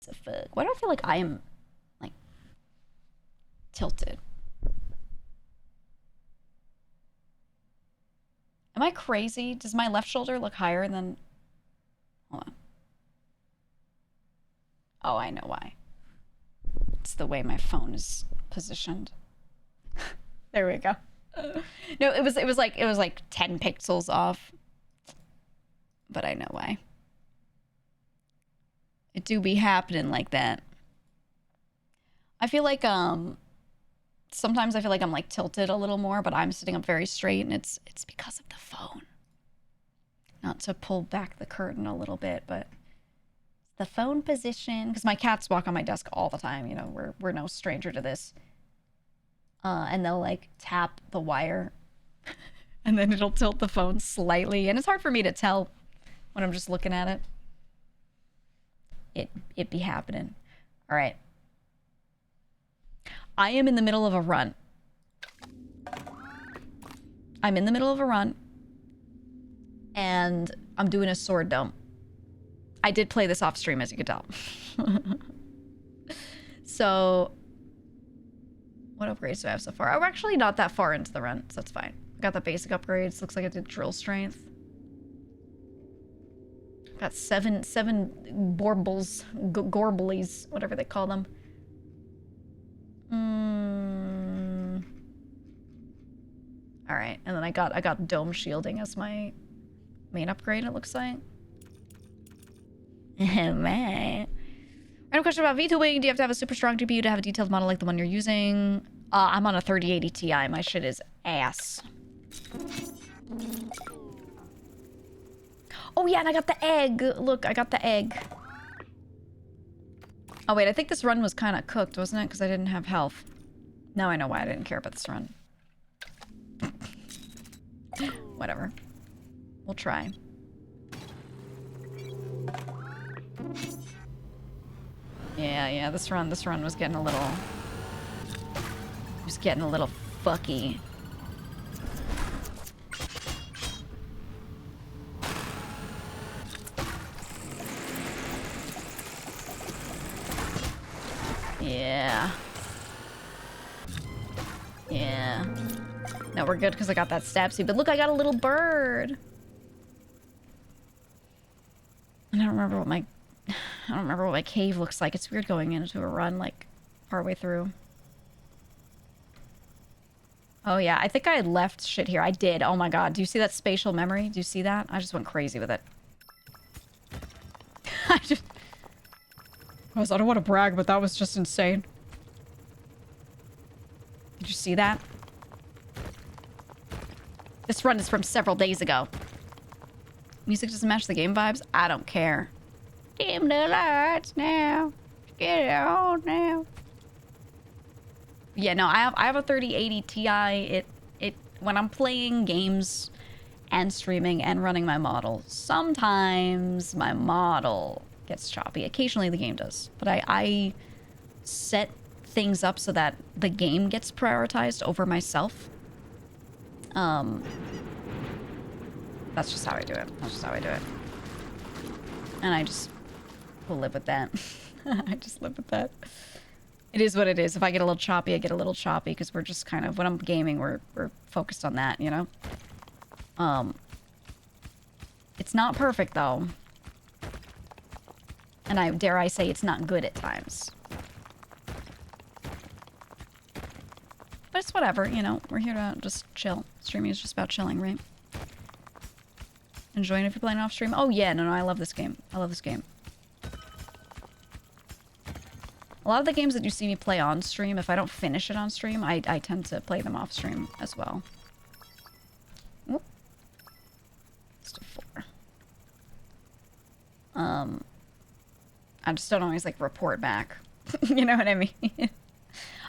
the fuck? Why do I feel like I am, like, tilted? Am I crazy? Does my left shoulder look higher than... Hold on. Oh, I know why. It's the way my phone is positioned. There we go. No, it was like 10 pixels off. But I know why. It do be happening like that. I feel like sometimes I feel like I'm like tilted a little more, but I'm sitting up very straight, and it's because of the phone. Not to pull back the curtain a little bit, but the phone position, because my cats walk on my desk all the time, you know, we're no stranger to this. And they'll like tap the wire and then it'll tilt the phone slightly, and it's hard for me to tell when I'm just looking at it. It be happening. All right. I am in the middle of a run. I'm in the middle of a run. And I'm doing a sword dome. I did play this off stream, as you could tell. So, what upgrades do I have so far? Oh, we're actually not that far into the run, so that's fine. I got the basic upgrades. Looks like I did drill strength. Got seven borbles, gorblies, whatever they call them. All right, and then I got dome shielding as my main upgrade. It looks like. Man. Random question about VTubing. Do you have to have a super strong GPU to have a detailed model like the one you're using? I'm on a 3080 Ti. My shit is ass. Oh yeah, and I got the egg. Look, I got the egg. Oh wait, I think this run was kind of cooked, wasn't it? Because I didn't have health. Now I know why I didn't care about this run. Whatever. We'll try. Yeah, this run was getting a little... It was getting a little fucky. Yeah. Yeah. No, we're good because I got that stab seed. But look, I got a little bird. I don't remember what my cave looks like. It's weird going into a run like partway through. Oh yeah, I think I had left shit here. I did. Oh my god. Do you see that spatial memory? Do you see that? I just went crazy with it. I don't want to brag, but that was just insane. Did you see that? This run is from several days ago. Music doesn't match the game vibes? I don't care. Dim the lights now. Get it on now. Yeah, no, I have a 3080 Ti. It when I'm playing games and streaming and running my model, sometimes my model gets choppy. Occasionally the game does. But I set things up so that the game gets prioritized over myself. That's just how I do it. And I just will live with that. I just live with that. It is what it is. If I get a little choppy, I get a little choppy because we're just kind of, when I'm gaming, we're focused on that, you know? It's not perfect though. And dare I say it's not good at times. But it's whatever, you know? We're here to just chill. Streaming is just about chilling, right? Enjoying if you're playing off stream? Oh yeah, no, I love this game. I love this game. A lot of the games that you see me play on stream, if I don't finish it on stream, I tend to play them off stream as well. Whoop. Still 4. I just don't always, like, report back. You know what I mean?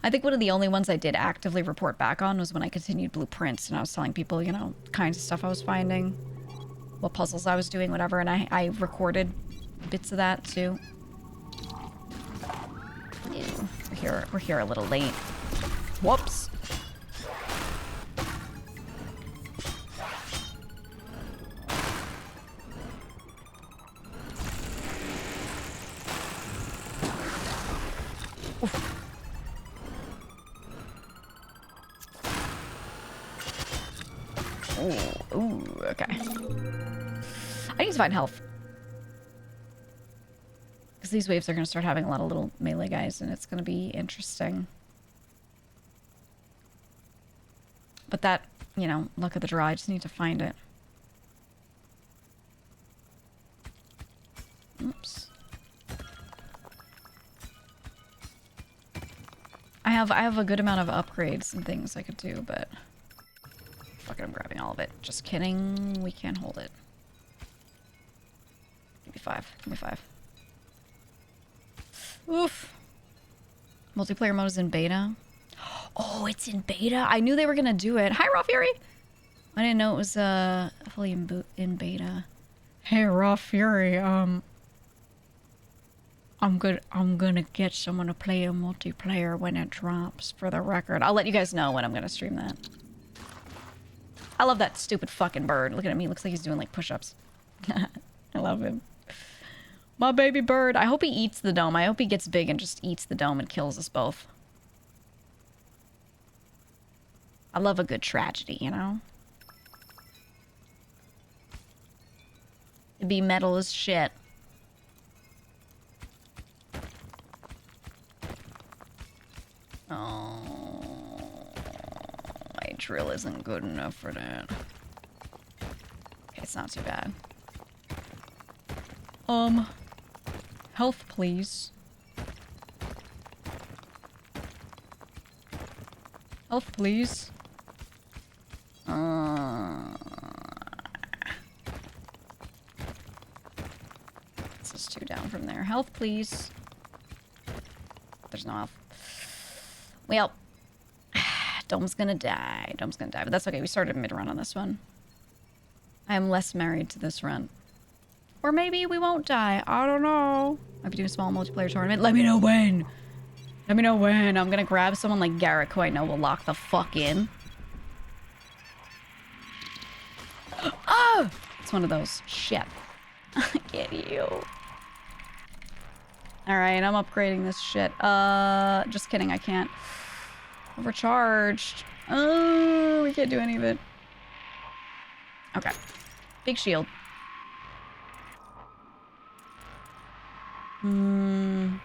I think one of the only ones I did actively report back on was when I continued Blueprints, and I was telling people, you know, kinds of stuff I was finding, what puzzles I was doing, whatever, and I recorded bits of that, too. Ew. We're here a little late. Whoops. Ooh, okay. I need to find health. Because these waves are going to start having a lot of little melee guys, and it's going to be interesting. But that, you know, luck of the draw, I just need to find it. Oops. I have a good amount of upgrades and things I could do, but... Fuck it, I'm grabbing all of it. Just kidding. We can't hold it. Give me 5. Give me 5. Oof. Multiplayer mode is in beta. Oh, it's in beta? I knew they were gonna do it. Hi, Raw Fury! I didn't know it was fully in beta. Hey, Raw Fury, I'm gonna get someone to play a multiplayer when it drops, for the record. I'll let you guys know when I'm gonna stream that. I love that stupid fucking bird. Look at me. Looks like he's doing, like, push-ups. I love him. My baby bird. I hope he eats the dome. I hope he gets big and just eats the dome and kills us both. I love a good tragedy, you know? It'd be metal as shit. Oh, my drill isn't good enough for that. Okay, it's not too bad. Health, please. Health, please. This is 2 down from there. Health, please. There's no health. Well, Dome's gonna die. Dome's gonna die, but that's okay. We started mid-run on this one. I am less married to this run. Or maybe we won't die. I don't know. Might be doing a small multiplayer tournament. Let me know when. Let me know when. I'm gonna grab someone like Garrick, who I know will lock the fuck in. Oh! It's one of those. Shit. Get you. Alright, I'm upgrading this shit. Just kidding, I can't. Overcharged. Oh, we can't do any of it. Okay. Big shield. Do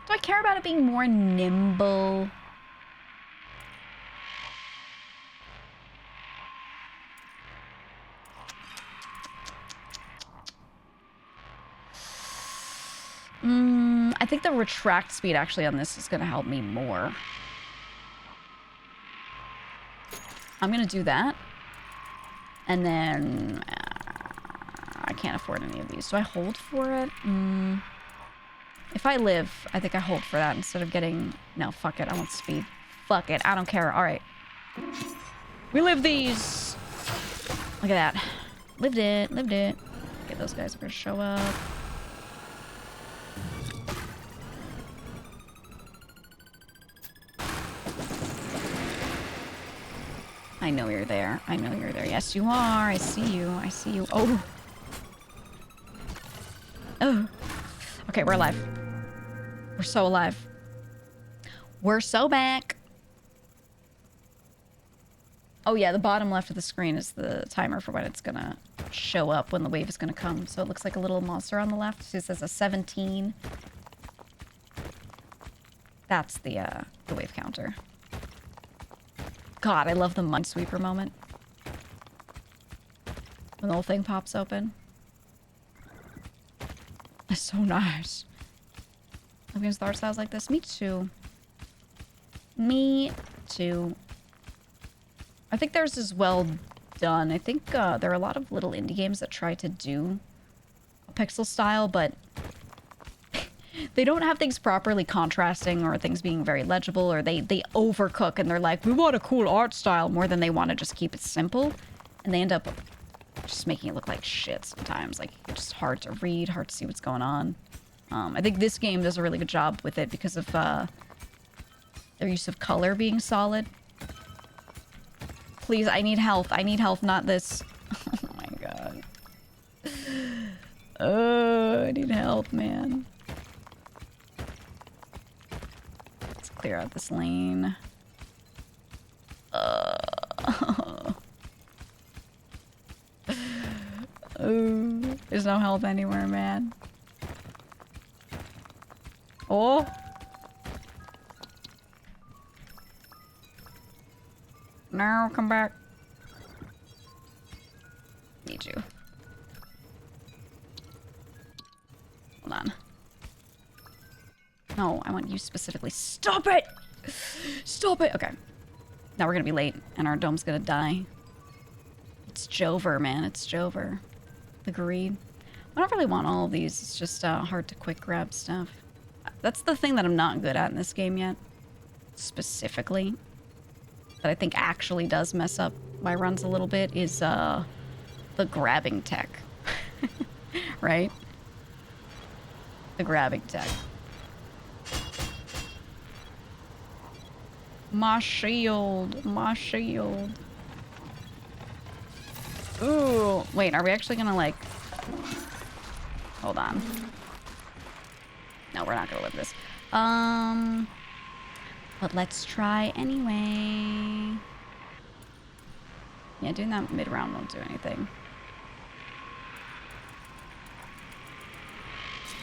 I care about it being more nimble? I think the retract speed actually on this is going to help me more. I'm going to do that. And then... I can't afford any of these. Do I hold for it? If I live, I think I hold for that instead of getting... No, fuck it. I want speed. Fuck it. I don't care. All right. We live these. Look at that. Lived it. Lived it. Okay, those guys are going to show up. I know you're there. I know you're there. Yes, you are. I see you. I see you. Oh. Oh. Okay, we're alive. We're so alive. We're so back. Oh yeah, the bottom left of the screen is the timer for when it's gonna show up, when the wave is gonna come. So it looks like a little monster on the left. It says a 17. That's the wave counter. God, I love the Minesweeper moment. When the whole thing pops open. It's so nice. Love games with art styles like this. Me too. Me too. I think theirs is well done. I think there are a lot of little indie games that try to do a pixel style, but they don't have things properly contrasting or things being very legible, or they overcook and they're like, we want a cool art style more than they want to just keep it simple. And they end up just making it look like shit sometimes. Like, it's just hard to read, hard to see what's going on. I think this game does a really good job with it because of their use of color being solid. Please, I need health. I need health, not this. Oh my god. Oh, I need health, man. Let's clear out this lane. Oh, there's no health anywhere, man. Oh. No, come back. Need you. Hold on. No, I want you specifically. Stop it! Stop it! Okay. Now we're gonna be late, and our dome's gonna die. It's Jover, man. It's Jover. Agreed. I don't really want all of these. It's just hard to quick grab stuff. That's the thing that I'm not good at in this game yet. Specifically. That I think actually does mess up my runs a little bit is the grabbing tech. Right? The grabbing tech. My shield. My shield. Ooh. Wait, are we actually gonna, like... Hold on. No, we're not gonna live this. But let's try anyway. Yeah, doing that mid-round won't do anything.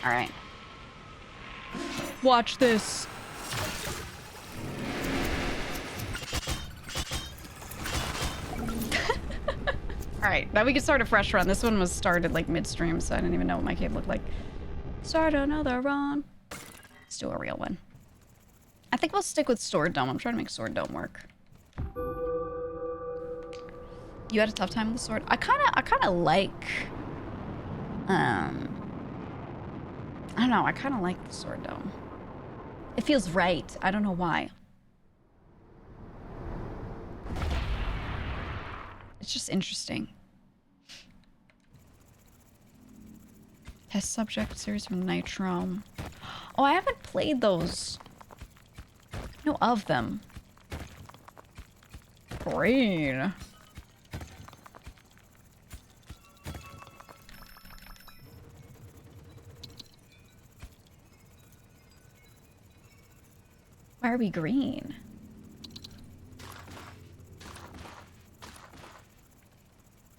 Alright. Watch this. Alright, now we can start a fresh run. This one was started like midstream, so I didn't even know what my cave looked like. Start another run. Let's do a real one. I think we'll stick with Sword Dome. I'm trying to make Sword Dome work. You had a tough time with the sword? I kinda like... I don't know, I kinda like the Sword Dome. It feels right. I don't know why. It's just interesting. Test subject series from Nitro. Oh, I haven't played those. No, of them. Green. Why are we green?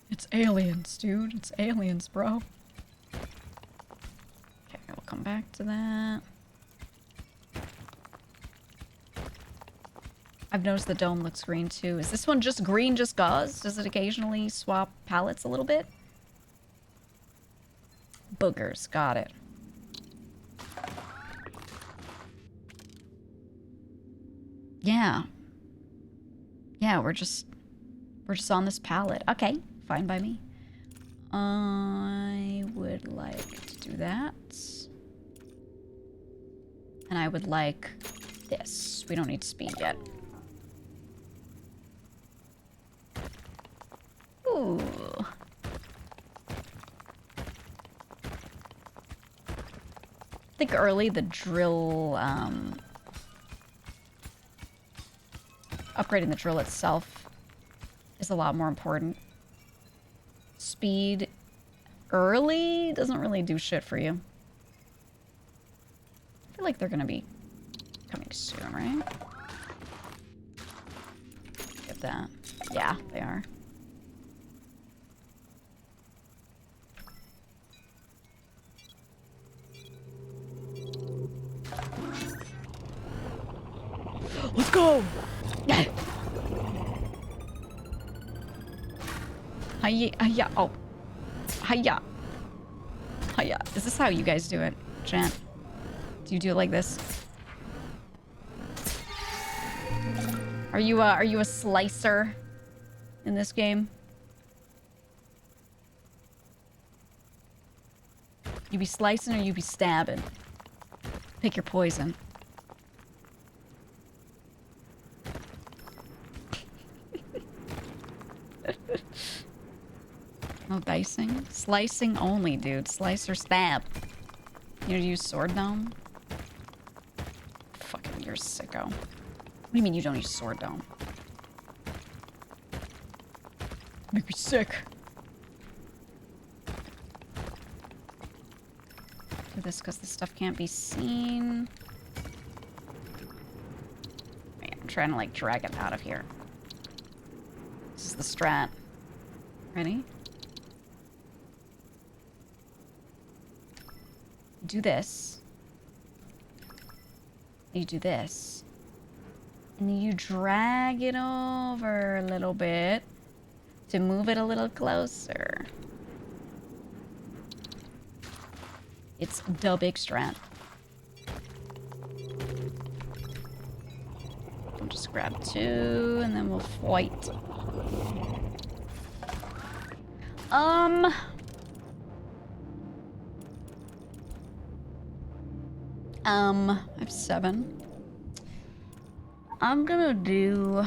It's aliens, dude. It's aliens, bro. Okay, we'll come back to that. I've noticed the dome looks green too. Is this one just green, just gauze? Does it occasionally swap palettes a little bit? Boogers, got it. Yeah. Yeah, we're just on this palette. Okay, fine by me. I would like to do that. And I would like this. We don't need speed yet. Ooh. I think early the drill, upgrading the drill itself is a lot more important. Speed early doesn't really do shit for you. I feel like they're gonna be coming soon, right? Get that. Yeah, they are. Let's go! Hiya, hiya, oh. Hiya. Hiya. Is this how you guys do it, chat? Do you do it like this? Are you a slicer in this game? You be slicing or you be stabbing? Pick your poison. No dicing? Slicing only, dude. Slice or stab. You use Sword Dome? Fucking, you're a sicko. What do you mean you don't use Sword Dome? Make me sick. Do this because the stuff can't be seen. Wait, I'm trying to like drag it out of here. This is the strat. Ready? Do this. You do this. And then you drag it over a little bit to move it a little closer. It's the big strat. I'll just grab 2 and then we'll fight. I have 7. I'm gonna do...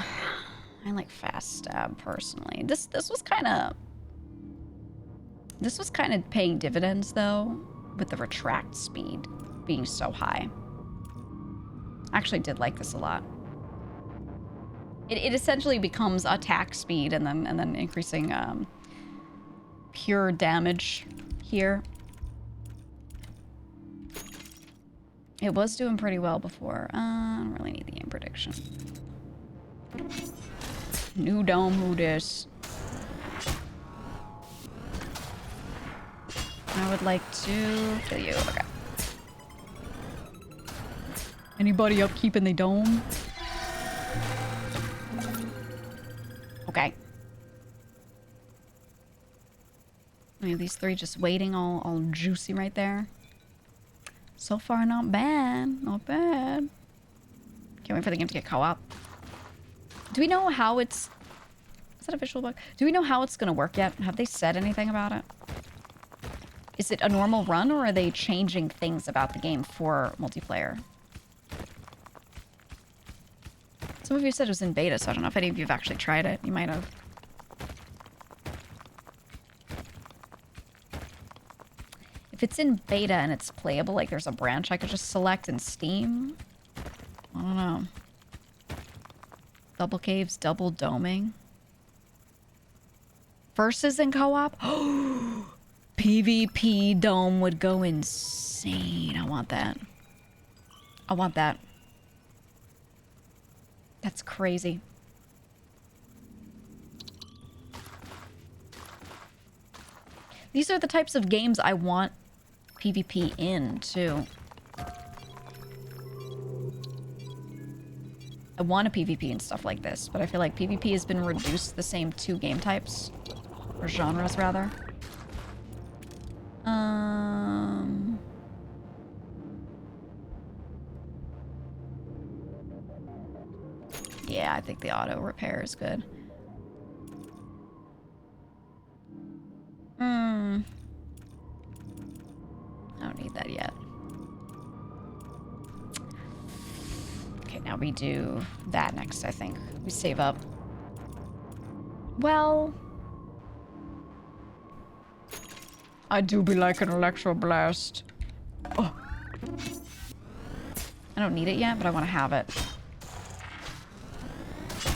I like fast stab personally. This was kind of paying dividends though, with the retract speed being so high. I actually did like this a lot. It essentially becomes attack speed and then increasing pure damage here. It was doing pretty well before. I don't really need the aim prediction. New dome, who dis? I would like to kill you. Okay. Anybody up keeping the dome? Okay. I have these 3 just waiting all juicy right there. So far, not bad. Not bad. Can't wait for the game to get co-op. Do we know how it's... Is that a visual bug? Do we know how it's going to work yet? Have they said anything about it? Is it a normal run, or are they changing things about the game for multiplayer? Some of you said it was in beta, so I don't know if any of you have actually tried it. You might have. If it's in beta and it's playable, like there's a branch I could just select in Steam. I don't know. Double caves, double doming. Versus in co-op? PvP dome would go insane. I want that. I want that. That's crazy. These are the types of games I want PvP in, too. I want a PvP and stuff like this, but I feel like PvP has been reduced to the same 2 game types. Or genres, rather. Yeah, I think the auto repair is good. I don't need that yet. Okay, now we do that next, I think. We save up. Well... I do be like an electro blast. Oh. I don't need it yet, but I want to have it.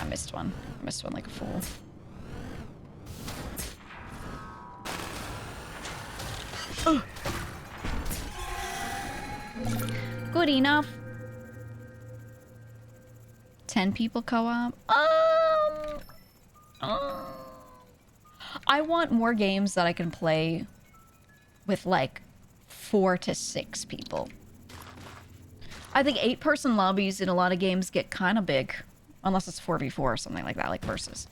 I missed one. I missed one like a fool. Oh. Good enough. 10 people co-op. I want more games that I can play with like 4 to 6 people. I think 8-person lobbies in a lot of games get kind of big, unless it's 4v4 or something like that, like versus.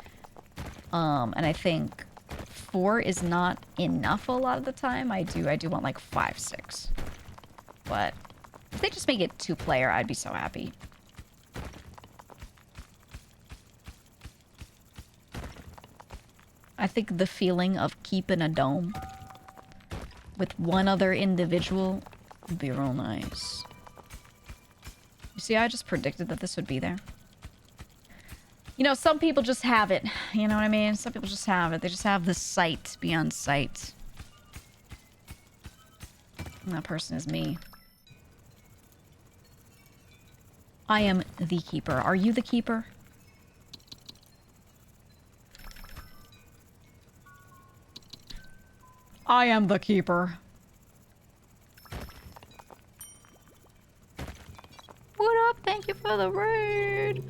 And I think 4 is not enough a lot of the time. I do want like 5, 6. But if they just make it 2-player, I'd be so happy. I think the feeling of keeping a dome with one other individual would be real nice. You see, I just predicted that this would be there. You know, some people just have it. You know what I mean? Some people just have it. They just have the sight beyond sight. And that person is me. I am the keeper. Are you the keeper? I am the keeper. What up? Thank you for the raid.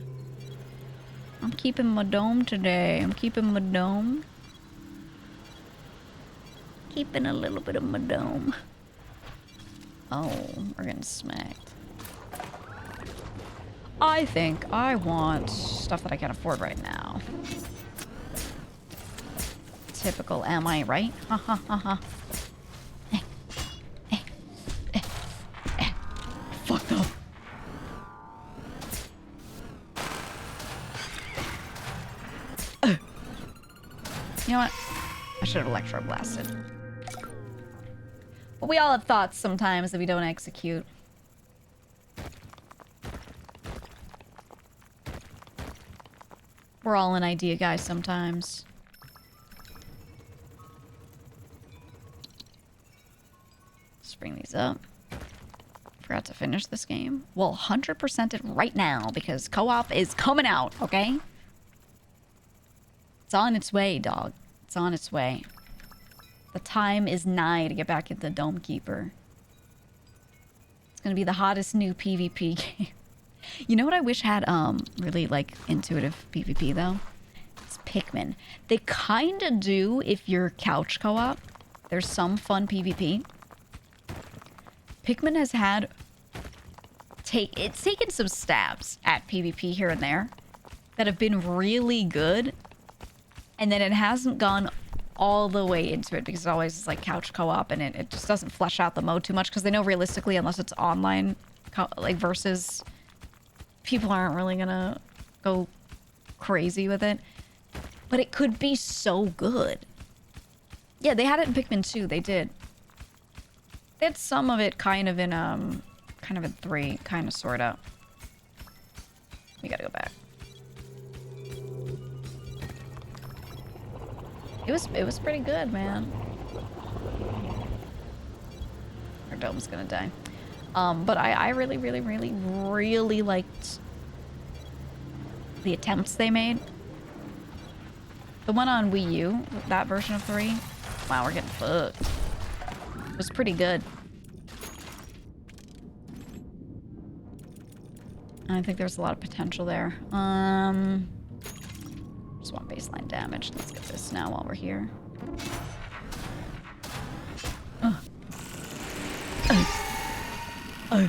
I'm keeping my dome today. I'm keeping my dome. Keeping a little bit of my dome. Oh, we're getting smacked. I think I want stuff that I can't afford right now. Typical, am I right? Ha ha ha ha. Fucked up. You know what? I should have electroblasted. But we all have thoughts sometimes that we don't execute. We're all an idea guys sometimes. Let's bring these up. Forgot to finish this game. Well, 100% it right now because co-op is coming out, okay? It's on its way, dog. It's on its way. The time is nigh to get back into Dome Keeper. It's gonna be the hottest new PvP game. You know what I wish had, really, like, intuitive PvP, though? It's Pikmin. They kinda do if you're couch co-op. There's some fun PvP. Pikmin has had... It's taken some stabs at PvP here and there that have been really good. And then it hasn't gone all the way into it because it's always like couch co-op and it just doesn't flesh out the mode too much because they know realistically unless it's online like versus people aren't really gonna go crazy with it. But it could be so good. Yeah, they had it in Pikmin 2, they did. They had some of it kind of in 3, kind of sorta. We gotta go back. It was pretty good, man. Our dome's gonna die. But I really, really, really, really liked the attempts they made. The one on Wii U, that version of 3. Wow, we're getting fucked. It was pretty good. I think there's a lot of potential there. Just want baseline damage. Let's get this now while we're here. Oh,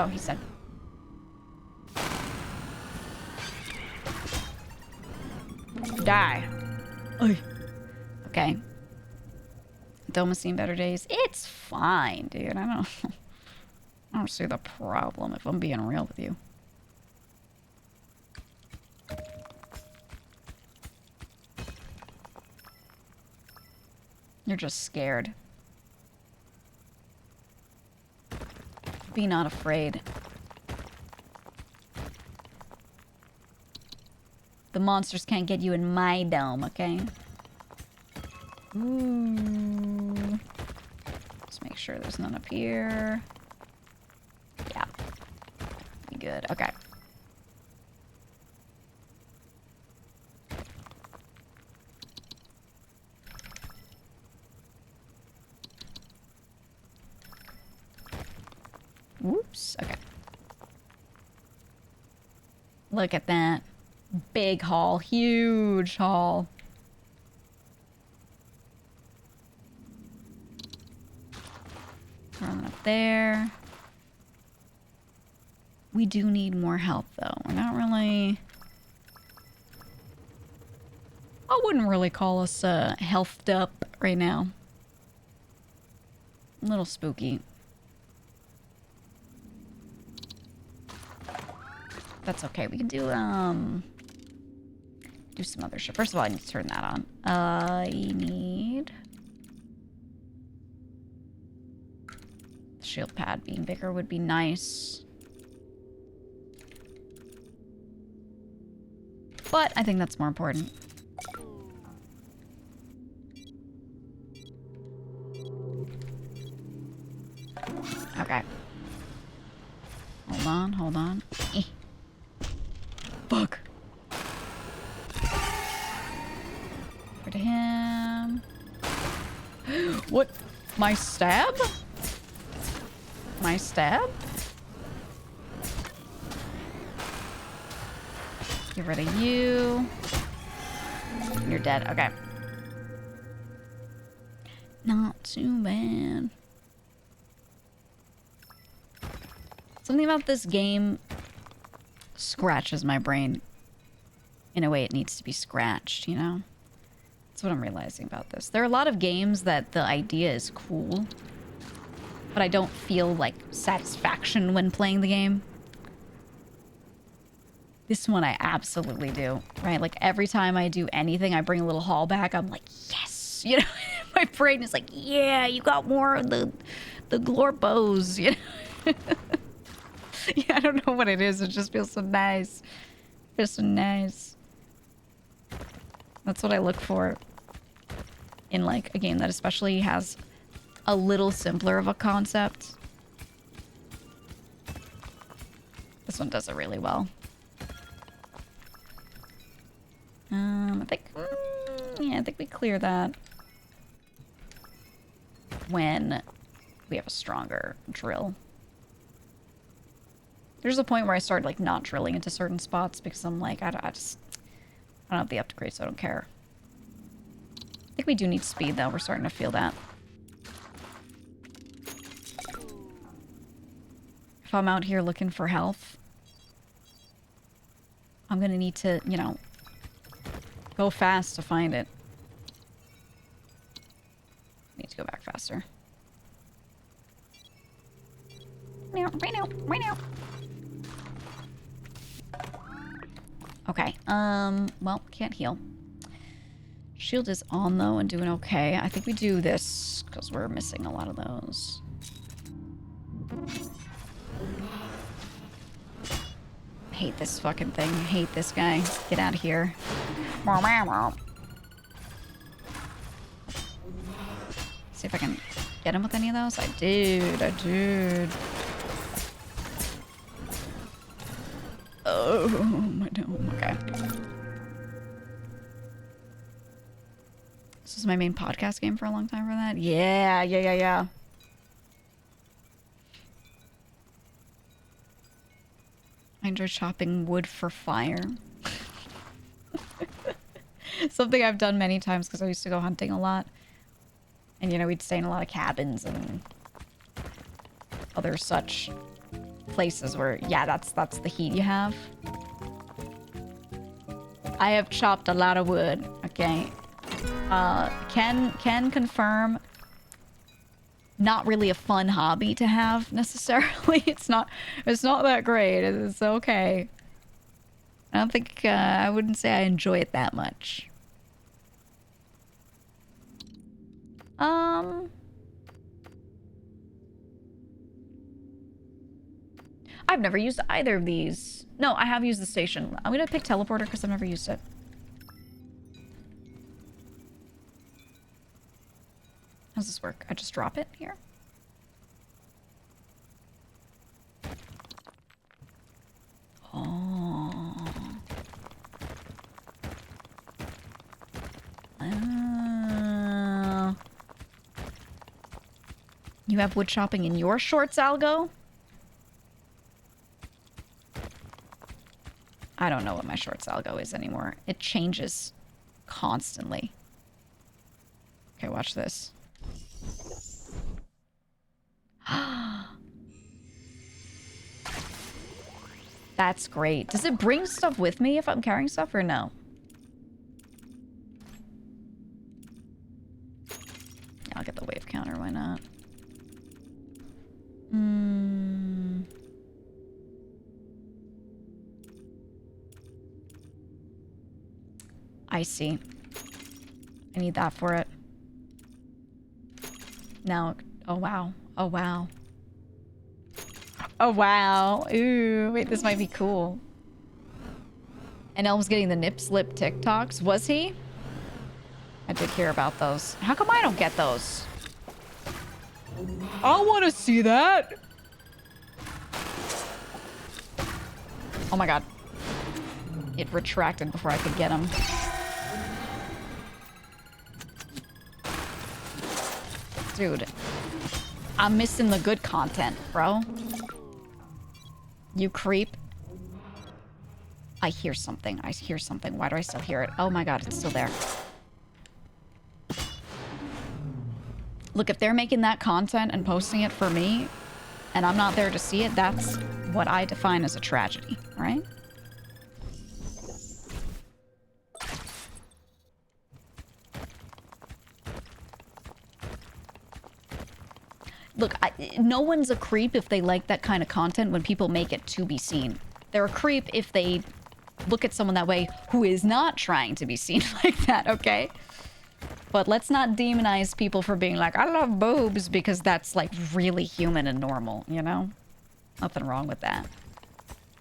he's dead. Die. Okay. Dome has seen better days. It's fine, dude. I don't see the problem if I'm being real with you. You're just scared. Be not afraid. The monsters can't get you in my dome, okay? Ooh. Let's make sure there's none up here. Yeah. Be good. Okay. Whoops. Okay. Look at that. Big haul. Huge haul. Run up there. We do need more help, though. We're not really... I wouldn't really call us healthed up right now. A little spooky. That's okay. We can do some other shit. First of all, I need to turn that on. I need the shield pad being bigger would be nice. But I think that's more important. Okay. Hold on, hold on. Fuck. Over to him. What? My stab? My stab? Get rid of you. You're dead. Okay. Not too bad. Something about this game scratches my brain in a way it needs to be scratched, you know? That's what I'm realizing about this. There are a lot of games that the idea is cool, but I don't feel, like, satisfaction when playing the game. This one I absolutely do, right? Like, every time I do anything, I bring a little haul back, I'm like, yes! You know? My brain is like, yeah, you got more of the glor bows, you know? Yeah, I don't know what it is. It just feels so nice. It feels so nice. That's what I look for in, like, a game that especially has a little simpler of a concept. This one does it really well. I think... yeah, I think we clear that when we have a stronger drill. There's a point where I started, like, not drilling into certain spots because I'm like, I don't have the upgrade, so I don't care. I think we do need speed, though. We're starting to feel that. If I'm out here looking for health, I'm gonna need to, you know, go fast to find it. Need to go back faster. Right now. Okay, well, can't heal. Shield is on, though, and doing okay. I think we do this, because we're missing a lot of those. Hate this fucking thing. Hate this guy. Get out of here. See if I can get him with any of those. I did. Oh, my dome. Okay. This was my main podcast game for a long time for that. Yeah. I enjoy chopping wood for fire. Something I've done many times because I used to go hunting a lot. And, you know, we'd stay in a lot of cabins and other such places where, yeah, that's the heat you have. I have chopped a lot of wood, okay? Can confirm, not really a fun hobby to have necessarily. It's not that great. It's okay. I don't think, I wouldn't say I enjoy it that much. I've never used either of these. No, I have used the station. I'm gonna pick teleporter because I've never used it. How does this work? I just drop it here? Oh. You have wood chopping in your shorts, Algo? I don't know what my shorts Algo is anymore. It changes constantly. Okay, watch this. That's great. Does it bring stuff with me if I'm carrying stuff or no? I'll get the wave counter, why not? I see. I need that for it. Now, oh wow. Oh wow. Oh wow. Ooh, wait, this might be cool. And Elm's getting the nip slip TikToks. Was he? I did hear about those. How come I don't get those? I want to see that. Oh my god. It retracted before I could get him. Dude, I'm missing the good content, bro. You creep. I hear something. I hear something. Why do I still hear it? Oh my god, it's still there. Look, if they're making that content and posting it for me, and I'm not there to see it, that's what I define as a tragedy, right? Look, no one's a creep if they like that kind of content when people make it to be seen. They're a creep if they look at someone that way who is not trying to be seen like that, okay? But let's not demonize people for being like, I love boobs, because that's like really human and normal, you know? Nothing wrong with that.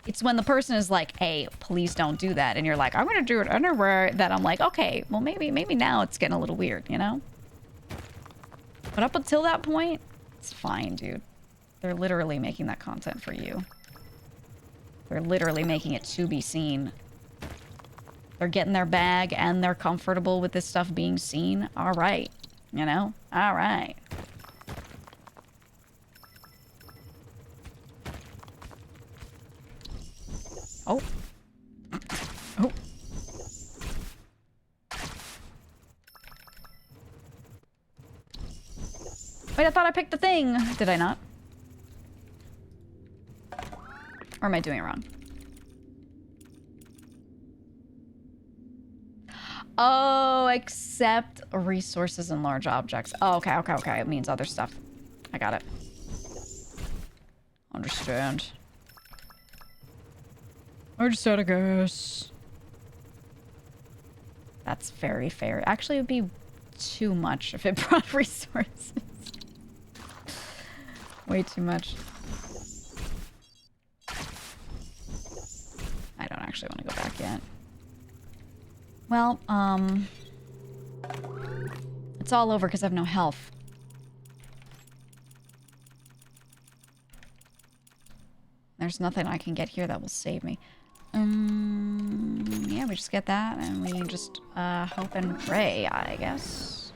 It's when the person is like, hey, please don't do that. And you're like, I'm going to do it anywhere, that I'm like, okay, well, maybe now it's getting a little weird, you know? But up until that point, it's fine, dude. They're literally making that content for you. They're literally making it to be seen. They're getting their bag and they're comfortable with this stuff being seen. All right. You know? All right. Oh. Oh. Wait, I thought I picked the thing. Did I not? Or am I doing it wrong? Oh, accept resources and large objects. Oh, okay. It means other stuff. I got it. Understand. Understood, I guess. That's very fair. Actually, it would be too much if it brought resources. Way too much. I don't actually want to go back yet. Well, it's all over because I have no health. There's nothing I can get here that will save me. Yeah, we just get that, and we just, hope and pray, I guess.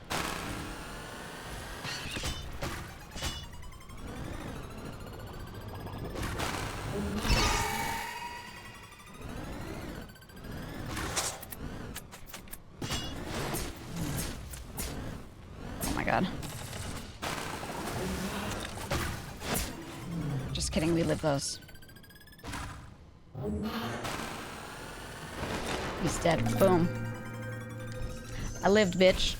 Oh my god. Just kidding, we live those. He's dead. Boom. I lived, bitch.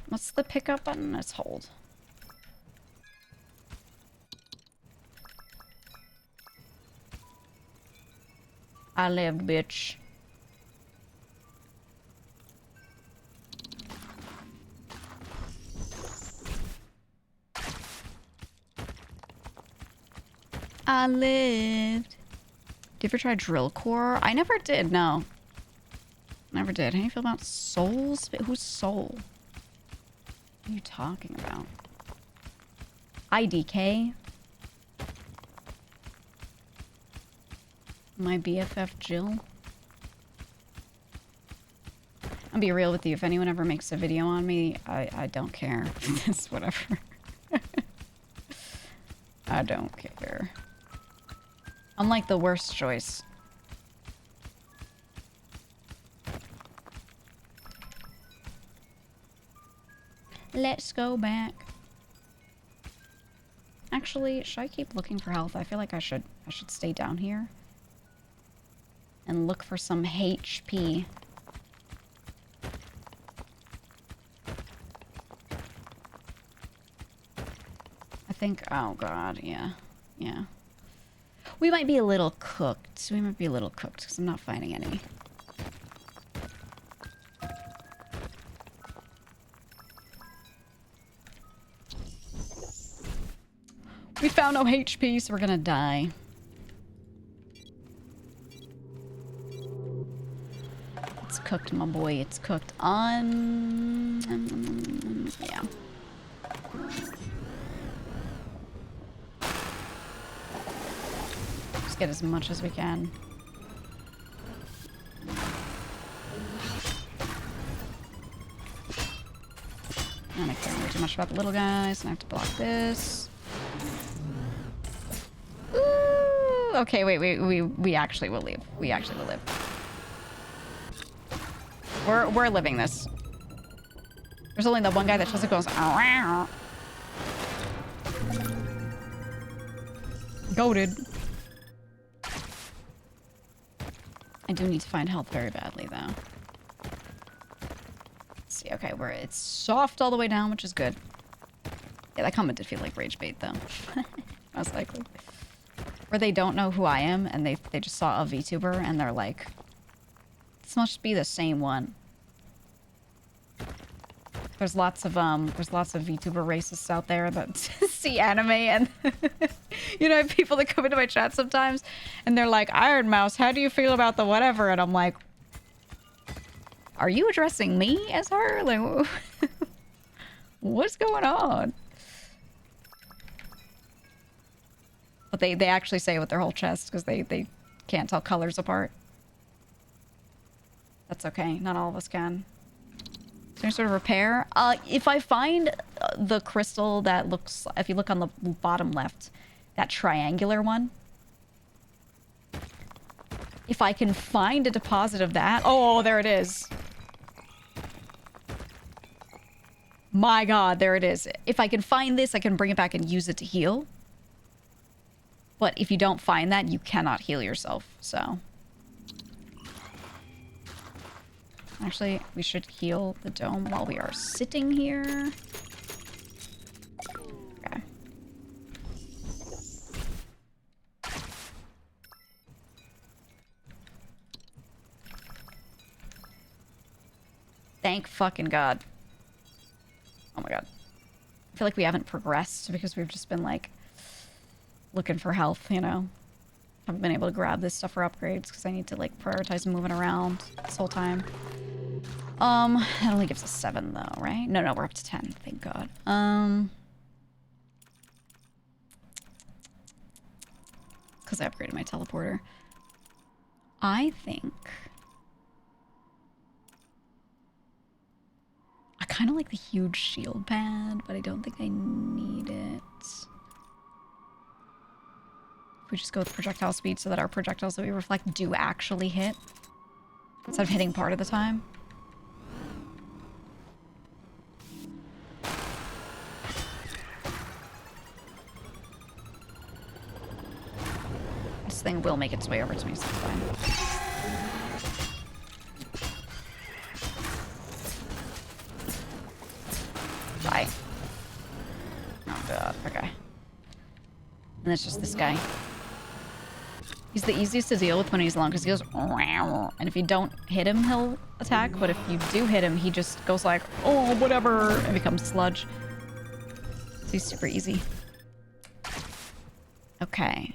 What's the pickup button? Let's hold. I lived, bitch. I lived. Did you ever try drill core? I never did, no. Never did. How do you feel about souls? Who's soul? What are you talking about? IDK? My BFF Jill? I'll be real with you. If anyone ever makes a video on me, I don't care. It's whatever. I don't care. I'm like the worst choice. Let's go back. Actually, should I keep looking for health? I feel like I should stay down here and look for some HP. I think, oh god, yeah. We might be a little cooked. Because I'm not finding any. We found no HP, so we're gonna die. It's cooked, my boy. It's cooked. Yeah. Just get as much as we can. And I can't worry too much about the little guys, and I have to block this. Ooh, okay, wait, we actually will leave. We actually will live. We're living this. There's only the one guy that just goes, "Ow." Goated. I do need to find health very badly, though. Let's see, okay, it's soft all the way down, which is good. Yeah, that comment did feel like rage bait, though. Most likely. Or they don't know who I am, and they just saw a VTuber, and they're like, this must be the same one. There's lots of VTuber racists out there that see anime, and you know, people that come into my chat sometimes, and they're like, Iron Mouse, how do you feel about the whatever? And I'm like, are you addressing me as her? Like, what's going on? But they actually say it with their whole chest because they can't tell colors apart. That's okay. Not all of us can. Is there any sort of repair? If I find the crystal that looks... If you look on the bottom left, that triangular one. If I can find a deposit of that... Oh, there it is. My god, there it is. If I can find this, I can bring it back and use it to heal. But if you don't find that, you cannot heal yourself, so... Actually, we should heal the dome while we are sitting here. Okay. Thank fucking God. Oh my god. I feel like we haven't progressed because we've just been, like, looking for health, you know? Haven't been able to grab this stuff for upgrades because I need to, like, prioritize moving around this whole time. That only gives us 7 though, right? No, we're up to 10, thank God. Because I upgraded my teleporter. I think... I kind of like the huge shield pad, but I don't think I need it. If we just go with projectile speed so that our projectiles that we reflect do actually hit. Instead of hitting part of the time. This thing will make its way over to me, so it's fine. Die. Oh god, okay. And it's just this guy. He's the easiest to deal with when he's alone because he goes, and if you don't hit him, he'll attack. But if you do hit him, he just goes like, oh, whatever, and becomes sludge. So he's super easy. Okay.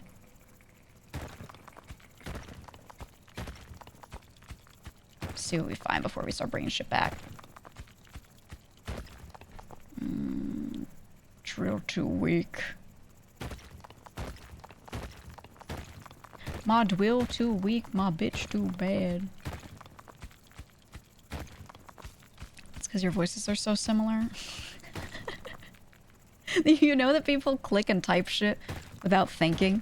See what we find before we start bringing shit back. Drill too weak. My drill too weak, my bitch too bad. It's because your voices are so similar. You know that people click and type shit without thinking?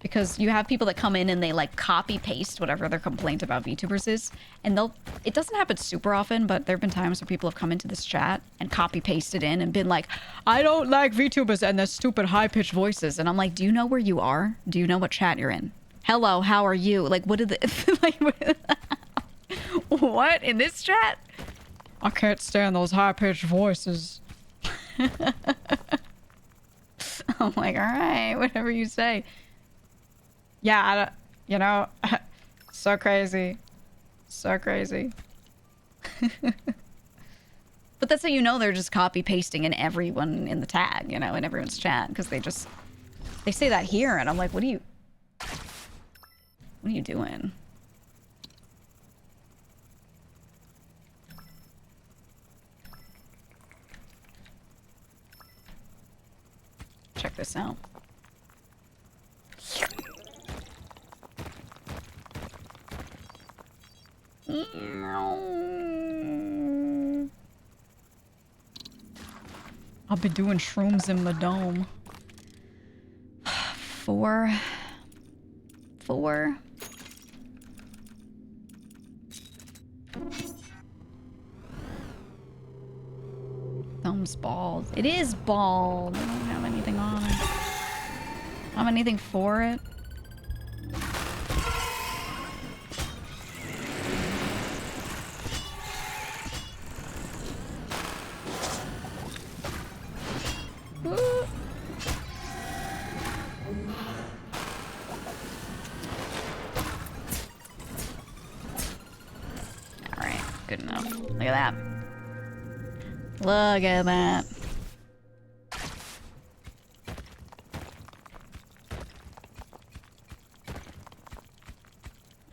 Because you have people that come in and they like copy paste whatever their complaint about VTubers is, and it doesn't happen super often, but there have been times where people have come into this chat and copy pasted in and been like, I don't like VTubers and their stupid high-pitched voices. And I'm like, do you know where you are? Do you know what chat you're in? Hello, how are you? Like, what did the like what in this chat? I can't stand those high-pitched voices. I'm like, all right, whatever you say. Yeah, I don't, you know, so crazy. So crazy. But that's how you know they're just copy pasting in everyone in the tag, you know, in everyone's chat. Because they say that here, and I'm like, what are you doing? Check this out. I've been doing shrooms in my dome. 4. Thumb's bald. It is bald. I don't have anything on it. I don't have anything for it. Woo. Alright, good enough. Look at that. Look at that.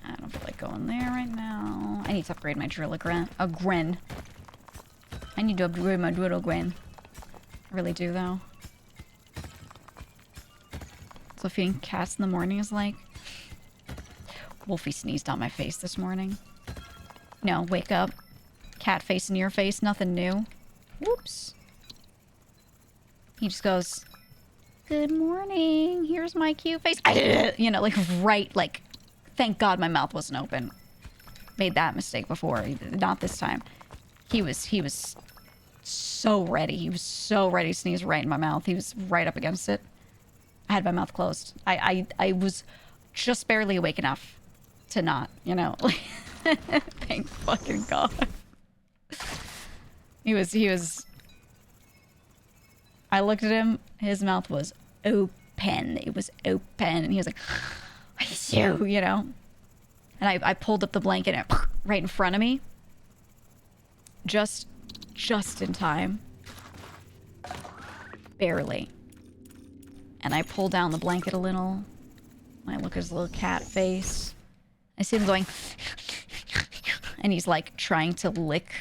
I don't feel like going there right now. I need to upgrade my drill again. I need to upgrade my drill again. I really do, though. So feeding cats in the morning is like... Wolfie sneezed on my face this morning. No, wake up. Cat face in your face, nothing new. Whoops. He just goes, good morning, here's my cute face. You know, like right, like, thank God my mouth wasn't open. Made that mistake before, not this time. He was so ready. He was so ready to sneeze right in my mouth. He was right up against it. I had my mouth closed. I was just barely awake enough to not, you know. Thank fucking God. He was... I looked at him, his mouth was open. It was open, and he was like, you know? And I pulled up the blanket and right in front of me. Just in time. Barely. And I pull down the blanket a little. And I look at his little cat face. I see him going... And he's like trying to lick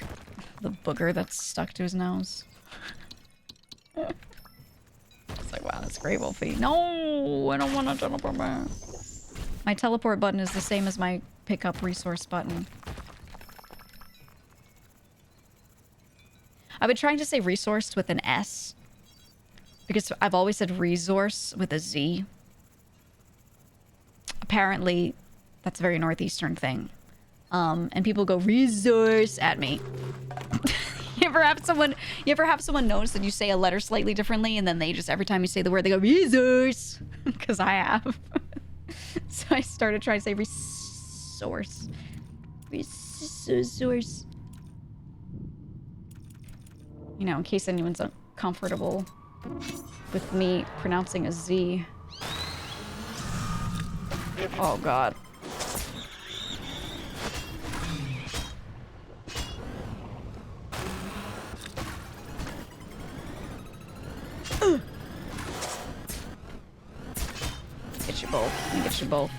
the booger that's stuck to his nose. It's like, wow, that's great, Wolfie. No, I don't want to teleport back. My teleport button is the same as my pickup resource button. I've been trying to say resourced with an S. Because I've always said resource with a Z. Apparently, that's a very northeastern thing. And people go resource at me. You ever have someone notice that you say a letter slightly differently, and then they just, every time you say the word, they go resource? Because I have. So I started trying to say resource. Resource. You know, in case anyone's uncomfortable with me pronouncing a Z. Oh, God. Get you both. Let me get you both.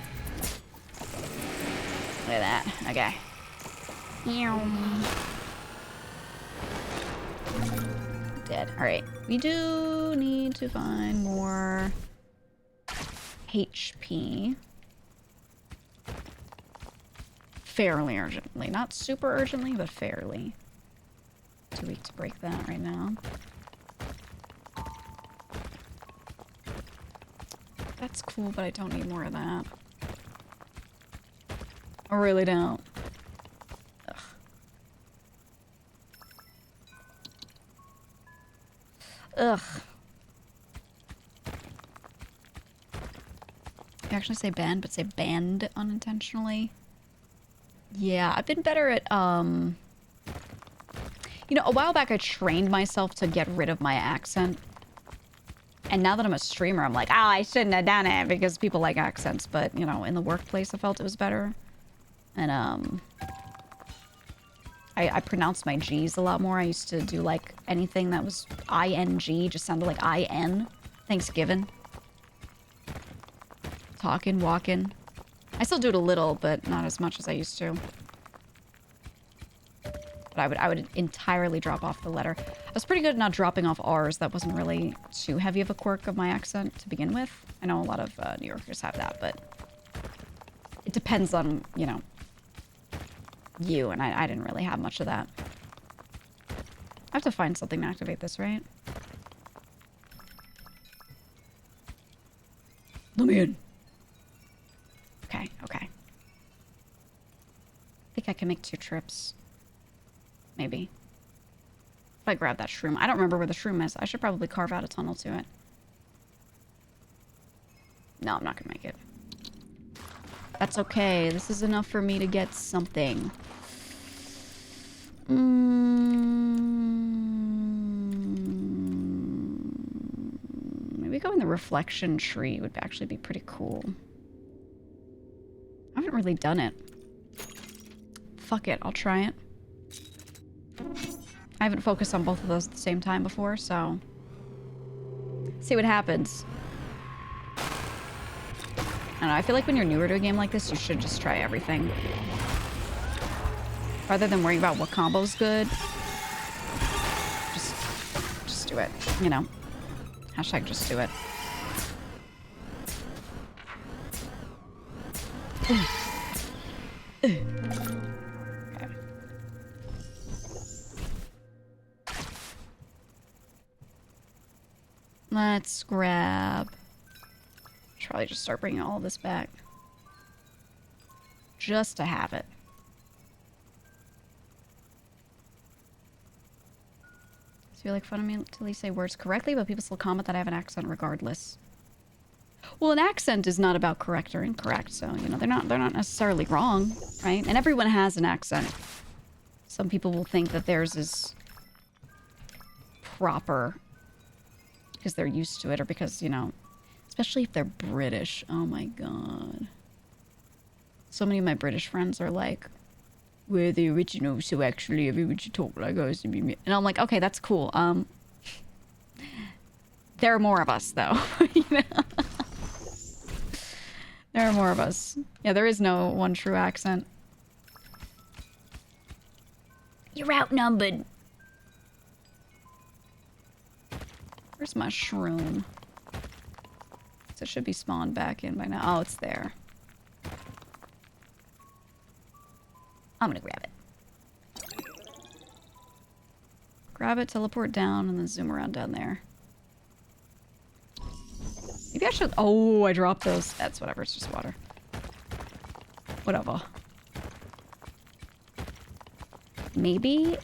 Look at that. Okay. Dead. Alright. We do need to find more HP. Fairly urgently. Not super urgently, but fairly. Too weak to break that right now. That's cool, but I don't need more of that. I really don't. Ugh. Ugh. I actually say band, but say band unintentionally. Yeah, I've been better at, you know, a while back I trained myself to get rid of my accent. And now that I'm a streamer, I'm like, oh, I shouldn't have done it because people like accents. But, you know, in the workplace, I felt it was better. And, I pronounced my G's a lot more. I used to do, like, anything that was I-N-G, just sounded like I-N. Thanksgiving. Talking, walking. I still do it a little, but not as much as I used to. But I would entirely drop off the letter. I was pretty good at not dropping off R's. That wasn't really too heavy of a quirk of my accent to begin with. I know a lot of New Yorkers have that, but it depends on, you know, you, and I didn't really have much of that. I have to find something to activate this, right? Let me in. Okay, okay. I think I can make 2 trips. Maybe. If I grab that shroom. I don't remember where the shroom is. I should probably carve out a tunnel to it. No, I'm not gonna make it. That's okay. This is enough for me to get something. Maybe going the reflection tree would actually be pretty cool. I haven't really done it. Fuck it, I'll try it. I haven't focused on both of those at the same time before, so... see what happens. I don't know, I feel like when you're newer to a game like this, you should just try everything. Rather than worrying about what combo's good, just do it, you know. Hashtag just do it. Okay. Let's grab... should probably just start bringing all of this back. Just to have it. Does it feel like fun of me to say words correctly, but people still comment that I have an accent regardless. Well, an accent is not about correct or incorrect, so, you know, they're not necessarily wrong, right? And everyone has an accent. Some people will think that theirs is proper because they're used to it, or because, you know, especially if they're British. Oh my god. So many of my British friends are like, we're the original, so actually everyone should talk like us. And I'm like, okay, that's cool. There are more of us, though. You know? There are more of us. Yeah, there is no one true accent. You're outnumbered. Where's my shroom? So it should be spawned back in by now. Oh, it's there. I'm gonna grab it. Grab it, teleport down, and then zoom around down there. Maybe I should... oh, I dropped those. That's whatever, it's just water. Whatever. Maybe...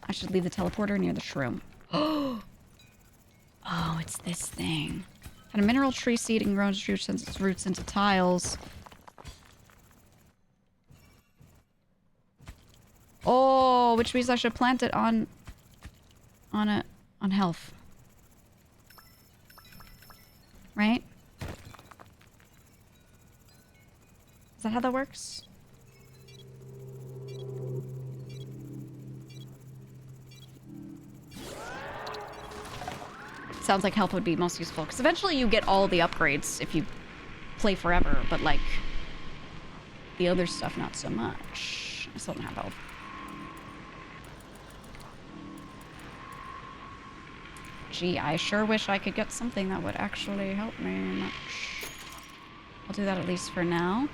I should leave the teleporter near the shroom. Oh, it's this thing. And a mineral tree seed and grows its roots into tiles. Oh, which means I should plant it on health. Right? Is that how that works? Sounds like health would be most useful, because eventually you get all the upgrades if you play forever, but like the other stuff not so much. I still don't have health. Gee, I sure wish I could get something that would actually help me much. I'll do that at least for now.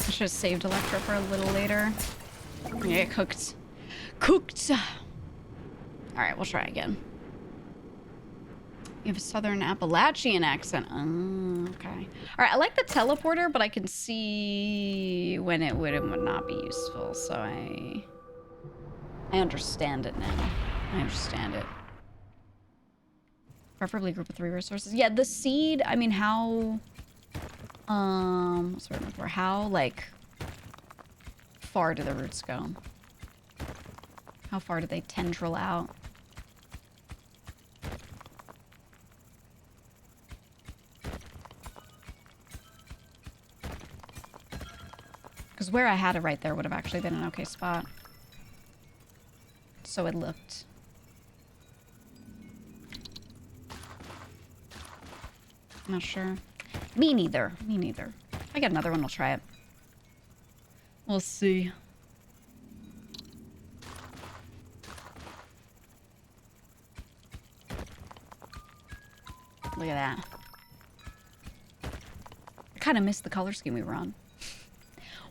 I should have saved Electra for a little later. Yeah, it cooked. Cooked! Alright, we'll try again. You have a Southern Appalachian accent. Oh, okay. Alright, I like the teleporter, but I can see when it would and would not be useful, so I understand it now. I understand it. Preferably a group of 3 resources. Yeah, the seed, I mean, how... what's the word for? How, like, far do the roots go? How far do they tendril out? Because where I had it right there would have actually been an okay spot. So it looked. Not sure. Me neither. Me neither. If I get another one, we'll try it. We'll see. Look at that. I kind of missed the color scheme we were on.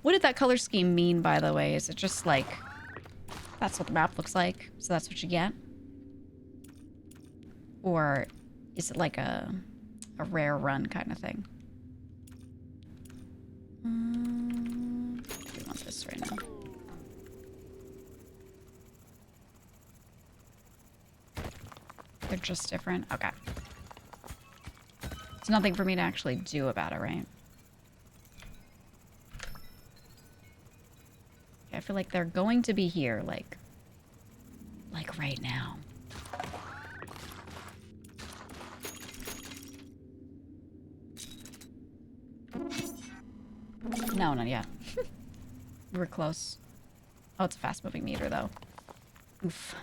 What did that color scheme mean, by the way? Is it just like, that's what the map looks like, so that's what you get? Or is it like a rare run kind of thing? We want this right now. They're just different? Okay. There's nothing for me to actually do about it, right? Okay, I feel like they're going to be here, like right now. No, not yet. We're close. Oh, it's a fast-moving meter, though. Oof.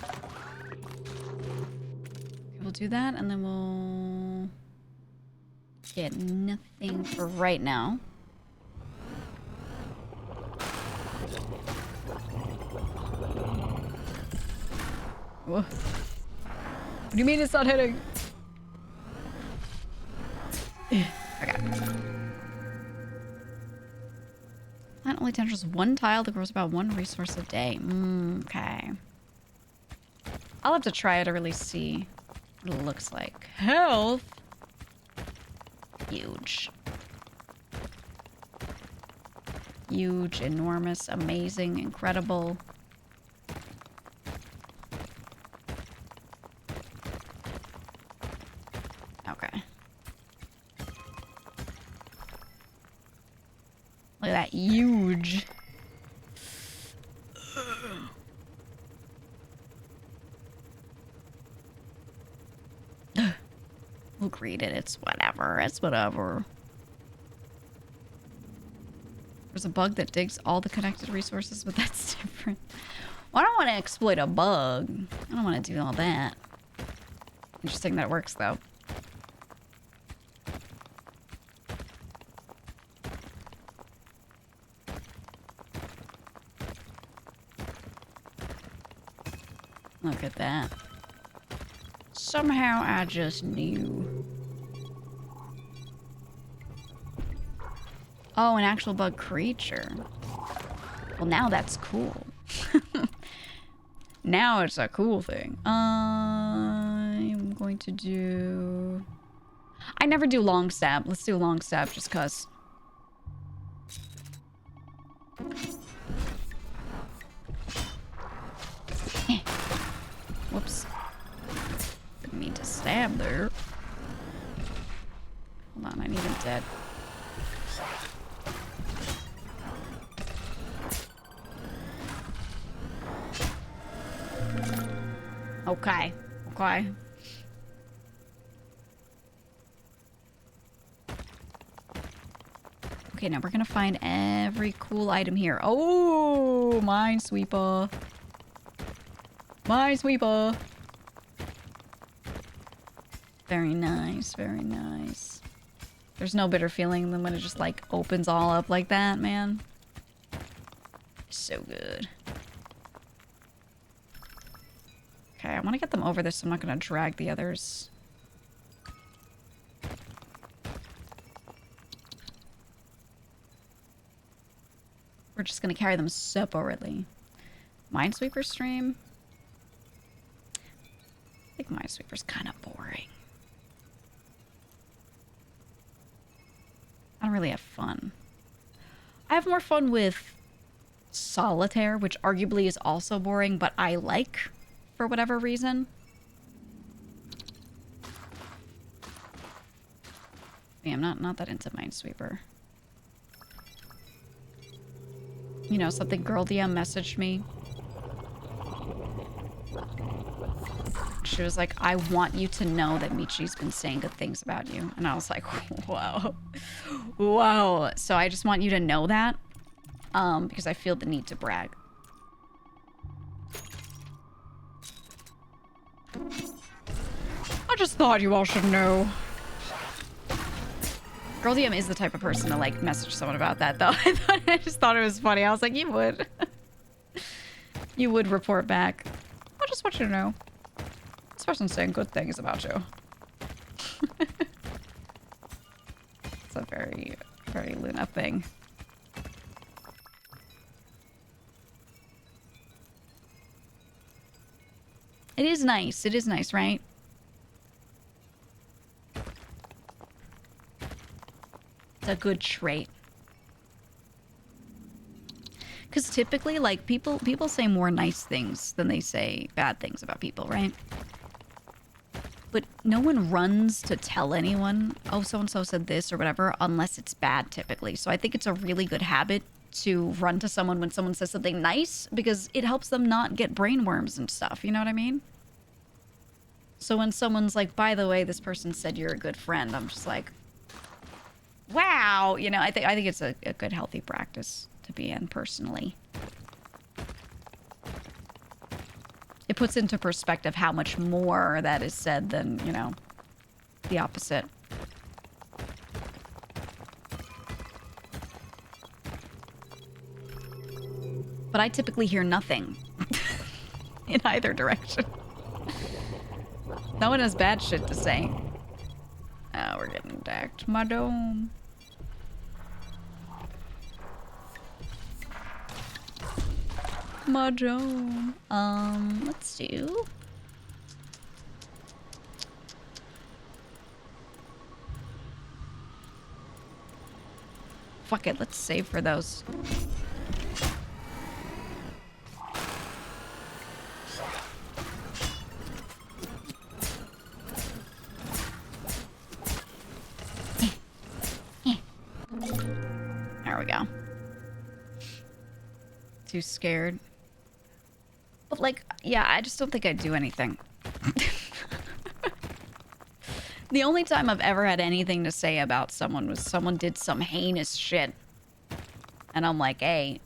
Okay, we'll do that, and then we'll get nothing for right now. Whoa. What do you mean it's not hitting? Okay. Plant only tenders one tile that grows about one resource a day. Okay. I'll have to try it to really see what it looks like. Health? Huge. Huge, enormous, amazing, incredible. Okay. Look at that, huge. We'll greet it. It's whatever. It's whatever. There's a bug that digs all the connected resources, but that's different. Well, I don't want to exploit a bug. I don't want to do all that. Interesting that it works, though. Look at that. Somehow I just knew. Oh, an actual bug creature. Well, now that's cool. Now it's a cool thing. I'm going to do... I never do long stab. Let's do long stab just cause. Whoops. Didn't mean to stab there. Hold on, I need him dead. Okay. Okay. Okay, now we're gonna find every cool item here. Oh, Minesweeper. Minesweeper. Very nice, very nice. There's no better feeling than when it just like opens all up like that, man. So good. Okay, I want to get them over this, so I'm not going to drag the others. We're just going to carry them separately. Minesweeper stream? I think Minesweeper's kind of boring. I don't really have fun. I have more fun with Solitaire, which arguably is also boring, but I like for whatever reason. Yeah, I'm not that into Minesweeper. You know, something Girl DM messaged me. She was like, I want you to know that Michi's been saying good things about you. And I was like, wow. Wow. So I just want you to know that. Because I feel the need to brag. I just thought you all should know. Girl DM is the type of person to like message someone about that though. I just thought it was funny. I was like, you would. You would report back. I just want you to know. This person's saying good things about you. It's a very, very Luna thing. It is nice. It is nice, right? It's a good trait. Because typically, like, people say more nice things than they say bad things about people, right? But no one runs to tell anyone, oh, so-and-so said this or whatever, unless it's bad, typically. So I think it's a really good habit to run to someone when someone says something nice, because it helps them not get brainworms and stuff, you know what I mean? So when someone's like, by the way, this person said you're a good friend, I'm just like, wow! You know, I think it's a good, healthy practice to be in, personally. It puts into perspective how much more that is said than, you know, the opposite. But I typically hear nothing in either direction. No one has bad shit to say. Oh, we're getting decked. My dome. My dome. Let's do... Fuck it, let's save for those. There we go. Too scared. But like, yeah, I just don't think I'd do anything. The only time I've ever had anything to say about someone was someone did some heinous shit. And I'm like, hey,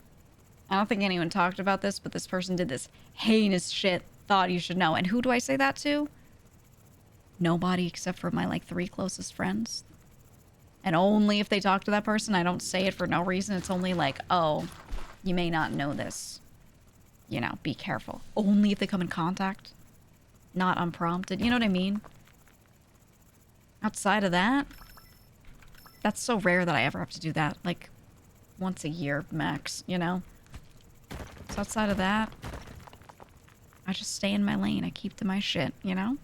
I don't think anyone talked about this, but this person did this heinous shit. Thought you should know. And who do I say that to? Nobody except for my, like, 3 closest friends. And only if they talk to that person. I don't say it for no reason. It's only like, oh, you may not know this. You know, be careful. Only if they come in contact. Not unprompted. You know what I mean? Outside of that, that's so rare that I ever have to do that. Like, once a year max, you know? So outside of that, I just stay in my lane. I keep to my shit, you know?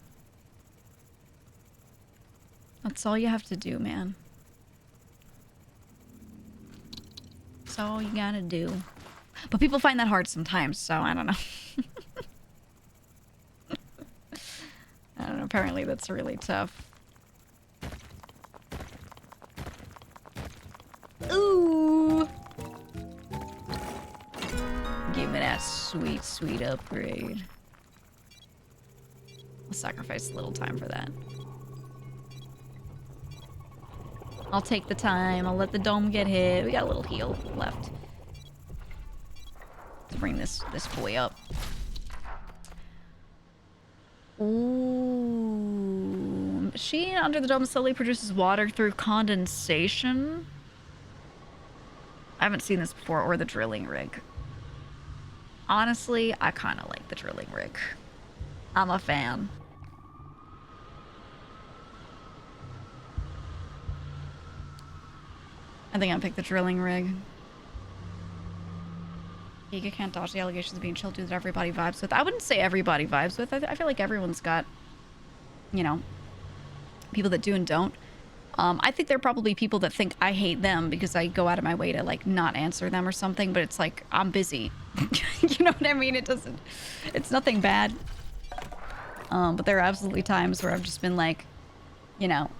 That's all you have to do, man. That's all you gotta do. But people find that hard sometimes, so I don't know. I don't know, apparently that's really tough. Ooh! Give me that sweet, sweet upgrade. I'll sacrifice a little time for that. I'll take the time. I'll let the dome get hit. We got a little heal left. Let's bring this boy up. Ooh. Machine under the dome slowly produces water through condensation. I haven't seen this before, or the drilling rig. Honestly, I kind of like the drilling rig. I'm a fan. I think I'll pick the drilling rig. GEEGA can't dodge the allegations of being chill dude that everybody vibes with. I wouldn't say everybody vibes with. I feel like everyone's got, you know, people that do and don't. I think there are probably people that think I hate them because I go out of my way to, like, not answer them or something, but it's like, I'm busy. You know what I mean? It's nothing bad. But there are absolutely times where I've just been like, you know,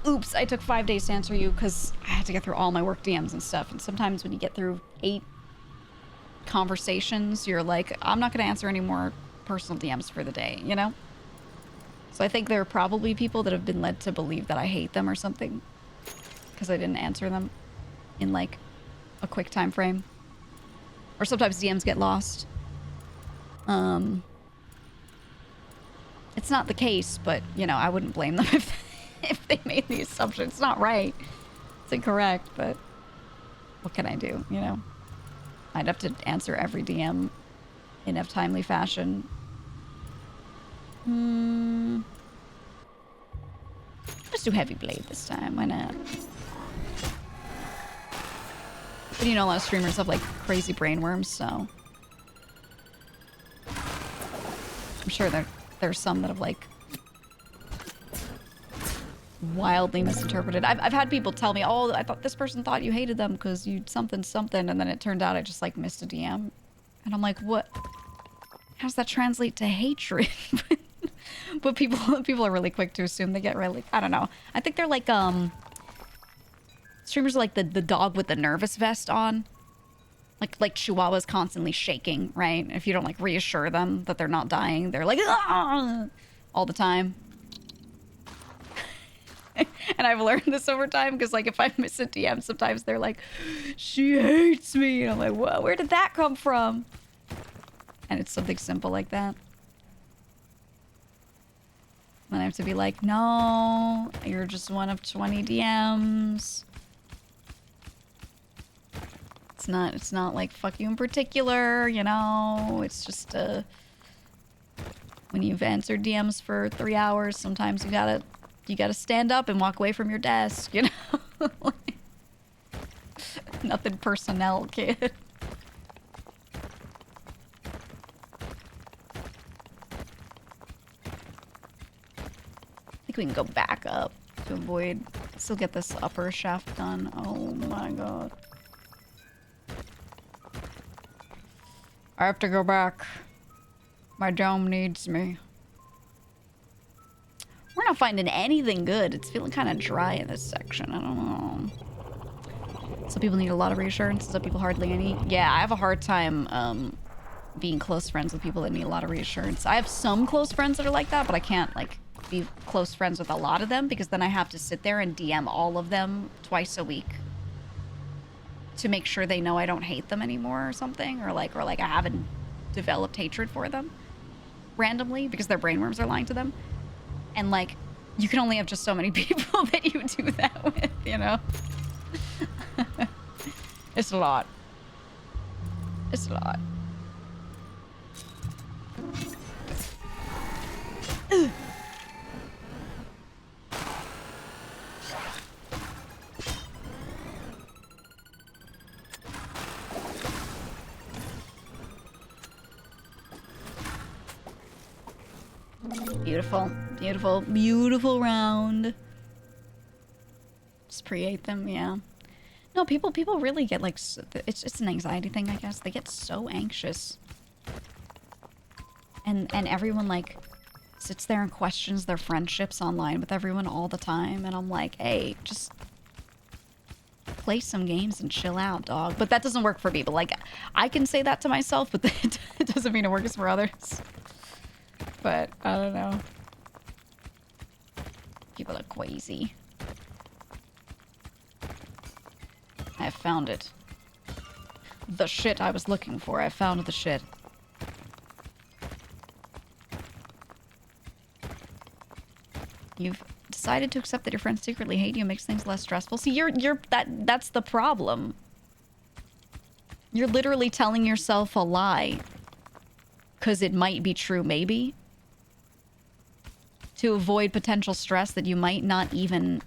oops, I took 5 days to answer you because I had to get through all my work DMs and stuff. And sometimes when you get through 8 conversations, you're like, I'm not going to answer any more personal DMs for the day, you know? So I think there are probably people that have been led to believe that I hate them or something because I didn't answer them in, like, a quick time frame. Or sometimes DMs get lost. It's not the case, but, you know, I wouldn't blame them if they made the assumption. It's not right. It's incorrect, but what can I do, you know? I'd have to answer every DM in a timely fashion. Let's do Heavy Blade this time. Why not? But you know, a lot of streamers have like crazy brainworms, so I'm sure there's some that have like wildly misinterpreted. I've had people tell me, oh, I thought this person thought you hated them because you something, and then it turned out I just like missed a DM. And I'm like, what? How does that translate to hatred? But people are really quick to assume. They get really, I don't know. I think they're like, streamers are like the dog with the nervous vest on. Like Chihuahuas constantly shaking, right? If you don't like reassure them that they're not dying, they're like, ah! All the time. And I've learned this over time because like if I miss a DM, sometimes they're like, she hates me. And I'm like, whoa, where did that come from? And it's something simple like that. Then I have to be like, no, you're just one of 20 DMs. It's not like fuck you in particular, you know? It's just when you've answered DMs for 3 hours, sometimes you gotta stand up and walk away from your desk, you know? Nothing personnel, kid. I think we can go back up to avoid, still get this upper shaft done. Oh my god. I have to go back. My dome needs me. We're not finding anything good. It's feeling kind of dry in this section. I don't know. Some people need a lot of reassurance. Some people hardly any. Yeah, I have a hard time being close friends with people that need a lot of reassurance. I have some close friends that are like that, but I can't like be close friends with a lot of them because then I have to sit there and DM all of them twice a week to make sure they know I don't hate them anymore or something, or like I haven't developed hatred for them randomly because their brainworms are lying to them. And like, you can only have just so many people that you do that with, you know? It's a lot. It's a lot. Ugh. Beautiful, beautiful, beautiful round. Just pre-ate them, yeah. No, people really get like, it's an anxiety thing, I guess. They get so anxious. And everyone like sits there and questions their friendships online with everyone all the time. And I'm like, hey, just play some games and chill out, dog. But that doesn't work for me. But like, I can say that to myself, but it doesn't mean it works for others. But I don't know. People are crazy. I found it. The shit I was looking for. I found the shit. You've decided to accept that your friends secretly hate you makes things less stressful. See, that's the problem. You're literally telling yourself a lie. 'Cause it might be true, maybe. To avoid potential stress that you might not even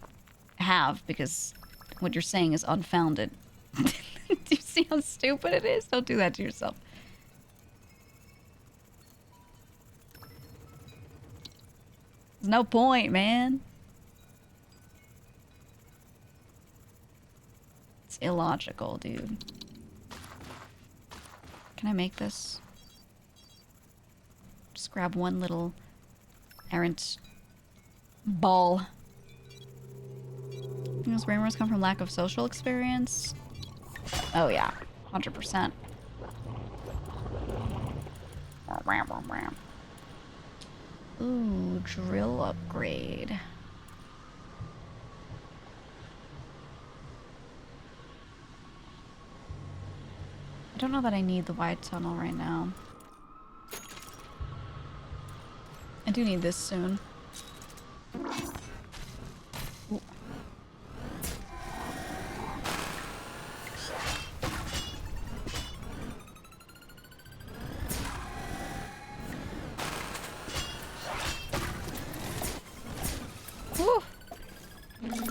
have because what you're saying is unfounded. Do you see how stupid it is? Don't do that to yourself. There's no point, man. It's illogical, dude. Can I make this? Just grab one little errant ball. Those brainworms come from lack of social experience. Oh yeah, 100%. Ooh, drill upgrade. I don't know that I need the wide tunnel right now. I do need this soon. Ooh.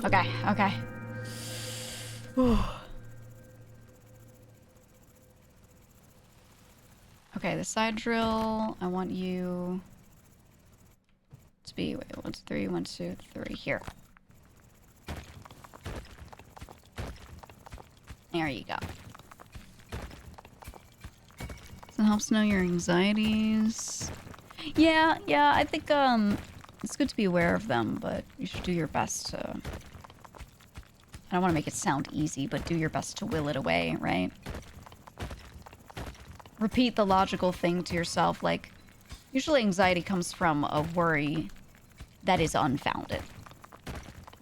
Okay, okay. Whew. Okay, the side drill, I want you to be, wait, 1, 2, 3, 1, 2, 3, here. There you go. So it helps know your anxieties. Yeah, I think, it's good to be aware of them, but you should do your best to... I don't want to make it sound easy, but do your best to will it away, right? Repeat the logical thing to yourself, like, usually anxiety comes from a worry that is unfounded.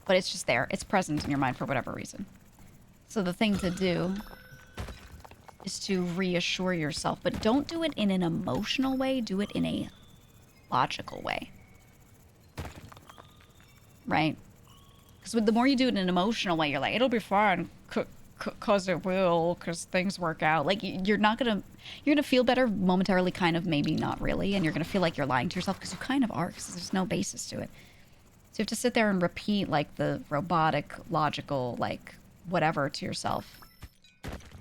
But it's just there. It's present in your mind for whatever reason. So the thing to do is to reassure yourself, but don't do it in an emotional way, do it in a logical way. Right? Because the more you do it in an emotional way, you're like, it'll be fine, cause it will, because things work out. Like, you're gonna feel better momentarily, kind of, maybe not really, and you're gonna feel like you're lying to yourself, because you kind of are, because there's no basis to it. So you have to sit there and repeat, like, the robotic, logical, like, whatever to yourself.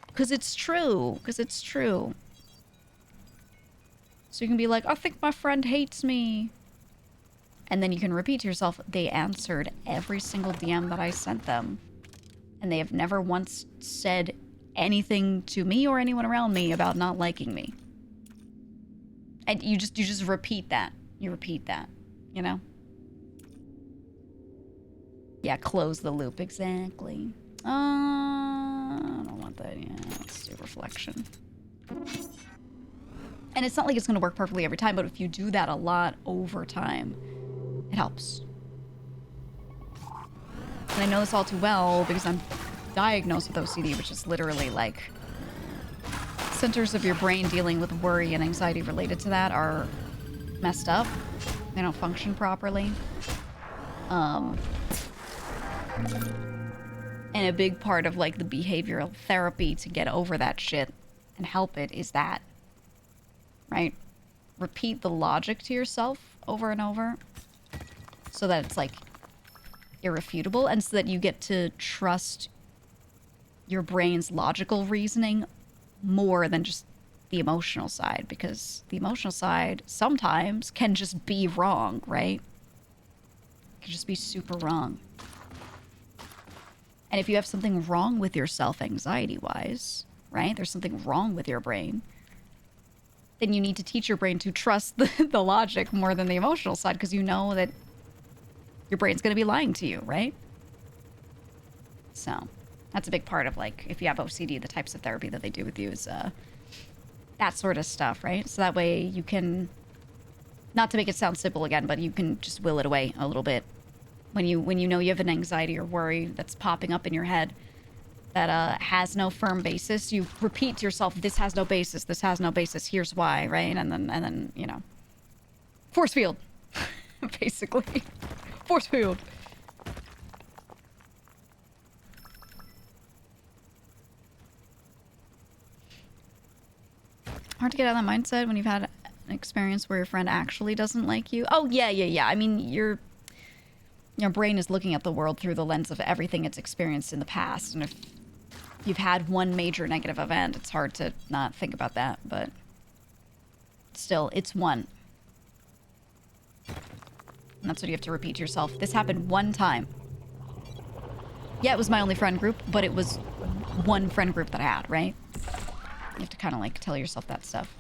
Because it's true. So you can be like, I think my friend hates me. And then you can repeat to yourself, they answered every single DM that I sent them. And they have never once said anything to me or anyone around me about not liking me. And you just repeat that. You repeat that, you know? Yeah, close the loop, exactly. I don't want that. Yeah, let's do reflection. And it's not like it's going to work perfectly every time, but if you do that a lot over time, it helps. And I know this all too well because I'm diagnosed with OCD, which is literally like centers of your brain dealing with worry and anxiety related to that are messed up. They don't function properly. And a big part of like the behavioral therapy to get over that shit and help it is that, right? Repeat the logic to yourself over and over so that it's like irrefutable, and so that you get to trust your brain's logical reasoning more than just the emotional side, because the emotional side sometimes can just be wrong, right? It can just be super wrong. And if you have something wrong with yourself anxiety-wise, right? There's something wrong with your brain. Then you need to teach your brain to trust the logic more than the emotional side, because you know that your brain's going to be lying to you, right? So that's a big part of, like, if you have OCD, the types of therapy that they do with you is that sort of stuff, right? So that way you can, not to make it sound simple again, but you can just will it away a little bit. When you know you have an anxiety or worry that's popping up in your head that has no firm basis, you repeat to yourself, this has no basis, this has no basis, here's why, right? And then you know, force field, basically. Force field. Hard to get out of that mindset when you've had an experience where your friend actually doesn't like you. Oh, yeah. I mean, your brain is looking at the world through the lens of everything it's experienced in the past. And if you've had one major negative event, it's hard to not think about that. But still, it's one. And that's what you have to repeat to yourself. This happened one time. Yeah, it was my only friend group, but it was one friend group that I had, right? You have to kind of like tell yourself that stuff.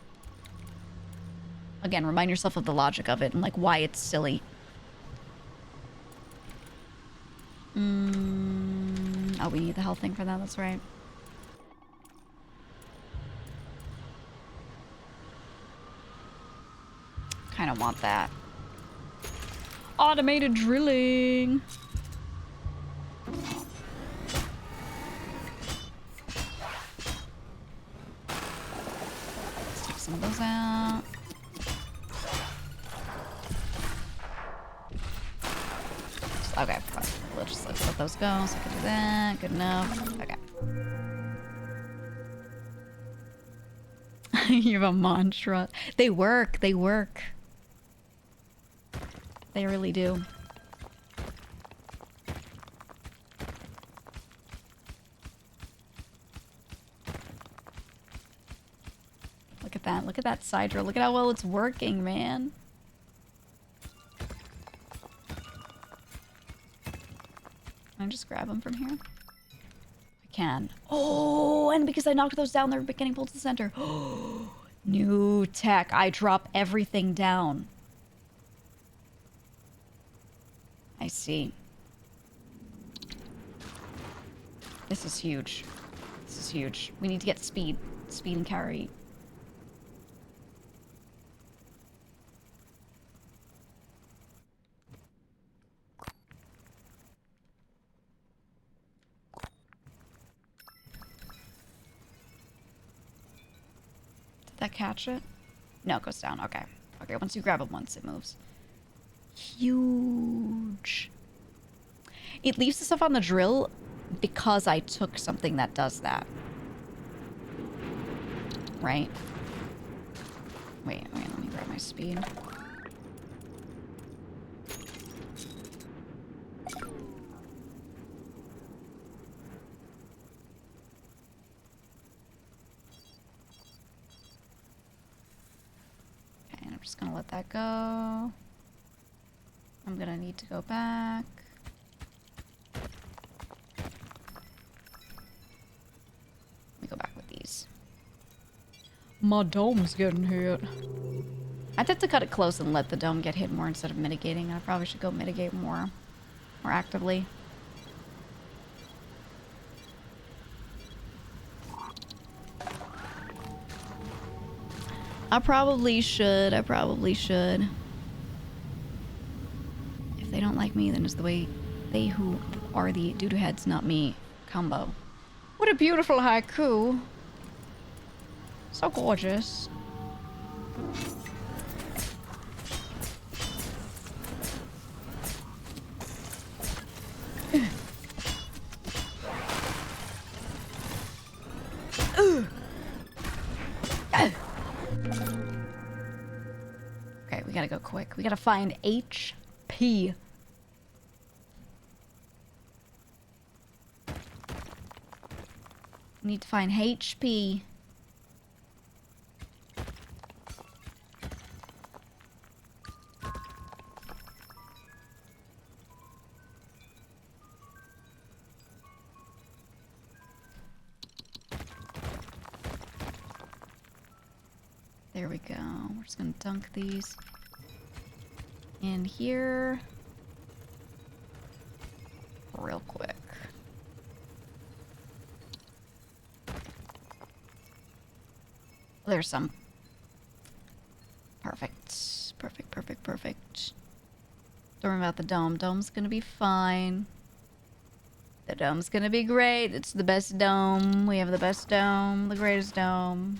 Again, remind yourself of the logic of it and like why it's silly. Oh, we need the health thing for that, that's right. Kind of want that. Automated drilling. Let's take some of those out. Okay, fine. Let's let those go so I can do that. Good enough. Okay. You have a mantra. They work. They work. They really do. that. Look at that side drill. Look at how well it's working, man. Can I just grab them from here? I can. Oh, and because I knocked those down, they're getting pulled to the center. Oh, new tech. I drop everything down. I see. This is huge. This is huge. We need to get speed. Speed and carry. Did that catch it? No, it goes down. Okay. Okay, once you grab it once, it moves. Huge. It leaves the stuff on the drill because I took something that does that. Right? Wait, let me grab my speed. Okay, and I'm just gonna let that go. I'm gonna need to go back. Let me go back with these. My dome's getting hit. I'd have to cut it close and let the dome get hit more instead of mitigating. I probably should go mitigate more actively. I probably should. If they don't like me, then it's the way they who are the doo-doo heads, not me, combo. What a beautiful haiku. So gorgeous. Okay, we gotta go quick. We gotta find HP. Need to find HP. There we go. We're just gonna dunk these in here real quick. There's some. Perfect. Perfect. Don't worry about the dome. Dome's gonna be fine. The dome's gonna be great. It's the best dome. We have the best dome. The greatest dome.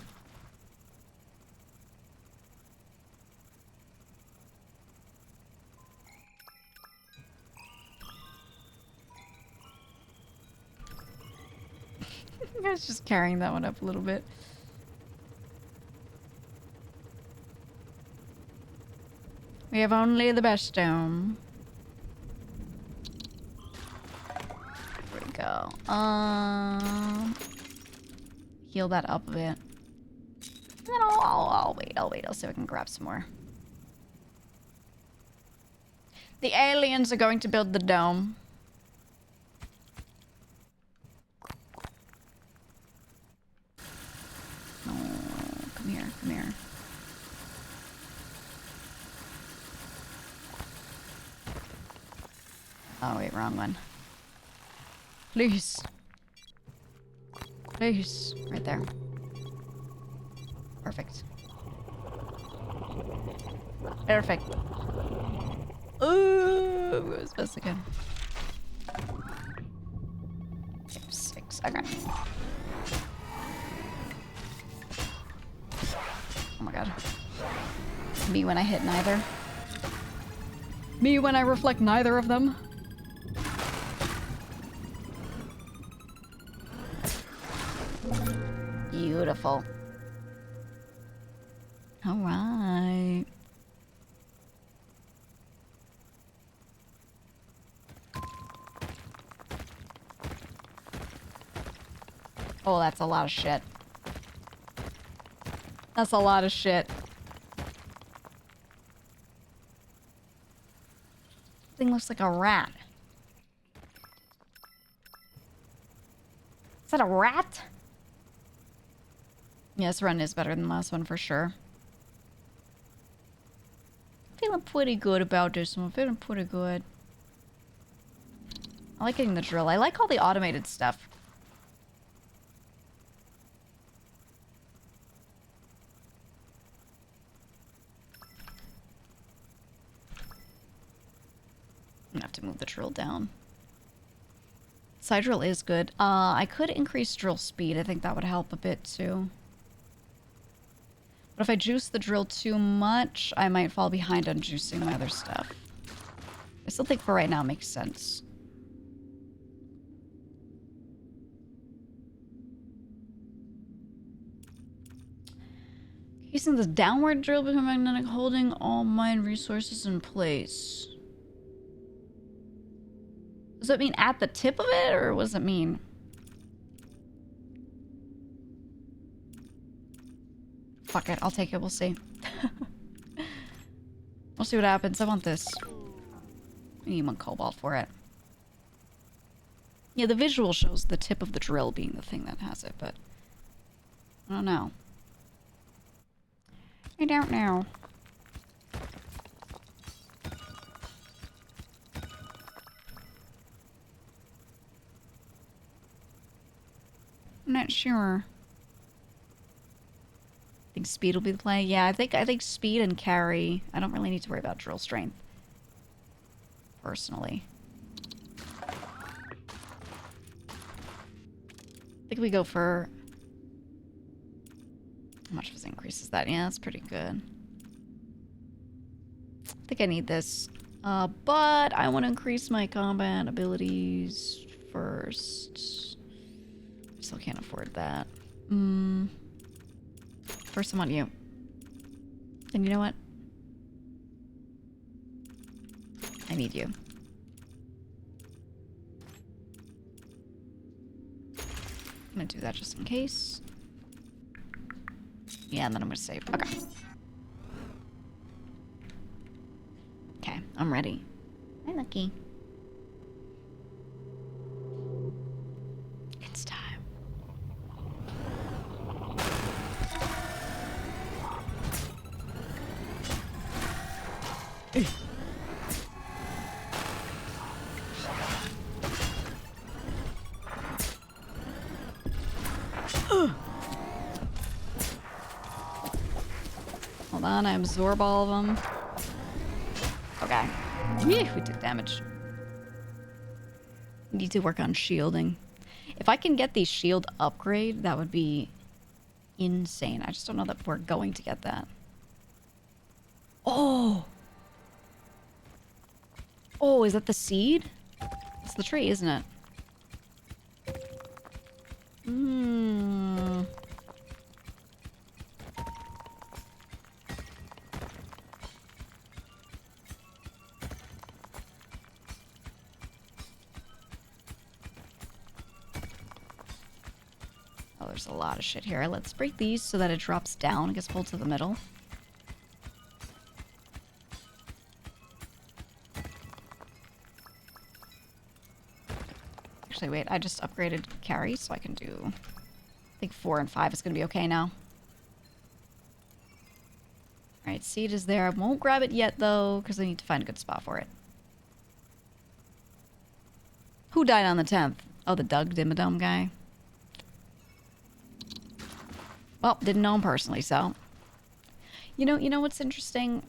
I was just carrying that one up a little bit. We have only the best dome. There we go. Heal that up a bit. And then I'll wait. I'll see if I can grab some more. The aliens are going to build the dome. Come here. Oh, wait, wrong one. Please. Right there. Perfect. Ooh, as best I can. 6, okay. Oh my god. Me when I hit neither. Me when I reflect neither of them. Beautiful. All right. Oh, that's a lot of shit. That's a lot of shit. Thing looks like a rat. Is that a rat? Yeah, this run is better than the last one for sure. Feeling pretty good about this one. Feeling pretty good. I like getting the drill. I like all the automated stuff. I'm gonna have to move the drill down. Side drill is good. I could increase drill speed. I think that would help a bit too. But if I juice the drill too much, I might fall behind on juicing my other stuff. I still think for right now it makes sense. Using the downward drill become magnetic, holding all mine resources in place. Does that mean at the tip of it, or what does it mean? Fuck it, I'll take it, we'll see. We'll see what happens. I want this. I need 1 cobalt for it. Yeah, the visual shows the tip of the drill being the thing that has it, but I don't know. I don't know. I'm not sure. I think speed will be the play. Yeah, I think speed and carry. I don't really need to worry about drill strength. Personally. I think we go for... How much of this increases that? Yeah, that's pretty good. I think I need this. But I want to increase my combat abilities first. Still can't afford that. First I want you. And you know what? I need you. I'm gonna do that just in case. Yeah, and then I'm gonna save. Okay. Okay, I'm ready. Hi, Lucky. It's time. Hold on, I absorb all of them. Okay. Yeah, we took damage. Need to work on shielding. If I can get the shield upgrade, that would be insane. I just don't know that we're going to get that. Oh! Oh, is that the seed? It's the tree, isn't it? Hmm. Oh, there's a lot of shit here. Let's break these so that it drops down and gets pulled to the middle. Actually, wait, I just upgraded carry, so I can do... I think 4 and 5 is going to be okay now. Alright, seed is there. I won't grab it yet, though, because I need to find a good spot for it. Who died on the 10th? Oh, the Doug Dimmadome guy. Well, didn't know him personally, so... You know what's interesting?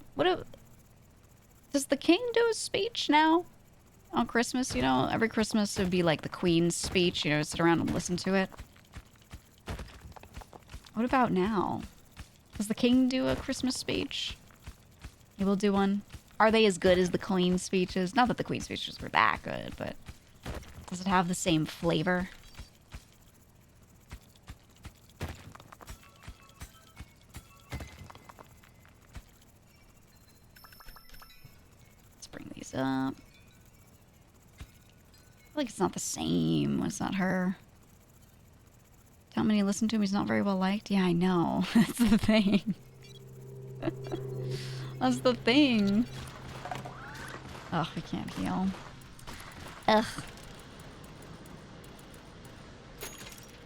Does the king do a speech now? On Christmas, you know? Every Christmas it would be like the Queen's speech, you know, sit around and listen to it. What about now? Does the king do a Christmas speech? He will do one. Are they as good as the Queen's speeches? Not that the Queen's speeches were that good, but... Does it have the same flavor? Let's bring these up. I feel like it's not the same. It's not her. Not many listen to him. He's not very well liked. Yeah, I know. That's the thing. That's the thing. Ugh, we can't heal. Ugh.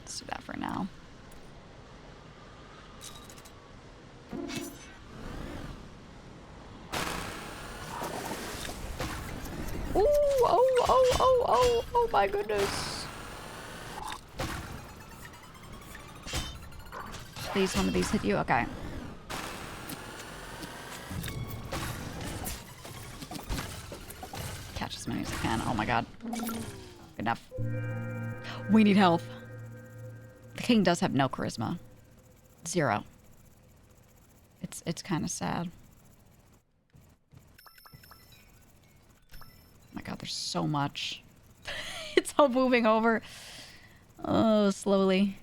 Let's do that for now. Ooh, oh my goodness. Please, one of these hit you? Okay. Catch as many as I can. Oh my god. Good enough. We need health. The king does have no charisma. 0. It's kind of sad. Oh my god, there's so much. It's all moving over. Oh, slowly.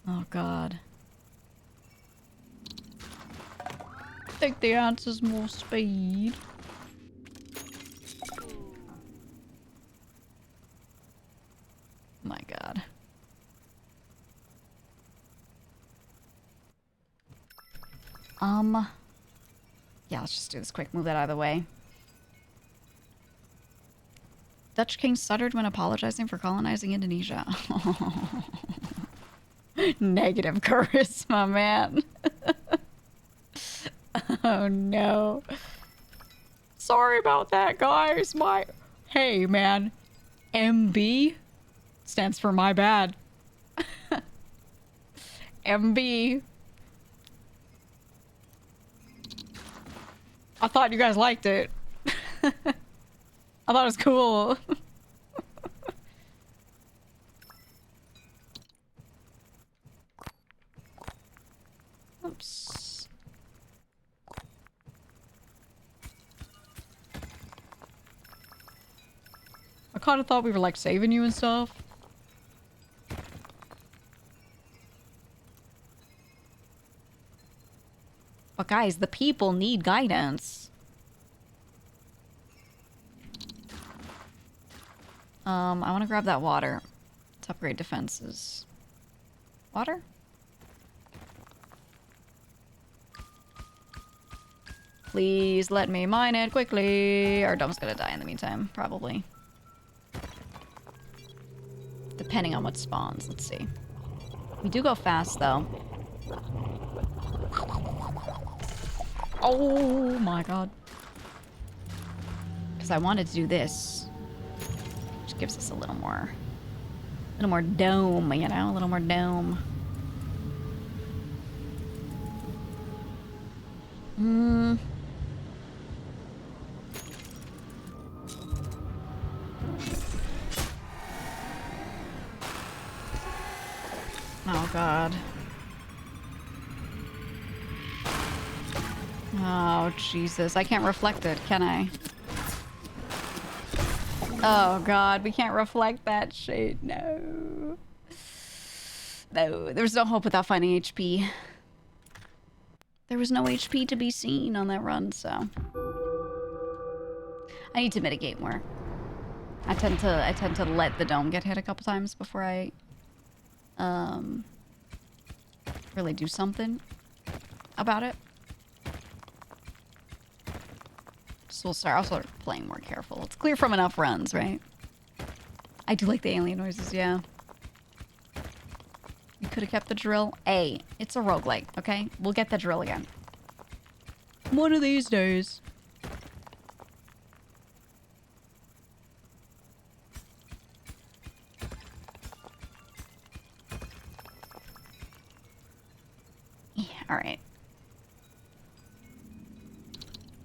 Oh god. I think the answer's more speed. My god. Yeah, let's just do this quick. Move that out of the way. Dutch king stuttered when apologizing for colonizing Indonesia. Negative charisma, man. Oh no. Sorry about that, guys. Hey, man. MB stands for my bad. MB. I thought you guys liked it. I thought it was cool. Oops. I kind of thought we were like saving you and stuff. But guys, the people need guidance. I want to grab that water. Let's upgrade defenses. Water? Please let me mine it quickly. Our dome's gonna die in the meantime, probably. Depending on what spawns. Let's see. We do go fast, though. Oh my god. Because I wanted to do this. Which gives us a little more dome, you know? A little more dome. Oh god. Oh Jesus, I can't reflect it, can I? Oh god, we can't reflect that shit, no. No, there's no hope without finding HP. There was no HP to be seen on that run, so... I need to mitigate more. I tend to let the dome get hit a couple times before I really do something about it. So I'll start playing more careful. It's clear from enough runs, right? I do like the alien noises, yeah. You could have kept the drill. Hey, it's a roguelike, okay? We'll get the drill again. One of these days. Yeah, alright.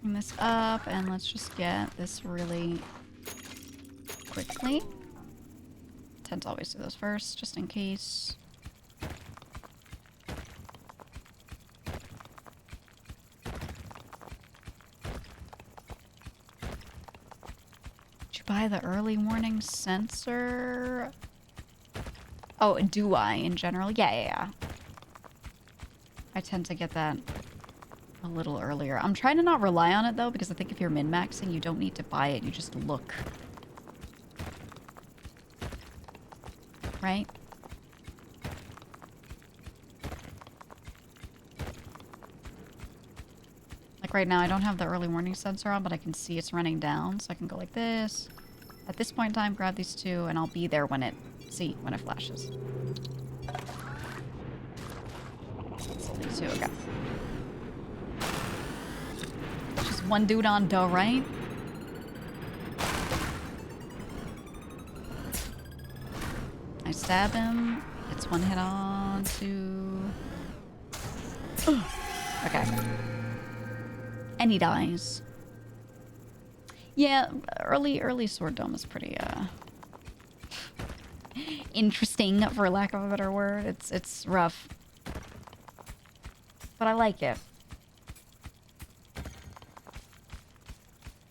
Bring this up, and let's just get this really quickly. Tend to always do those first, just in case. Did you buy the early warning sensor? Oh, do I in general? Yeah. I tend to get that a little earlier. I'm trying to not rely on it, though, because I think if you're min-maxing, you don't need to buy it. You just look. right? Like right now, I don't have the early warning sensor on, but I can see it's running down, so I can go like this. At this point in time, grab these two, and I'll be there when it flashes. It's only two, okay. Just one dude on dough, right? I stab him. It's one hit on, two. Okay. And he dies. Yeah, early Sword Dome is pretty, interesting, for lack of a better word. It's rough. But I like it.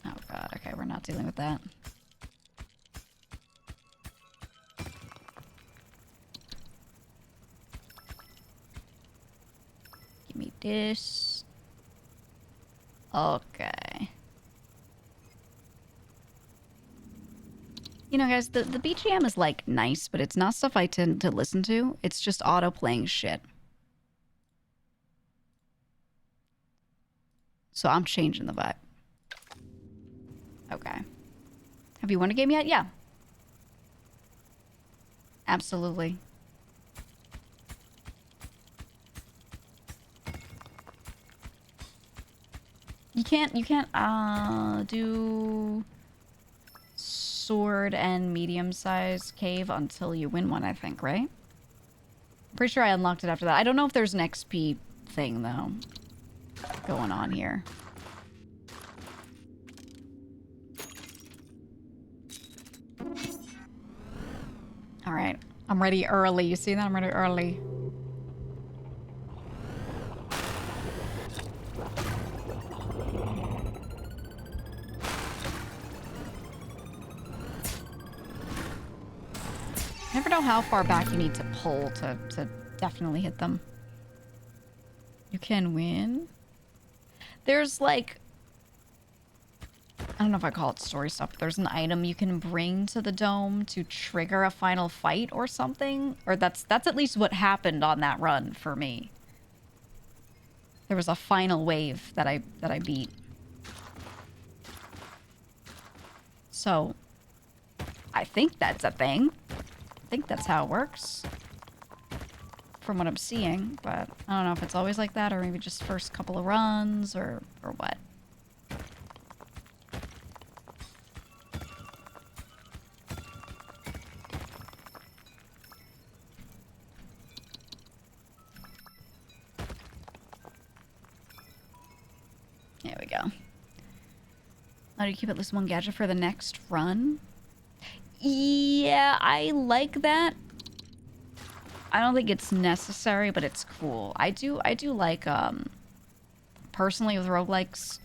Oh god, okay, we're not dealing with that. Give me this. Okay. You know, guys, the BGM is, like, nice, but it's not stuff I tend to listen to. It's just auto-playing shit. So I'm changing the vibe. Okay. Have you won a game yet? Yeah. Absolutely. You can't do sword and medium-sized cave until you win one, I think, right? I'm pretty sure I unlocked it after that. I don't know if there's an XP thing, though, going on here. Alright. I'm ready early. You see that? I'm ready early. I never know how far back you need to pull to definitely hit them. You can win. There's like... I don't know if I call it story stuff, but there's an item you can bring to the dome to trigger a final fight or something. Or that's at least what happened on that run for me. There was a final wave that I beat. So, I think that's a thing. I think that's how it works. From what I'm seeing, but I don't know if it's always like that or maybe just first couple of runs or what. There we go. How do you keep at least one gadget for the next run? Yeah, I like that. I don't think it's necessary, but it's cool. I do like, personally with roguelikes,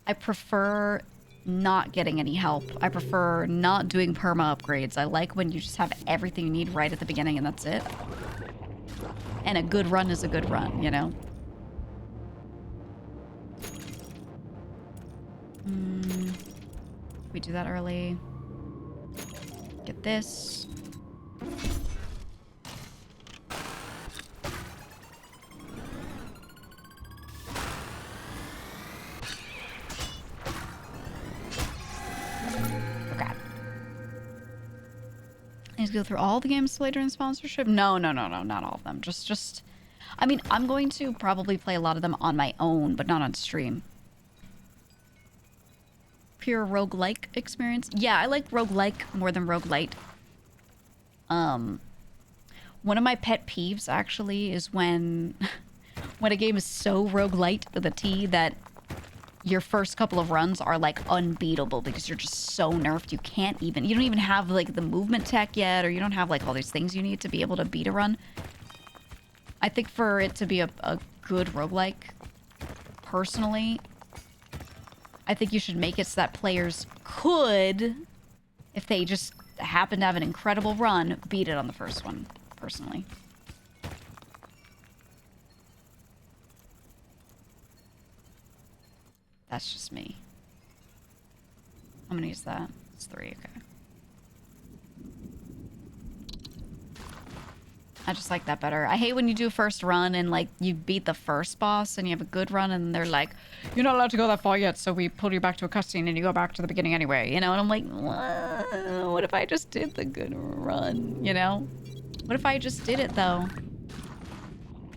I prefer not getting any help. I prefer not doing perma upgrades. I like when you just have everything you need right at the beginning and that's it. And a good run is a good run, you know? We do that early. Get this. Okay. Need to go through all the games later in sponsorship? No, not all of them. Just. I mean, I'm going to probably play a lot of them on my own, but not on stream. Pure roguelike experience. Yeah, I like roguelike more than roguelite. One of my pet peeves actually is when a game is so roguelite with a T that your first couple of runs are like unbeatable because you're just so nerfed you don't even have like the movement tech yet, or you don't have like all these things you need to be able to beat a run. I think for it to be a good roguelike, personally, I think you should make it so that players could, if they just happen to have an incredible run, beat it on the first one, personally. That's just me. I'm gonna use that. It's 3, okay. I just like that better. I hate when you do first run and like you beat the first boss and you have a good run and they're like, you're not allowed to go that far yet, so we pull you back to a cutscene and you go back to the beginning anyway, you know? And I'm like, what if I just did the good run, you know? What if I just did it though?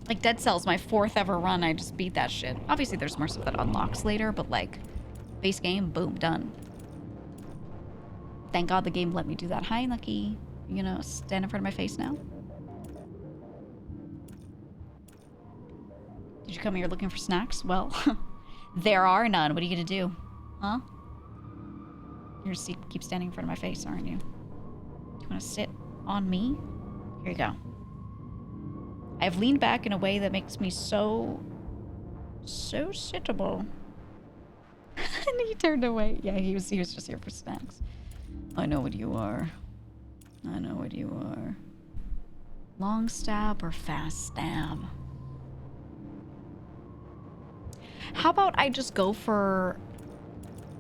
Like Dead Cells, my 4th ever run, I just beat that shit. Obviously there's more stuff that unlocks later, but like, base game, boom, done. Thank God the game let me do that. Hi, Lucky. You gonna stand in front of my face now? Did you come here looking for snacks? Well, there are none. What are you gonna do? Huh? You're gonna keep standing in front of my face, aren't you? Do you wanna sit on me? Here you go. I've leaned back in a way that makes me so sittable. And he turned away. Yeah, he was just here for snacks. I know what you are. I know what you are. Long stab or fast stab? How about I just go for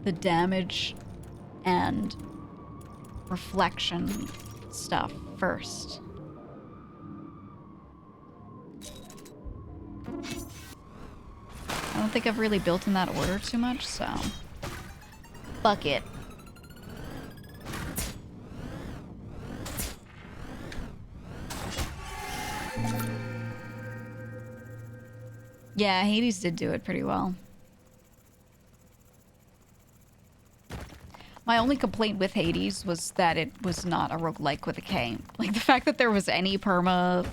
the damage and reflection stuff first? I don't think I've really built in that order too much, so... Fuck it. Yeah, Hades did do it pretty well. My only complaint with Hades was that it was not a roguelike with a K. Like, the fact that there was any perma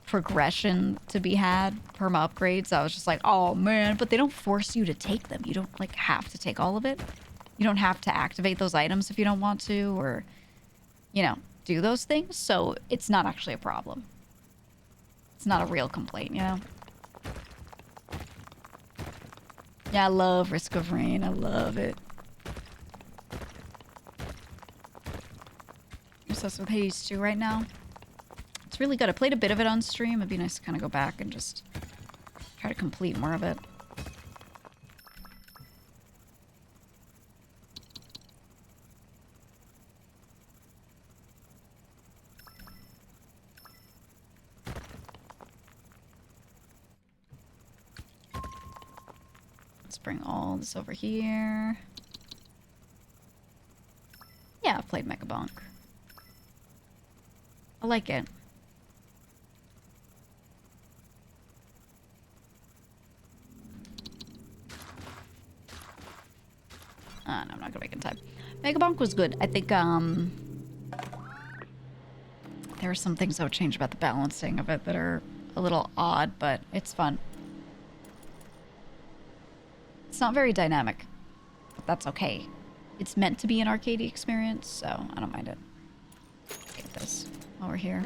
progression to be had, perma upgrades, I was just like, oh man, but they don't force you to take them. You don't, like, have to take all of it. You don't have to activate those items if you don't want to, or, you know, do those things. So it's not actually a problem. It's not a real complaint, you know? Yeah, I love Risk of Rain. I love it. I'm obsessed with Hades 2 right now. It's really good. I played a bit of it on stream. It'd be nice to kind of go back and just try to complete more of it. Let's bring all this over here. Yeah, I've played Megabonk. I like it. No, I'm not gonna make it in time. Megabonk was good. I think, there are some things I would change about the balancing of it that are a little odd, but it's fun. It's not very dynamic, but that's okay. It's meant to be an arcadey experience, so I don't mind it. Let's get this while we're here.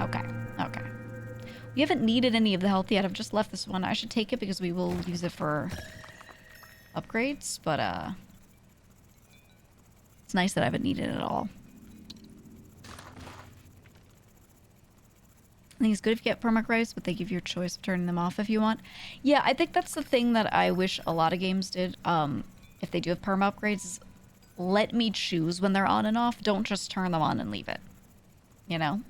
Okay, okay. We haven't needed any of the health yet. I've just left this one. I should take it because we will use it for upgrades, but it's nice that I haven't needed it at all. I think it's good if you get permacrites, but they give you a choice of turning them off if you want. Yeah, I think that's the thing that I wish a lot of games did. If they do have perma upgrades, is let me choose when they're on and off. Don't just turn them on and leave it. You know?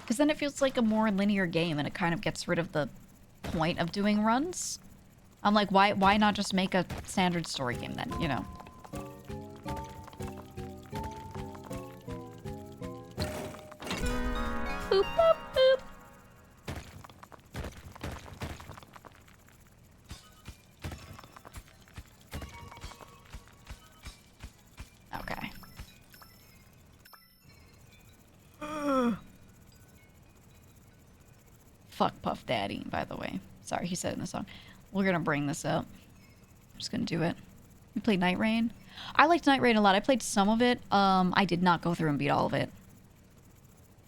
Because then it feels like a more linear game and it kind of gets rid of the point of doing runs. I'm like, why not just make a standard story game then, you know? Boop, boop, boop. Okay. Fuck Puff Daddy, by the way. Sorry, he said it in the song. We're gonna bring this up. I'm just gonna do it. We played Night Rain. I liked Night Rain a lot. I played some of it. I did not go through and beat all of it.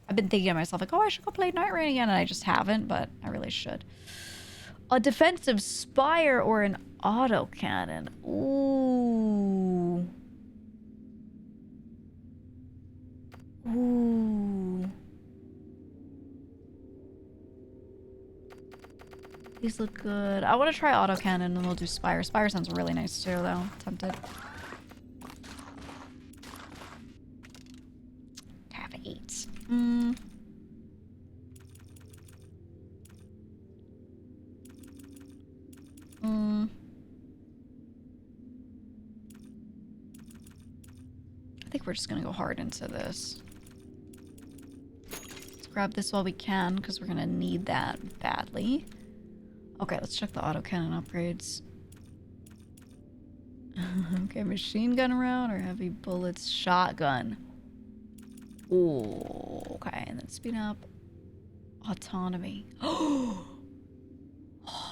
I've been thinking to myself, like, oh, I should go play Night Rain again, and I just haven't, but I really should. A defensive spire or an autocannon. Ooh. Ooh. These look good. I want to try autocannon and then we'll do Spire. Spire sounds really nice too, though. Tempted. Have 8. I think we're just gonna go hard into this. Let's grab this while we can, because we're gonna need that badly. Okay, let's check the autocannon upgrades. Okay, machine gun round or heavy bullets, shotgun. Ooh, okay, and then speed up. Autonomy. Oh,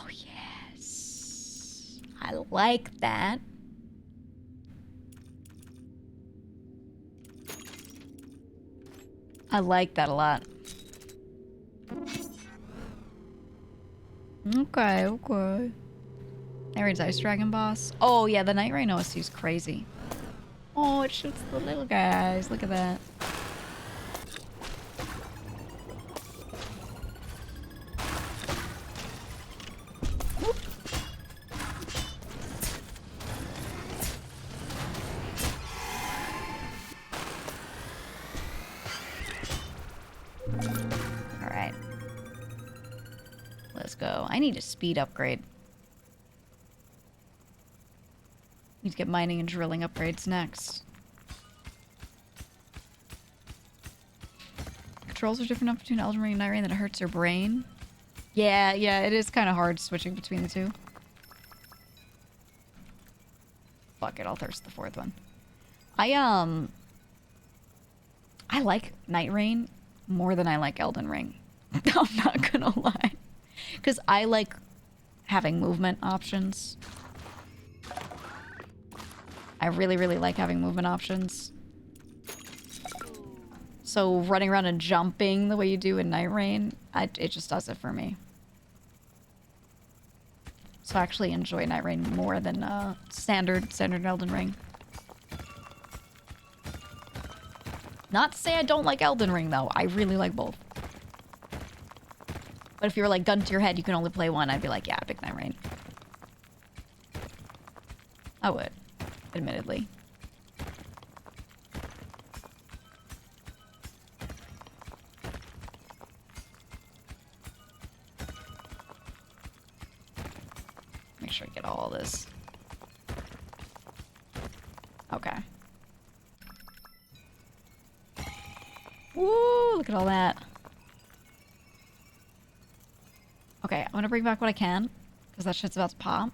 yes. I like that. I like that a lot. Okay, okay. Ares Ice Dragon boss. Oh, yeah, the Night Rain OSC is crazy. Oh, it shoots the little guys. Look at that. Whoop. All right. Let's go. I need a speed upgrade. Need to get mining and drilling upgrades next. Controls are different enough between Elden Ring and Night Rain that it hurts your brain. Yeah, it is kind of hard switching between the two. Fuck it, I'll thirst the 4th one. I like Night Rain more than I like Elden Ring. I'm not gonna lie. Because I like having movement options. I really, really like having movement options. So running around and jumping the way you do in Night Rain, it just does it for me. So I actually enjoy Night Rain more than standard Elden Ring. Not to say I don't like Elden Ring, though. I really like both. But if you were like, gun to your head, you can only play one, I'd be like, yeah, pick Night Rain. I would. Admittedly. Make sure I get all this. Okay. Woo! Look at all that. Okay, I'm gonna bring back what I can, because that shit's about to pop.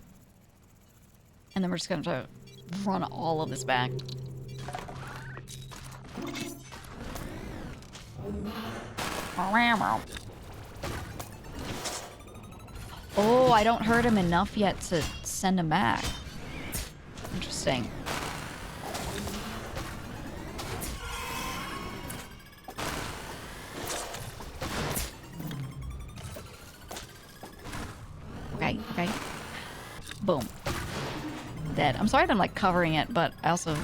And then we're just gonna have to run all of this back. Oh, I don't hurt him enough yet to send him back. Interesting. Okay. Boom. Dead. I'm sorry that I'm like covering it, but I also,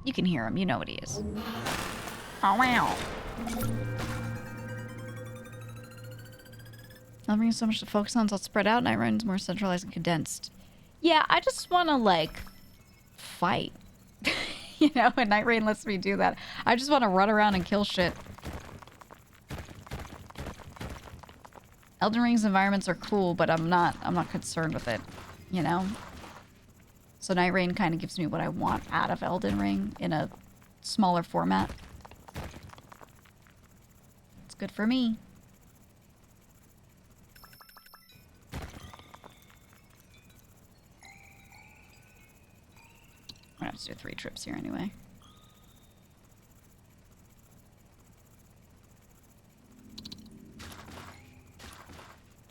you can hear him. You know what he is. Oh, wow. Not bringing so much to focus on, so it's spread out. Night Rain's more centralized and condensed. Yeah, I just want to, like, fight. You know, and Night Rain lets me do that. I just want to run around and kill shit. Elden Ring's environments are cool, but I'm not concerned with it, you know? So Night Rain kind of gives me what I want out of Elden Ring in a smaller format. It's good for me. I'm gonna have to do 3 trips here anyway.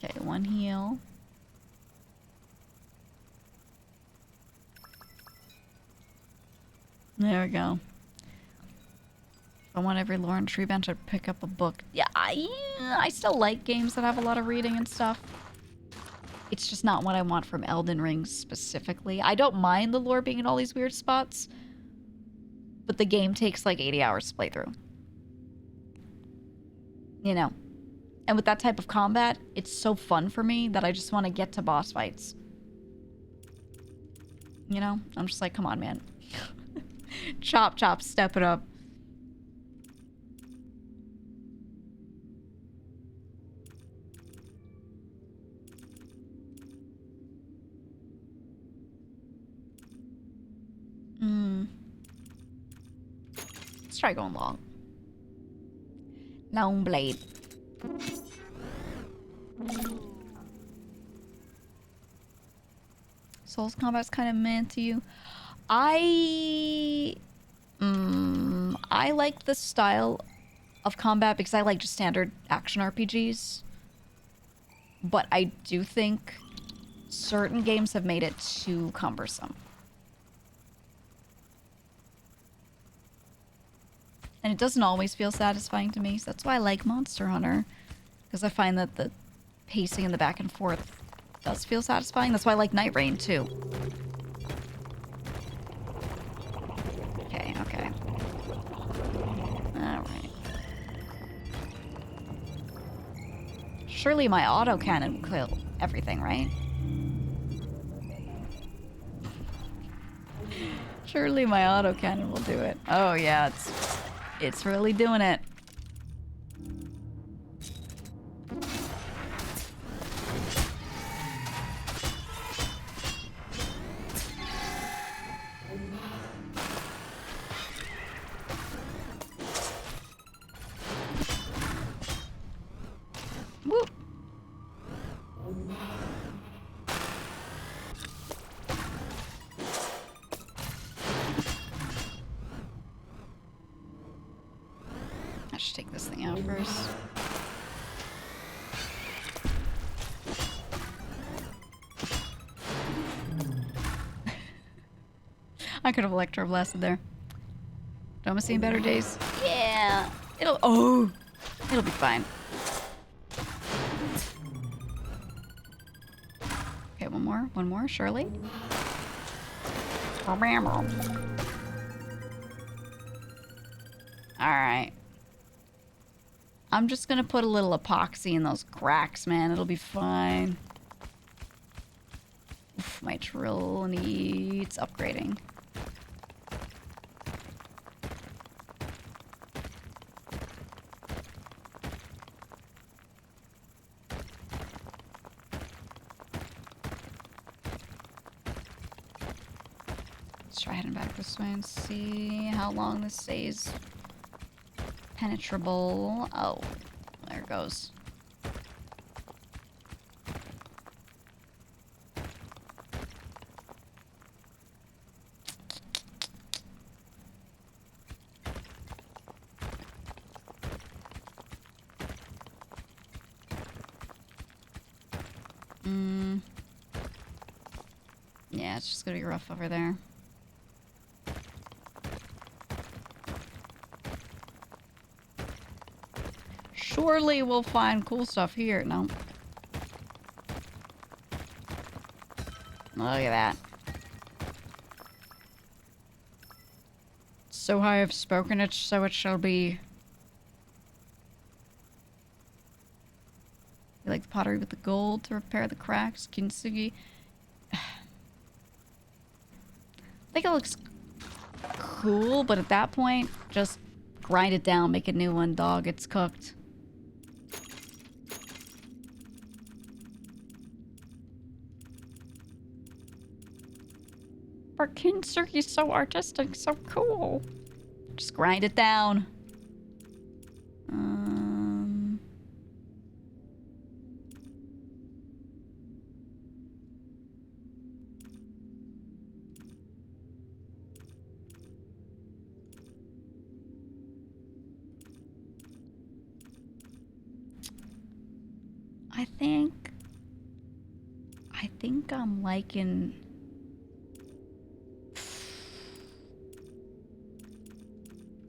Okay, 1 heal. There we go. If I want every lore and tree bench, I'd pick up a book. Yeah, I still like games that have a lot of reading and stuff. It's just not what I want from Elden Ring specifically. I don't mind the lore being in all these weird spots. but the game takes like 80 hours to play through. You know? And with that type of combat, it's so fun for me that I just want to get to boss fights. You know? I'm just like, come on, man. Chop, chop, step it up. Let's try going long. Long blade. Souls combat's kind of meh to you. I like the style of combat because I like just standard action RPGs. But I do think certain games have made it too cumbersome. And it doesn't always feel satisfying to me, so that's why I like Monster Hunter. Because I find that the pacing and the back and forth does feel satisfying. That's why I like Night Rain, too. Okay, okay. Alright. Surely my autocannon will kill everything, right? Surely my autocannon will do it. Oh, yeah, it's really doing it. Woo. I should take this thing out first. I could have electroblasted there. Don't I see better days? Yeah. It'll be fine. Okay, one more, surely. Alright. I'm just gonna put a little epoxy in those cracks, man. It'll be fine. Oof, my drill needs upgrading. Let's try heading back this way and see how long this stays penetrable. Oh, there it goes. Yeah, it's just gonna be rough over there. Surely we'll find cool stuff here. No. Look at that. So I have spoken it, so it shall be. You like the pottery with the gold to repair the cracks? Kintsugi. I think it looks cool, but at that point, just grind it down, make a new one, dog. It's cooked. Our Kintsugi's so artistic, so cool. Just grind it down. I think I'm liking.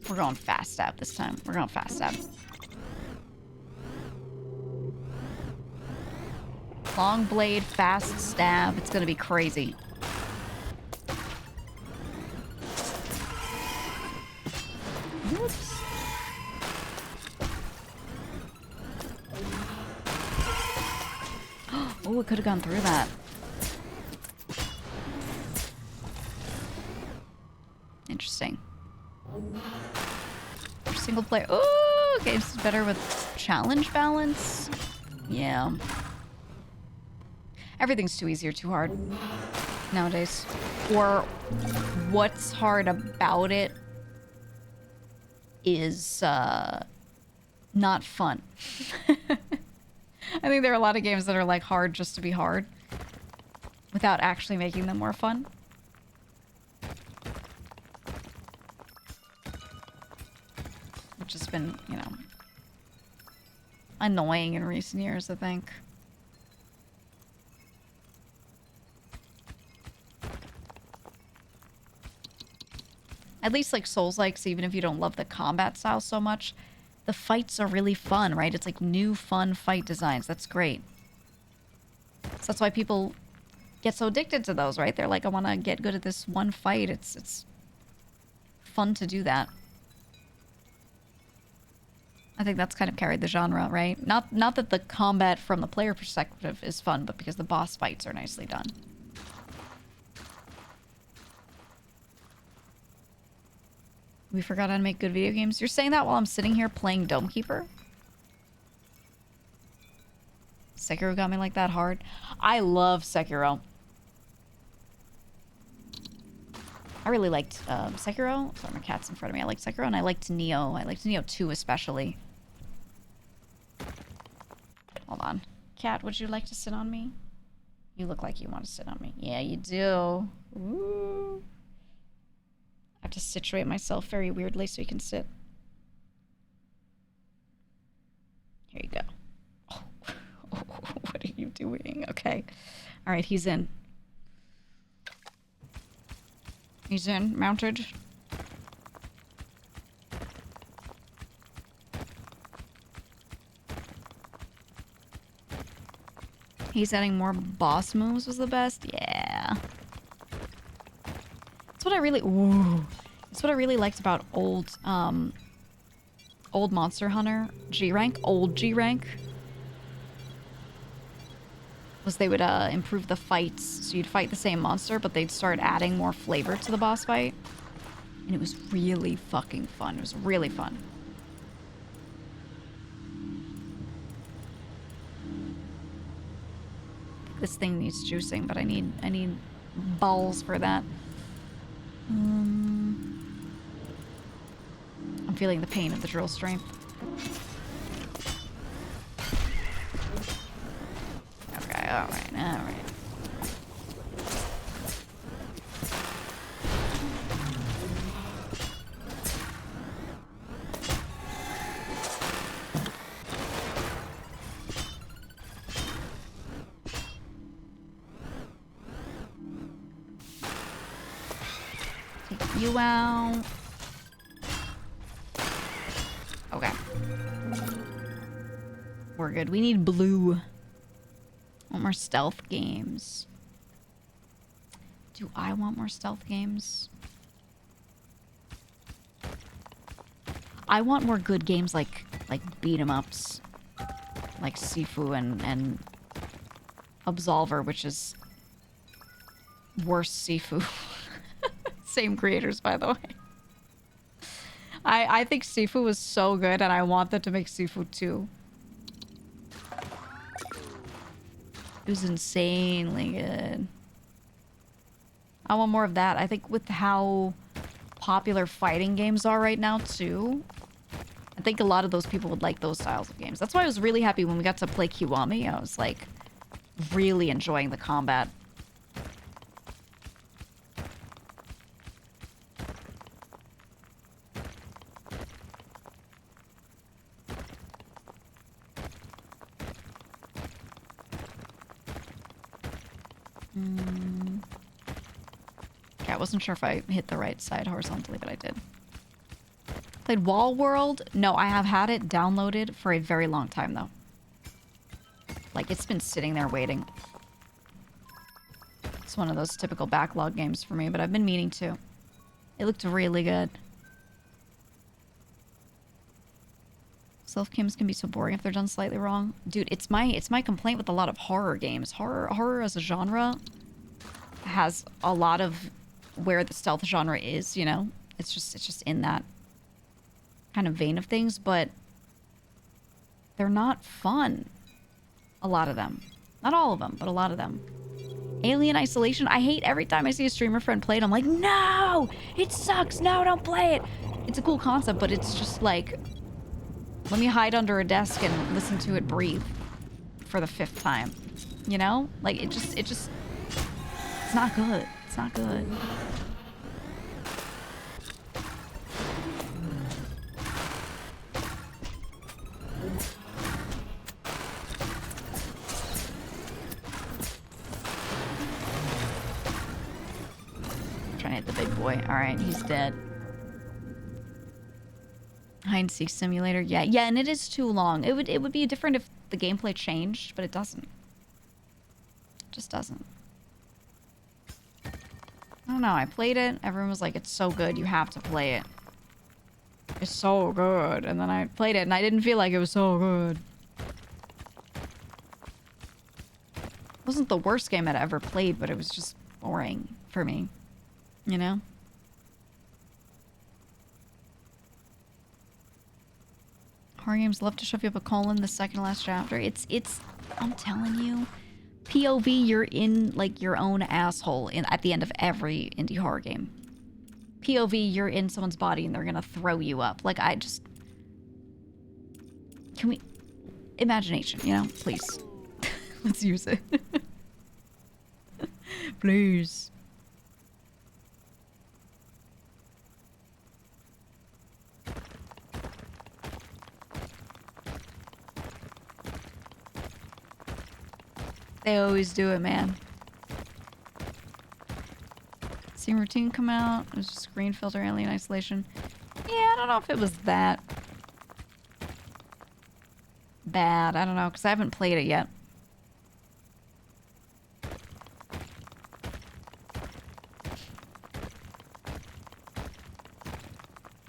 We're going fast stab this time. We're going fast stab. Long blade, fast stab. It's gonna be crazy. Whoops. Oh, it could have gone through that. Interesting. Single player. Oh, games is better with challenge balance. Yeah. Everything's too easy or too hard nowadays. Or what's hard about it is not fun. I think there are a lot of games that are like hard just to be hard without actually making them more fun. Which has been, you know, annoying in recent years, I think. At least like Souls-likes, even if you don't love the combat style so much, the fights are really fun, right? It's like new fun fight designs. That's great. So that's why people get so addicted to those, right? They're like, I want to get good at this one fight. It's fun to do that. I think that's kind of carried the genre, right? Not that the combat from the player perspective is fun, but because the boss fights are nicely done. We forgot how to make good video games. You're saying that while I'm sitting here playing Dome Keeper? Sekiro got me like that hard. I love Sekiro. I really liked Sekiro. Sorry, my cat's in front of me. I liked Sekiro and I liked Neo. I liked Neo 2 especially. Hold on. Cat, would you like to sit on me? You look like you want to sit on me. Yeah, you do. Ooh. I have to situate myself very weirdly so you can sit. Here you go. Oh. What are you doing? Okay. All right, he's in. He's in, mounted. He's adding more boss moves was the best. Yeah. That's what I really... Ooh. That's what I really liked about old Monster Hunter G rank. Old G rank. Was they would improve the fights. So you'd fight the same monster, but they'd start adding more flavor to the boss fight. And it was really fucking fun. It was really fun. This thing needs juicing, but I need balls for that. I'm feeling the pain of the drill strength. Okay, alright, alright. Take you out. Okay. We're good. We need blue. Want more stealth games. Do I want more stealth games? I want more good games like beat 'em ups. Like Sifu and Absolver, which is worse Sifu. Same creators, by the way. I think Sifu was so good, and I want them to make Sifu 2. It was insanely good. I want more of that. I think with how popular fighting games are right now, too, I think a lot of those people would like those styles of games. That's why I was really happy when we got to play Kiwami. I was, like, really enjoying the combat. Okay, I wasn't sure if I hit the right side horizontally, but I did. Played Wall World? No, I have had it downloaded for a very long time, though. Like, it's been sitting there waiting. It's one of those typical backlog games for me, but I've been meaning to. It looked really good. Self-cams can be so boring if they're done slightly wrong. Dude, it's my complaint with a lot of horror games. Horror as a genre has a lot of where the stealth genre is, you know? It's just in that kind of vein of things, but they're not fun. A lot of them. Not all of them, but a lot of them. Alien Isolation, I hate every time I see a streamer friend play it. I'm like, no! It sucks! No, don't play it! It's a cool concept, but it's just like, let me hide under a desk and listen to it breathe for the 5th time. You know? Like, it's not good. It's not good. Trying to hit the big boy. Alright, he's dead. Hide and seek simulator. Yeah, and it is too long. It would be different if the gameplay changed, but it doesn't. It just doesn't. I don't know. I played it. Everyone was like, it's so good. You have to play it. It's so good. And then I played it and I didn't feel like it was so good. It wasn't the worst game I'd ever played, but it was just boring for me. You know? Horror games love to shove you up a colon the second to last chapter. It's I'm telling you, POV, you're in like your own asshole at the end of every indie horror game. POV, you're in someone's body and they're gonna throw you up. Like, can we, imagination, you know, please. Let's use it. Please. They always do it, man. Seen routine come out. It was just screen filter, alien isolation. Yeah, I don't know if it was that bad. I don't know, because I haven't played it yet.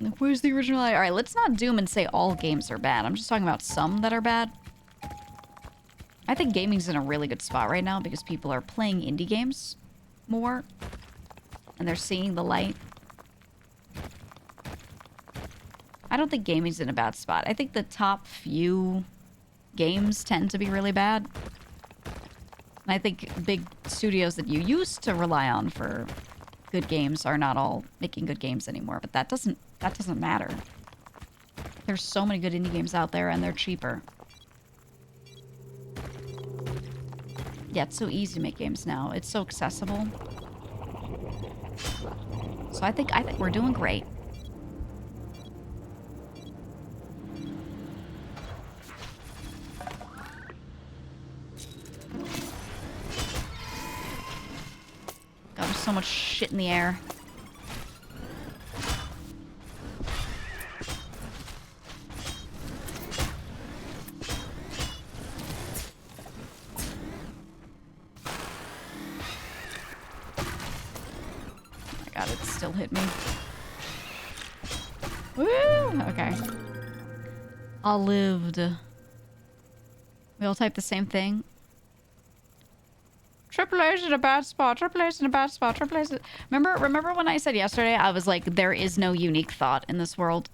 Like, where's the original? Alright, let's not doom and say all games are bad. I'm just talking about some that are bad. I think gaming's in a really good spot right now because people are playing indie games more. And they're seeing the light. I don't think gaming's in a bad spot. I think the top few games tend to be really bad. And I think big studios that you used to rely on for good games are not all making good games anymore. But that doesn't matter. There's so many good indie games out there and they're cheaper. Yeah, it's so easy to make games now. It's so accessible. So I think we're doing great. God, there's so much shit in the air. Hit me. Woo! Okay. All lived. We all type the same thing. Triple A's in a bad spot. Triple A's in a bad spot. Triple A's. Remember when I said yesterday, I was like, there is no unique thought in this world.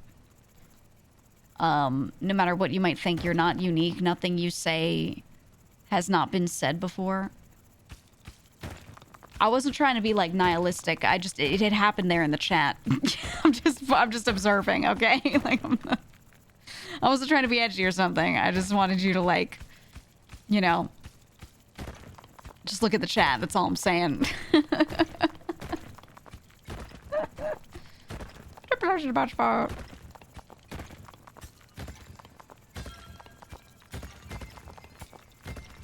No matter what you might think, you're not unique. Nothing you say has not been said before. I wasn't trying to be like nihilistic. It had happened there in the chat. I'm just observing, okay? Like I wasn't trying to be edgy or something. I just wanted you to like, you know, just look at the chat. That's all I'm saying.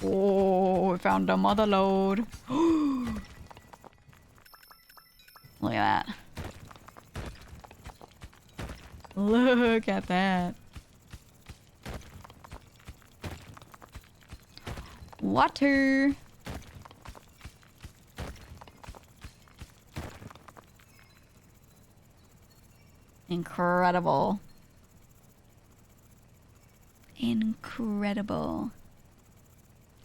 Oh, we found a mother load. Look at that. Look at that. Water. Incredible. Incredible.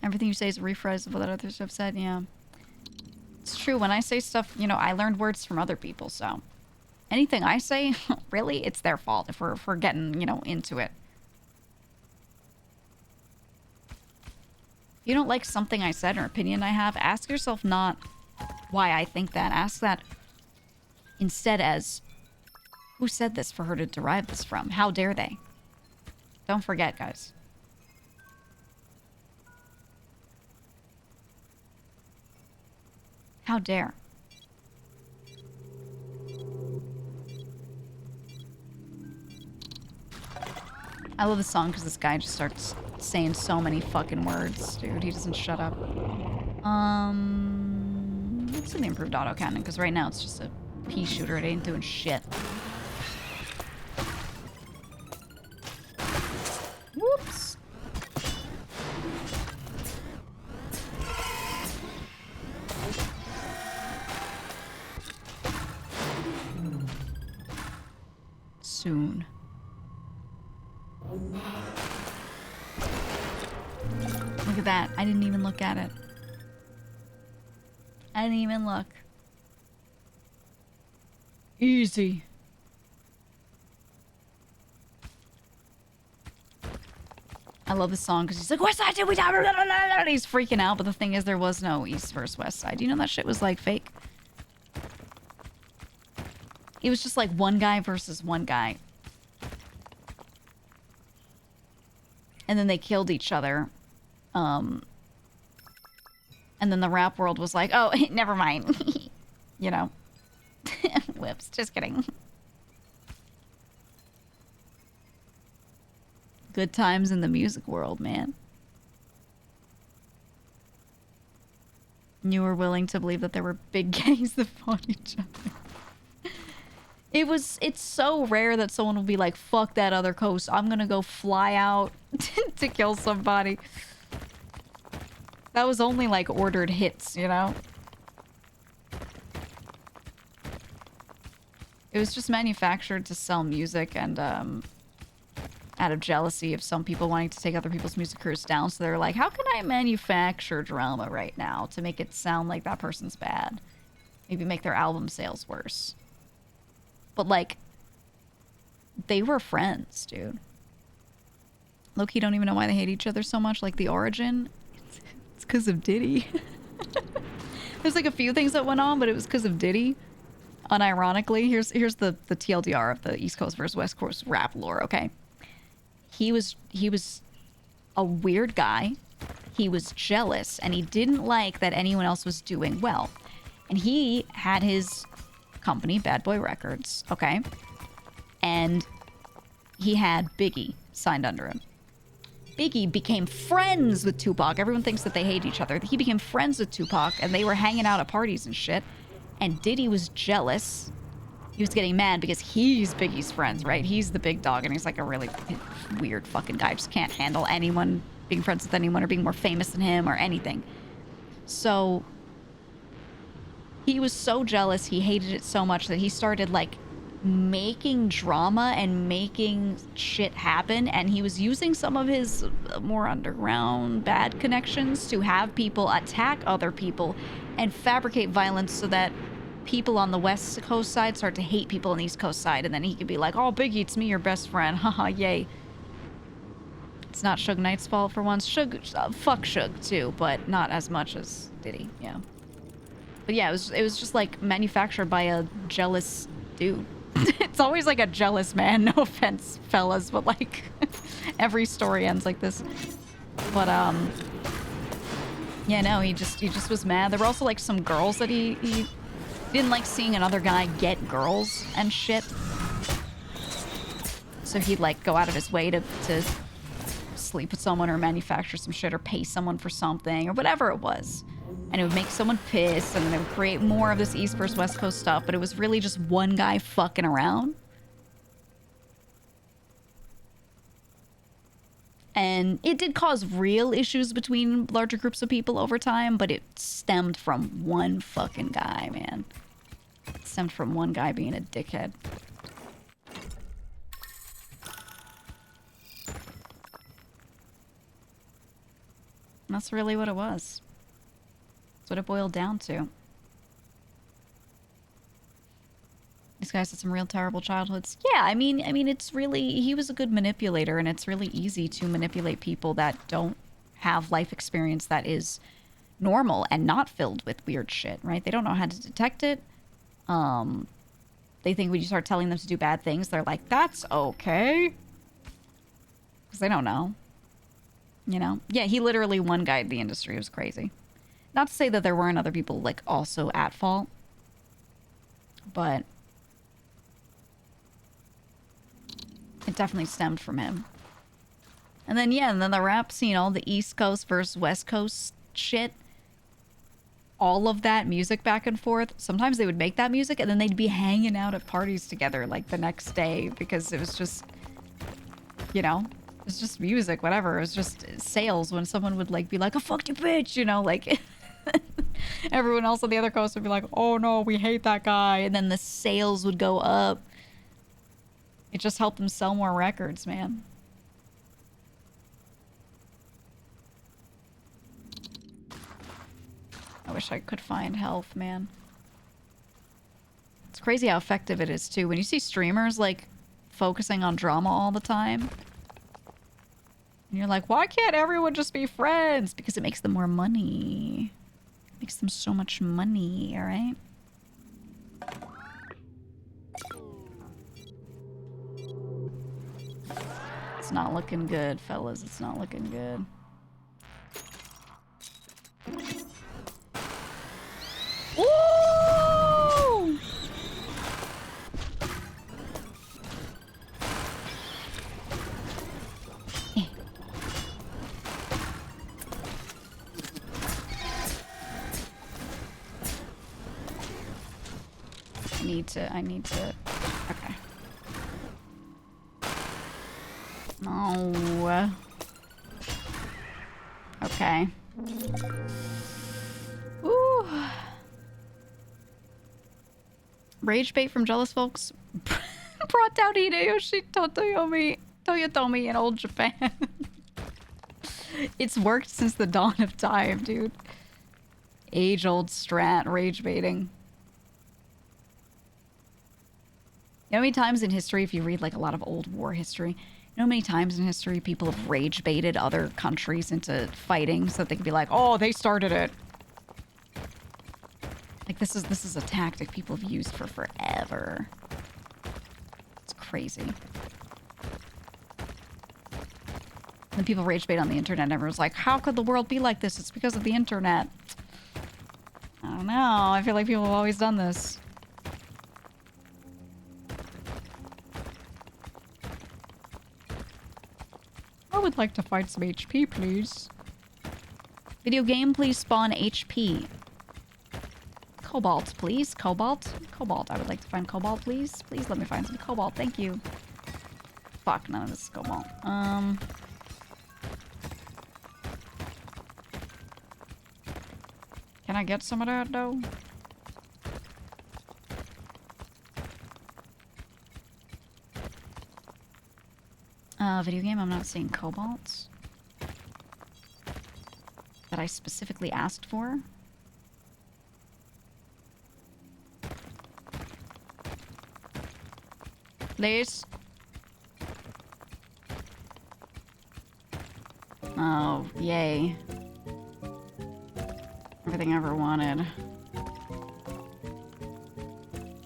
Everything you say is a rephrase of what others have said, yeah. It's true, when I say stuff, you know, I learned words from other people, so... Anything I say, really, it's their fault if we're getting, you know, into it. If you don't like something I said or opinion I have, ask yourself not why I think that. Ask that instead as, who said this for her to derive this from? How dare they? Don't forget, guys. How dare? I love this song because this guy just starts saying so many fucking words, dude. He doesn't shut up. Let's do the improved autocannon because right now it's just a pea shooter. It ain't doing shit. Whoops. Soon. Look at that. I didn't even look at it. I didn't even look. Easy. I love this song because he's like, West Side, did we die? He's freaking out, but the thing is, there was no East versus West Side. You know that shit was like fake? It was just like one guy versus one guy. And then they killed each other. And then the rap world was like, oh, never mind. You know? Whoops, just kidding. Good times in the music world, man. You were willing to believe that there were big gangs that fought each other. It's so rare that someone will be like, fuck that other coast. I'm gonna go fly out to kill somebody. That was only like ordered hits, you know? It was just manufactured to sell music and, out of jealousy of some people wanting to take other people's music careers down. So they're like, how can I manufacture drama right now to make it sound like that person's bad? Maybe make their album sales worse. But, like, they were friends, dude. Low-key don't even know why they hate each other so much. Like, the origin, it's because of Diddy. There's, like, a few things that went on, but it was because of Diddy. Unironically, here's the TLDR of the East Coast versus West Coast rap lore, okay? He was a weird guy. He was jealous, and he didn't like that anyone else was doing well. And he had his company, Bad Boy Records, okay? And he had Biggie signed under him. Biggie became friends with Tupac. Everyone thinks that they hate each other. He became friends with Tupac, and they were hanging out at parties and shit. And Diddy was jealous. He was getting mad because he's Biggie's friends, right? He's the big dog, and he's like a really weird fucking guy. Just can't handle anyone being friends with anyone or being more famous than him or anything. So he was so jealous, he hated it so much that he started, like, making drama and making shit happen, and he was using some of his more underground bad connections to have people attack other people and fabricate violence so that people on the West Coast side start to hate people on the East Coast side, and then he could be like, oh, Biggie, it's me, your best friend. Haha, yay. It's not Suge Knight's fault for once. Fuck Suge, too, but not as much as Diddy, yeah. But yeah, it was just, like, manufactured by a jealous dude. It's always, like, a jealous man. No offense, fellas, but, like, every story ends like this. But, yeah, no, he just was mad. There were also, like, some girls that he didn't like seeing another guy get girls and shit. So he'd, like, go out of his way to sleep with someone or manufacture some shit or pay someone for something or whatever it was. And it would make someone pissed, and then it would create more of this East versus West Coast stuff, but it was really just one guy fucking around. And it did cause real issues between larger groups of people over time, but it stemmed from one fucking guy, man. It stemmed from one guy being a dickhead. That's really what it was. That's what it boiled down to. These guys had some real terrible childhoods. Yeah, I mean, it's really, he was a good manipulator, and it's really easy to manipulate people that don't have life experience that is normal and not filled with weird shit, right? They don't know how to detect it. They think when you start telling them to do bad things, they're like, that's okay. Because they don't know. You know? Yeah, he literally one-guyed the industry. It was crazy. Not to say that there weren't other people, like, also at fault. But it definitely stemmed from him. And then, yeah, and then the rap scene, all the East Coast versus West Coast shit. All of that music back and forth. Sometimes they would make that music and then they'd be hanging out at parties together, like, the next day. Because it was just, you know, it was just music, whatever. It was just sales when someone would, like, be like, "I fucked you, bitch," you know, like... Everyone else on the other coast would be like, "Oh no, we hate that guy." And then the sales would go up. It just helped them sell more records, man. I wish I could find health, man. It's crazy how effective it is, too. When you see streamers, like, focusing on drama all the time, and you're like, why can't everyone just be friends? Because it makes them more money. It makes them so much money, alright? It's not looking good, fellas. It's not looking good. Ooh! I need to... Okay. No. Okay. Ooh. Rage bait from jealous folks brought down Hideyoshi Toyotomi in old Japan. It's worked since the dawn of time, dude. Age-old strat, rage baiting. You know how many times in history, if you read like a lot of old war history, you know how many times in history people have rage baited other countries into fighting so that they can be like, "Oh, they started it." Like this is a tactic people have used for forever. It's crazy. When people rage bait on the internet, and everyone's like, "How could the world be like this? It's because of the internet." I don't know. I feel like people have always done this. I would like to find some HP, please. Video game, please spawn HP. Cobalt, please. Cobalt? Cobalt. I would like to find cobalt, please. Please let me find some cobalt. Thank you. Fuck, none of this is cobalt. Can I get some of that, though? Video game, I'm not seeing cobalt. That I specifically asked for. Please. Oh, yay. Everything I ever wanted.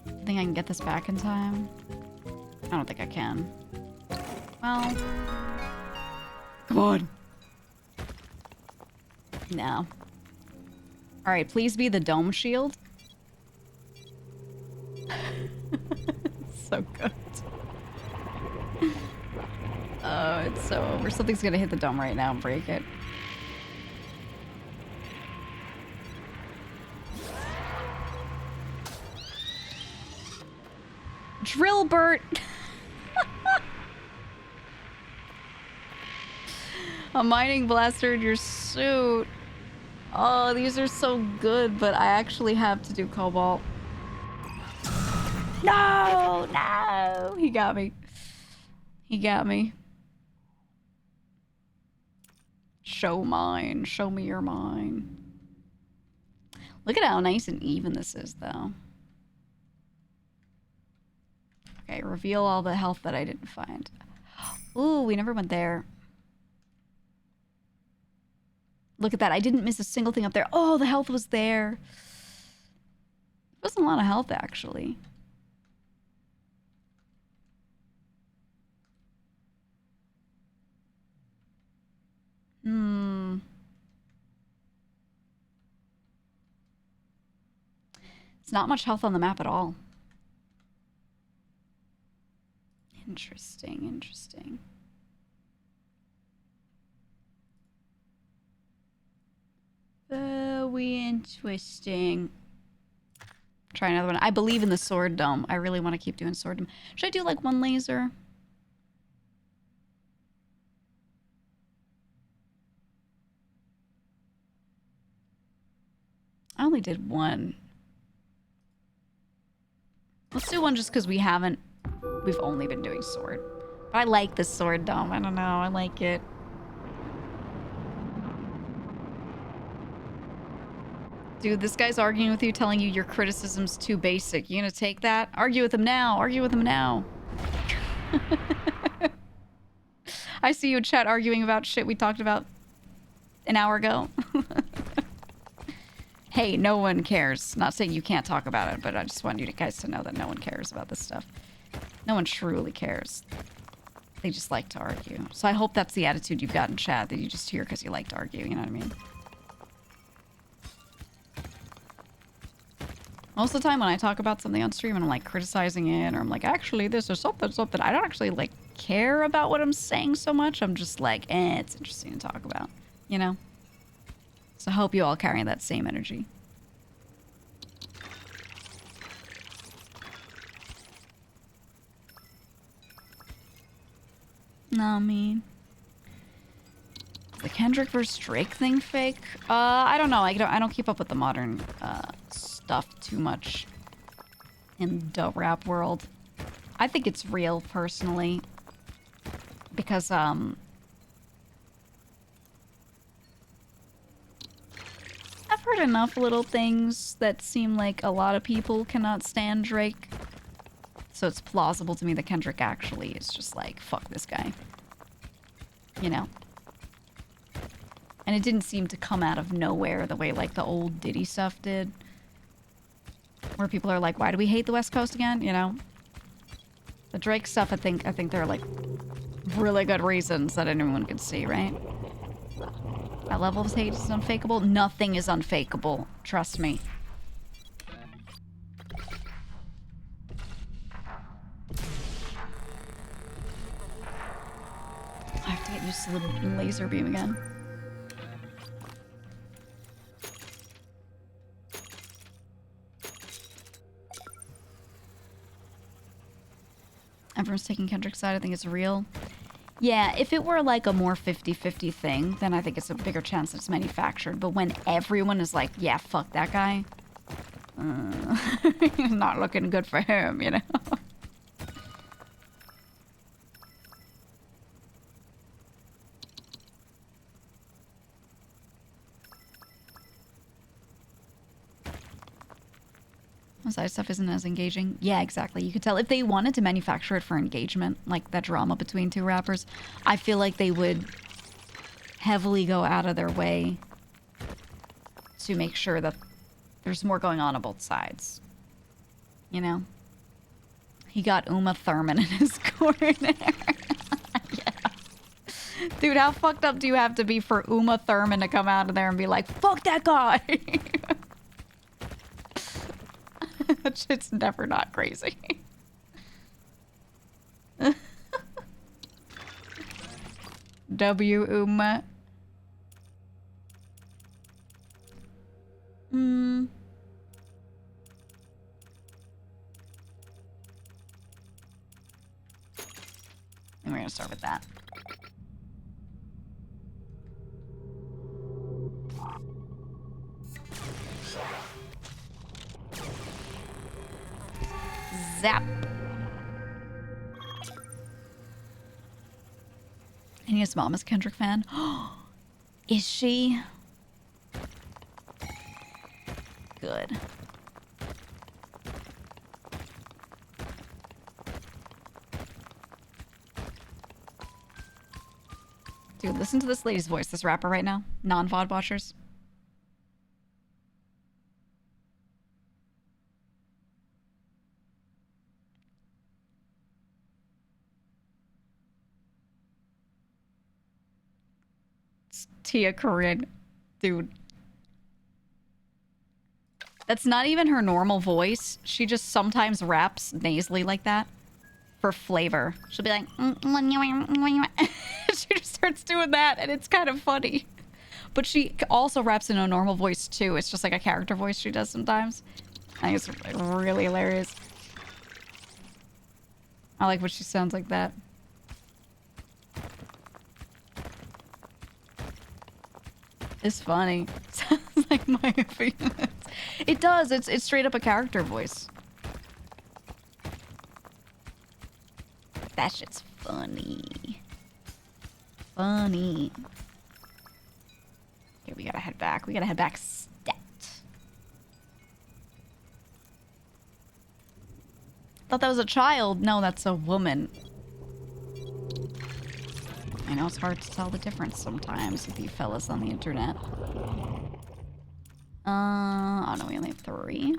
You think I can get this back in time? I don't think I can. Well... Come on! No. Alright, please be the dome shield. So good. Oh, it's so over. Something's gonna hit the dome right now and break it. Drillbert! A mining blaster in your suit. Oh, these are so good, but I actually have to do cobalt. No! No! He got me. He got me. Show mine. Show me your mine. Look at how nice and even this is, though. Okay, reveal all the health that I didn't find. Ooh, we never went there. Look at that. I didn't miss a single thing up there. Oh, the health was there. It wasn't a lot of health, actually. It's not much health on the map at all. Interesting, interesting. Very interesting. Try another one. I believe in the sword dome. I really want to keep doing sword dome. Should I do like one laser? I only did one. Let's do one just because we've only been doing sword. But I like the sword dome. I don't know. I like it. Dude, this guy's arguing with you, telling you your criticism's too basic. You gonna take that? Argue with him now. Argue with him now. I see you in chat arguing about shit we talked about an hour ago. Hey, no one cares. Not saying you can't talk about it, but I just want you guys to know that no one cares about this stuff. No one truly cares. They just like to argue. So I hope that's the attitude you've got in chat, that you just hear because you like to argue, you know what I mean? Most of the time when I talk about something on stream and I'm like criticizing it, or I'm like, actually this or something, I don't actually like care about what I'm saying so much. I'm just like, it's interesting to talk about, you know? So I hope you all carry that same energy. No, I mean, the Kendrick versus Drake thing fake? I don't know. I don't keep up with the modern stuff too much in the rap world. I think it's real personally because I've heard enough little things that seem like a lot of people cannot stand Drake. So it's plausible to me that Kendrick actually is just like, fuck this guy. You know? And it didn't seem to come out of nowhere the way like the old Diddy stuff did. Where people are like, why do we hate the West Coast again? You know? The Drake stuff, I think there are like really good reasons that anyone can see, right? That level of hate is unfakeable. Nothing is unfakeable. Trust me. I have to get used to the laser beam again. Everyone's taking Kendrick's side. I think it's real. Yeah, if it were like a more 50-50 thing, then I think it's a bigger chance that it's manufactured. But when everyone is like, yeah, fuck that guy, not looking good for him, you know? Side stuff isn't as engaging. Yeah, exactly. You could tell if they wanted to manufacture it for engagement, like that drama between two rappers, I feel like they would heavily go out of their way to make sure that there's more going on both sides. You know? He got Uma Thurman in his corner. Yeah. Dude, how fucked up do you have to be for Uma Thurman to come out of there and be like, fuck that guy? That shit's never not crazy. W Uma. And we're gonna start with that. Zap. And his mom is a Kendrick fan. Is she? Good. Dude, listen to this lady's voice, this rapper right now. Non-VOD watchers. It's Tia Corinne. Dude. That's not even her normal voice. She just sometimes raps nasally like that. For flavor. She'll be like... She just starts doing that, and it's kind of funny. But she also raps in a normal voice, too. It's just like a character voice she does sometimes. I think it's really hilarious. I like when she sounds like that. It's funny. Sounds like my opinion. It does. It's straight up a character voice. That shit's funny. Funny. Okay, we gotta head back. We gotta head back stat. Thought that was a child. No, that's a woman. I know it's hard to tell the difference sometimes with you fellas on the internet. Oh no, we only have 3.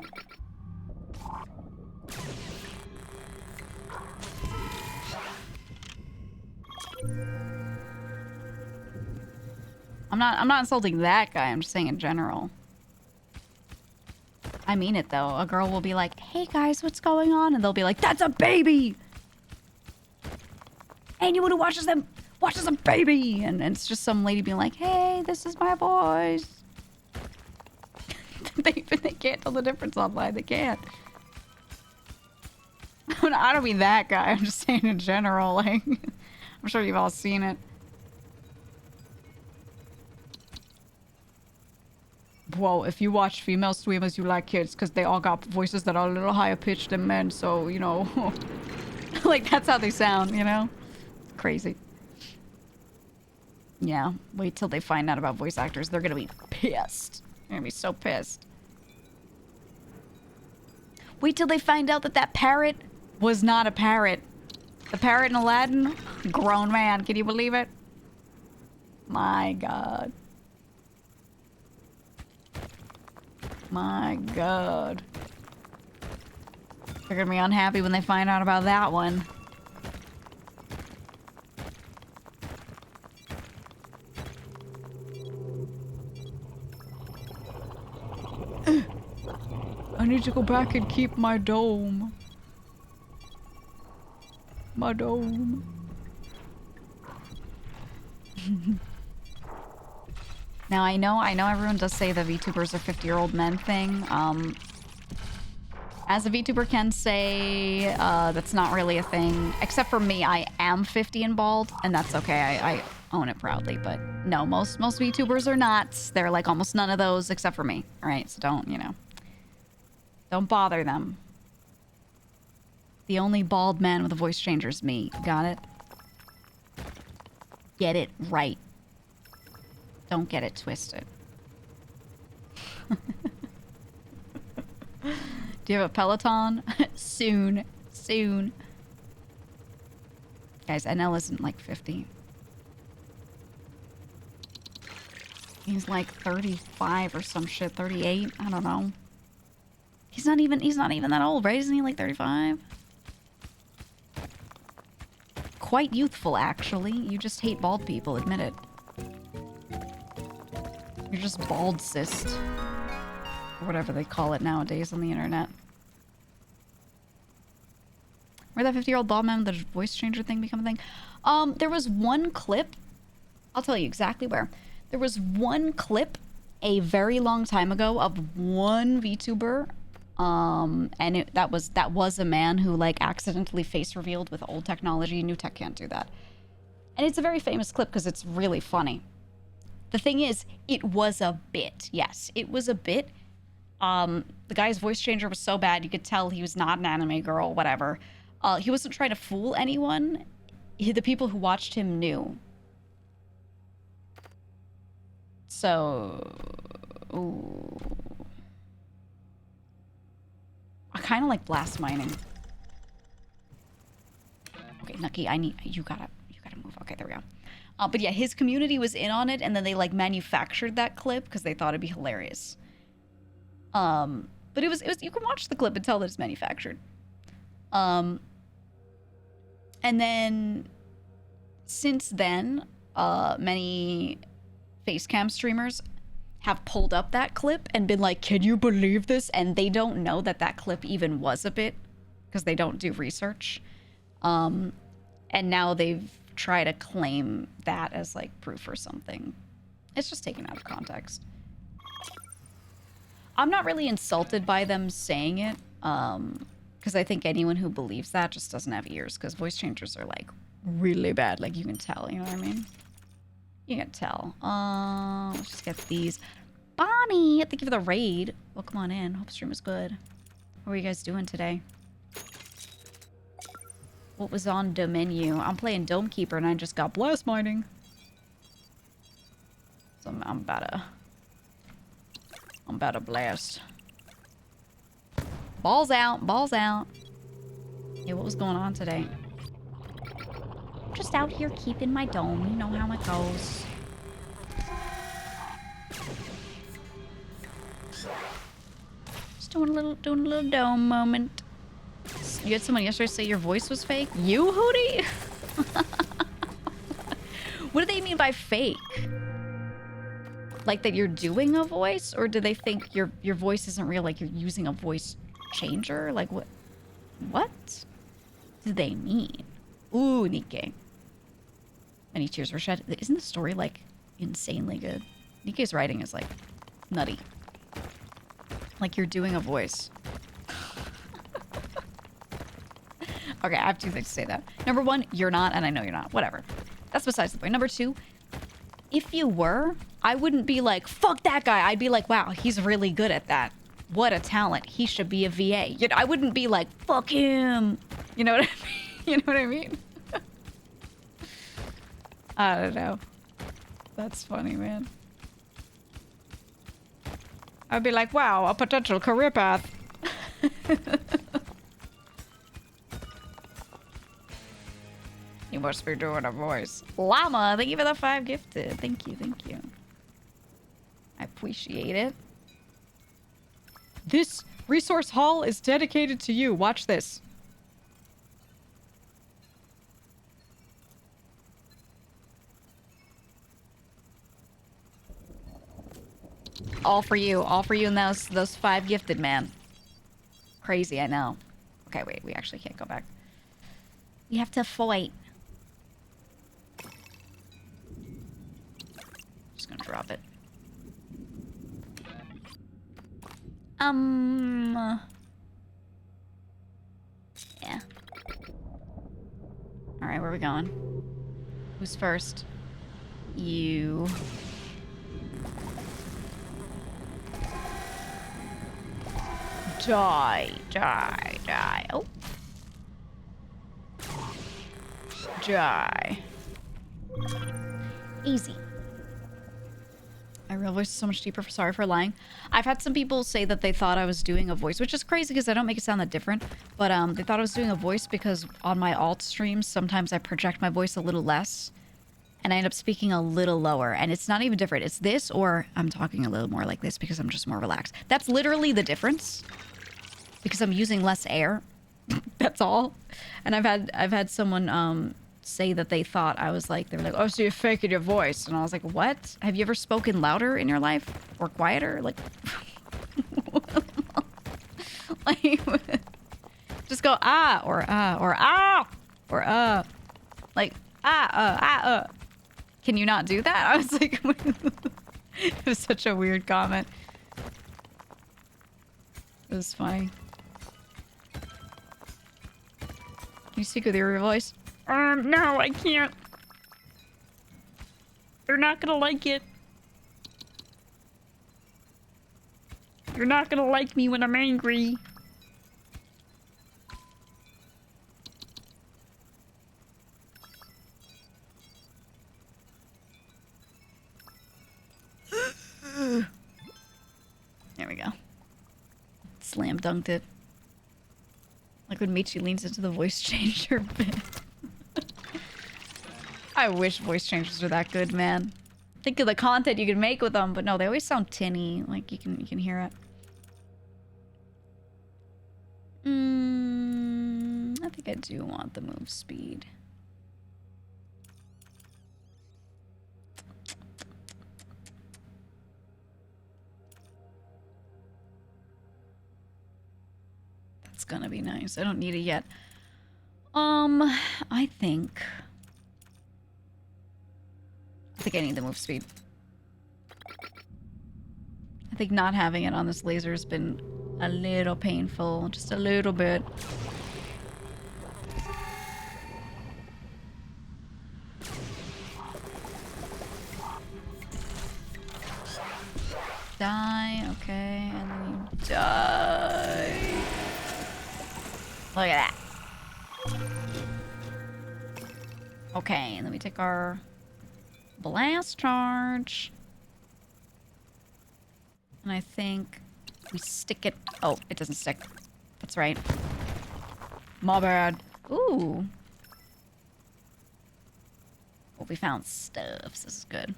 I'm not insulting that guy, I'm just saying in general. I mean it though. A girl will be like, "Hey guys, what's going on?" And they'll be like, "That's a baby! Anyone who watches them watches a baby!" And it's just some lady being like, "Hey, this is my voice." they can't tell the difference online. They can't. I don't mean that guy. I'm just saying in general. Like, I'm sure you've all seen it. Whoa, if you watch female streamers, you like kids because they all got voices that are a little higher pitched than men. So, you know, like that's how they sound, you know? Crazy. Yeah, wait till they find out about voice actors. They're gonna be pissed. They're gonna be so pissed. Wait till they find out that that parrot was not a parrot. The parrot in Aladdin? Grown man, can you believe it? My God. My God. They're gonna be unhappy when they find out about that one. I need to go back and keep my dome. My dome. Now I know everyone does say the VTubers are 50-year-old men thing. As a VTuber can say, that's not really a thing. Except for me, I am 50 and bald, and that's okay. I own it proudly. But no, most VTubers are not. They're like almost none of those except for me. All right, so don't, you know. Don't bother them. The only bald man with a voice changer is me. Got it? Get it right. Don't get it twisted. Do you have a Peloton? Soon. Soon. Guys, NL isn't like 50. He's like 35 or some shit. 38? I don't know. He's not even that old, right? Isn't he like 35? Quite youthful, actually. You just hate bald people, admit it. You're just bald cyst. Or whatever they call it nowadays on the internet. Where that 50-year-old bald man with the voice changer thing become a thing? There was one clip. I'll tell you exactly where. There was one clip a very long time ago of one VTuber. And that was a man who like accidentally face revealed with old technology. New tech can't do that. And it's a very famous clip because it's really funny. The thing is, it was a bit. Yes, it was a bit. The guy's voice changer was so bad, you could tell he was not an anime girl, whatever. He wasn't trying to fool anyone. The people who watched him knew. So, ooh. I kind of like blast mining. Okay, Nucky, you gotta move. Okay, there we go. But yeah, his community was in on it, and then they like manufactured that clip because they thought it'd be hilarious. But it was you can watch the clip and tell that it's manufactured. And then since then, many Facecam streamers have pulled up that clip and been like, "Can you believe this?" And they don't know that that clip even was a bit because they don't do research. And now they've tried to claim that as like proof or something. It's just taken out of context. I'm not really insulted by them saying it, because I think anyone who believes that just doesn't have ears, because voice changers are like really bad. Like you can tell, you know what I mean? You can tell. Let's just get these. Bonnie, thank you for the raid. Welcome on in. Hope stream was good. What were you guys doing today? What was on the menu? I'm playing Dome Keeper and I just got blast mining. So I'm about to blast. Balls out, balls out. Yeah, what was going on today? Just out here keeping my dome. You know how it goes. Just doing a little dome moment. You had someone yesterday say your voice was fake? You, Hootie? What do they mean by fake? Like that you're doing a voice? Or do they think your voice isn't real, like you're using a voice changer? Like what? What do they mean? Ooh, Nikke. Many tears were shed. Isn't the story like insanely good? Nikke's writing is like nutty. Like you're doing a voice. Okay, I have two things to say that. Number one, you're not, and I know you're not. Whatever. That's besides the point. Number two, if you were, I wouldn't be like, fuck that guy. I'd be like, wow, he's really good at that. What a talent. He should be a VA. You know, I wouldn't be like, fuck him. You know what I mean? You know what I mean? I don't know. That's funny, man. I'd be like, wow, a potential career path. You must be doing a voice. Llama, thank you for the 5 gifted. Thank you, thank you. I appreciate it. This resource hall is dedicated to you. Watch this. All for you and those 5 gifted, man. Crazy, I know. Okay, wait, we actually can't go back. We have to fight. Just gonna drop it. Yeah. Alright, where are we going? Who's first? You. Die. Oh. Die. Easy. My real voice is so much deeper. Sorry for lying. I've had some people say that they thought I was doing a voice, which is crazy because I don't make it sound that different. But they thought I was doing a voice because on my alt streams, sometimes I project my voice a little less. And I end up speaking a little lower. And it's not even different. It's this or I'm talking a little more like this because I'm just more relaxed. That's literally the difference. Because I'm using less air. That's all. And I've had someone say that they thought I was like, they were like, oh, so you're faking your voice. And I was like, what? Have you ever spoken louder in your life? Or quieter? Like, like just go or like Can you not do that? I was like, it was such a weird comment. It was funny. Can you speak with your voice? No, I can't. They're not gonna like it. You're not gonna like me when I'm angry. slam dunked it. Like when Michi leans into the voice changer bit. I wish voice changers were that good, man. Think of the content you could make with them, but no, they always sound tinny. Like you can hear it. I think I do want the move speed. That's gonna be nice. I don't need it yet. I think I need the move speed. I think not having it on this laser has been a little painful. Just a little bit. Die, okay, and then you die. Look at that. Okay, and then we take our blast charge. And I think we stick it... Oh, it doesn't stick. That's right. My bad. Ooh. Well, we found stuff. So this is good.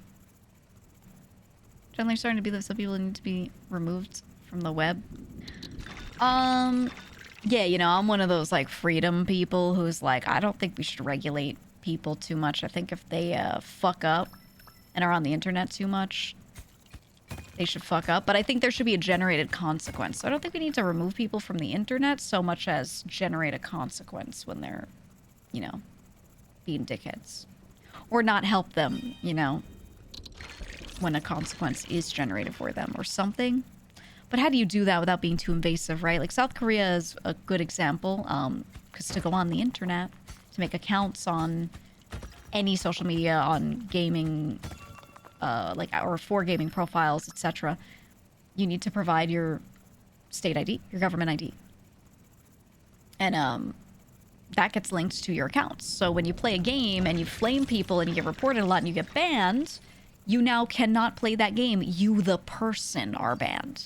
Generally starting to be that some people need to be removed from the web. Yeah, you know, I'm one of those, like, freedom people who's like, I don't think we should regulate people too much. I think if they fuck up and are on the internet too much, they should fuck up. But I think there should be a generated consequence. So I don't think we need to remove people from the internet so much as generate a consequence when they're, you know, being dickheads. Or not help them, you know, when a consequence is generated for them or something. But how do you do that without being too invasive, right? Like South Korea is a good example, because to go on the internet, to make accounts on any social media, on gaming, like or for gaming profiles, etc., you need to provide your state ID, your government ID, and that gets linked to your accounts. So when you play a game and you flame people and you get reported a lot and you get banned, you now cannot play that game. You, the person, are banned.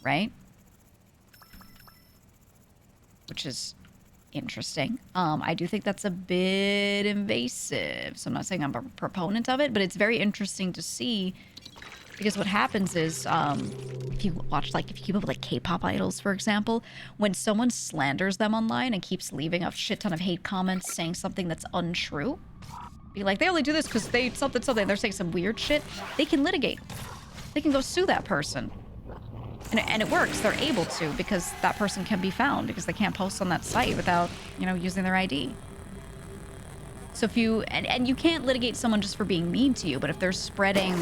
Right? Which is interesting. I do think that's a bit invasive. So I'm not saying I'm a proponent of it, but it's very interesting to see because what happens is, if you watch, like, if you keep up with, like, K-pop idols, for example, when someone slanders them online and keeps leaving a shit ton of hate comments saying something that's untrue, be like, they only do this because they something, they're saying some weird shit, they can litigate. They can go sue that person. And it works. They're able to because that person can be found because they can't post on that site without, you know, using their ID. So if you... And you can't litigate someone just for being mean to you, but if they're spreading,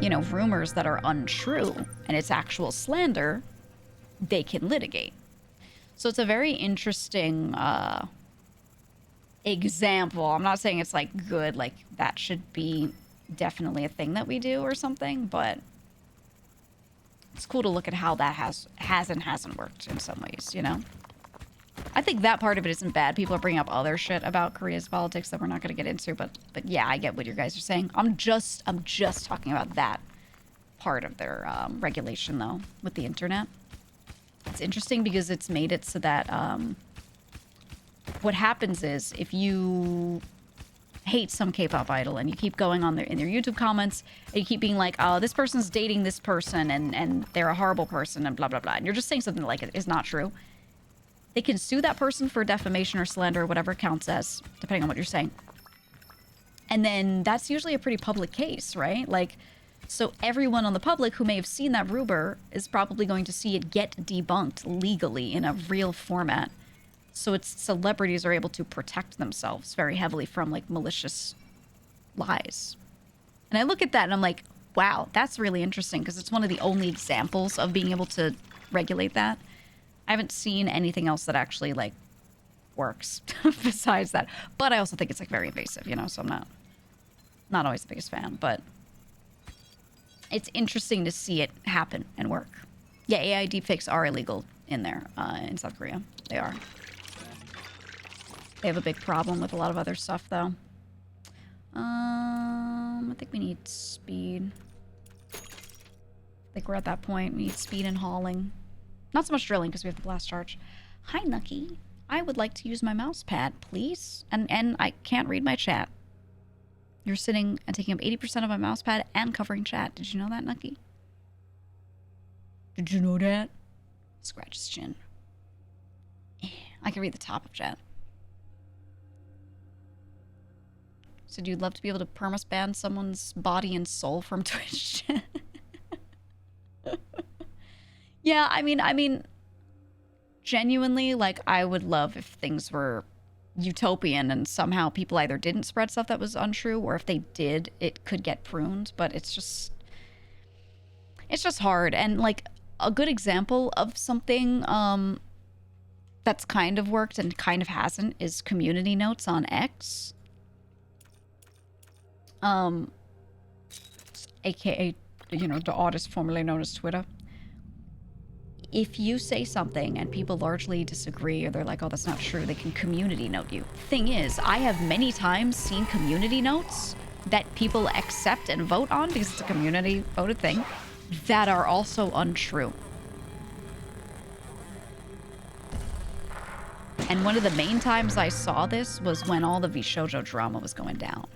you know, rumors that are untrue and it's actual slander, they can litigate. So it's a very interesting example. I'm not saying it's, like, good. Like, that should be definitely a thing that we do or something, but... it's cool to look at how that has and hasn't worked in some ways, you know? I think that part of it isn't bad. People are bringing up other shit about Korea's politics that we're not going to get into, but yeah, I get what you guys are saying. I'm just talking about that part of their regulation, though, with the internet. It's interesting because it's made it so that what happens is if you hate some K-pop idol and you keep going on in their YouTube comments and you keep being like, oh, this person's dating this person and they're a horrible person and blah, blah, blah. And you're just saying something like it is not true. They can sue that person for defamation or slander or whatever it counts as, depending on what you're saying. And then that's usually a pretty public case, right? Like, so everyone on the public who may have seen that rumor is probably going to see it get debunked legally in a real format. So it's celebrities are able to protect themselves very heavily from, like, malicious lies. And I look at that and I'm like, wow, that's really interesting because it's one of the only examples of being able to regulate that. I haven't seen anything else that actually, like, works besides that. But I also think it's, like, very invasive, you know, so I'm not always the biggest fan. But it's interesting to see it happen and work. Yeah, AI deepfakes are illegal in there, in South Korea. They are. They have a big problem with a lot of other stuff, though. I think we need speed. I think we're at that point. We need speed and hauling. Not so much drilling because we have the blast charge. Hi, Nucky. I would like to use my mouse pad, please. And I can't read my chat. You're sitting and taking up 80% of my mouse pad and covering chat. Did you know that, Nucky? Did you know that? Scratch his chin. I can read the top of chat. So you'd love to be able to perma-ban someone's body and soul from Twitch chat? Yeah, I mean, genuinely, like, I would love if things were utopian and somehow people either didn't spread stuff that was untrue, or if they did, it could get pruned, but it's just hard. And, like, a good example of something that's kind of worked and kind of hasn't is community notes on X. AKA, you know, the artist formerly known as Twitter. If you say something and people largely disagree, or they're like, oh, that's not true, they can community note you. Thing is, I have many times seen community notes that people accept and vote on because it's a community voted thing that are also untrue. And one of the main times I saw this was when all the VShojo drama was going down.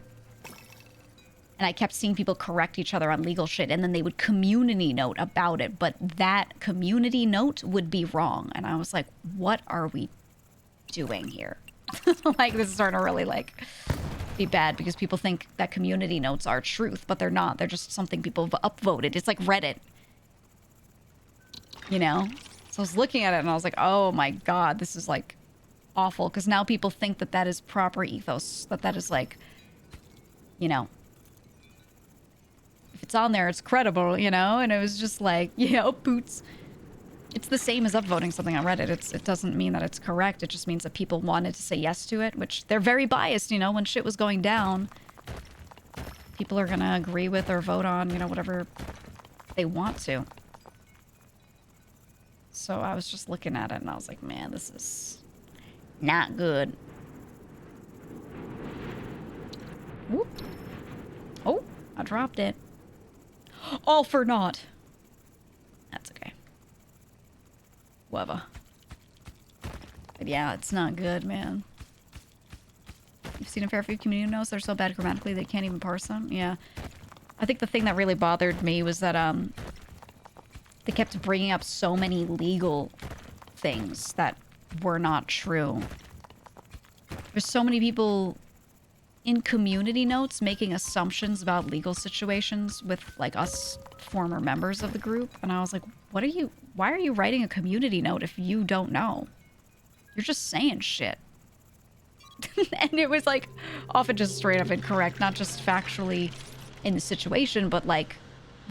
And I kept seeing people correct each other on legal shit, and then they would community note about it, but that community note would be wrong. And I was like, what are we doing here? Like, this is starting to really, like, be bad because people think that community notes are truth, but they're not. They're just something people have upvoted. It's like Reddit. You know? So I was looking at it, and I was like, oh my god, this is, like, awful. Because now people think that that is proper ethos. That is, like, you know... If it's on there, it's credible, you know? And it was just like, yeah, boots. It's the same as upvoting something on Reddit. It doesn't mean that it's correct. It just means that people wanted to say yes to it, which they're very biased, you know? When shit was going down, people are gonna agree with or vote on, you know, whatever they want to. So I was just looking at it and I was like, man, this is not good. Whoop. Oh, I dropped it. All for naught. That's okay. Whatever. But yeah, it's not good, man. You've seen a fair few community notes. They're so bad grammatically they can't even parse them. Yeah. I think the thing that really bothered me was that they kept bringing up so many legal things that were not true. There's so many people in community notes making assumptions about legal situations with, like, us former members of the group. And I was like, why are you writing a community note if you don't know? You're just saying shit. And it was, like, often just straight up incorrect, not just factually in the situation, but, like,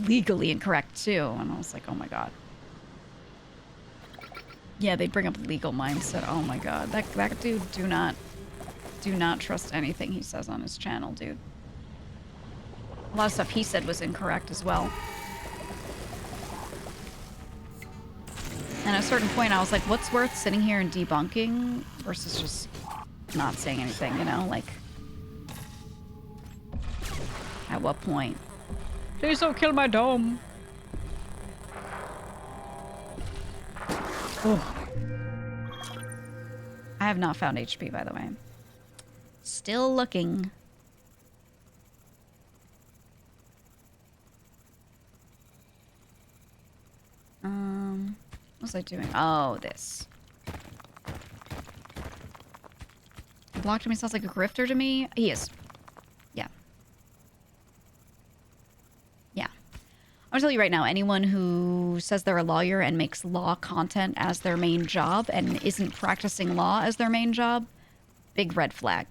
legally incorrect too. And I was like, oh my god. Yeah, they bring up legal mindset. Oh my god. That dude, do not trust anything he says on his channel, dude. A lot of stuff he said was incorrect as well. And at a certain point, I was like, what's worth sitting here and debunking versus just not saying anything, you know? Like, at what point? Please don't kill my dome. Oh. I have not found HP, by the way. Still looking. What was I doing? Oh, this. Blocked him. He sounds like a grifter to me. He is. Yeah. Yeah. I'm gonna tell you right now, anyone who says they're a lawyer and makes law content as their main job and isn't practicing law as their main job, big red flag.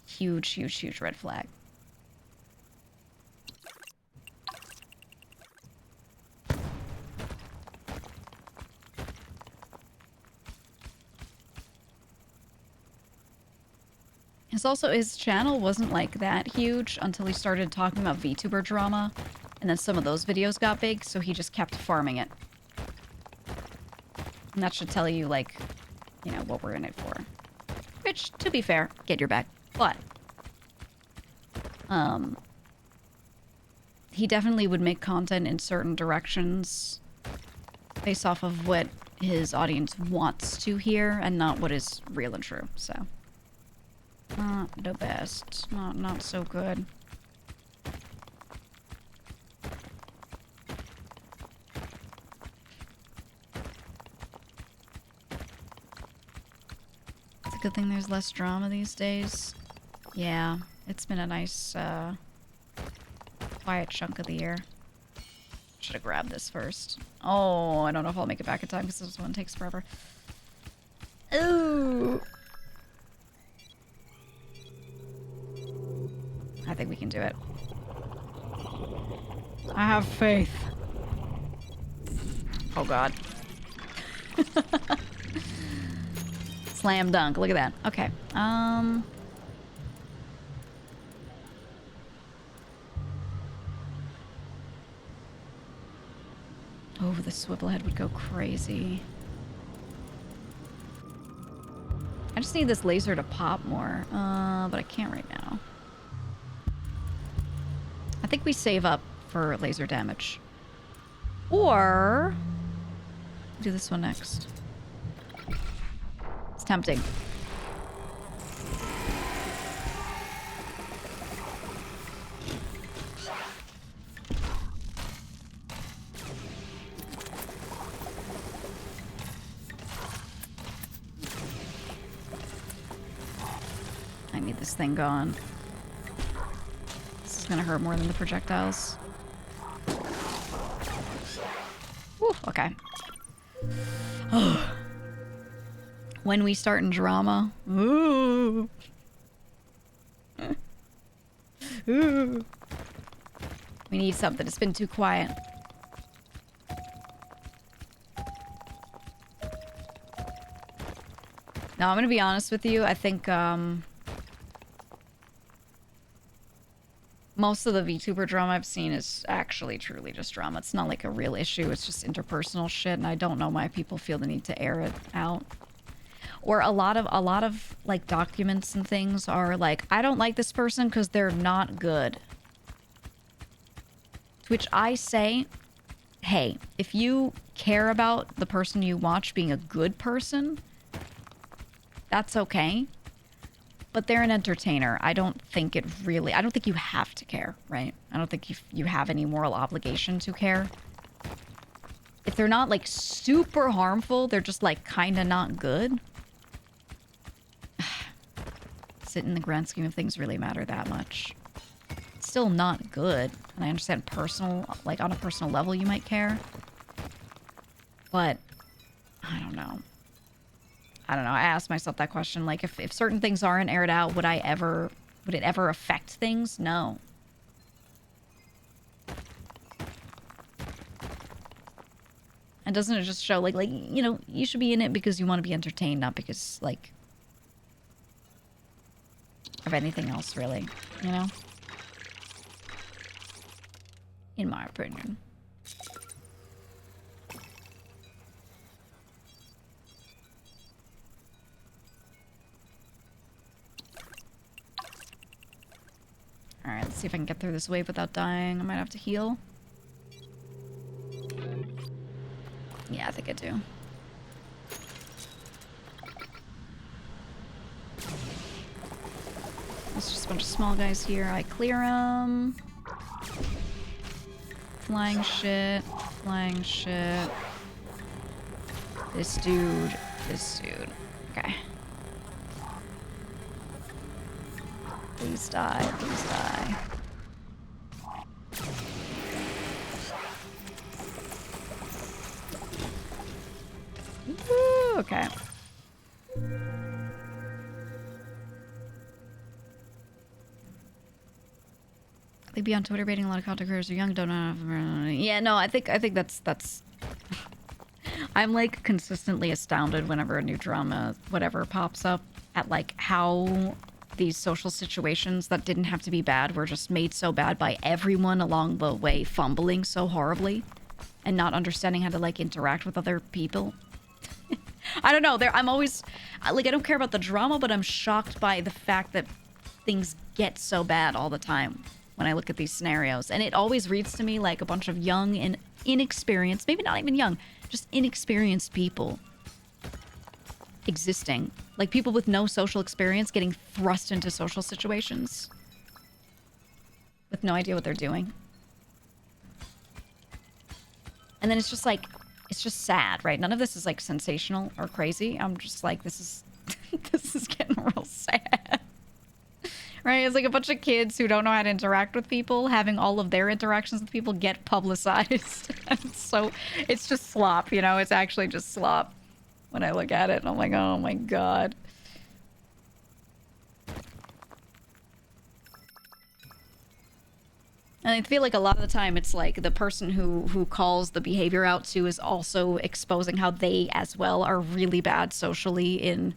Huge, huge, huge red flag. His channel wasn't like that huge until he started talking about VTuber drama, and then some of those videos got big, so he just kept farming it. And that should tell you, like, you know, what we're in it for. Which, to be fair, get your back. But, he definitely would make content in certain directions based off of what his audience wants to hear and not what is real and true. So, not the best. Not so good. It's a good thing there's less drama these days. Yeah, it's been a nice, quiet chunk of the year. Should have grabbed this first. Oh, I don't know if I'll make it back in time because this one takes forever. Ooh. I think we can do it. I have faith. Oh, God. Slam dunk. Look at that. Okay. Oh, the swivel head would go crazy. I just need this laser to pop more, but I can't right now. I think we save up for laser damage. Or do this one next. It's tempting. I need this thing gone. This is gonna hurt more than the projectiles. Whew, okay. When we start in drama. Ooh. Ooh. We need something. It's been too quiet. Now, I'm gonna be honest with you. I think, most of the VTuber drama I've seen is actually truly just drama. It's not like a real issue. It's just interpersonal shit, and I don't know why people feel the need to air it out. Or a lot of like documents and things are like, I don't like this person because they're not good. To which I say, hey, if you care about the person you watch being a good person, that's okay. But they're an entertainer. I don't think you have to care, right? I don't think you have any moral obligation to care. If they're not, like, super harmful, they're just, like, kind of not good. Does it in the grand scheme of things really matter that much? It's still not good. And I understand on a personal level you might care. But, I don't know. I asked myself that question, like, if certain things aren't aired out, would it ever affect things? No. And doesn't it just show, like, you know, you should be in it because you want to be entertained, not because, like, of anything else, really, you know? In my opinion. Alright, let's see if I can get through this wave without dying. I might have to heal. Yeah, I think I do. There's just a bunch of small guys here. I clear them. Flying shit. Flying shit. This dude. This dude. Okay. Please die. Please die. Woo, okay. They'd be on Twitter baiting a lot of content creators are young, don't know. Yeah, no, I think that's I'm like consistently astounded whenever a new drama, whatever, pops up at like how these social situations that didn't have to be bad were just made so bad by everyone along the way fumbling so horribly and not understanding how to like interact with other people. I don't know. I'm always like, I don't care about the drama, but I'm shocked by the fact that things get so bad all the time. when I look at these scenarios. And it always reads to me like a bunch of young and inexperienced, maybe not even young, just inexperienced people existing. Like people with no social experience getting thrust into social situations with no idea what they're doing. And then it's just like, it's just sad, right? None of this is like sensational or crazy. I'm just like, this is this is getting real sad. Right? It's like a bunch of kids who don't know how to interact with people, having all of their interactions with people get publicized. So it's just slop, you know? It's actually just slop when I look at it. And I'm like, oh my God. And I feel like a lot of the time it's like the person who calls the behavior out to is also exposing how they as well are really bad socially in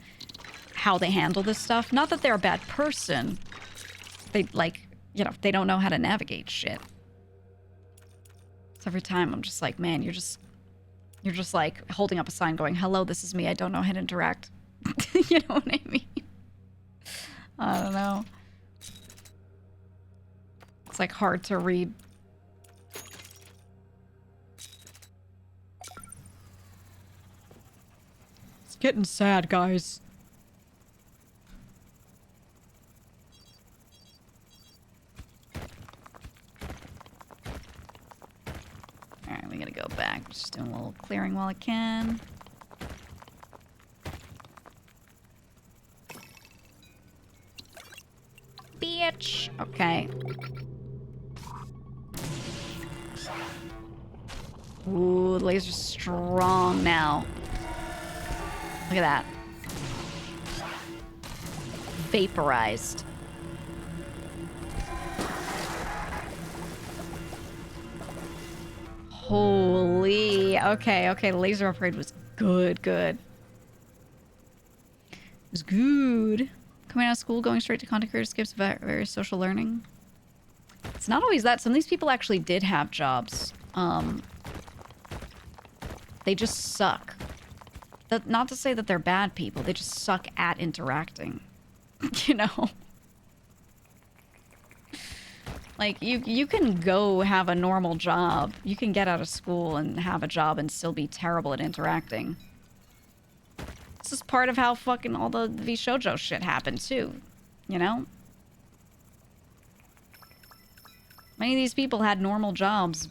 how they handle this stuff. Not that they're a bad person. They like, you know, they don't know how to navigate shit. So every time I'm just like, man, you're just like holding up a sign going, hello, this is me. I don't know how to interact. You know what I mean? I don't know. It's like hard to read. It's getting sad, guys. Alright, we gotta go back. Just doing a little clearing while I can. Bitch! Okay. Ooh, the laser's strong now. Look at that. Vaporized. Holy. Okay, okay. The laser upgrade was good, good. It was good. Coming out of school, going straight to content creator skips very social learning. It's not always that. Some of these people actually did have jobs. They just suck. Not to say that they're bad people. They just suck at interacting. You know? Like, you can go have a normal job. You can get out of school and have a job and still be terrible at interacting. This is part of how fucking all the VShojo shit happened, too. You know? Many of these people had normal jobs.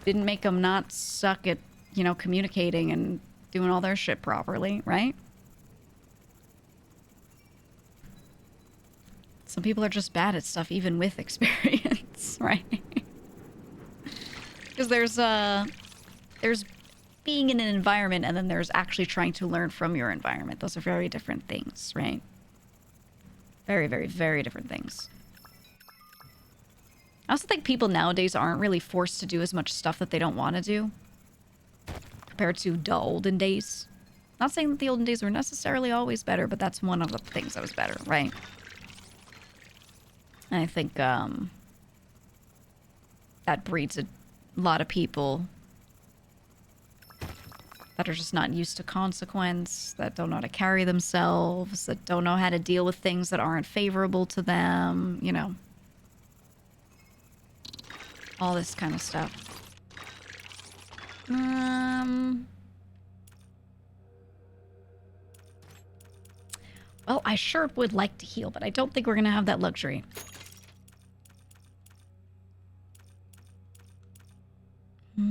Didn't make them not suck at, you know, communicating and doing all their shit properly, right? Some people are just bad at stuff even with experience, right? Because there's being in an environment and then there's actually trying to learn from your environment. Those are very different things, right? Very, very, very different things. I also think people nowadays aren't really forced to do as much stuff that they don't want to do compared to the olden days. Not saying that the olden days were necessarily always better, but that's one of the things that was better, right? And I think that breeds a lot of people that are just not used to consequence, that don't know how to carry themselves, that don't know how to deal with things that aren't favorable to them, you know. All this kind of stuff. Well, I sure would like to heal, but I don't think we're gonna have that luxury. I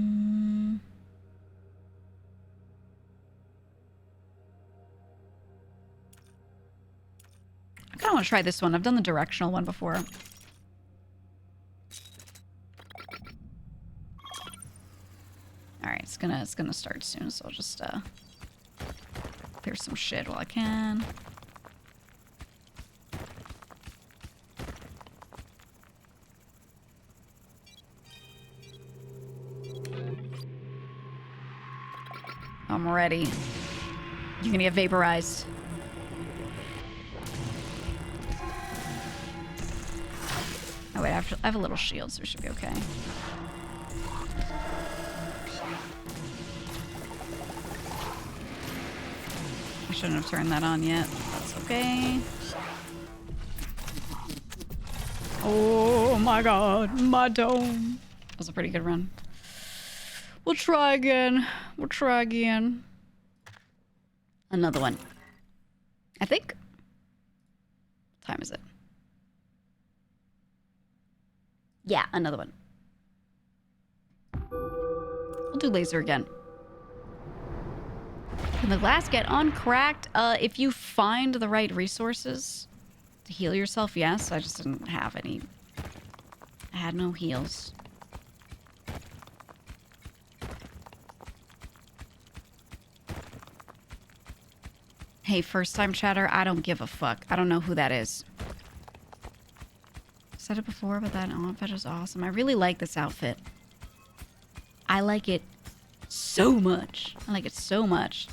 kind of want to try this one. I've done the directional one before. Alright, it's gonna start soon, so I'll just clear some shit while I can. I'm ready. You're gonna get vaporized. Oh wait, I have a little shield, so we should be okay. I shouldn't have turned that on yet. That's okay. Oh my god, my dome. That was a pretty good run. We'll try again. We'll try again. Another one. I think. What time is it? Yeah, another one. We'll do laser again. Can the glass get uncracked? If you find the right resources to heal yourself, yes. I just didn't have any. I had no heals. Hey, first time chatter, I don't give a fuck. I don't know who that is. Said it before, but that outfit is awesome. I really like this outfit. I like it so much. I like it so much.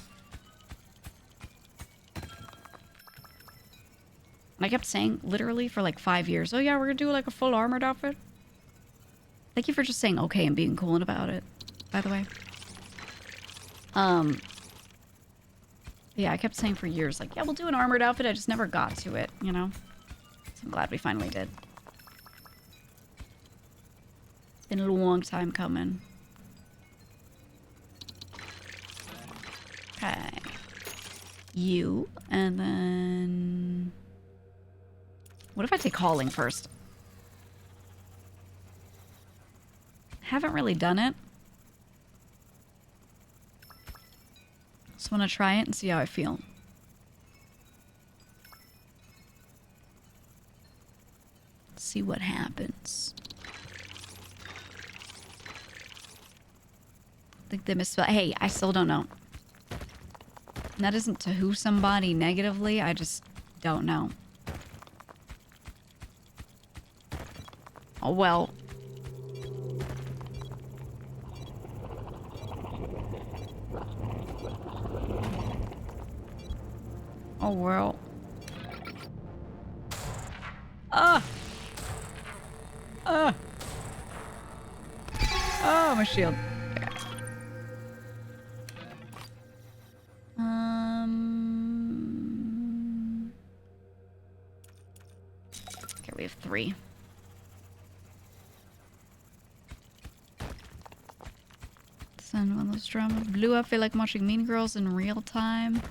And I kept saying, literally, for like 5 years, oh yeah, we're gonna do like a full armored outfit. Thank you for just saying okay and being cool about it, by the way. Yeah, I kept saying for years, like, yeah, we'll do an armored outfit. I just never got to it, you know? So I'm glad we finally did. It's been a long time coming. Okay. You, and then... What if I take hauling first? Haven't really done it. Just want to try it and see how I feel. See what happens. I think they misspelled. Hey, I still don't know. And that isn't to who somebody negatively. I just don't know. Oh, well. Oh, well. Oh, my shield. Okay. Okay, we have 3. Send one of those dramas. Blue, I feel like watching Mean Girls in real time.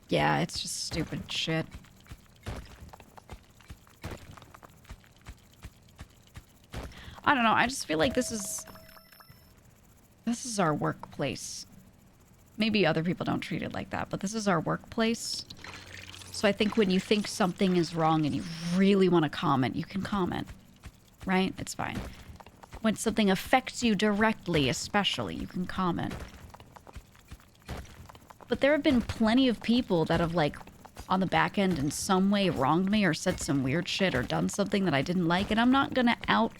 Yeah, it's just stupid shit. I don't know, I just feel like this is our workplace. Maybe other people don't treat it like that, but this is our workplace. So I think when you think something is wrong and you really want to comment, you can comment. Right? It's fine. When something affects you directly, especially, you can comment. But there have been plenty of people that have, like, on the back end in some way wronged me or said some weird shit or done something that I didn't like, and I'm not gonna out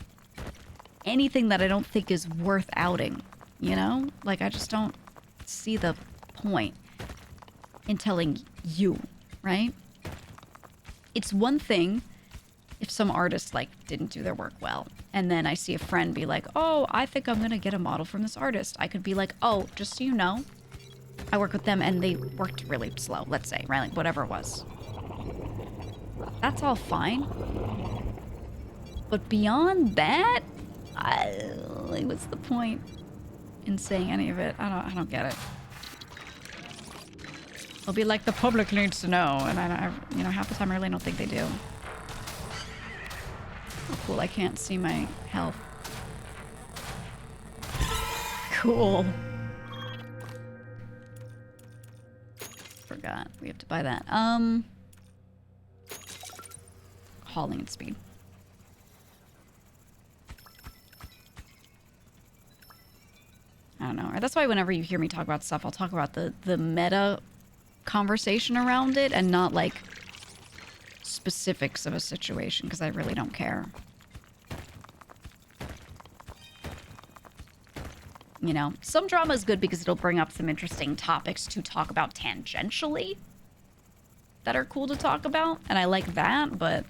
anything that I don't think is worth outing, you know? Like, I just don't see the point in telling you, right? It's one thing if some artist, like, didn't do their work well, and then I see a friend be like, oh, I think I'm gonna get a model from this artist. I could be like, oh, just so you know, I work with them and they worked really slow, let's say, right? Like, whatever it was. That's all fine. But beyond that, like, what's the point in saying any of it? I don't get it. I'll be like, the public needs to know, and I you know, half the time I really don't think they do. Oh, cool, I can't see my health. Cool. Forgot. We have to buy that. Hauling and speed. I don't know. That's why whenever you hear me talk about stuff, I'll talk about the meta conversation around it and not, like, specifics of a situation, because I really don't care. You know, some drama is good because it'll bring up some interesting topics to talk about tangentially that are cool to talk about, and I like that, but,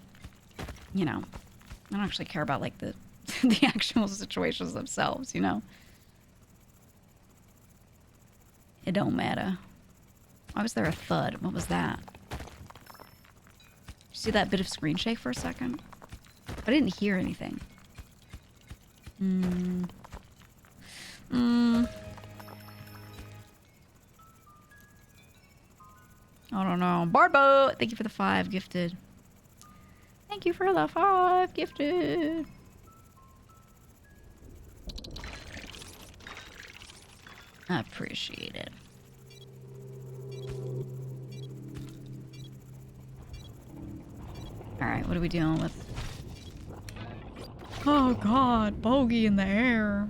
you know, I don't actually care about, like, the the actual situations themselves, you know? It don't matter. Why was there a thud? What was that? Did you see that bit of screen shake for a second? I didn't hear anything. I don't know. Barbo! Thank you for the 5 gifted. Thank you for the 5 gifted. I appreciate it. Alright, what are we dealing with? Oh god, bogey in the air.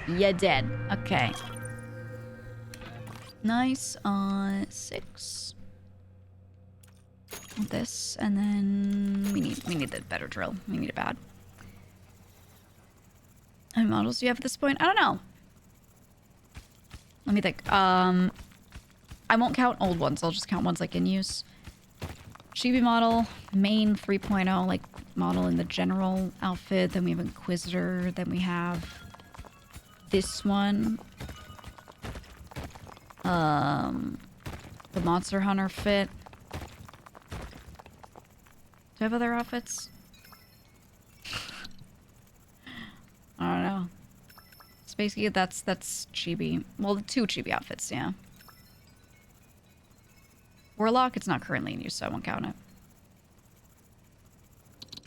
You're dead. Okay. Nice. 6. This, and then we need the better drill. We need it bad. How many models do you have at this point? I don't know. Let me think. I won't count old ones. I'll just count ones like in use. Chibi model, main 3.0, like model in the general outfit. Then we have Inquisitor. Then we have this one. The Monster Hunter fit. Do I have other outfits? I don't know. It's basically that's chibi. Well, the 2 chibi outfits, yeah. Warlock, it's not currently in use, so I won't count it.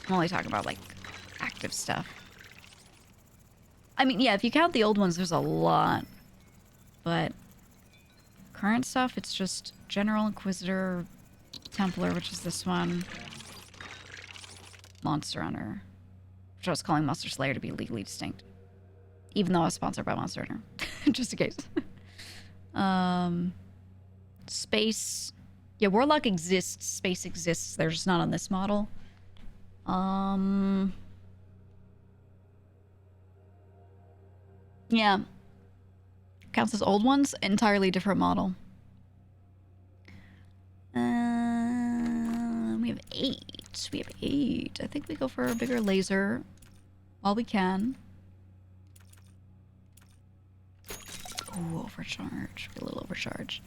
I'm only talking about, like, active stuff. I mean, yeah, if you count the old ones, there's a lot. But current stuff, it's just General, Inquisitor, Templar, which is this one. Monster Hunter. Which I was calling Monster Slayer to be legally distinct. Even though I was sponsored by Monster Hunter. Just in case. Space. Yeah, Warlock exists. Space exists. They're just not on this model. Yeah. Counts as old ones. Entirely different model. We have 8. We have 8. I think we go for a bigger laser while we can. Ooh, overcharge. We're a little overcharged.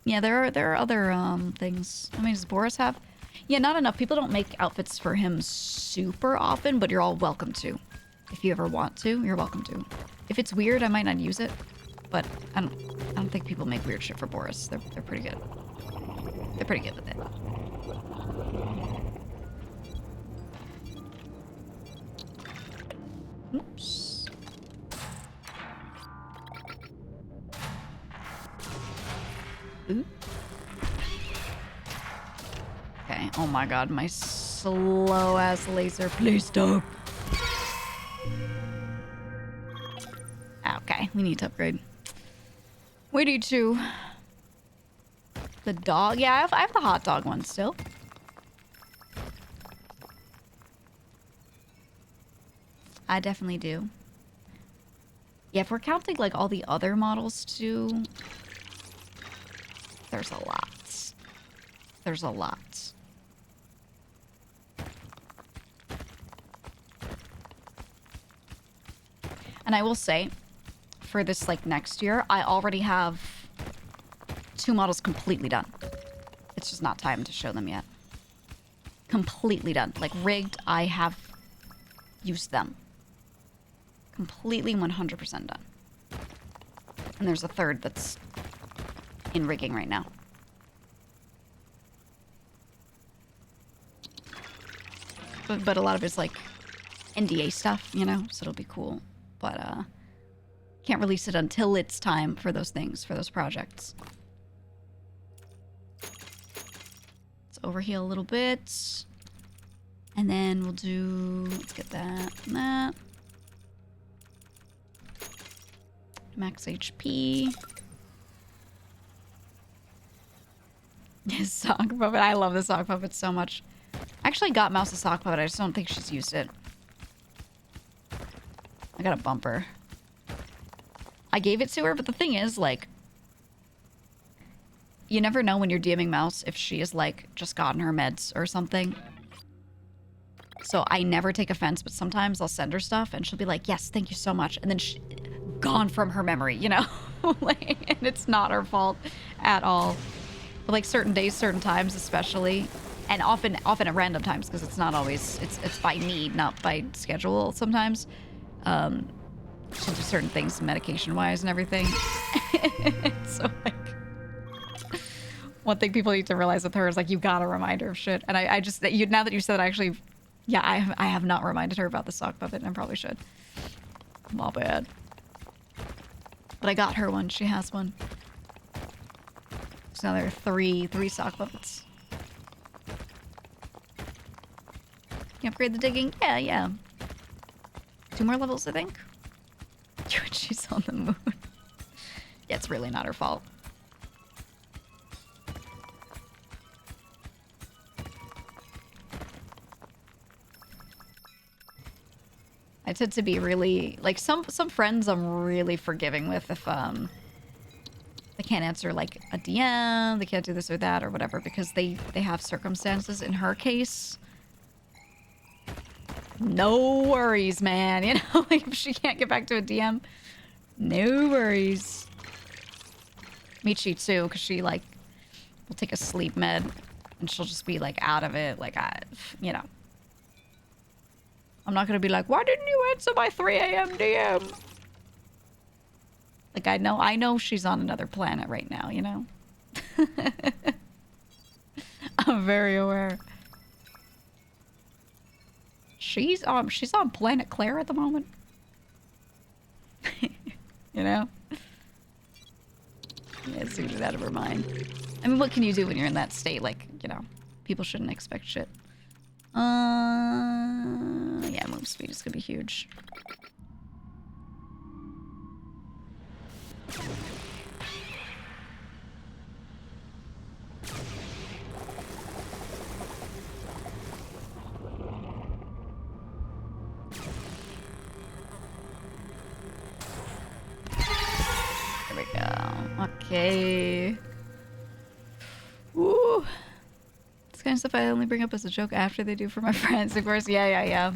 Yeah, there are other things. I mean, does Boris have? Yeah, not enough. People don't make outfits for him super often, but you're all welcome to. If you ever want to, you're welcome to. If it's weird, I might not use it, but I don't think people make weird shit for Boris. They're pretty good. They're pretty good with it. Oops. Ooh. Okay, oh my god, my slow ass laser. Please stop. Okay, we need to upgrade. We need to. The dog? Yeah, I have the hot dog one still. I definitely do. Yeah, if we're counting like all the other models too, there's a lot. There's a lot. And I will say, for this like next year, I already have 2 models completely done. It's just not time to show them yet. Completely done. Like rigged, I have used them. Completely 100% done. And there's a 3rd that's in rigging right now. But a lot of it's like NDA stuff, you know, so it'll be cool. But can't release it until it's time for those things, for those projects. Let's overheal a little bit. And then we'll do, let's get that and that. Max HP. Sock puppet. I love the sock puppet so much. I actually got Mouse a sock puppet. I just don't think she's used it. I got a bumper. I gave it to her, but the thing is, like, you never know when you're DMing Mouse if she is, like, just gotten her meds or something. So I never take offense, but sometimes I'll send her stuff and she'll be like, yes, thank you so much. And then gone from her memory, you know? Like, and it's not her fault at all. But like certain days, certain times especially, and often at random times, because it's not always, it's by need, not by schedule sometimes. She'll do certain things medication-wise and everything. So like, one thing people need to realize with her is like, you gotta remind her of shit. And I just, now that you said that, actually, yeah, I have not reminded her about the sock puppet, and I probably should. My bad. But I got her one. She has one. So now there are three sock puppets. You upgrade the digging? Yeah. 2 more levels, I think. She's on the moon. Yeah, it's really not her fault. I tend to be really, like, some friends I'm really forgiving with if they can't answer like a DM, they can't do this or that or whatever because they have circumstances. In her case, no worries, man. You know, like if she can't get back to a DM, no worries. Michi too, because she like will take a sleep med and she'll just be like out of it, like you know. I'm not gonna be like, why didn't you answer my 3 a.m. DM? Like, I know she's on another planet right now, you know? I'm very aware. She's on planet Claire at the moment. You know? Yeah, it's usually out of her mind. I mean, what can you do when you're in that state? Like, you know, people shouldn't expect shit. Yeah, move speed is gonna be huge. There we go. Okay. Woo. This kind of stuff I only bring up as a joke after they do for my friends, of course. Yeah.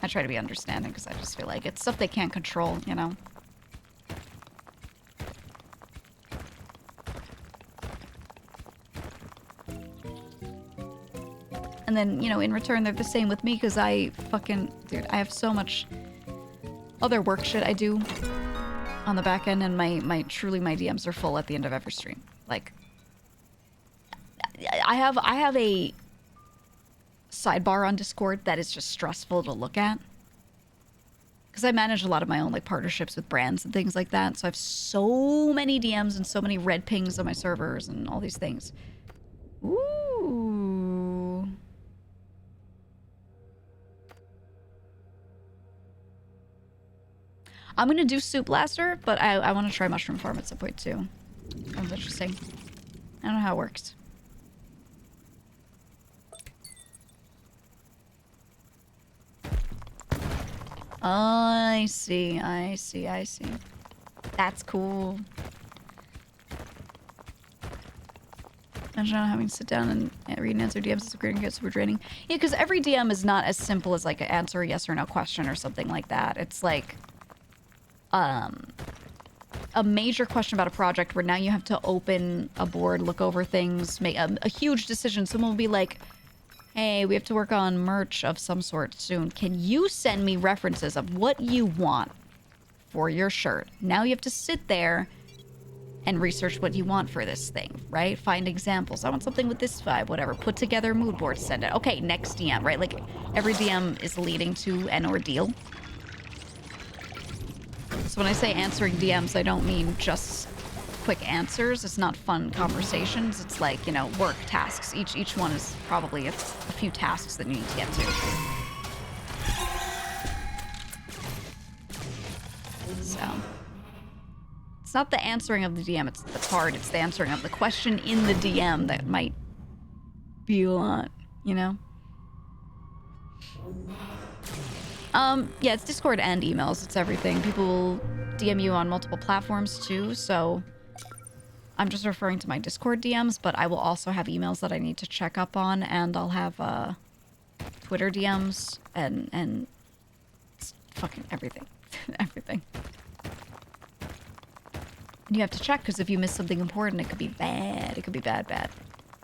I try to be understanding because I just feel like it's stuff they can't control, you know? And then, you know, in return, they're the same with me because I fucking... Dude, I have so much other work shit I do on the back end, and my DMs are full at the end of every stream. Like, I have a sidebar on Discord that is just stressful to look at. Because I manage a lot of my own, like, partnerships with brands and things like that. So I have so many DMs and so many red pings on my servers and all these things. Ooh. I'm gonna do Soup Blaster, but I want to try Mushroom Farm at some point too. Sounds interesting. I don't know how it works. I see. That's cool. Imagine not having to sit down and read and answer DMs is great and get super draining. Yeah, because every DM is not as simple as like an answer a yes or no question or something like that. It's like a major question about a project where now you have to open a board, look over things, make a huge decision. Someone will be like, hey, we have to work on merch of some sort soon. Can you send me references of what you want for your shirt? Now you have to sit there and research what you want for this thing, right? Find examples. I want something with this vibe, whatever. Put together a mood board, send it. Okay, next DM, right? Like, every DM is leading to an ordeal. So when I say answering DMs, I don't mean just quick answers. It's not fun conversations. It's like, you know, work tasks. Each one is probably a few tasks that you need to get to. So it's not the answering of the DM that's hard. It's the answering of the question in the DM that might be a lot, you know? Yeah, it's Discord and emails. It's everything. People DM you on multiple platforms too, so I'm just referring to my Discord DMs, but I will also have emails that I need to check up on, and I'll have Twitter DMs and fucking everything. Everything. And you have to check, because if you miss something important, it could be bad. It could be bad, bad.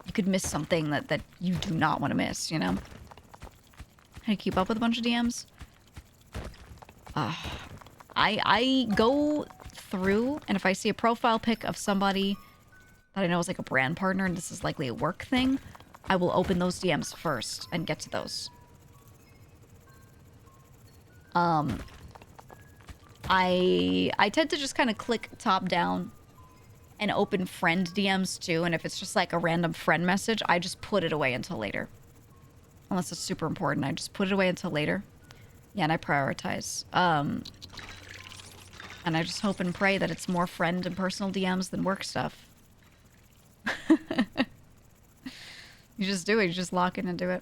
You could miss something that you do not want to miss, you know? How do you keep up with a bunch of DMs? I go through, and if I see a profile pic of somebody that I know is like a brand partner, and this is likely a work thing, I will open those DMs first and get to those. I tend to just kind of click top down and open friend DMs too, and if it's just like a random friend message, I just put it away until later. Unless it's super important, I just put it away until later. Yeah, and I prioritize. And I just hope and pray that it's more friend and personal DMs than work stuff. You just do it, you just lock in and do it.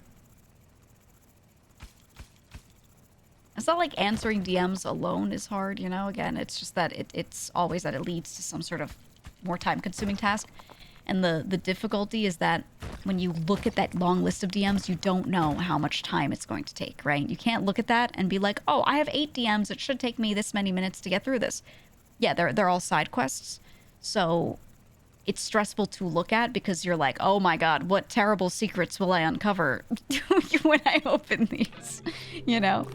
It's not like answering DMs alone is hard, you know? Again, it's just that it's always that it leads to some sort of more time-consuming task. And the difficulty is that when you look at that long list of DMs, you don't know how much time it's going to take, right? You can't look at that and be like, oh, I have 8 DMs. It should take me this many minutes to get through this. Yeah, they're all side quests. So it's stressful to look at because you're like, oh my god, what terrible secrets will I uncover when I open these, you know?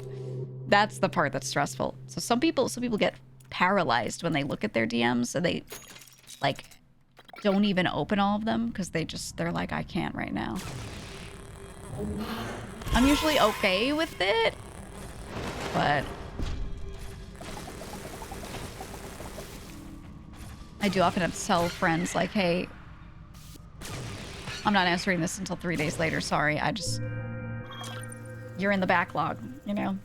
That's the part that's stressful. So some people get paralyzed when they look at their DMs, so they like don't even open all of them because they're like, I can't right now. I'm usually okay with it, but I do often have to tell friends like, hey, I'm not answering this until 3 days later. Sorry, you're in the backlog, you know?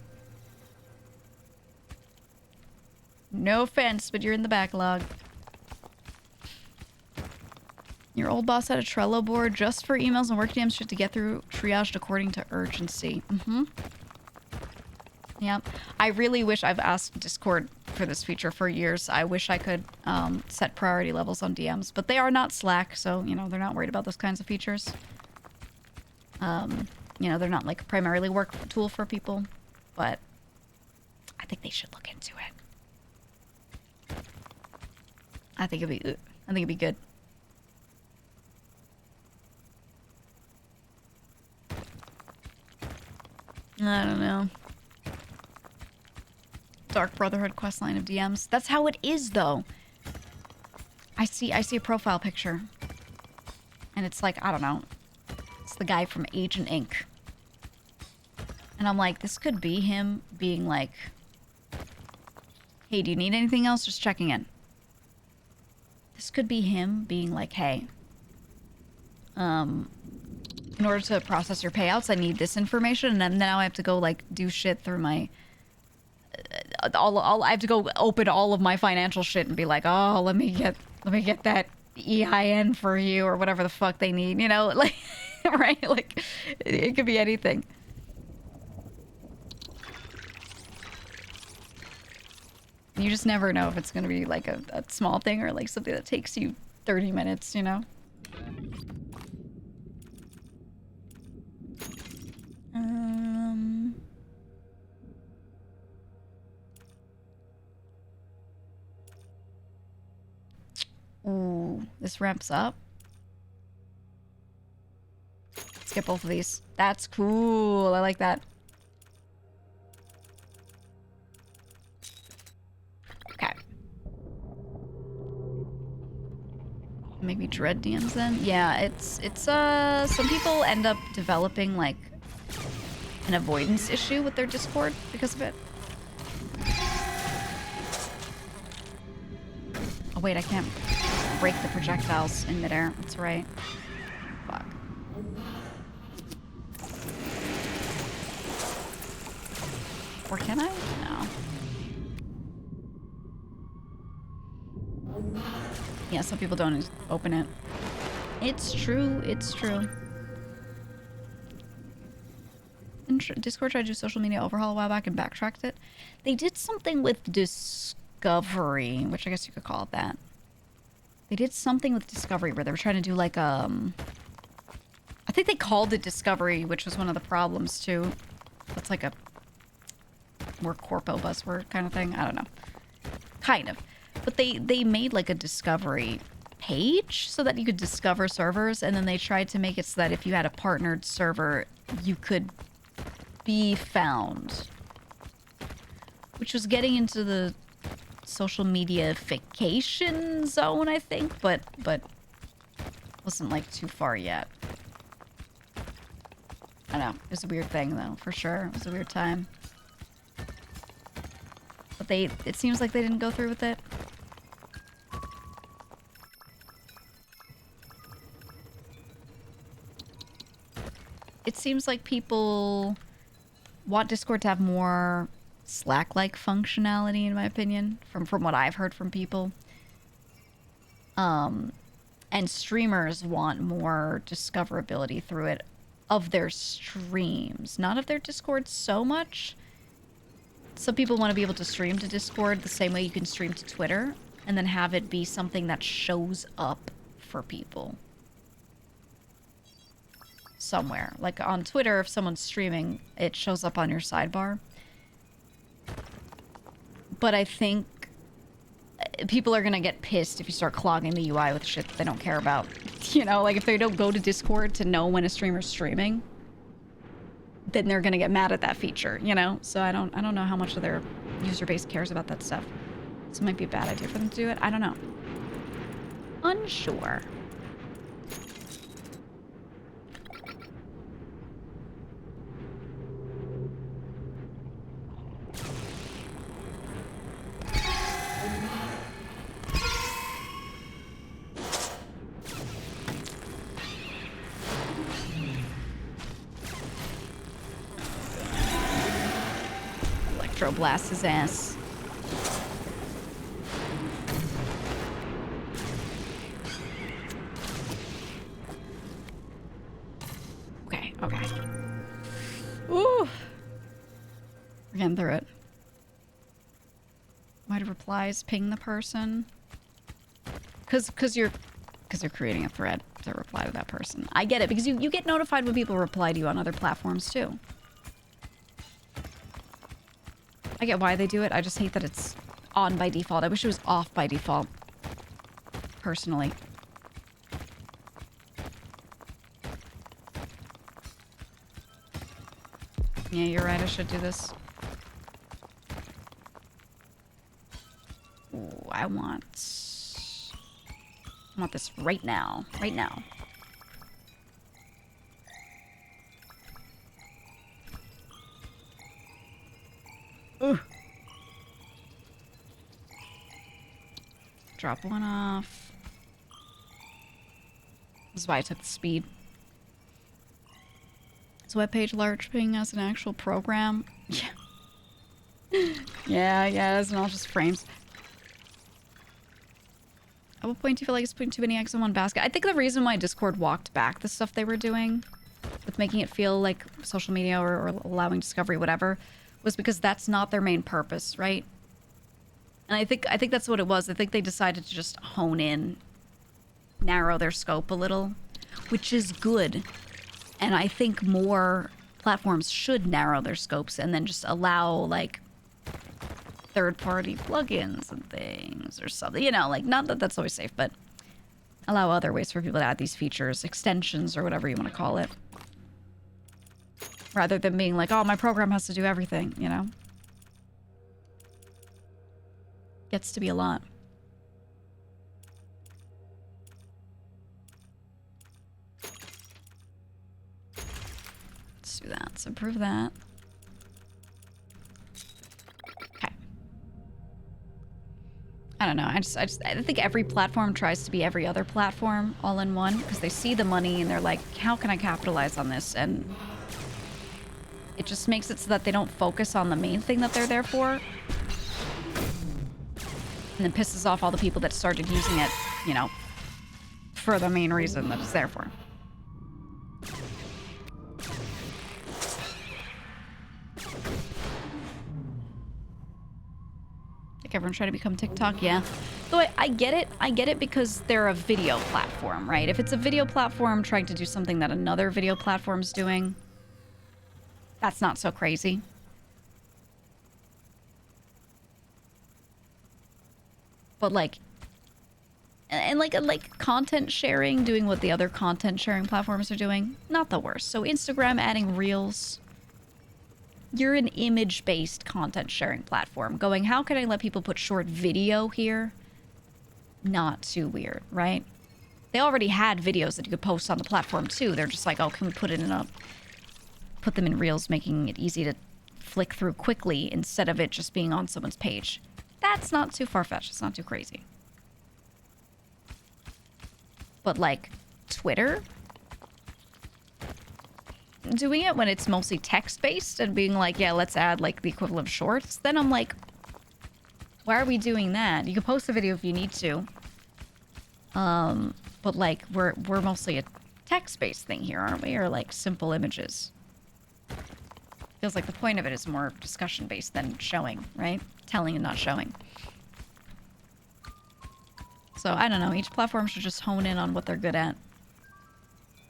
No offense, but you're in the backlog. Your old boss had a Trello board just for emails and work DMs to get through triaged according to urgency. Mm-hmm. Yep. I really wish I've asked Discord for this feature for years. I wish I could set priority levels on DMs, but they are not Slack, so, you know, they're not worried about those kinds of features. You know, they're not like primarily work tool for people, but I think they should look into it. I think it'd be good. I don't know. Dark Brotherhood questline of DMs. That's how it is, though. I see a profile picture, and it's like, I don't know. It's the guy from Agent Inc. And I'm like, this could be him being like, hey, do you need anything else? Just checking in. This could be him being like, hey, in order to process your payouts, I need this information, and then now I have to go like do shit through my I have to go open all of my financial shit and be like, oh, let me get that EIN for you or whatever the fuck they need, you know, like right, like it could be anything. You just never know if it's going to be like a small thing or like something that takes you 30 minutes, you know? Ooh, this ramps up. Let's get both of these. That's cool. I like that. Okay. Maybe dread DMs then? Yeah, it's some people end up developing like an avoidance issue with their Discord because of it. Oh wait, I can't break the projectiles in midair. That's right. Fuck. Or can I? No. Yeah, some people don't open it. It's true. It's true. Discord tried to do social media overhaul a while back and backtracked it. They did something with discovery, which I guess you could call it that. They did something with Discovery where they were trying to do like, I think they called it Discovery, which was one of the problems too. It's like a more corpo buzzword kind of thing. I don't know. Kind of. But they made like a Discovery page so that you could discover servers, and then they tried to make it so that if you had a partnered server, you could be found. Which was getting into the social media-fication zone, I think, but wasn't like too far yet. I don't know. It was a weird thing though, for sure. It was a weird time. But it seems like they didn't go through with it. It seems like people want Discord to have more Slack-like functionality, in my opinion, from what I've heard from people. And streamers want more discoverability through it of their streams, not of their Discord so much. Some people want to be able to stream to Discord the same way you can stream to Twitter, and then have it be something that shows up for people somewhere. Like on Twitter, if someone's streaming, it shows up on your sidebar. But I think people are going to get pissed if you start clogging the UI with shit that they don't care about. You know, like if they don't go to Discord to know when a streamer's streaming, then they're going to get mad at that feature, you know? So I don't know how much of their user base cares about that stuff. So it might be a bad idea for them to do it. I don't know. Unsure. Blast his ass. Okay. Ooh. We're getting through it. Why do replies ping the person? Because you're creating a thread to reply to that person. I get it, because you get notified when people reply to you on other platforms too. I get why they do it. I just hate that it's on by default. I wish it was off by default. Personally. Yeah, you're right. I should do this. Ooh, I want this right now. Right now. Ooh. Drop one off. This is why I took the speed. Is webpage large ping as an actual program? Yeah. yeah, it's not just frames. At what point do you feel like it's putting too many eggs in one basket? I think the reason why Discord walked back the stuff they were doing with making it feel like social media or allowing discovery, whatever, was because that's not their main purpose, right? And I think that's what it was. I think they decided to just hone in, narrow their scope a little, which is good. And I think more platforms should narrow their scopes and then just allow, like, third-party plugins and things or something. You know, like, not that that's always safe, but allow other ways for people to add these features, extensions, or whatever you want to call it. Rather than being like, oh, my program has to do everything, you know? Gets to be a lot. Let's do that. Let's improve that. Okay. I don't know. I think every platform tries to be every other platform all in one because they see the money and they're like, how can I capitalize on this? And it just makes it so that they don't focus on the main thing that they're there for. And then pisses off all the people that started using it, you know, for the main reason that it's there for. Like everyone's trying to become TikTok, yeah. So I get it. I get it because they're a video platform, right? If it's a video platform trying to do something that another video platform's doing, that's not so crazy. But like, and like content sharing, doing what the other content sharing platforms are doing, not the worst. So Instagram adding Reels. You're an image-based content sharing platform. Going, how can I let people put short video here? Not too weird, right? They already had videos that you could post on the platform too. They're just like, oh, can we put them in Reels, making it easy to flick through quickly instead of it just being on someone's page. That's not too far-fetched. It's not too crazy. But like Twitter, doing it when it's mostly text-based and being like, yeah, let's add like the equivalent of shorts, then I'm like, why are we doing that? You can post a video if you need to. But like we're mostly a text-based thing here, aren't we? Or like simple images. Feels like the point of it is more discussion-based than showing, right? Telling and not showing. So I don't know, each platform should just hone in on what they're good at.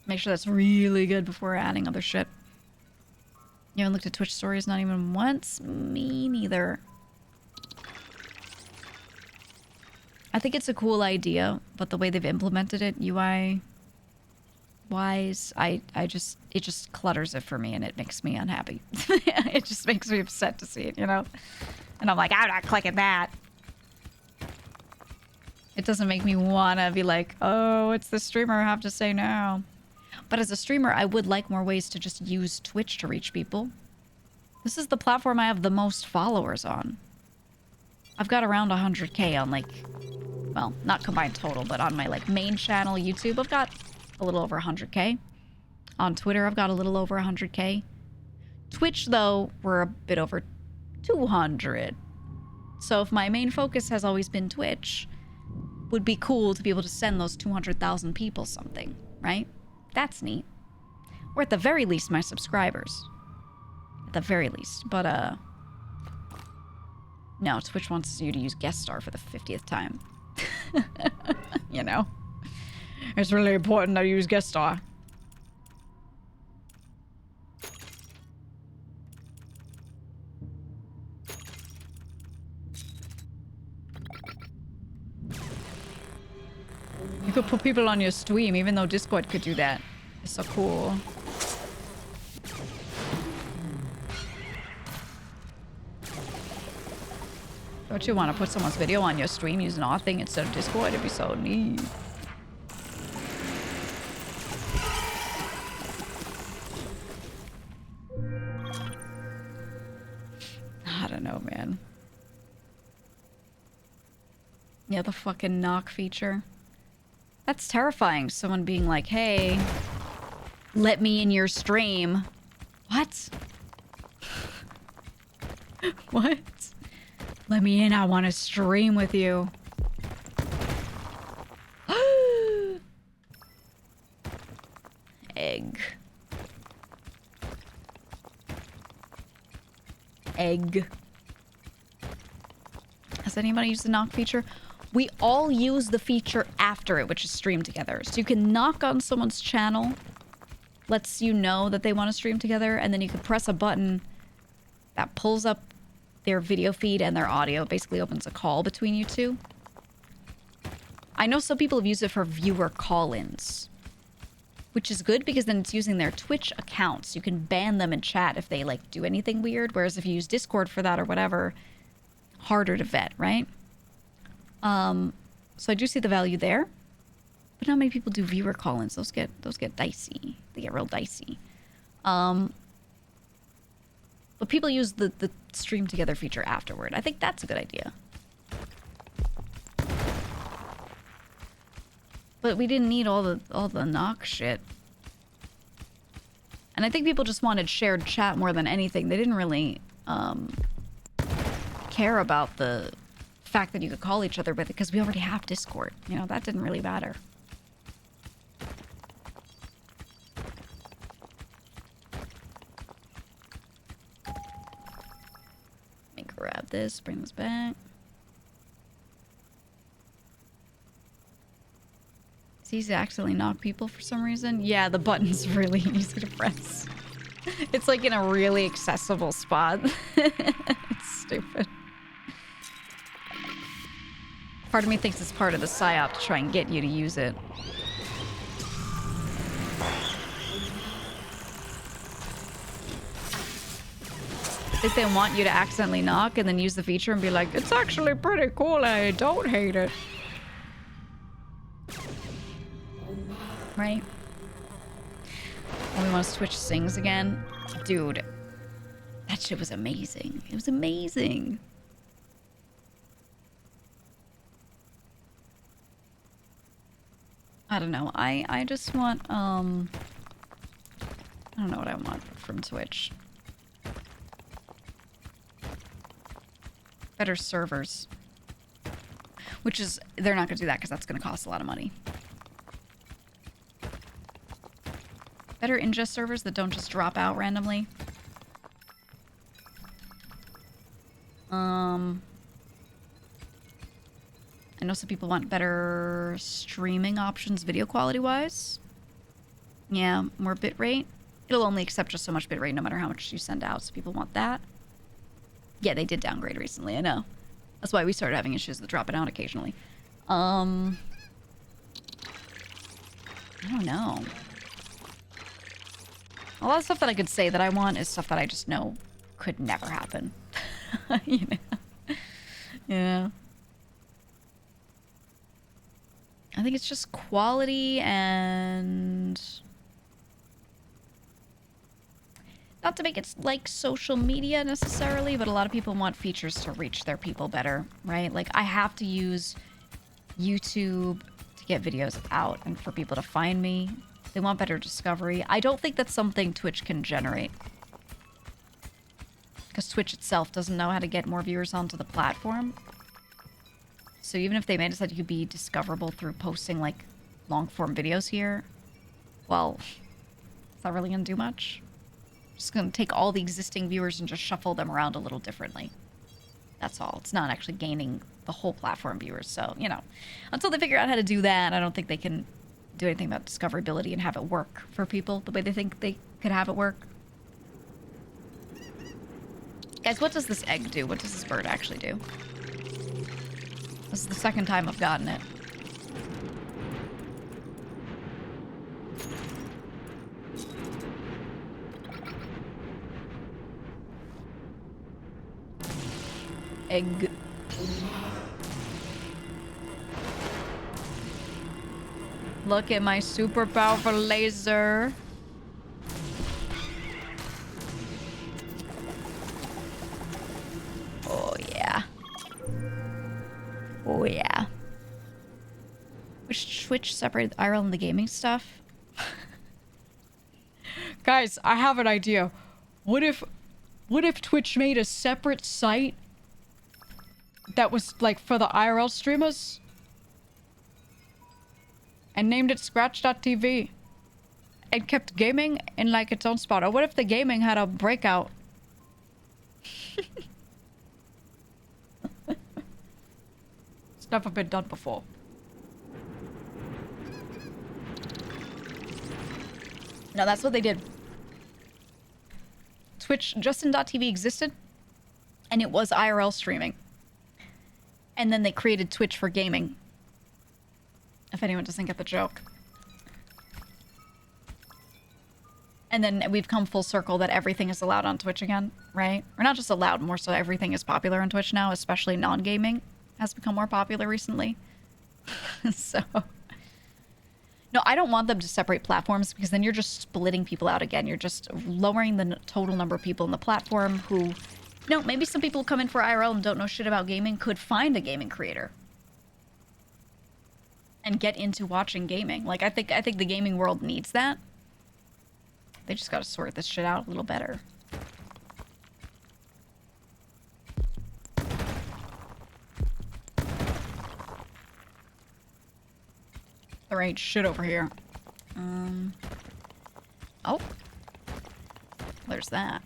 Make sure that's really good before adding other shit. You haven't looked at Twitch stories not even once? Me neither. I think it's a cool idea, but the way they've implemented it, UI wise, it just clutters it for me and it makes me unhappy. It just makes me upset to see it, you know? And I'm like, I'm not clicking that. It doesn't make me want to be like, oh, it's the streamer, I have to say no. But as a streamer, I would like more ways to just use Twitch to reach people. This is the platform I have the most followers on. I've got around 100K on like, well, not combined total, but on my like main channel, YouTube, I've got a little over 100K. On Twitter, I've got a little over 100K. Twitch, though, we're a bit over 200. So if my main focus has always been Twitch, would be cool to be able to send those 200,000 people something, right? That's neat. Or at the very least, my subscribers. At the very least. But, no, Twitch wants you to use guest star for the 50th time. You know? It's really important that you use guest star. You could put people on your stream, even though Discord could do that. It's so cool. Don't you want to put someone's video on your stream using our thing instead of Discord? It'd be so neat. I don't know, man. Yeah, the fucking knock feature. That's terrifying. Someone being like, hey, let me in your stream. What? What? Let me in. I want to stream with you. Egg. Egg. Has anybody used the knock feature? We all use the feature after it, which is stream together. So you can knock on someone's channel, lets you know that they want to stream together, and then you can press a button that pulls up their video feed and their audio. It basically opens a call between you two. I know some people have used it for viewer call-ins, which is good because then it's using their Twitch accounts. You can ban them in chat if they like do anything weird, whereas if you use Discord for that or whatever, harder to vet, right? So I do see the value there, but not many people do viewer call-ins. Those get dicey. They get real dicey. But people use the stream together feature afterward. I think that's a good idea. But we didn't need all the knock shit. And I think people just wanted shared chat more than anything. They didn't really care about the fact that you could call each other with it because we already have Discord. You know, that didn't really matter. Let me grab this, bring this back. It's easy to accidentally knock people for some reason. Yeah, the button's really easy to press. It's like in a really accessible spot. It's stupid. Part of me thinks it's part of the psyop to try and get you to use it. I think they want you to accidentally knock and then use the feature and be like, it's actually pretty cool, I don't hate it. Right? Oh, we want to switch sings again? Dude, that shit was amazing. It was amazing. I don't know. I just want, I don't know what I want from Twitch. Better servers. Which is, they're not going to do that because that's going to cost a lot of money. Better ingest servers that don't just drop out randomly. I know some people want better streaming options video quality wise. Yeah, more bitrate. It'll only accept just so much bitrate no matter how much you send out, so people want that. Yeah, they did downgrade recently, I know. That's why we started having issues with dropping out occasionally. I don't know. A lot of stuff that I could say that I want is stuff that I just know could never happen. You know? Yeah. I think it's just quality and... Not to make it like social media necessarily, but a lot of people want features to reach their people better, right? Like, I have to use YouTube to get videos out and for people to find me. They want better discovery. I don't think that's something Twitch can generate. Because Twitch itself doesn't know how to get more viewers onto the platform. So even if they made it so that you could be discoverable through posting, like, long-form videos here, well, it's not really going to do much. Just going to take all the existing viewers and just shuffle them around a little differently. That's all. It's not actually gaining the whole platform viewers. So, you know, until they figure out how to do that, I don't think they can do anything about discoverability and have it work for people the way they think they could have it work. Guys, what does this egg do? What does this bird actually do? This is the second time I've gotten it. Egg. Look at my super powerful laser. Oh yeah. Oh yeah. Which Twitch separated IRL and the gaming stuff? Guys, I have an idea. What if Twitch made a separate site that was like for the IRL streamers and named it Scratch.tv and kept gaming in like its own spot? Or what if the gaming had a breakout? It's never been done before. No, that's what they did. Twitch, Justin.tv existed, and it was IRL streaming. And then they created Twitch for gaming. If anyone doesn't get the joke. And then we've come full circle that everything is allowed on Twitch again, right? Or not just allowed, more so everything is popular on Twitch now, especially non-gaming has become more popular recently. So... No, I don't want them to separate platforms because then you're just splitting people out again. You're just lowering the total number of people in the platform who... You know, maybe some people who come in for IRL and don't know shit about gaming could find a gaming creator. And get into watching gaming. Like, I think the gaming world needs that. They just gotta sort this shit out a little better. There ain't shit over here. Oh. There's that.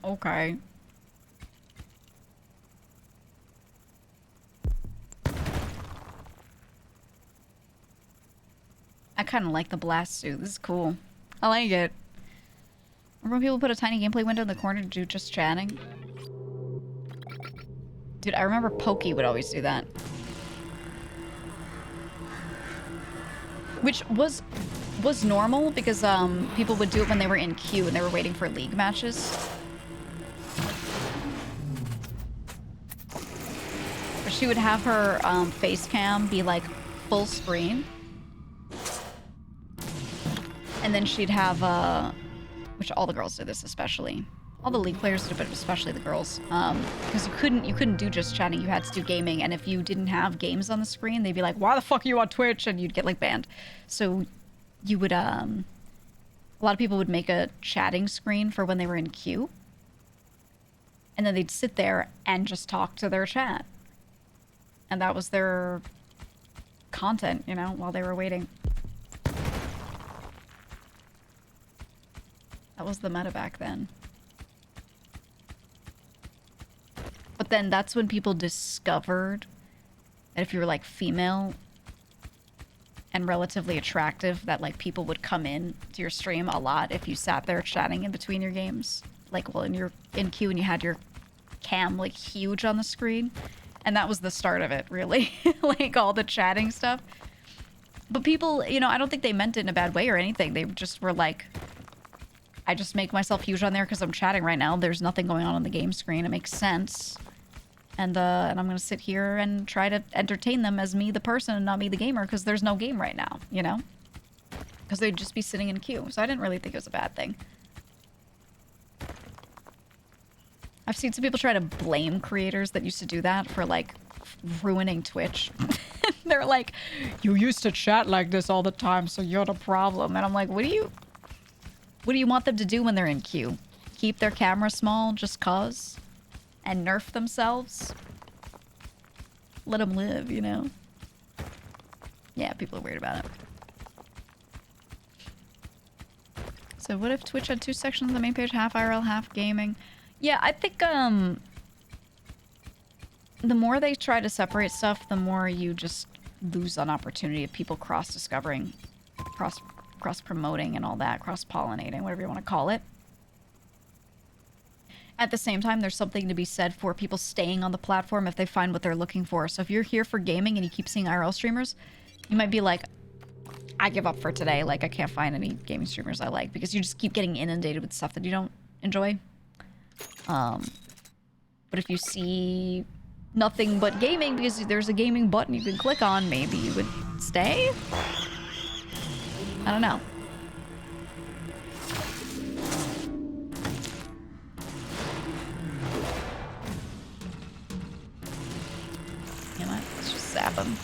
Okay. I kind of like the blast suit. This is cool. I like it. Remember when people put a tiny gameplay window in the corner to do just chatting? Dude, I remember Pokey would always do that. Which was normal because people would do it when they were in queue and they were waiting for league matches. But she would have her face cam be like full screen. And then she'd have, which all the girls did this especially. All the league players did it, but especially the girls. Because you couldn't do just chatting, you had to do gaming. And if you didn't have games on the screen, they'd be like, why the fuck are you on Twitch? And you'd get like banned. So you would, a lot of people would make a chatting screen for when they were in queue. And then they'd sit there and just talk to their chat. And that was their content, you know, while they were waiting. That was the meta back then. But then that's when people discovered that if you were like female and relatively attractive, that like people would come in to your stream a lot if you sat there chatting in between your games. Like, well, you're in queue and you had your cam like huge on the screen. And that was the start of it, really. Like all the chatting stuff. But people, you know, I don't think they meant it in a bad way or anything. They just were like, I just make myself huge on there because I'm chatting right now. There's nothing going on the game screen. It makes sense. And I'm going to sit here and try to entertain them as me, the person, and not me, the gamer, because there's no game right now, you know? Because they'd just be sitting in queue. So I didn't really think it was a bad thing. I've seen some people try to blame creators that used to do that for, like, ruining Twitch. They're like, you used to chat like this all the time, so you're the problem. And I'm like, what do you want them to do when they're in queue? Keep their camera small just cause? And nerf themselves? Let them live, you know? Yeah, people are weird about it. So what if Twitch had 2 sections on the main page, half IRL, half gaming? Yeah, I think, the more they try to separate stuff, the more you just lose on opportunity of people cross-discovering, cross-promoting and all that, cross-pollinating, whatever you want to call it. At the same time, there's something to be said for people staying on the platform if they find what they're looking for. So if you're here for gaming and you keep seeing IRL streamers, you might be like, I give up for today. Like, I can't find any gaming streamers I like because you just keep getting inundated with stuff that you don't enjoy. But if you see nothing but gaming because there's a gaming button you can click on, maybe you would stay? I don't know. You know what? Let's just zap him.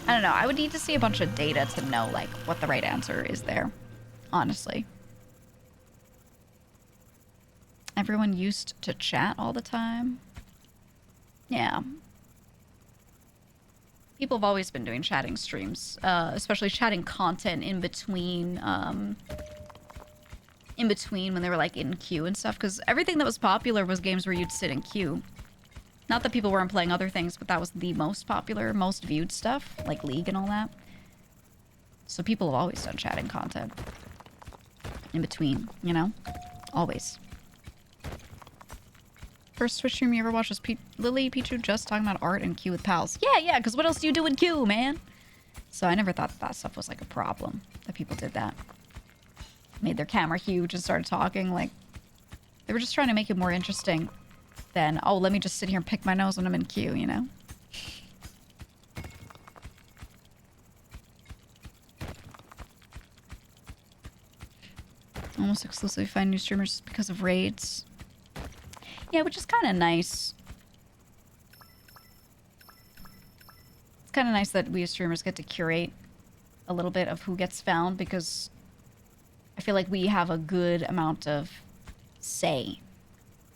I don't know. I would need to see a bunch of data to know, like, what the right answer is there. Honestly. Everyone used to chat all the time. Yeah. People have always been doing chatting streams, especially chatting content in between when they were like in queue and stuff, because everything that was popular was games where you'd sit in queue. Not that people weren't playing other things, but that was the most popular, most viewed stuff, like League and all that. So people have always done chatting content in between, you know? Always. First Twitch stream you ever watched was Lily Pichu just talking about art and queue with pals. Yeah, because what else do you do in queue, man? So I never thought that stuff was like a problem, that people did that. Made their camera huge and started talking. Like, they were just trying to make it more interesting than, oh, let me just sit here and pick my nose when I'm in queue, you know? Almost exclusively find new streamers because of raids. Yeah, which is kind of nice. It's kind of nice that we as streamers get to curate a little bit of who gets found, because I feel like we have a good amount of say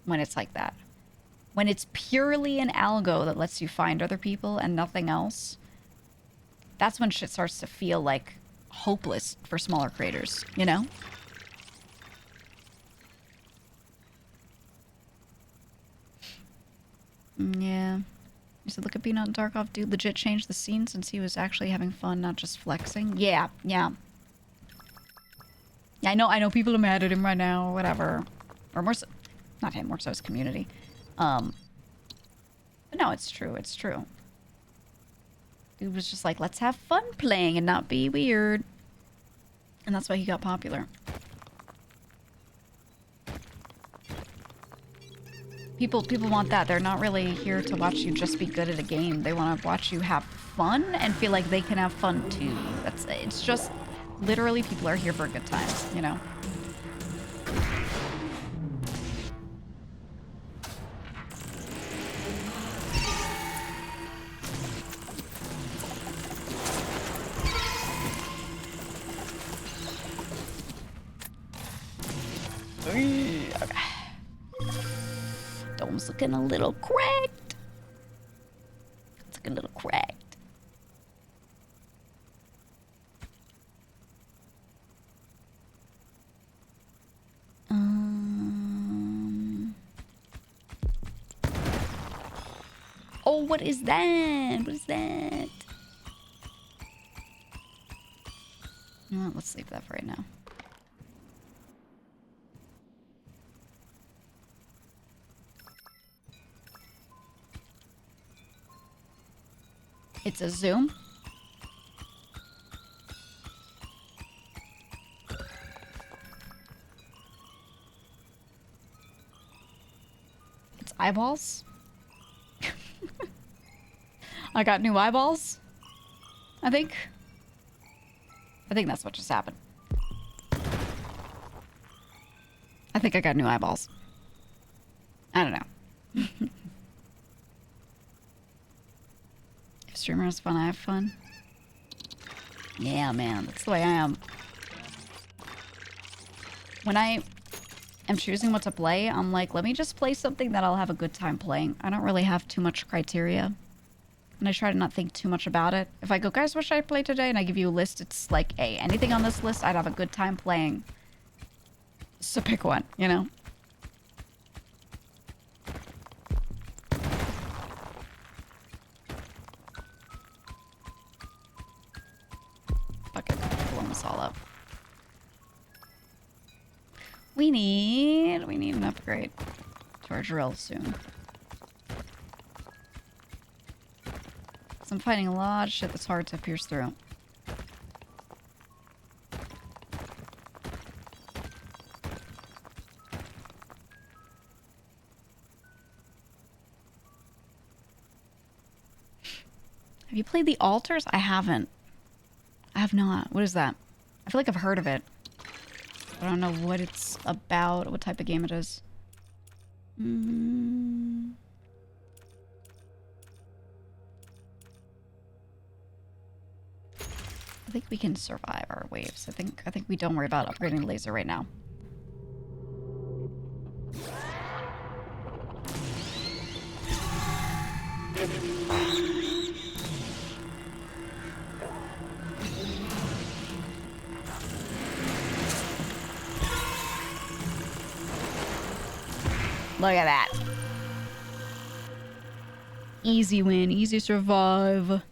when it's like that. When it's purely an algo that lets you find other people and nothing else, that's when shit starts to feel like hopeless for smaller creators, you know? Yeah. You said, look at Peanut and Tarkov. Dude, legit changed the scene since he was actually having fun, not just flexing. Yeah, yeah. Yeah, I know people are mad at him right now or whatever. Or more so, not him, more so his community. But no, it's true, it's true. Dude was just like, let's have fun playing and not be weird. And that's why he got popular. People want that. They're not really here to watch you just be good at a game. They want to watch you have fun and feel like they can have fun too. It's just literally people are here for a good time, you know? Okay. Dome's looking a little cracked. It's looking a little cracked. Oh, what is that? What is that? You know what? Let's leave that for right now. It's a zoom. It's eyeballs. I got new eyeballs. I think that's what just happened. I think I got new eyeballs. I don't know. If streamer has fun, I have fun. Yeah, man, that's the way I am. When I am choosing what to play, I'm like, let me just play something that I'll have a good time playing. I don't really have too much criteria. And I try to not think too much about it. If I go, guys, what should I play today? And I give you a list, it's like, hey, anything on this list, I'd have a good time playing. So pick one, you know? Fuck it, blowing this all up. We need an upgrade to our drill soon. I'm fighting a lot of shit that's hard to pierce through. Have you played the Altars? I haven't. I have not. What is that? I feel like I've heard of it. I don't know what it's about, what type of game it is. I think we can survive our waves. I think we don't worry about upgrading the laser right now. Look at that. Easy win, easy survive.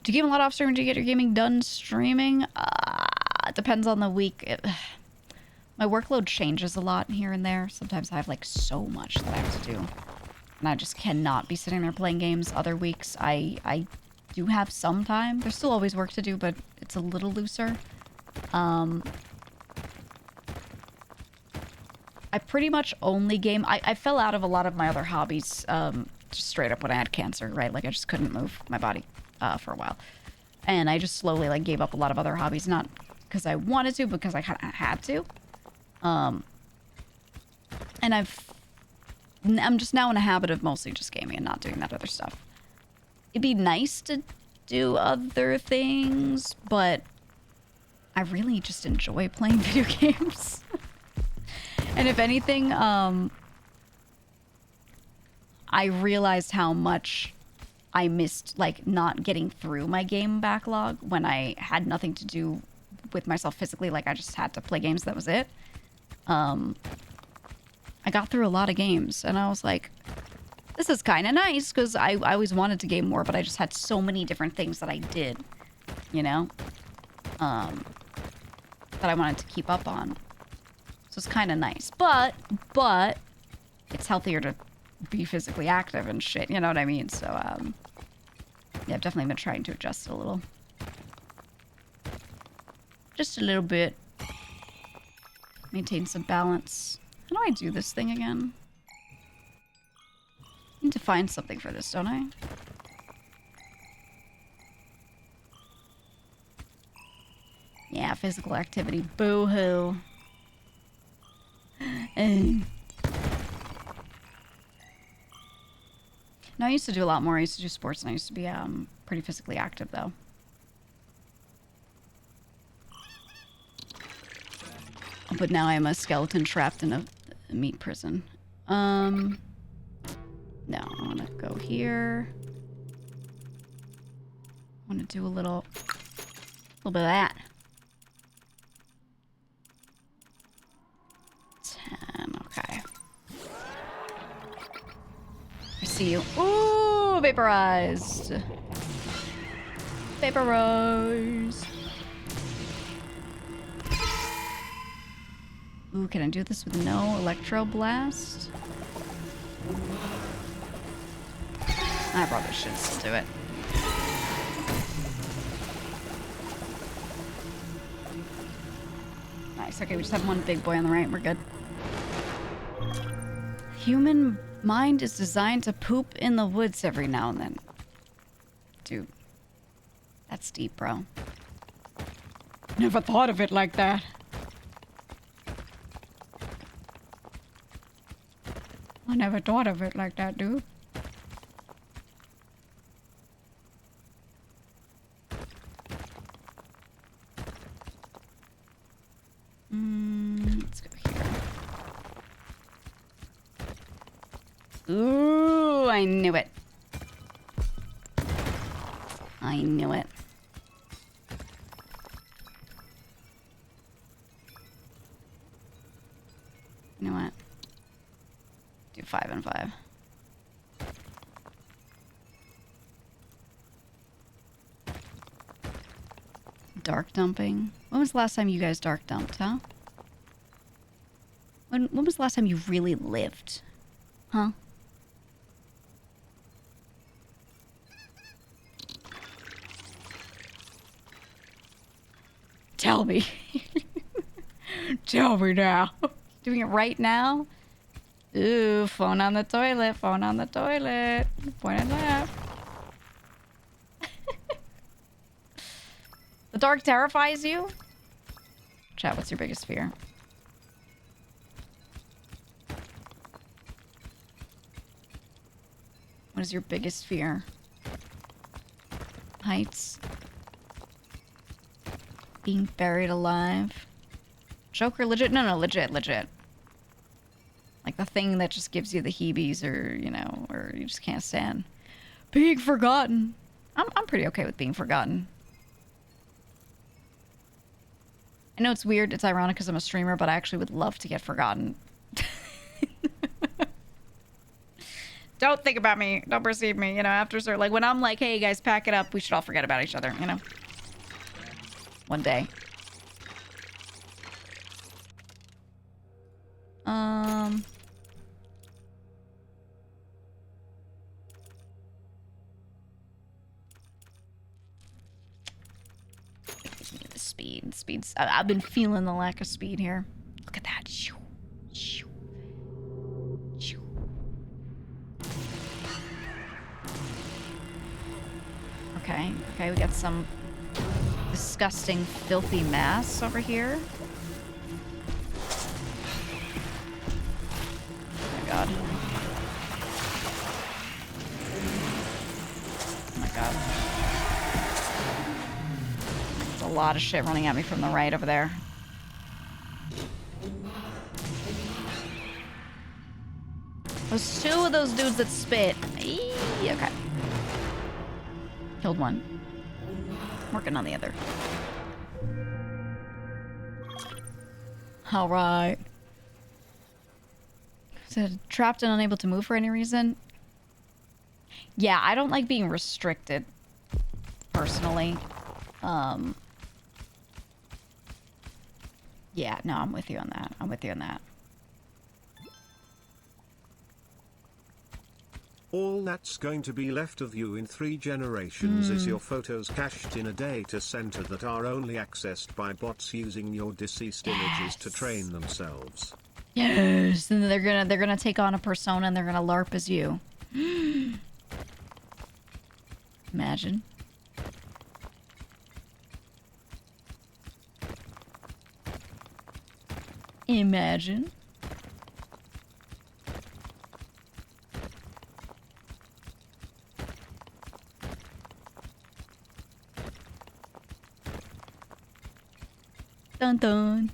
Do you game a lot off stream? Do you get your gaming done streaming? It depends on the week. My workload changes a lot here and there. Sometimes I have like so much that I have to do. And I just cannot be sitting there playing games. Other weeks I do have some time. There's still always work to do, but it's a little looser. I pretty much only game... I fell out of a lot of my other hobbies just straight up when I had cancer, right? Like I just couldn't move my body for a while. And I just slowly like gave up a lot of other hobbies, not because I wanted to, because I kind of had to. And I'm just now in a habit of mostly just gaming and not doing that other stuff. It'd be nice to do other things, but I really just enjoy playing video games. And if anything, I realized how much I missed, like, not getting through my game backlog when I had nothing to do with myself physically. Like, I just had to play games. That was it. I got through a lot of games, and I was like, This is kind of nice because I always wanted to game more, but I just had so many different things that I did, you know, that I wanted to keep up on. So it's kind of nice, but it's healthier to be physically active and shit. You know what I mean? So yeah, I've definitely been trying to adjust it a little, just a little bit, maintain some balance. How do I do this thing again? I need to find something for this, don't I? Yeah, physical activity. Boo-hoo. No, I used to do a lot more. I used to do sports, and I used to be pretty physically active, though. But now I'm a skeleton trapped in a meat prison. No, I want to go here. I want to do a little bit of that. 10, okay. I see you. Ooh, vaporized. Vaporized. Ooh, can I do this with no electro blast? I probably should still do it. Nice. Okay, we just have one big boy on the right. We're good. Human mind is designed to poop in the woods every now and then. Dude. That's deep, bro. Never thought of it like that. I never thought of it like that, dude. Let's go here. Ooh, I knew it. I knew it. You know what? Do 5 and 5. Dark dumping. When was the last time you guys dark dumped, huh? When was the last time you really lived? Huh? Tell me. Tell me now. Doing it right now? Ooh, phone on the toilet, phone on the toilet. Point and left. The dark terrifies you? Chat, what's your biggest fear? What is your biggest fear? Heights. Being buried alive. Joker legit? No, legit. Like the thing that just gives you the heebies or, you know, or you just can't stand. Being forgotten. I'm pretty okay with being forgotten. I know it's weird, it's ironic because I'm a streamer, but I actually would love to get forgotten. Don't think about me. Don't perceive me, you know, after sir. Like when I'm like, hey guys, pack it up, we should all forget about each other, you know? One day. The speed. Speed's. I've been feeling the lack of speed here. Look at that. Shoo, shoo, shoo. Okay, we got some disgusting, filthy mass over here. Oh my god. Oh my god. There's a lot of shit running at me from the right over there. There's 2 of those dudes that spit. Eee, okay. Killed one. Working on the other. Alright. Is it trapped and unable to move for any reason? Yeah, I don't like being restricted, personally. Yeah, no, I'm with you on that. I'm with you on that. All that's going to be left of you in 3 generations is your photos cached in a data center that are only accessed by bots using your deceased images to train themselves. Yes, and they're gonna take on a persona and they're gonna LARP as you. Imagine. Imagine. Dun dun.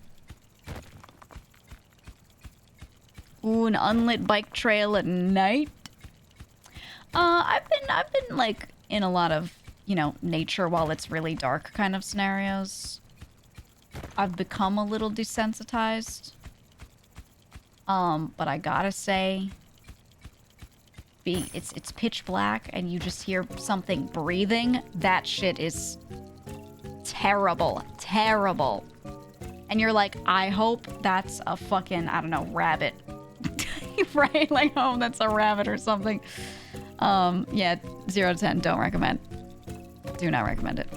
Ooh, an unlit bike trail at night. I've been like in a lot of, you know, nature while it's really dark kind of scenarios. I've become a little desensitized. But I gotta say, it's pitch black and you just hear something breathing. That shit is terrible, terrible. And you're like, I hope that's a fucking, I don't know, rabbit. Right? Like, oh, that's a rabbit or something. Yeah, 0 to 10, don't recommend. Do not recommend it.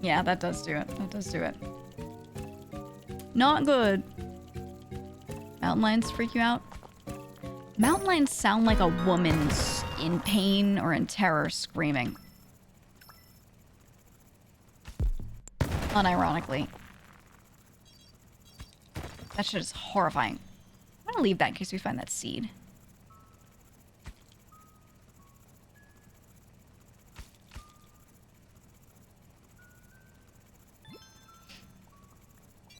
Yeah, that does do it. That does do it. Not good. Mountain lions freak you out? Mountain lions sound like a woman's in pain or in terror screaming. Unironically. That shit is horrifying. I'm gonna leave that in case we find that seed.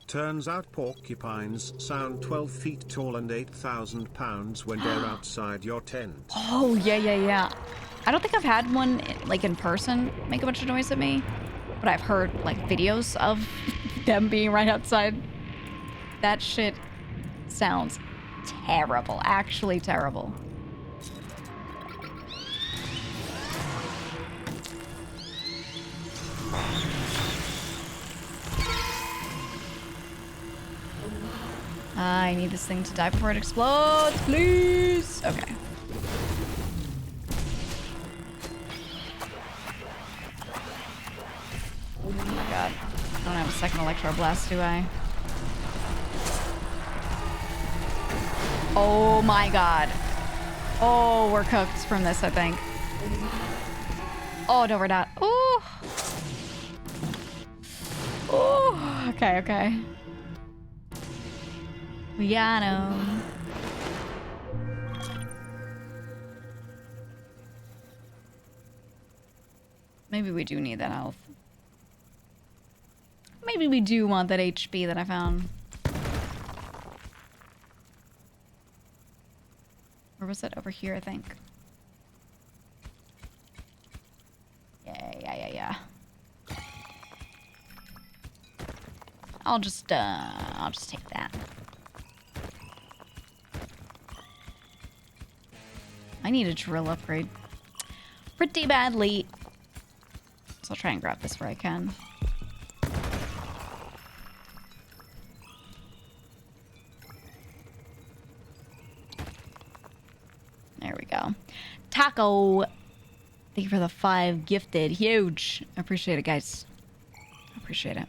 Turns out porcupines sound 12 feet tall and 8,000 pounds when they're outside your tent. Oh, yeah, yeah, yeah. I don't think I've had one, like, in person make a bunch of noise at me. But I've heard, like, videos of them being right outside. That shit sounds terrible. Actually terrible. I need this thing to die before it explodes, please. Okay. Oh my god. I don't have a second electro blast, do I? Oh my god. Oh, we're cooked from this, I think. Oh, no, we're not. Ooh. Ooh. Okay, okay. We got him. Maybe we do need that health. Maybe we do want that HP that I found. Where was it? Over here, I think. Yeah. I'll just take that. I need a drill upgrade pretty badly. So I'll try and grab this where I can. There we go. Taco! Thank you for the 5 gifted. Huge. I appreciate it, guys. I appreciate it.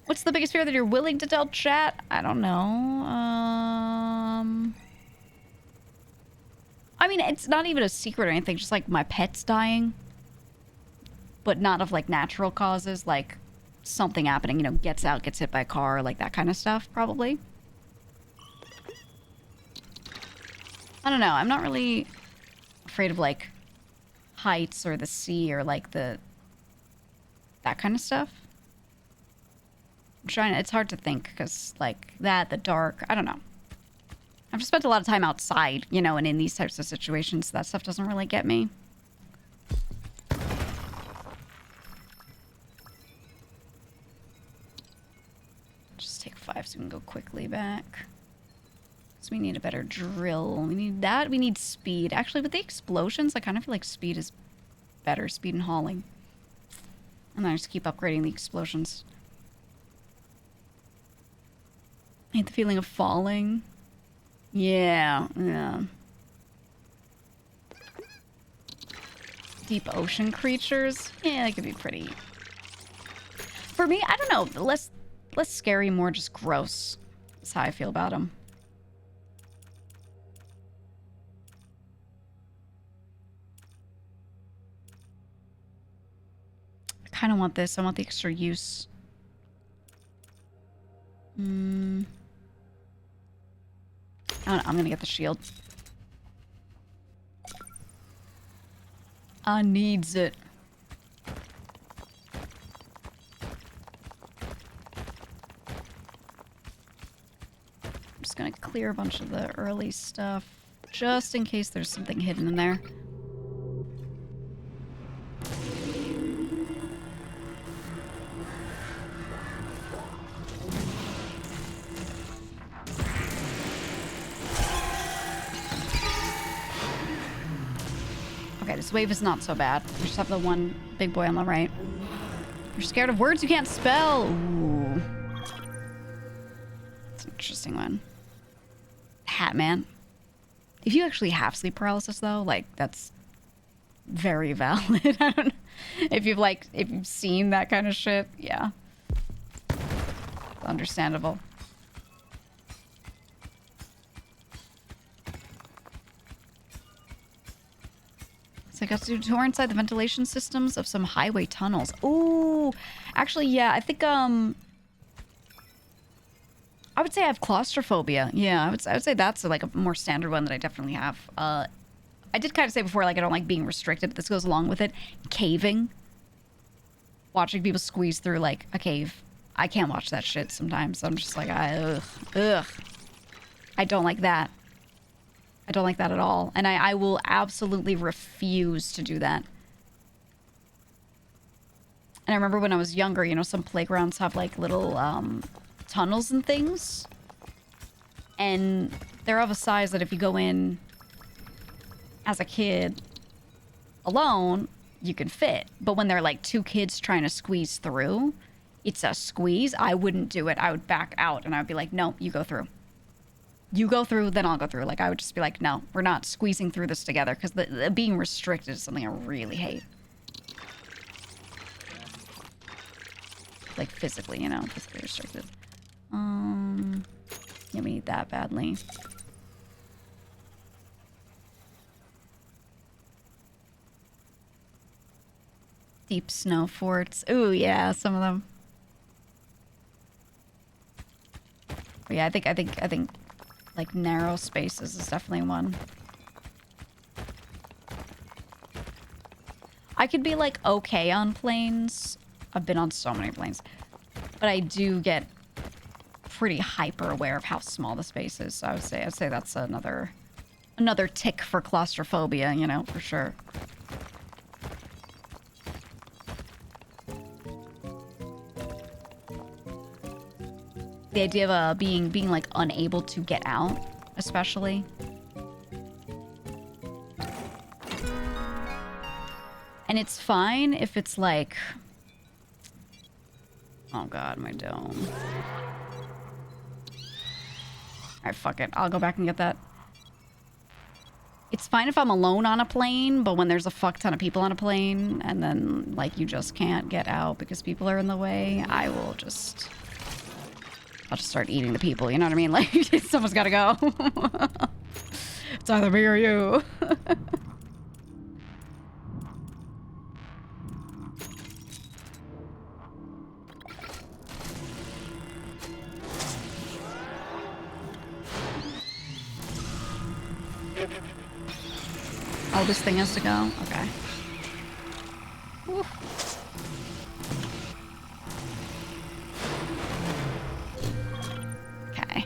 What's the biggest fear that you're willing to tell chat? I don't know. I mean, it's not even a secret or anything. Just like my pet's dying. But not of like natural causes. Like something happening, you know, gets out, gets hit by a car, like that kind of stuff, probably. I don't know. I'm not really afraid of like heights or the sea or like that kind of stuff. I'm trying to, it's hard to think because like that, the dark, I don't know. I've just spent a lot of time outside, you know, and in these types of situations, that stuff doesn't really get me. Just take 5 so we can go quickly back. So we need a better drill. We need that. We need speed. Actually, with the explosions, I kind of feel like speed is better. Speed and hauling. And then I just keep upgrading the explosions. I hate the feeling of falling. Yeah, yeah. Deep ocean creatures? Yeah, that could be pretty... For me, I don't know. Less scary, more just gross. That's how I feel about them. I kind of want this. I want the extra use. I don't know, I'm gonna get the shield. I needs it. I'm just gonna clear a bunch of the early stuff, just in case there's something hidden in there. Okay, this wave is not so bad. We just have the one big boy on the right. You're scared of words you can't spell. Ooh. That's an interesting one. Hat man. If you actually have sleep paralysis, though, like, that's very valid. I don't know. If you've seen that kind of shit, yeah. Understandable. So I got to tour inside the ventilation systems of some highway tunnels. Ooh, actually, yeah, I think, I would say I have claustrophobia. Yeah, I would say that's like a more standard one that I definitely have. I did kind of say before, like, I don't like being restricted, but this goes along with it. Caving. Watching people squeeze through, like, a cave. I can't watch that shit sometimes. I'm just like, ugh. I don't like that. I don't like that at all. And I will absolutely refuse to do that. And I remember when I was younger, you know, some playgrounds have like little tunnels and things. And they're of a size that if you go in as a kid alone, you can fit. But when they're like two kids trying to squeeze through, it's a squeeze. I wouldn't do it. I would back out and I would be like, no, you go through. You go through, then I'll go through. Like, I would just be like, no, we're not squeezing through this together, because the being restricted is something I really hate. Like, physically, you know, physically restricted. Yeah, we need that badly. Deep snow forts. Ooh, yeah, some of them. But yeah, I think like narrow spaces is definitely one. I could be like okay on planes. I've been on so many planes. But I do get pretty hyper aware of how small the space is. So I'd say that's another tick for claustrophobia, you know, for sure. The idea of being like unable to get out, especially. And it's fine if it's like, oh god, my dome. Alright, fuck it. I'll go back and get that. It's fine if I'm alone on a plane, but when there's a fuck ton of people on a plane, and then, like, you just can't get out because people are in the way, I'll just start eating the people, you know what I mean? Like, someone's gotta go. It's either me or you. Oh, this thing has to go? Okay. Woo. Okay.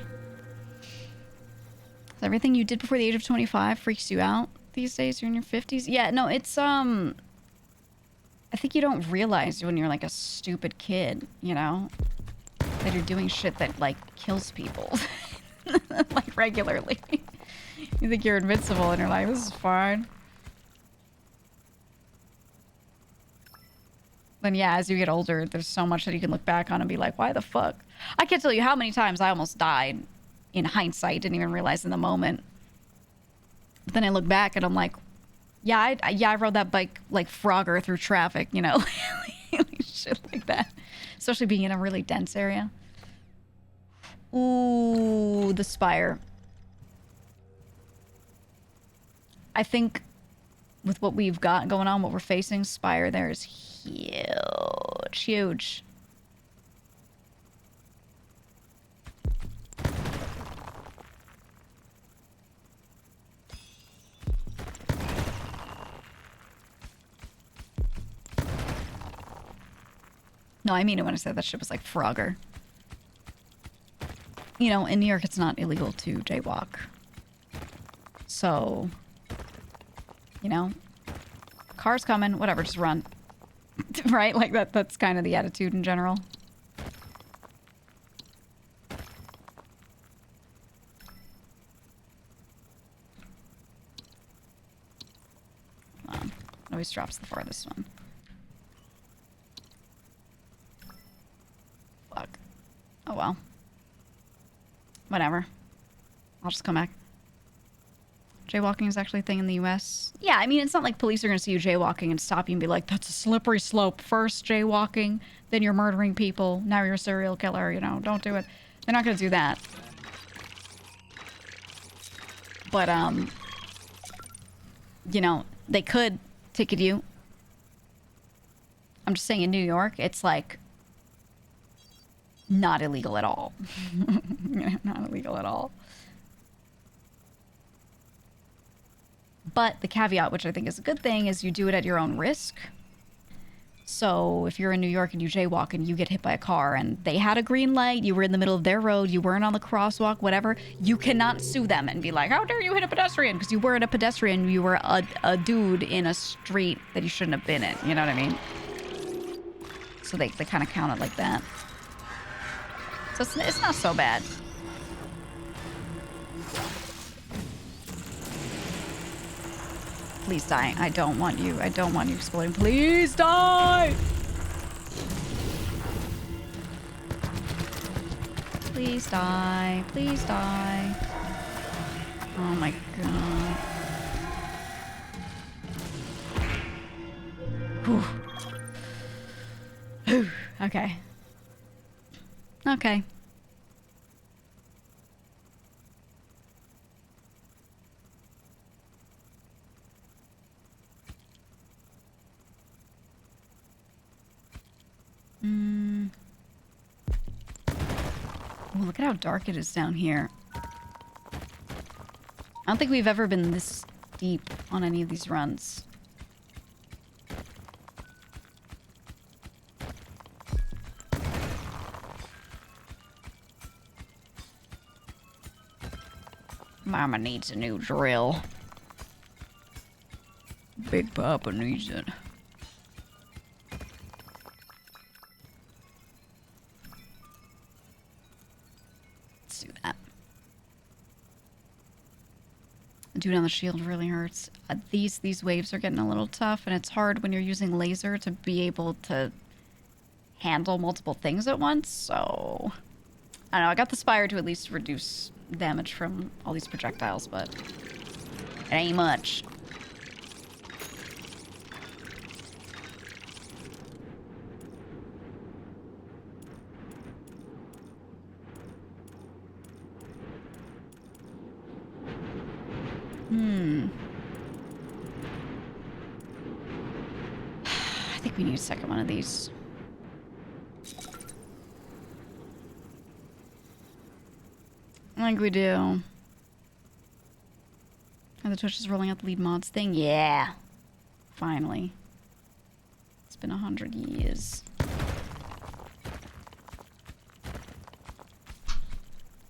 So everything you did before the age of 25 freaks you out these days? You're in your 50s? Yeah, no, it's, I think you don't realize when you're, like, a stupid kid, you know? That you're doing shit that, like, kills people. like regularly. You think you're invincible and you're like, this is fine. Then yeah, as you get older, there's so much that you can look back on and be like, why the fuck? I can't tell you how many times I almost died in hindsight, didn't even realize in the moment. But then I look back and I'm like, yeah, I rode that bike like Frogger through traffic, you know? Shit like that. Especially being in a really dense area. Ooh, the spire. I think with what we've got going on, what we're facing, spire there is huge. Huge. No, I mean it when I said that shit was like Frogger. You know, in New York, it's not illegal to jaywalk. So, you know, cars coming, whatever, just run. Right? Like that's kind of the attitude in general. Always drops the farthest one. Fuck. Oh well. Whatever. I'll just come back. Jaywalking is actually a thing in the US. Yeah, I mean, it's not like police are going to see you jaywalking and stop you and be like, that's a slippery slope. First jaywalking, then you're murdering people. Now you're a serial killer, you know, don't do it. They're not going to do that. But, you know, they could ticket you. I'm just saying in New York, it's like not illegal at all. Not illegal at all. But the caveat, which I think is a good thing, is you do it at your own risk. So if you're in New York and you jaywalk and you get hit by a car and they had a green light, you were in the middle of their road, you weren't on the crosswalk, whatever, you cannot sue them and be like, how dare you hit a pedestrian? Because you weren't a pedestrian, you were a dude in a street that you shouldn't have been in. You know what I mean? So they kind of count it like that. So it's not so bad. Please die. I don't want you. I don't want you exploding. Please die! Please die. Please die. Oh my god. Whew. Whew. Okay. Okay. Oh, look at how dark it is down here. I don't think we've ever been this deep on any of these runs. Mama needs a new drill. Big Papa needs it. Let's do that. The dude on the shield really hurts. These waves are getting a little tough, and it's hard when you're using laser to be able to handle multiple things at once, so... I don't know, I got the Spire to at least reduce damage from all these projectiles, but it ain't much. I think we need a second one of these. I think we do. And the Twitch is rolling out the lead mods thing? Yeah. Finally. It's been 100 years.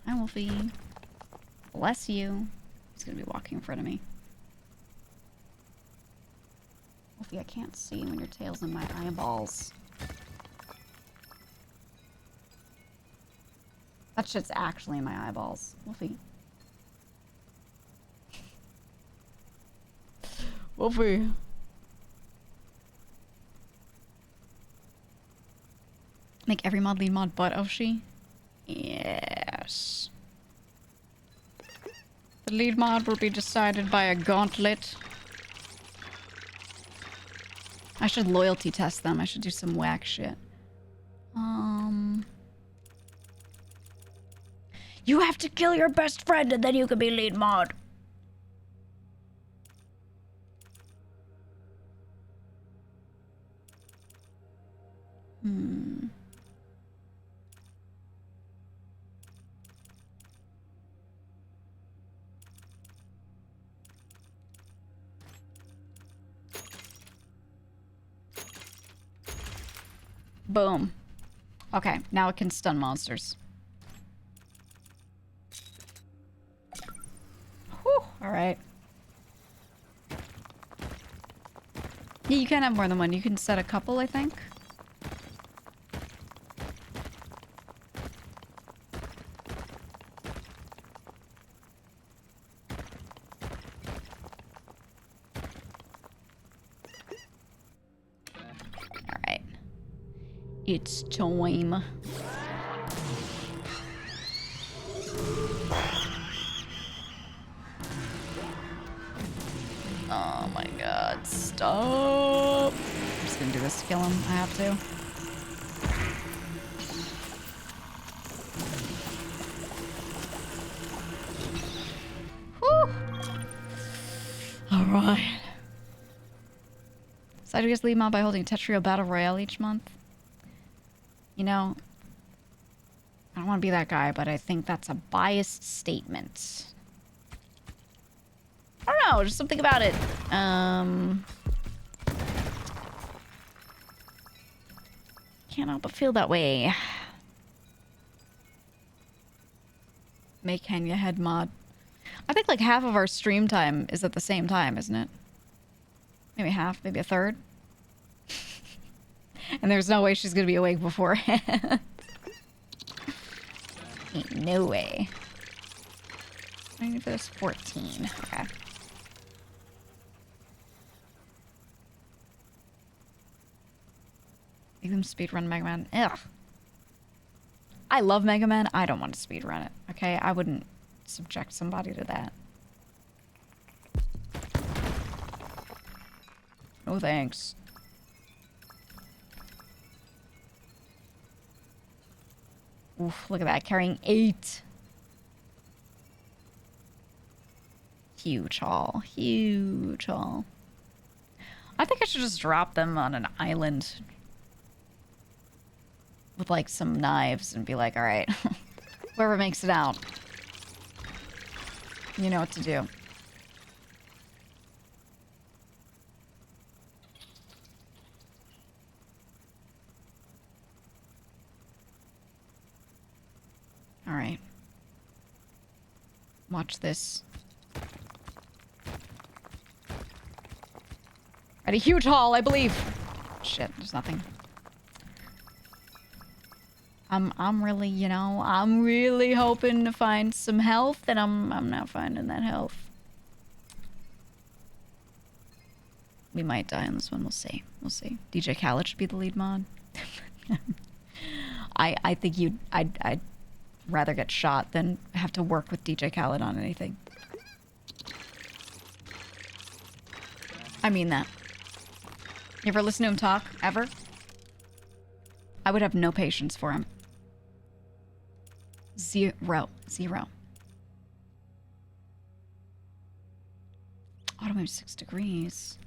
Hi, Wolfie. Bless you. He's gonna be walking in front of me. Wolfie, I can't see when your tail's in my eyeballs. That shit's actually in my eyeballs. Wolfie. Wolfie. Make every mod lead mod but Oshi? Yes. The lead mod will be decided by a gauntlet. I should loyalty test them. I should do some whack shit. You have to kill your best friend and then you can be lead mod. Boom. Okay, now it can stun monsters. Whew, alright. Yeah, you can have more than one. You can set a couple, I think. Alright. It's time. Oh my god, stop. I'm just gonna do this to kill him. I have to. Whew. Alright. Side guest lead mod by holding a Tetrio Battle Royale each month. You know, I don't want to be that guy, but I think that's a biased statement. I don't know, just something about it. Can't help but feel that way. Make Kenya head mod. I think like half of our stream time is at the same time, isn't it? Maybe half, maybe a third. And there's no way she's gonna be awake beforehand. Ain't no way. I need for this 14. Okay. Make them speedrun Mega Man. Ugh. I love Mega Man. I don't want to speedrun it. Okay? I wouldn't subject somebody to that. No thanks. Oof, look at that. Carrying 8. Huge haul. Huge haul. I think I should just drop them on an island with like some knives and be like, all right, whoever makes it out, you know what to do. All right. Watch this. At a huge haul, I believe. Shit, there's nothing. I'm really, you know, I'm really hoping to find some health, and I'm not finding that health. We might die on this one. We'll see. We'll see. DJ Khaled should be the lead mod. I think I'd rather get shot than have to work with DJ Khaled on anything. I mean that. You ever listen to him talk? Ever? I would have no patience for him. Zero. Auto 6 degrees.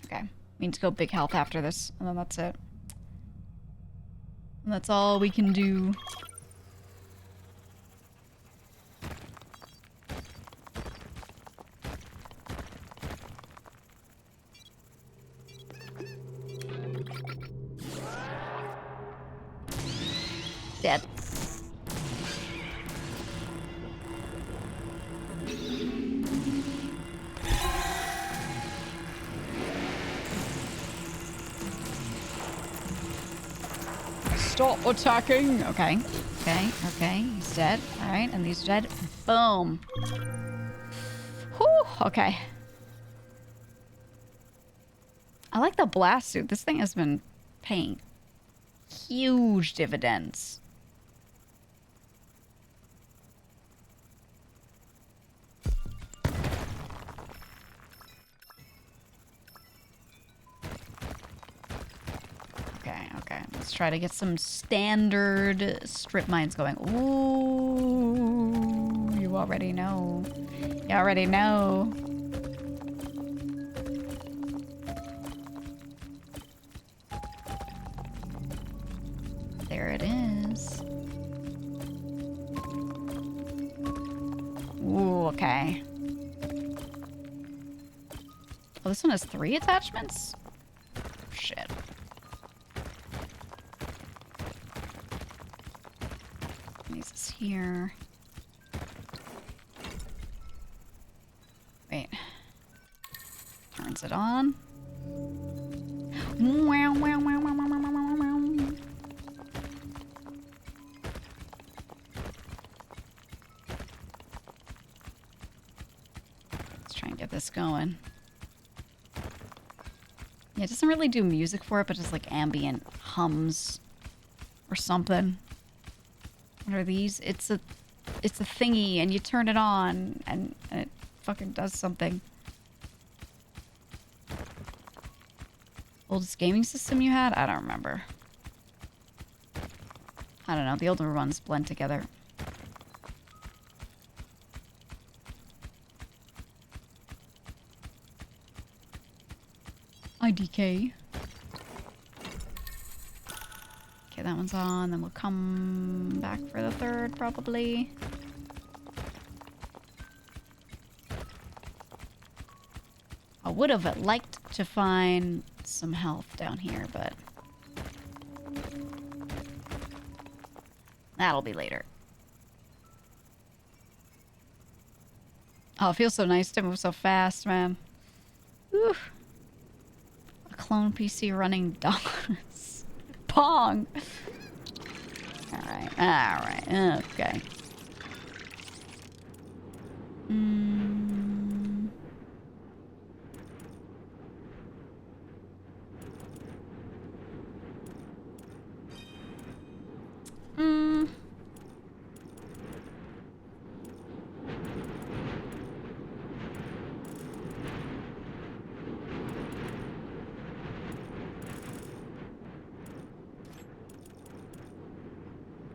Okay. We need to go big health after this, and then that's it. And that's all we can do. Dead. Stop attacking. Okay. Okay. Okay. He's dead. All right. And he's dead. Boom. Whew. Okay. I like the blast suit. This thing has been paying huge dividends. Okay, okay. Let's try to get some standard strip mines going. Ooh, you already know. You already know. There it is. Ooh, okay. Oh, this one has 3 attachments? Shit. These is here. Wait. Turns it on. Wow, wow, wow, wow, wow, wow, wow, wow. Let's try and get this going. Yeah, it doesn't really do music for it, but just like ambient hums or something. What are these? It's a thingy, and you turn it on, and it fucking does something. Oldest gaming system you had? I don't remember. I don't know. The older ones blend together. IDK. Okay, that one's on. Then we'll come back for the third, probably. I would have liked to find some health down here, but that'll be later. Oh, it feels so nice to move so fast, man. Whew. A clone PC running dogs. Pong! Alright, alright, okay.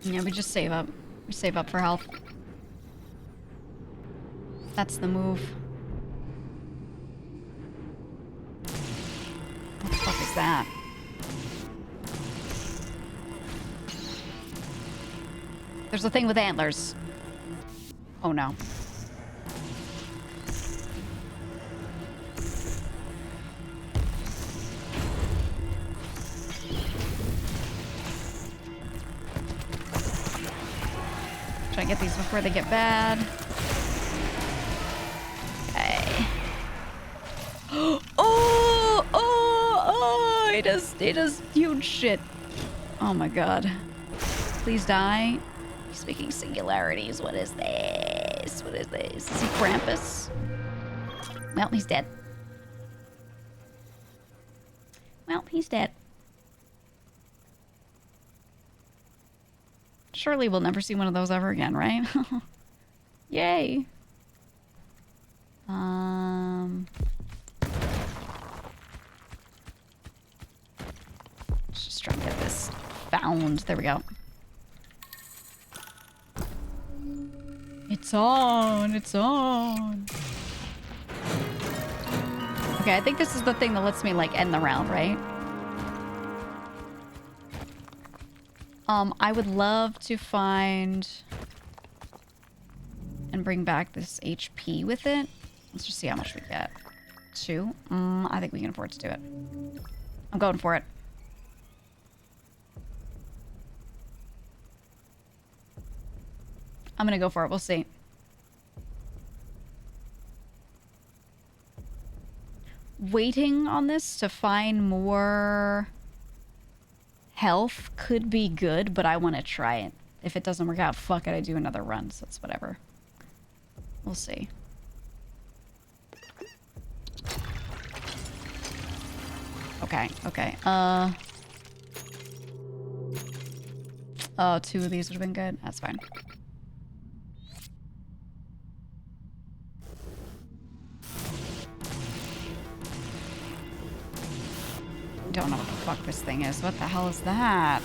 Yeah, we just save up. We save up for health. That's the move. What the fuck is that? There's a thing with antlers. Oh no. Try to get these before they get bad. Okay. Oh, it does huge shit. Oh my god. Please die. Speaking singularities, what is this? What is this? Is he Krampus? Well, he's dead. Well, he's dead. Surely we'll never see one of those ever again, right? Yay. Let's just try and get this found. There we go. It's on. It's on. Okay, I think this is the thing that lets me, like, end the round, right? I would love to find and bring back this HP with it. Let's just see how much we get. 2. I think we can afford to do it. I'm going for it. I'm gonna go for it. We'll see. Waiting on this to find more health could be good, but I want to try it. If it doesn't work out, fuck it, I do another run, so it's whatever. We'll see. Okay, okay. Oh, 2 of these would have been good. That's fine. Don't know what the fuck this thing is. What the hell is that?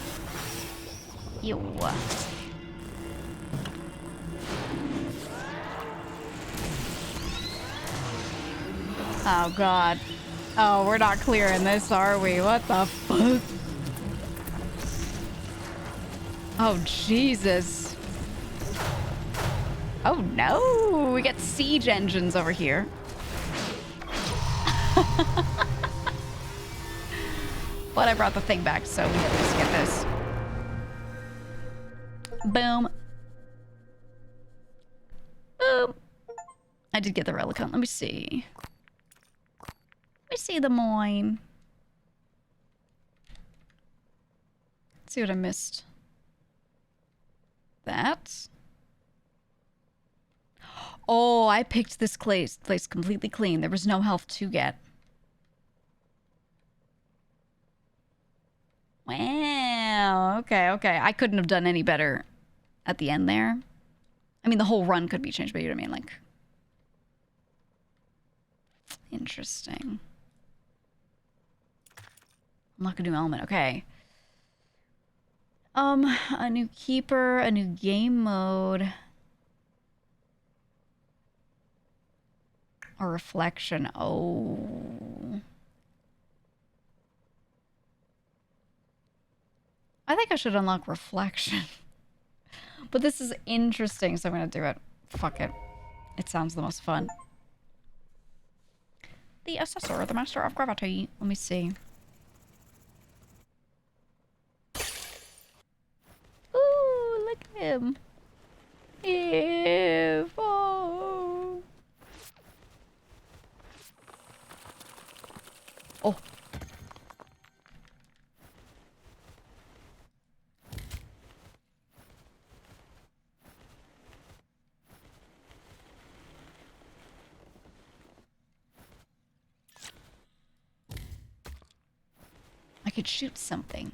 Ew. Oh, God. Oh, we're not clearing this, are we? What the fuck? Oh, Jesus. Oh, no. We get siege engines over here. But I brought the thing back, so we at least get this. Boom. Boom. I did get the Relicant. Let me see. Let me see the mine. Let's see what I missed. That. Oh, I picked this place completely clean. There was no health to get. Wow. Okay, okay. I couldn't have done any better at the end there. I mean, the whole run could be changed, but you know what I mean? Like, interesting. I'm not gonna do element. Okay. A new keeper, a new game mode. A reflection. Oh. I think I should unlock reflection. But this is interesting, so I'm gonna do it. Fuck it. It sounds the most fun. The Assessor, the Master of Gravity. Let me see. Ooh, look at him. If, oh. Oh. I could shoot something.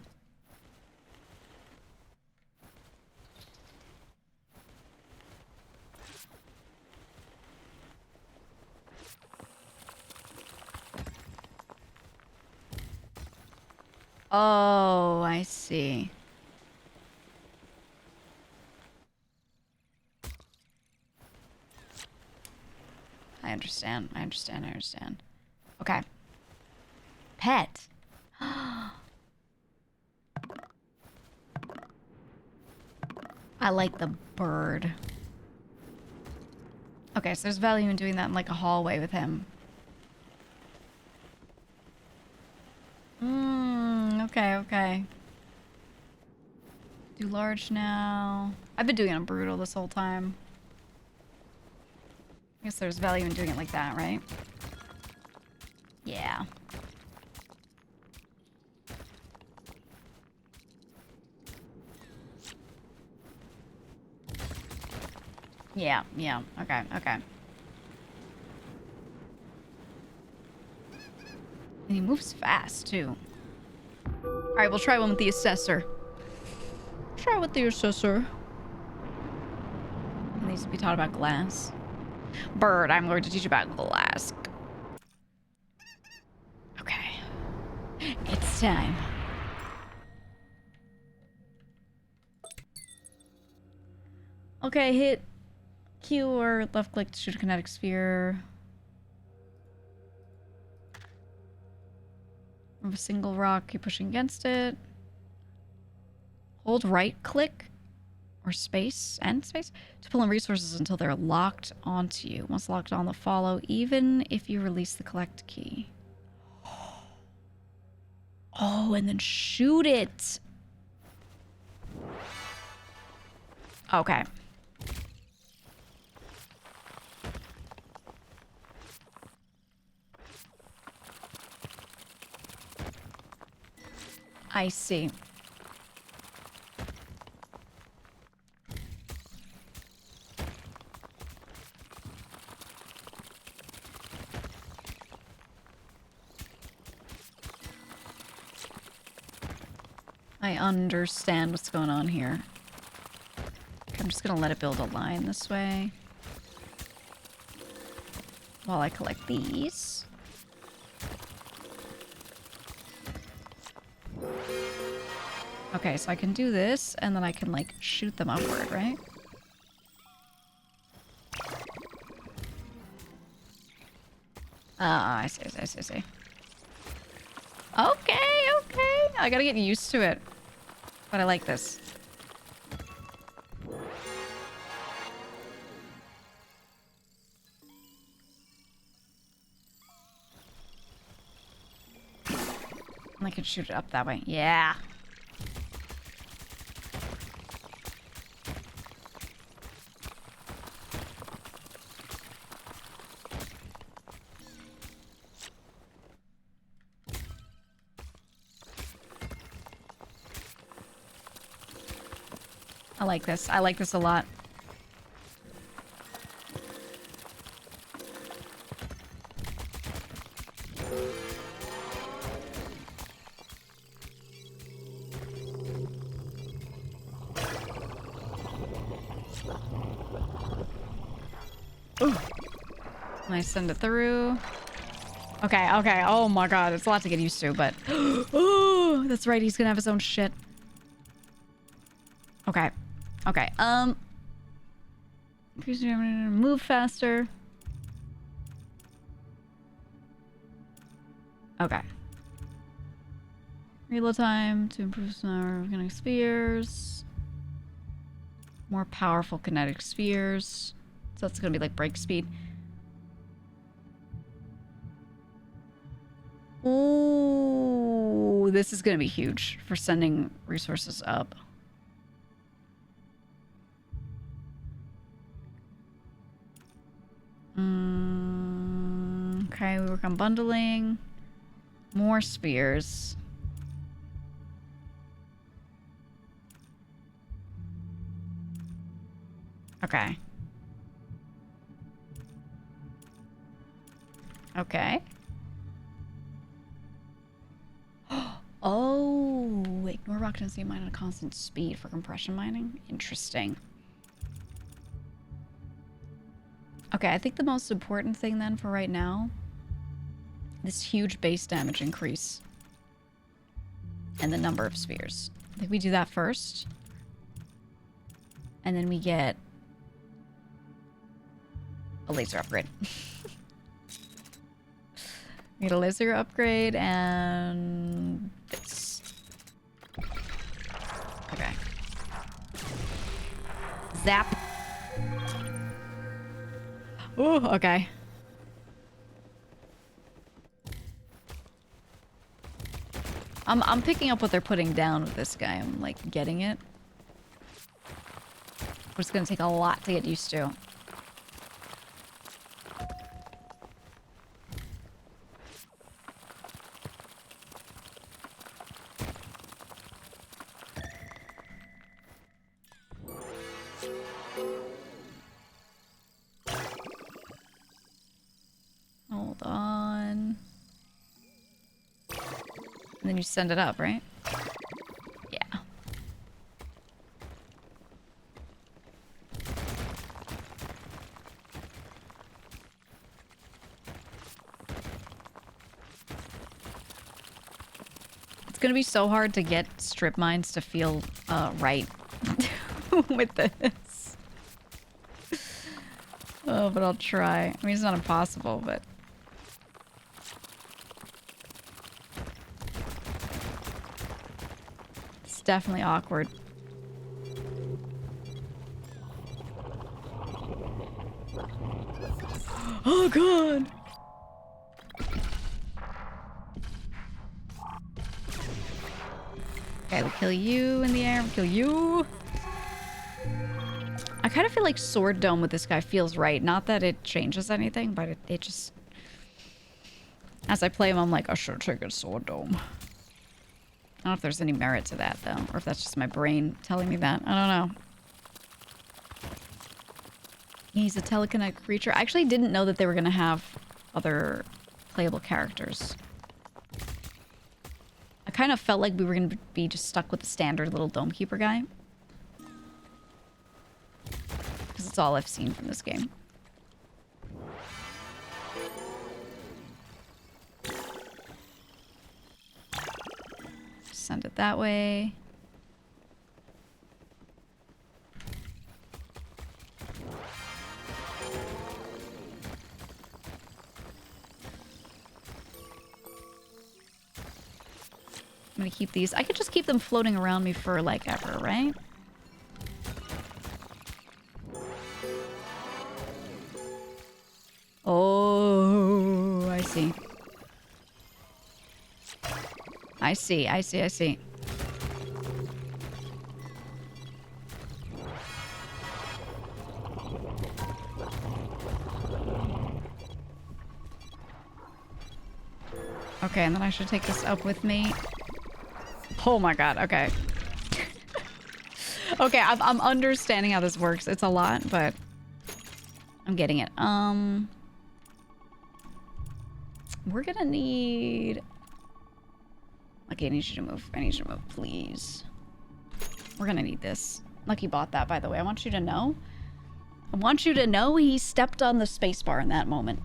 Oh, I see. I understand. I understand. I understand. Okay. Pet. I like the bird. Okay, so there's value in doing that in like a hallway with him. Okay, okay. Do large now. I've been doing it on brutal this whole time. I guess there's value in doing it like that, right? Yeah. Yeah, yeah. Okay, okay. And he moves fast, too. Alright, we'll try one with the Assessor. Try with the Assessor. He needs to be taught about glass. Bird, I'm going to teach you about glass. Okay. It's time. Okay, hit Q or left click to shoot a kinetic sphere. Of a single rock, you're pushing against it. Hold right click or space and space to pull in resources until they're locked onto you. Once locked on, they'll follow, even if you release the collect key. Oh, and then shoot it. Okay. I see. I understand what's going on here. I'm just gonna let it build a line this way while I collect these. Okay, so I can do this, and then I can, like, shoot them upward, right? Ah, I see. Okay. I gotta get used to it. But I like this. I can shoot it up that way. Yeah. I like this. I like this a lot. Ooh. And I send it through. Okay. Oh my god, it's a lot to get used to, but... Oh, that's right, he's gonna have his own shit. Okay. Move faster. Okay. Reload time to improve our kinetic spheres. More powerful kinetic spheres. So that's gonna be like break speed. Ooh, this is gonna be huge for sending resources up. Okay, we work on bundling. More spears. Okay. Oh, ignore rock density mine at a constant speed for compression mining. Interesting. Okay, I think the most important thing then for right now, this huge base damage increase and the number of spheres. I think we do that first. And then we get a laser upgrade. We get a laser upgrade and this. Okay. Zap. Ooh, okay. I'm picking up what they're putting down with this guy. I'm like getting it. But it's gonna take a lot to get used to. Hold on. And then you send it up, right? Yeah. It's gonna be so hard to get strip mines to feel right with this. Oh, but I'll try. I mean, it's not impossible, but... It's definitely awkward. Oh, God! Okay, we'll kill you in the air. We'll kill you. I kind of feel like Sword Dome with this guy feels right. Not that it changes anything, but it just... As I play him, I'm like, I should take a Sword Dome. I don't know if there's any merit to that, though. Or if that's just my brain telling me that. I don't know. He's a telekinetic creature. I actually didn't know that they were going to have other playable characters. I kind of felt like we were going to be just stuck with the standard little Dome Keeper guy. Because it's all I've seen from this game. Send it that way. I'm gonna keep these. I could just keep them floating around me for like ever, right? Oh, I see. I see, I see, I see. Okay, and then I should take this up with me. Oh my god, okay. Okay, I'm understanding how this works. It's a lot, but I'm getting it. We're gonna need... Okay, I need you to move. I need you to move, please. We're gonna need this. Lucky bought that, by the way. I want you to know. I want you to know he stepped on the spacebar in that moment.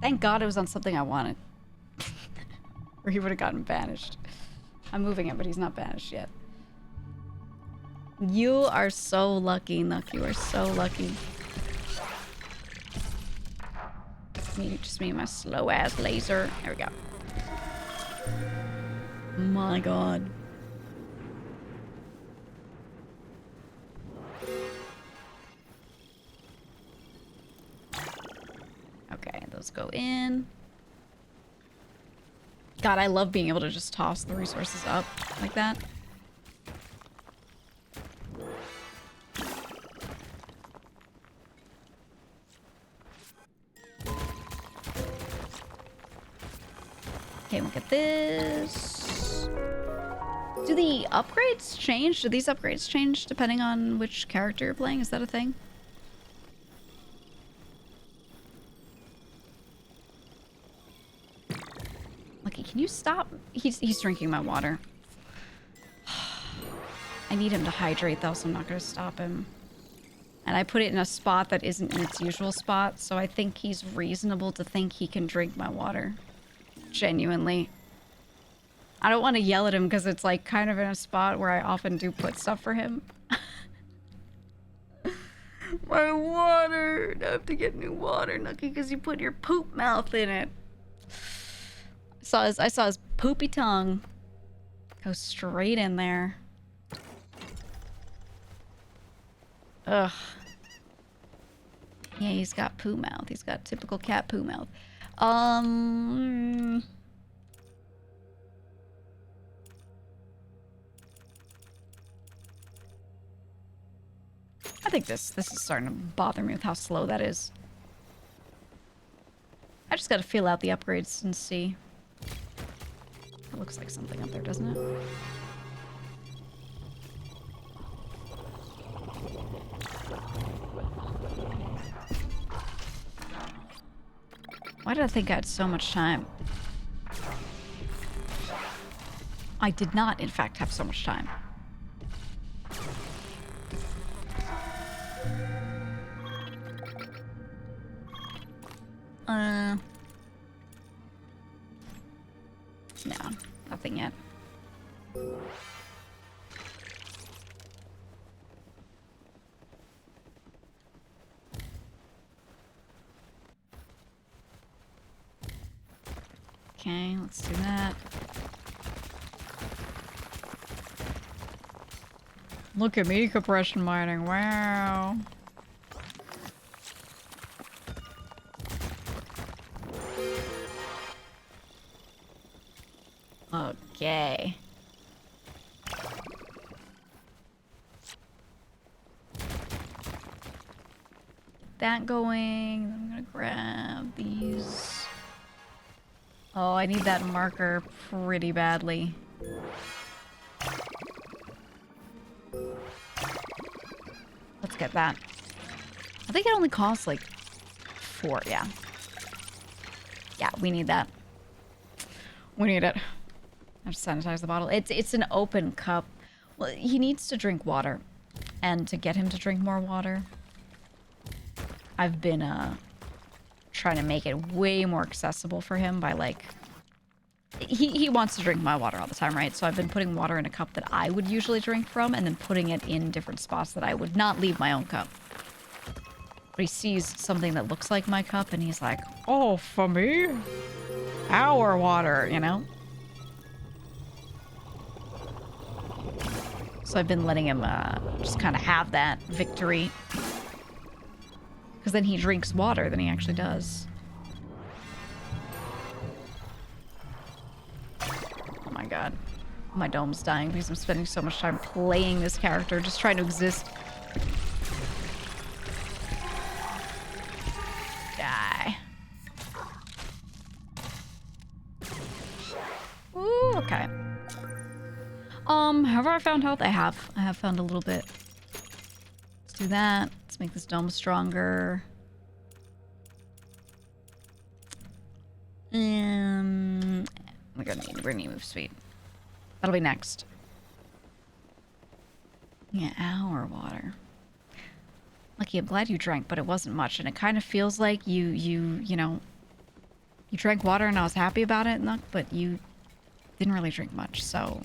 Thank God it was on something I wanted. Or he would have gotten banished. I'm moving it, but he's not banished yet. You are so lucky, Nuck. You are so lucky. Just me and my slow-ass laser. There we go. My god. Okay, those go in. God, I love being able to just toss the resources up like that. Okay, look at this. Do the upgrades change? Do these upgrades change depending on which character you're playing? Is that a thing? Lucky, can you stop? He's drinking my water. I need him to hydrate though, so I'm not going to stop him. And I put it in a spot that isn't in its usual spot, so I think he's reasonable to think he can drink my water. Genuinely. I don't want to yell at him because it's like kind of in a spot where I often do put stuff for him. My water! I have to get new water, Nucky, because you put your poop mouth in it. I saw his poopy tongue go straight in there. Ugh. Yeah, he's got poo mouth. He's got typical cat poo mouth. I think this is starting to bother me with how slow that is. I just gotta feel out the upgrades and see. It looks like something up there, doesn't it? Why did I think I had so much time? I did not, in fact, have so much time. No, nothing yet. Okay, let's do that. Look at me compression mining, wow. Okay. That going. I'm gonna grab these. Oh, I need that marker pretty badly. Let's get that. I think it only costs like 4, yeah. Yeah, we need that. We need it. I have to sanitize the bottle. It's an open cup. Well, he needs to drink water. And to get him to drink more water, I've been trying to make it way more accessible for him by like... He wants to drink my water all the time, right? So I've been putting water in a cup that I would usually drink from and then putting it in different spots that I would not leave my own cup. But he sees something that looks like my cup and he's like, oh, for me? Our water, you know? So I've been letting him just kind of have that victory. Because then he drinks water than he actually does. Oh my god. My dome's dying because I'm spending so much time playing this character, just trying to exist. Die. Ooh, okay. Have I found health? I have. I have found a little bit. Let's do that. Let's make this dome stronger. We're gonna need move speed. That'll be next. Yeah, our water. Lucky, I'm glad you drank, but it wasn't much, and it kind of feels like you know, you drank water and I was happy about it, but you didn't really drink much, so...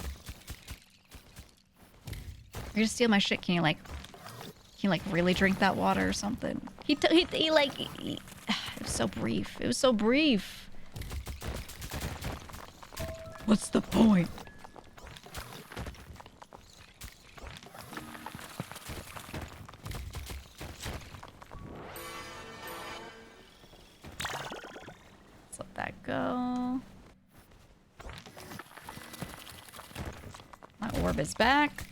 You're gonna steal my shit, can you really drink that water or something? It was so brief. It was so brief. What's the point? Let's let that go. My orb is back.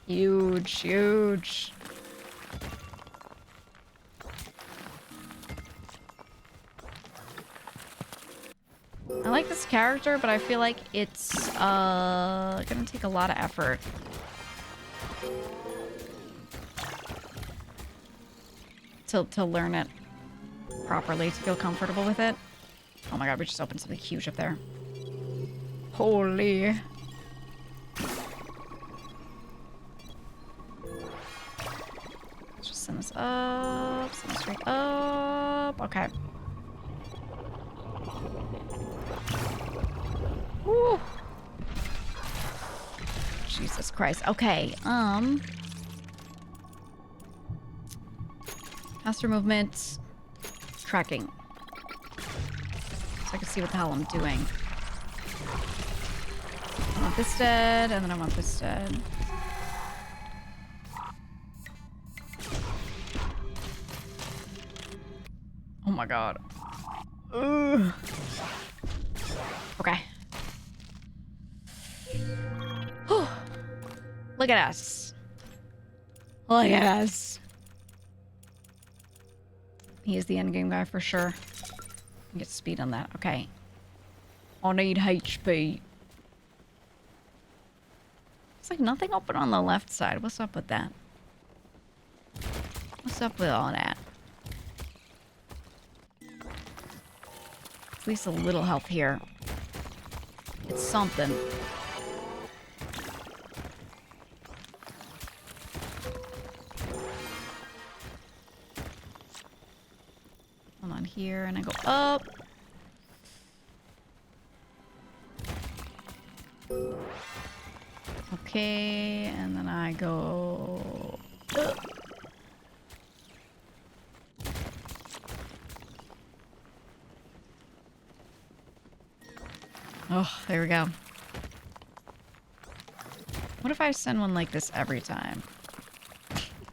Huge, huge. I like this character, but I feel like it's gonna take a lot of effort. To learn it properly, to feel comfortable with it. Oh my god, we just opened something huge up there. Holy. Send this up, send this straight up. Okay. Woo. Jesus Christ. Okay. Faster movement. Tracking. So I can see what the hell I'm doing. I want this dead, and then I want this dead. Oh my god. Ugh. Okay. Whew. Look at us. Look at us. He is the endgame guy for sure. Get speed on that. Okay. I need HP. It's like nothing open on the left side. What's up with that? What's up with all that? At least a little health here. It's something. Hold on here, and I go up. Okay, and then I go up. Oh, there we go. What if I send one like this every time?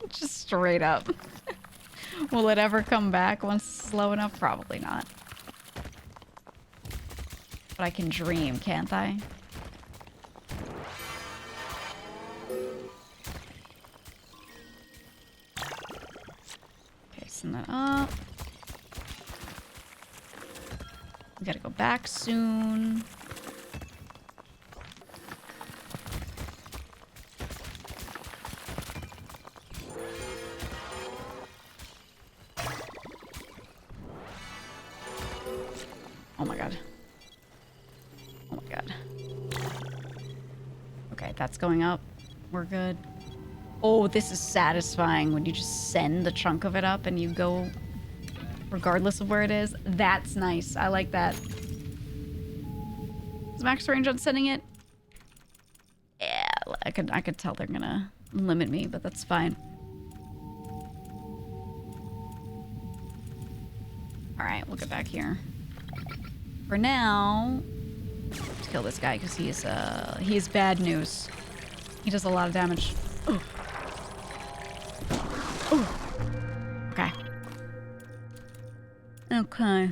Just straight up. Will it ever come back once it's slow enough? Probably not. But I can dream, can't I? Okay, Send that up. We gotta go back soon. Oh my god. Oh my god. Okay, that's going up. We're good. Oh, this is satisfying when you just send the chunk of it up and you go regardless of where it is. That's nice. I like that. Is max range on sending it? Yeah, I could tell they're gonna limit me, but that's fine. Alright, we'll get back here. For now, let's kill this guy because he is bad news. He does a lot of damage. Ooh. Ooh. Okay. Okay.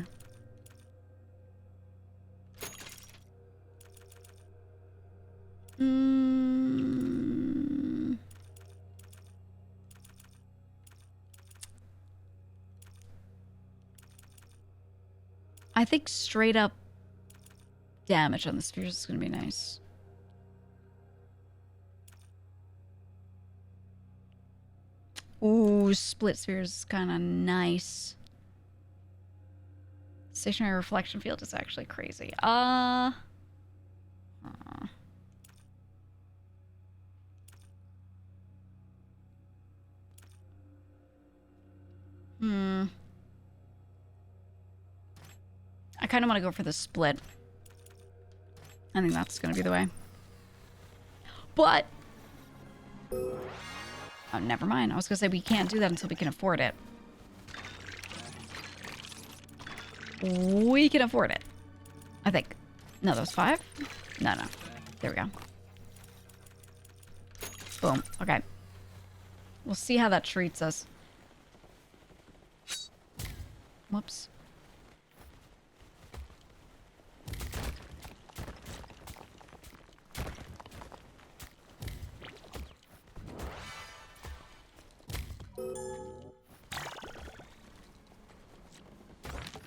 I think straight up damage on the spheres is going to be nice. Ooh, split spheres is kind of nice. Stationary reflection field is actually crazy. I kind of want to go for the split. I think that's going to be the way. But... oh, never mind. I was going to say we can't do that until we can afford it. We can afford it. I think. No, that was 5? No. There we go. Boom. Okay. We'll see how that treats us. Whoops.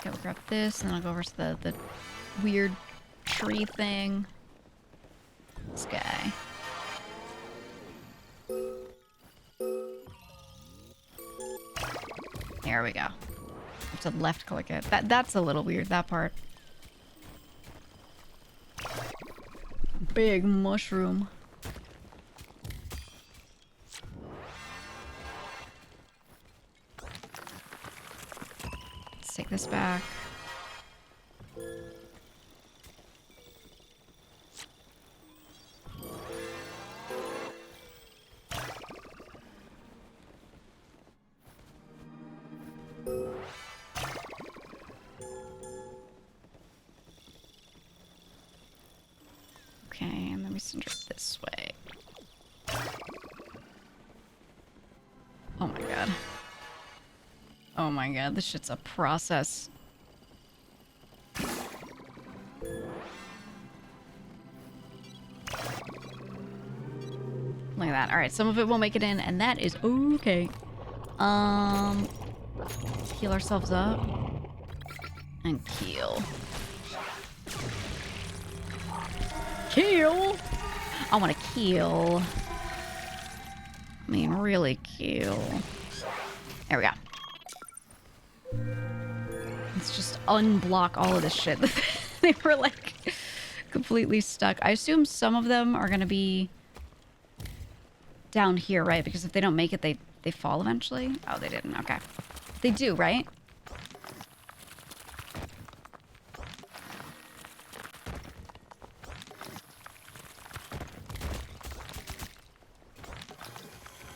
Okay, we'll grab this, and then I'll go over to the weird tree thing. This guy. There we go. Have to left click it. That's a little weird, that part. Big mushroom. Let's take this back. Okay, and then we send it this way. Oh my god. Oh my god, this shit's a process. Look at that. Alright, some of it won't make it in, and that is okay. Heal ourselves up. And heal. Kill! I want to kill. I mean, really kill. There we go. Let's just unblock all of this shit. They were, like, completely stuck. I assume some of them are going to be down here, right? Because if they don't make it, they fall eventually. Oh, they didn't. Okay. They do, right?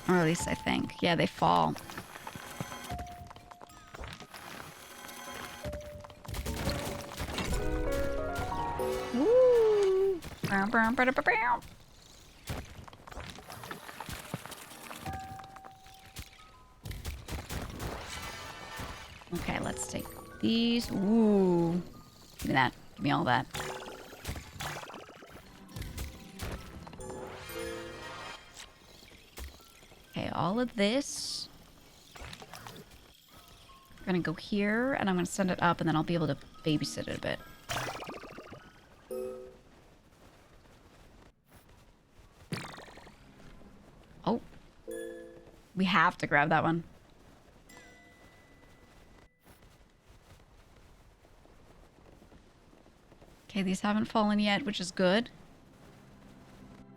Or at least I think. Yeah, they fall. Woo! Okay, let's take these. Ooh. Give me that. Give me all that. Okay, all of this. We're gonna go here, and I'm gonna send it up, and then I'll be able to babysit it a bit. Oh. We have to grab that one. Okay, these haven't fallen yet, which is good.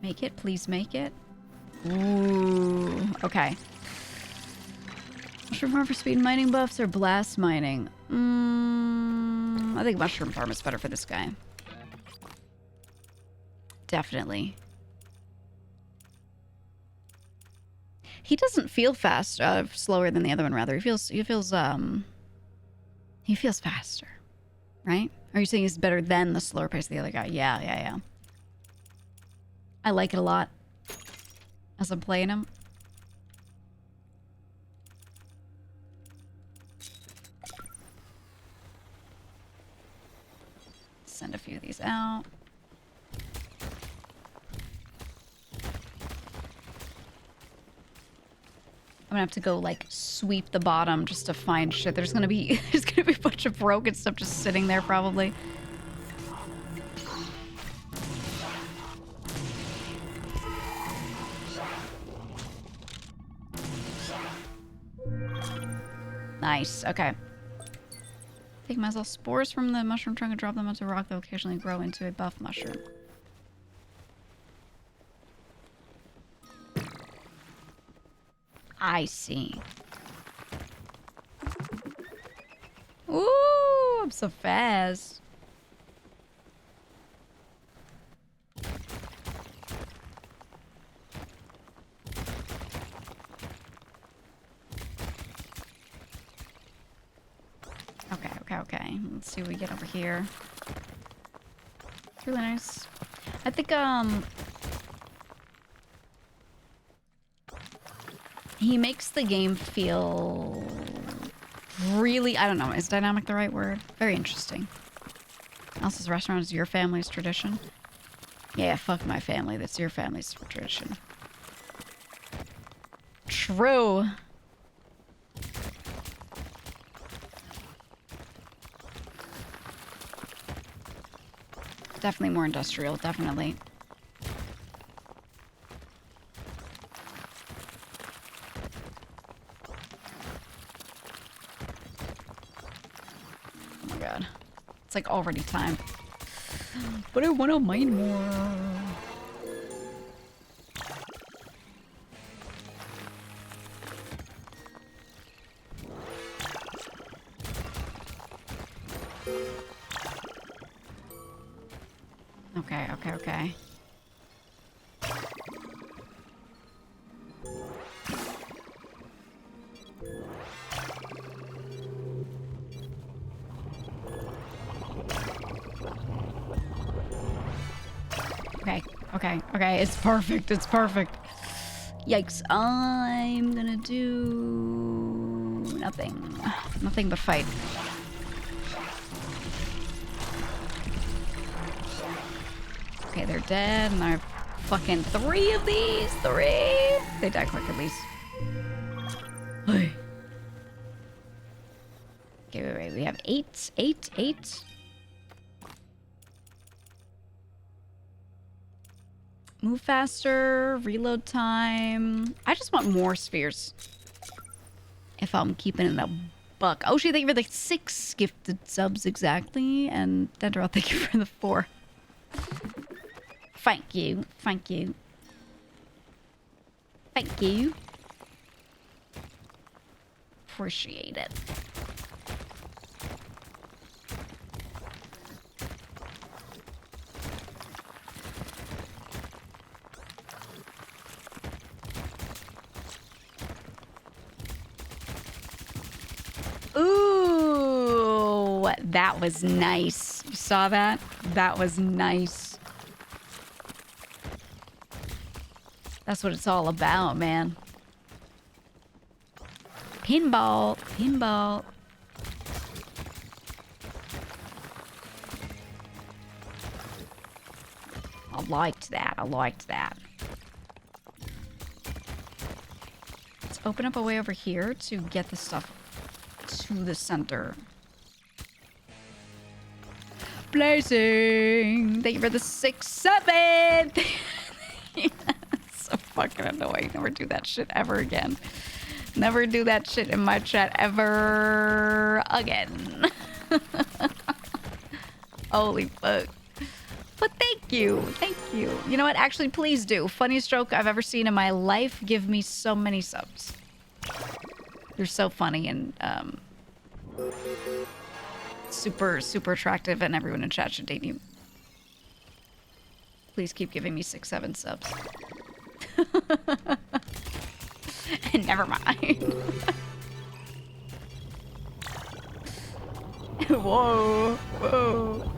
Make it, please make it. Ooh, okay. Mushroom farm for speed mining buffs or blast mining? I think mushroom farm is better for this guy. Definitely. He doesn't feel fast, slower than the other one. Rather, he feels faster, right? Are you saying he's better than the slower pace of the other guy? Yeah. I like it a lot as I'm playing him. Send a few of these out. I'm gonna have to go like sweep the bottom just to find shit. There's gonna be a bunch of broken stuff just sitting there probably. Nice. Okay. Take myself spores from the mushroom trunk and drop them onto a rock that will occasionally grow into a buff mushroom. I see. Ooh, I'm so fast. Okay. Let's see what we get over here. It's really nice. I think, he makes the game feel really, I don't know, is dynamic the right word? Very interesting. Elsa's restaurant is your family's tradition. Yeah, fuck my family. That's your family's tradition. True. Definitely more industrial, definitely. Oh my god. It's like already time. But I want to mine more. Okay. Okay, it's perfect, Yikes, I'm gonna do nothing but fight. Okay, they're dead, and I have fucking 3 of these. 3! They die quick, at least. Hey. Okay, wait. We have 8. Move faster, reload time. I just want more spheres. If I'm keeping it a buck. Oh, thank you for the 6 gifted subs exactly. And Dendro, thank you for the 4. Thank you. Appreciate it. Ooh, that was nice. You saw that? That was nice. That's what it's all about, man. Pinball. I liked that. Let's open up a way over here to get the stuff to the center. Blazing! Thank you for the 6-7! So fucking annoying. Never do that shit ever again. Never do that shit in my chat ever again. Holy fuck. But thank you. Thank you. You know what? Actually, please do. Funniest joke I've ever seen in my life. Give me so many subs. You're so funny and super, super attractive, and everyone in chat should date you. Please keep giving me 6-7 subs. Never mind. Whoa, whoa.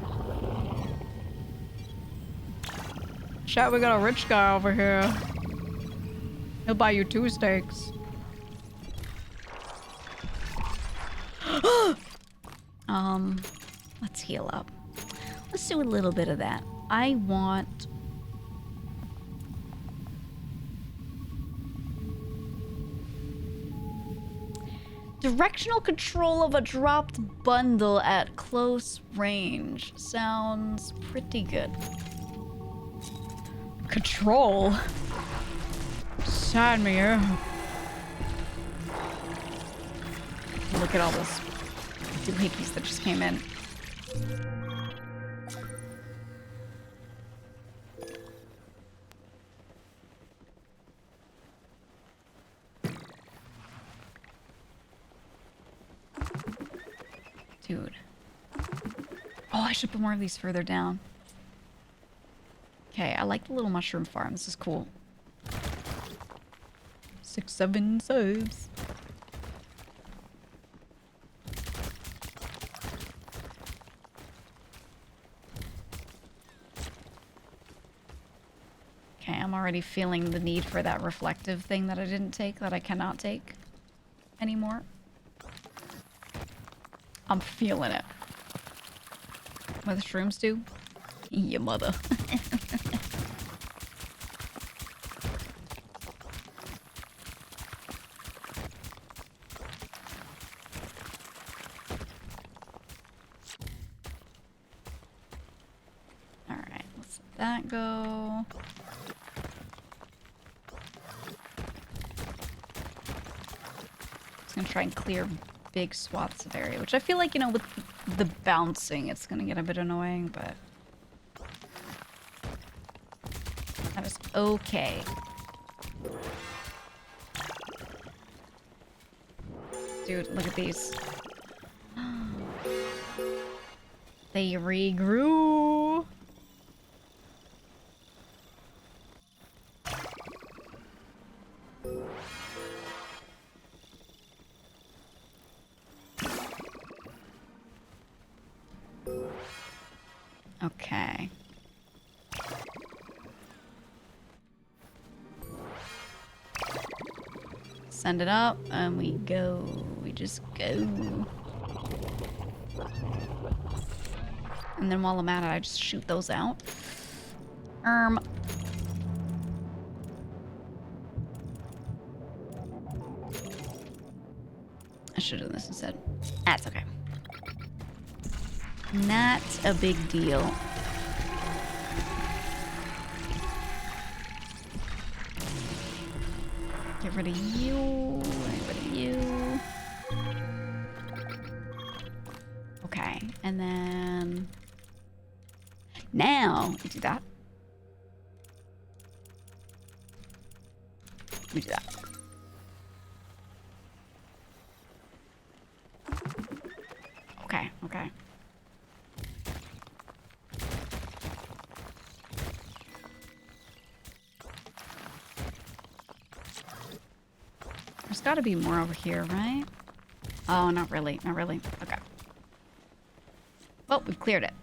Chat, we got a rich guy over here. He'll buy you 2 steaks. Let's heal up. Let's do a little bit of that. I want... Directional control of a dropped bundle at close range. Sounds pretty good. Control? Sign me up. Look at all those doohickeys that just came in. Dude. Oh, I should put more of these further down. Okay, I like the little mushroom farm. This is cool. 6-7 subs. Okay, I'm already feeling the need for that reflective thing that I didn't take, that I cannot take anymore. I'm feeling it. What the shrooms do? Your mother. Alright, let's let that go. Just gonna try and clear big swaths of area, which I feel like, you know, with the bouncing, it's gonna get a bit annoying, but that is okay. Dude, look at these. They regrew. Okay. Send it up, and we go. We just go. And then while I'm at it, I just shoot those out. I should have done this instead. That's okay. Not a big deal. Get rid of you. Get rid of you. Okay, and then now we do that. We do that. Okay, okay. There's got to be more over here, right? Oh, not really. Not really. Okay. Well, we've cleared it.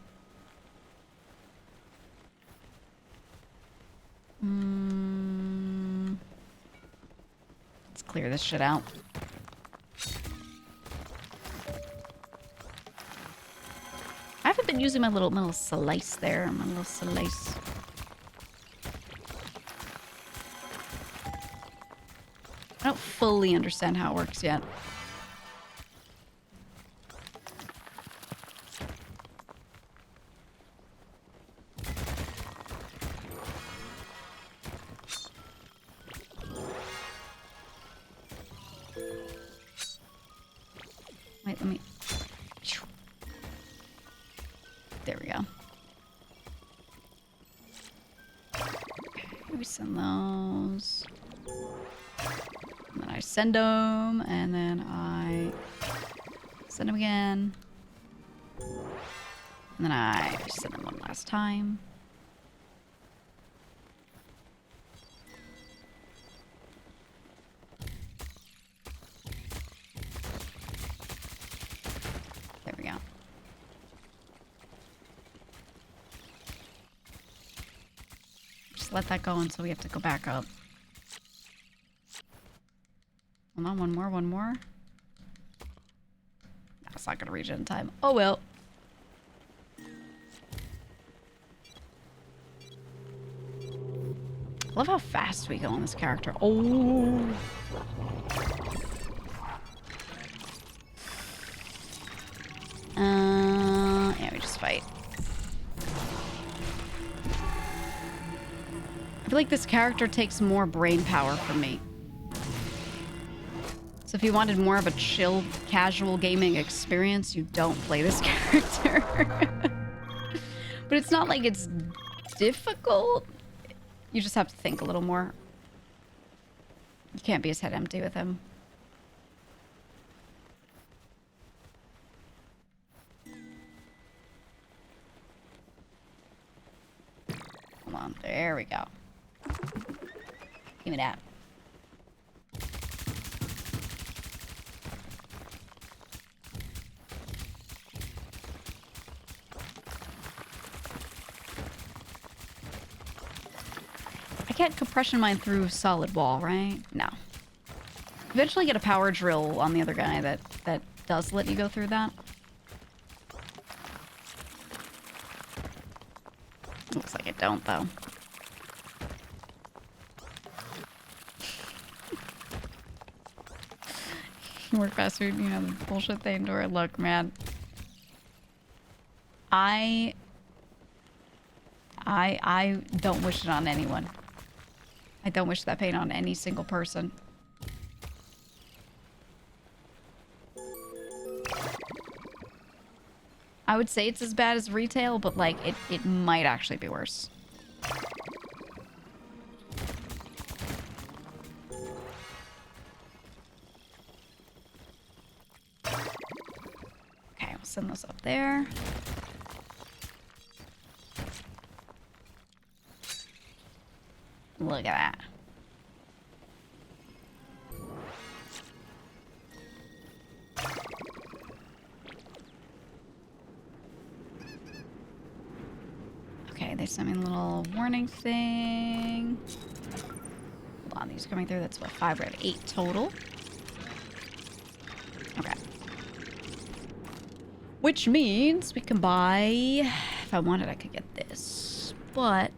Let's clear this shit out. I haven't been using my little slice there. My little slice. I don't fully understand how it works yet. Wait, let me... There we go. Okay, we send those. And then I send them, and then I send them again. And then I send them one last time. There we go. Just let that go until we have to go back up. Hold on, one more. That's not gonna reach it in time. Oh well. I love how fast we go on this character. Oh. Yeah, we just fight. I feel like this character takes more brain power from me. So if you wanted more of a chill, casual gaming experience, you don't play this character. But it's not like it's difficult. You just have to think a little more. You can't be his head empty with him. Come on, there we go. Give me that. I can't compression mine through solid wall, right? No. Eventually get a power drill on the other guy that does let you go through that. Looks like it don't, though. Work fast food, you know, the bullshit they endure. Look, man. I don't wish it on anyone. I don't wish that pain on any single person. I would say it's as bad as retail, but like it might actually be worse. Okay, we'll send those up there. Look at that. Okay, they sent me a little warning thing. Hold on, these are coming through. That's what, 5? We have 8 total. Okay. Which means we can buy... If I wanted, I could get this. But...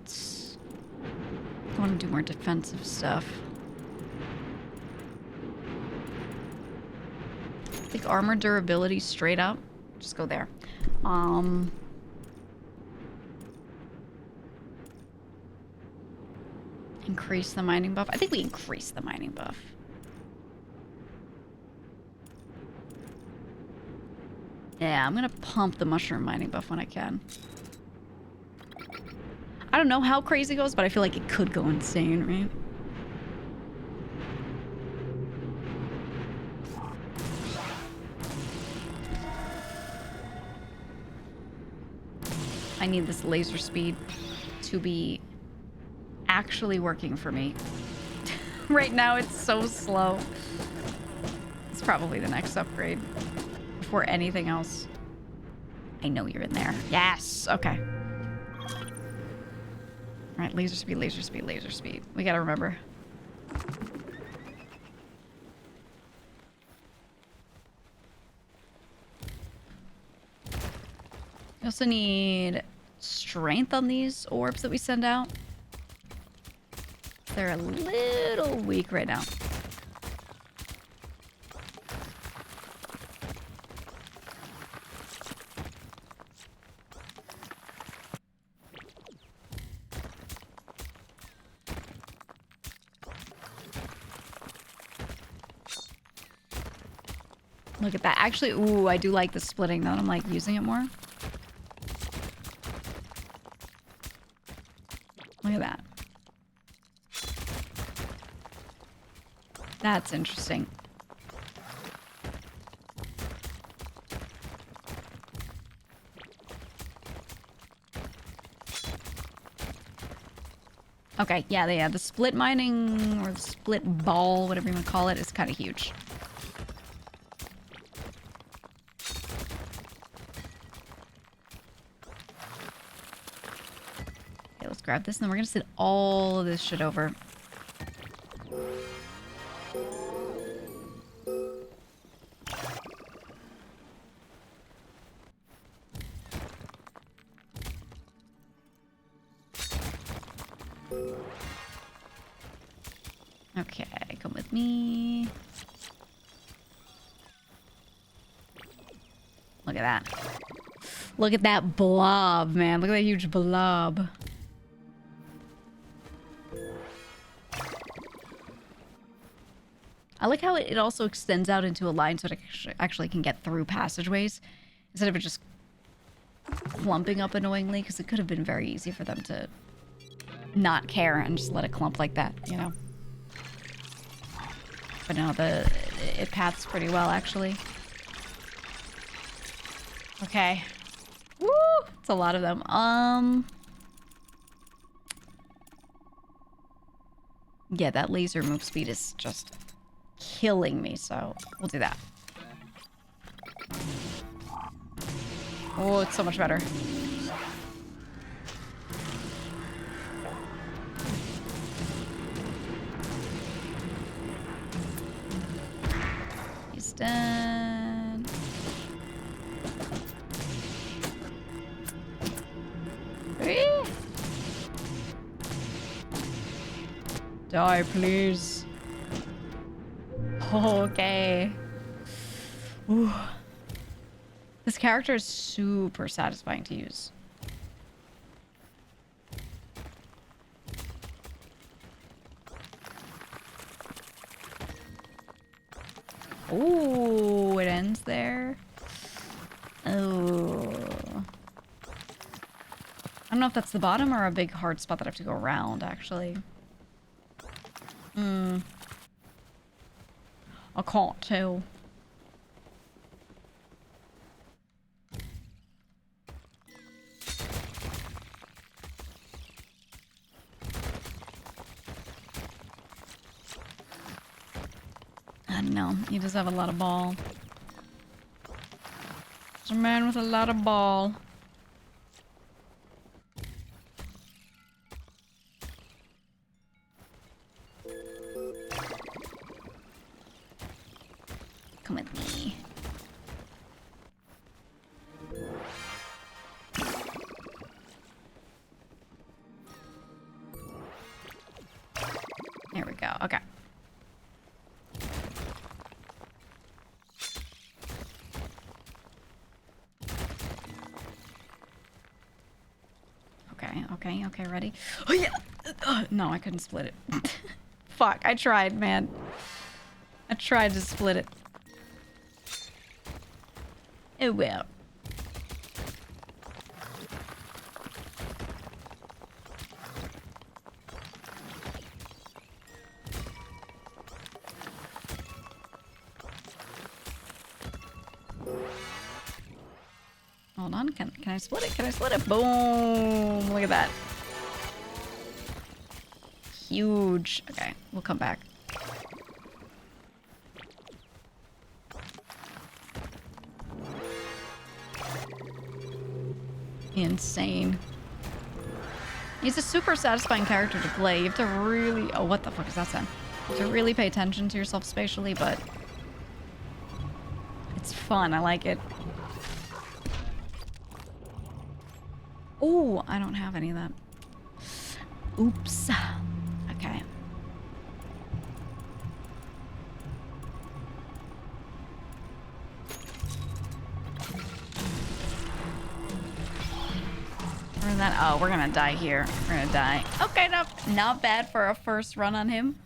I want to do more defensive stuff. I think armor durability straight up. Just go there. Increase the mining buff. I think we increase the mining buff. Yeah, I'm gonna pump the mushroom mining buff when I can. I don't know how crazy it goes, but I feel like it could go insane, right? I need this laser speed to be actually working for me. Right now, it's so slow. It's probably the next upgrade before anything else. I know you're in there. Yes! Okay. Alright, laser speed, laser speed, laser speed. We gotta remember. We also need strength on these orbs that we send out. They're a little weak right now. Look at that. Actually, ooh, I do like the splitting though. I'm like using it more. Look at that. That's interesting. Okay, yeah, the split mining or the split ball, whatever you want to call it, is kind of huge. Okay, let's grab this and then we're gonna send all of this shit over. Okay, come with me. Look at that. Look at that blob, man. Look at that huge blob. I like how it also extends out into a line so it actually can get through passageways instead of it just clumping up annoyingly, because it could have been very easy for them to not care and just let it clump like that, you know? But no, it paths pretty well, actually. Okay. Woo! It's a lot of them. Yeah, that laser move speed is just killing me, so we'll do that. Oh, it's so much better. He's done. Die, please. Okay. Ooh. This character is super satisfying to use. Oh, it ends there. Oh. I don't know if that's the bottom or a big hard spot that I have to go around, actually. I can't tell. I don't know. He does have a lot of ball. He's a man with a lot of ball. Come with me. There we go. Okay. Okay, ready? Oh, yeah! No, I couldn't split it. Fuck, I tried, man. I tried to split it. Oh, well. Hold on, can I split it? Can I split it? Boom! Look at that. Huge. Okay, we'll come back. Insane. He's a super satisfying character to play. You have to really... Oh, what the fuck is that sound? You have to really pay attention to yourself spatially, but... It's fun. I like it. Oh, I don't have any of that. Oops. Okay. That, oh, we're gonna die here. We're gonna die. Okay, not bad for a first run on him.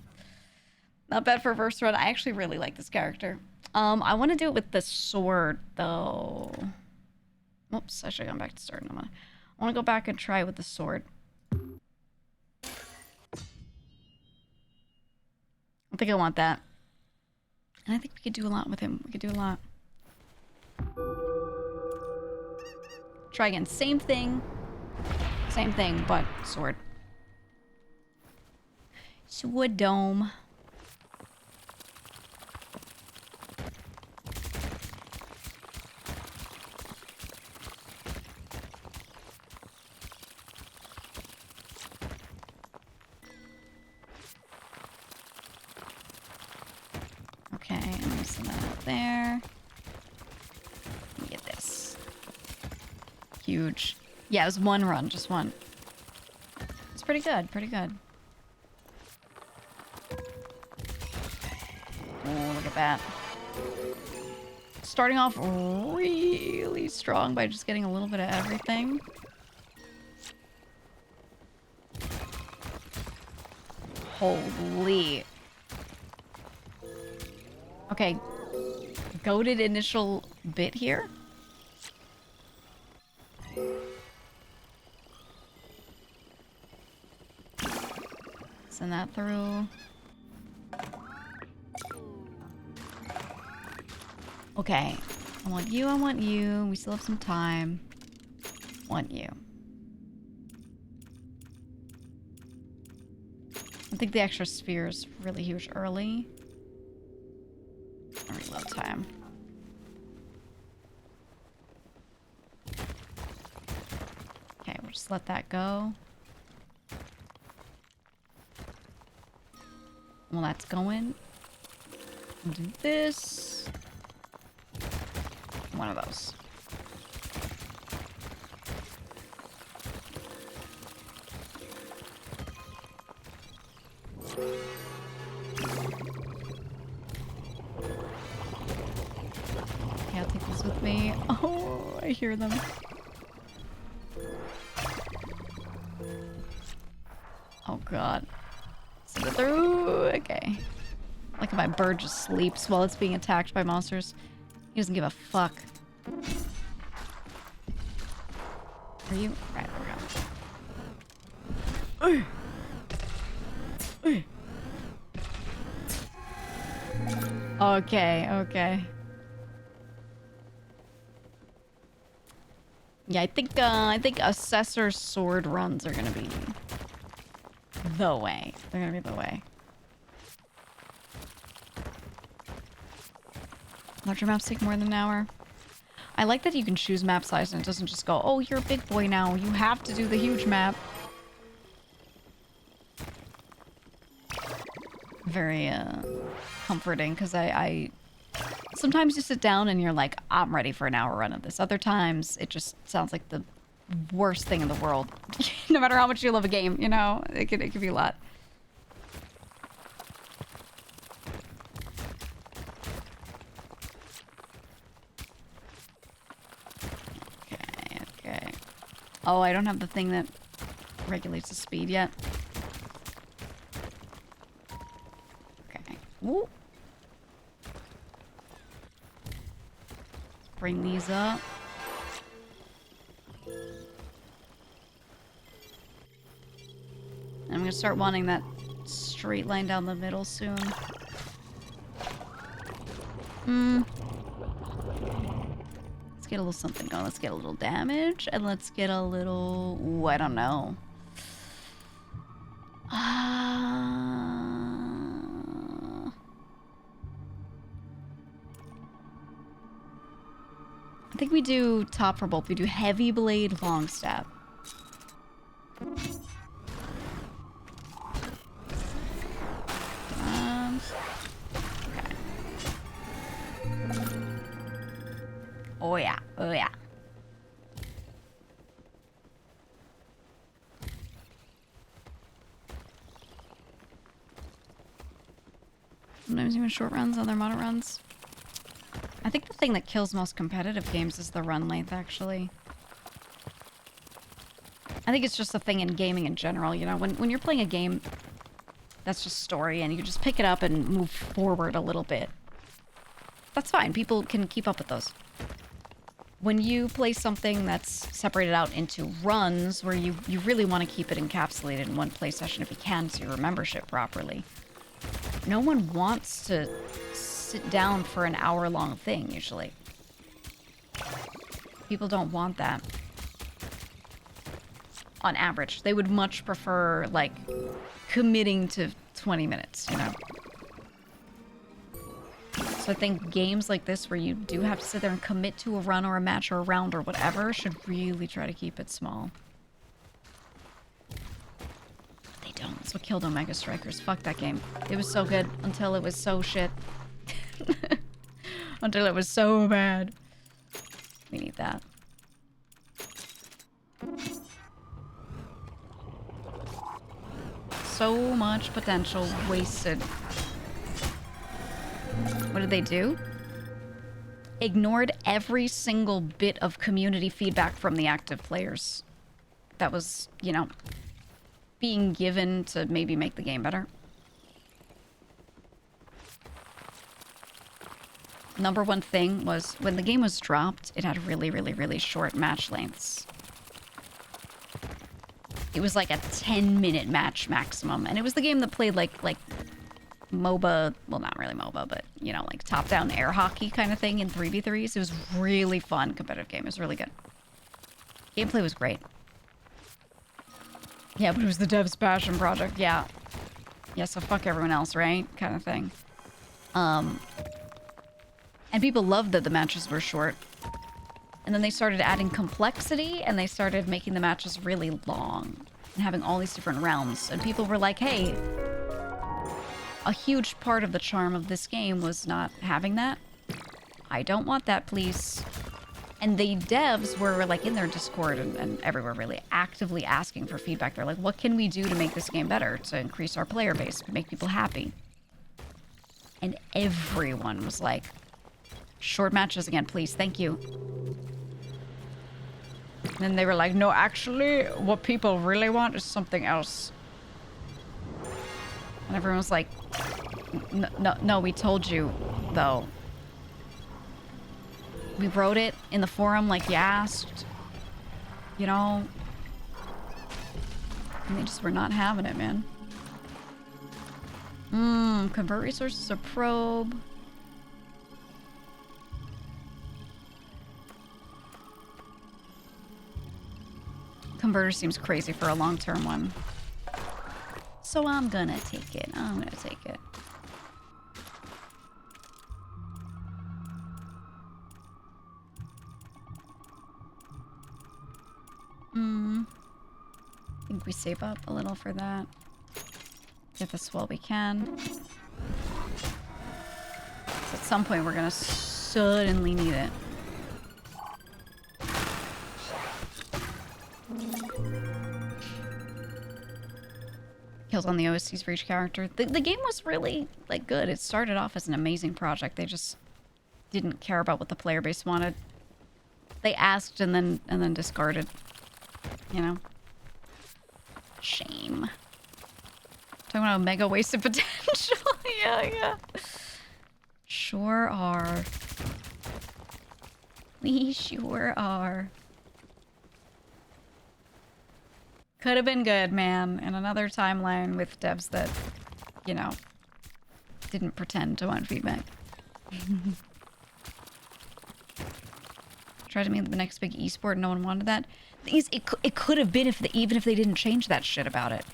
Not bad for a first run. I actually really like this character. I want to do it with the sword, though. Oops, I should have gone back to start. I want to go back and try it with the sword. I think I want that. And I think we could do a lot with him. We could do a lot. Try again. Same thing. Same thing, but sword. Sword dome. Okay, I'm gonna send that out there. Let me get this. Huge. Yeah, it was one run, just one. It's pretty good, pretty good. Oh, look at that. Starting off really strong by just getting a little bit of everything. Holy. Okay. Goated initial bit here. Send that through. Okay. I want you, I want you. We still have some time. Want you. I think the extra sphere is really huge early. Reload time. Okay, we'll just let that go. While that's going, we'll do this. One of those. Okay, I'll take this with me. Oh, I hear them. Oh god. Send it through. Okay. Like if my bird just sleeps while it's being attacked by monsters. He doesn't give a fuck. Are you? Right, we're going. Okay, okay. Yeah, I think assessor sword runs are gonna be the way. They're gonna be the way. Larger maps take more than an hour. I like that you can choose map size and it doesn't just go, oh, you're a big boy now. You have to do the huge map. Very comforting because I sometimes you sit down and you're like, I'm ready for an hour run of this. Other times it just sounds like the worst thing in the world. No matter how much you love a game, you know, it could be a lot. Okay. Oh, I don't have the thing that regulates the speed yet. Okay. Ooh. Let's bring these up. I'm gonna start wanting that straight line down the middle soon. Let's get a little something going. Let's get a little damage, and let's get a little... Ooh, I don't know. I think we do top for both. We do heavy blade, long step. Okay. Oh yeah, oh yeah. Sometimes even short runs, other mono runs. I think the thing that kills most competitive games is the run length, actually. I think it's just a thing in gaming in general, you know? When you're playing a game that's just story and you just pick it up and move forward a little bit. That's fine. People can keep up with those. When you play something that's separated out into runs, where you really want to keep it encapsulated in one play session if you can, so you remember shit properly. No one wants to sit down for an hour-long thing, usually. People don't want that. On average. They would much prefer, like, committing to 20 minutes, you know? So I think games like this where you do have to sit there and commit to a run or a match or a round or whatever should really try to keep it small. But they don't. That's what killed Omega Strikers. Fuck that game. It was so good until it was so shit. Until it was so bad. We need that. So much potential wasted. What did they do? Ignored every single bit of community feedback from the active players. That was, you know, being given to maybe make the game better. Number one thing was when the game was dropped, it had really short match lengths. It was like a 10-minute match maximum, and it was the game that played like MOBA, well, not really MOBA, but, you know, like top-down air hockey kind of thing in 3v3s. It was really fun competitive game. It was really good. Gameplay was great. Yeah, but it was the dev's passion project. Yeah. Yeah, so fuck everyone else, right? Kind of thing. And people loved that the matches were short. And then they started adding complexity, and they started making the matches really long. And having all these different rounds. And people were like, hey, a huge part of the charm of this game was not having that. I don't want that, please. And the devs were like in their Discord and everywhere really actively asking for feedback. They're like, what can we do to make this game better? To increase our player base, to make people happy. And everyone was like, short matches again, please. Thank you. And then they were like, no, actually, what people really want is something else. And everyone was like, no, we told you, though. We wrote it in the forum like you asked. You know? And they just were not having it, man. Convert resources to probe. Converter seems crazy for a long-term one. So I'm gonna take it. I'm gonna take it. I think we save up a little for that. Get this while we can. So at some point we're gonna suddenly need it. Kills on the OSCs for each character. The game was really, like, good. It started off as an amazing project. They just didn't care about what the player base wanted. They asked and then discarded. You know? Shame. Talking about a mega wasted potential. Yeah. Sure are. We sure are. Could have been good, man, in another timeline with devs that, you know, didn't pretend to want feedback. Tried to make the next big esport, no one wanted that. It could have been even if they didn't change that shit about it.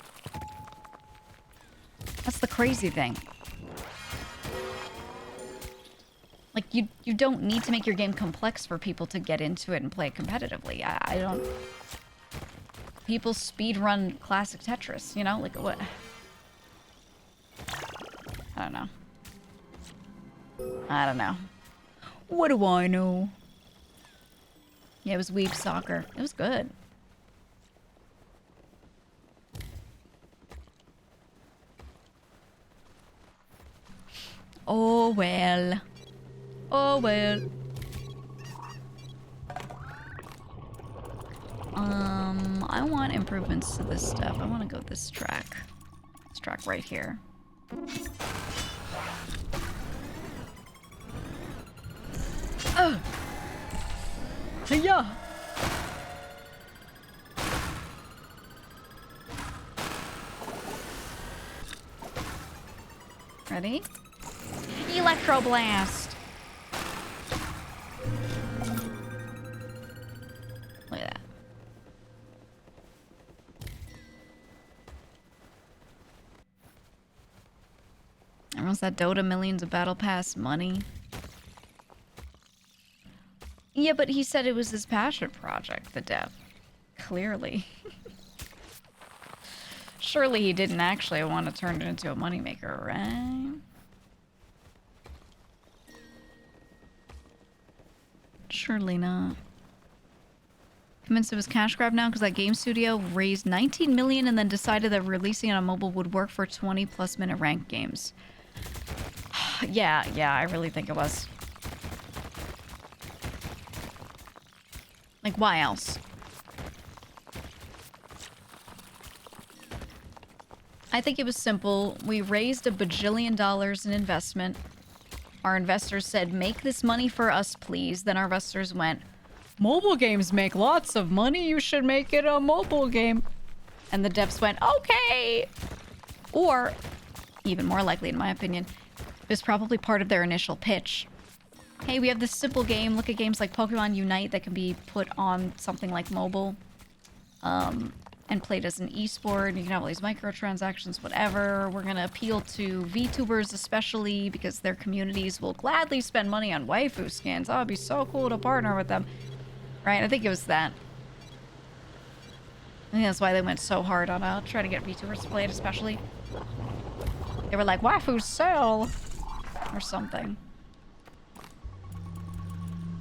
That's the crazy thing. Like, you don't need to make your game complex for people to get into it and play it competitively. I don't... People speedrun classic Tetris, you know? Like, what? I don't know. I don't know. What do I know? Yeah, it was Weeb Soccer. It was good. Oh, well. Oh, well. I want improvements to this stuff. I want to go this track. This track right here. Yeah. Ready? Electro Blast. Look at that. Everyone's that Dota millions of battle pass money. Yeah, but he said it was his passion project, the dev. Clearly. Surely he didn't actually want to turn it into a moneymaker, right? Surely not. Convinced it was cash grab now because that game studio raised 19 million and then decided that releasing it on mobile would work for 20+ minute ranked games. Yeah, I really think it was. Like, why else? I think it was simple. We raised $1 bajillion in investment. Our investors said, make this money for us, please. Then our investors went, mobile games make lots of money. You should make it a mobile game. And the devs went, okay. Or, even more likely, in my opinion, it was probably part of their initial pitch. Hey, we have this simple game. Look at games like Pokemon Unite that can be put on something like mobile. And played as an esport. You can have all these microtransactions, whatever. We're going to appeal to VTubers especially because their communities will gladly spend money on waifu skins. Oh, it'd be so cool to partner with them. Right? I think it was that. I think that's why they went so hard on trying to get VTubers to play it especially. They were like, waifus sell! Or something.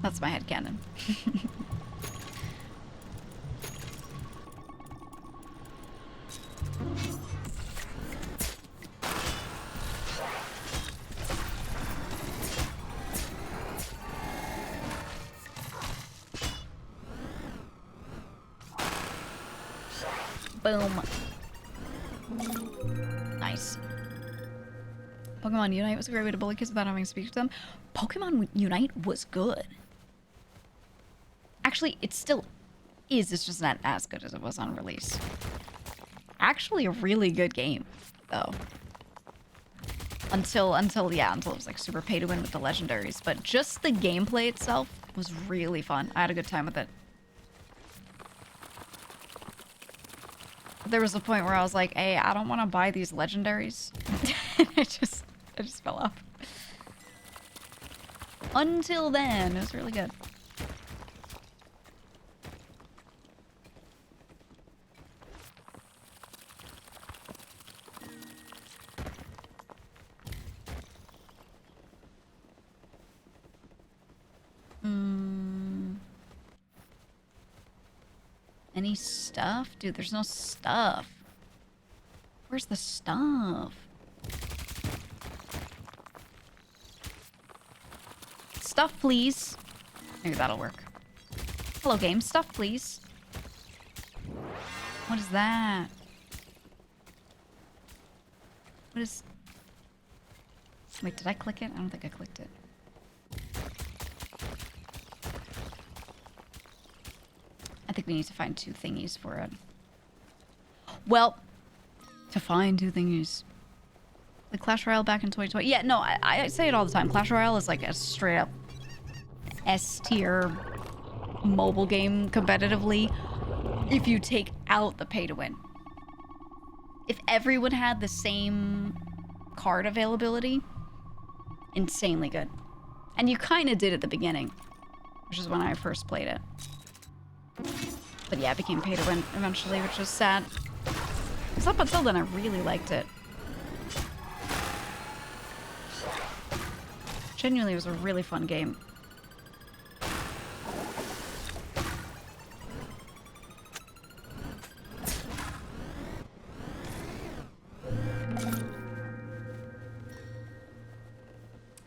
That's my headcanon. Boom. Nice. Pokemon Unite was a great way to bully kids without having to speak to them. Pokemon Unite was good. Actually, it still is. It's just not as good as it was on release. Actually a really good game, though. Until it was like super pay to win with the legendaries. But just the gameplay itself was really fun. I had a good time with it. There was a point where I was like, hey, I don't want to buy these legendaries. I just fell off. Until then, it was really good. Any stuff? Dude, there's no stuff. Where's the stuff? Stuff, please. Maybe that'll work. Hello, game. Stuff, please. What is that? What is... Wait, did I click it? I don't think I clicked it. I think we need to find 2 thingies for it. Well, to find 2 thingies. The Clash Royale back in 2020. Yeah, no, I say it all the time. Clash Royale is like a straight up S-tier mobile game competitively if you take out the pay to win. If everyone had the same card availability, insanely good. And you kind of did at the beginning, which is when I first played it. But yeah, it became pay to win eventually, which was sad. Because up until then, I really liked it. Genuinely, it was a really fun game.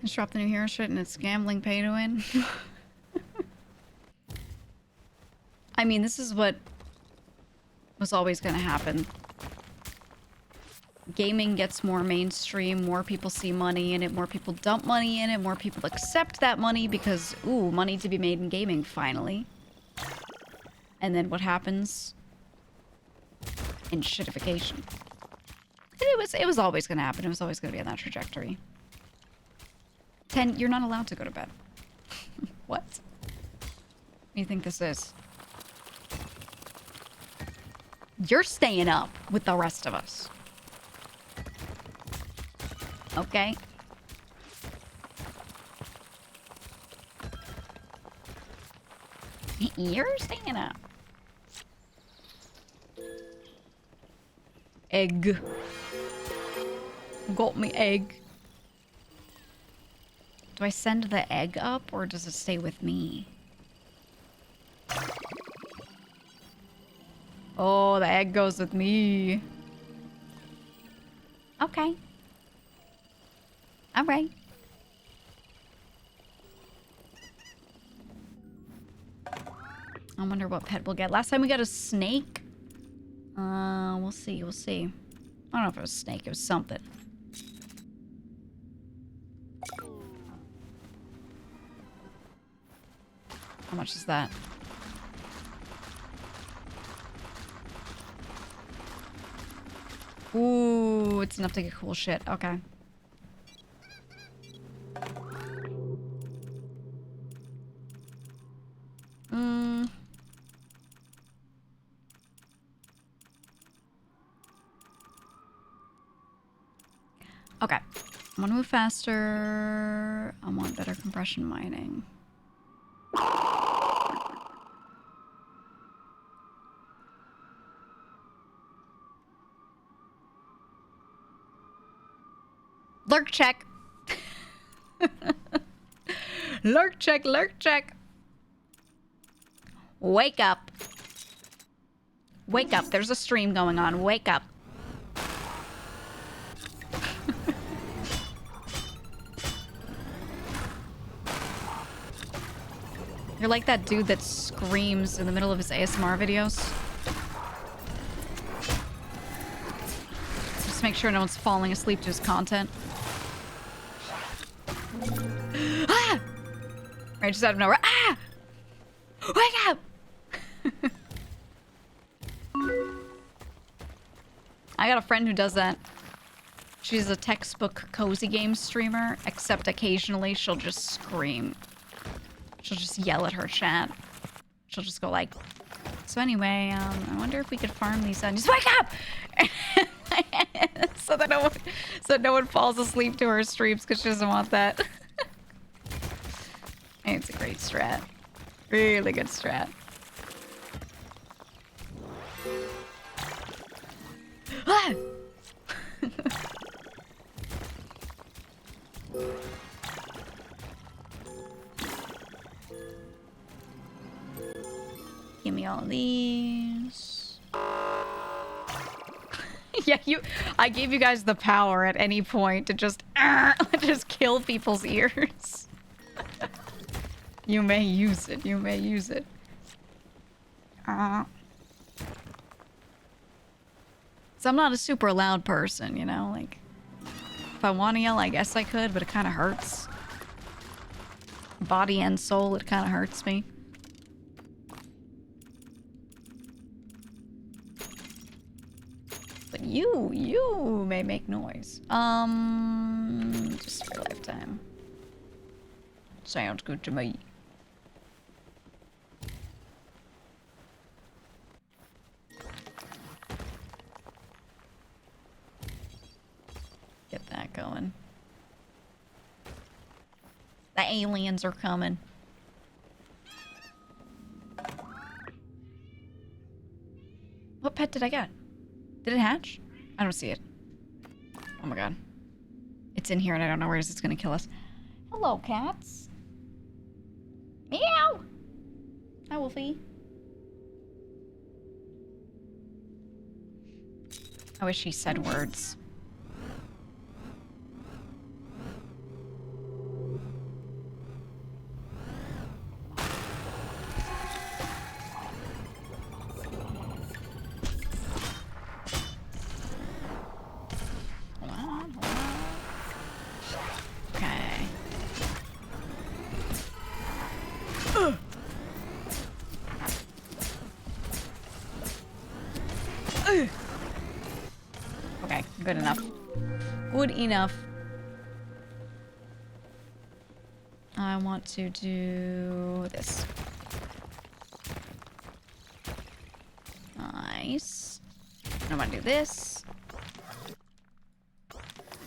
Just drop the new hero shit and it's gambling pay to win. I mean, this is what was always going to happen. Gaming gets more mainstream, more people see money in it, more people dump money in it, more people accept that money because, ooh, money to be made in gaming, finally. And then what happens? In shitification. It was always gonna happen. It was always gonna be on that trajectory. 10, you're not allowed to go to bed. What? What do you think this is? You're staying up with the rest of us. Okay? You're staying up. Egg. Got me egg. Do I send the egg up or does it stay with me? Oh, the egg goes with me. Okay. All right. I wonder what pet we'll get. Last time we got a snake. We'll see. We'll see. I don't know if it was a snake. It was something. How much is that? Ooh, it's enough to get cool shit. Okay. Okay. I want to move faster. I want better compression mining. Lurk check. Lurk check, lurk check. Wake up. Wake up. There's a stream going on. Wake up. You're like that dude that screams in the middle of his ASMR videos. Just make sure no one's falling asleep to his content. Ah! Right, just out of nowhere. Ah! Wake up! I got a friend who does that. She's a textbook cozy game streamer, except occasionally she'll just scream. She'll just yell at her chat. She'll just go like, so anyway, I wonder if we could farm these onions. Wake up! so that no one falls asleep to her streams because she doesn't want that. It's a great strat. Really good strat. Ah! Give me all these. Yeah, I gave you guys the power at any point to just kill people's ears. You may use it. You may use it. So I'm not a super loud person, you know? Like, if I want to yell, I guess I could, but it kind of hurts. Body and soul, it kind of hurts me. But you may make noise. Just for a lifetime. Sounds good to me. Get that going. The aliens are coming. What pet did I get? Did it hatch? I don't see it. Oh my god. It's in here and I don't know where it is. It's gonna kill us. Hello, cats. Meow! Hi, Wolfie. I wish he said words. Okay, good enough. Good enough. I want to do this. Nice. I'm gonna do this.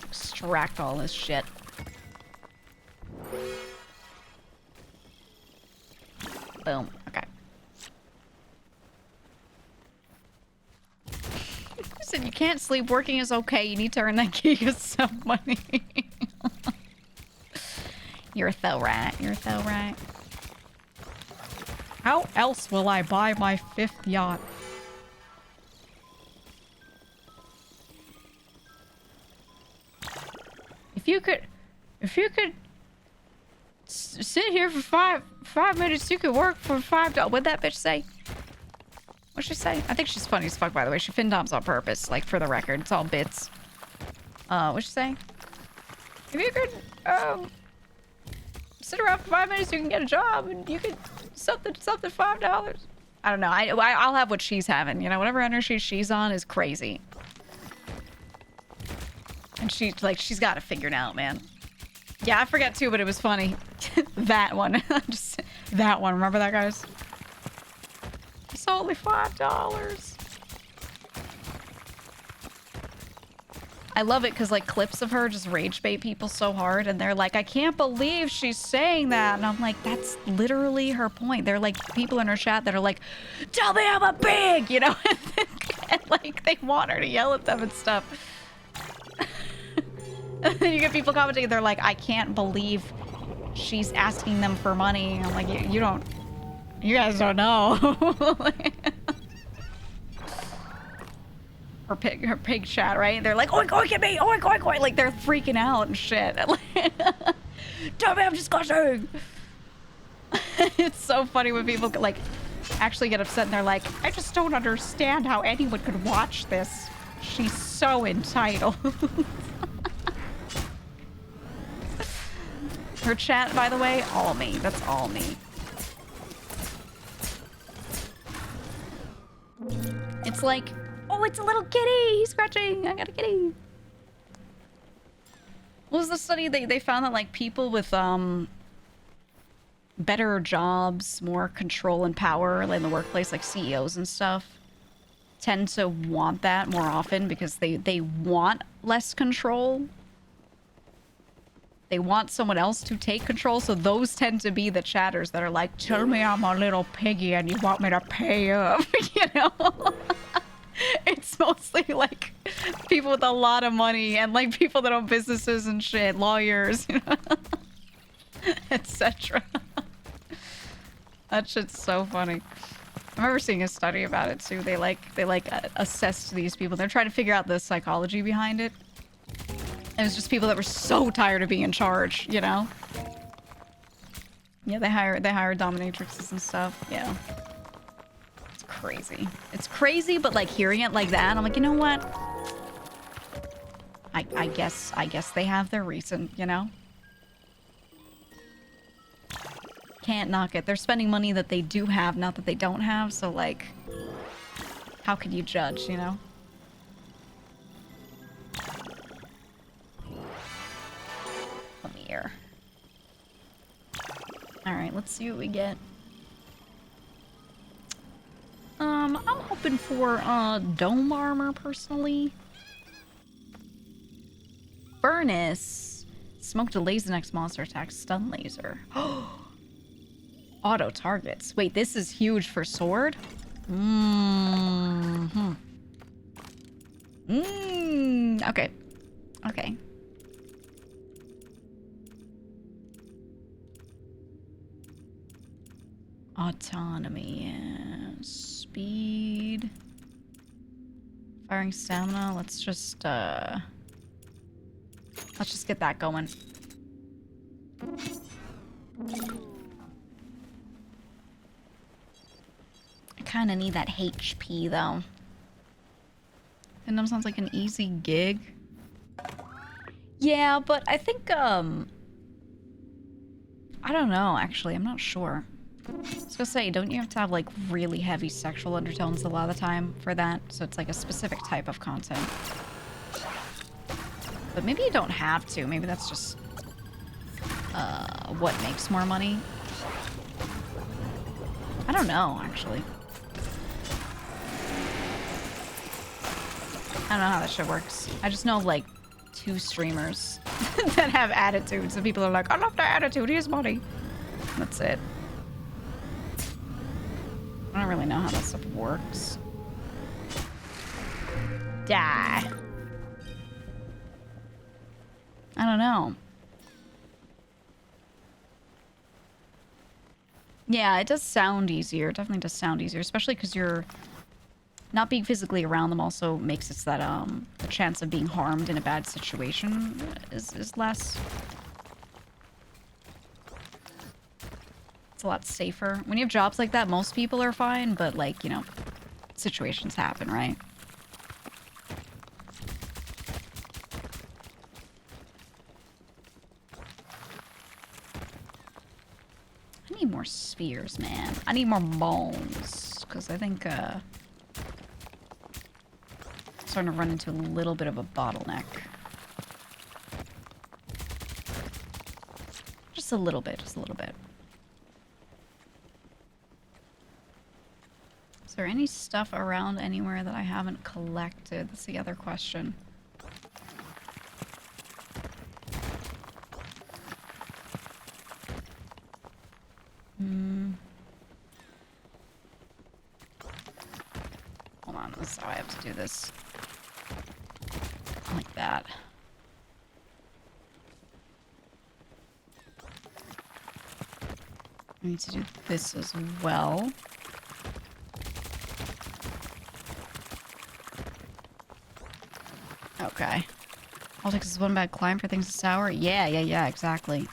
Extract all this shit. Boom. Okay. Listen, you can't sleep. Working is okay. You need to earn that GEEGA some money. You're so right. You're so right. How else will I buy my 5th yacht? If you could sit here for five minutes, you could work for $5. What'd that bitch say? What'd she say? I think she's funny as fuck, by the way. She fin-doms on purpose, like, for the record. It's all bits. What'd she say? If you could, sit around for 5 minutes, you can get a job, and you could something $5. I don't know. I'll have what she's having. You know, whatever energy she's on is crazy. And she's got it figured out, man. Yeah, I forget too, but it was funny. That one. Just that one. Remember that, guys? It's only $5. I love it because, like, clips of her just rage bait people so hard, and they're like, I can't believe she's saying that. And I'm like, that's literally her point. They're like people in her chat that are like, tell me I'm a pig, you know? And like, they want her to yell at them and stuff. And then you get people commenting, they're like, I can't believe she's asking them for money. I'm like, you guys don't know. her pig chat, right? They're like, oink oink at me, oink oink oink. Like, they're freaking out and shit. Tell me I'm disgusting. It's so funny when people like actually get upset and they're like, I just don't understand how anyone could watch this. She's so entitled. Her chat, by the way, all me. That's all me. It's like, oh, it's a little kitty. He's scratching. I got a kitty. What was the study? They found that, like, people with better jobs, more control and power in the workplace, like CEOs and stuff, tend to want that more often because they want less control. They want someone else to take control, so those tend to be the chatters that are like, tell me I'm a little piggy and you want me to pay up, you know? It's mostly like people with a lot of money and like people that own businesses and shit, lawyers, you know? Etc. That shit's so funny. I remember seeing a study about it too. They assessed these people. They're trying to figure out the psychology behind it. It was just people that were so tired of being in charge, you know? Yeah, they hired dominatrixes and stuff. Yeah. It's crazy. It's crazy, but like hearing it like that, I'm like, you know what? I guess they have their reason, you know? Can't knock it. They're spending money that they do have, not that they don't have, so like, how can you judge, you know? Come here. Alright, let's see what we get. I'm hoping for dome armor personally. Furnace. Smoke delays the next monster attack. Stun laser. Auto targets. Wait, this is huge for sword? Okay. Okay. Autonomy, yeah. Speed. Firing stamina. Let's just get that going. I kind of need that HP though. Venom sounds like an easy gig. Yeah, but I think I don't know actually. I'm not sure. I was gonna say, don't you have to have like really heavy sexual undertones a lot of the time for that? So it's like a specific type of content. But maybe you don't have to. Maybe that's just what makes more money. I don't know, actually. I don't know how that shit works. I just know of like 2 streamers that have attitudes, and people are like, I love their attitude, here's money. That's it. I don't really know how that stuff works. Die. I don't know. Yeah, it does sound easier. It definitely does sound easier, especially because you're not being physically around them also makes it so that the chance of being harmed in a bad situation is less. It's a lot safer. When you have jobs like that, most people are fine, but like, you know, situations happen, right? I need more spheres, man. I need more bones, because I think, I'm starting to run into a little bit of a bottleneck. Just a little bit, just a little bit. Is there any stuff around anywhere that I haven't collected? That's the other question. Hold on, this is how I have to do this. Like that. I need to do this as well. Okay. Politics is one bad climb for things to sour? Yeah, exactly.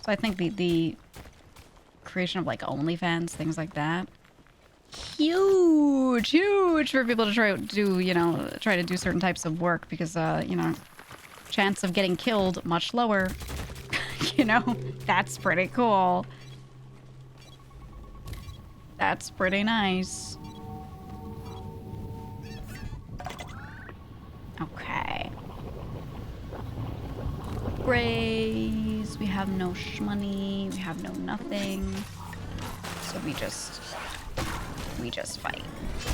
So I think the creation of like OnlyFans, things like that. Huge for people to try to do, you know, try to do certain types of work because, you know, chance of getting killed much lower. You know, that's pretty cool. That's pretty nice. Okay. Raise. We have no shmoney. We have no nothing. So we just fight,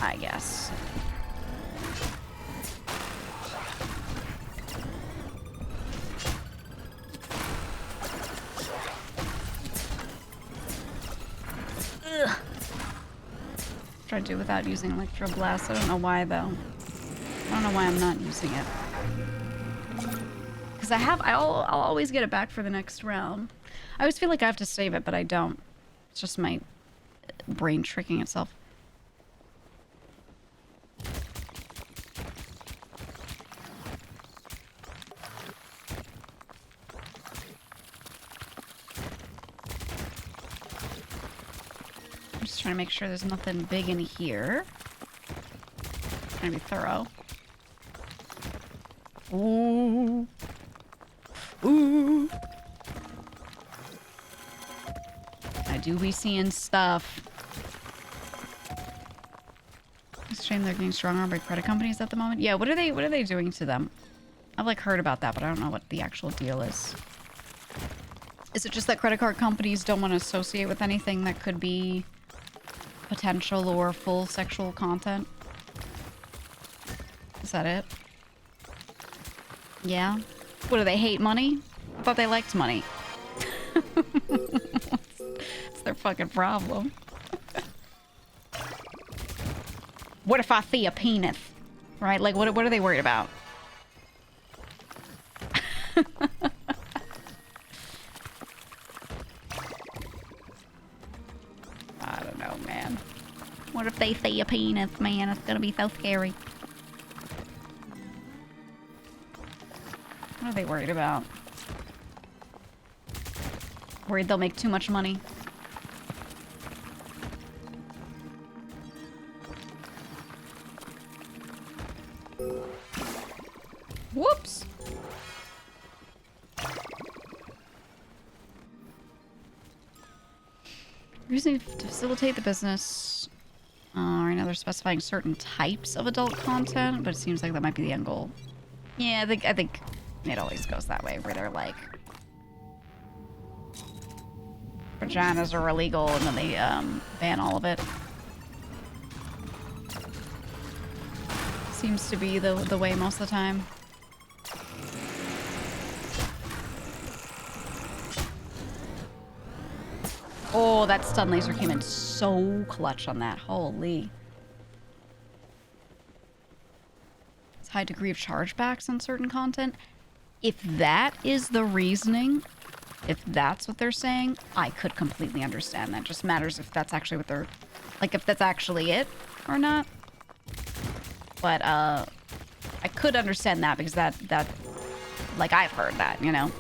I guess. Ugh. Try to do without using Electro Blast. I don't know why though. I don't know why I'm not using it. Because I'll always get it back for the next round. I always feel like I have to save it, but I don't. It's just my brain tricking itself. I'm just trying to make sure there's nothing big in here. Trying to be thorough. Ooh. Ooh. I do be seeing stuff. It's a shame they're getting stronger by credit companies at the moment. Yeah, what are they doing to them? I've like heard about that, but I don't know what the actual deal is. Is it just that credit card companies don't want to associate with anything that could be potential or full sexual content? Is that it? Yeah? What, do they hate money? I thought they liked money. It's their fucking problem. What if I see a penis? Right? Like, what are they worried about? I don't know, man. What if they see a penis, man? It's gonna be so scary. What are they worried about? Worried they'll make too much money? Whoops! Reason to facilitate the business. Right now they're specifying certain types of adult content, but it seems like that might be the end goal. Yeah, I think it always goes that way, where they're like, vaginas are illegal, and then they ban all of it. Seems to be the way most of the time. Oh, that stun laser came in so clutch on that. Holy. It's high degree of chargebacks on certain content. If that is the reasoning, if that's what they're saying, I could completely understand that. Just matters if that's actually what they're... Like, if that's actually it or not. But, I could understand that because that... Like, I've heard that, you know?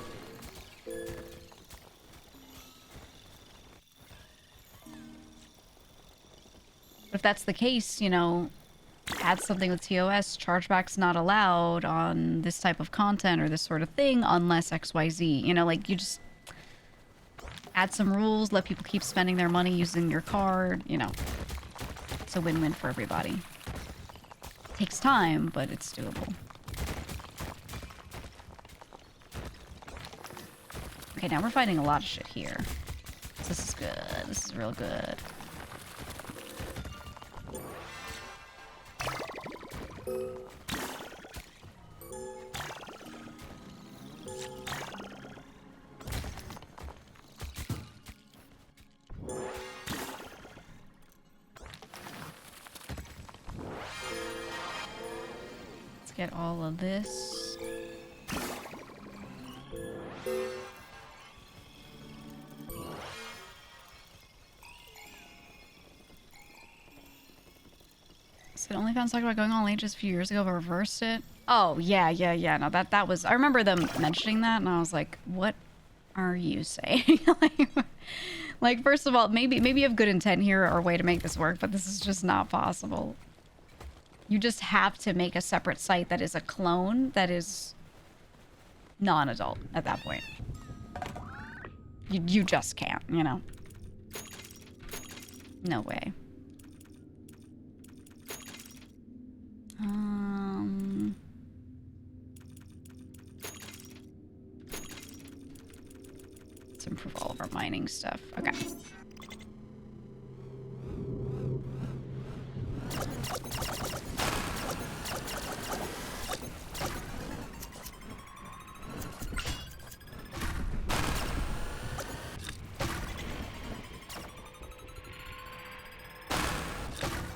If that's the case, you know, add something with TOS, chargebacks not allowed on this type of content or this sort of thing unless XYZ. You know, like, you just add some rules, let people keep spending their money using your card, you know. It's a win-win for everybody. It takes time, but it's doable. Okay, now we're fighting a lot of shit here. This is good. This is real good. Let's get all of this. Said OnlyFans talked about going all ages a few years ago, but reversed it. Oh, yeah. No, that was... I remember them mentioning that, and I was like, what are you saying? like, first of all, maybe you have good intent here or a way to make this work, but this is just not possible. You just have to make a separate site that is a clone that is non-adult at that point. You just can't, you know? No way. Let's improve all of our mining stuff. Okay.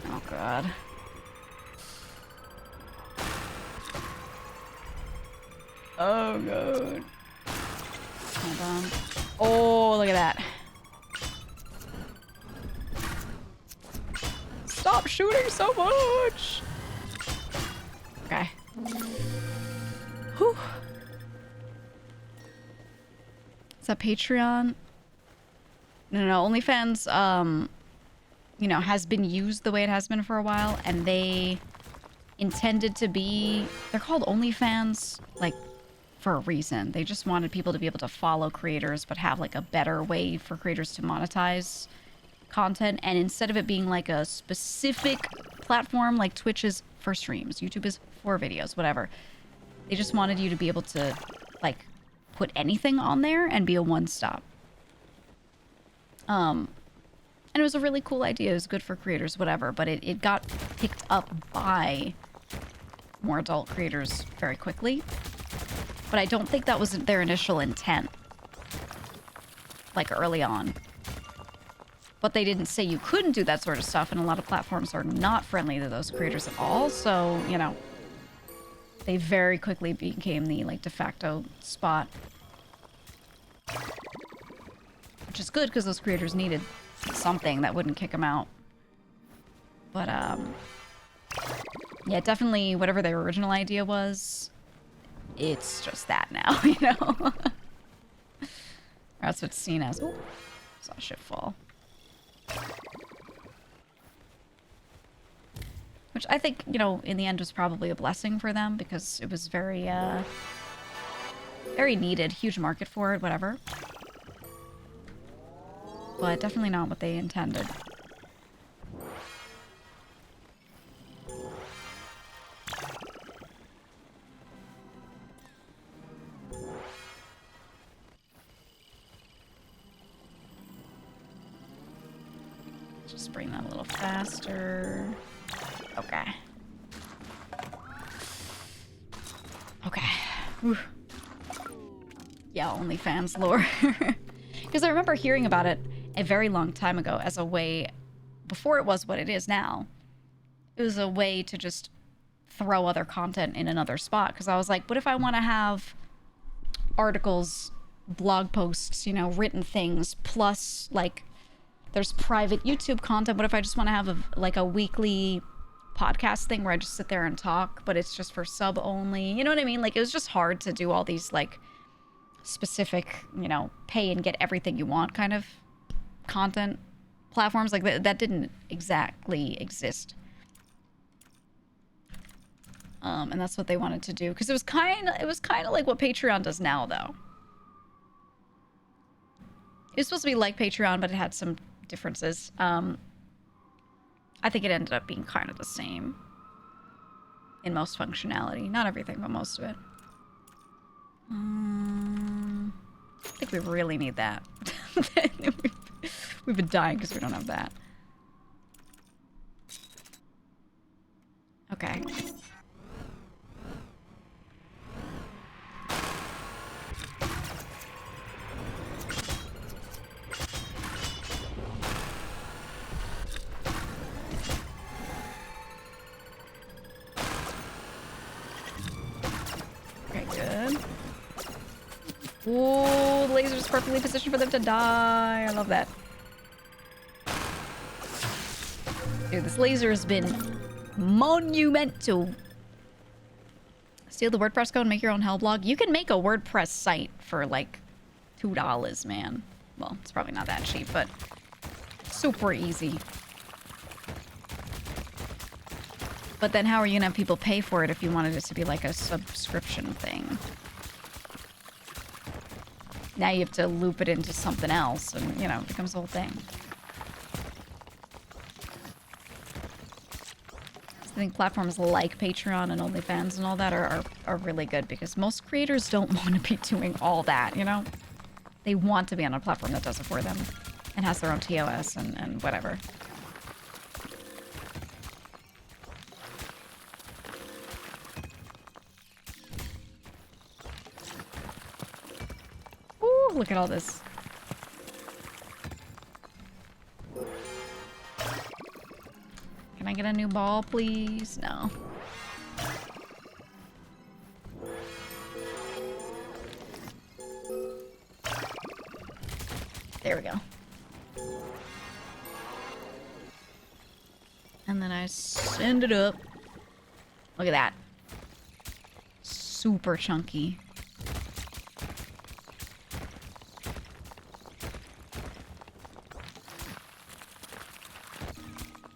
Oh, God. Oh, God. Hold on. Oh, look at that. Stop shooting so much. Okay. Whew. Is that Patreon? No, OnlyFans, you know, has been used the way it has been for a while, and they intended to be... They're called OnlyFans, like, for a reason. They just wanted people to be able to follow creators, but have, like, a better way for creators to monetize content. And instead of it being, like, a specific platform, like Twitch is for streams, YouTube is for videos, whatever. They just wanted you to be able to, like, put anything on there and be a one-stop. And it was a really cool idea. It was good for creators, whatever. But it got picked up by more adult creators very quickly. But I don't think that was their initial intent. Like, early on. But they didn't say you couldn't do that sort of stuff, and a lot of platforms are not friendly to those creators at all. So, you know, they very quickly became the, like, de facto spot. Which is good, because those creators needed something that wouldn't kick them out. But, yeah, definitely whatever their original idea was, it's just that now, you know? That's what's seen as... Ooh, saw shit fall. Which I think, you know, in the end was probably a blessing for them, because it was very, very needed. Huge market for it, whatever. but definitely not what they intended. Just bring that a little faster. Okay. Okay. Whew. Yeah, OnlyFans lore. Because I remember hearing about it a very long time ago as a way, before it was what it is now, it was a way to just throw other content in another spot. Because I was like, what if I want to have articles, blog posts, you know, written things, plus, like, there's private YouTube content. What if I just want to have a weekly podcast thing where I just sit there and talk, but it's just for sub only? You know what I mean? Like, it was just hard to do all these, like, specific, you know, pay and get everything you want kind of content platforms. Like, that didn't exactly exist. And that's what they wanted to do, because it was kind of like what Patreon does now, though. It was supposed to be like Patreon, but it had some differences. I think it ended up being kind of the same in most functionality. Not everything, but most of it. I think we really need that. We've been dying because we don't have that. Okay. Okay, good. Ooh, the laser's perfectly positioned for them to die. I love that. Dude, this laser has been monumental. Steal the WordPress code and make your own hell blog. You can make a WordPress site for like $2, man. Well, it's probably not that cheap, but super easy. But then how are you gonna have people pay for it if you wanted it to be like a subscription thing? Now you have to loop it into something else, and, you know, it becomes a whole thing. I think platforms like Patreon and OnlyFans and all that are really good, because most creators don't want to be doing all that, you know? They want to be on a platform that does it for them and has their own TOS and whatever. Ooh, look at all this. Can I get a new ball, please? No. There we go. And then I send it up. Look at that. Super chunky.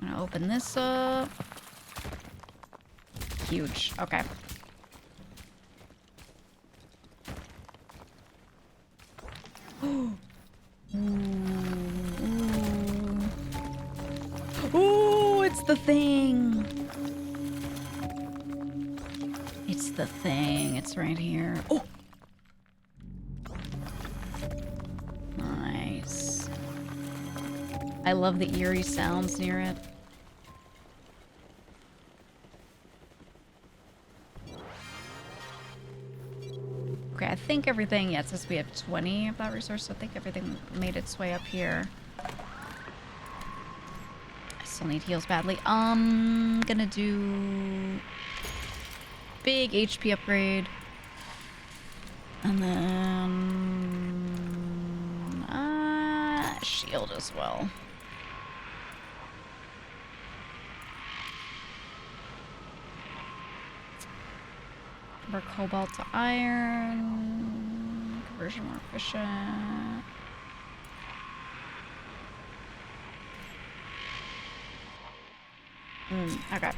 I'm gonna open this up. Huge. Okay. Ooh. Ooh, it's the thing. It's the thing. It's right here. Oh. Nice. I love the eerie sounds near it. Okay, I think everything, yeah, it says we have 20 of that resource, so I think everything made its way up here. I still need heals badly. Gonna do big HP upgrade. And then shield as well. Convert cobalt to iron. Conversion more efficient. Okay.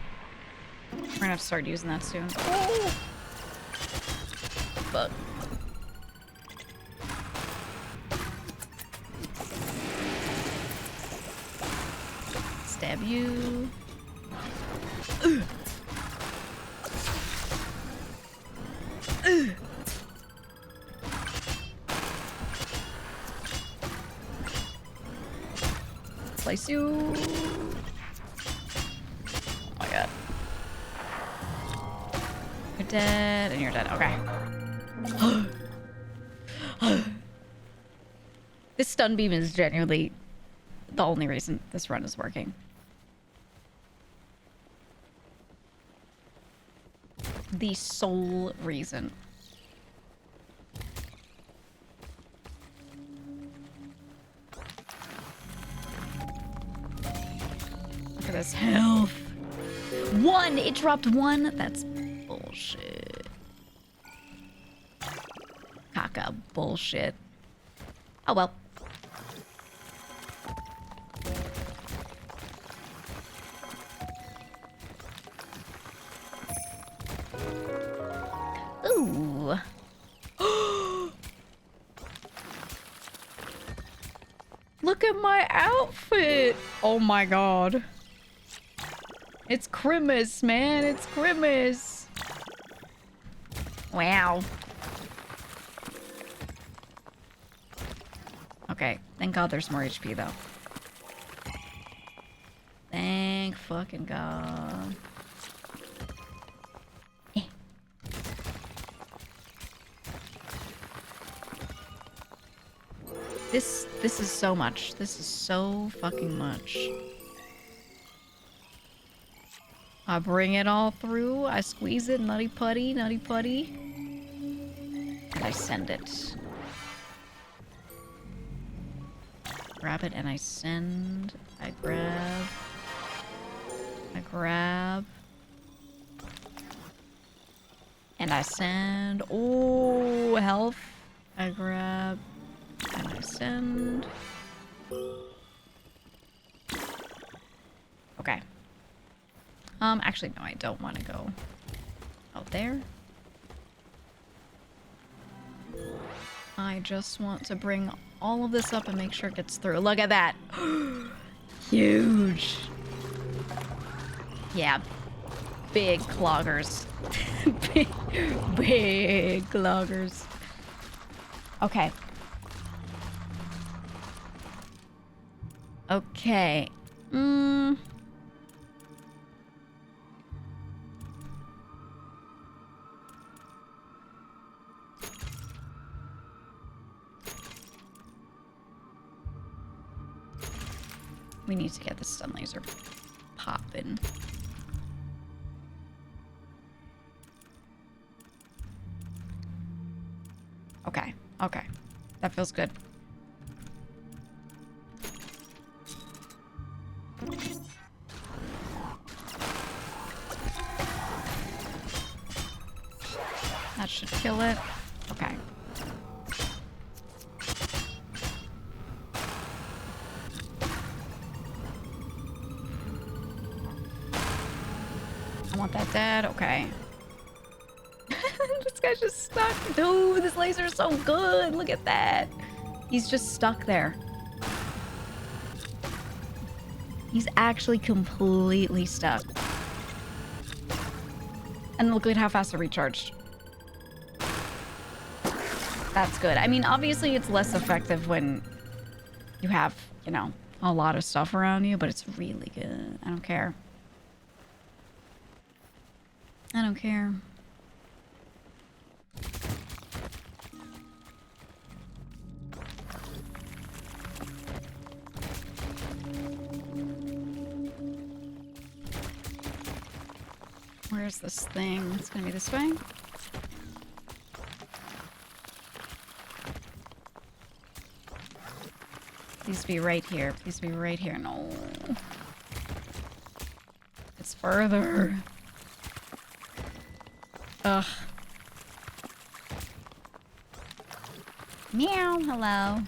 We're gonna have to start using that soon. Oh! But. stab you. Slice you. Oh my god. You're dead, and you're dead. Okay. This stun beam is genuinely the only reason this run is working. The sole reason. Look at this health. 1! It dropped 1? That's bullshit. Caca bullshit. Oh well. Ooh. Look at my outfit. Oh my god. It's Christmas, man. It's Christmas. Wow. Okay. Thank God there's more HP, though. Thank fucking God. This is so much. This is so fucking much. I bring it all through. I squeeze it, nutty putty, nutty putty. And I send it. Grab it and I send. I grab. I grab. And I send. Oh, health. I grab. And I send. Okay. Actually, no, I don't want to go out there. I just want to bring all of this up and make sure it gets through. Look at that. Huge. Yeah. Big cloggers. big cloggers. Okay. Okay. We need to get the stun laser popping. Okay. Okay. That feels good. That should kill it. Okay. I want that dead. Okay. This guy's just stuck. Dude, this laser is so good. Look at that. He's just stuck there. He's actually completely stuck. And look at how fast it recharged. That's good. I mean, obviously it's less effective when you have, you know, a lot of stuff around you, but it's really good. I don't care. I don't care. Where's this thing? It's gonna be this way. Please be right here. Please be right here. No. It's further. Ugh. Meow. Hello.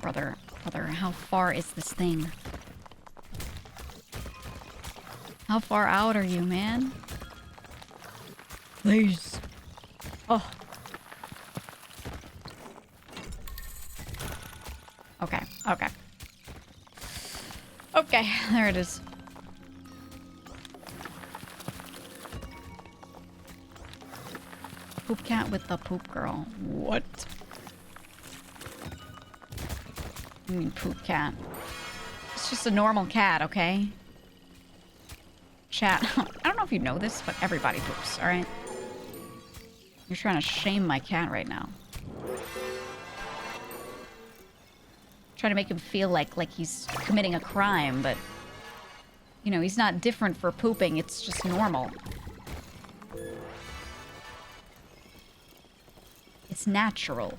Brother, how far is this thing? How far out are you, man? Please. Oh. Okay, okay. Okay, there it is. Poop cat with the poop girl. What? I mean poop cat. It's just a normal cat, okay? Chat. I don't know if you know this, but everybody poops, alright? You're trying to shame my cat right now. Trying to make him feel like he's committing a crime, but... You know, he's not different for pooping, it's just normal. It's natural.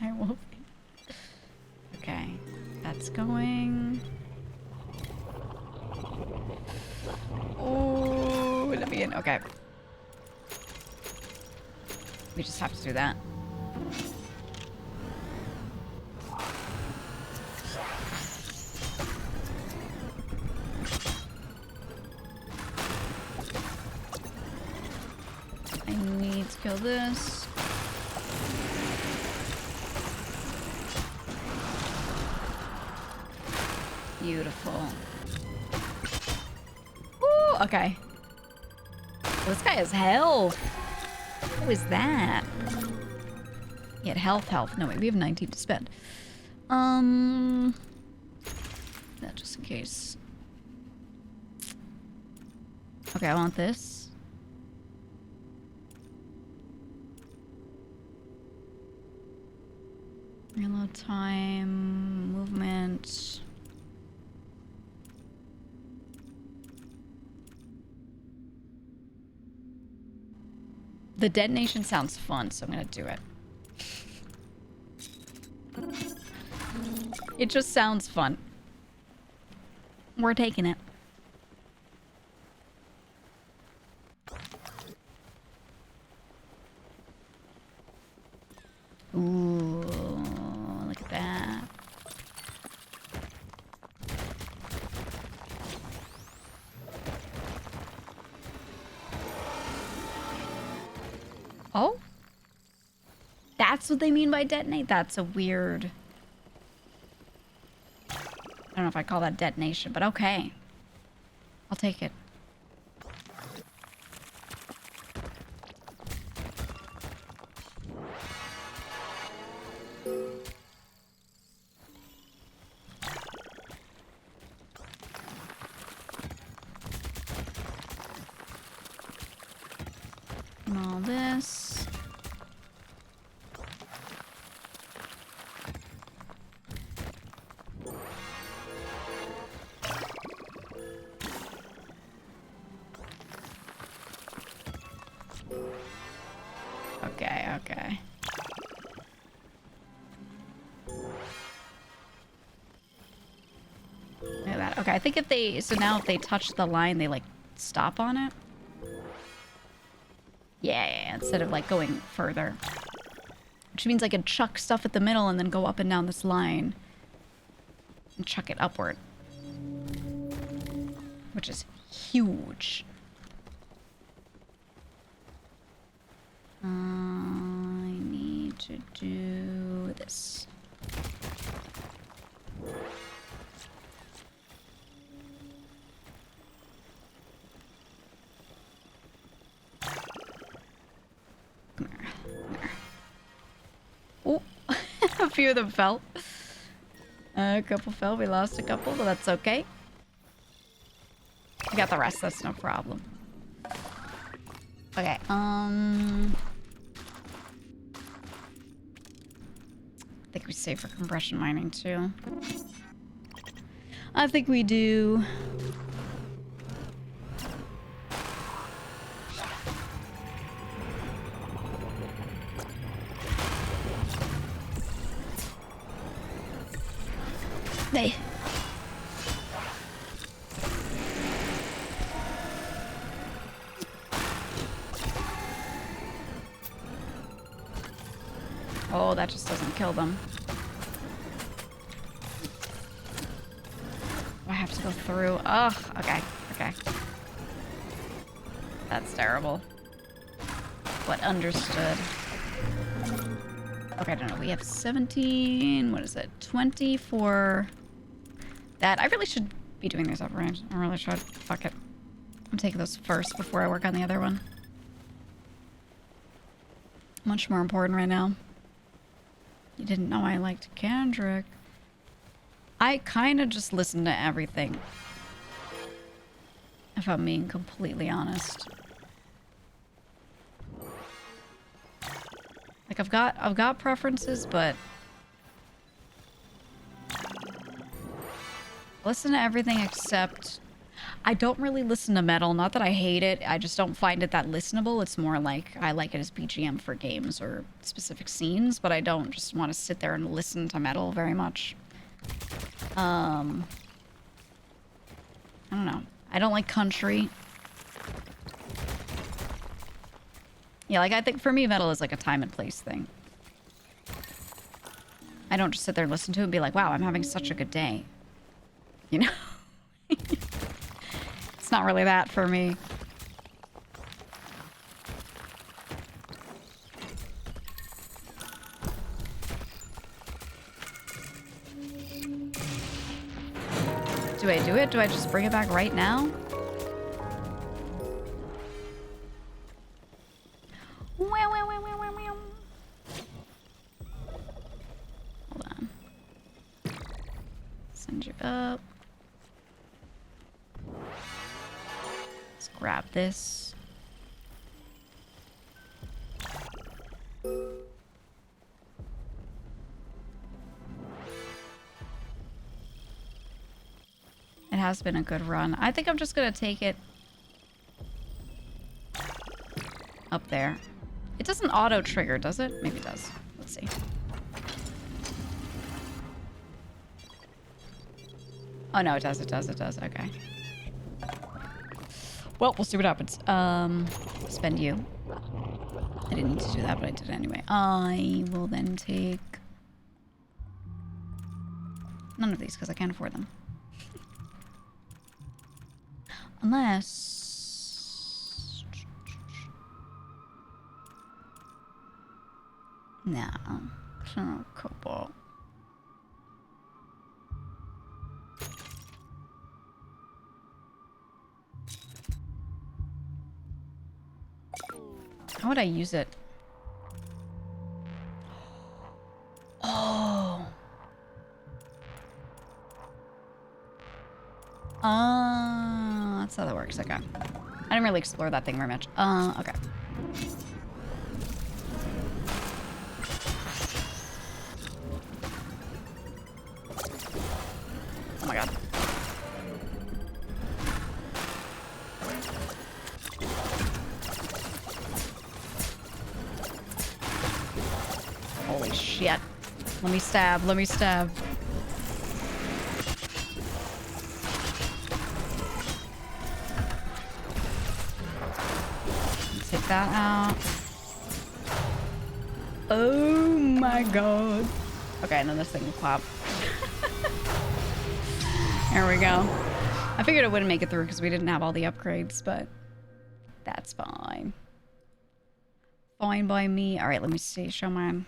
I will be. Okay, that's going. Oh, let me in. Okay. We just have to do that. I need to kill this. Beautiful. Ooh, okay. This guy has health. What is that? He had health. No, wait, we have 19 to spend. That just in case. Okay, I want this. Reload time, movement. The detonation sounds fun, so I'm gonna do it. It just sounds fun. We're taking it. Ooh, look at that. Oh? That's what they mean by detonate? That's a weird... I don't know if I call that detonation, but okay. I'll take it. And all this. Okay. Look at that. Okay, I think if they... So now if they touch the line, they, like, stop on it? Yeah, instead of, like, going further. Which means I can chuck stuff at the middle and then go up and down this line. And chuck it upward. Which is huge. I need to do this. Come here. Oh, a few of them fell. A couple fell. We lost a couple, but that's okay. We got the rest. That's no problem. Okay. I think we save for compression mining too. I think we do. Hey. Oh, that just doesn't kill them. I have to go through. Ugh. Okay. Okay. That's terrible. But understood. Okay, I don't know. We have 17. What is it? 20 for that. I really should be doing these upgrades. I really should. Fuck it. I'm taking those first before I work on the other one. Much more important right now. You didn't know I liked Kendrick. I kind of just listen to everything. If I'm being completely honest. Like I've got preferences, but listen to everything except I don't really listen to metal. Not that I hate it. I just don't find it that listenable. It's more like I like it as BGM for games or specific scenes, but I don't just want to sit there and listen to metal very much. I don't know. I don't like country. Yeah, like I think for me metal is like a time and place thing. I don't just sit there and listen to it and be like, wow, I'm having such a good day. You know? It's not really that for me. Do I do it? Do I just bring it back right now? Hold on. Send you up. Let's grab this. It has been a good run. I think I'm just gonna take it up there. It doesn't auto trigger, does it? Maybe it does. Let's see. Oh no, it does, it does, it does. Okay. Well, we'll see what happens. Spend you. I didn't need to do that, but I did anyway. I will then take none of these because I can't afford them. Unless... No. Cobalt. How would I use it? Oh. That's how that works. Okay. I didn't really explore that thing very much. Okay. Oh my god. Holy shit. Let me stab. Let me stab. Take that out. Oh my god. Okay, and then this thing will pop. There we go. I figured it wouldn't make it through because we didn't have all the upgrades, but that's fine. Fine by me. All right, let me see. Show mine.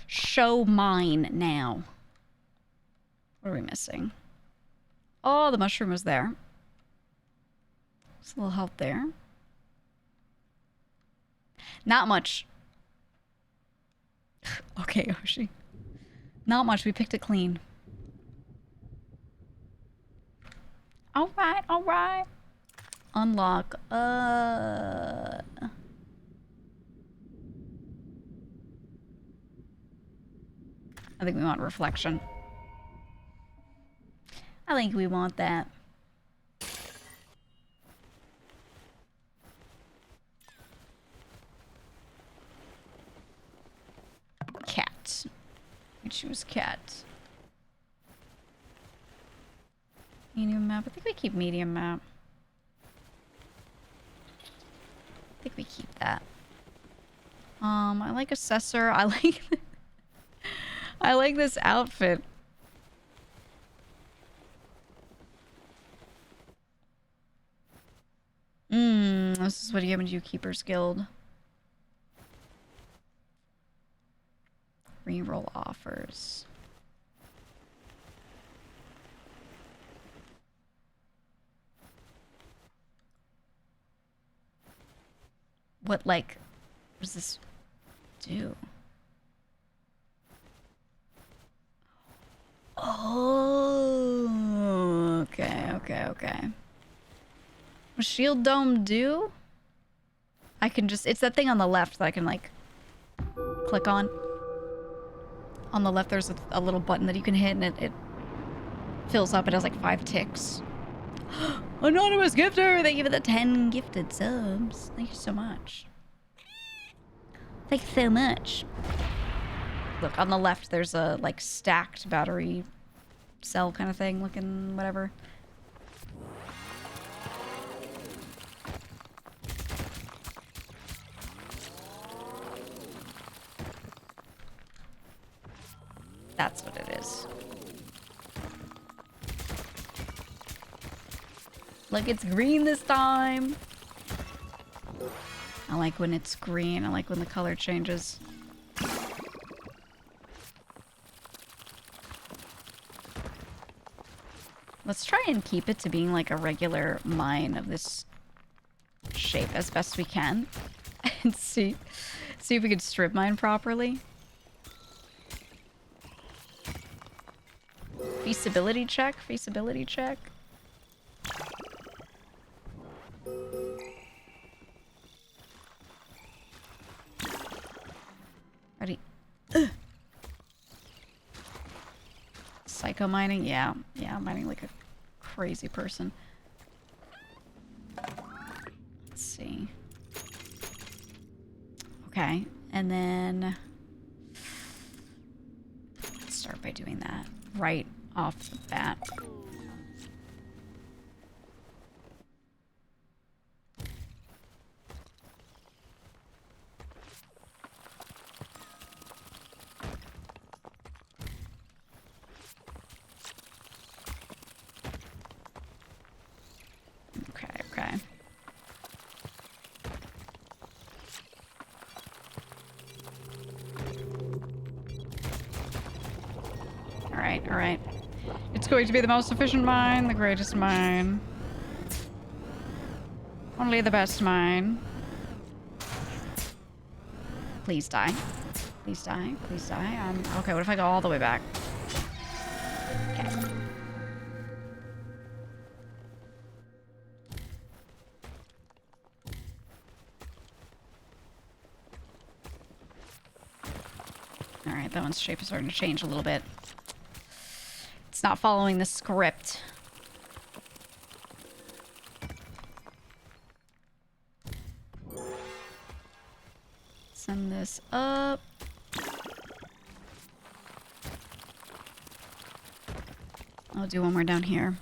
Show mine now. What are we missing? Oh, the mushroom was there. There's a little help there. Not much. Okay, Yoshi. Not much. We picked it clean. All right, all right. Unlock. I think we want reflection. I think we want that. Cat. We choose cat. Medium map. I think we keep medium map. I think we keep that. I like assessor. I like I like this outfit. This is what you get when you do Keeper's Guild. Reroll offers. What, like, what does this do? Oh, okay. What Shield Dome do? I can just, it's that thing on the left that I can, like, click on. On the left, there's a little button that you can hit, and it fills up. It has, like, 5 ticks. Anonymous gifter! Thank you for the 10 gifted subs. Thank you so much. Thank you so much. Look, on the left, there's a, like, stacked battery cell kind of thing looking whatever. That's what it is. Look, it's green this time. I like when it's green. I like when the color changes. Let's try and keep it to being like a regular mine of this shape as best we can. And see if we can strip mine properly. Feasibility check. Ready? Ugh. Psycho mining? Yeah, mining like a crazy person. Let's see. Okay, and then let's start by doing that right off the bat. Okay. All right. It's going to be the most efficient mine, the greatest mine. Only the best mine. Please die. Please die. Okay, what if I go all the way back? Okay. Alright, that one's shape is starting to change a little bit. It's not following the script. Send this up. I'll do one more down here.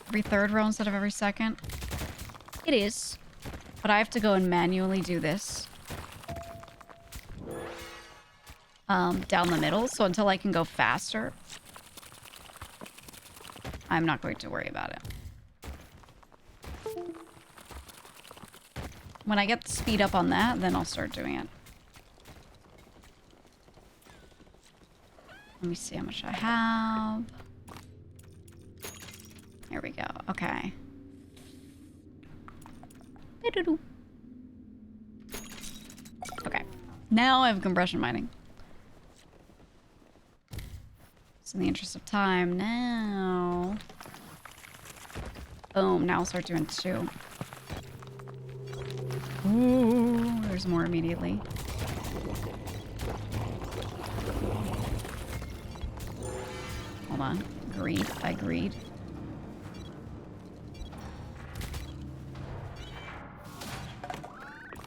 Every third row instead of every second. It is. But I have to go and manually do this. Down the middle, so until I can go faster, I'm not going to worry about it. When I get the speed up on that, then I'll start doing it. Let me see how much I have. There we go. Okay. Okay. Now I have compression mining. In the interest of time, now. Boom, now I'll start doing 2. Ooh, there's more immediately. Hold on. Greed. I greed.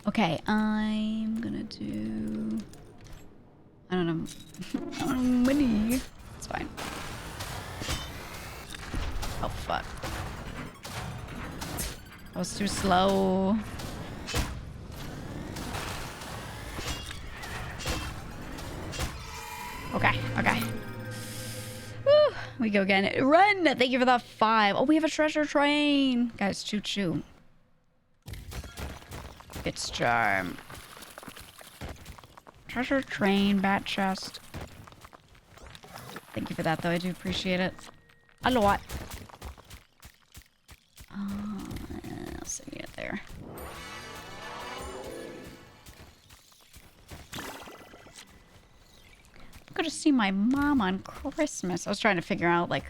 Okay, I'm gonna do... I don't know. I don't know money. It's fine. Oh, fuck. I was too slow. We go again. Run! Thank you for the 5. Oh, we have a treasure train. Guys, choo choo. It's charm. Treasure train, bat chest. Thank you for that, though. I do appreciate it a lot. I'll send it there. I'm gonna see my mom on Christmas. I was trying to figure out, like,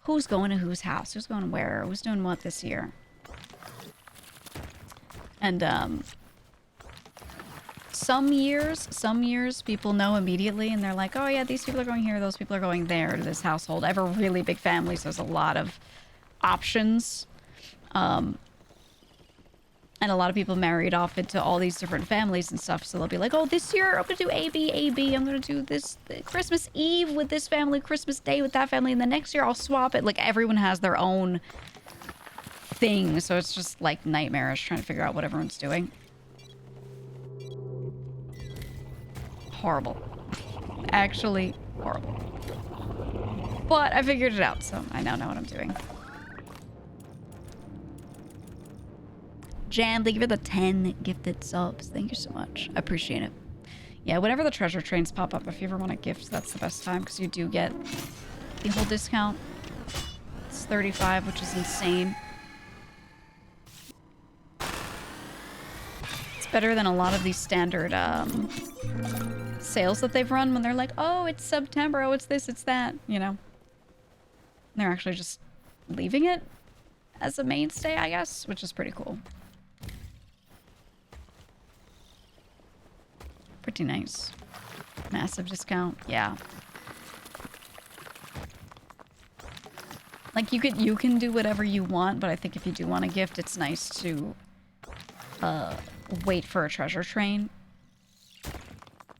who's going to whose house, who's going where, who's doing what this year. And, some years people know immediately and they're like, oh yeah, these people are going here, those people are going there to this household. I have a really big family, so there's a lot of options. And a lot of people married off into all these different families and stuff. So they'll be like, oh, this year I'm going to do A, B, A, B. I'm going to do this Christmas Eve with this family, Christmas Day with that family. And the next year I'll swap it. Like, everyone has their own thing. So it's just like nightmarish trying to figure out what everyone's doing. Horrible. Actually horrible. But I figured it out, so I now know what I'm doing. Jan, thank you for the 10 gifted subs. Thank you so much. I appreciate it. Yeah, whenever the treasure trains pop up, if you ever want a gift, that's the best time, because you do get the whole discount. It's 35, which is insane. It's better than a lot of these standard sales that they've run when they're like, oh, it's September, oh, it's this, it's that, you know. And they're actually just leaving it as a mainstay, I guess, which is pretty cool. Pretty nice. Massive discount, yeah. Like, you can do whatever you want, but I think if you do want a gift, it's nice to wait for a treasure train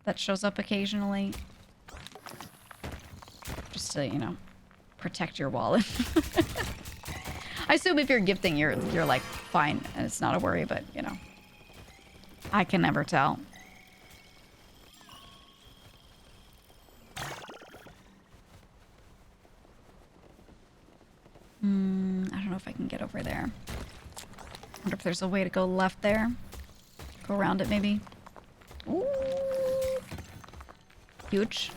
that shows up occasionally. Just to, you know, protect your wallet. I assume if you're gifting, you're like, fine, and it's not a worry, but, you know. I can never tell. I don't know if I can get over there. I wonder if there's a way to go left there. Go around it, maybe. Ooh. Huge.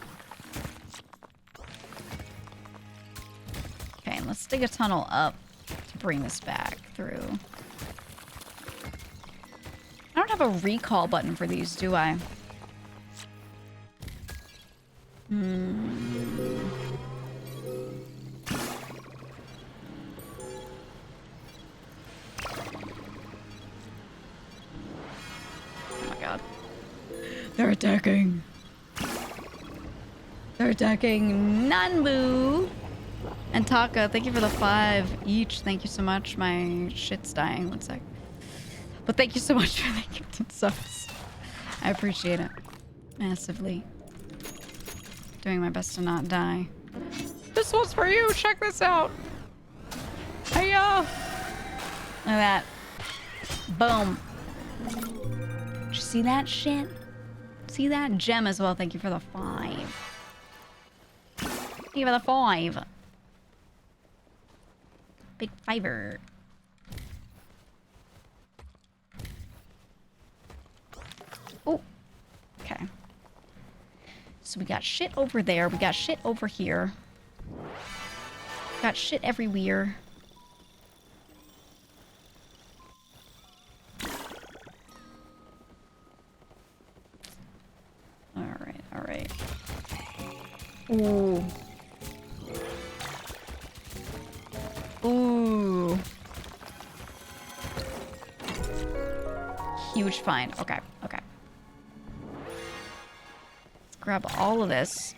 Okay, and let's dig a tunnel up to bring this back through. I don't have a recall button for these, do I? They're attacking. They're attacking Nanbu. And Taka, thank you for the 5 each. Thank you so much. My shit's dying. 1 sec. But thank you so much for the gifted subs. I appreciate it. Massively. Doing my best to not die. This one's for you. Check this out. Hiya. Look at that. Boom. Did you see that shit? See that? Gem as well. Thank you for the 5. Thank you for the 5. Big fiver. Oh. Okay. So we got shit over there. We got shit over here. Got shit everywhere. Alright, alright. Ooh. Ooh. Huge find. Okay, okay. Let's grab all of this.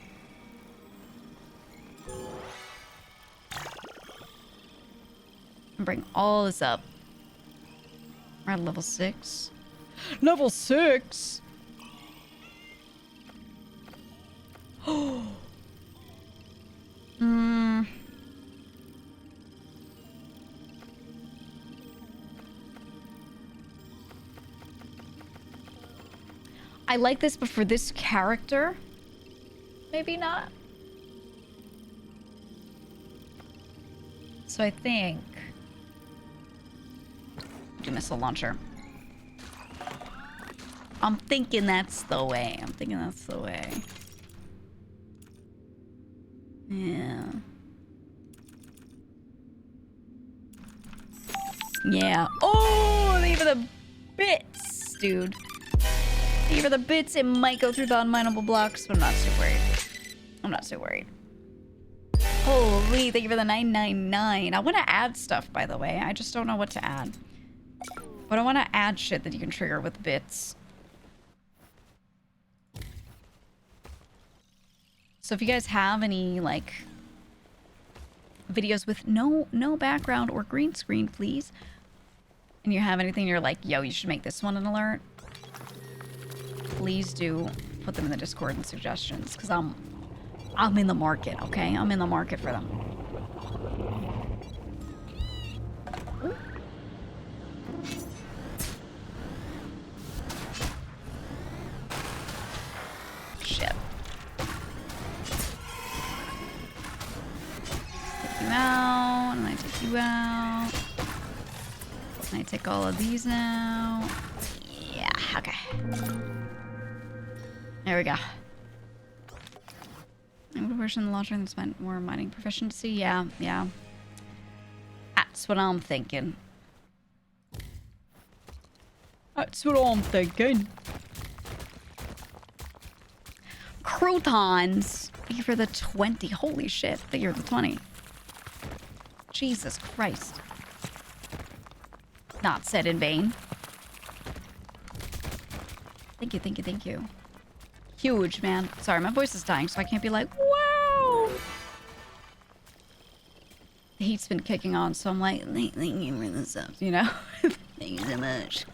And bring all this up. We're at level 6. Level 6? I like this, but for this character, maybe not. So I think... do missile launcher. I'm thinking that's the way. I'm thinking that's the way. Yeah. Yeah. Oh, thank you for the bits, dude. Thank you for the bits. It might go through the unmineable blocks, but I'm not too worried. I'm not too worried. Holy, thank you for the 999. I want to add stuff, by the way. I just don't know what to add. But I want to add shit that you can trigger with bits. So if you guys have any, like, videos with no background or green screen, please. And you have anything you're like, yo, you should make this one an alert. Please do put them in the Discord and suggestions, because I'm in the market, okay? I'm in the market for them. Shit. Take you out, and I take you out. And I take all of these out. Yeah, okay. There we go. I'm gonna version the launcher that's more mining proficiency. Yeah, yeah. That's what I'm thinking. That's what I'm thinking. Croutons. Thank you for the 20. Holy shit. Thank you for the 20. Jesus Christ. Not said in vain. Thank you, thank you, thank you. Huge, man. Sorry, my voice is dying, so I can't be like, wow! The heat's been kicking on, so I'm like, thank you for this stuff, you know? Thank you so much.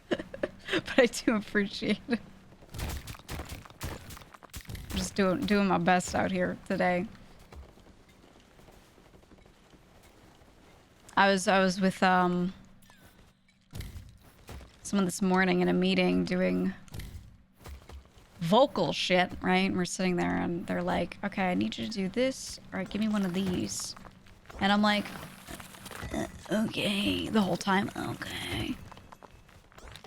But I do appreciate it. I'm just doing my best out here today. I was with someone this morning in a meeting doing vocal shit, right? And we're sitting there and they're like, okay, I need you to do this. All right, give me one of these. And I'm like, okay, the whole time, okay.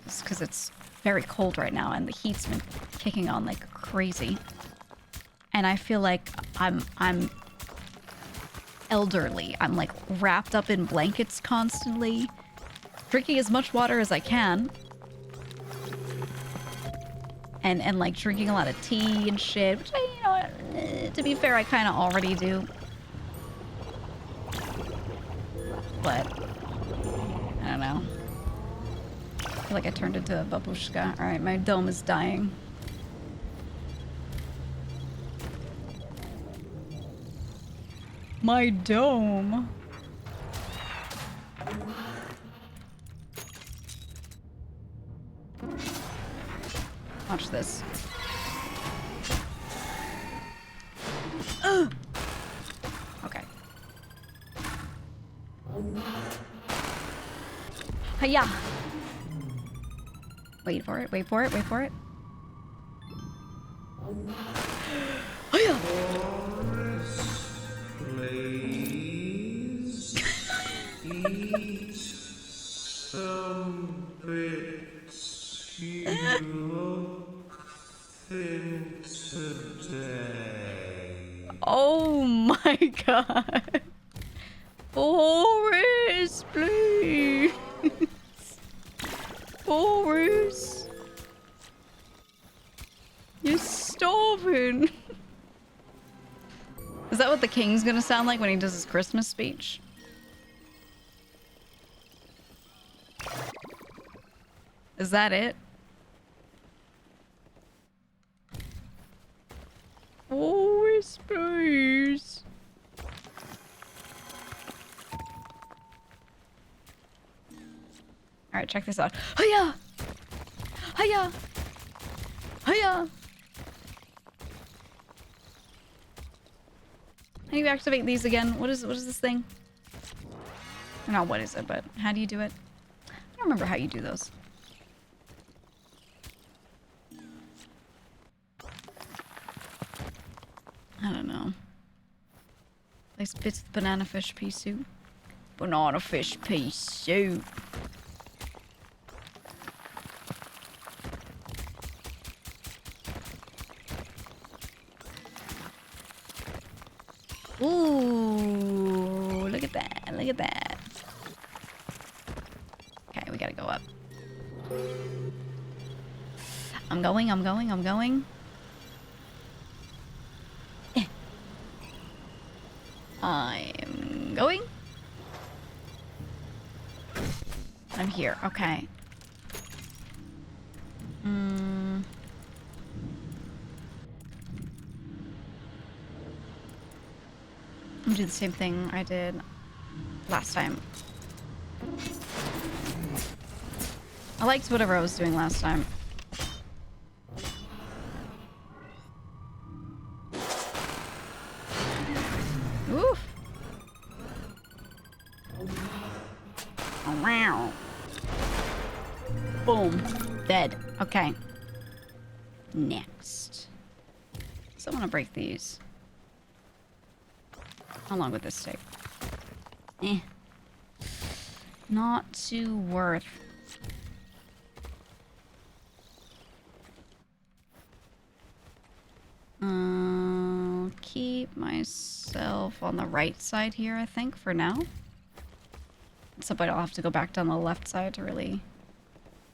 It's because it's very cold right now and the heat's been kicking on like crazy. And I feel like I'm elderly. I'm like wrapped up in blankets constantly, drinking as much water as I can. And like drinking a lot of tea and shit, which I, you know, to be fair, I kind of already do. But I don't know. I feel like I turned into a babushka. All right, my dome is dying. My dome. Watch this. Okay. Hiya! Wait for it, wait for it, wait for it. Hiya! Please eat some bits. You look thin today. Oh my god. Boris, please. Boris. You're starving. Is that what the king's gonna sound like when he does his Christmas speech? Is that it? Boris, please. Alright, check this out. Hiya! Hiya! Hiya! How do you activate these again? What is this thing? Or not what is it, but how do you do it? I don't remember how you do those. I don't know. Nice bits of banana fish pea soup. Banana fish pea soup. Ooh, look at that. Look at that. Okay, we gotta go up. I'm going. I'm going. I'm going. I'm here. Okay. I'm gonna do the same thing I did last time. I liked whatever I was doing last time. Oof. Oh, wow. Boom. Dead. Okay. Next. So I want to break these. How long would this take? Eh. Not too worth. Keep myself on the right side here, I think, for now. Except I'll have to go back down the left side to really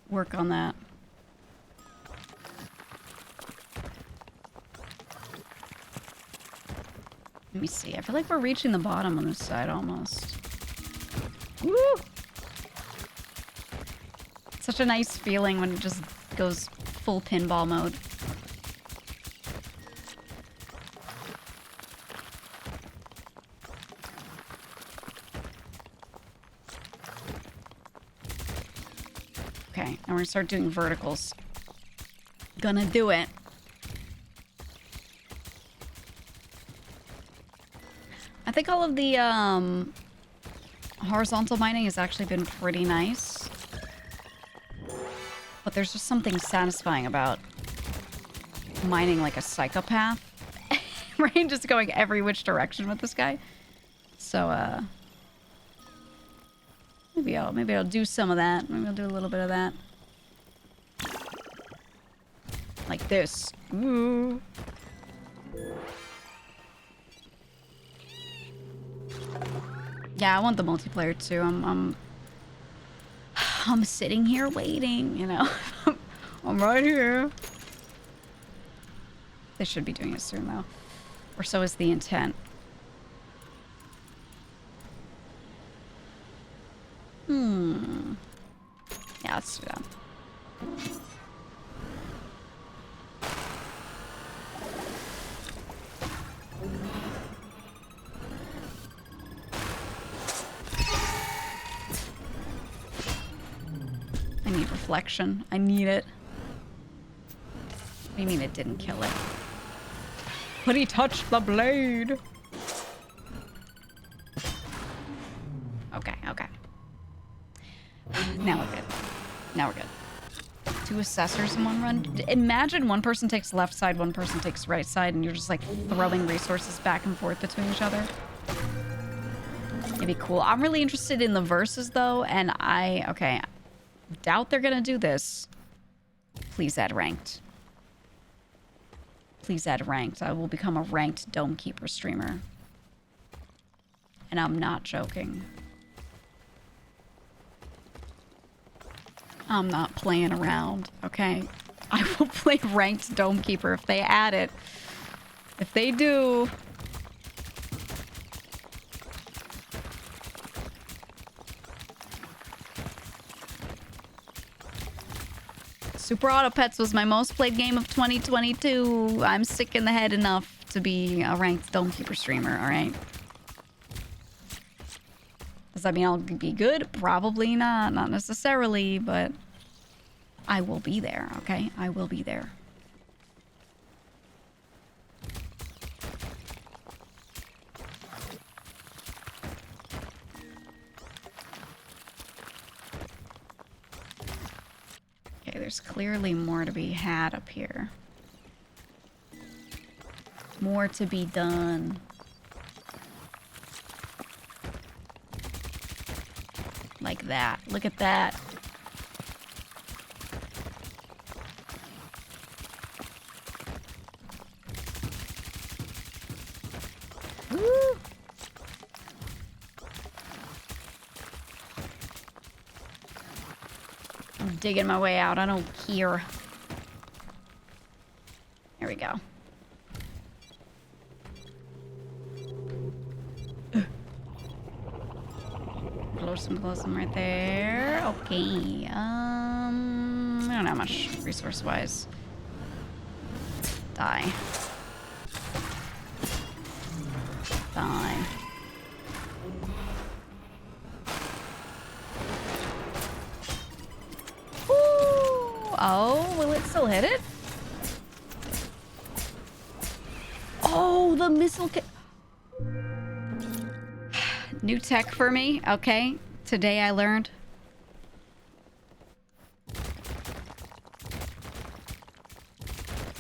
work on that. Let me see. I feel like we're reaching the bottom on this side almost. Woo! Such a nice feeling when it just goes full pinball mode. Okay, and we're gonna start doing verticals. Gonna do it. I think all of the horizontal mining has actually been pretty nice. But there's just something satisfying about mining like a psychopath. Right? Just going every which direction with this guy. So, maybe I'll do some of that. Maybe I'll do a little bit of that. Like this. Ooh. Yeah, I want the multiplayer too. I'm sitting here waiting, you know. I'm right here. They should be doing it soon though. Or so is the intent. Yeah, let's do that. I need reflection. I need it. What do you mean it didn't kill it? But he touched the blade. Okay, okay. Now we're good. Now we're good. 2 assessors in one run. Imagine one person takes left side, one person takes right side, and you're just like throwing resources back and forth between each other. It'd be cool. I'm really interested in the verses though, and okay, doubt they're gonna do this. Please add ranked. Please add ranked. I will become a ranked Dome Keeper streamer. And I'm not joking. I'm not playing around, okay? I will play ranked Dome Keeper if they add it. If they do... Super Auto Pets was my most played game of 2022. I'm sick in the head enough to be a ranked Dome Keeper streamer, alright? Does that mean I'll be good? Probably not. Not necessarily, but I will be there, okay? I will be there. Okay, there's clearly more to be had up here. More to be done. Like that. Look at that. Woo! I'm digging my way out. I don't care. There we go. Close them right there. Okay. I don't have much resource-wise. Die. Die. Woo! Oh, will it still hit it? Oh, the missile New tech for me. Okay. Today I learned.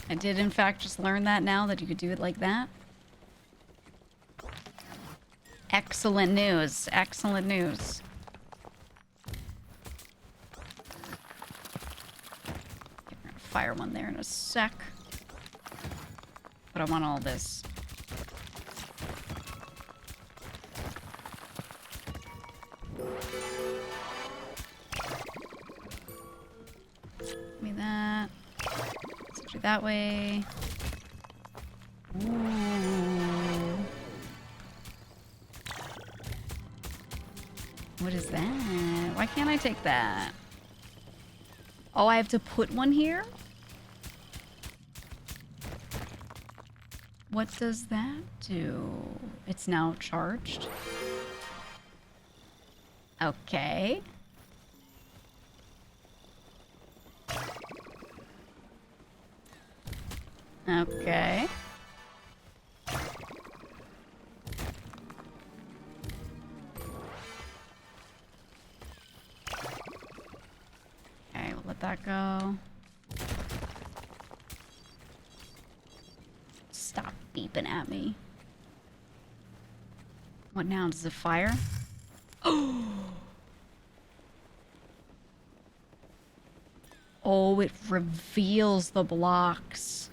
I did, in fact, just learn that now, that you could do it like that. Excellent news. Excellent news. Okay, we're gonna fire one there in a sec. But I want all this. Give me that. Let's do that way. Ooh. What is that? Why can't I take that? Oh, I have to put one here? What does that do? It's now charged. Okay. Okay. Okay, we'll let that go. Stop beeping at me. What now? Does it fire? Oh! Oh, it reveals the blocks.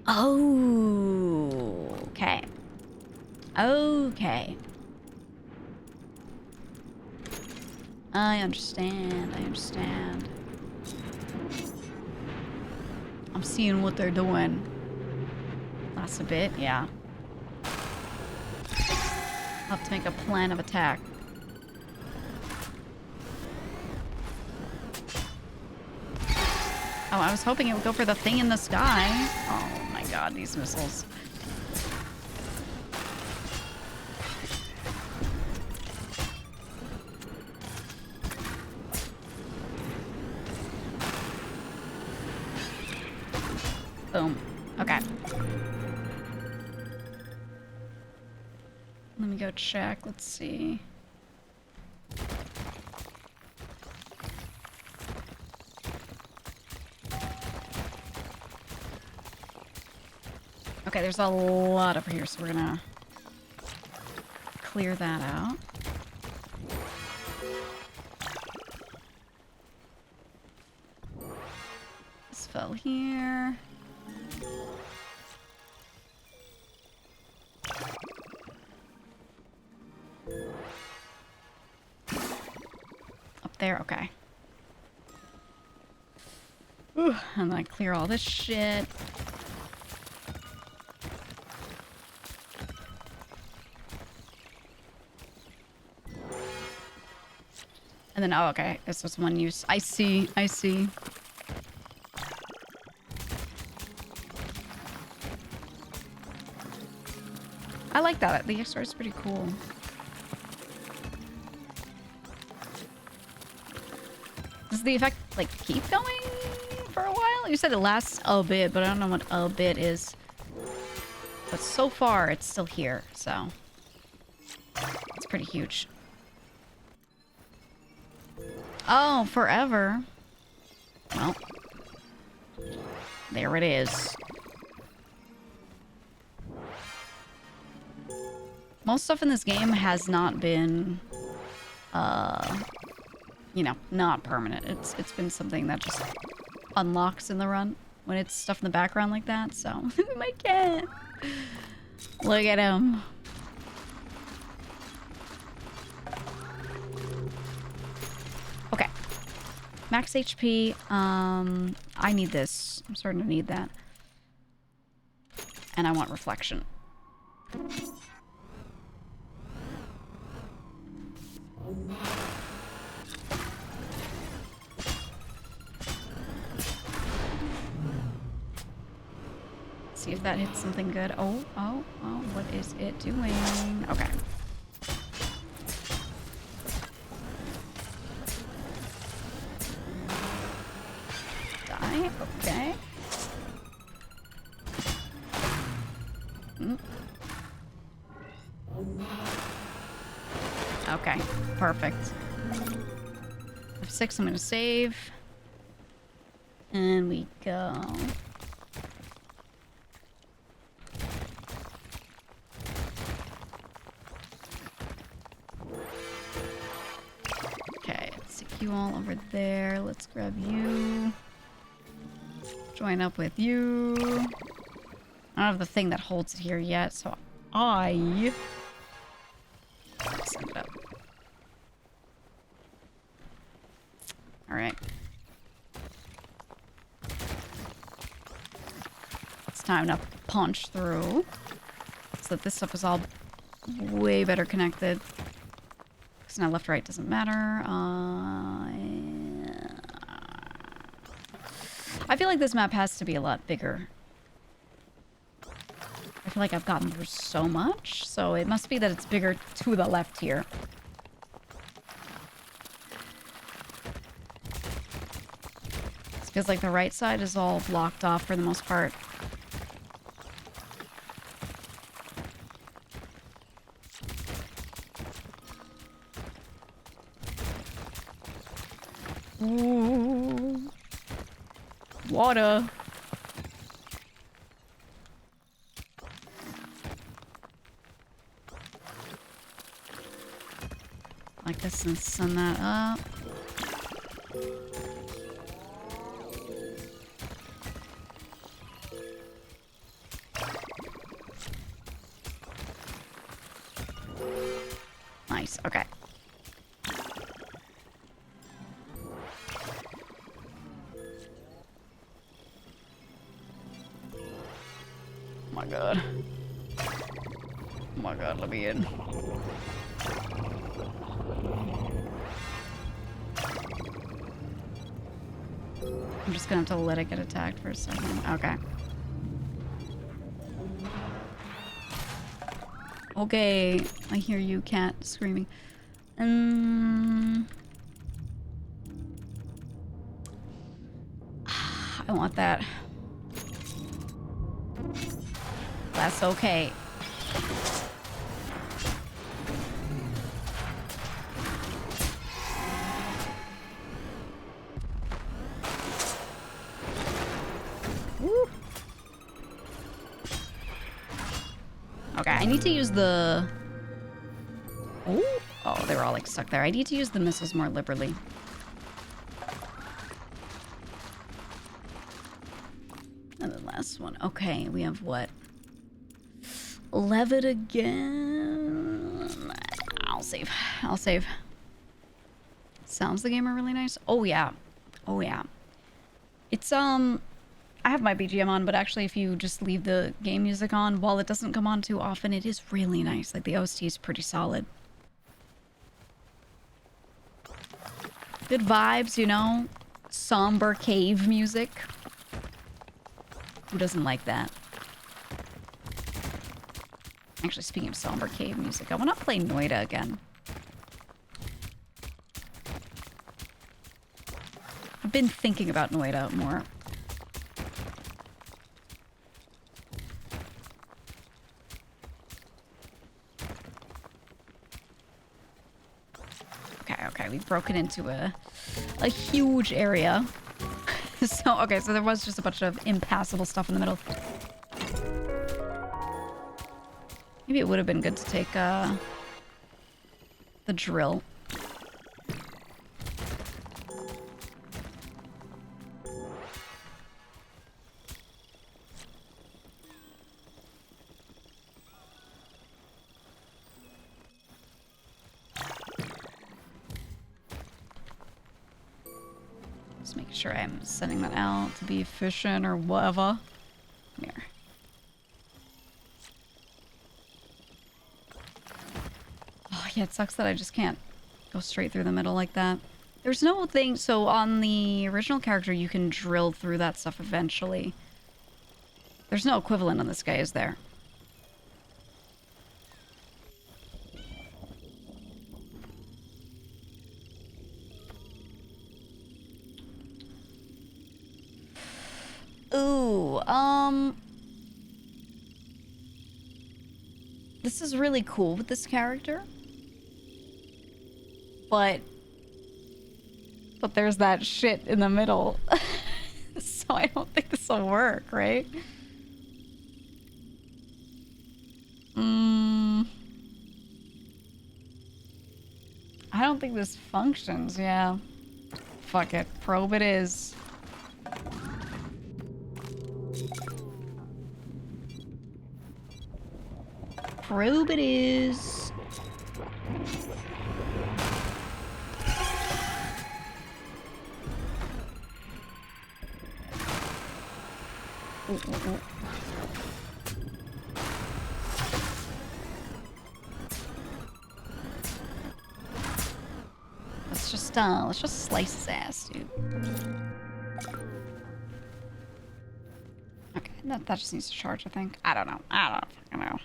Oh, okay. Okay. I understand. I understand. I'm seeing what they're doing. That's a bit, yeah. I'll have to make a plan of attack. Oh, I was hoping it would go for the thing in the sky. Oh my god, these missiles. Boom. Okay. Let me go check. Let's see. Okay, there's a lot over here, so we're gonna clear that out. This fell here. Up there, okay. Ooh, and then I clear all this shit. And then, oh, okay. This was one use. I see. I see. I like that. The XR is pretty cool. Does the effect, like, keep going for a while? You said it lasts a bit, but I don't know what a bit is. But so far, it's still here, so... It's pretty huge. Oh, forever. Well. There it is. Most stuff in this game has not been, you know, not permanent. It's been something that just unlocks in the run when it's stuff in the background like that. So, my cat. Look at him. Okay. Max HP. I need this. I'm starting to need that. And I want reflection. See if that hits something good. Oh, what is it doing? Okay. Die, okay. Okay, perfect. F6, I'm gonna save. And we go. Okay, let's stick you all over there. Let's grab you. Join up with you. I don't have the thing that holds it here yet, so I send it up. Alright. It's time to punch through. So that this stuff is all way better connected. Because now left, right doesn't matter. I feel like this map has to be a lot bigger. I feel like I've gotten through so much, so it must be that it's bigger to the left here. It feels like the right side is all blocked off for the most part. Ooh. Water. Like this and send that up. Nice, okay. Oh my god. Oh my god, let me in. I'm just gonna have to let it get attacked for a second. Okay. Okay, I hear you, cat, screaming. I want that. That's okay. Woo. Okay, I need to use the... Ooh. Oh, they were all like stuck there. I need to use the missiles more liberally. And the last one. Okay, we have what? Levitt again. I'll save. I'll save. Sounds the game are really nice. Oh yeah. Oh yeah. It's I have my BGM on, but actually if you just leave the game music on, while it doesn't come on too often, it is really nice. Like the OST is pretty solid. Good vibes, you know? Somber cave music. Who doesn't like that? Actually, speaking of somber cave music, I want to play Noida again. I've been thinking about Noida more. Okay, we've broken into a huge area. So, okay, so there was just a bunch of impassable stuff in the middle. Maybe it would have been good to take the drill. Just making sure I'm sending that out to be efficient or whatever. Come here. Oh, yeah, it sucks that I just can't go straight through the middle like that. There's no thing... So on the original character, you can drill through that stuff eventually. There's no equivalent on this guy, is there? Ooh, this is really cool with this character. But there's that shit in the middle. So I don't think this will work, right? I don't think this functions, yeah. Fuck it. Probe it is. Probe it is. Ooh, ooh, ooh. Let's just slice his ass, dude. Okay, that just needs to charge, I think. I don't know. I don't fucking know.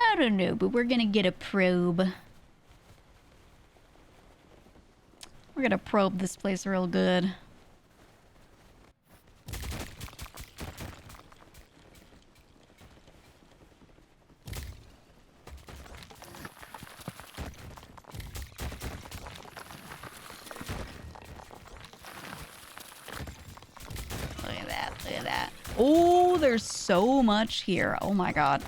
I don't know, but we're gonna get a probe. We're gonna probe this place real good. Look at that. Oh, there's so much here. Oh my god.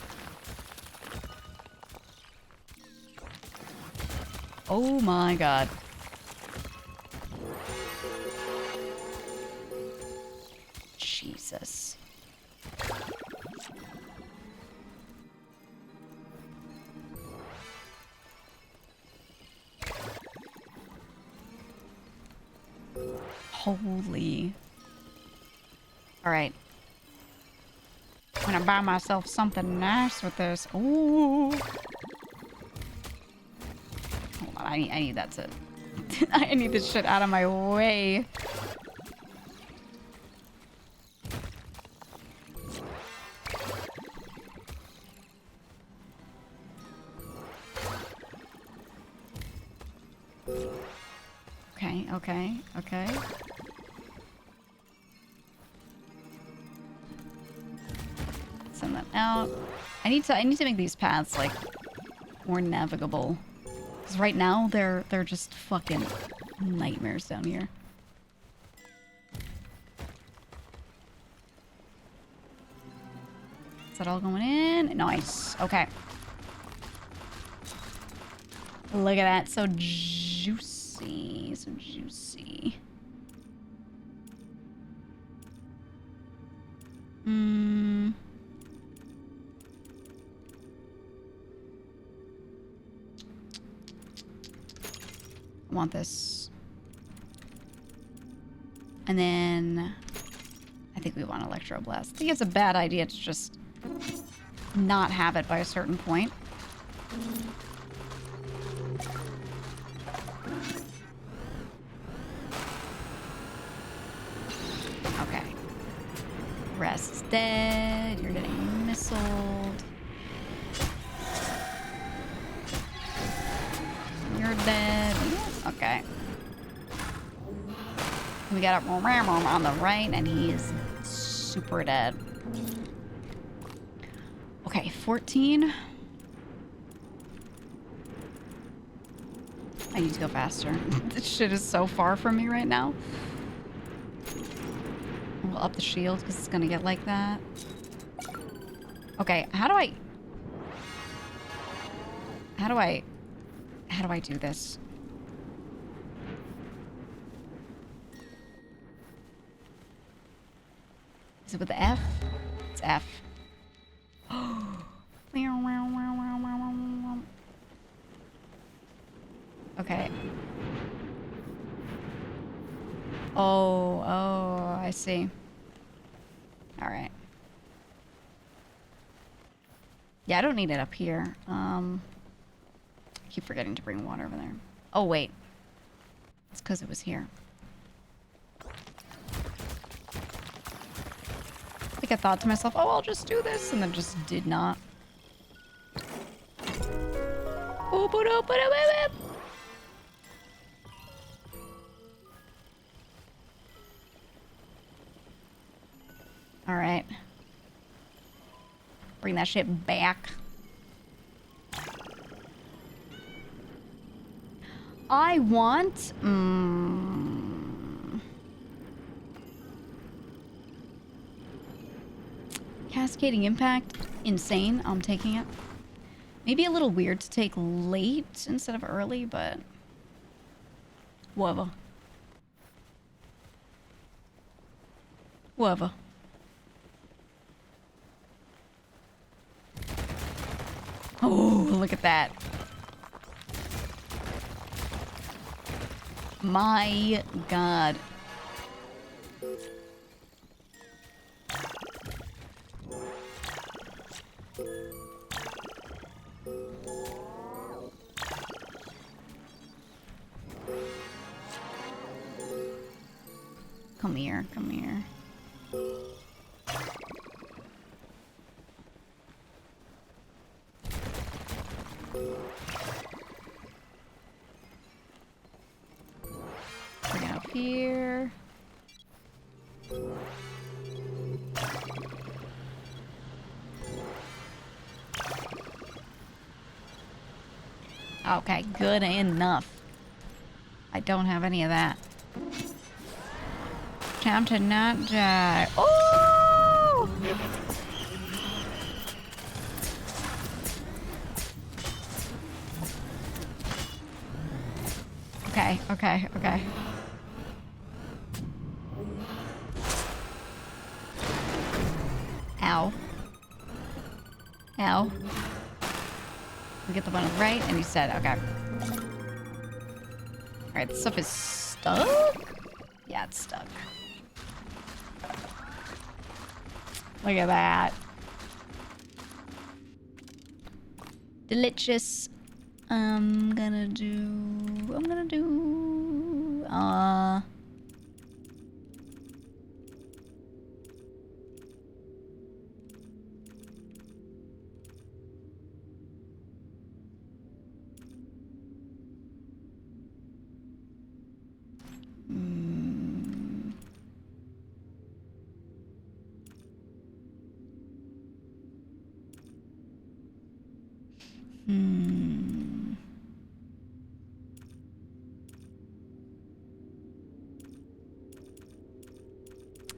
Oh my god. Jesus. Holy. Alright. I'm gonna buy myself something nice with this. Ooh. Hold on, I need that to... I need this shit out of my way. Okay. Send that out. I need to make these paths like more navigable. Because right now they're just fucking nightmares down here. Is that all going in? Nice. Okay. Look at that. So juicy. So juicy. I want this. And then I think we want Electroblast. I think it's a bad idea to just not have it by a certain point. Okay. Rest is dead. You're getting missiled. You're dead. Okay. We got a on the right, and he is super dead. Okay, 14. I need to go faster. This shit is so far from me right now. We'll up the shield because it's gonna get like that. Okay, how do I do this? Is it with the F? It's F. Okay. Oh, I see. All right. Yeah, I don't need it up here. Keep forgetting to bring water over there. Oh, wait. It's because it was here. I think I thought to myself, oh, I'll just do this, and then just did not. All right. Bring that shit back. I want... Cascading impact. Insane. I'm taking it. Maybe a little weird to take late instead of early, but... Whatever. Whatever. Oh, look at that. My God. Come here, come here. Bring it up here. Okay, good enough. I don't have any of that. Time to not die. Oh! Okay, okay, okay. Ow. Ow. We get the one on the right, and he's dead. Okay. Alright, this stuff is stuck? Yeah, it's stuck. Look at that. Delicious. I'm gonna do...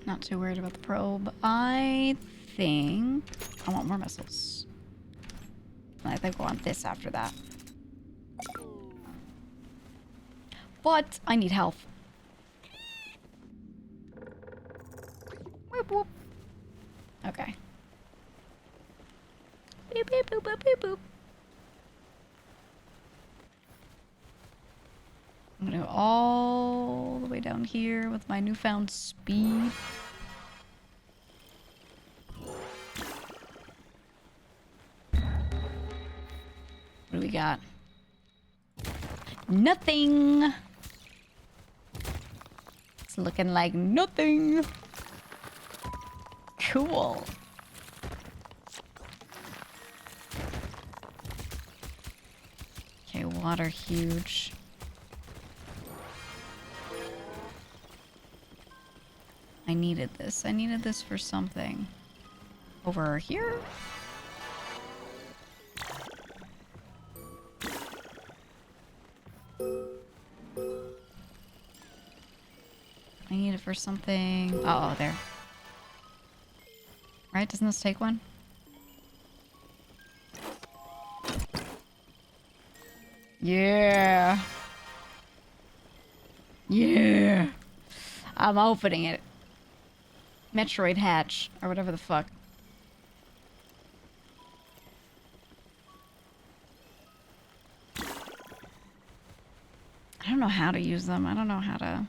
Not too worried about the probe. I think I want more missiles. I think I want this after that. But I need health. Whoop whoop. Okay. Beep beep boop boop beep boop. I'm gonna go all the way down here with my newfound speed. What do we got? Nothing! It's looking like nothing! Cool. Okay, water huge. I needed this. I needed this for something. Over here? I need it for something. Oh, there. Right? Doesn't this take one? Yeah. Yeah. I'm opening it. Metroid hatch, or whatever the fuck. I don't know how to use them. I don't know how to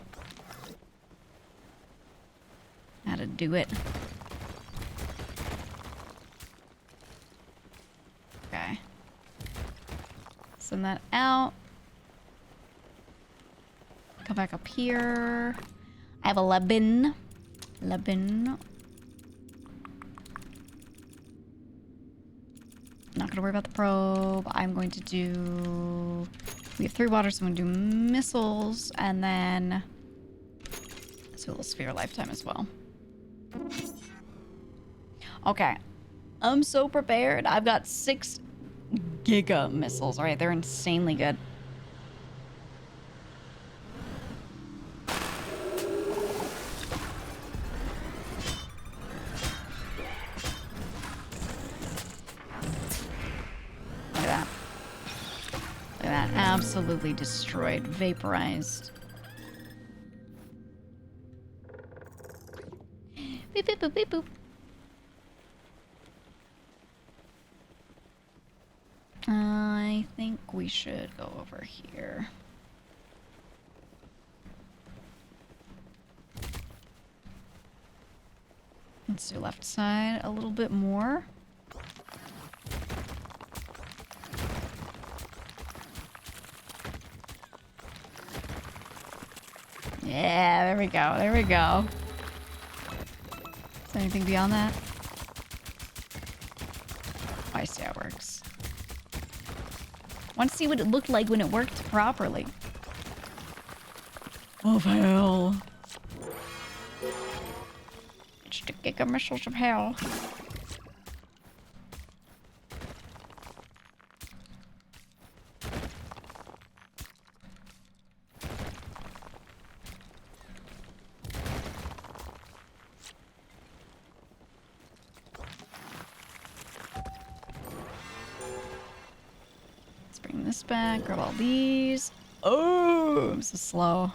do it. Okay. Send that out. Come back up here. I have 11. 11. Not gonna worry about the probe. I'm going to do... We have 3 waters, so I'm gonna do missiles, and then... Let's do a little sphere lifetime as well. Okay. I'm so prepared. I've got 6 GEEGA missiles. Alright, they're insanely good. Look at that. Look at that. Absolutely destroyed. Vaporized. Beep, beep, boop, beep, boop. I think we should go over here. Let's do left side a little bit more. Yeah, there we go. There we go. Is there anything beyond that? Oh, I see how it works. Want to see what it looked like when it worked properly. Oh, hell. It's the GEEGA missiles of hell. This back, grab all these. Oh, I'm so slow.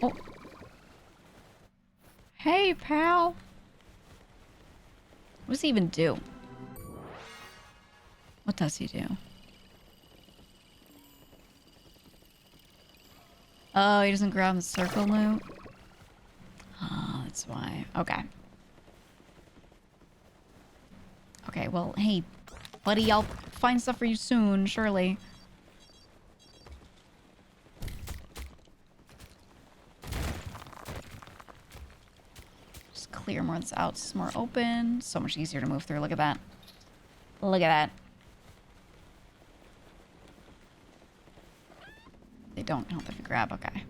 Oh. Hey, pal. What does he even do? What does he do? Oh, he doesn't grab the circle loot? Oh, that's why. Okay. Okay, well, hey, buddy, I'll find stuff for you soon, surely. Just clear more of this out so it's more open. So much easier to move through. Look at that. Look at that. They don't help if you grab. Okay.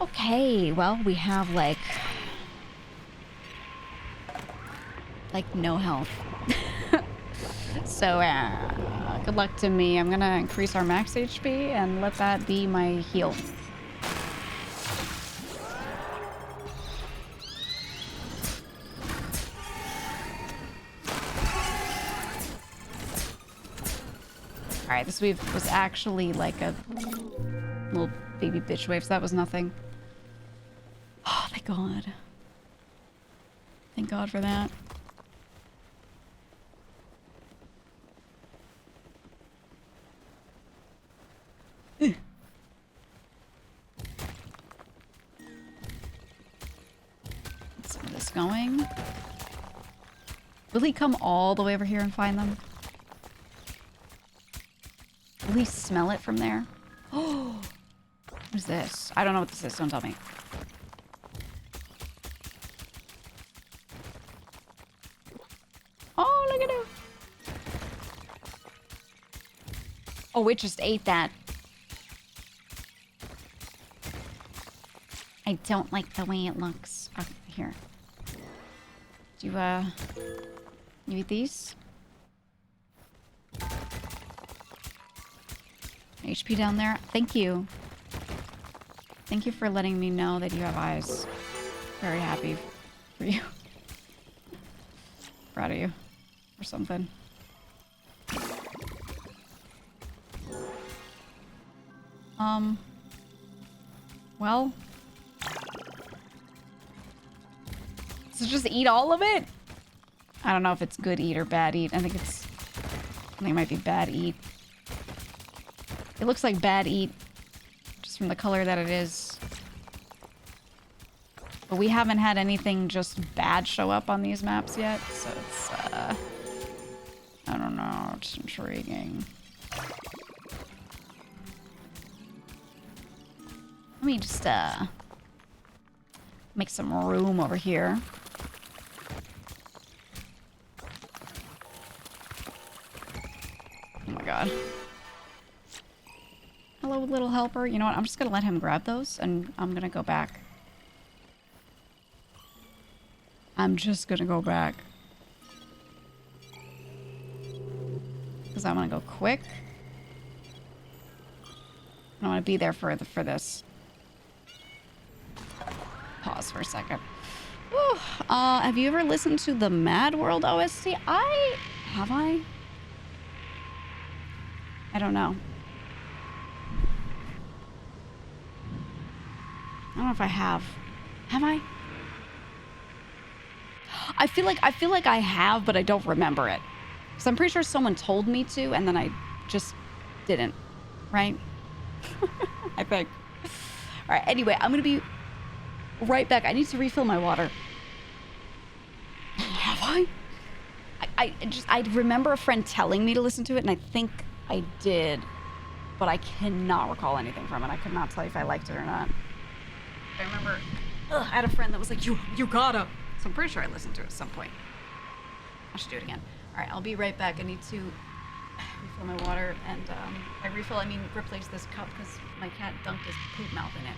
Okay, well, we have, like no health. So, good luck to me. I'm gonna increase our max HP and let that be my heal. Alright, this wave was actually like a little baby bitch wave, so that was nothing. Oh, thank God. Thank God for that. Get some of this going. Will he come all the way over here and find them? Will he smell it from there? Oh, what is this? I don't know what this is. Don't tell me. Oh, look at him. Oh, it just ate that. I don't like the way it looks. Oh, here. Do you eat these? HP down there. Thank you. Thank you for letting me know that you have eyes. Very happy for you. Proud of you. Or something. Well. So just eat all of it? I don't know if it's good eat or bad eat. I think it might be bad eat. It looks like bad eat. Just from the color that it is. But we haven't had anything just bad show up on these maps yet. So it's, I don't know. It's intriguing. Let me just, make some room over here. Oh my god. Hello, little helper. You know what? I'm just gonna let him grab those, and I'm gonna go back. I'm just gonna go back. Because I want to go quick. I want to be there for this. Pause for a second. Whew. Have you ever listened to the Mad World OST? Have I? I don't know. I don't know if I have. Have I? I feel like I have, but I don't remember it. Because I'm pretty sure someone told me to, and then I just didn't. Right? I think. All right. Anyway, I'm gonna be right back. I need to refill my water. Have I? I remember a friend telling me to listen to it, and I think I did, but I cannot recall anything from it. I could not tell you if I liked it or not. I remember I had a friend that was like, you gotta. So I'm pretty sure I listened to it at some point. I should do it again. All right, I'll be right back. I need to refill my water, and by refill I mean replace this cup because my cat dunked his poop mouth in it.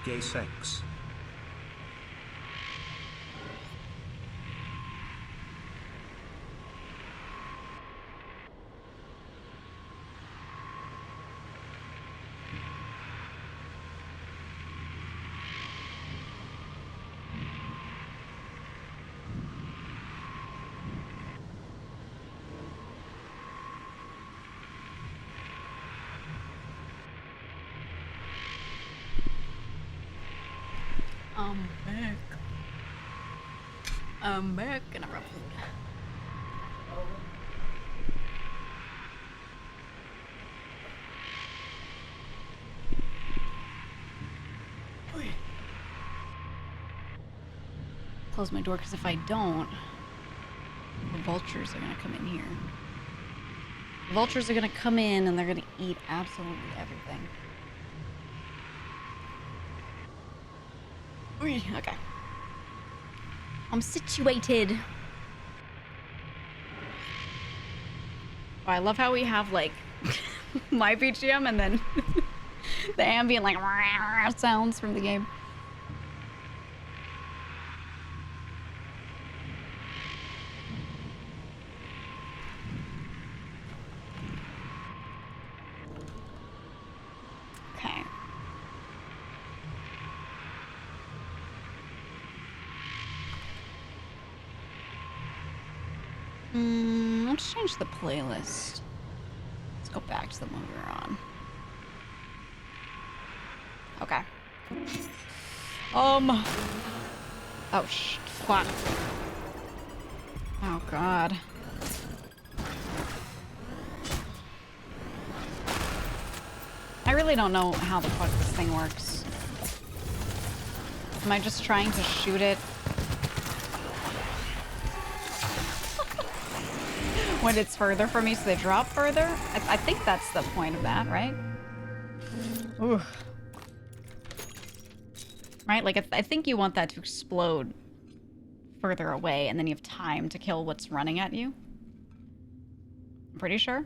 Gay sex. I'm back and I'm food. close my door, because if I don't, the vultures are gonna come in here. The vultures are gonna come in and they're gonna eat absolutely everything. Okay. I'm situated. Oh, I love how we have, like, my BGM and then the ambient, like, sounds from the game. Okay. Let's change the playlist. Let's go back to the one we were on. Okay. Oh, fuck. Oh, God. I really don't know how the fuck this thing works. Am I just trying to shoot it? When it's further from me, so they drop further? I think that's the point of that, right? Ooh. Right? Like, I think you want that to explode further away, and then you have time to kill what's running at you. I'm pretty sure.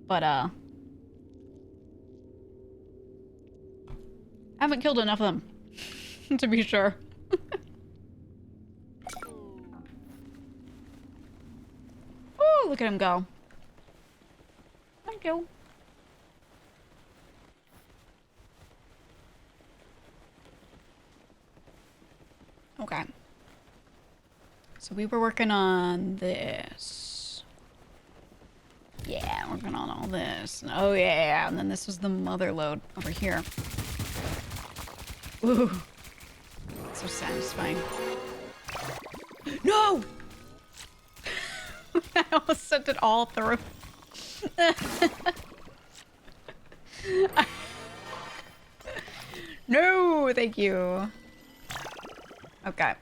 But, I haven't killed enough of them, to be sure. Ooh, look at him go. Thank you. Okay. So we were working on this. Yeah, working on all this. Oh yeah, and then this was the mother load over here. Ooh. So satisfying. No! I almost sent it all through. No, thank you. Okay.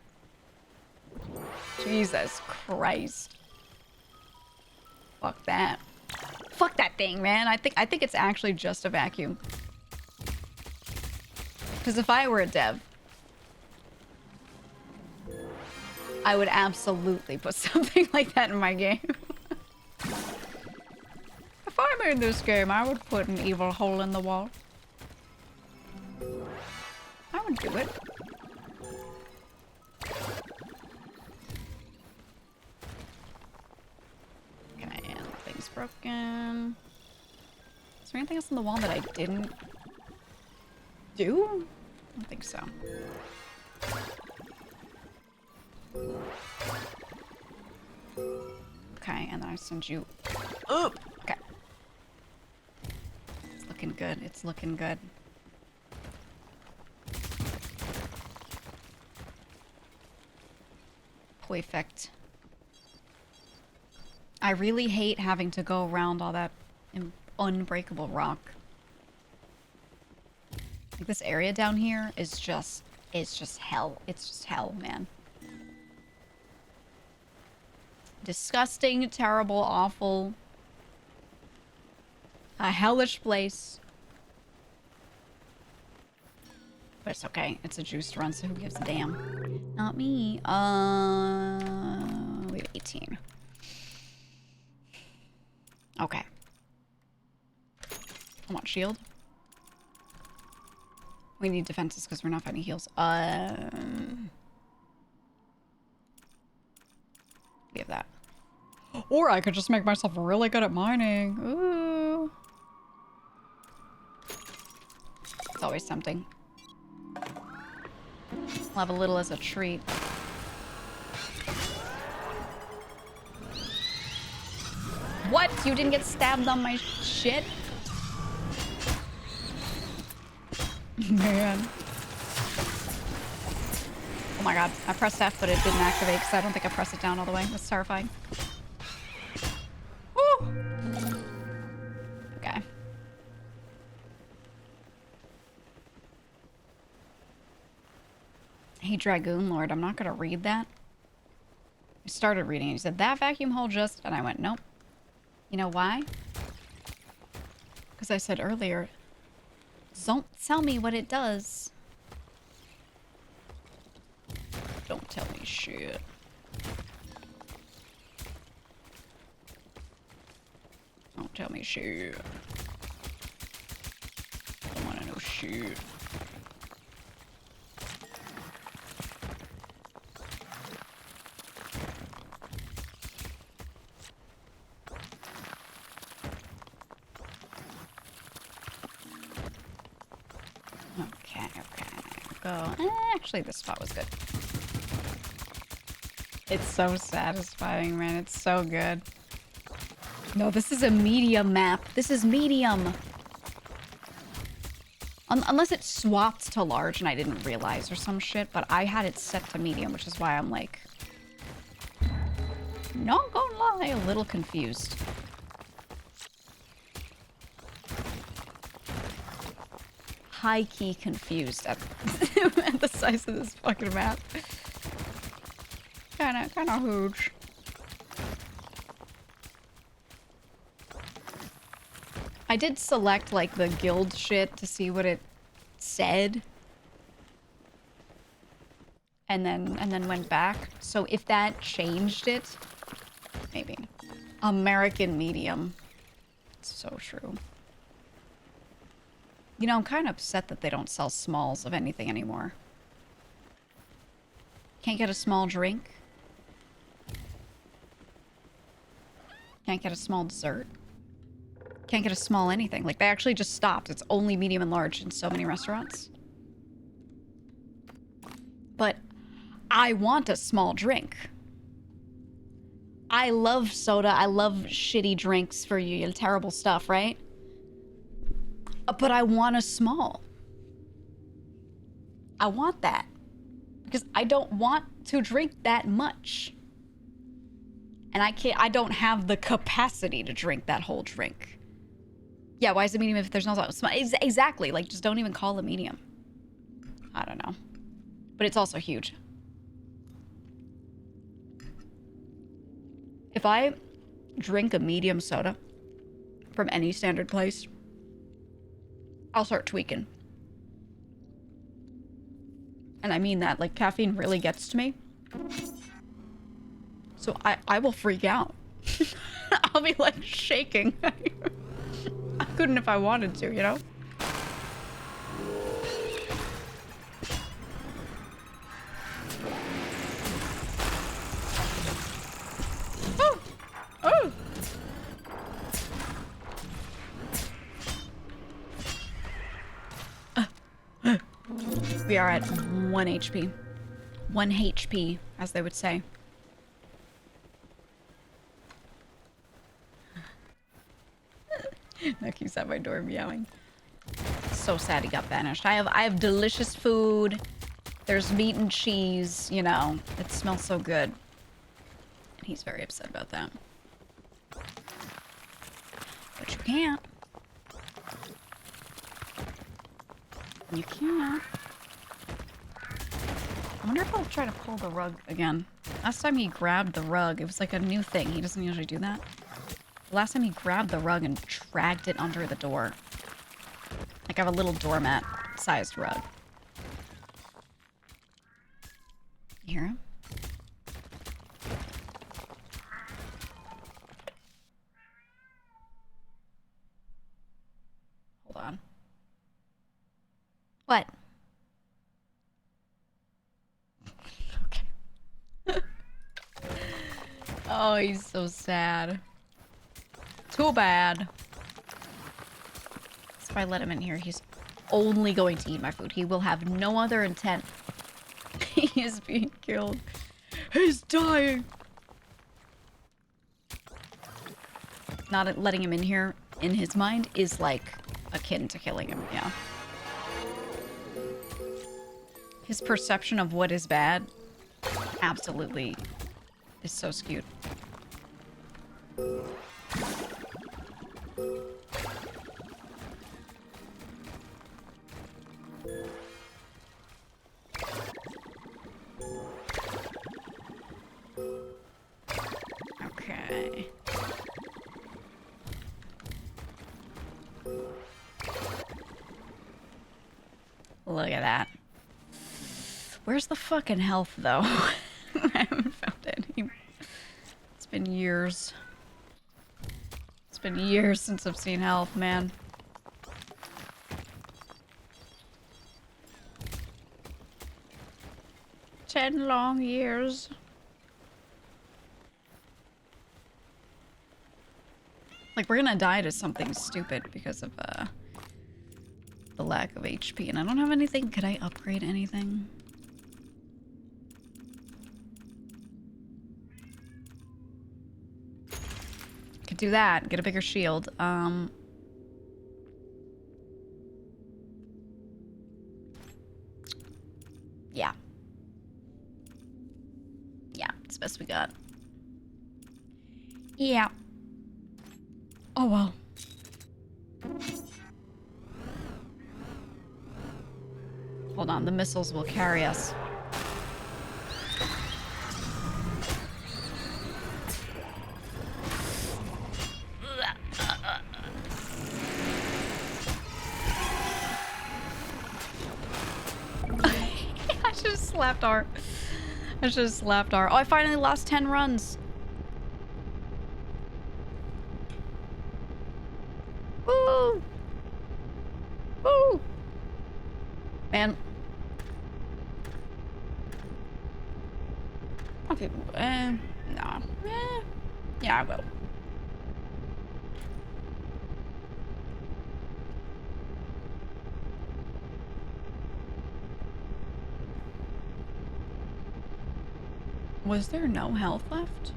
Jesus Christ. Fuck that. Fuck that thing, man. I think it's actually just a vacuum. Because if I were a dev, I would absolutely put something like that in my game. If I made this game, I would put an evil hole in the wall. I would do it. Okay, thing's broken. Is there anything else on the wall that I didn't do? I don't think so. Okay, and then I send you up. Okay. It's looking good. It's looking good. Perfect. I really hate having to go around all that unbreakable rock. Like this area down here is just, it's just hell. It's just hell, man. Disgusting, terrible, awful. A hellish place. But it's okay. It's a juiced run, so who gives a damn? Not me. We have 18. Okay. I want shield. We need defenses because we're not finding heals. We have that. Or I could just make myself really good at mining. Ooh. It's always tempting. I'll have a little as a treat. What? You didn't get stabbed on my shit? Man. Oh my god. I pressed F, but it didn't activate because I don't think I pressed it down all the way. That's terrifying. Woo! Okay. I Hey, Dragoon Lord, I'm not gonna read that. I started reading it. He said, that vacuum hole just... And I went, nope. You know why? Because I said earlier, don't tell me what it does. Don't tell me shit. Don't tell me shit. Don't wanna know shit. Okay. Go. Actually, this spot was good. It's so satisfying, man. It's so good. No, this is a medium map. This is medium. Unless it swapped to large and I didn't realize or some shit, but I had it set to medium, which is why I'm like, not gonna lie, a little confused. High-key confused at, at the size of this fucking map. Kinda huge. I did select like the guild shit to see what it said. And then went back. So if that changed it, maybe. American medium. It's so true. You know, I'm kind of upset that they don't sell smalls of anything anymore. Can't get a small drink. Can't get a small dessert. Can't get a small anything. Like, they actually just stopped. It's only medium and large in so many restaurants. But I want a small drink. I love soda. I love shitty drinks for you. Terrible stuff, right? But I want a small. I want that. Because I don't want to drink that much. And I don't have the capacity to drink that whole drink. Yeah, why is it medium if there's no small? Exactly. Like, just don't even call it medium. I don't know. But it's also huge. If I drink a medium soda from any standard place, I'll start tweaking. And I mean that. Like, caffeine really gets to me. So I will freak out. I'll be, like, shaking. I couldn't if I wanted to, you know? Oh! Oh! We are at 1 HP. 1 HP, as they would say. Nucky's at my door meowing. So sad he got banished. I have delicious food. There's meat and cheese, you know. It smells so good. And he's very upset about that. But you can't. You can't. I wonder if I'll try to pull the rug again. Last time he grabbed the rug, it was like a new thing. He doesn't usually do that. Last time he grabbed the rug and dragged it under the door. Like I have a little doormat-sized rug. You hear him? Hold on. What? Okay. Oh, he's so sad. Too bad. So if I let him in here, he's only going to eat my food. He will have no other intent. He is being killed. He's dying. Not letting him in here, in his mind, is like akin to killing him, yeah. His perception of what is bad absolutely is so skewed. Look at that. Where's the fucking health, though? I haven't found any. It's been years. It's been years since I've seen health, man. Ten long years. Like, we're gonna die to something stupid because of, the lack of HP. And I don't have anything. Could I upgrade anything? Could do that. Get a bigger shield. Yeah. Yeah, it's the best we got. Yeah. Oh, well. Hold on, the missiles will carry us. I should have slapped R. I should have slapped R. Oh, I finally lost 10 runs. Woo! Woo! Man. Okay, nah. Yeah, I will. Was there no health left?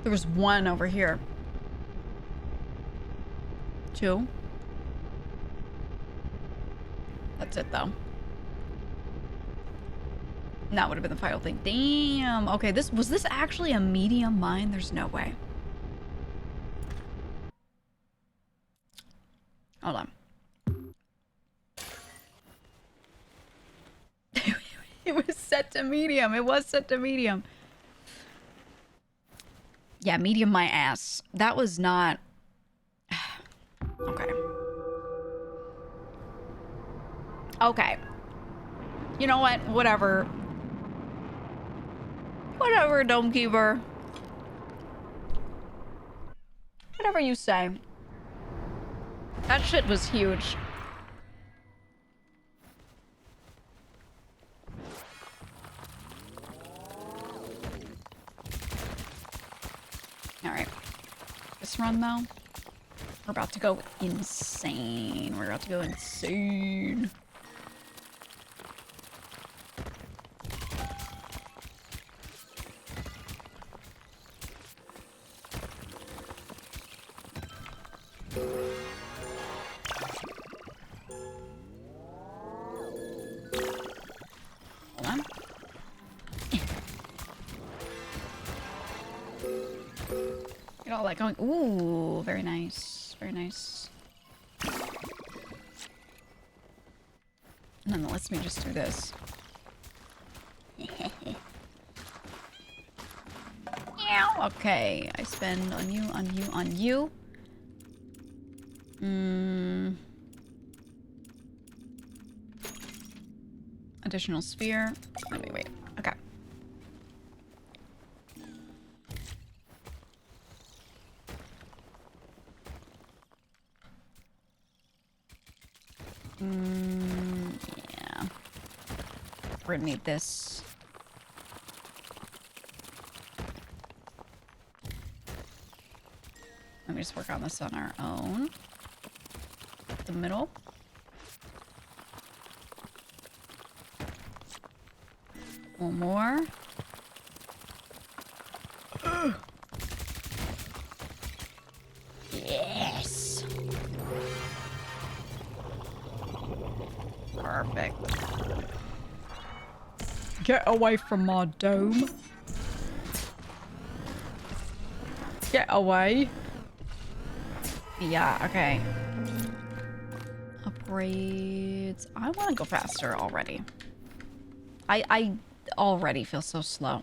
There was one over here. 2. That's it, though. And that would have been the final thing. Damn. Okay, was this actually a medium mine? There's no way. Hold on. It was set to medium. It was set to medium. Yeah, medium my ass. That was not... Okay. Okay. You know what? Whatever. Whatever, Dome Keeper. Whatever you say. That shit was huge. Alright. This run, though, we're about to go insane. We're about to go insane. Hold on. Get all that going. Ooh, very nice. Very nice. And then it lets me just do this. Okay, I spend on you, on you, on you. Additional sphere. Wait. Okay. Yeah. We're gonna need this. Let me just work on this on our own. The middle. One more. Yes. Perfect. Get away from my dome. Get away. Yeah, okay. Upgrades. I want to go faster already. I already feel so slow.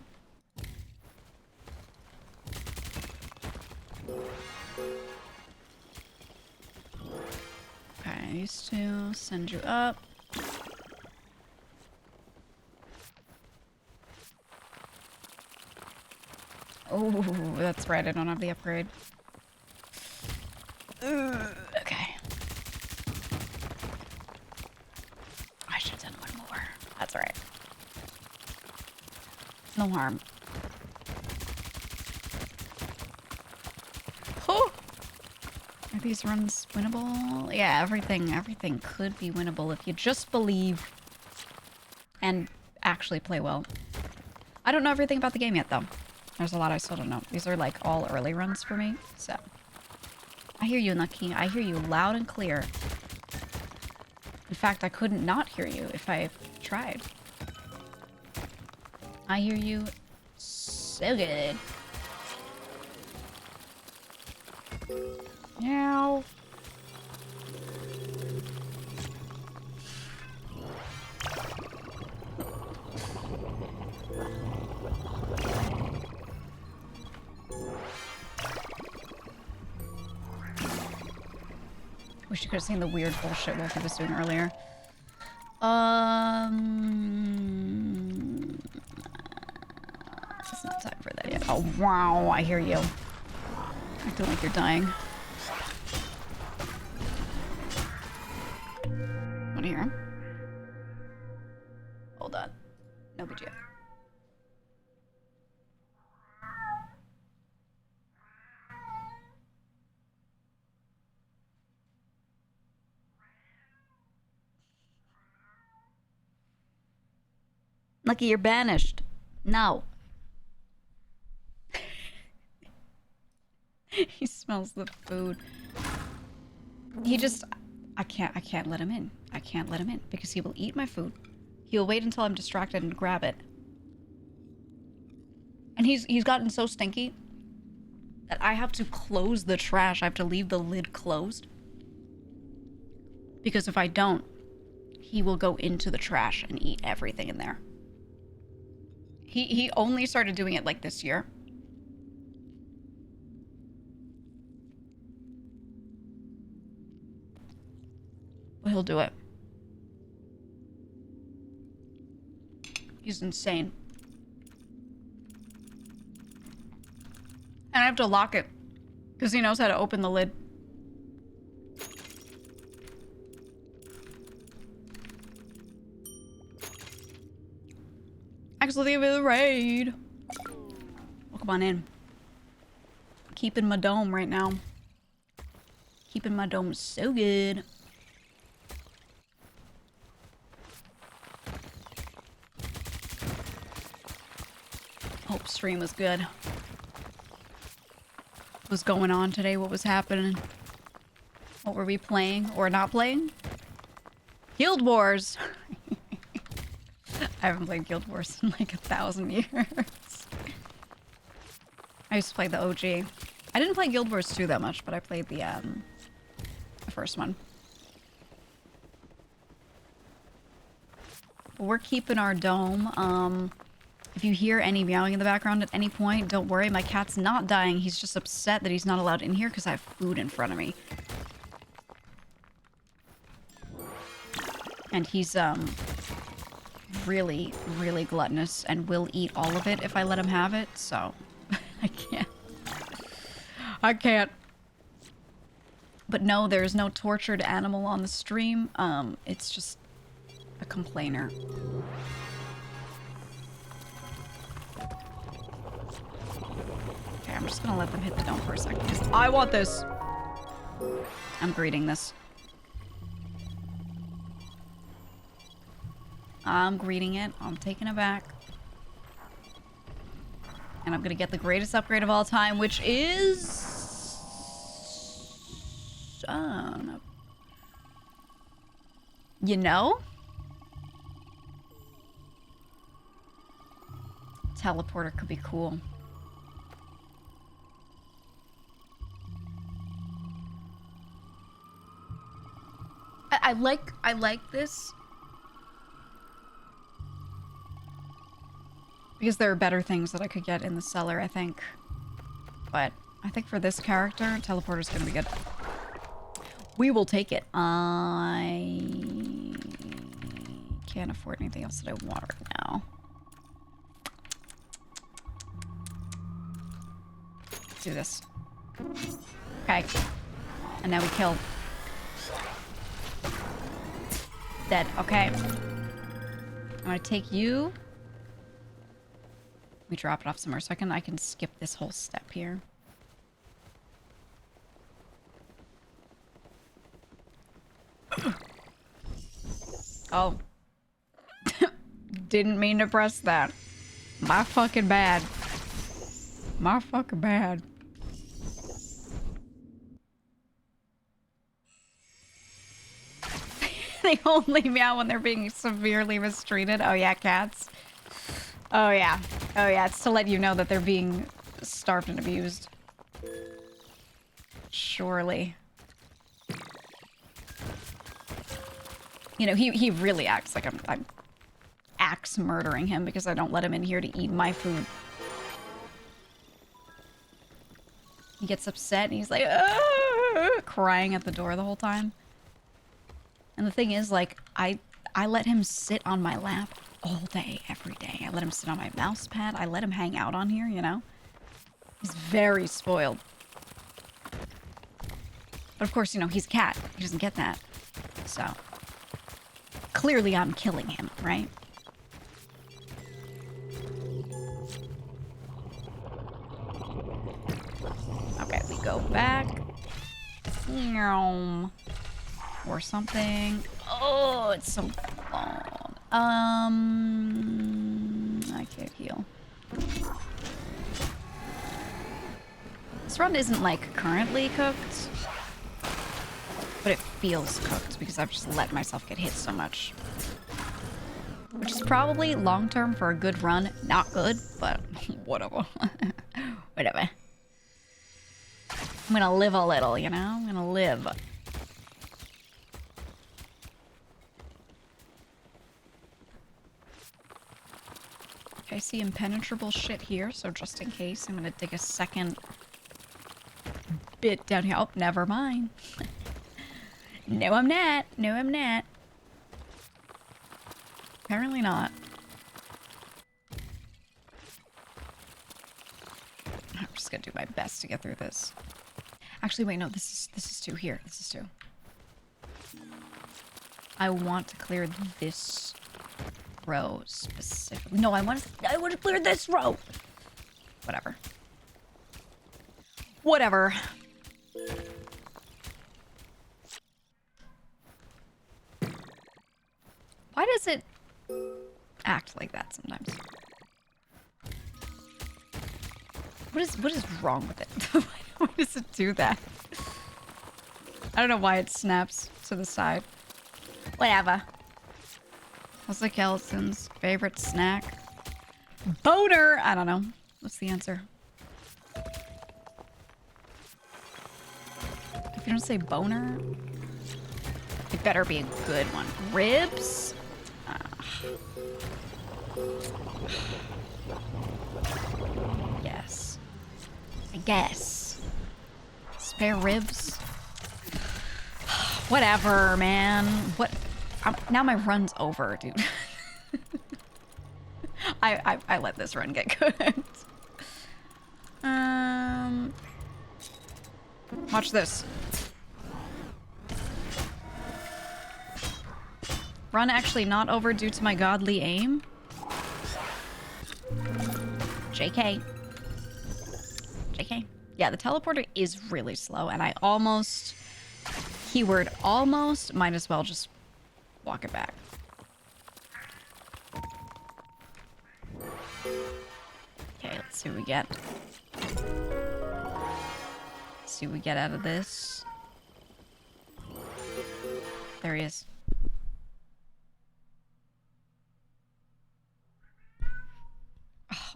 Okay, these two send you up. Oh, that's right. I don't have the upgrade. Okay. I should have done one more. That's alright. No harm. Oh! Are these runs winnable? Yeah, everything could be winnable if you just believe and actually play well. I don't know everything about the game yet, though. There's a lot I still don't know. These are, like, all early runs for me, so... I hear you, Nucky. I hear you loud and clear. In fact, I couldn't not hear you if I tried. I hear you so good. Meow. Wish you could have seen the weird bullshit Wolfie was doing earlier. It's not time for that yet. Oh, wow, I hear you. I feel like you're dying. Wanna hear him? Hold on. No BGM. Lucky you're banished. No. He smells the food. He just... I can't let him in. I can't let him in because he will eat my food. He'll wait until I'm distracted and grab it. And he's gotten so stinky that I have to close the trash. I have to leave the lid closed. Because if I don't, he will go into the trash and eat everything in there. He only started doing it like this year. But he'll do it. He's insane. And I have to lock it because he knows how to open the lid. Actually, leave the raid. Welcome on in. Keeping my dome right now. Keeping my dome so good. Hope stream was good. What was going on today? What was happening? What were we playing or not playing? Guild Wars! I haven't played Guild Wars in like 1,000 years. I used to play the OG. I didn't play Guild Wars 2 that much, but I played the first one. But we're keeping our dome. If you hear any meowing in the background at any point, don't worry, my cat's not dying. He's just upset that he's not allowed in here because I have food in front of me. And he's, really, really gluttonous and will eat all of it if I let him have it, so I can't. I can't. But no, there's no tortured animal on the stream. It's just a complainer. Okay, I'm just gonna let them hit the dome for a second because I want this. I'm greeting this. I'm greeting it. I'm taking it back. And I'm gonna get the greatest upgrade of all time, which is... I don't know. You know? Teleporter could be cool. I like this. Because there are better things that I could get in the cellar, I think. But I think for this character, teleporter's gonna be good. We will take it. I can't afford anything else that I want right now. do this. Okay. And now we kill. Dead. Okay. I'm gonna take you. Let me drop it off somewhere so I can skip this whole step here. Oh. Didn't mean to press that. My fucking bad. My fucking bad. They only meow when they're being severely mistreated. Oh yeah, cats. Oh yeah. Oh yeah, it's to let you know that they're being starved and abused. Surely. You know, he really acts like I'm axe murdering him because I don't let him in here to eat my food. He gets upset and he's like, crying at the door the whole time. And the thing is, like, I let him sit on my lap all day, every day. I let him sit on my mouse pad. I let him hang out on here, you know? He's very spoiled. But of course, you know, he's a cat. He doesn't get that. So, clearly I'm killing him, right? Okay, we go back. Or something. Oh, it's so long. I can't heal. This run isn't, like, currently cooked. But it feels cooked because I've just let myself get hit so much. Which is probably long-term for a good run. Not good, but whatever. Whatever. I'm gonna live a little, you know? I'm gonna live. Okay, I see impenetrable shit here, so just in case, I'm gonna dig a second bit down here. Oh, never mind. No, I'm not. No, I'm not. Apparently not. I'm just gonna do my best to get through this. Actually, wait, no, this is two here. This is two. I want to clear this row specifically. No, I want to clear this row. Whatever. Whatever. Why does it act like that sometimes? What is wrong with it? Why does it do that? I don't know why it snaps to the side. Whatever. What's the Kellison's favorite snack? Boner! I don't know. What's the answer? If you don't say boner, it better be a good one. Ribs? Yes. I guess. Spare ribs? Whatever, man. What? Now my run's over, dude. I let this run get good. Watch this. Run actually not over due to my godly aim. JK. JK. Yeah, the teleporter is really slow, and I almost, keyword almost, might as well just walk it back. Okay, let's see what we get. Let's see what we get out of this. There he is.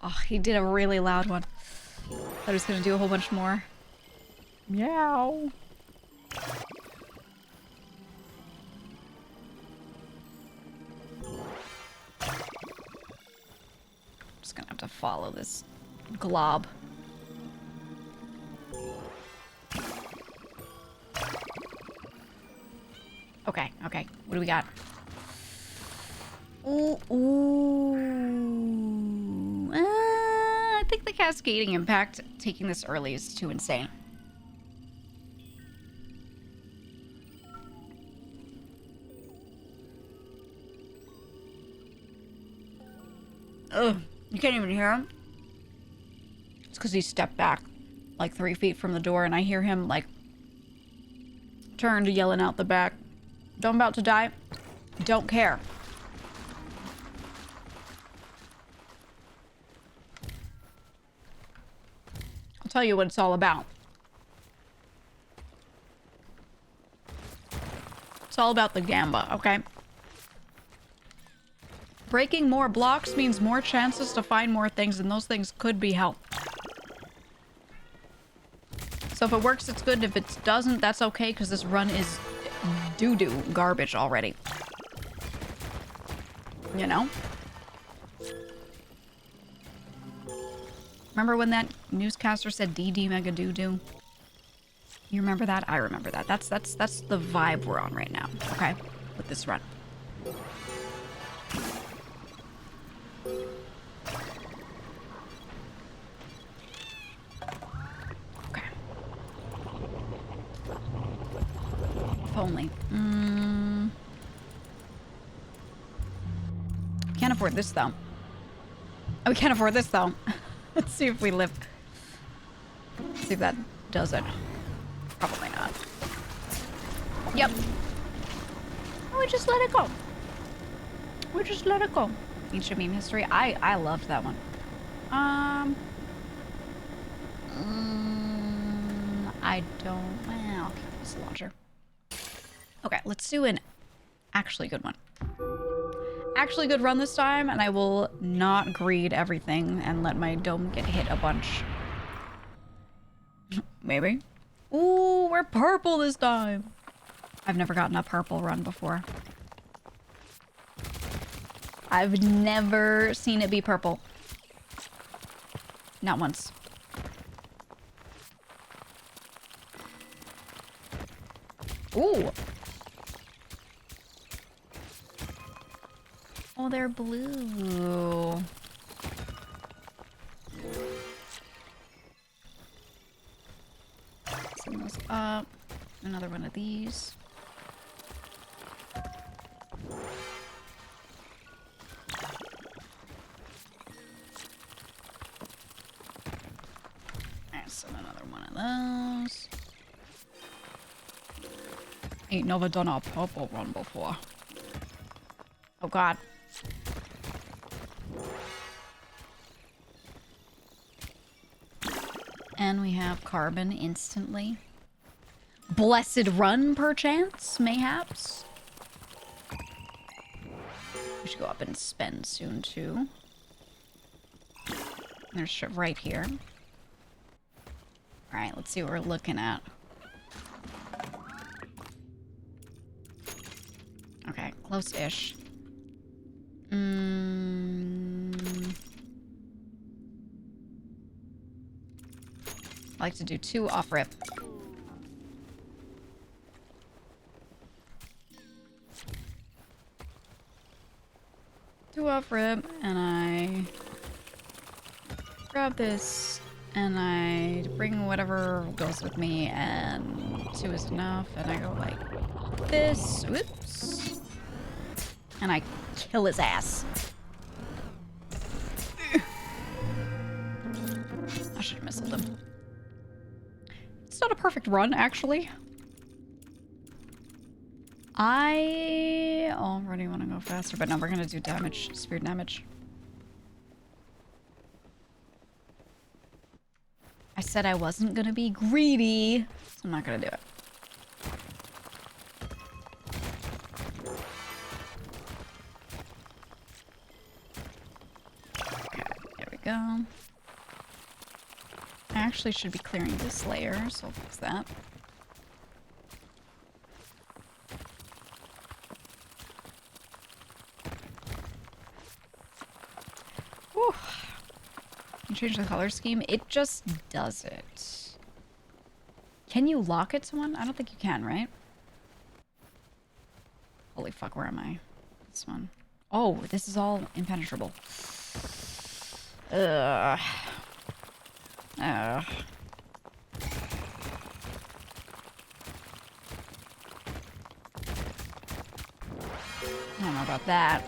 Oh, he did a really loud one. I was gonna do a whole bunch more. Meow. Just gonna have to follow this glob. Okay, okay. What do we got? Ooh, ooh. I think the cascading impact taking this early is too insane. Ugh, you can't even hear him. It's because he stepped back like 3 feet from the door, and I hear him like turned, yelling out the back. I'm about to die. Don't care. I'll tell you what it's all about. It's all about the gamba, okay? Breaking more blocks means more chances to find more things, and those things could be help. So if it works, it's good. If it doesn't, that's okay, because this run is doo-doo garbage already. You know? Remember when that newscaster said DD mega doo-doo? You remember that? I remember that. That's the vibe we're on right now, okay? With this run. Okay. If only. Can't afford this, though. Oh, we can't afford this, though. Let's see if we live. Let's see if that does it. Probably not. Yep. We just let it go. We just let it go. Ancient meme history. I loved that one. I don't. Well, I'll keep this launcher. Okay, let's do an actually good one. Actually good run this time, and I will not greed everything and let my dome get hit a bunch. Maybe. Ooh, we're purple this time. I've never gotten a purple run before. I've never seen it be purple. Not once. Ooh. Oh, they're blue. Send those up. Another one of these. Alright, send another one of those. Ain't never done a purple run before. Oh god. And we have carbon instantly. Blessed run, perchance, mayhaps. We should go up and spend soon, too. There's shit right here. Alright, let's see what we're looking at. Okay, close-ish. I like to do 2 off-rip. Two off-rip, and I grab this, and I bring whatever goes with me, and 2 is enough, and I go like this. Whoops. And I kill his ass. I should have missiled him. It's not a perfect run, actually. I already want to go faster, but no, we're going to do damage, spear damage. I said I wasn't going to be greedy, so I'm not going to do it. Okay, there we go. I actually should be clearing this layer, so I'll fix that. Whew. You change the color scheme? It just does it. Can you lock it to one? I don't think you can, right? Holy fuck, where am I? This one. Oh, this is all impenetrable. Ugh. Ugh. I don't know about that.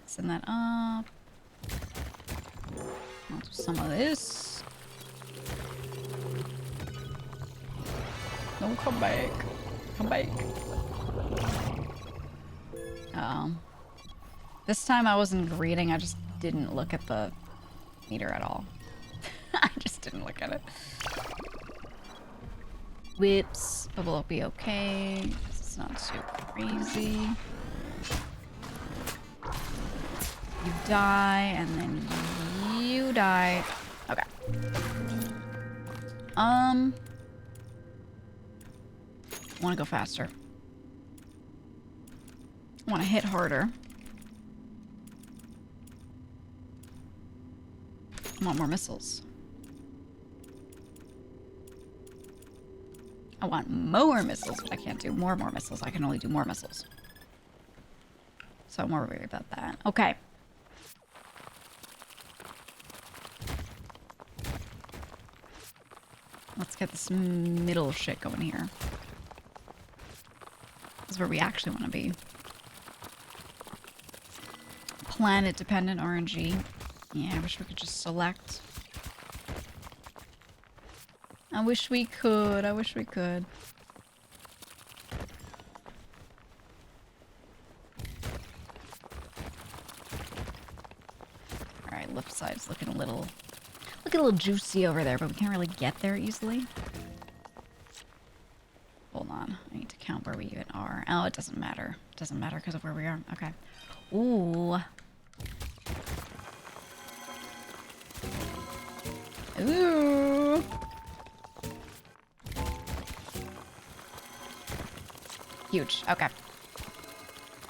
Send that up. I'll do some of this. Don't come back. Come back. This time I wasn't reading, I just didn't look at the meter at all. I just didn't look at it. Whips. But will it be okay? It's not too crazy. You die, and then you die. Okay. I want to go faster. I want to hit harder. I want more missiles. I want more missiles, but I can't do more missiles. I can only do more missiles. So I'm more worried about that. Okay. Let's get this middle shit going here. This is where we actually want to be. Planet dependent RNG. Yeah, I wish we could just select. I wish we could. I wish we could. Alright, left side's looking a little juicy over there, but we can't really get there easily. Hold on. I need to count where we even are. Oh, it doesn't matter. It doesn't matter because of where we are. Okay. Ooh. Ooh. Huge. Okay.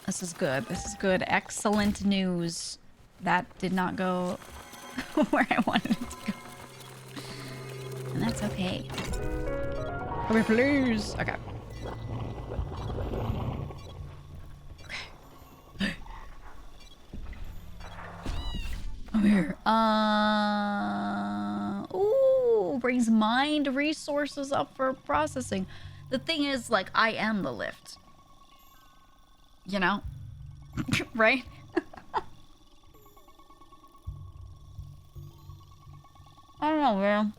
This is good. This is good. Excellent news. That did not go where I wanted it to go. And that's okay. Come here, please. Okay. Okay. Come here. Ooh, brings mind resources up for processing. The thing is, like, I am the lift. You know? Right? I don't know, man.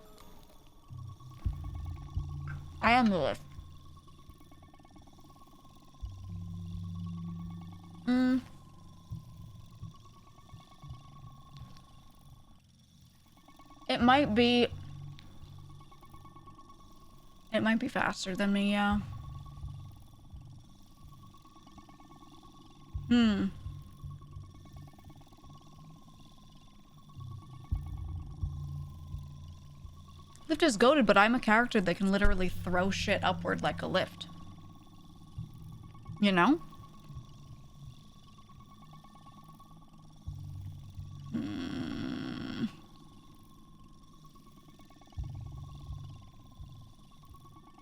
I am the lift. It might be faster than me, yeah. Lift is goated, but I'm a character that can literally throw shit upward like a lift. You know?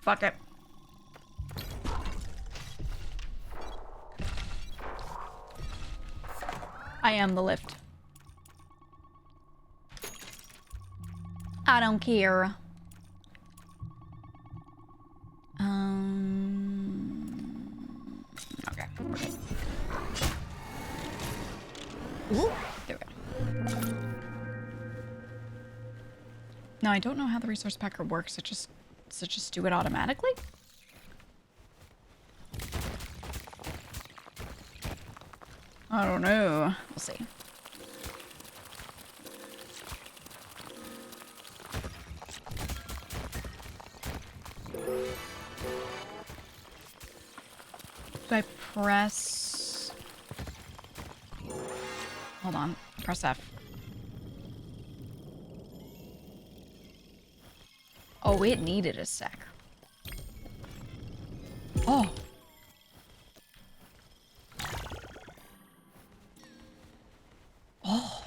Fuck it. I am the lift. I don't care. Okay. Ooh, there we go. Now I don't know how the resource packer works. Does it just do it automatically? I don't know. We'll see. Do I press... Hold on. Press F. Oh, it needed a sec. Oh. Oh.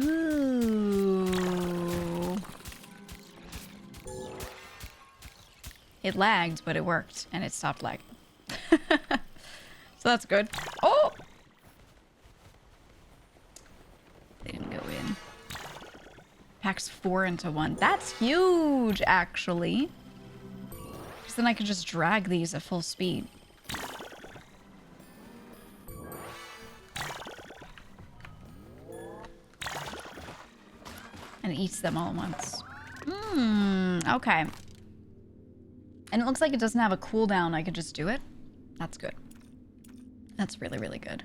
Ooh. It lagged, but it worked, and it stopped lagging. So So that's good. Oh! They didn't go in. Packs 4 into 1. That's huge, actually. Because then I could just drag these at full speed. And it eats them all at once. Okay. And it looks like it doesn't have a cooldown. I could just do it. That's good. That's really, really good.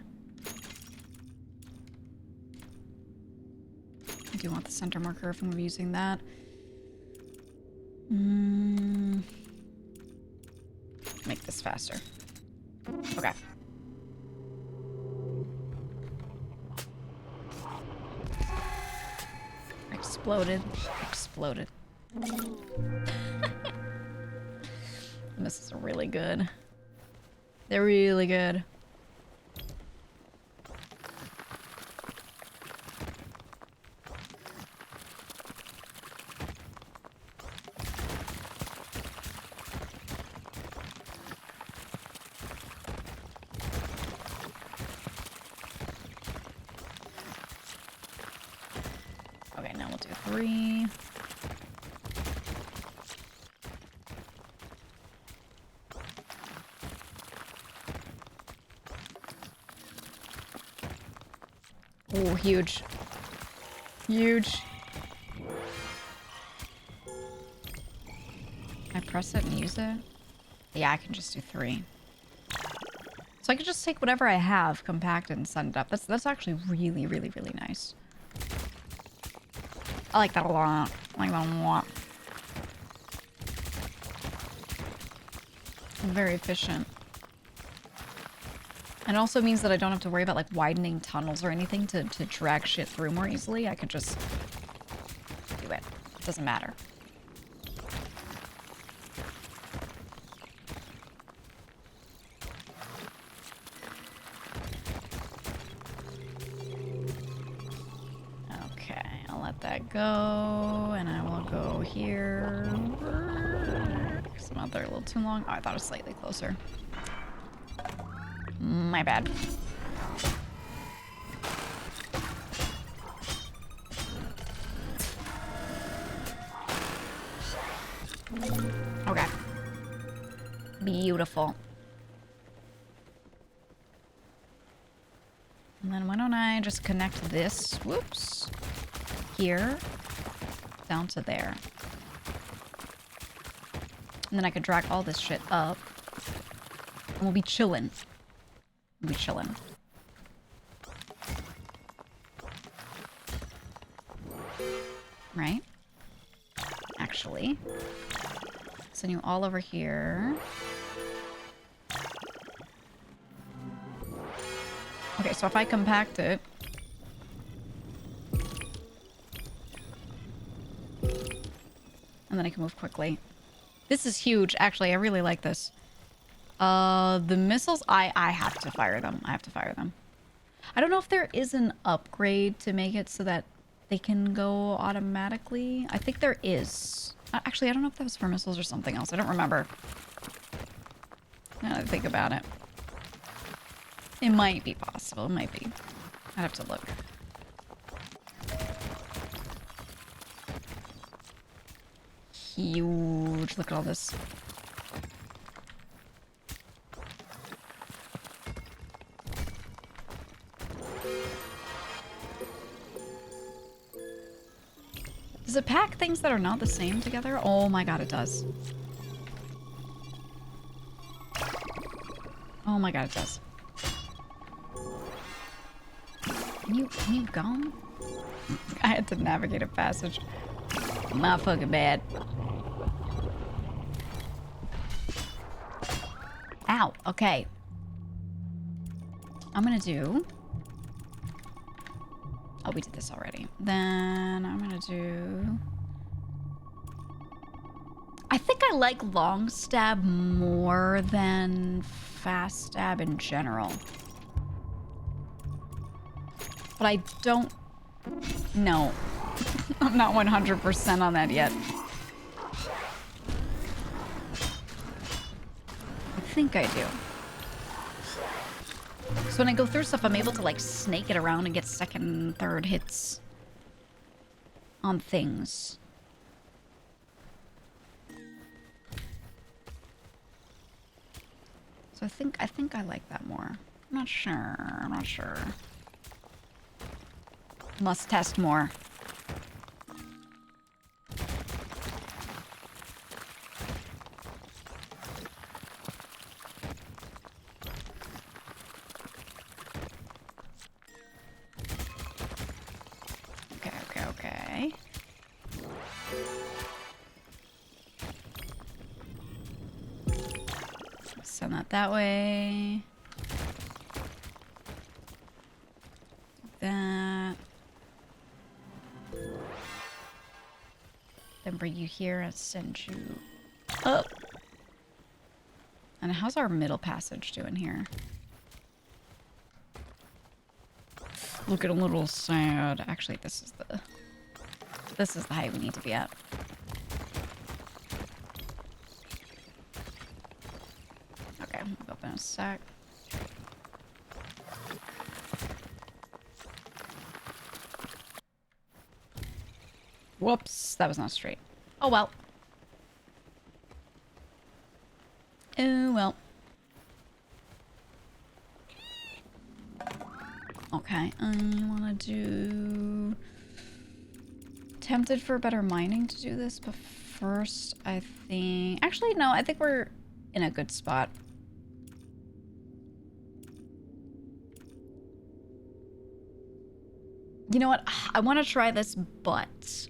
I do want the center marker if I'm gonna be using that. Make this faster. Okay. Exploded. Exploded. This is really good. They're really good. Okay, now we'll do 3. Oh, huge. Huge. Can I press it and use it? Yeah, I can just do 3. So I could just take whatever I have, compact it, and send it up. That's actually really, really, really nice. I like that a lot. I like that a lot. Very efficient. And it also means that I don't have to worry about like widening tunnels or anything to drag shit through more easily. I could just do it. It doesn't matter. Okay, I'll let that go, and I will go here. Because I'm out there a little too long. Oh, I thought it was slightly closer. My bad. Okay. Beautiful. And then why don't I just connect this, whoops, here, down to there. And then I could drag all this shit up. And we'll be chillin'. We'll be chillin'. Right? Actually. Send you all over here. Okay, so if I compact it... And then I can move quickly. This is huge. Actually, I really like this. The missiles, I have to fire them. I have to fire them. I don't know if there is an upgrade to make it so that they can go automatically. I think there is. Actually, I don't know if that was for missiles or something else. I don't remember. Now that I think about it. It might be possible. It might be. I'd have to look. Huge. Look at all this. Does it pack things that are not the same together? Oh my god, it does. Oh my god, it does. Can you go? I had to navigate a passage. My fucking bad. Ow, okay. I'm gonna do... Oh, we did this already. Then I'm gonna do... I think I like long stab more than fast stab in general. But I don't know. I'm not 100% on that yet. I think I do. So when I go through stuff, I'm able to like snake it around and get second, third hits on things. So I think I like that more. I'm not sure. I'm not sure. Must test more. Okay. Send that way. That. Then bring you here and send you up. And how's our middle passage doing here? Looking a little sad. Actually, this is the height we need to be at. Okay, we'll go up in a sec. Whoops, that was not straight. Oh well. Oh well. Okay, I want to do... Tempted for better mining to do this, but first I think... Actually, no, I think we're in a good spot. You know what? I want to try this, but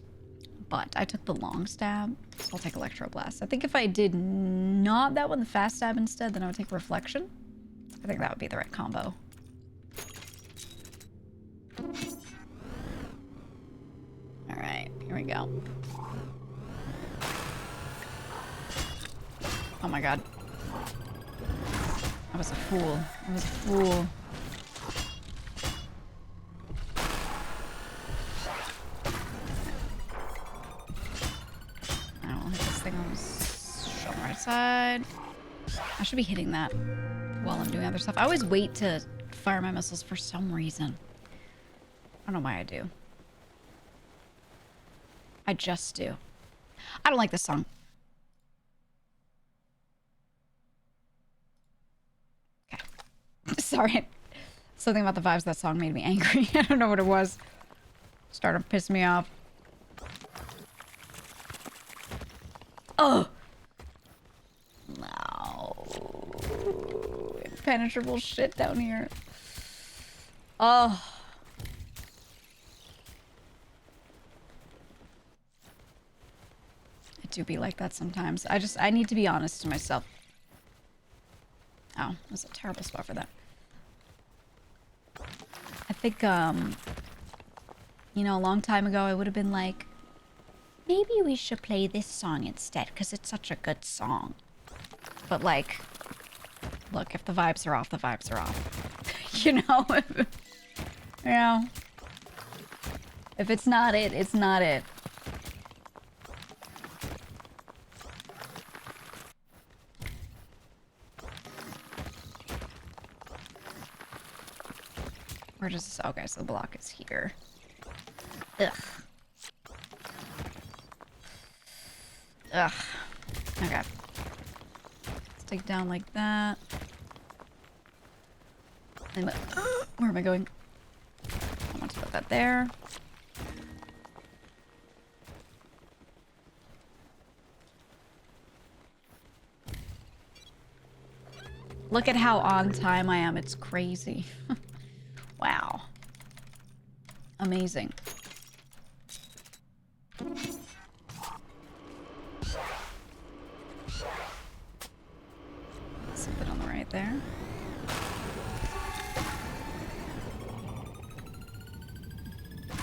I took the long stab, so I'll take Electroblast. I think if I did not that one, the fast stab instead, then I would take Reflection. I think that would be the right combo. Alright, here we go. Oh my god. I was a fool. I was a fool. I will hit this thing on the right side. I should be hitting that while I'm doing other stuff. I always wait to fire my missiles for some reason. I don't know why I do. I just do. I don't like this song. Okay. Sorry. Something about the vibes of that song made me angry. I don't know what it was. Started to piss me off. Oh! No. Impenetrable shit down here. Oh. Do be like that sometimes. I need to be honest to myself. Oh, that's a terrible spot for that. I think, you know, a long time ago I would have been like, maybe we should play this song instead, because it's such a good song. But like, look, if the vibes are off, the vibes are off. You know? You know? If it's not it, it's not it. Where does this... Okay, so the block is here. Ugh. Ugh. Okay. Let's take down like that. And where am I going? I want to put that there. Look at how on time I am. It's crazy. Wow. Amazing. Something on the right there.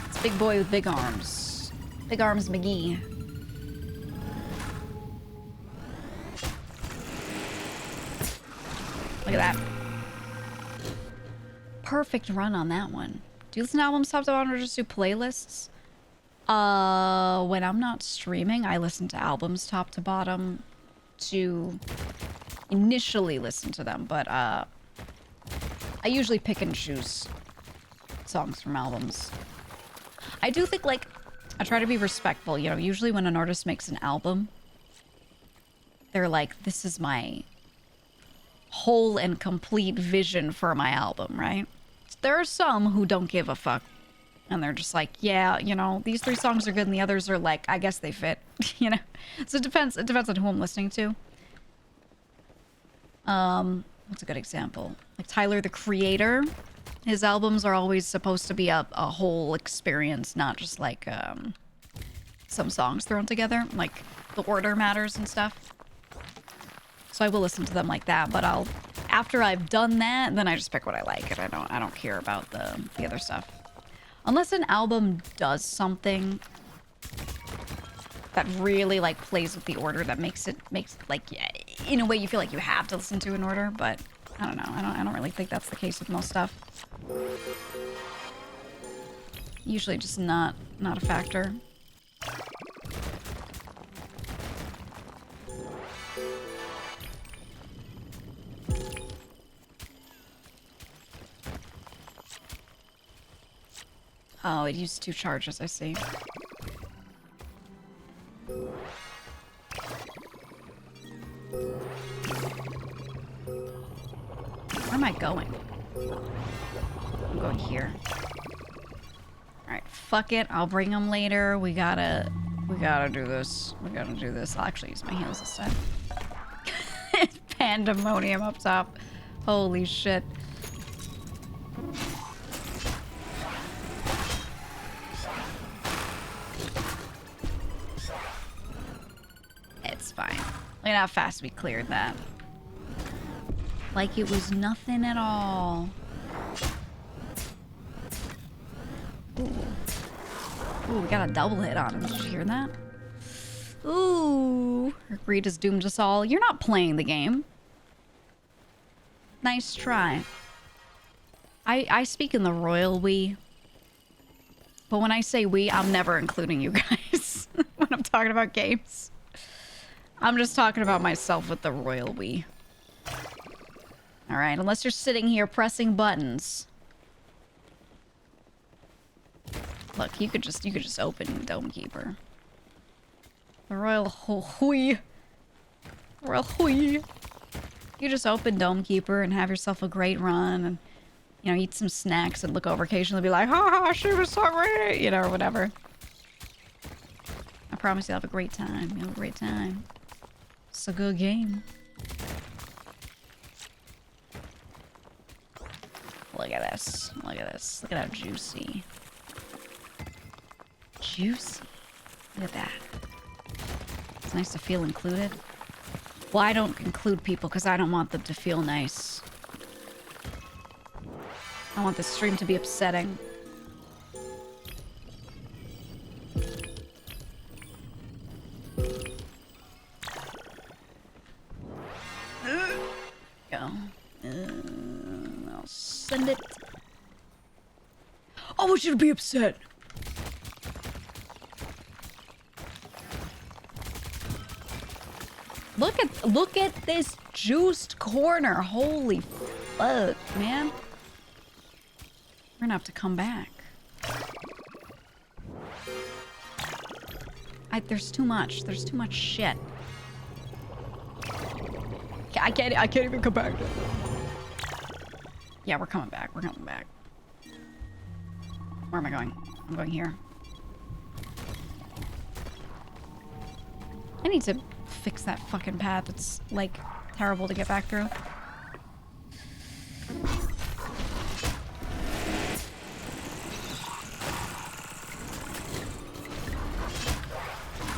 It's a big boy with big arms. Big Arms McGee. Look at that. Perfect run on that one. Do you listen to albums top to bottom or just do playlists? When I'm not streaming, I listen to albums top to bottom to initially listen to them, but I usually pick and choose songs from albums. I do think, like, I try to be respectful. You know, usually when an artist makes an album, they're like, this is my whole and complete vision for my album, right? There are some who don't give a fuck. And they're just like, yeah, you know, these 3 songs are good and the others are like, I guess they fit, you know? So it depends on who I'm listening to. What's a good example? Like Tyler, the Creator. His albums are always supposed to be a whole experience, not just like some songs thrown together. Like the order matters and stuff. So I will listen to them like that, but after I've done that, then I just pick what I like, and I don't care about the other stuff. Unless an album does something that really like plays with the order that makes like, yeah, in a way you feel like you have to listen to in order, but I don't know. I don't really think that's the case with most stuff. Usually just not a factor. Oh, it used 2 charges, I see. Where am I going? I'm going here. Alright, fuck it. I'll bring them later. We gotta do this. We gotta do this. I'll actually use my heels this time. Pandemonium up top. Holy shit. It's fine. Look at how fast we cleared that. Like it was nothing at all. Ooh. Ooh, we got a double hit on him. Did you hear that? Ooh. Our greed has doomed us all. You're not playing the game. Nice try. I speak in the royal we. But when I say we, I'm never including you guys when I'm talking about games. I'm just talking about myself with the royal we. Alright, unless you're sitting here pressing buttons. Look, you could just open Dome Keeper. The Royal Hui. Royal Hui. You just open Dome Keeper and have yourself a great run and, you know, eat some snacks and look over occasionally and be like, ha, she was so great, you know, or whatever. I promise you'll have a great time. You'll have a great time. It's a good game. Look at this. Look at this. Look at how juicy. Juicy. Look at that. It's nice to feel included. Well, I don't include people because I don't want them to feel nice. I want this stream to be upsetting. Go. I'll send it. I want you to be upset. Look at this juiced corner. Holy fuck, man. We're gonna have to come back. There's too much. There's too much shit. I can't even come back. Yeah, we're coming back. We're coming back. Where am I going? I'm going here. I need to fix that fucking path. It's, like, terrible to get back through.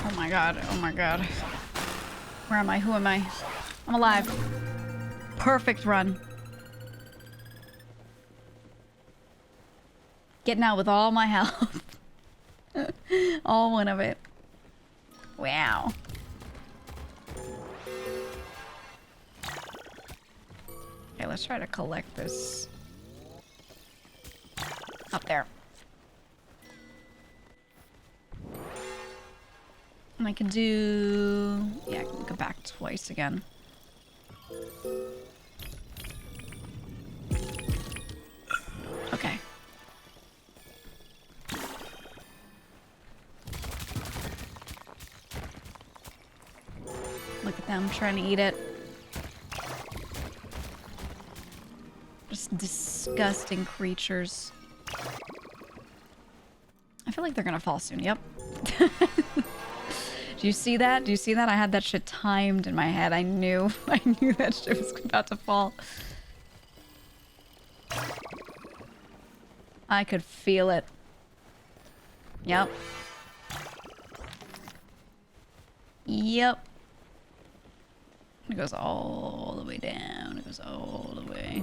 Oh my god. Oh my god. Where am I? Who am I? I'm alive. Perfect run. Getting out with all my health. All one of it. Wow. Okay, let's try to collect this. Up there. And I can do... yeah, I can go back twice again. Look at them trying to eat it. Just disgusting creatures. I feel like they're gonna fall soon. Yep. Do you see that? Do you see that? I had that shit timed in my head. I knew that shit was about to fall. I could feel it. Yep. Yep. It goes all the way down. It goes all the way.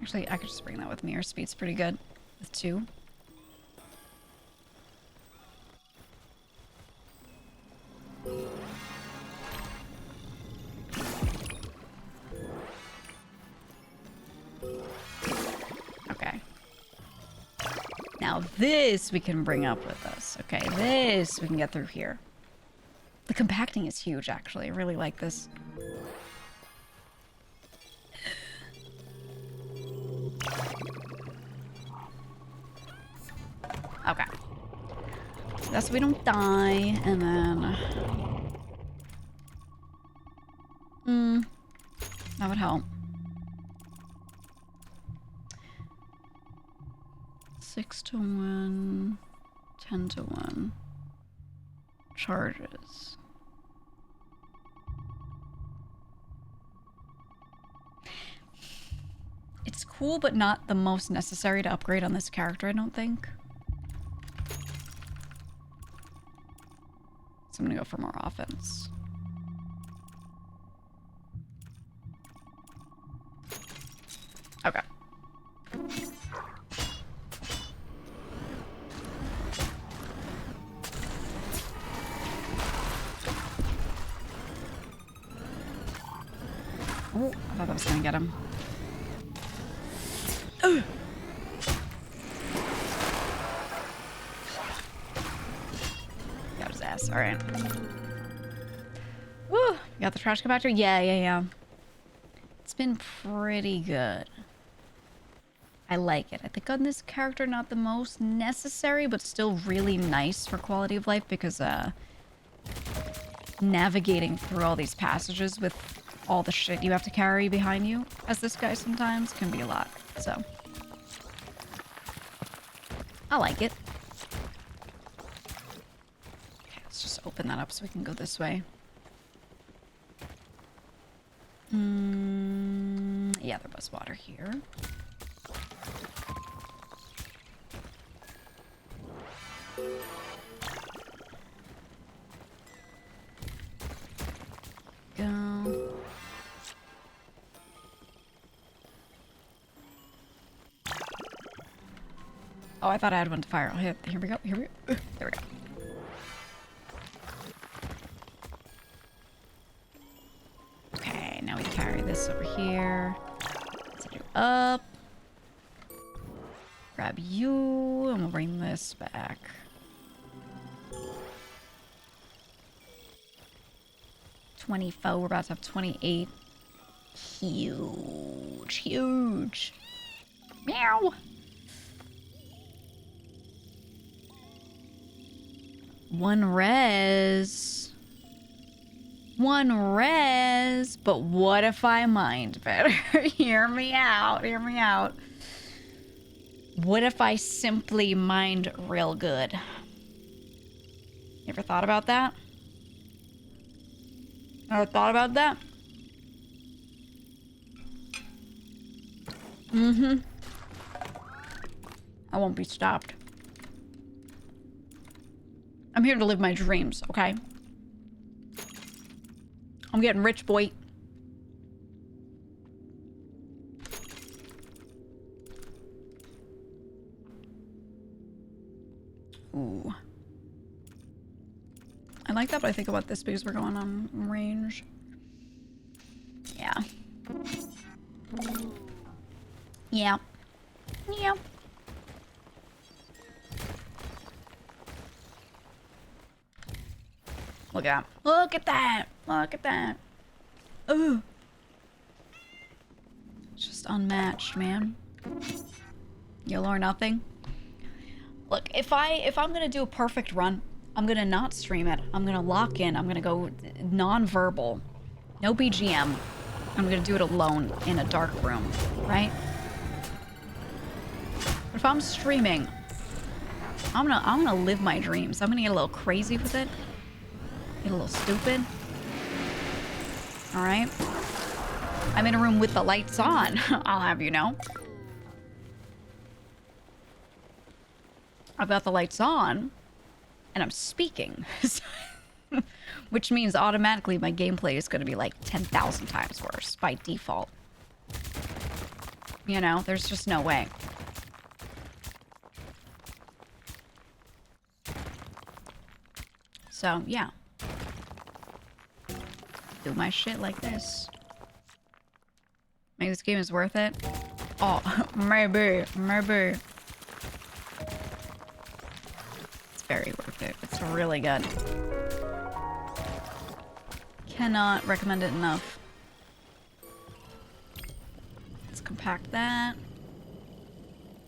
Actually, I could just bring that with me. Our speed's pretty good with 2. Okay. Now this we can bring up with us. Okay, this we can get through here. The compacting is huge, actually. I really like this. Okay. That's so we don't die, and then... that would help. 6 to 1, 10 to 1. Charges. It's cool, but not the most necessary to upgrade on this character, I don't think. So I'm gonna go for more offense. Okay. Oh, I thought that was gonna get him. Ugh. Got his ass. All right. Woo! You got the trash compactor? Yeah. It's been pretty good. I like it. I think on this character, not the most necessary, but still really nice for quality of life because navigating through all these passages with all the shit you have to carry behind you, as this guy sometimes, can be a lot. So, I like it. Okay, let's just open that up so we can go this way. Yeah, there was water here. Go. Oh, I thought I had one to fire. Oh, here we go. Here we go. There we go. Okay, now we carry this over here. Set you up. Grab you, and we'll bring this back. $24. We're about to have 28. Huge. Meow. One res, but what if I mind better? Hear me out. What if I simply mind real good? You ever thought about that? I won't be stopped. I'm here to live my dreams, okay? I'm getting rich, boy. Ooh. I like that, but I think about this because we're going on range. Yeah. Yeah. Look at that. Ooh. It's just unmatched, man. Yellow or nothing. Look, if I'm gonna do a perfect run, I'm gonna not stream it. I'm gonna lock in. I'm gonna go non-verbal. No BGM. I'm gonna do it alone in a dark room, right? But if I'm streaming, I'm gonna live my dreams. I'm gonna get a little crazy with it. Get a little stupid. All right. I'm in a room with the lights on. I'll have you know. I've got the lights on, and I'm speaking. Which means automatically my gameplay is going to be like 10,000 times worse by default. You know, there's just no way. So, yeah. Do my shit like this. Maybe this game is worth it. Oh, maybe. It's very worth it. It's really good. Cannot recommend it enough. Let's compact that.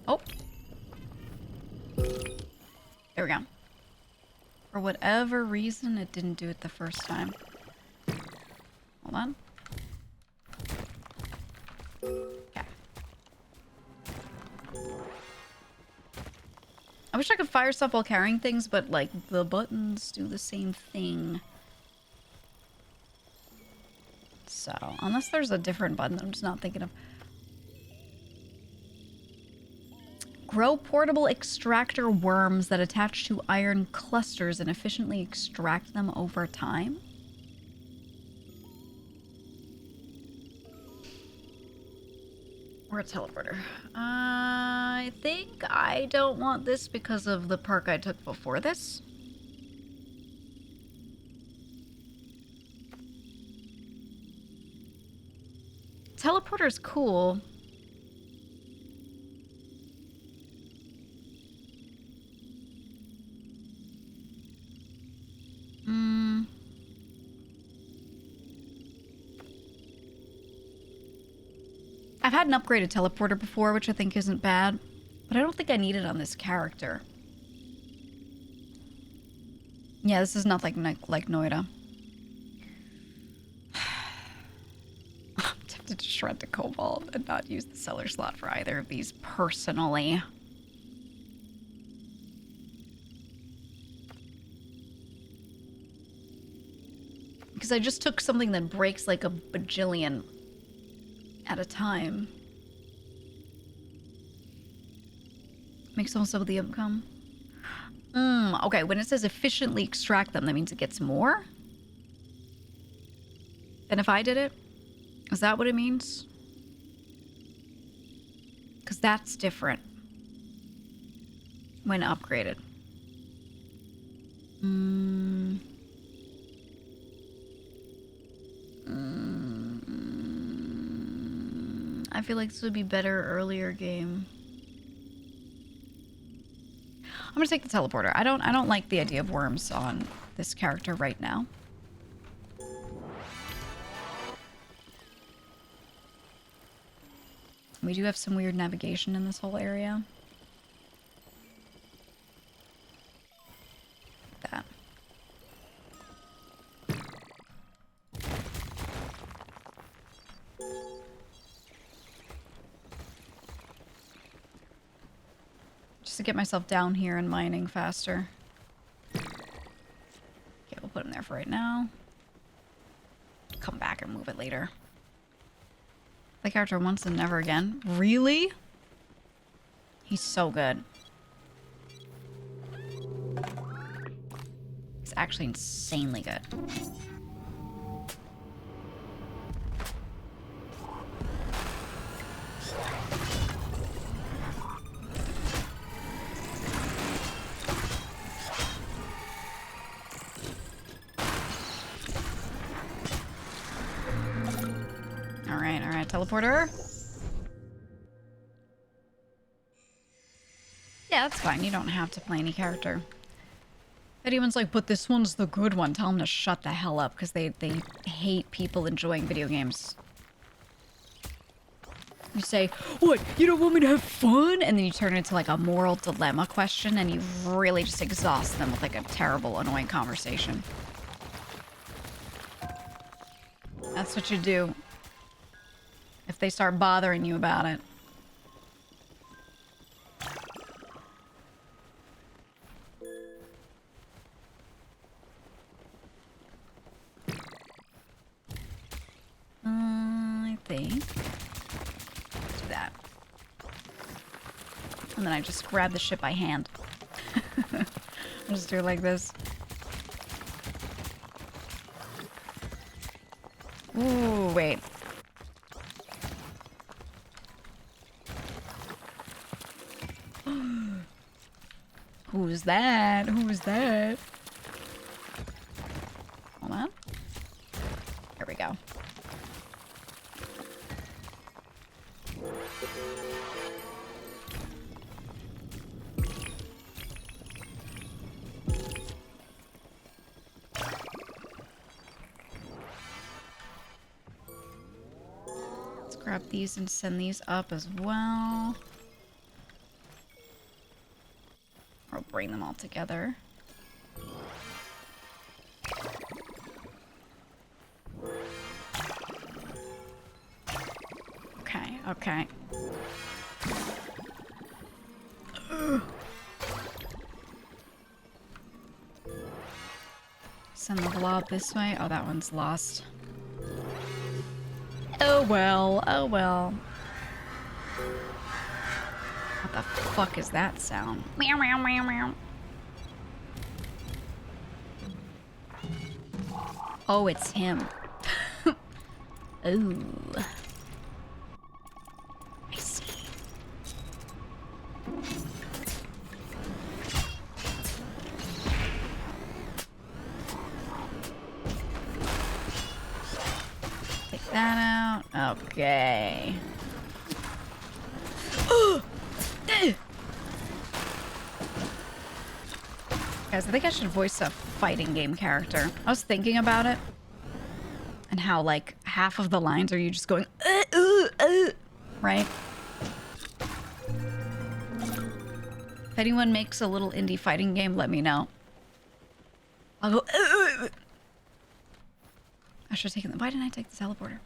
Oh. There we go. For whatever reason, it didn't do it the first time. Hold on. Okay. I wish I could fire stuff while carrying things, but, like, the buttons do the same thing. So, unless there's a different button that I'm just not thinking of. Grow portable extractor worms that attach to iron clusters and efficiently extract them over time. Or a teleporter. I think I don't want this because of the perk I took before this. Teleporter's cool. I've had an upgraded teleporter before, which I think isn't bad, but I don't think I need it on this character. Yeah, this is not like Noida. I'm tempted to shred the cobalt and not use the cellar slot for either of these personally. Because I just took something that breaks like a bajillion at a time. Makes almost double the income. Okay, when it says efficiently extract them, that means it gets more than if I did it? Is that what it means? Because that's different when upgraded. I feel like this would be better earlier game. I'm gonna take the teleporter. I don't like the idea of worms on this character right now. We do have some weird navigation in this whole area. Like that. Just to get myself down here and mining faster. Okay, we'll put him there for right now. Come back and move it later. The character once and never again. Really? He's so good. He's actually insanely good. Alright, teleporter. Yeah, that's fine. You don't have to play any character. If anyone's like, but this one's the good one, tell them to shut the hell up, because they hate people enjoying video games. You say, what, you don't want me to have fun? And then you turn it into like a moral dilemma question and you really just exhaust them with like a terrible, annoying conversation. That's what you do if they start bothering you about it. I think. Let's do that. And then I just grab the shit by hand. I'll just do it like this. Ooh, wait. Who's that? Who's that? Hold on. Here we go. Let's grab these and send these up as well. Or bring them all together. Okay, okay. Send the blob this way. Oh, that one's lost. Oh well, oh well. What the fuck is that sound? Meow, meow, meow, meow. Oh, it's him. Ooh. I see. Take that out. Okay. Guys, I think I should voice a fighting game character. I was thinking about it. And how, like, half of the lines are you just going, right? If anyone makes a little indie fighting game, let me know. I'll go, I should have taken the... Why didn't I take the teleporter?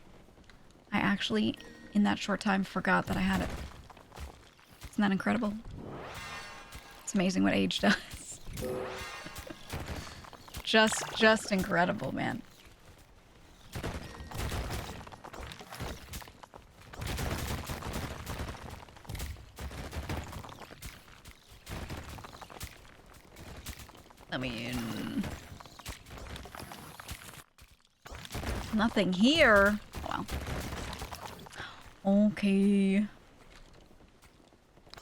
I actually, in that short time, forgot that I had it. Isn't that incredible? It's amazing what age does. Just incredible, man. I mean... Nothing here. Well. Okay.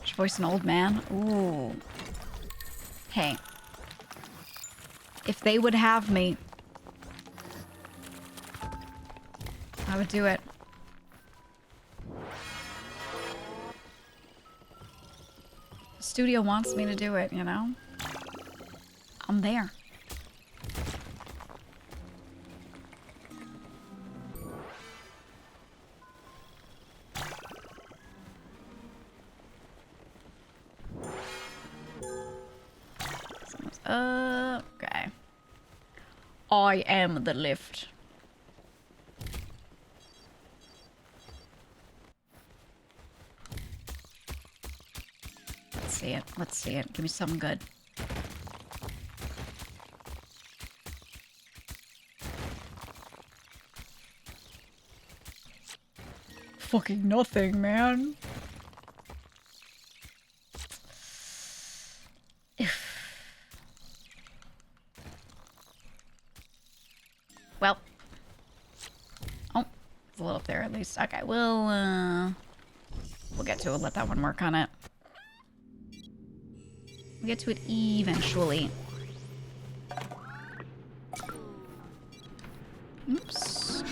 Should voice an old man? Ooh. Hey. If they would have me, I would do it. The studio wants me to do it, you know? I'm there. Okay. I am the lift. Let's see it. Let's see it. Give me something good. Fucking nothing, man. Well. Oh, it's a little up there at least. Okay, we'll get to it. Let that one work on it. We'll get to it eventually. Oops.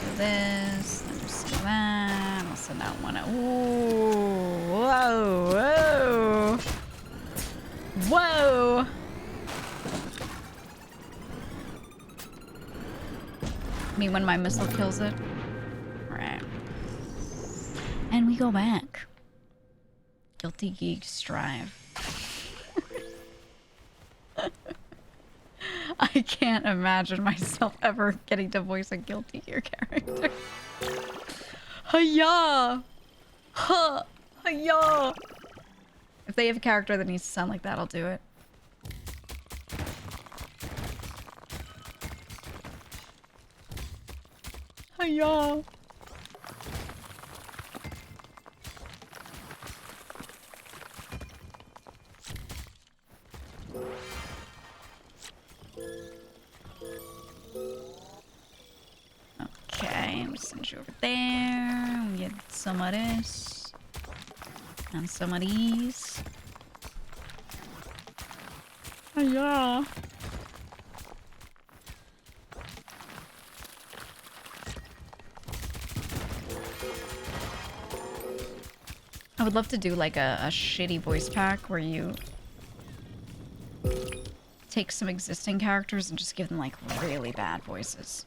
Do this. Then just do that. I'll send out one. Ooh. Whoa. Whoa. Whoa! Me when my missile kills it. Right. And we go back. Guilty Geek Strive. I can't imagine myself ever getting to voice a Guilty Gear character. Hiya! Huh! Hiya! If they have a character that needs to sound like that, I'll do it. Hiya! Okay, we'll send you over there. We get some of this. And some of these. Oh, yeah. I would love to do like a shitty voice pack where you take some existing characters and just give them like really bad voices.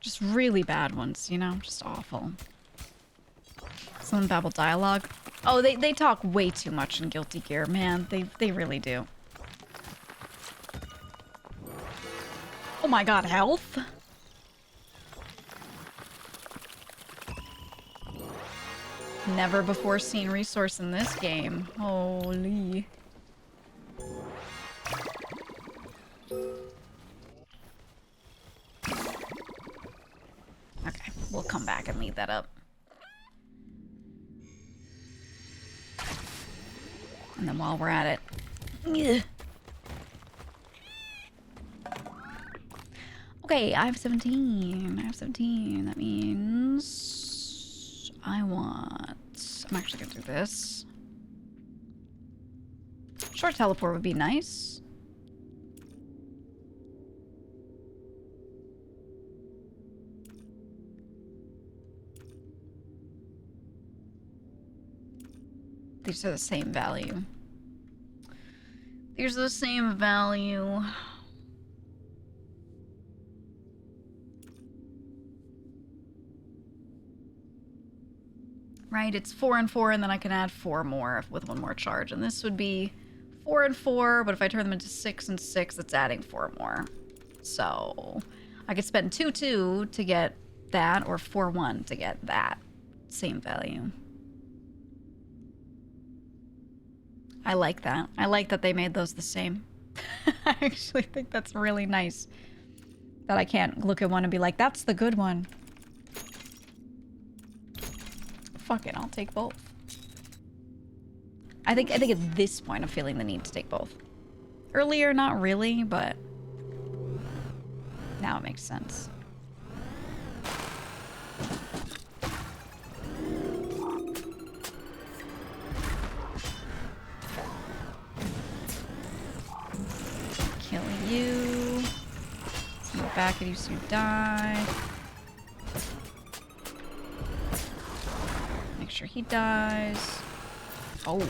Just really bad ones, you know? Just awful. Some babble dialogue. Oh, they talk way too much in Guilty Gear, man. They really do. Oh my god, health? Never before seen resource in this game. Holy. Okay, we'll come back and leave that up. And then while we're at it... Ugh. Okay, I have 17. I have 17. That means... I want... I'm actually gonna do this. Short teleport would be nice. These are the same value. These are the same value. Right, it's 4 and 4, and then I can add 4 more with 1 more charge. And this would be 4 and 4, but if I turn them into 6 and 6, it's adding 4 more. So I could spend 2-2 to get that, or 4-1 to get that same value. I like that. I like that they made those the same. I actually think that's really nice. That I can't look at one and be like, that's the good one. Fuck it, I'll take both. I think at this point I'm feeling the need to take both. Earlier, not really, but now it makes sense. Kill you. Send it back at you so you die. Make sure he dies. Oh,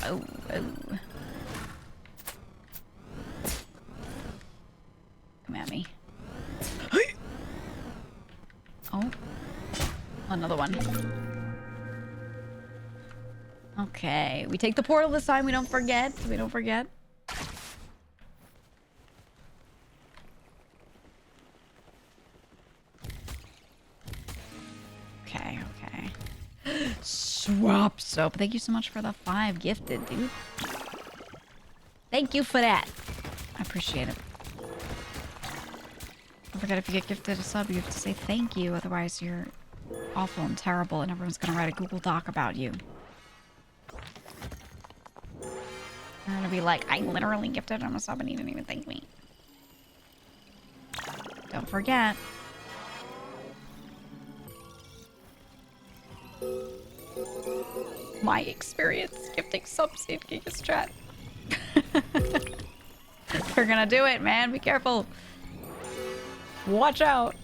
oh, oh. Come at me. Oh. Another one. Okay. We take the portal this time. We don't forget. We don't forget. Okay, okay. Swap soap. Thank you so much for the 5 gifted, dude. Thank you for that. I appreciate it. Don't forget, if you get gifted a sub, you have to say thank you. Otherwise, you're awful and terrible, and everyone's gonna write a Google Doc about you. They're gonna be like, I literally gifted him a sub and he didn't even thank me. Don't forget. My experience gifting subs in GEEGA Strat. We're gonna do it, man. Be careful. Watch out.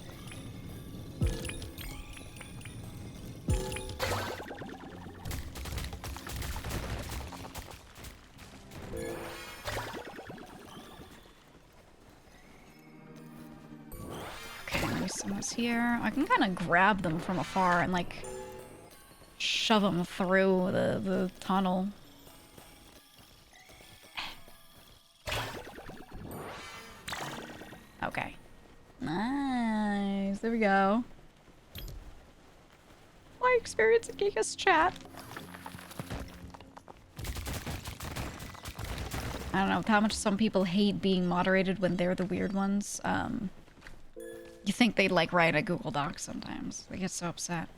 Someone's here. I can kind of grab them from afar and like shove them through the tunnel. Okay. Nice. There we go. My experience in GEEGA's chat. I don't know how much some people hate being moderated when they're the weird ones. You think they'd like write a Google Doc sometimes. They get so upset.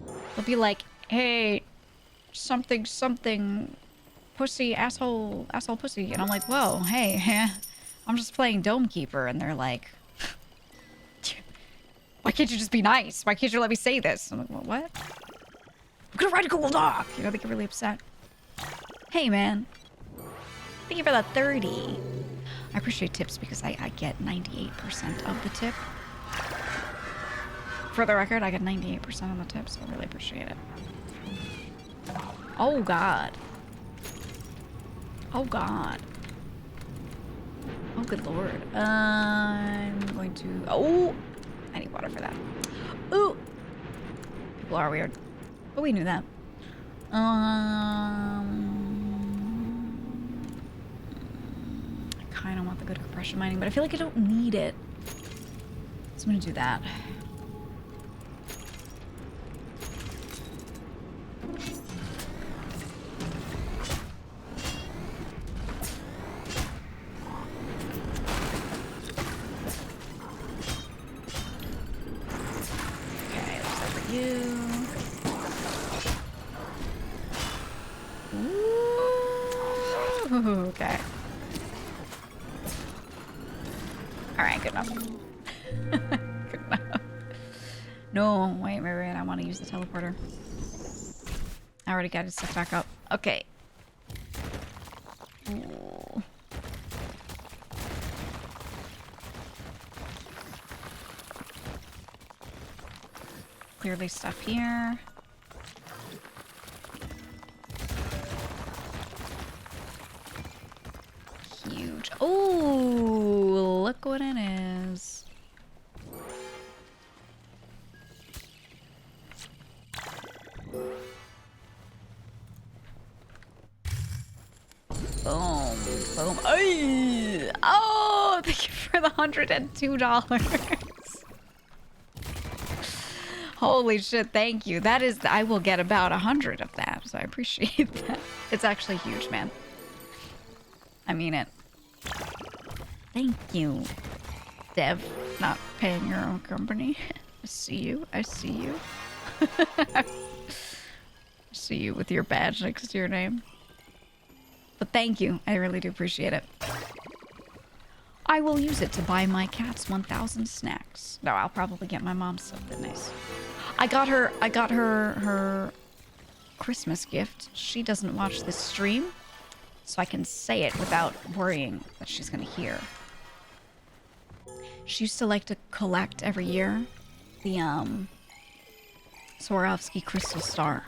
They'll be like, hey, something, something, pussy, asshole, asshole pussy. And I'm like, whoa, hey, I'm just playing Dome Keeper. And they're like, why can't you just be nice? Why can't you let me say this? I'm like, well, what? I'm gonna write a Google Doc. You know, they get really upset. Hey, man. Thank you for that 30. I appreciate tips because I get 98% of the tip. For the record, I get 98% on the tip, so I really appreciate it. Oh, God. Oh, God. Oh, good Lord. I'm going to... Oh! I need water for that. Ooh! People are weird. But we knew that. I kind of want the good compression mining, but I feel like I don't need it. So I'm going to do that. Okay, looks like for you. Ooh, okay. Alright, good enough. Good enough. No, wait, I want to use the teleporter. I already got his stuff back up. Okay. Ooh. Clearly stuff here. Huge. Oh, look what it is. Boom, boom. Ay! Oh, thank you for the $102. Holy shit, thank you. That is, I will get about 100 of that, so I appreciate that. It's actually huge, man. I mean it. Thank you, Dev, not paying your own company. I see you. I see you. I see you with your badge next to your name. But thank you. I really do appreciate it. I will use it to buy my cats 1,000 snacks. No, I'll probably get my mom something nice. I got her Christmas gift. She doesn't watch this stream, so I can say it without worrying that she's gonna hear. She used to like to collect every year the Swarovski crystal star.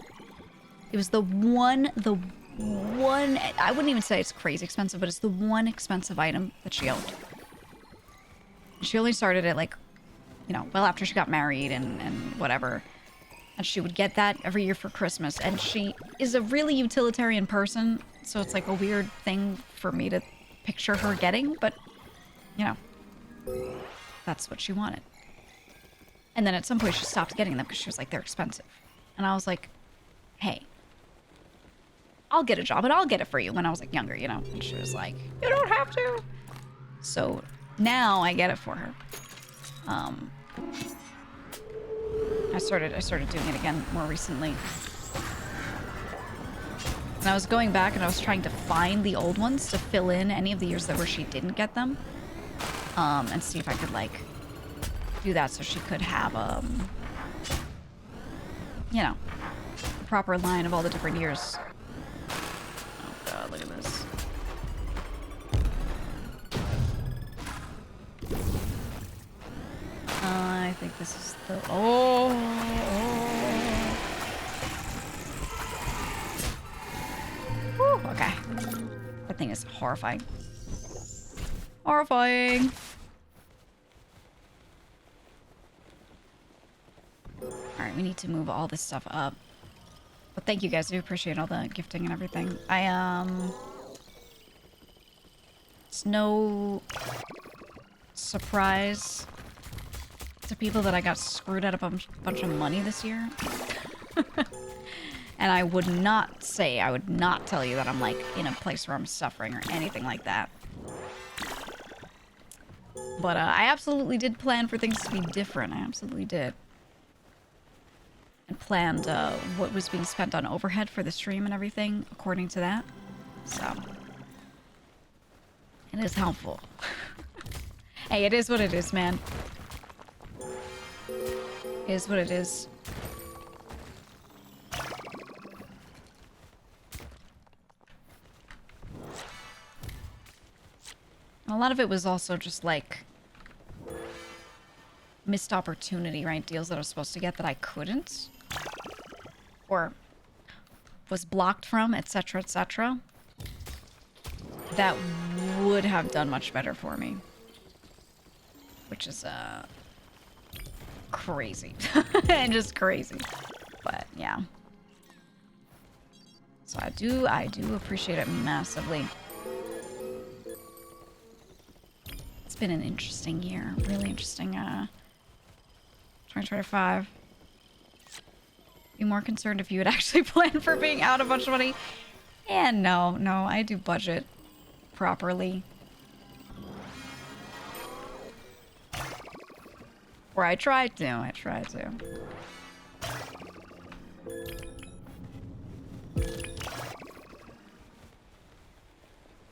It was the one, I wouldn't even say it's crazy expensive, but it's the one expensive item that she owned. She only started it like, you know, well after she got married and whatever. And she would get that every year for Christmas. And she is a really utilitarian person, so it's like a weird thing for me to picture her getting, but, you know, that's what she wanted. And then at some point she stopped getting them because she was like, they're expensive. And I was like, hey, I'll get a job and I'll get it for you when I was like younger, you know? And she was like, you don't have to. So now I get it for her. I started doing it again more recently. And I was going back and I was trying to find the old ones to fill in any of the years where she didn't get them. And see if I could like do that so she could have you know, a proper line of all the different years. Oh god, look at this. I think this is the... Oh! Whew, okay. That thing is horrifying. Horrifying! Alright, we need to move all this stuff up. But thank you guys. I do appreciate all the gifting and everything. It's no surprise to people that I got screwed out of a bunch of money this year. And I would not tell you that I'm like in a place where I'm suffering or anything like that. But I absolutely did plan for things to be different. I absolutely did. And planned what was being spent on overhead for the stream and everything according to that. So it is helpful. Hey, it is what it is, man. It is what it is. And a lot of it was also just like missed opportunity, right? Deals that I was supposed to get that I couldn't. Or was blocked from, etc., etc. That would have done much better for me. Which is, crazy. And just crazy. But, yeah. So I do appreciate it massively. It's been an interesting year. Really interesting, 2025. Be more concerned if you had actually planned for being out a bunch of money. And no, I do budget properly. Or I try to.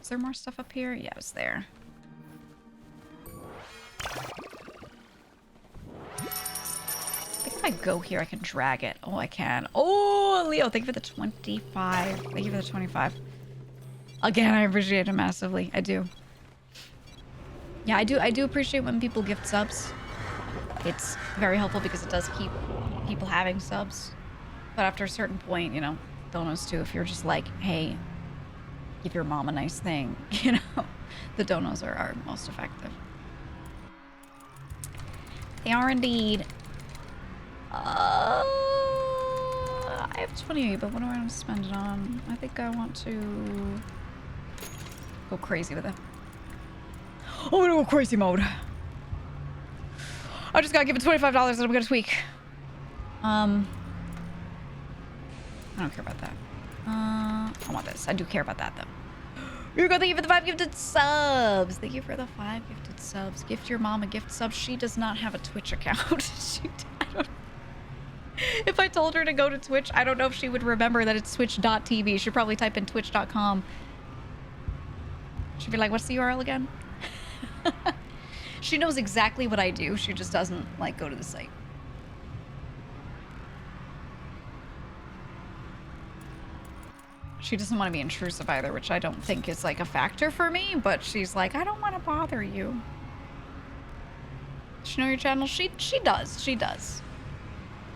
Is there more stuff up here? Yeah, it's there. I think if I go here, I can drag it. Oh, I can. Oh, Leo, thank you for the 25. Thank you for the 25. Again, I appreciate it massively. I do. Yeah, I do appreciate when people gift subs. It's very helpful because it does keep people having subs. But after a certain point, you know, donos too, if you're just like, hey, give your mom a nice thing, you know, the donos are most effective. They are indeed. I have 28, but what do I want to spend it on? I think I want to go crazy with it. I'm gonna go crazy mode. I just gotta give it $25 and I'm gonna tweak. I don't care about that. I want this. I do care about that though. Hugo, thank you for the 5 gifted subs. Thank you for the 5 gifted subs. Gift your mom a gift sub. She does not have a Twitch account. If I told her to go to Twitch, I don't know if she would remember that it's twitch.tv. She'd probably type in twitch.com. She'd be like, what's the URL again? She knows exactly what I do. She just doesn't, like, go to the site. She doesn't want to be intrusive either, which I don't think is, like, a factor for me. But she's like, I don't want to bother you. Does she know your channel? She does. She does.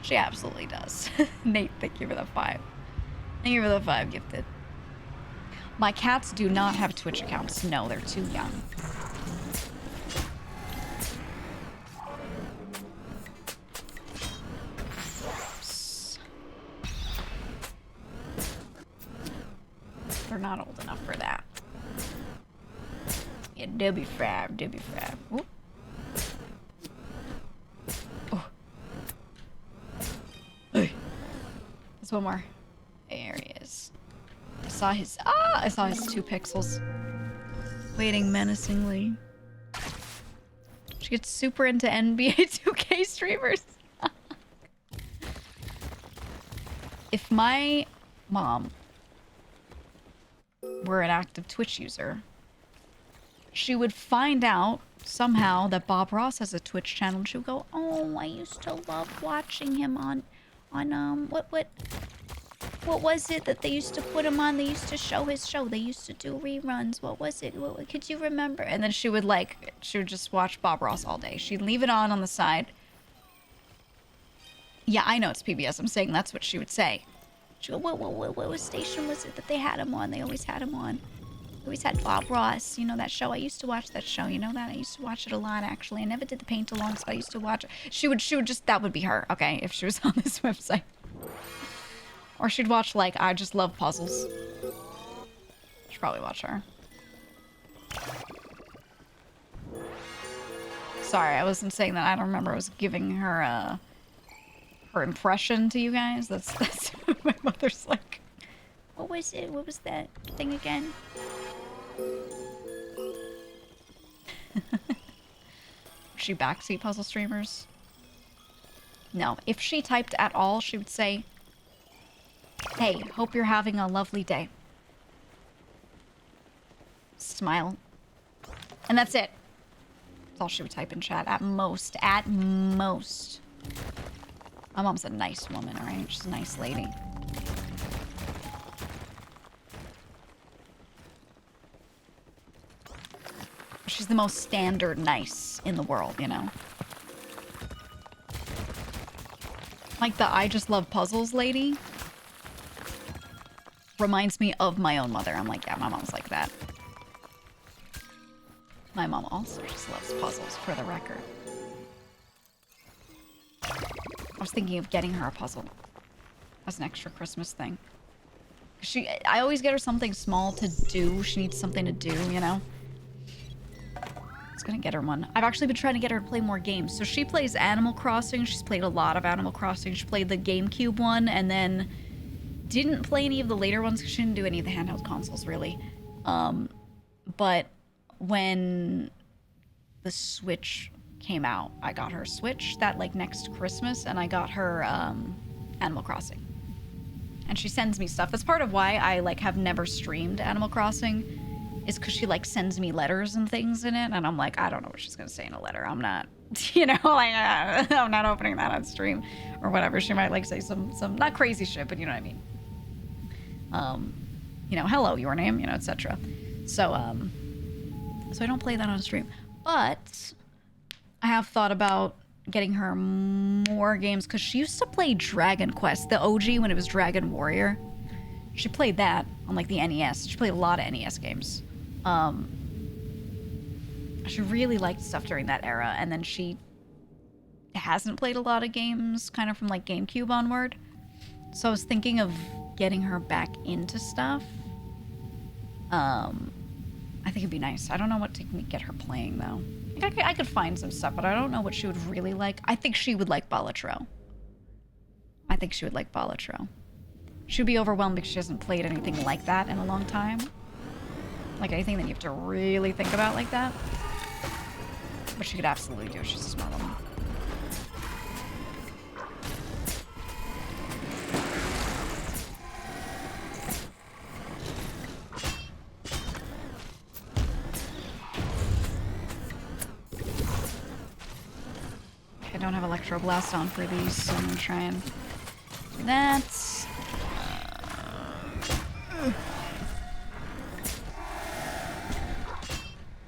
She absolutely does. Nate, thank you for the 5. Thank you for the 5 gifted. My cats do not have Twitch accounts. No, they're too young. They're not old enough for that. Yeah, they'll be fab. They'll be fab. Ooh. Oh. Hey. There's one more. There he is. I saw his 2 pixels. Waiting menacingly. She gets super into NBA 2K streamers. If my mom were an active Twitch user, she would find out somehow that Bob Ross has a Twitch channel, and she would go, oh, I used to love watching him on what was it that they used to put him on? They used to show his show. They used to do reruns. What was it? Could you remember? And then she would just watch Bob Ross all day. She'd leave it on the side. Yeah, I know it's PBS. I'm saying that's what she would say. She would go, what station was it that they had him on? They always had him on. We always had Bob Ross, you know that show. I used to watch that show, you know that? I used to watch it a lot, actually. I never did the paint alongs, but I used to watch it. She would just, that would be her, okay, if she was on this website. Or she'd watch, like, I Just Love Puzzles. Should probably watch her. Sorry, I wasn't saying that. I don't remember. I was giving her, her impression to you guys. That's what my mother's like. What was it? What was that thing again? She backseat puzzle streamers? No. If she typed at all, she would say, "Hey, hope you're having a lovely day." Smile. And that's it. That's all she would type in chat. At most. At most. My mom's a nice woman, alright? She's a nice lady. She's the most standard nice in the world, you know? Like the I Just Love Puzzles lady reminds me of my own mother. I'm like, yeah, my mom's like that. My mom also just loves puzzles, for the record. I was thinking of getting her a puzzle as an extra Christmas thing. I always get her something small to do. She needs something to do, you know? I was gonna get her one. I've actually been trying to get her to play more games. So she plays Animal Crossing. She's played a lot of Animal Crossing. She played the GameCube one, and then didn't play any of the later ones because she didn't do any of the handheld consoles, really. But when the Switch came out, I got her Switch that, like, next Christmas, and I got her Animal Crossing. And she sends me stuff. That's part of why I, like, have never streamed Animal Crossing, is because she, like, sends me letters and things in it, and I'm like, I don't know what she's gonna say in a letter. I'm not, you know, like, I'm not opening that on stream or whatever. She might, like, say some not crazy shit, but you know what I mean. You know, hello, your name, you know, etc. So I don't play that on stream. But I have thought about getting her more games, because she used to play Dragon Quest, the OG, when it was Dragon Warrior. She played that on, like, the NES. She played a lot of NES games. She really liked stuff during that era, and then she hasn't played a lot of games kind of from, like, GameCube onward. So I was thinking of getting her back into stuff. I think it'd be nice. I don't know what to get her playing, though. I could find some stuff, but I don't know what she would really like. I think she would like Balatro. I think she would like Balatro. She would be overwhelmed because she hasn't played anything like that in a long time. Like anything that you have to really think about like that. But she could absolutely do it. She's a smart woman. I don't have Electroblast on for these, so I'm gonna try and do that.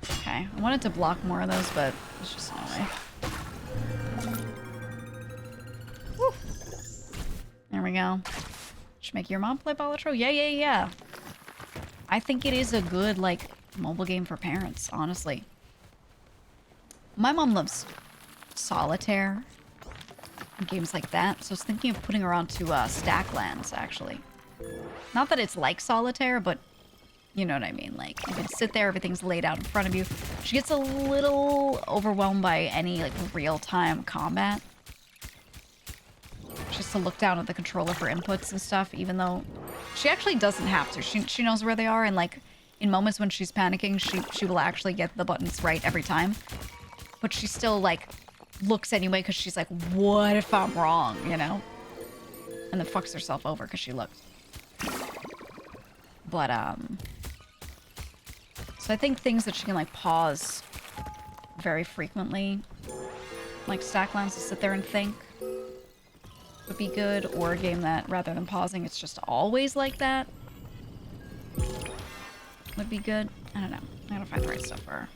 Okay, I wanted to block more of those, but there's just no way. Woo. There we go. Should make your mom play Balatro? Yeah. I think it is a good, like, mobile game for parents, honestly. My mom loves Solitaire and games like that, so I was thinking of putting her onto Stacklands, actually. Not that it's like Solitaire, but you know what I mean. Like, you can sit there, everything's laid out in front of you. She gets a little overwhelmed by any, like, real-time combat. Just to look down at the controller for inputs and stuff, even though she actually doesn't have to. She knows where they are, and, like, in moments when she's panicking, she will actually get the buttons right every time. But she still, like, looks anyway because she's like, what if I'm wrong, you know? And then fucks herself over because she looked. But, so I think things that she can, like, pause very frequently, like Stacklands, to sit there and think, would be good. Or a game that, rather than pausing, it's just always like that, would be good. I don't know. I gotta find the right stuff for her.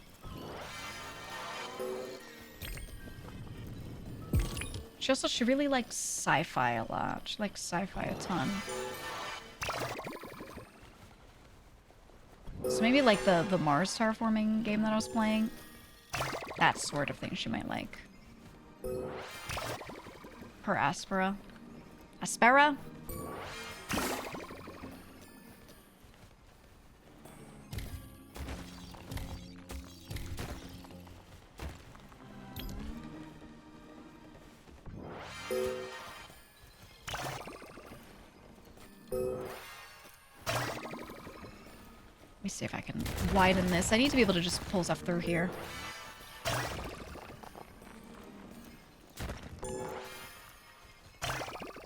She really likes sci-fi a lot. She likes sci-fi a ton. So maybe like the Mars terraforming game that I was playing. That sort of thing she might like. Per Aspera. Aspera? Let me see if I can widen this. I need to be able to just pull stuff through here.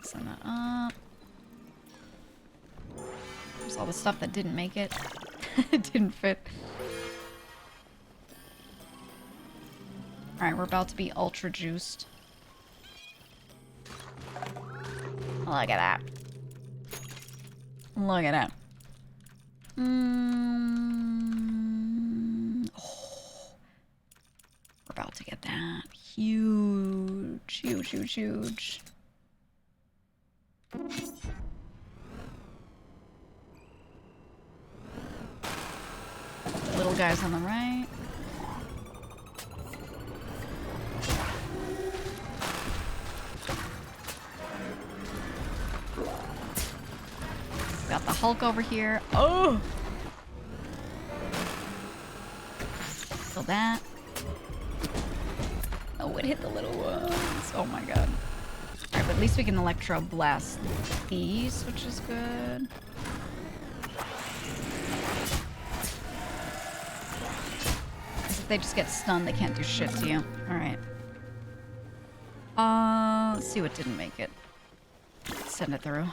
Send that up. There's all the stuff that didn't make it. It didn't fit. Alright, we're about to be ultra juiced. Look at that. Look at that. Oh, we're about to get that. Huge, huge, huge, huge. Little guys on the right. Got the Hulk over here. Oh! Kill that. Oh, it hit the little ones. Oh my god. Alright, but at least we can Electro Blast these, which is good. If they just get stunned, they can't do shit to you. Alright. Let's see what didn't make it. Let's send it through.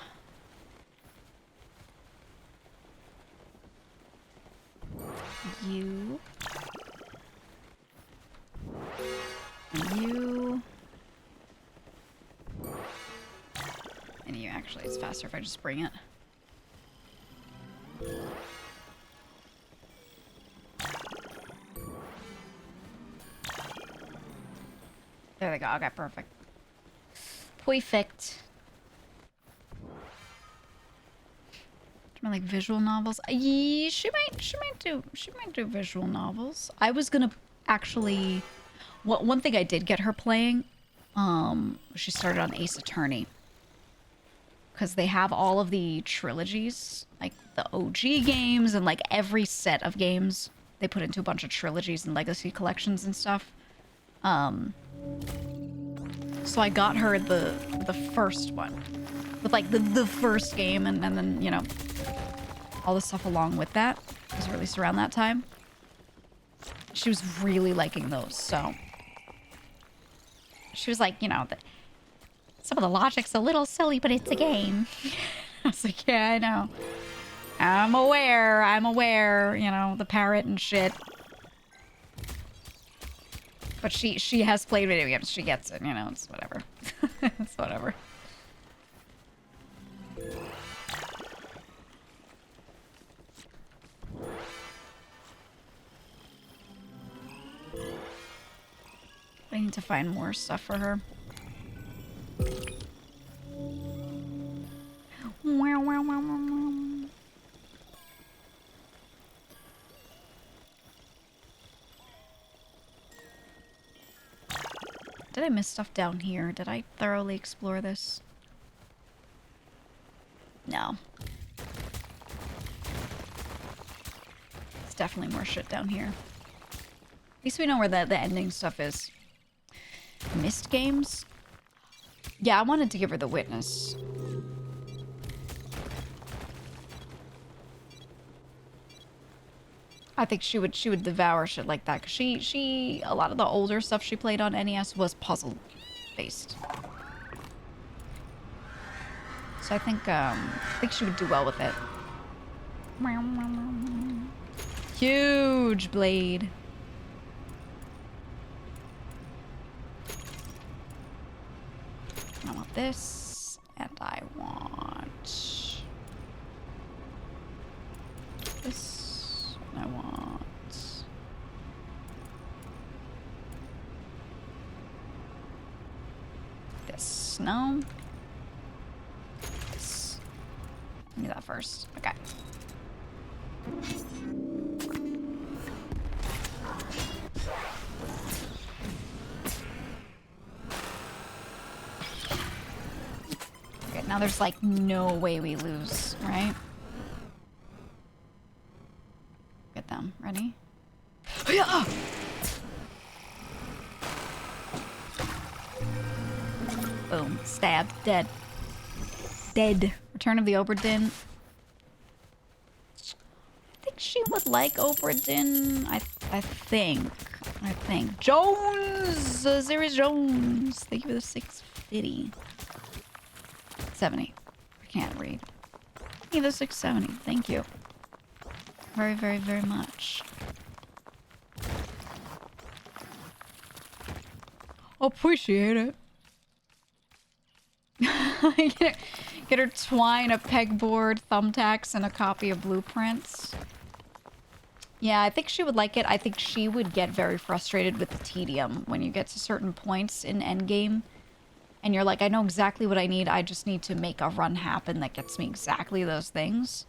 You. And you. And you. Actually, it's faster if I just bring it. There they go. Okay, perfect. Perfect. Like visual novels. Yeah, she might do visual novels. I was gonna actually, one thing I did get her playing, she started on Ace Attorney, because they have all of the trilogies, like the OG games and like every set of games they put into a bunch of trilogies and legacy collections and stuff. So I got her the first one with like the first game, and then, you know, all the stuff along with that was released around that time. She was really liking those, so she was like, you know, some of the logic's a little silly, but it's a game. I was like, yeah, I know. I'm aware, you know, the parrot and shit. But she has played video games. She gets it, you know, it's whatever. It's whatever. I need to find more stuff for her. Did I miss stuff down here? Did I thoroughly explore this? No. It's definitely more shit down here. At least we know where the ending stuff is. Missed games? Yeah, I wanted to give her the witness. I think she would devour shit like that, because she a lot of the older stuff she played on NES was puzzle based. So I think she would do well with it. Huge blade. I want this, and I want this, and I want this. No. This. Give me that first. Okay. Now there's like no way we lose, right? Get them. Ready? Yeah! Boom. Stabbed. Dead. Dead. Return of the Obra Dinn. I think she would like Obra Dinn. I think. Jones! Zeri Jones. Thank you for the 650. 70. I can't read. Thank you for the 670. Thank you. Very, very, very much. Appreciate it. Get her twine, a pegboard, thumbtacks, and a copy of blueprints. Yeah, I think she would like it. I think she would get very frustrated with the tedium when you get to certain points in endgame. And you're like, I know exactly what I need. I just need to make a run happen that gets me exactly those things.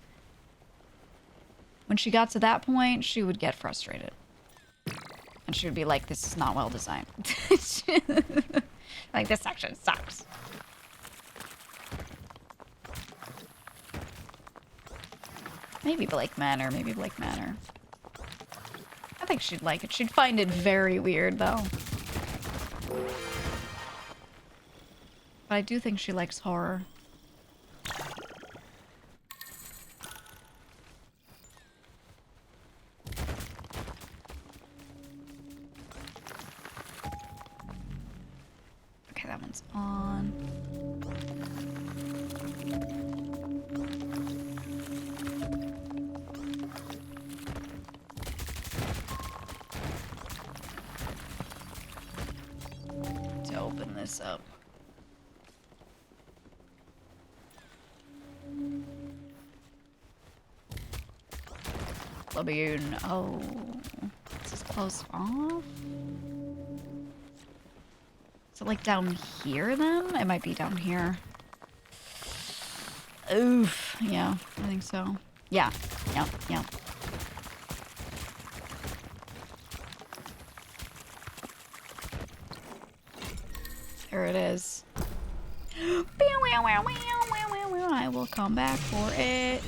When she got to that point, she would get frustrated. And she would be like, this is not well designed. Like, this section sucks. Maybe Blake Manor, maybe Blake Manor. I think she'd like it. She'd find it very weird, though. But I do think she likes horror. Okay, that one's on. To open this up. Laboon. Oh. Is this closed off? Is it like down here then? It might be down here. Oof. Yeah, I think so. Yeah. Yeah. There it is. I will come back for it.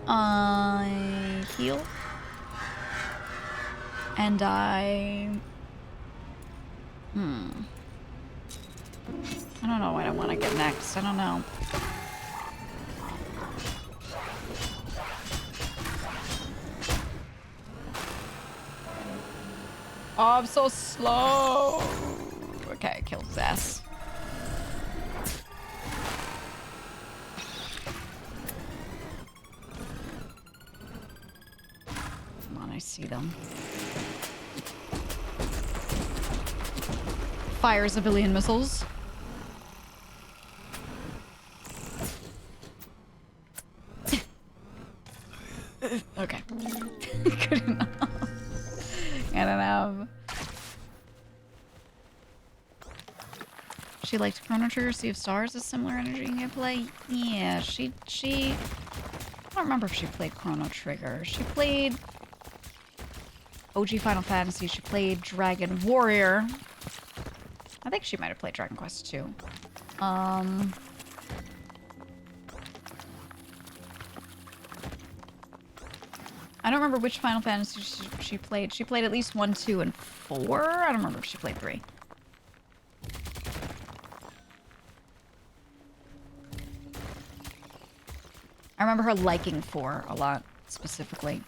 I heal. And I don't know what I want to get next. I don't know. Oh, I'm so slow. Okay, I killed his ass. Come on, I see them. Fires a billion missiles. Okay. Good enough. I don't know. She liked Chrono Trigger, Sea of Stars, a similar energy in gameplay. Yeah, she... I don't remember if she played Chrono Trigger. She played OG Final Fantasy. She played Dragon Warrior. I think she might have played Dragon Quest 2. I don't remember which Final Fantasy she played. She played at least 1, 2, and 4. I don't remember if she played 3. I remember her liking 4 a lot, specifically.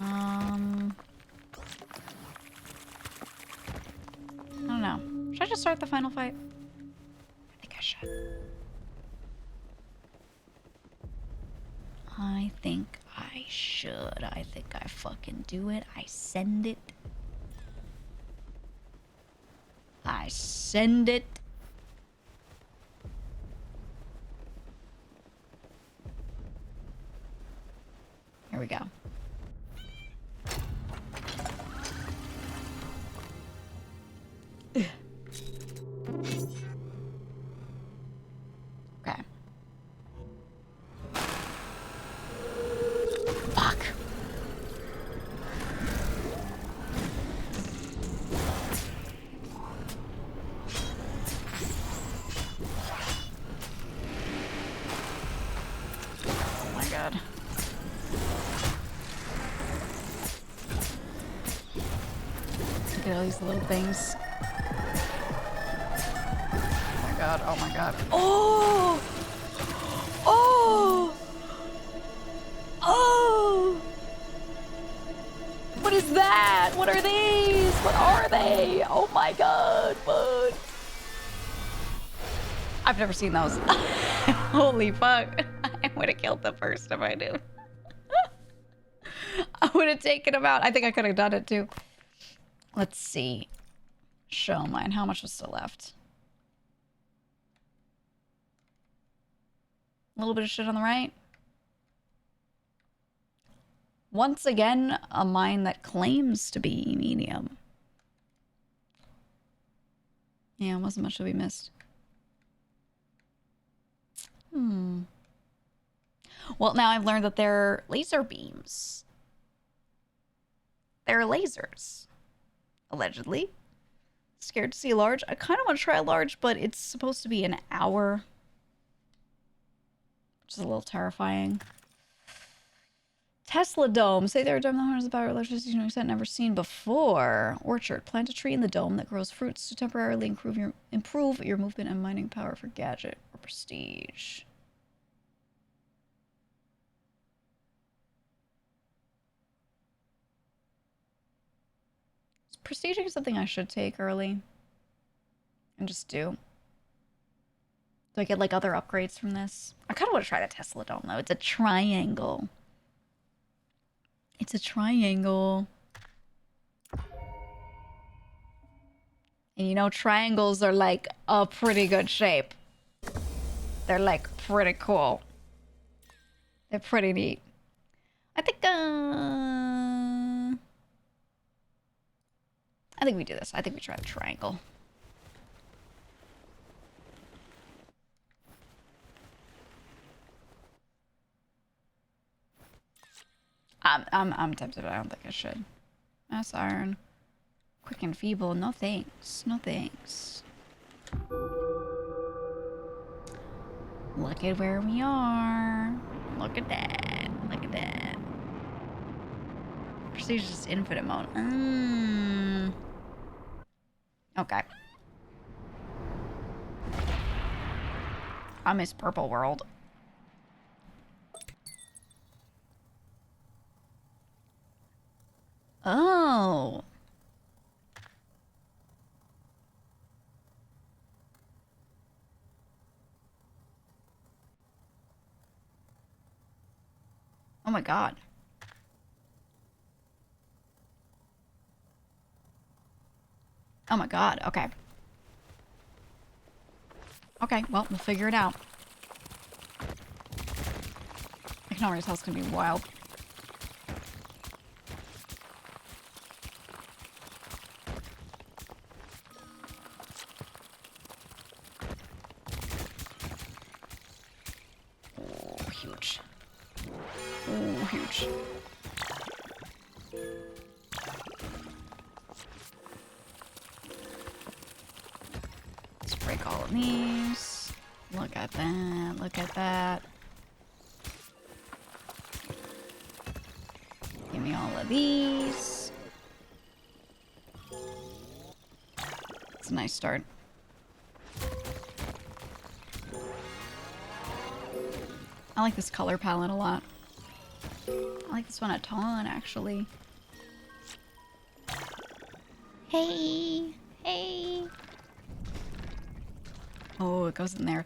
I don't know. Should I just start the final fight? I think I should. I think I should. I think I fucking do it. I send it. I send it. Here we go. Okay. Fuck. Look at all these little things. Oh my god, oh my god. Oh! Oh! Oh! What is that? What are these? What are they? Oh my god, bud. I've never seen those. Holy fuck. I would have killed them first if I knew. I would have taken them out. I think I could have done it too. Let's see. Show mine. How much was still left? A little bit of shit on the right. Once again, a mine that claims to be medium. Yeah, wasn't much that we missed. Well, now I've learned that they're laser beams. They're lasers. Allegedly. Scared to see a large. I kind of want to try a large, but it's supposed to be an hour. Which is a little terrifying. Tesla dome. Say there are dome that harnesses the power of electricity to an extent never seen before. Orchard. Plant a tree in the dome that grows fruits to temporarily improve your movement and mining power for gadget or prestige. Is prestige something I should take early? And just do? Do I get like other upgrades from this? I kind of want to try the Tesla dome though. It's a triangle. It's a triangle. And you know, triangles are like a pretty good shape. They're like pretty cool. They're pretty neat. I think we do this. I think we try the triangle. I'm tempted, but I don't think I should. Mass iron. Quick and feeble. No thanks. No thanks. Look at where we are. Look at that. Look at that. Prestige is just infinite mode. Okay. I miss Purple World. Oh. Oh my god. Oh my god, okay. Okay, well, we'll figure it out. I can already tell it's gonna be wild. Oh, huge. Oh, huge. Let's break all of these. Look at that. Look at that. Give me all of these. It's a nice start. I like this color palette a lot. I like this one a ton, actually. Hey! Hey! Oh, it goes in there.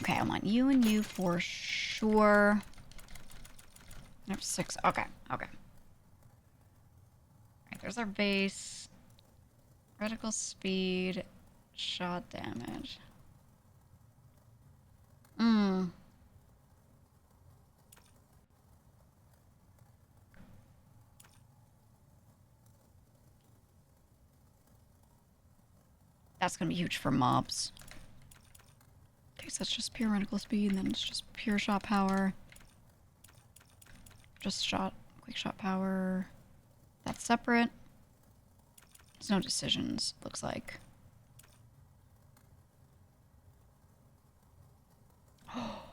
Okay, I want you and you for sure. I have 6. Okay, okay. Alright, there's our base. Reticle speed. Shot damage. That's gonna be huge for mobs. Okay, so that's just pure reticle speed, and then it's just pure shot power. Just quick shot power. That's separate. There's no decisions, looks like. Oh,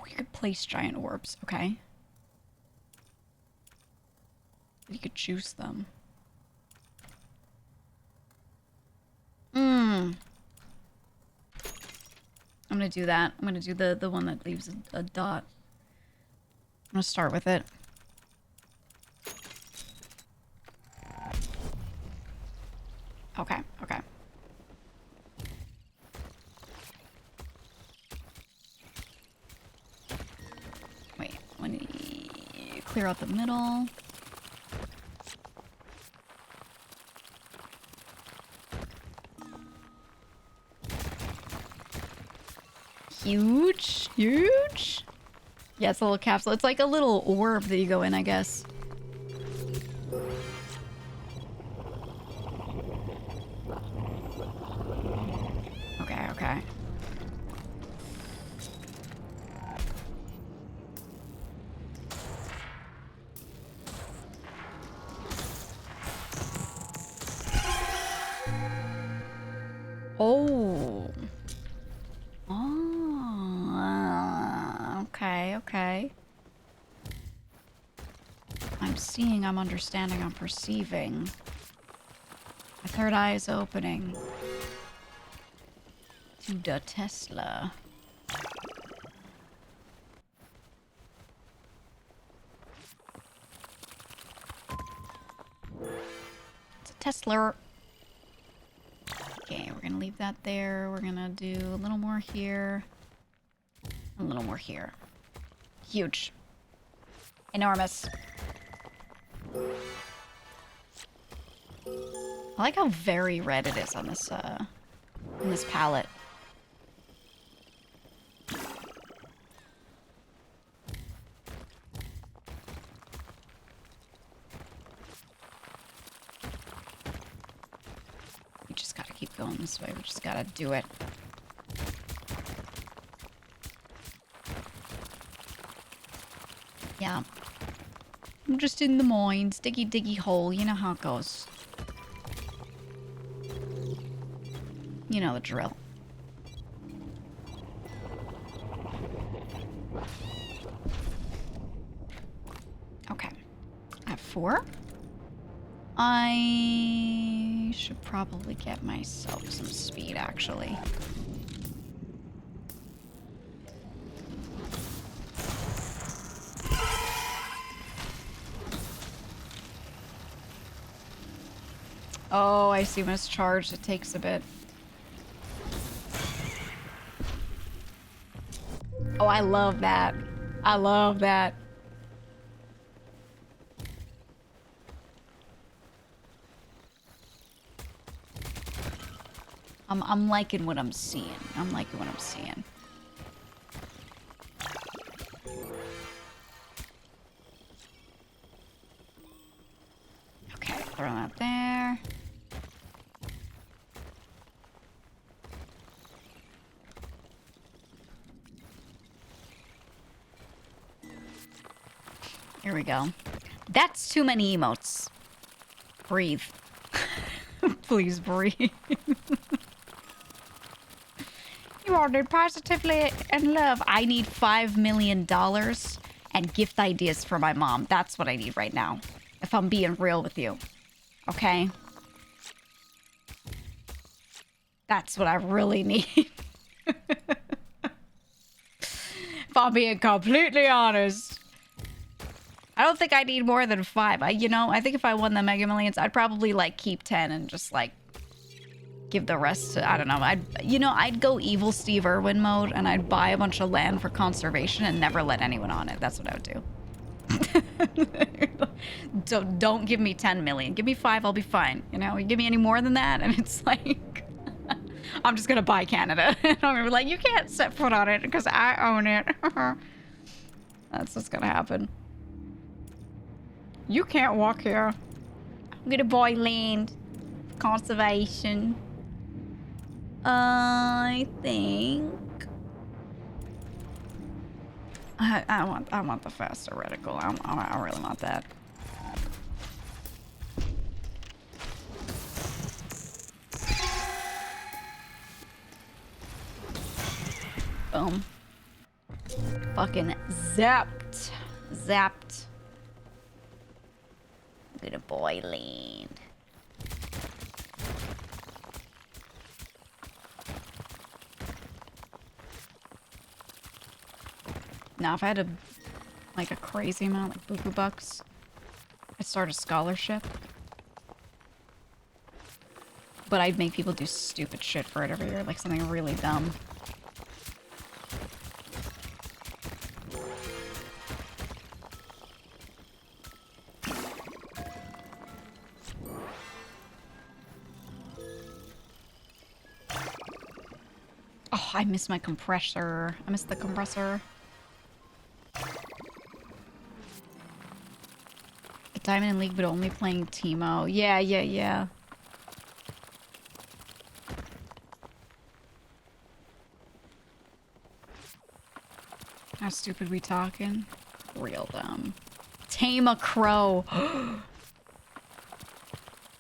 you could place giant orbs, okay. You could juice them. I'm gonna do that. I'm gonna do the one that leaves a dot. I'm gonna start with it. Okay, okay. Wait, let me clear out the middle. Huge, huge. Yeah, it's a little capsule. It's like a little orb that you go in, I guess. Okay, okay. Oh. Oh. Okay, okay. I'm seeing, I'm understanding, I'm perceiving. My third eye is opening. To the Tesla. It's a Tesla. Okay, we're gonna leave that there. We're gonna do a little more here. A little more here. Huge. Enormous. I like how very red it is on this in this palette. We just gotta keep going this way. We just gotta do it. Yeah. I'm just in the mines. Diggy diggy hole. You know how it goes. You know the drill. Okay. I have 4. I should probably get myself some speed, actually. Oh, I see when it's charged, it takes a bit. Oh, I love that. I love that. I'm liking what I'm seeing. I'm liking what I'm seeing. Okay, throw that there. Here we go. That's too many emotes. Breathe. Please breathe. You ordered positively and love. I need $5 million and gift ideas for my mom. That's what I need right now. If I'm being real with you. Okay? That's what I really need. If I'm being completely honest. I don't think I need more than 5. I think if I won the Mega Millions, I'd probably like keep 10 and just like give the rest to, I don't know. I'd go evil Steve Irwin mode and I'd buy a bunch of land for conservation and never let anyone on it. That's what I would do. Don't give me 10 million. Give me 5, I'll be fine. You give me any more than that and it's like I'm just gonna buy Canada. And I'm gonna be like, you can't set foot on it because I own it. That's what's gonna happen. You can't walk here. I'm gonna buy land. Conservation. I think I want the faster reticle. I really want that. Boom. Fucking zapped. Zapped. Good boy, Land. Now, if I had a like a crazy amount, like buku bucks, I'd start a scholarship. But I'd make people do stupid shit for it every year, like something really dumb. Oh, I miss my compressor. I miss the compressor. Diamond in League, but only playing Teemo. Yeah. How stupid we talking? Real dumb. Tame a crow.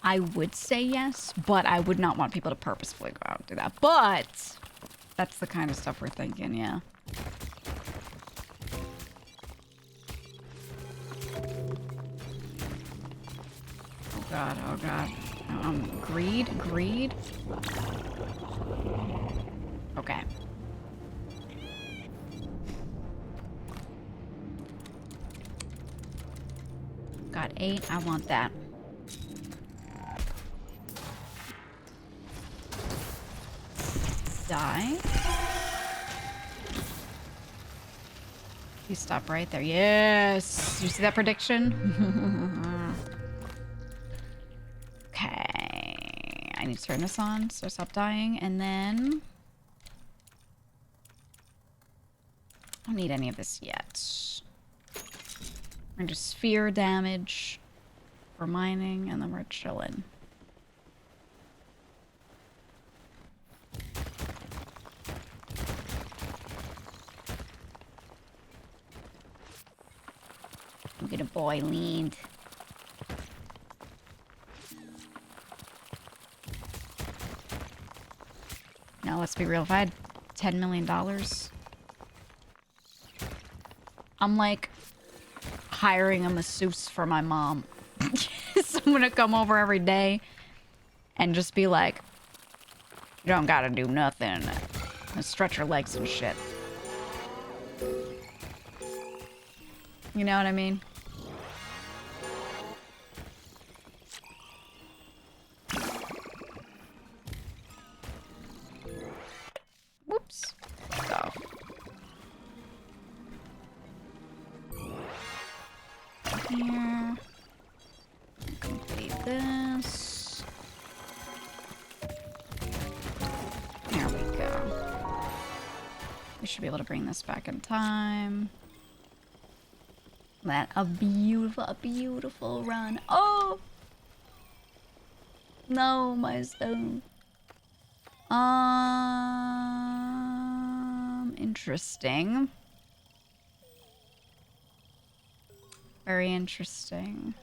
I would say yes, but I would not want people to purposefully go out and do that. But that's the kind of stuff we're thinking, yeah. Oh god. Greed? Okay. Got 8, I want that. Die. You stop right there. Yes! Did you see that prediction? Okay. I need to turn this on so stop dying, and then... I don't need any of this yet. We're gonna do sphere damage for mining, and then we're chilling. Look at a boy leaned. Now let's be real. If I had $10 million, I'm like hiring a masseuse for my mom. Someone to come over every day and just be like, you don't gotta do nothing. And stretch her legs and shit. You know what I mean? Whoops. So. Here. Complete this. There we go. We should be able to bring this back in time. That a beautiful run. Oh! No, my stone. Interesting. Very interesting.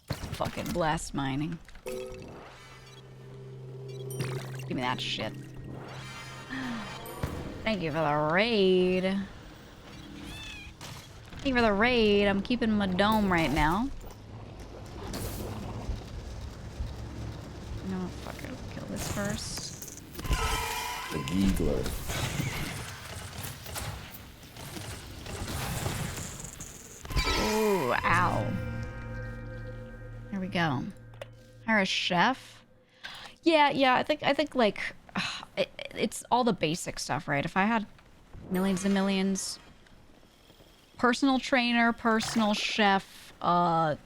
Fucking blast mining. Give me that shit. Thank you for the raid. Thank you for the raid. I'm keeping my dome right now. No, fuck it. Kill this first. The GEEGA. Ooh, ow. There we go. Hire a chef. Yeah. I think like it's all the basic stuff, right? If I had millions and millions, personal trainer, personal chef, that's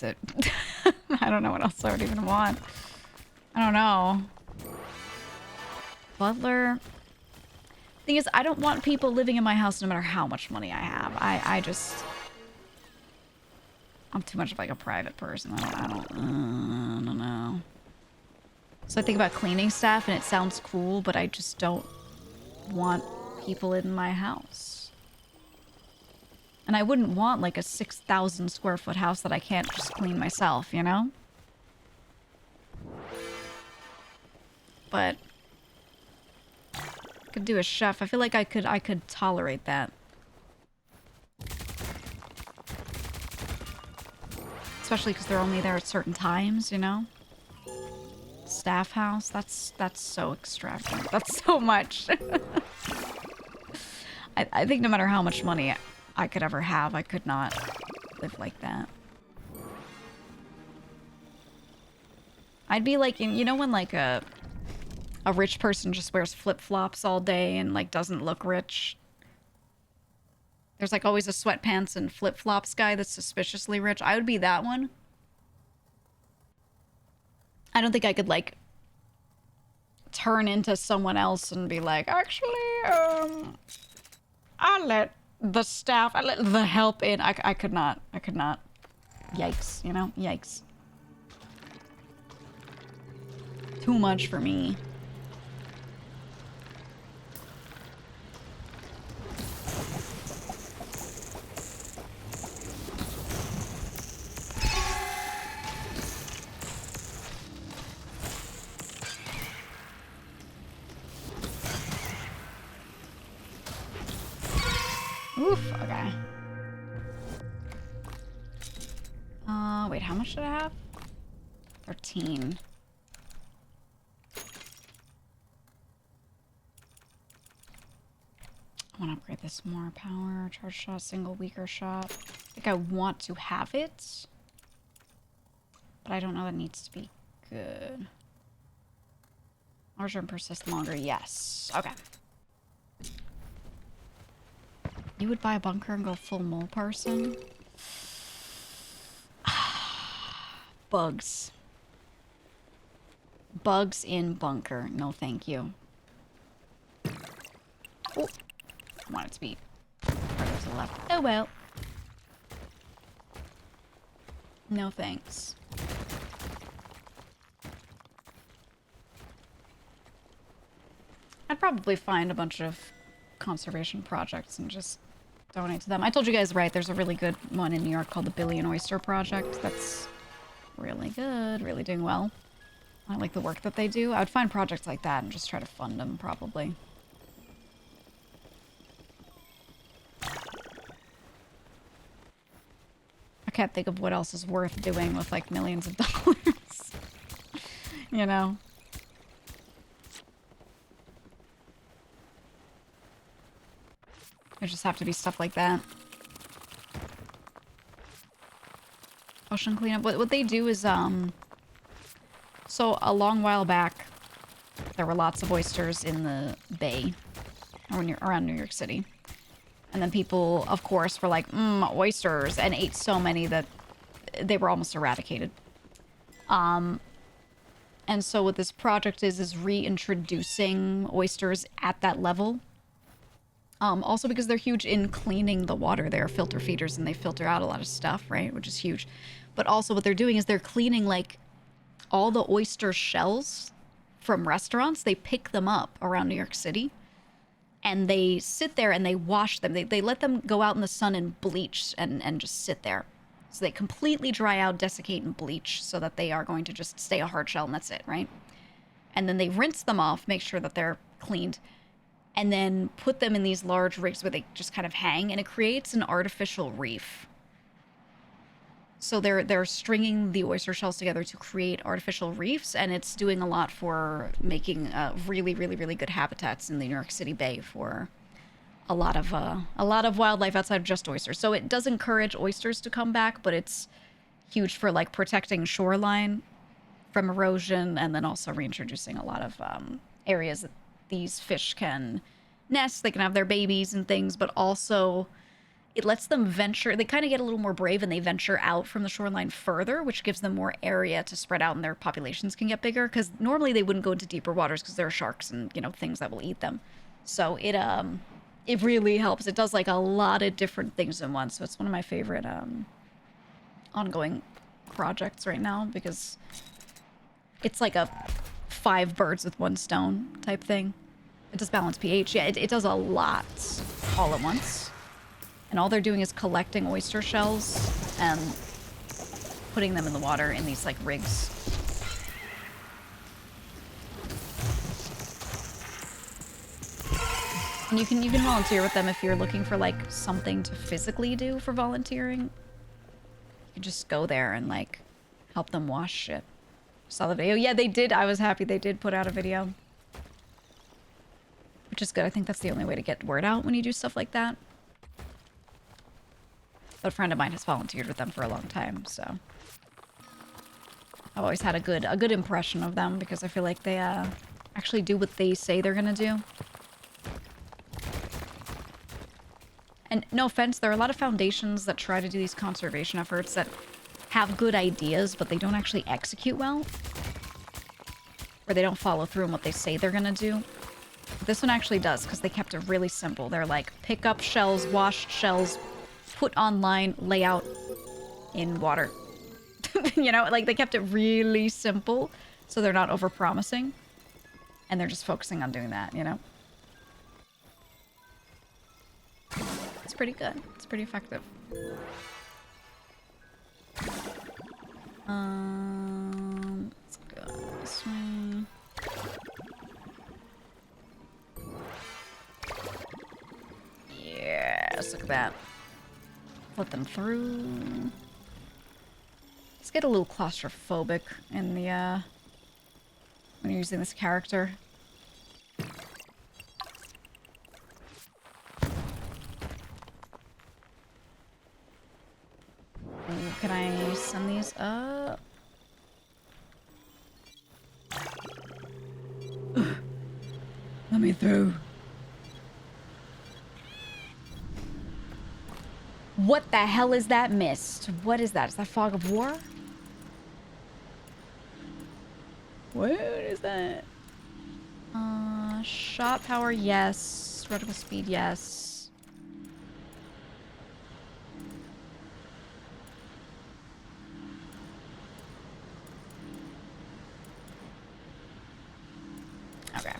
it. I don't know what else I would even want. I don't know. Butler. Thing is, I don't want people living in my house no matter how much money I have. I'm too much of like a private person. I don't know. So I think about cleaning staff and it sounds cool, but I just don't want people in my house. And I wouldn't want like a 6,000 square foot house that I can't just clean myself, you know? But I could do a chef. I feel like I could tolerate that. Especially because they're only there at certain times, you know? Staff house, that's so extravagant. That's so much. I think no matter how much money I could ever have, I could not live like that. I'd be like, you know when like a rich person just wears flip-flops all day and like doesn't look rich? There's like always a sweatpants and flip-flops guy that's suspiciously rich. I would be that one. I don't think I could like turn into someone else and be like, actually, I let the staff, I let the help in. I could not. I could not. Yikes, you know? Yikes. Too much for me. Oof, okay. Wait, how much did I have? 13. I want to upgrade this more. Power, charge shot, single weaker shot. I think I want to have it. But I don't know it needs to be good. Larger and persist longer, yes. Okay. You would buy a bunker and go full mole person? Bugs. Bugs in bunker. No, thank you. Oh. I want it to be further to the left. Oh well. No thanks. I'd probably find a bunch of conservation projects and just donate to them. I told you guys, right, there's a really good one in New York called the Billion Oyster Project. That's really good, really doing well. I like the work that they do. I would find projects like that and just try to fund them, probably. I can't think of what else is worth doing with, like, millions of dollars. You know? There just have to be stuff like that. Ocean cleanup. What they do is, so a long while back, there were lots of oysters in the bay, or when you're around New York City. And then people, of course, were like, oysters, and ate so many that they were almost eradicated. And so what this project is reintroducing oysters at that level. Also because they're huge in cleaning the water. They're filter feeders and they filter out a lot of stuff, right? Which is huge. But also what they're doing is they're cleaning like all the oyster shells from restaurants. They pick them up around New York City and they sit there and they wash them. They let them go out in the sun and bleach and just sit there. So they completely dry out, desiccate, and bleach so that they are going to just stay a hard shell and that's it, right? And then they rinse them off, make sure that they're cleaned, and then put them in these large rigs where they just kind of hang, and it creates an artificial reef. So they're stringing the oyster shells together to create artificial reefs, and it's doing a lot for making really, really, really good habitats in the New York City Bay for a lot of wildlife outside of just oysters. So it does encourage oysters to come back, but it's huge for like protecting shoreline from erosion, and then also reintroducing a lot of areas that these fish can nest, they can have their babies and things, but also it lets them venture. They kind of get a little more brave and they venture out from the shoreline further, which gives them more area to spread out and their populations can get bigger, because normally they wouldn't go into deeper waters because there are sharks and, you know, things that will eat them. So it really helps. It does like a lot of different things in one. So it's one of my favorite ongoing projects right now, because it's like a 5 birds with 1 stone type thing. It does balance pH. Yeah, it does a lot all at once. And all they're doing is collecting oyster shells and putting them in the water in these like rigs. And you can volunteer with them if you're looking for like something to physically do for volunteering. You just go there and like help them wash shit. Saw the video. Yeah, they did. I was happy they did put out a video. Which is good. I think that's the only way to get word out when you do stuff like that. But a friend of mine has volunteered with them for a long time, so I've always had a good impression of them because I feel like they actually do what they say they're gonna do. And no offense, there are a lot of foundations that try to do these conservation efforts that have good ideas, but they don't actually execute well. Or they don't follow through on what they say they're gonna do. But this one actually does, because they kept it really simple. They're like, pick up shells, wash shells, put online, layout in water. You know, like they kept it really simple, so they're not over-promising. And they're just focusing on doing that, you know? It's pretty good. It's pretty effective. Let's go this way. Yes, look at that. Let them through. Let's get a little claustrophobic in the, when you're using this character. Ooh, can I send these up? Let me through. What the hell is that mist? What is that? Is that fog of war? What is that? Shot power, yes. Reticle speed, yes. Okay.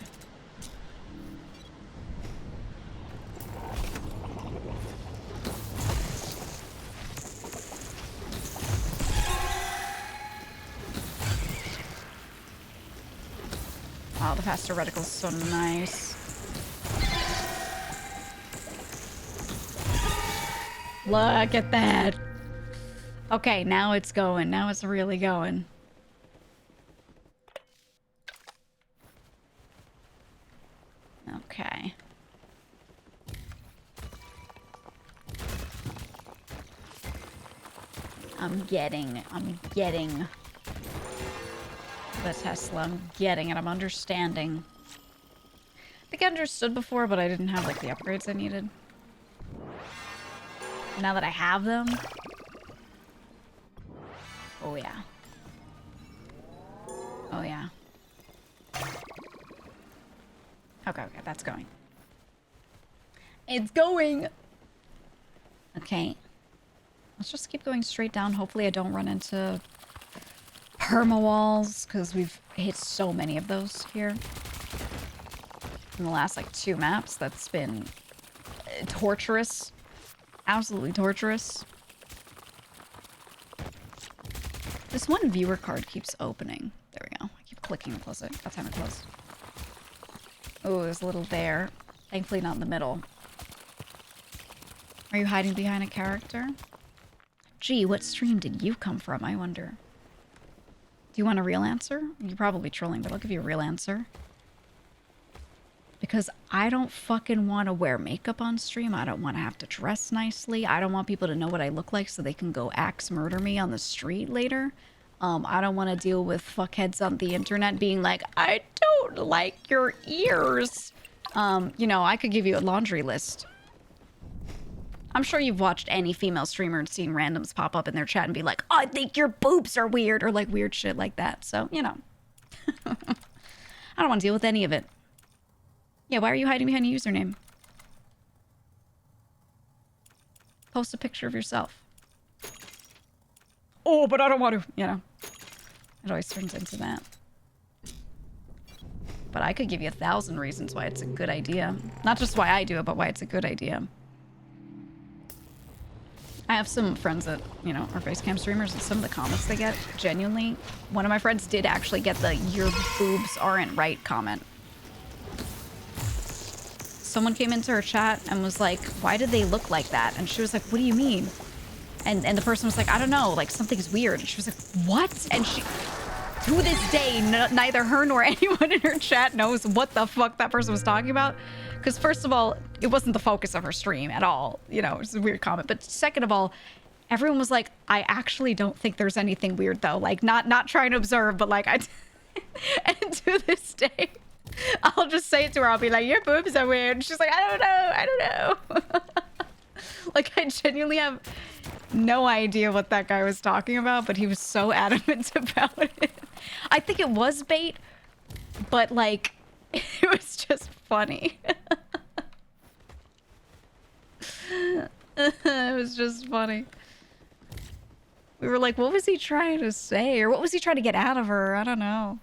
Oh, the faster reticle's so nice. Look at that. Okay, now it's going. Now it's really going. Okay. I'm getting the Tesla. I'm getting it. I'm understanding. I think I understood before, but I didn't have, like, the upgrades I needed. Now that I have them... Oh, yeah. Oh, yeah. Okay, okay, that's going. It's going! Okay. Let's just keep going straight down. Hopefully I don't run into perma walls, because we've hit so many of those here. In the last, like, 2 maps, that's been torturous. Absolutely torturous. This one viewer card keeps opening. There we go. I keep clicking to close it. That's time it closed. Oh, there's a little there. Thankfully not in the middle. Are you hiding behind a character? Gee, what stream did you come from, I wonder? Do you want a real answer? You're probably trolling, but I'll give you a real answer. Because I don't fucking want to wear makeup on stream. I don't want to have to dress nicely. I don't want people to know what I look like so they can go axe murder me on the street later. I don't want to deal with fuckheads on the internet being like, I don't like your ears. You know, I could give you a laundry list. I'm sure you've watched any female streamer and seen randoms pop up in their chat and be like, oh, I think your boobs are weird, or like weird shit like that. So, you know. I don't want to deal with any of it. Yeah, why are you hiding behind a username? Post a picture of yourself. Oh, but I don't want to, you know. It always turns into that. But I could give you 1,000 reasons why it's a good idea. Not just why I do it, but why it's a good idea. I have some friends that, you know, are facecam streamers, and some of the comments they get, genuinely, one of my friends did actually get the "your boobs aren't right" comment. Someone came into her chat and was like, why did they look like that? And she was like, what do you mean? And the person was like, I don't know, like something's weird. And she was like, what? And she, to this day, neither her nor anyone in her chat knows what the fuck that person was talking about. Because first of all, it wasn't the focus of her stream at all. You know, it's a weird comment. But second of all, everyone was like, I actually don't think there's anything weird though. Like not trying to observe, but like and to this day, I'll just say it to her. I'll be like, your boobs are weird. And she's like, I don't know. Like I genuinely have no idea what that guy was talking about, but he was so adamant about it. I think it was bait, but like, it was just funny. It was just funny. We were like, what was he trying to say? Or what was he trying to get out of her? I don't know.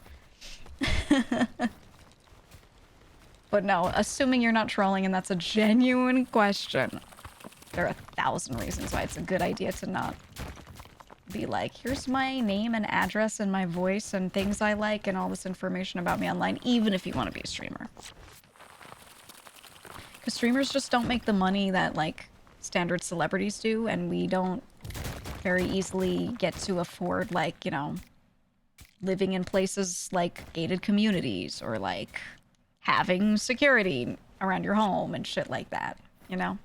But no, assuming you're not trolling and that's a genuine question, there are 1,000 reasons why it's a good idea to not be like, here's my name and address and my voice and things I like and all this information about me online, even if you want to be a streamer. Because streamers just don't make the money that like standard celebrities do, and we don't very easily get to afford like, you know, living in places like gated communities or like having security around your home and shit like that, you know?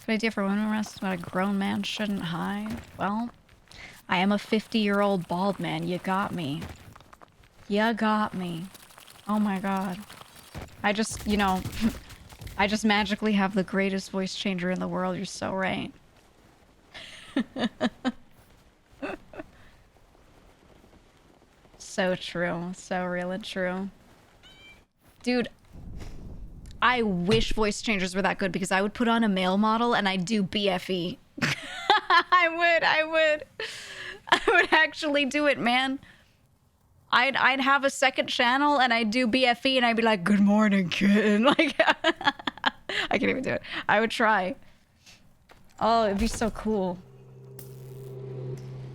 Good idea for women arrest what a grown man shouldn't hide. Well, I am a 50-year-old bald man. You got me. You got me. Oh my god. I just, you know, I just magically have the greatest voice changer in the world. You're so right. So true. So real and true. Dude, I wish voice changers were that good because I would put on a male model and I'd do BFE. I would actually do it, man. I'd have a second channel and I'd do BFE and I'd be like, good morning, kid. Like, I can't even do it. I would try. Oh, it'd be so cool.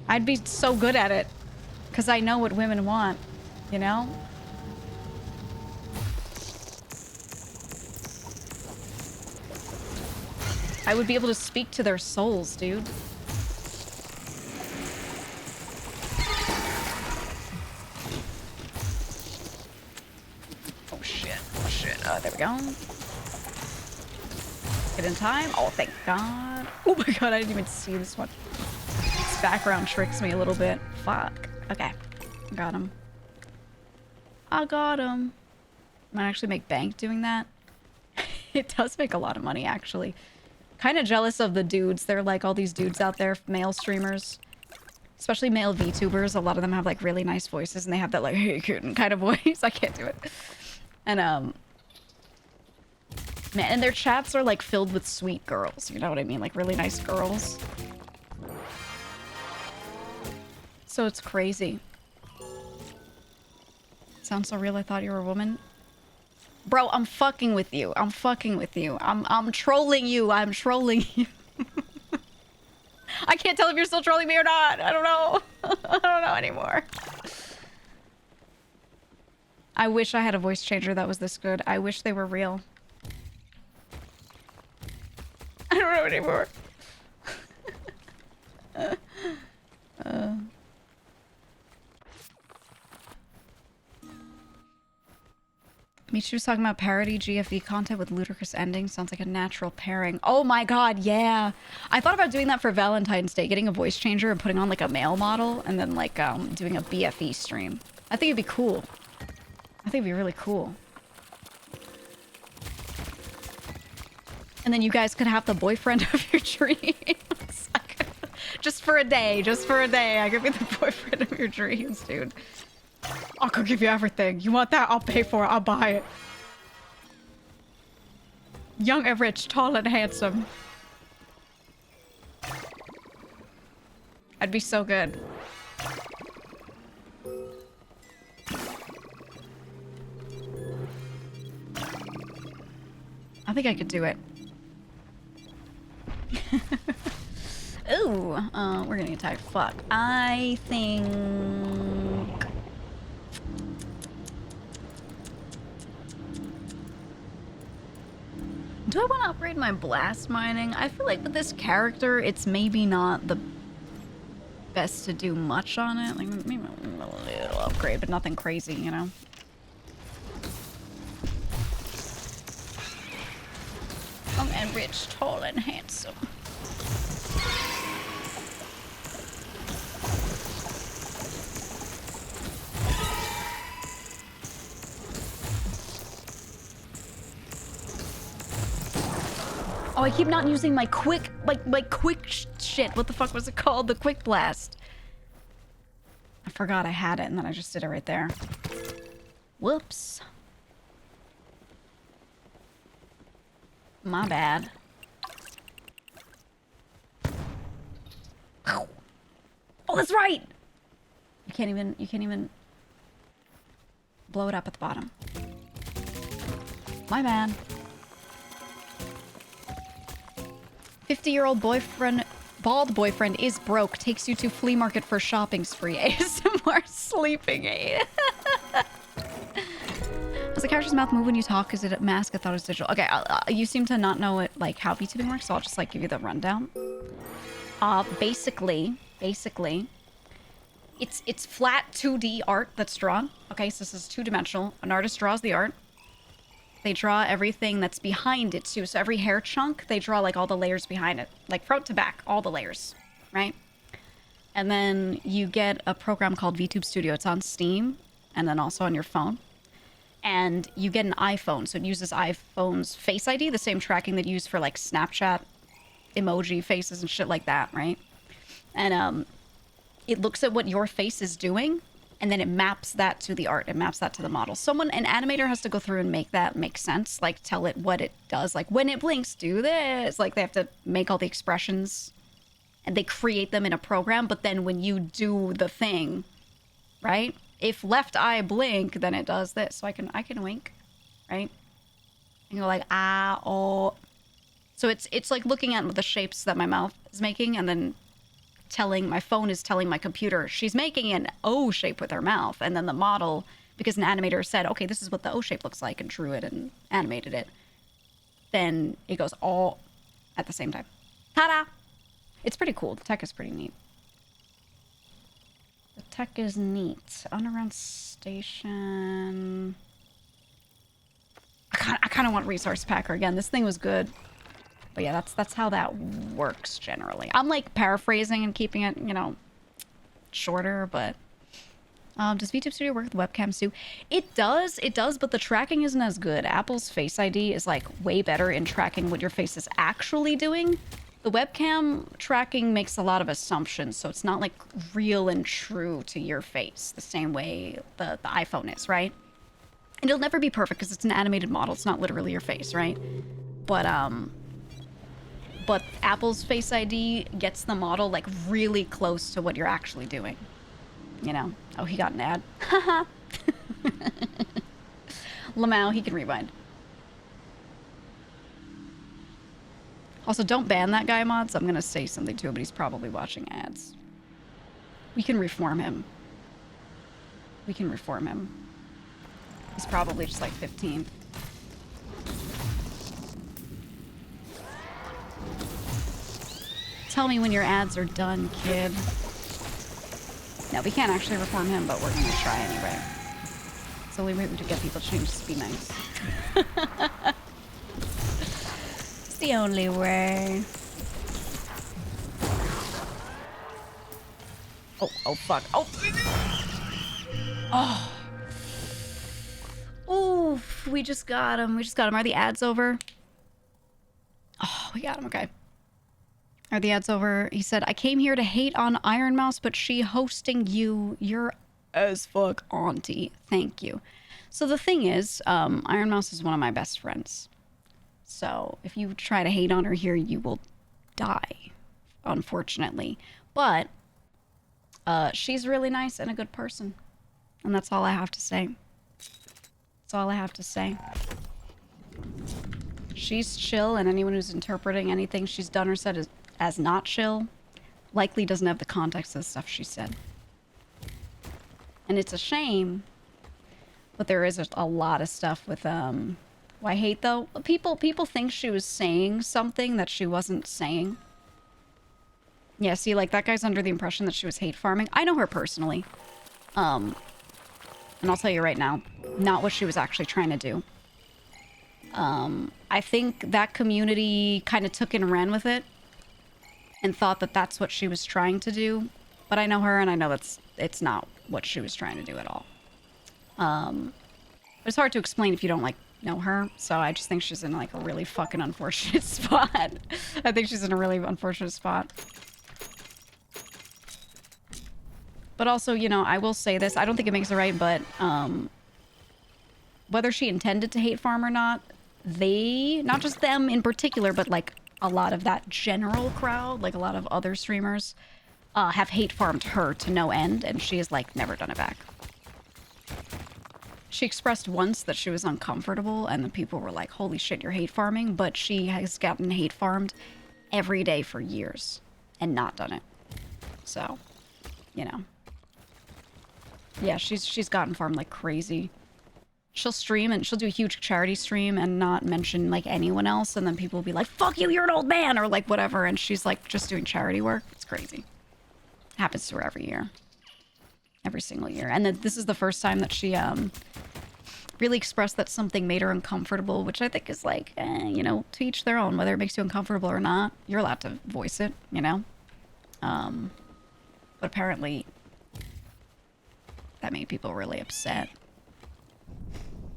I'd be so good at it because I know what women want, you know? I would be able to speak to their souls, dude. Oh shit, oh shit. There we go. Get in time. Oh, thank God. Oh my God, I didn't even see this one. This background tricks me a little bit. Fuck. Okay, got him. I got him. Might actually make bank doing that. It does make a lot of money, actually. Kind of jealous of the dudes. There are like all these dudes out there, male streamers, especially male VTubers. A lot of them have like really nice voices and they have that like, hey kitten kind of voice. I can't do it. And man, and their chats are like filled with sweet girls. You know what I mean? Like really nice girls. So it's crazy. Sounds so real. I thought you were a woman. Bro, I'm fucking with you. I'm fucking with you. I'm trolling you. I'm trolling you. I can't tell if you're still trolling me or not. I don't know. I don't know anymore. I wish I had a voice changer that was this good. I wish they were real. I don't know anymore. Michi was talking about parody GFE content with ludicrous endings. Sounds like a natural pairing. Oh my god, yeah. I thought about doing that for Valentine's Day, getting a voice changer and putting on like a male model and then like doing a BFE stream. I think it'd be cool. I think it'd be really cool. And then you guys could have the boyfriend of your dreams. Just for a day, just for a day. I could be the boyfriend of your dreams, dude. I could give you everything. You want that? I'll pay for it. I'll buy it. Young and rich, tall and handsome. I'd be so good. I think I could do it. Ooh, we're gonna get tired. Fuck. I think... Do I want to upgrade my blast mining? I feel like with this character, it's maybe not the best to do much on it. Like, maybe a little upgrade, but nothing crazy, you know? Young and rich, tall and handsome. Oh, I keep not using my quick, shit. What the fuck was it called? The quick blast. I forgot I had it, and then I just did it right there. Whoops. My bad. Ow. Oh, that's right! You can't even blow it up at the bottom. My bad. 50-year-old boyfriend, bald boyfriend is broke, takes you to flea market for shopping spree. ASMR sleeping aid. Does the character's mouth move when you talk? Is it a mask? I thought it was digital. Okay, you seem to not know it, like, how VTubing works, so I'll just, like, give you the rundown. Basically, it's flat 2D art that's drawn. Okay, so this is two-dimensional. An artist draws the art. They draw everything that's behind it, too. So every hair chunk, they draw, like, all the layers behind it. Like, front to back, all the layers, right? And then you get a program called VTube Studio. It's on Steam, and then also on your phone. And you get an iPhone, so it uses iPhone's Face ID, the same tracking that you use for, like, Snapchat emoji faces and shit like that, right? And it looks at what your face is doing, and then it maps that to the art. It maps that to the model. An animator has to go through and make that make sense. Like, tell it what it does. Like, when it blinks, do this. Like, they have to make all the expressions. And they create them in a program. But then when you do the thing, right? If left eye blink, then it does this. So I can wink, right? And go like, ah, oh. So it's like looking at the shapes that my mouth is making, and then my phone is telling my computer she's making an O shape with her mouth, and then the model, because an animator said, okay, this is what the O shape looks like, and drew it and animated it, then it goes all at the same time. Ta-da! It's pretty cool. The tech is pretty neat. The tech is neat. Underground station. I kind of want resource packer again. This thing was good. But yeah, that's how that works generally. I'm like paraphrasing and keeping it, you know, shorter, but does VTube Studio work with webcams too? It does, but the tracking isn't as good. Apple's Face ID is like way better in tracking what your face is actually doing. The webcam tracking makes a lot of assumptions, so it's not like real and true to your face the same way the iPhone is, right? And it'll never be perfect because it's an animated model. It's not literally your face, right? But Apple's Face ID gets the model, like, really close to what you're actually doing. You know? Oh, he got an ad. Haha. Lamau, he can rewind. Also, don't ban that guy, mods. I'm gonna say something to him, but he's probably watching ads. We can reform him. We can reform him. He's probably just, like, 15. Tell me when your ads are done, kid. No, we can't actually reform him, but we're gonna try anyway. It's the only way to get people changed to be nice. It's the only way. Oh, fuck. Oh. Oof, we just got him. Are the ads over? Oh, we got him, okay. Are the ads over? He said, I came here to hate on Iron Mouse, but she hosting you. You're as fuck, auntie. Thank you. So the thing is, Iron Mouse is one of my best friends. So if you try to hate on her here, you will die, unfortunately. But she's really nice and a good person. And that's all I have to say. That's all I have to say. She's chill, and anyone who's interpreting anything she's done or said as not chill likely doesn't have the context of the stuff she said. And it's a shame, but there is a lot of stuff with Why hate though? People think she was saying something that she wasn't saying. Yeah, see, like that guy's under the impression that she was hate farming. I know her personally. And I'll tell you right now, not what she was actually trying to do. I think that community kind of took it and ran with it and thought that that's what she was trying to do. But I know her and I know it's not what she was trying to do at all. It's hard to explain if you don't like know her. So I just think she's in like a really fucking unfortunate spot. I think she's in a really unfortunate spot. But also, you know, I will say this. I don't think it makes it right, but whether she intended to hate farm or not, they, not just them in particular, but like a lot of that general crowd, like a lot of other streamers, have hate farmed her to no end, and she has like never done it back. She expressed once that she was uncomfortable, and the people were like, holy shit, you're hate farming, but she has gotten hate farmed every day for years and not done it. So, you know. Yeah, she's gotten farmed like crazy. She'll stream and she'll do a huge charity stream and not mention like anyone else, and then people will be like, fuck you, you're an old man, or like whatever, and she's like just doing charity work. It's crazy. Happens to her every year. Every single year. And then this is the first time that she really expressed that something made her uncomfortable, which I think is like, you know, to each their own. Whether it makes you uncomfortable or not, you're allowed to voice it, you know? But apparently that made people really upset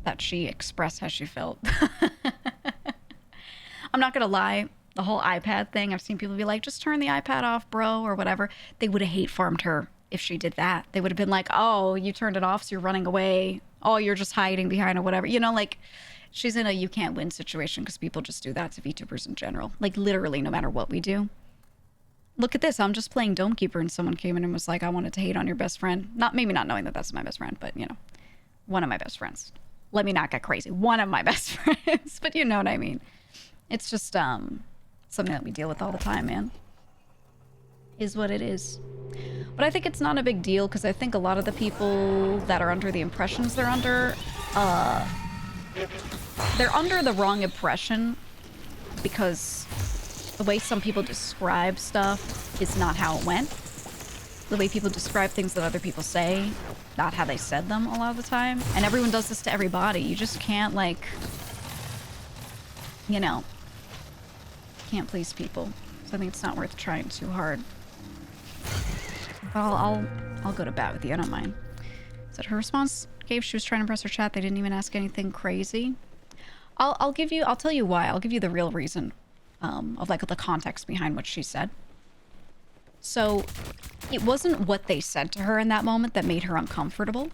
that she expressed how she felt. I'm not gonna lie, the whole iPad thing, I've seen people be like, just turn the iPad off, bro, or whatever. They would have hate farmed her if she did that. They would have been like, oh, you turned it off, so you're running away. Oh, you're just hiding behind or whatever. You know, like, she's in a you can't win situation because people just do that to VTubers in general. Like, literally, no matter what we do. Look at this. I'm just playing Dome Keeper, and someone came in and was like, I wanted to hate on your best friend. Maybe not knowing that that's my best friend, but, you know, one of my best friends. Let me not get crazy. One of my best friends, but you know what I mean. It's just something that we deal with all the time, man. Is what it is. But I think it's not a big deal because I think a lot of the people that are under the impressions they're under the wrong impression because the way some people describe stuff is not how it went. The way people describe things that other people say, not how they said them a lot of the time. And everyone does this to everybody. You just can't, like, you know, can't please people. So I think it's not worth trying too hard. But I'll go to bat with you. I don't mind. Is that her response? Gave she was trying to impress her chat. They didn't even ask anything crazy. I'll tell you why. I'll give you the real reason of like the context behind what she said. So it wasn't what they said to her in that moment that made her uncomfortable.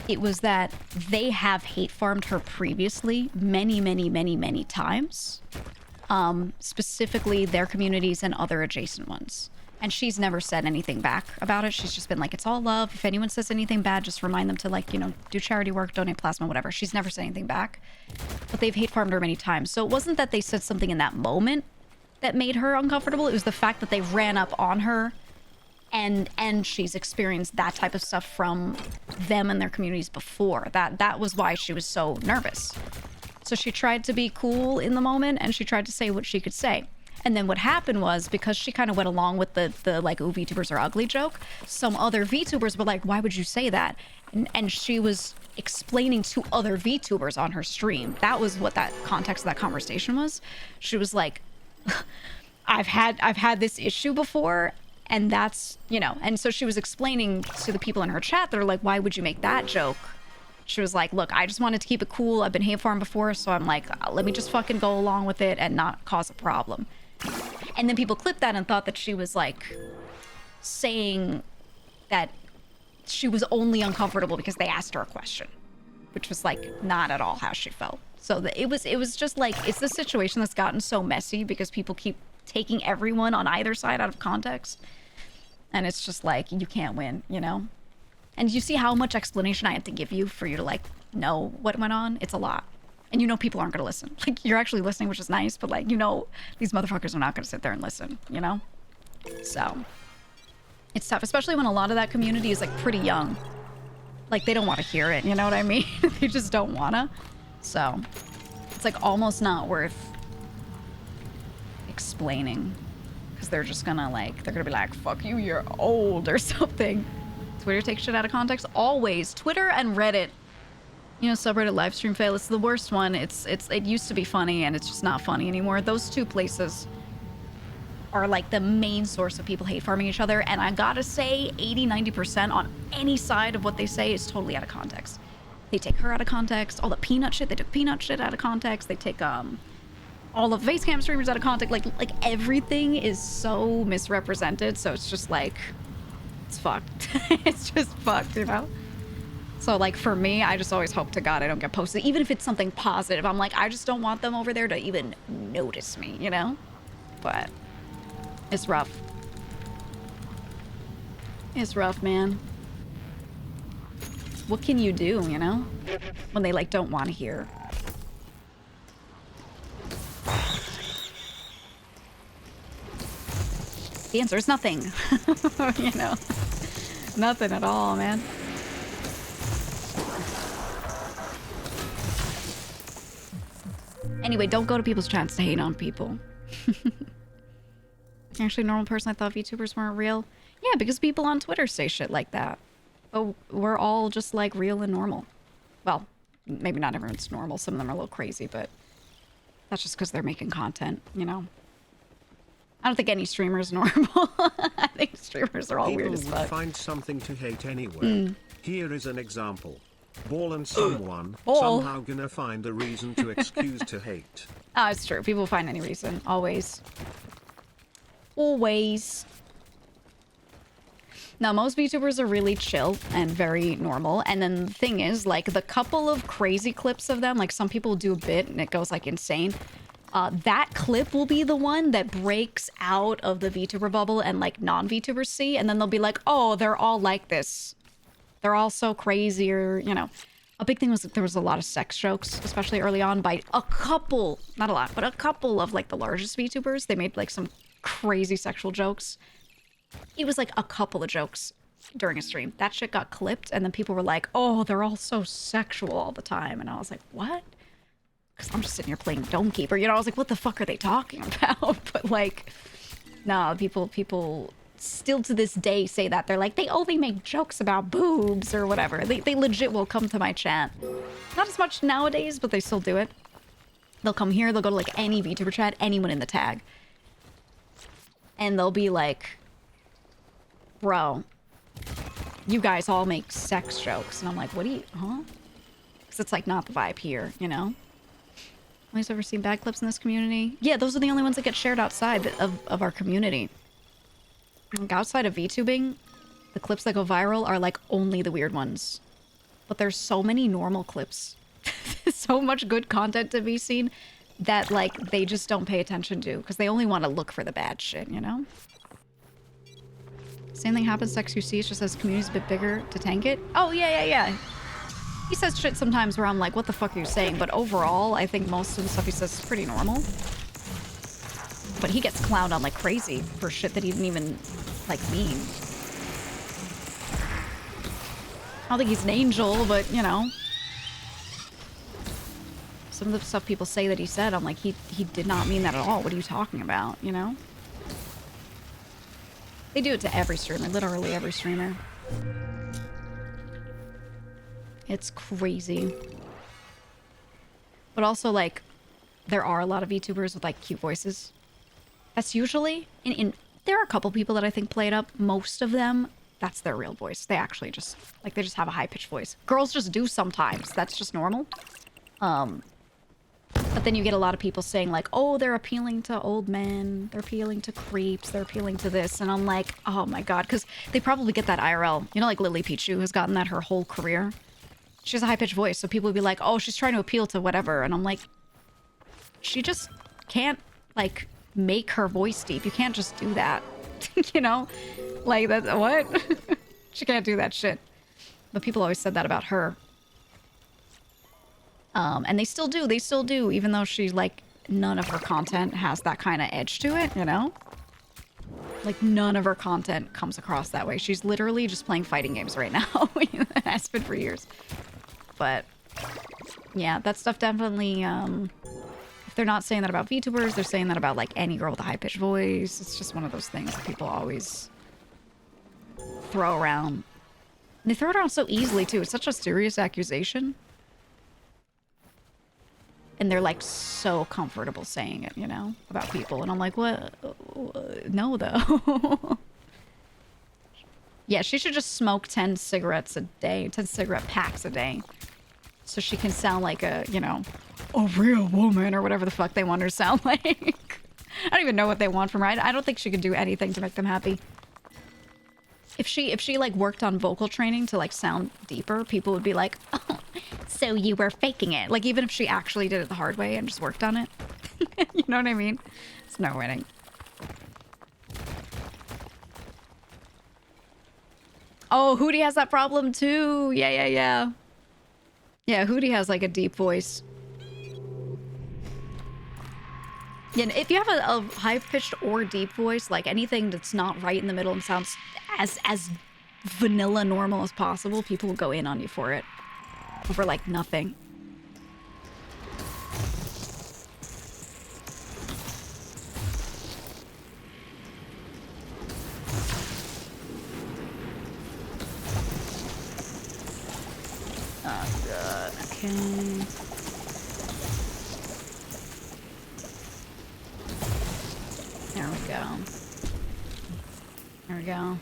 It was that they have hate farmed her previously many, many, many, many times. Specifically their communities and other adjacent ones. And she's never said anything back about it. She's just been like, it's all love. If anyone says anything bad, just remind them to, like, you know, do charity work, donate plasma, whatever. She's never said anything back. But they've hate farmed her many times. So it wasn't that they said something in that moment that made her uncomfortable. It was the fact that they ran up on her and she's experienced that type of stuff from them and their communities before. That was why she was so nervous. So she tried to be cool in the moment and she tried to say what she could say. And then what happened was, because she kind of went along with the like, ooh, VTubers are ugly joke, some other VTubers were like, why would you say that? And she was explaining to other VTubers on her stream. That was what that context of that conversation was. She was like, I've had this issue before, and that's, you know, and so she was explaining to the people in her chat that are like, why would you make that joke? She was like, look, I just wanted to keep it cool. I've been hate farmed before, so I'm like, let me just fucking go along with it and not cause a problem. And then people clipped that and thought that she was like saying that she was only uncomfortable because they asked her a question, which was like not at all how she felt. So it was just like, it's the situation that's gotten so messy because people keep taking everyone on either side out of context. And it's just like, you can't win, you know? And you see how much explanation I had to give you for you to like know what went on? It's a lot. And you know people aren't going to listen. Like, you're actually listening, which is nice, but like, you know, these motherfuckers are not going to sit there and listen, you know? So it's tough, especially when a lot of that community is like pretty young. Like, they don't want to hear it, you know what I mean? They just don't want to. So It's like almost not worth explaining. Because they're just gonna like, they're gonna be like, fuck you, you're old or something. Twitter takes shit out of context. Always. Twitter and Reddit. You know, subreddit live stream fail. It's the worst one. It used to be funny and it's just not funny anymore. Those two places are like the main source of people hate farming each other. And I gotta say 80-90% on any side of what they say is totally out of context. They take her out of context. All the peanut shit, they took peanut shit out of context. They take all of Facecam streamers out of context. Like everything is so misrepresented. So it's just like, it's fucked. It's just fucked, you know? So like for me, I just always hope to God I don't get posted. Even if it's something positive, I'm like, I just don't want them over there to even notice me, you know? But it's rough. It's rough, man. What can you do, you know? When they like don't want to hear. The answer is nothing. You know? Nothing at all, man. Anyway, don't go to people's chats to hate on people. Actually, a normal person, I thought VTubers weren't real. Yeah, because people on Twitter say shit like that. Oh, we're all just like real and normal. Well, maybe not everyone's normal. Some of them are a little crazy, but that's just because they're making content, you know? I don't think any streamer is normal. I think streamers are all weird as People fuck. will find something to hate anywhere. Here is an example. Ball and someone Ball. somehow gonna find a reason to excuse to hate. Oh, it's true. People find any reason. Always. Always. Now, most VTubers are really chill and very normal. And then the thing is, like, the couple of crazy clips of them, like, some people do a bit and it goes, like, insane. That clip will be the one that breaks out of the VTuber bubble and, like, non-VTubers see. And then they'll be like, oh, they're all like this. They're all so crazy, or, you know. A big thing was that there was a lot of sex jokes, especially early on, by a couple, not a lot, but a couple of, like, the largest VTubers. They made, like, some crazy sexual jokes. It was, like, a couple of jokes during a stream. That shit got clipped, and then people were like, oh, they're all so sexual all the time. And I was like, what? Because I'm just sitting here playing Dome Keeper. You know, I was like, what the fuck are they talking about? But, like, no, people still to this day say that. They're like, they only make jokes about boobs or whatever. They legit will come to my chat. Not as much nowadays, but they still do it. They'll come here, they'll go to, like, any VTuber chat, anyone in the tag. And they'll be like, bro, you guys all make sex jokes. And I'm like, what do you, huh? Because it's, like, not the vibe here, you know? Always ever seen bad clips in this community? Yeah, those are the only ones that get shared outside of our community. Like, outside of VTubing, the clips that go viral are, like, only the weird ones. But there's so many normal clips. So much good content to be seen that, like, they just don't pay attention to. Because they only want to look for the bad shit, you know? Same thing happens to XQC. It's just as community's a bit bigger to tank it. Oh, yeah. He says shit sometimes where I'm like, what the fuck are you saying? But overall, I think most of the stuff he says is pretty normal. But he gets clowned on like crazy for shit that he didn't even, like, mean. I don't think he's an angel, but, you know. Some of the stuff people say that he said, I'm like, he did not mean that at all. What are you talking about, you know? They do it to every streamer, literally every streamer. It's crazy. But also, like, there are a lot of VTubers with, like, cute voices. That's usually, there are a couple people that I think play it up. Most of them, that's their real voice. They actually just, like, they just have a high-pitched voice. Girls just do sometimes. That's just normal. But then you get a lot of people saying, like, oh, they're appealing to old men. They're appealing to creeps. They're appealing to this. And I'm like, oh, my God. Because they probably get that IRL. You know, like, Lily Pichu has gotten that her whole career. She has a high-pitched voice. So people would be like, oh, she's trying to appeal to whatever. And I'm like, she just can't, like, make her voice deep. You can't just do that. You know? Like, that's what? She can't do that shit. But people always said that about her. And they still do, even though she, like, none of her content has that kind of edge to it, you know? Like, none of her content comes across that way. She's literally just playing fighting games right now. Has been for years. But Yeah, that stuff definitely, if they're not saying that about VTubers, they're saying that about, like, any girl with a high-pitched voice. It's just one of those things that people always throw around. They throw it around so easily, too. It's such a serious accusation. And they're, like, so comfortable saying it, you know, about people. And I'm like, what? No, though. Yeah, she should just smoke 10 cigarettes a day, 10 cigarette packs a day. So she can sound like a, you know, a real woman or whatever the fuck they want her to sound like. I don't even know what they want from her. I don't think she could do anything to make them happy. If she like worked on vocal training to like sound deeper, people would be like, oh, so you were faking it. Like even if she actually did it the hard way and just worked on it. You know what I mean? It's no winning. Oh, Hootie has that problem too. Yeah. Yeah, Hootie has like a deep voice. Yeah, if you have a high-pitched or deep voice, like anything that's not right in the middle and sounds as vanilla normal as possible, people will go in on you for it. Over like nothing. Oh god, okay. There we go. There we go.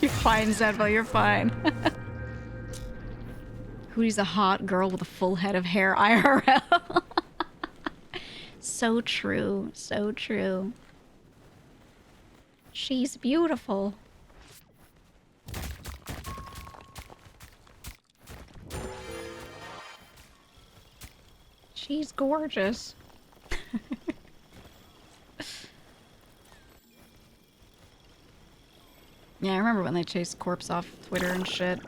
You're fine, Zedville, you're fine. Hootie's a hot girl with a full head of hair IRL. So true, so true. She's beautiful. She's gorgeous. Yeah, I remember when they chased Corpse off Twitter and shit.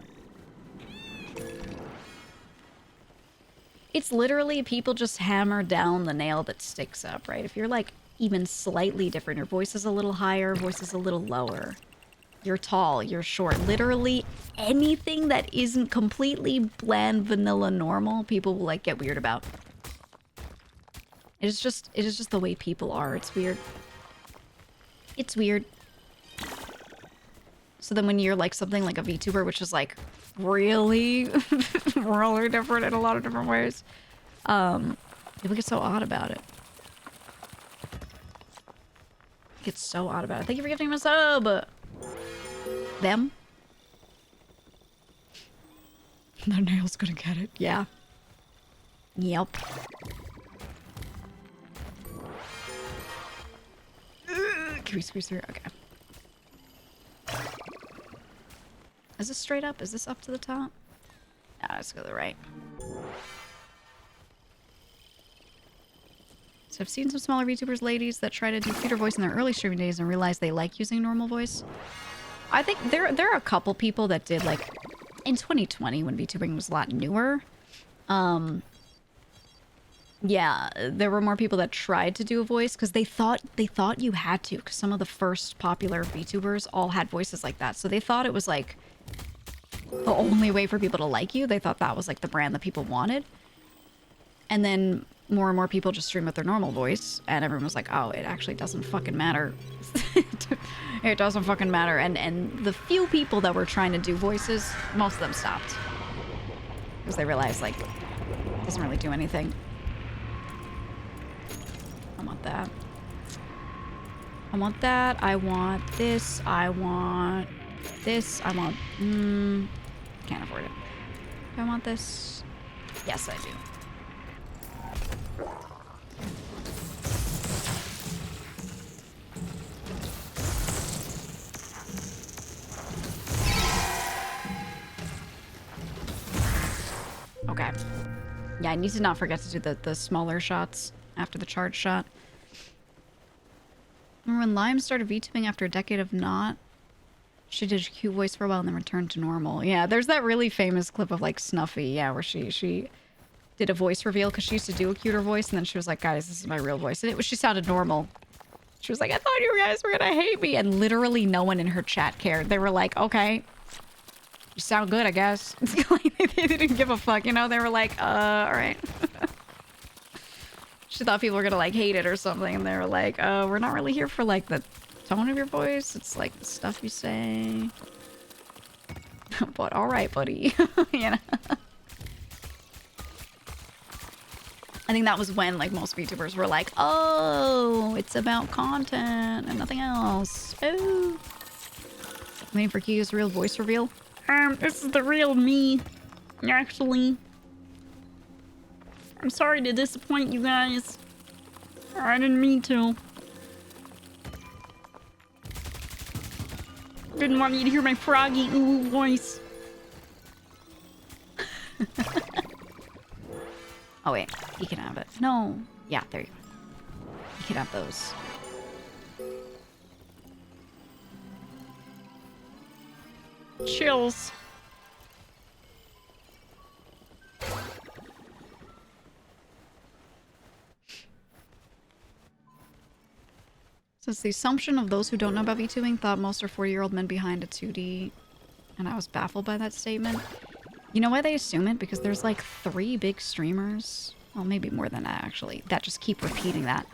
It's literally people just hammer down the nail that sticks up, right? If you're like even slightly different, your voice is a little higher, voice is a little lower. You're tall, you're short. Literally anything that isn't completely bland, vanilla, normal, people will like get weird about. It is just the way people are. It's weird. It's weird. So then when you're like something like a VTuber, which is like really, really different in a lot of different ways, people get so odd about it. Get so odd about it. Thank you for giving me a sub. Them. Their nail's gonna get it. Yeah. Yep. Can we squeeze through? Okay. Is this straight up? Is this up to the top? No, let's go to the right. So I've seen some smaller VTubers ladies that try to do theater voice in their early streaming days and realize they like using normal voice. I think there are a couple people that did like in 2020 when VTubing was a lot newer. Yeah, there were more people that tried to do a voice because they thought you had to, because some of the first popular VTubers all had voices like that. So they thought it was like the only way for people to like you. They thought that was like the brand that people wanted. And then more and more people just stream with their normal voice, and everyone was like, oh, it actually doesn't fucking matter. It doesn't fucking matter. And the few people that were trying to do voices, most of them stopped. Because they realized like it doesn't really do anything. I want that. I want that. I want this. I want this. I want... can't afford it. Do I want this? Yes, I do. Okay. Yeah, I need to not forget to do the smaller shots after the charge shot. Remember when Lime started VTubing after a decade of not? She did a cute voice for a while and then returned to normal. Yeah, there's that really famous clip of like Snuffy, yeah, where she did a voice reveal because she used to do a cuter voice, and then she was like, guys, this is my real voice. And she sounded normal. She was like, I thought you guys were gonna hate me. And literally no one in her chat cared. They were like, okay. You sound good, I guess. Like, they didn't give a fuck, you know? They were like, all right. She thought people were gonna, like, hate it or something. And they were like, we're not really here for, like, the tone of your voice. It's, like, the stuff you say. But all right, buddy. You know? I think that was when, like, most VTubers were like, oh, it's about content and nothing else. Oh. Waiting for Kiyo's real voice reveal. This is the real me, actually. I'm sorry to disappoint you guys. I didn't mean to. Didn't want you to hear my froggy ooh voice. Oh wait, you can have it. No. Yeah, there you go. You can have those. Chills. So it's the assumption of those who don't know about VTubing thought most are 40-year-old men behind a 2D. And I was baffled by that statement. You know why they assume it? Because there's like 3 big streamers. Well, maybe more than that, actually. That just keep repeating that.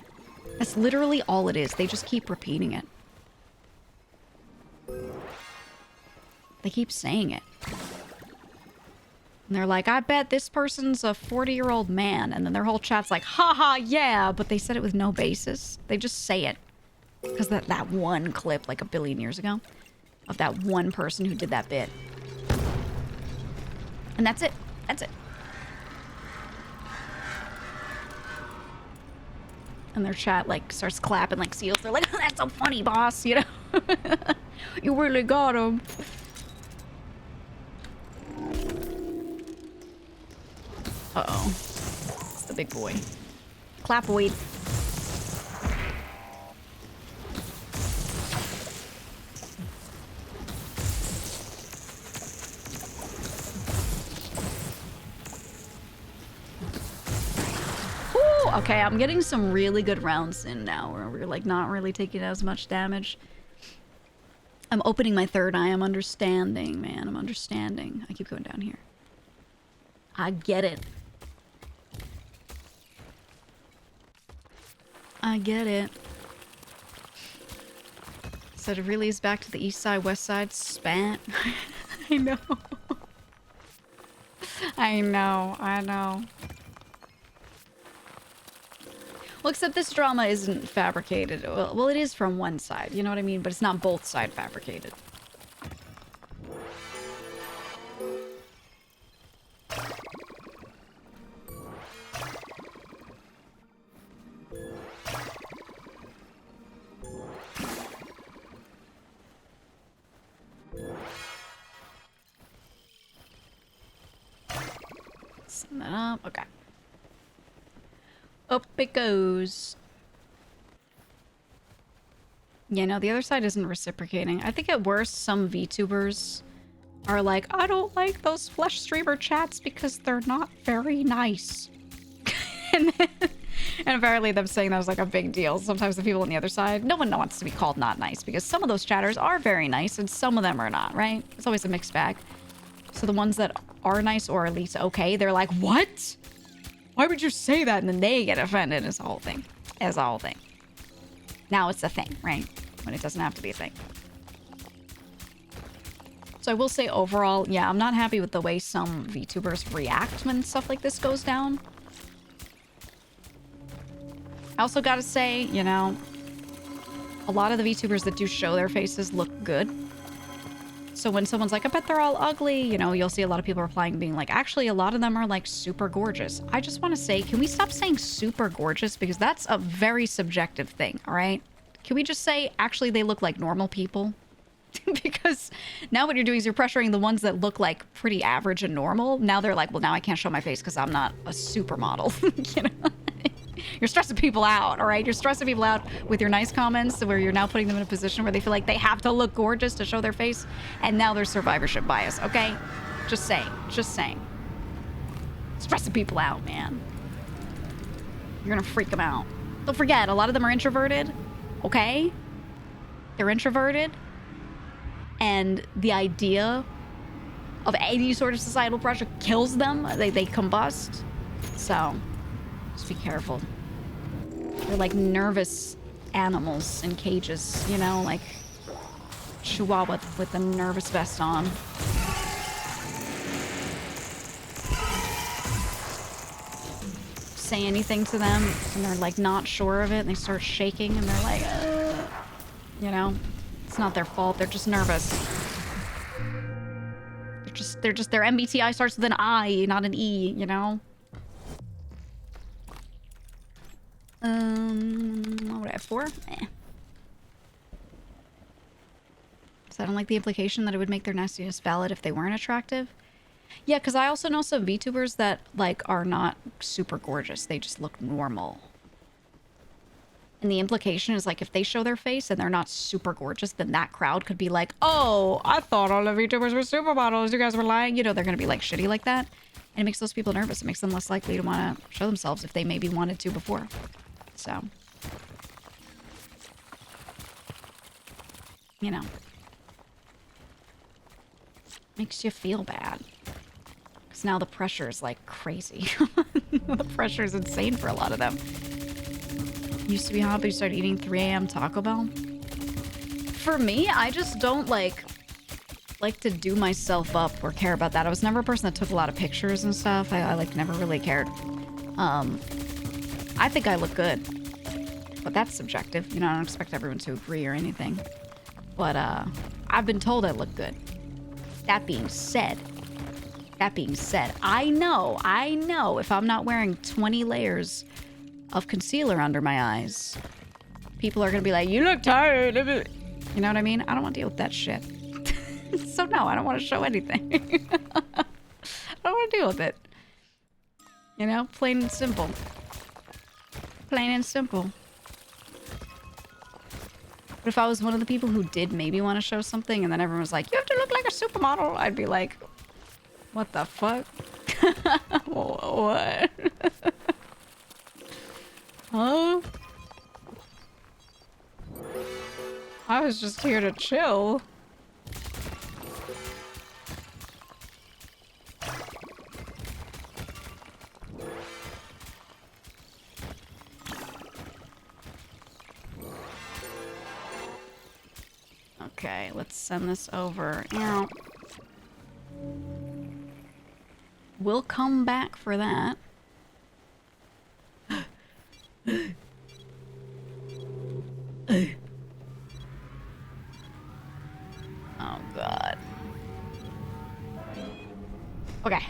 That's literally all it is. They just keep repeating it. They keep saying it. And they're like, I bet this person's a 40-year-old man. And then their whole chat's like, haha, yeah. But they said it with no basis. They just say it. Because that one clip, like a billion years ago, of that one person who did that bit. And that's it. That's it. And their chat, like, starts clapping like seals. They're like, that's so funny, boss, you know? You really got him. Uh-oh. It's the big boy. Clapoid. Ooh, okay, I'm getting some really good rounds in now where we're, like, not really taking as much damage. I'm opening my third eye. I'm understanding, man. I'm understanding. I keep going down here. I get it. I get it. So it really is back to the east side, west side spat. I know. I know. I know. Well, except this drama isn't fabricated. Well, it is from one side, you know what I mean? But it's not both side fabricated. Send that up. Okay. Up it goes. Yeah, no, the other side isn't reciprocating. I think at worst, some VTubers are like, I don't like those flesh streamer chats because they're not very nice. and apparently them saying that was like a big deal. Sometimes the people on the other side, no one wants to be called not nice because some of those chatters are very nice and some of them are not, right? It's always a mixed bag. So the ones that are nice or at least okay, they're like, what? Why would you say that? And then they get offended. It's a whole thing. It's a whole thing. Now it's a thing, right? When it doesn't have to be a thing. So I will say overall, yeah, I'm not happy with the way some VTubers react when stuff like this goes down. I also gotta say, you know, a lot of the VTubers that do show their faces look good. So when someone's like, I bet they're all ugly, you know, you'll see a lot of people replying being like, actually, a lot of them are like super gorgeous. I just want to say, can we stop saying super gorgeous? Because that's a very subjective thing, all right? Can we just say, actually, they look like normal people? Because now what you're doing is you're pressuring the ones that look like pretty average and normal. Now they're like, well, now I can't show my face because I'm not a supermodel, you know? You're stressing people out, all right? You're stressing people out with your nice comments where you're now putting them in a position where they feel like they have to look gorgeous to show their face. And now there's survivorship bias, okay? Just saying. Just saying. Stressing people out, man. You're gonna freak them out. Don't forget, a lot of them are introverted, okay? They're introverted. And the idea of any sort of societal pressure kills them. They combust. So, just be careful. They're like nervous animals in cages, you know, like Chihuahua with a nervous vest on. Say anything to them and they're like not sure of it and they start shaking and they're like, you know, it's not their fault. They're just nervous. They're just their MBTI starts with an I, not an E, you know? What would I have? 4? Eh. So I don't like the implication that it would make their nastiness valid if they weren't attractive. Yeah, because I also know some VTubers that, like, are not super gorgeous. They just look normal. And the implication is, like, if they show their face and they're not super gorgeous, then that crowd could be like, oh, I thought all the VTubers were supermodels. You guys were lying. You know, they're going to be, like, shitty like that. And it makes those people nervous. It makes them less likely to want to show themselves if they maybe wanted to before. So, you know. Makes you feel bad. Because now the pressure is like crazy. The pressure is insane for a lot of them. Used to be hot, but you started eating 3 a.m. Taco Bell. For me, I just don't like to do myself up or care about that. I was never a person that took a lot of pictures and stuff. I like never really cared. I think I look good. But that's subjective. You know, I don't expect everyone to agree or anything. But I've been told I look good. That being said, I know if I'm not wearing 20 layers of concealer under my eyes, people are going to be like, you look tired. You know what I mean? I don't want to deal with that shit. So no, I don't want to show anything. I don't want to deal with it. You know, plain and simple. Plain and simple. But if I was one of the people who did maybe want to show something and then everyone was like, you have to look like a supermodel, I'd be like, what the fuck? What? Huh? I was just here to chill. Okay, let's send this over. Now, we'll come back for that. Oh, God. Okay.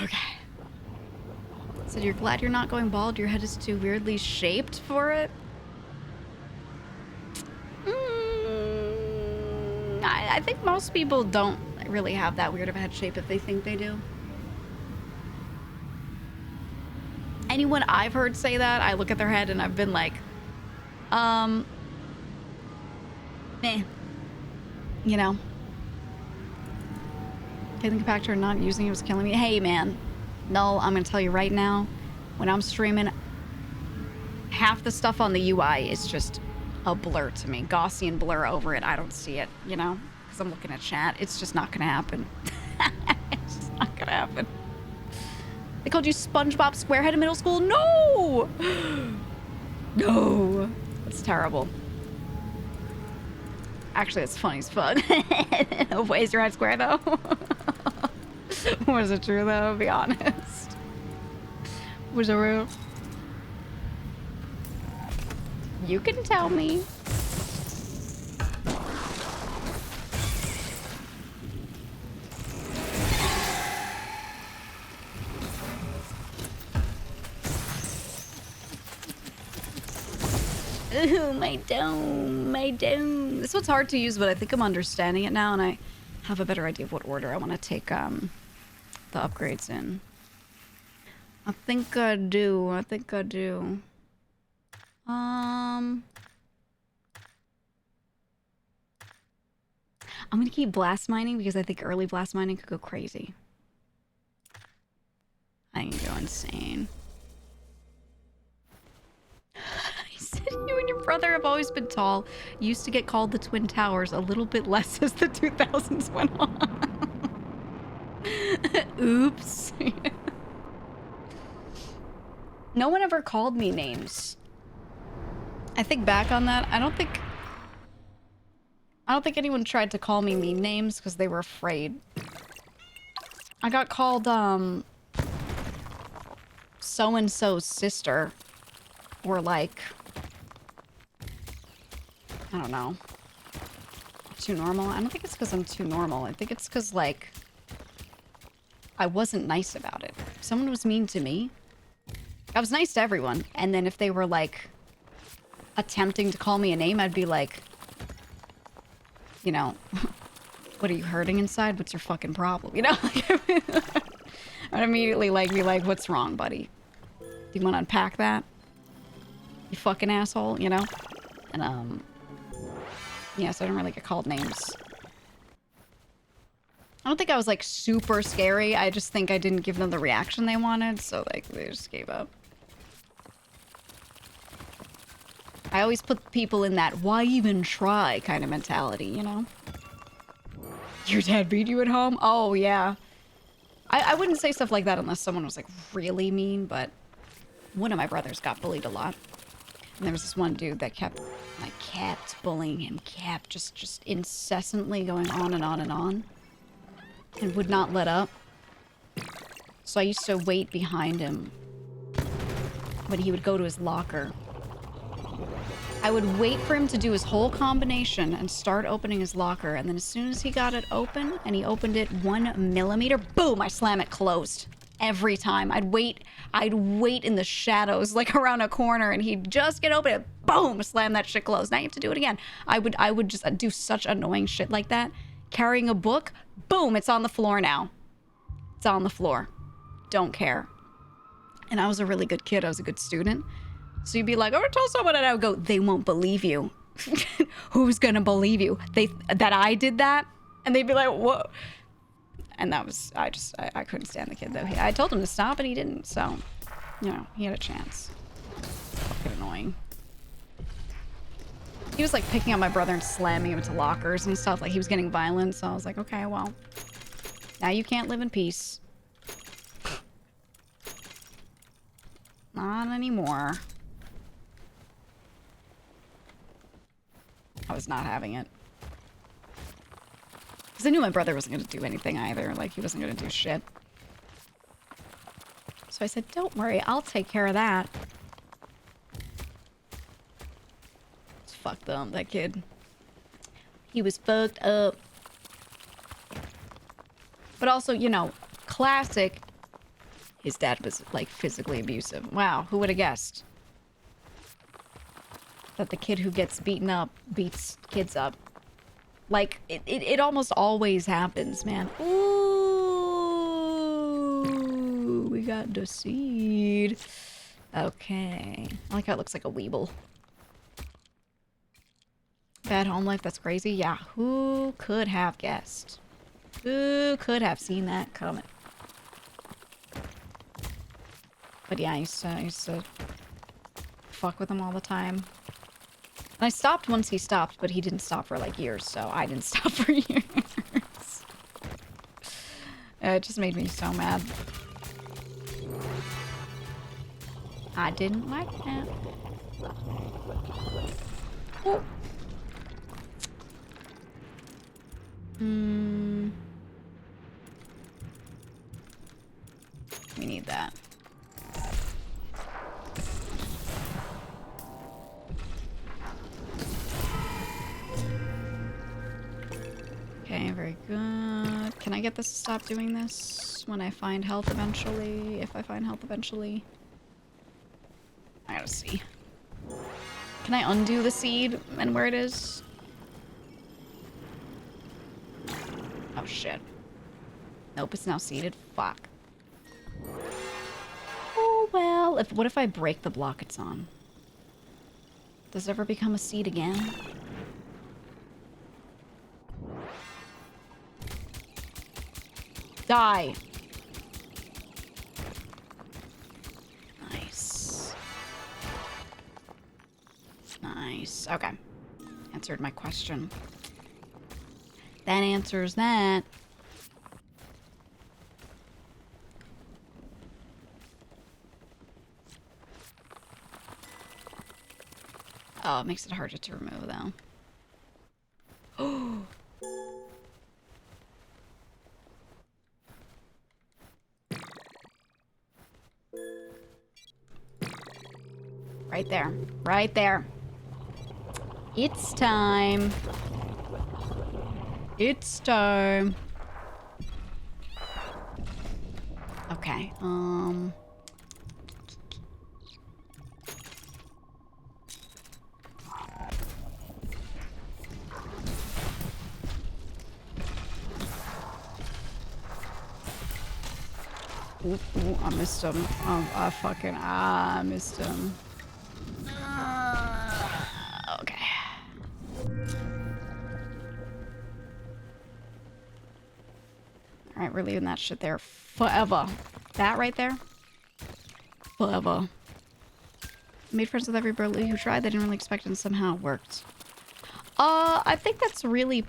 Okay. So you're glad you're not going bald? Your head is too weirdly shaped for it? I think most people don't really have that weird of a head shape if they think they do. Anyone I've heard say that, I look at their head and I've been like, meh. You know? I think the factor of not using it was killing me. Hey, man. No, I'm gonna tell you right now, when I'm streaming, half the stuff on the UI is just a blur to me. Gaussian blur over it. I don't see it, you know? Because I'm looking at chat. It's just not gonna happen. It's just not gonna happen. They called you SpongeBob Squarehead in middle school? No! No. That's terrible. Actually, it's funny as fuck. Is your head square, though? Was it true, though? Be honest. Was it real? You can tell me. Ooh, my dome, my dome. This one's hard to use, but I think I'm understanding it now, and I have a better idea of what order I want to take the upgrades in. I think I do. I think I do. I'm gonna keep blast mining because I think early blast mining could go crazy. I can go insane. I said you and your brother brother have always been tall. Used to get called the Twin Towers, a little bit less as the 2000s went on. Oops. No one ever called me names. I think back on that, I don't think anyone tried to call me meme names because they were afraid. I got called, so-and-so's sister. Or like, I don't know. Too normal? I don't think it's because I'm too normal. I think it's because, like, I wasn't nice about it. If someone was mean to me, I was nice to everyone. And then if they were, like, attempting to call me a name, I'd be like, you know, what are you hurting inside? What's your fucking problem? You know? I'd immediately, like, be like, what's wrong, buddy? Do you want to unpack that? You fucking asshole, you know? And, yeah, so I don't really get called names. I don't think I was, like, super scary. I just think I didn't give them the reaction they wanted, so, like, they just gave up. I always put people in that why even try kind of mentality, you know? Your dad beat you at home? Oh, yeah. I wouldn't say stuff like that unless someone was, like, really mean, but one of my brothers got bullied a lot. And there was this one dude that kept bullying him, just incessantly going on and on and on. And would not let up. So I used to wait behind him when he would go to his locker. I would wait for him to do his whole combination and start opening his locker. And then as soon as he got it open, and he opened it 1 millimeter, boom, I slam it closed. Every time. I'd wait in the shadows, like around a corner, and he'd just get open and boom, slam that shit closed. Now you have to do it again. I would just do such annoying shit like that. Carrying a book, boom, it's on the floor now. It's on the floor. Don't care. And I was a really good kid. I was a good student. So you'd be like, oh, tell someone, and I would go, they won't believe you. Who's gonna believe you? That I did that? And they'd be like, what? And that was, I couldn't stand the kid, though. I told him to stop, and he didn't, so, you know, he had a chance. Fucking annoying. He was, like, picking up my brother and slamming him into lockers and stuff. Like, he was getting violent, so I was like, okay, well, now you can't live in peace. Not anymore. I was not having it. Because I knew my brother wasn't going to do anything either. Like, he wasn't going to do shit. So I said, don't worry, I'll take care of that. It's fucked up, that kid. He was fucked up. But also, you know, classic. His dad was, like, physically abusive. Wow, who would have guessed? That the kid who gets beaten up beats kids up. Like, it almost always happens, man. Ooh, we got the seed. Okay. I like how it looks like a weeble. Bad home life, that's crazy. Yeah, who could have guessed? Who could have seen that coming? But yeah, I used to fuck with him all the time. And I stopped once he stopped, but he didn't stop for like years, so I didn't stop for years. It just made me so mad. I didn't like that. Oh. We need that. Okay, very good. Can I get this to stop doing this when I find health eventually? If I find health eventually. I gotta see. Can I undo the seed and where it is? Oh shit. Nope, it's now seeded. Fuck. Oh well. What if I break the block it's on? Does it ever become a seed again? Die. Nice. Nice. Nice. Okay. Answered my question. That answers that. Oh, it makes it harder to remove, though. Oh. Right there. Right there. It's time. It's time. Okay, Ooh, I missed him. I missed him. Okay. Alright, we're leaving that shit there forever. That right there? Forever. Made friends with everybody who tried. They didn't really expect it and somehow it worked. I think that's really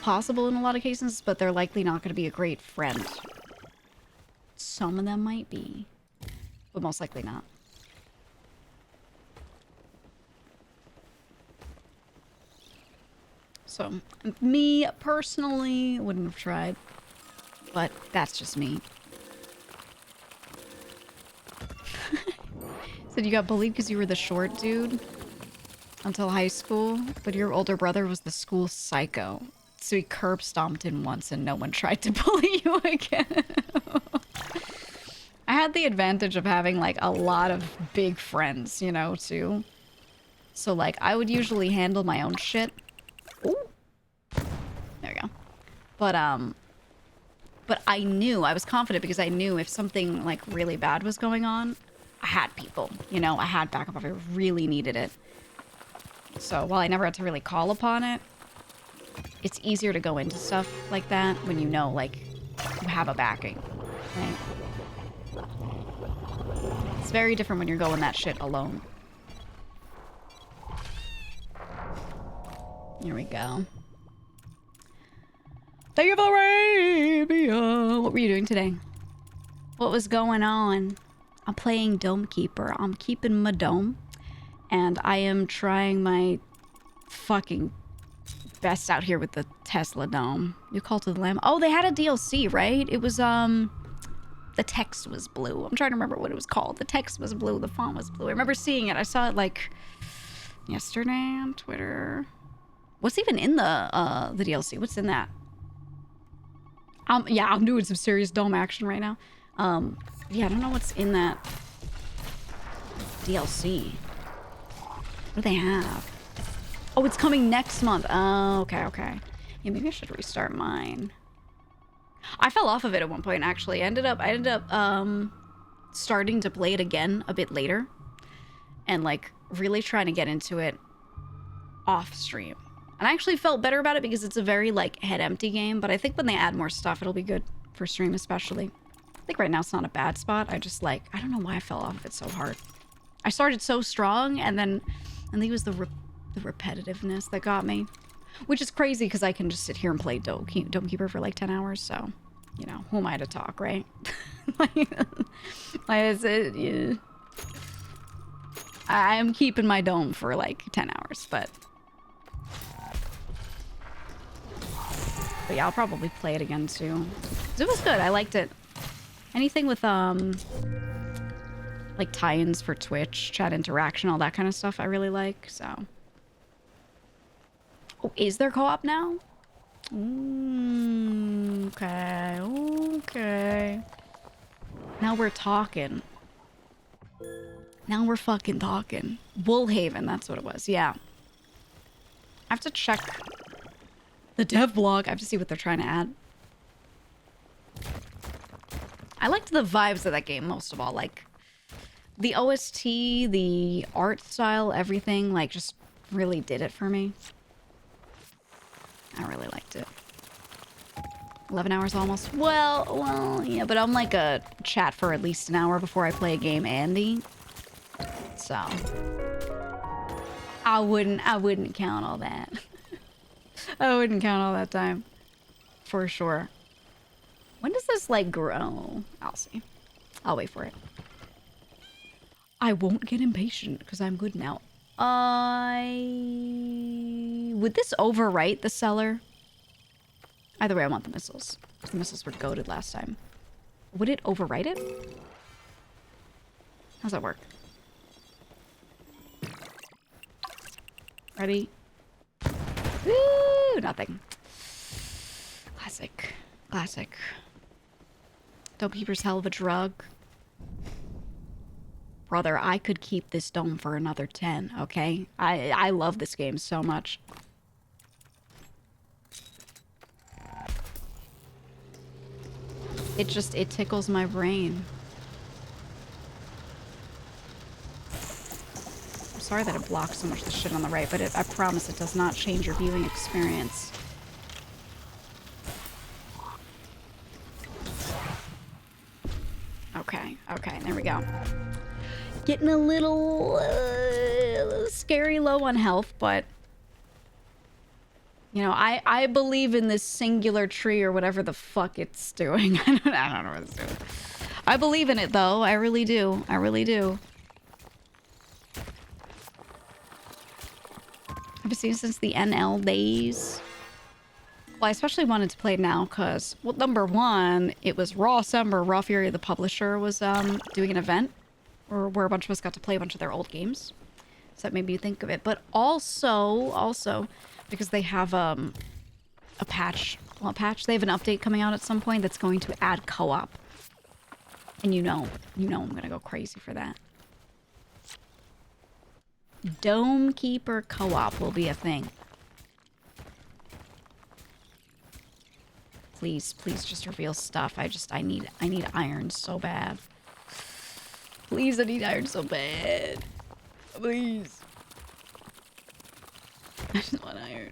possible in a lot of cases, but they're likely not going to be a great friend. Some of them might be, but most likely not. So, me personally wouldn't have tried, but that's just me. Said you got bullied because you were the short dude until high school, but your older brother was the school psycho. So he curb stomped in once and no one tried to bully you again. I had the advantage of having like a lot of big friends, you know, too. So like I would usually handle my own shit. Ooh. There we go. But I knew, I was confident because I knew if something like really bad was going on, I had people, you know, I had backup if I really needed it. So while I never had to really call upon it, it's easier to go into stuff like that when you know, like, you have a backing, right? It's very different when you're going that shit alone. Here we go. Thank you for Arabia. What were you doing today? What was going on? I'm playing Dome Keeper. I'm keeping my dome. And I am trying my fucking best out here with the Tesla dome. You Call to the Lamb. Oh, they had a DLC, right? It was, the text was blue. I'm trying to remember what it was called. The text was blue. The font was blue. I remember seeing it. I saw it, like, yesterday on Twitter. What's even in the DLC? What's in that? Yeah, I'm doing some serious dome action right now. Yeah, I don't know what's in that DLC. What do they have? Oh, it's coming next month. Oh, okay, okay. Yeah, maybe I should restart mine. I fell off of it at one point, actually. I ended up starting to play it again a bit later. And, like, really trying to get into it off stream. And I actually felt better about it because it's a very, like, head-empty game. But I think when they add more stuff, it'll be good for stream, especially. I think right now it's not a bad spot. I just, like, I don't know why I fell off of it so hard. I started so strong, and then I think it was the repetitiveness that got me. Which is crazy, because I can just sit here and play Dome Keeper for, like, 10 hours, so... You know, who am I to talk, right? Yeah. I'm keeping my dome for, like, 10 hours, but... But yeah, I'll probably play it again, too. 'Cause it was good. I liked it. Anything with, like, tie-ins for Twitch, chat interaction, all that kind of stuff I really like, so... Oh, is there co-op now? Okay, okay. Now we're talking. Now we're fucking talking. Bullhaven, that's what it was, yeah. I have to check the dev blog. I have to see what they're trying to add. I liked the vibes of that game most of all. Like, the OST, the art style, everything, like, just really did it for me. I really liked it. 11 hours almost. Well, yeah, but I'm like a chat for at least an hour before I play a game, Andy. So. I wouldn't count all that. I wouldn't count all that time. For sure. When does this, like, grow? I'll see. I'll wait for it. I won't get impatient because I'm good now. Would this overwrite the seller? Either way, I want the missiles. The missiles were goated last time. Would it overwrite it? How's that work? Ready? Woo! Nothing. Classic. Classic. Dome Keeper's hell of a drug. Brother, I could keep this dome for another 10, okay? I love this game so much. It tickles my brain. I'm sorry that it blocks so much of the shit on the right, but I promise it does not change your viewing experience. Okay, okay, there we go. Getting a little scary low on health, but you know, I believe in this singular tree or whatever the fuck it's doing. I don't know what it's doing. I believe in it though. I really do. I really do. I've seen it since the NL days. Well, I especially wanted to play it now because, well, number one, it was Rawcember. Raw Fury, the publisher, was doing an event where a bunch of us got to play a bunch of their old games. So that made me think of it. But also, because they have a patch. Well, a patch. They have an update coming out at some point that's going to add co-op. And you know I'm going to go crazy for that. Dome Keeper co-op will be a thing. Please just reveal stuff. I need iron so bad. Please, I need iron so bad. Please. I just want iron.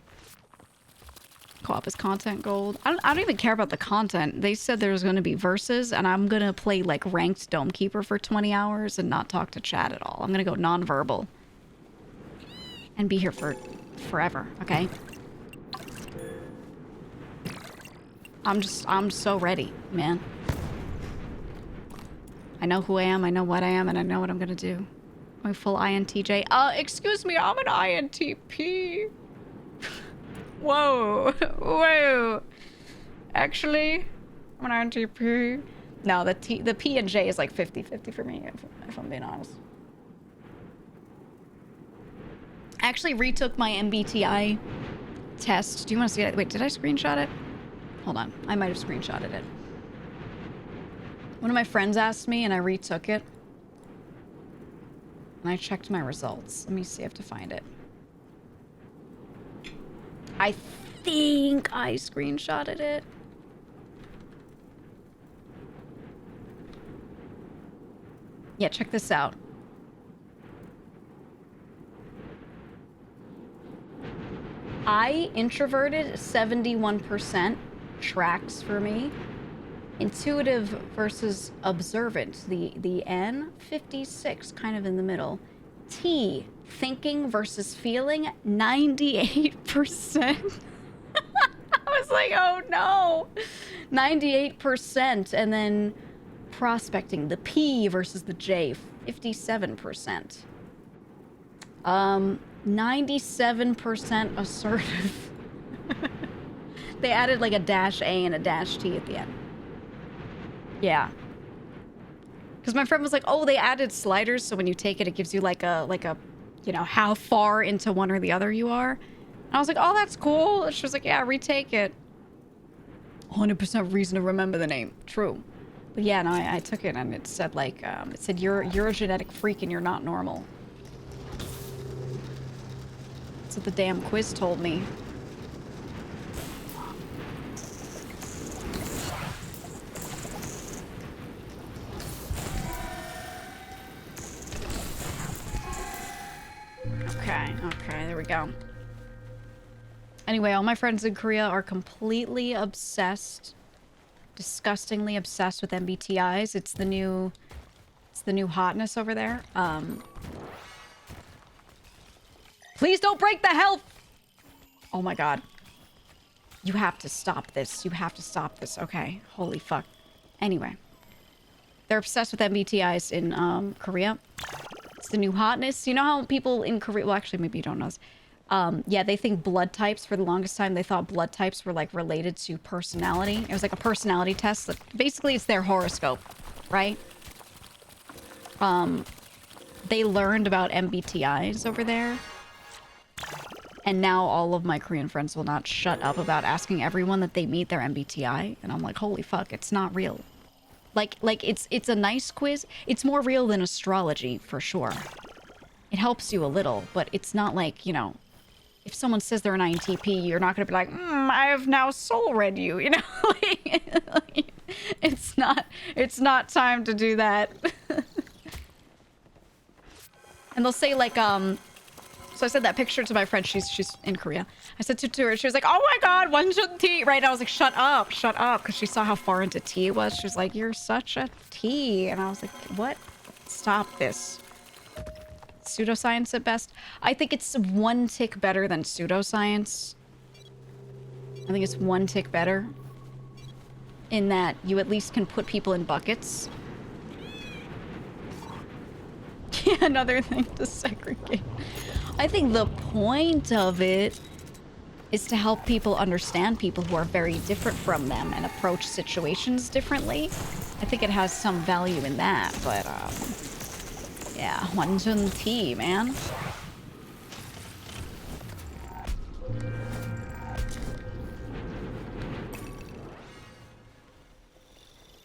Co-op is content gold. I don't even care about the content. They said there's going to be verses, and I'm going to play like ranked Dome Keeper for 20 hours and not talk to chat at all. I'm going to go non-verbal. And be here for forever, okay? I'm so ready, man. I know who I am, I know what I am, and I know what I'm gonna do. My full INTJ. Excuse me, I'm an INTP. Whoa. Whoa. Actually, I'm an INTP. No, the P and J is like 50-50 for me, if I'm being honest. I actually retook my MBTI test. Do you want to see it? Wait, did I screenshot it? Hold on. I might have screenshotted it. One of my friends asked me, and I retook it. And I checked my results. Let me see. I have to find it. I think I screenshotted it. Yeah, check this out. I introverted 71% tracks for me. Intuitive versus observant, the N, 56, kind of in the middle. T, thinking versus feeling, 98%. I was like, oh no, 98%. And then prospecting, the P versus the J, 57%. 97% assertive. They added like a -A and a -T at the end. Yeah. Because my friend was like, oh, they added sliders, so when you take it, it gives you like a, you know, how far into one or the other you are. And I was like, oh, that's cool. And she was like, yeah, retake it. 100% reason to remember the name. True. But yeah, no, I took it, and it said like, it said you're a genetic freak and you're not normal. That's what the damn quiz told me. Okay, there we go. Anyway, all my friends in Korea are completely obsessed, disgustingly obsessed with MBTIs. It's the new Please don't break the health! Oh my god. You have to stop this. You have to stop this. Okay. Holy fuck. Anyway. They're obsessed with MBTIs in Korea. It's the new hotness. You know how people in Korea... Well, actually, maybe you don't know this. Yeah, they think blood types, for the longest time, they thought blood types were, like, related to personality. It was like a personality test. Basically, it's their horoscope, right? They learned about MBTIs over there. And now all of my Korean friends will not shut up about asking everyone that they meet their MBTI. And I'm like, holy fuck, it's not real. Like it's a nice quiz. It's more real than astrology, for sure. It helps you a little, but it's not like, you know, if someone says they're an INTP, you're not going to be like, I have now soul read you, you know? like, it's not time to do that. And they'll say, like, so I said that picture to my friend. She's in Korea. I said to her, she was like, oh my god, 완전 T, right? And I was like, shut up, because she saw how far into T it was. She was like, you're such a T. And I was like, what? Stop this. Pseudoscience at best. I think it's one tick better than pseudoscience. I think it's one tick better. In that you at least can put people in buckets. Yeah, another thing to segregate. I think the point of it is to help people understand people who are very different from them and approach situations differently. I think it has some value in that, but yeah, 완전 T, man.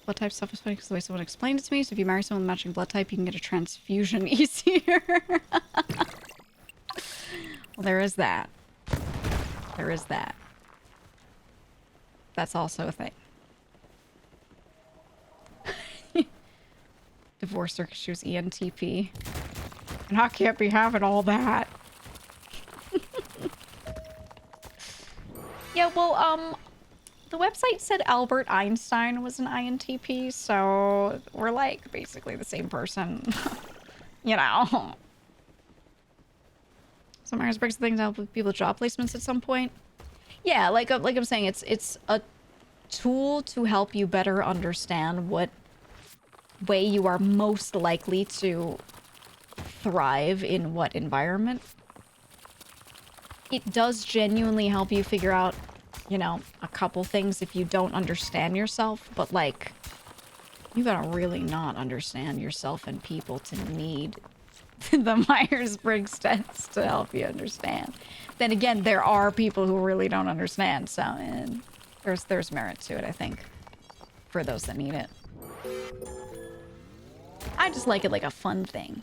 Blood type stuff is funny because the way someone explained it to me. So if you marry someone with matching blood type, you can get a transfusion easier. Well, there is that. There is that. That's also a thing. Divorced her because she was ENTP. And I can't be having all that. Yeah, well, the website said Albert Einstein was an INTP, so we're like basically the same person. You know. So Myers-Briggs things help with people with job placements at some point. Yeah, like I'm saying, it's a tool to help you better understand what way you are most likely to thrive in what environment. It does genuinely help you figure out, you know, a couple things if you don't understand yourself, but like, you gotta really not understand yourself and people to need the Myers-Briggs test to help you understand. Then again, there are people who really don't understand, so there's merit to it, I think, for those that need it. I just like it like a fun thing.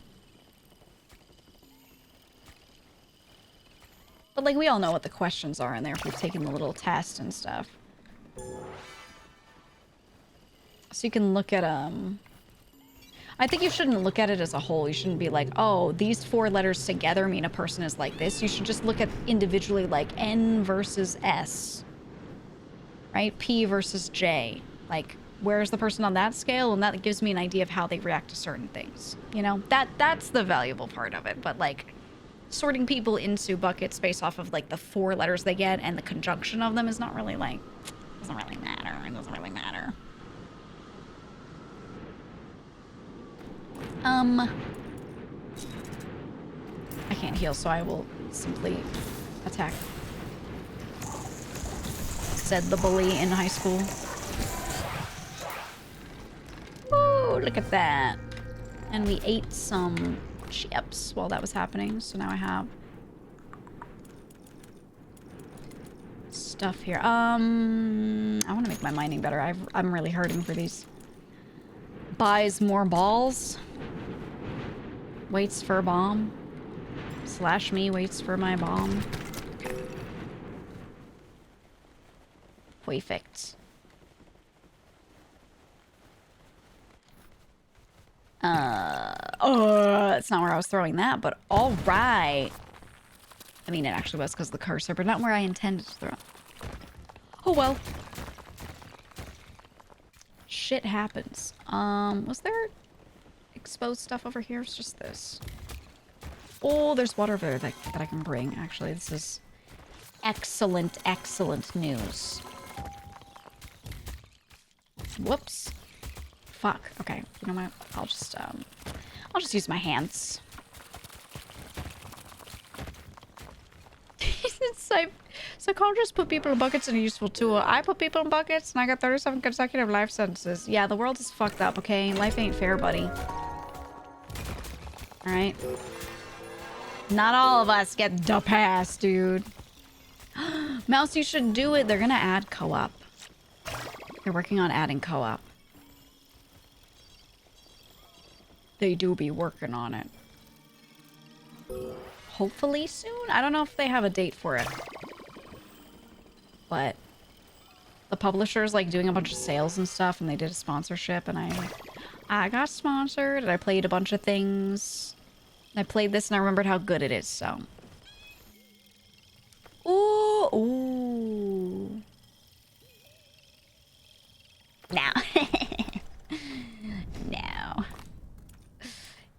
But like, we all know what the questions are in there if we've taken the little test and stuff. So you can look at, I think you shouldn't look at it as a whole. You shouldn't be like, oh, these 4 letters together mean a person is like this. You should just look at individually, like N versus S, right? P versus J. Like, where's the person on that scale? And that gives me an idea of how they react to certain things. You know, that's the valuable part of it. But like, sorting people into buckets based off of like the 4 letters they get and the conjunction of them is not really like, doesn't really matter. It doesn't really matter. I can't heal, so I will simply attack. Said the bully in high school. Ooh, look at that. And we ate some chips while that was happening, so now I have stuff here. I want to make my mining better. I'm really hurting for these. Buys more balls. Waits for a bomb. Slash me waits for my bomb. Perfect. Oh, that's not where I was throwing that, but all right. I mean, it actually was because of the cursor, but not where I intended to throw it. Oh, well. Shit happens. Was there exposed stuff over here? It's just this. Oh, there's water over there that I can bring. Actually, this is excellent, excellent news. Whoops. Fuck. Okay. You know what? I'll just use my hands. Psychologists put people in buckets in a useful tool. I put people in buckets and I got 37 consecutive life sentences. Yeah, the world is fucked up, okay? Life ain't fair, buddy. Alright? Not all of us get the pass, dude. Mouse, you should do it. They're gonna add co-op. They're working on adding co-op. They do be working on it. Hopefully soon? I don't know if they have a date for it. But the publisher's like doing a bunch of sales and stuff, and they did a sponsorship, and I got sponsored, and I played a bunch of things. I played this and I remembered how good it is, so. Ooh, ooh. Now. No.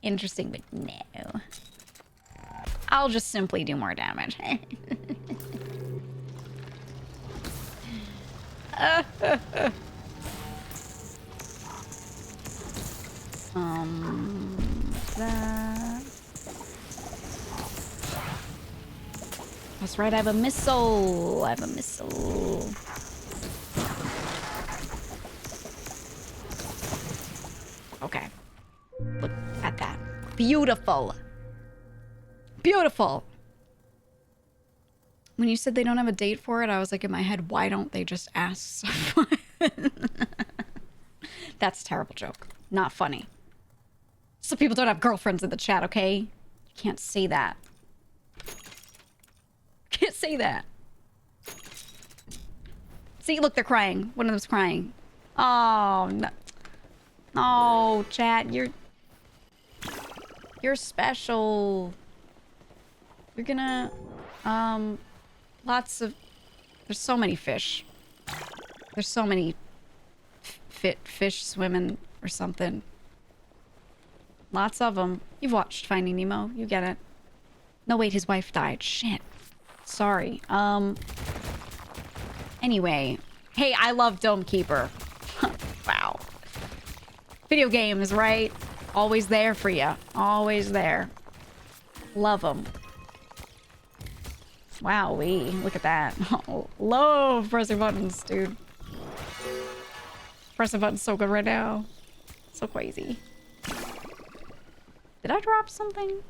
Interesting, but no. I'll just simply do more damage. That. That's right, I have a missile. I have a missile. Okay. Look at that. Beautiful. Beautiful. When you said they don't have a date for it, I was like in my head, why don't they just ask someone? That's a terrible joke. Not funny. Some people don't have girlfriends in the chat, okay? You can't say that. Can't say that. See, look, they're crying. One of them's crying. Oh, no. Oh, chat, you're special. You're gonna, lots of, there's so many fish. There's so many fish swimming or something. Lots of them. You've watched Finding Nemo. You get it. No, wait, his wife died. Shit. Sorry. Anyway. Hey, I love Dome Keeper. Wow. Video games, right? Always there for you. Always there. Love them. Wowee. Look at that. Love pressing buttons, dude. Pressing buttons so good right now. So crazy. Did I drop something?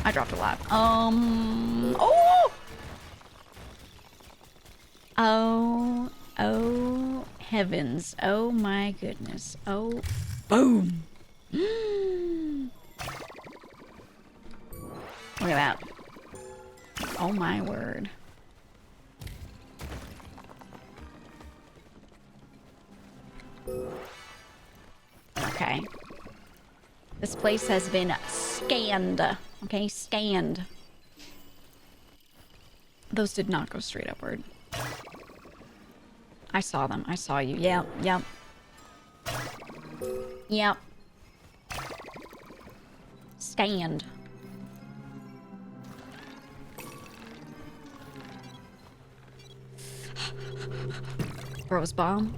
I dropped a lot. Oh! Oh, heavens. Oh my goodness. Oh, boom. Look at that. Oh my word. Okay. This place has been scanned. Okay, scanned. Those did not go straight upward. I saw them. I saw you. Yep, yep. Yep. Scanned. Rose bomb.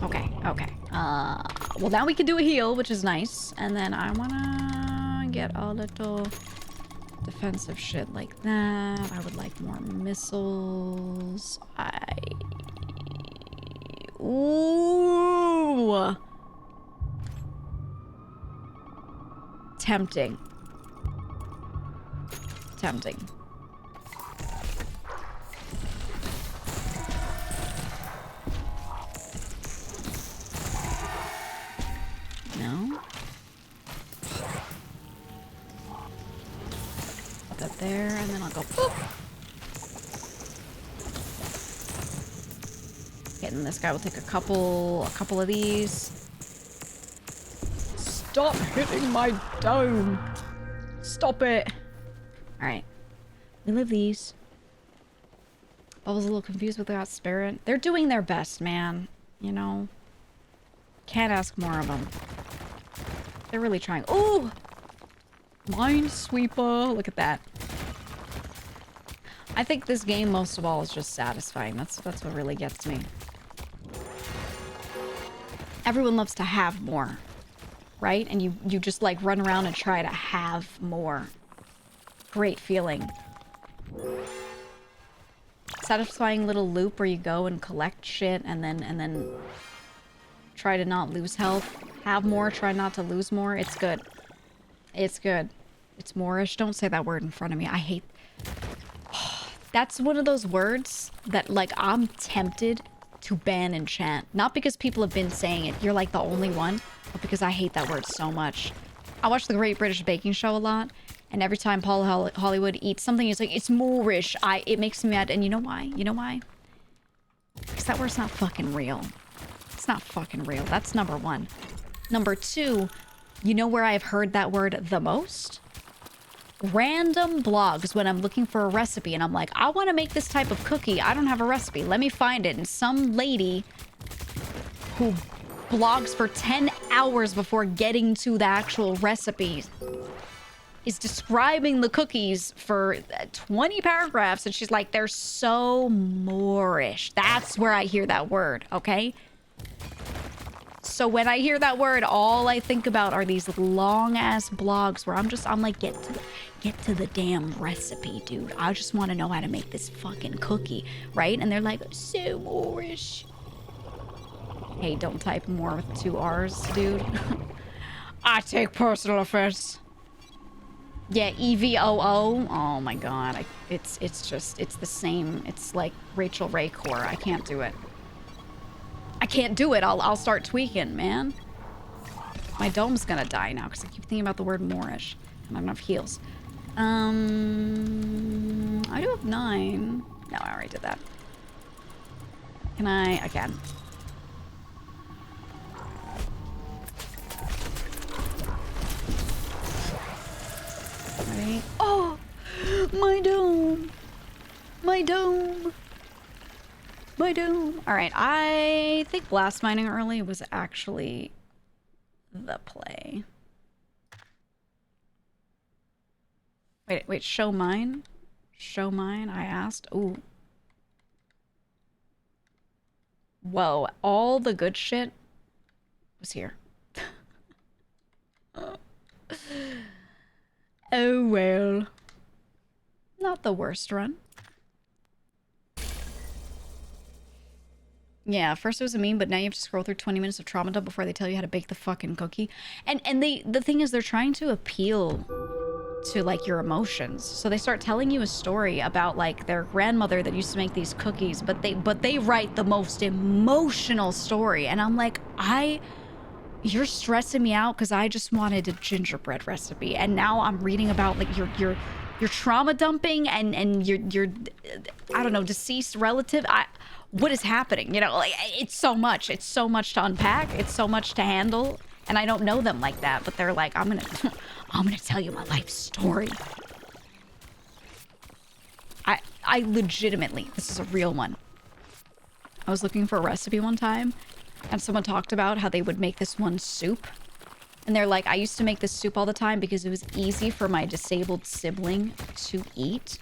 Okay, okay. Well, now we can do a heal, which is nice. And then I wanna get a little defensive shit like that. I would like more missiles. Ooh. Tempting. Tempting. No. Put that there, and then I'll go boop. Getting this guy will take a couple of these. Stop hitting my dome. Stop it. All right. We live these. Bubbles a little confused with that spirit. They're doing their best, man. You know. Can't ask more of them. They're really trying. Oh! Minesweeper. Look at that. I think this game, most of all, is just satisfying. That's what really gets me. Everyone loves to have more, right? And you just like run around and try to have more. Great feeling. Satisfying little loop where you go and collect shit and then try to not lose health. Have more, try not to lose more. It's good. It's good. It's Moorish. Don't say that word in front of me. I hate... That's one of those words that, like, I'm tempted to ban in chat. Not because people have been saying it. You're, like, the only one. But because I hate that word so much. I watch the Great British Baking Show a lot. And every time Paul Hollywood eats something, he's like, it's Moorish. It makes me mad. And you know why? You know why? Because that word's not fucking real. It's not fucking real. That's number one. Number two, you know where I've heard that word the most? Random blogs when I'm looking for a recipe and I'm like, I want to make this type of cookie. I don't have a recipe. Let me find it. And some lady who blogs for 10 hours before getting to the actual recipe is describing the cookies for 20 paragraphs. And she's like, they're so Moorish. That's where I hear that word, okay? So when I hear that word, all I think about are these long-ass blogs where I'm like, get to the damn recipe, dude. I just want to know how to make this fucking cookie, right? And they're like, so Moorish. Hey, don't type more with 2 R's, dude. I take personal offense. Yeah, EVOO. Oh my god. It's the same. It's like Rachel Ray Core. I can't do it. I can't do it. I'll start tweaking, man. My dome's gonna die now because I keep thinking about the word Moorish. And I don't have heals. I do have 9. No, I already did that. Can I? I can. Ready? Oh! My dome! My dome! My dome. All right, I think blast mining early was actually the play. Wait, show mine? Show mine, I asked. Ooh. Whoa, all the good shit was here. Oh well. Not the worst run. Yeah, first it was a meme, but now you have to scroll through 20 minutes of trauma dump before they tell you how to bake the fucking cookie. And the thing is, they're trying to appeal to, like, your emotions. So they start telling you a story about, like, their grandmother that used to make these cookies, but they write the most emotional story. And I'm like, you're stressing me out because I just wanted a gingerbread recipe. And now I'm reading about, like, your trauma dumping and your I don't know, deceased relative. What is happening? You know, like, it's so much to unpack. It's so much to handle. And I don't know them like that, but they're like, I'm gonna tell you my life story. I legitimately, this is a real one. I was looking for a recipe one time and someone talked about how they would make this one soup. And they're like, I used to make this soup all the time because it was easy for my disabled sibling to eat.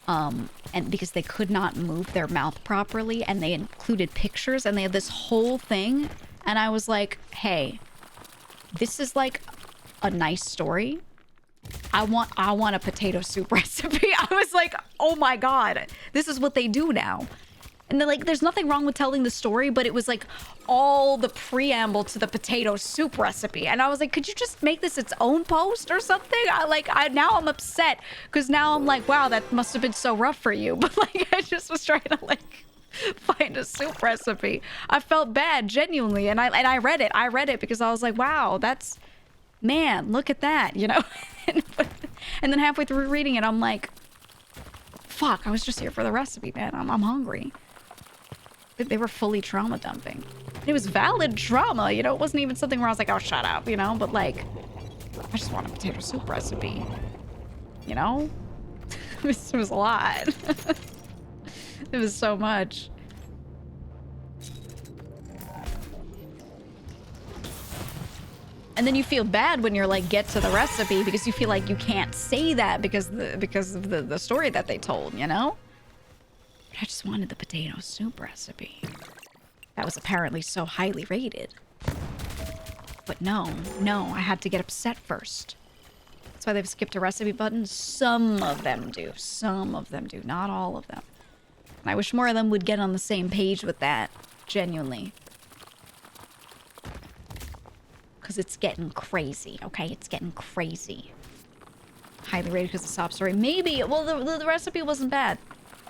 And because they could not move their mouth properly, and they included pictures, and they had this whole thing. And I was like, hey, this is like a nice story. I want a potato soup recipe. I was like, oh my god, this is what they do now. And they're like, there's nothing wrong with telling the story, but it was like all the preamble to the potato soup recipe. And I was like, could you just make this its own post or something? Now I'm upset because now I'm like, wow, that must have been so rough for you. But like, I just was trying to like find a soup recipe. I felt bad, genuinely. And I read it. I read it because I was like, wow, that's, man, look at that, you know? And then halfway through reading it, I'm like, fuck, I was just here for the recipe, man. I'm hungry. They were fully trauma dumping. It was valid trauma, you know? It wasn't even something where I was like, oh, shut up, you know? But like, I just want a potato soup recipe, you know? This was a lot. It was so much. And then you feel bad when you're like, get to the recipe, because you feel like you can't say that because of the story that they told, you know? But I just wanted the potato soup recipe. That was apparently so highly rated. But no, I had to get upset first. That's why they've skipped a recipe button. Some of them do. Some of them do. Not all of them. And I wish more of them would get on the same page with that. Genuinely. Because it's getting crazy, okay? It's getting crazy. Highly rated because of the sob story. Maybe. Well, the recipe wasn't bad.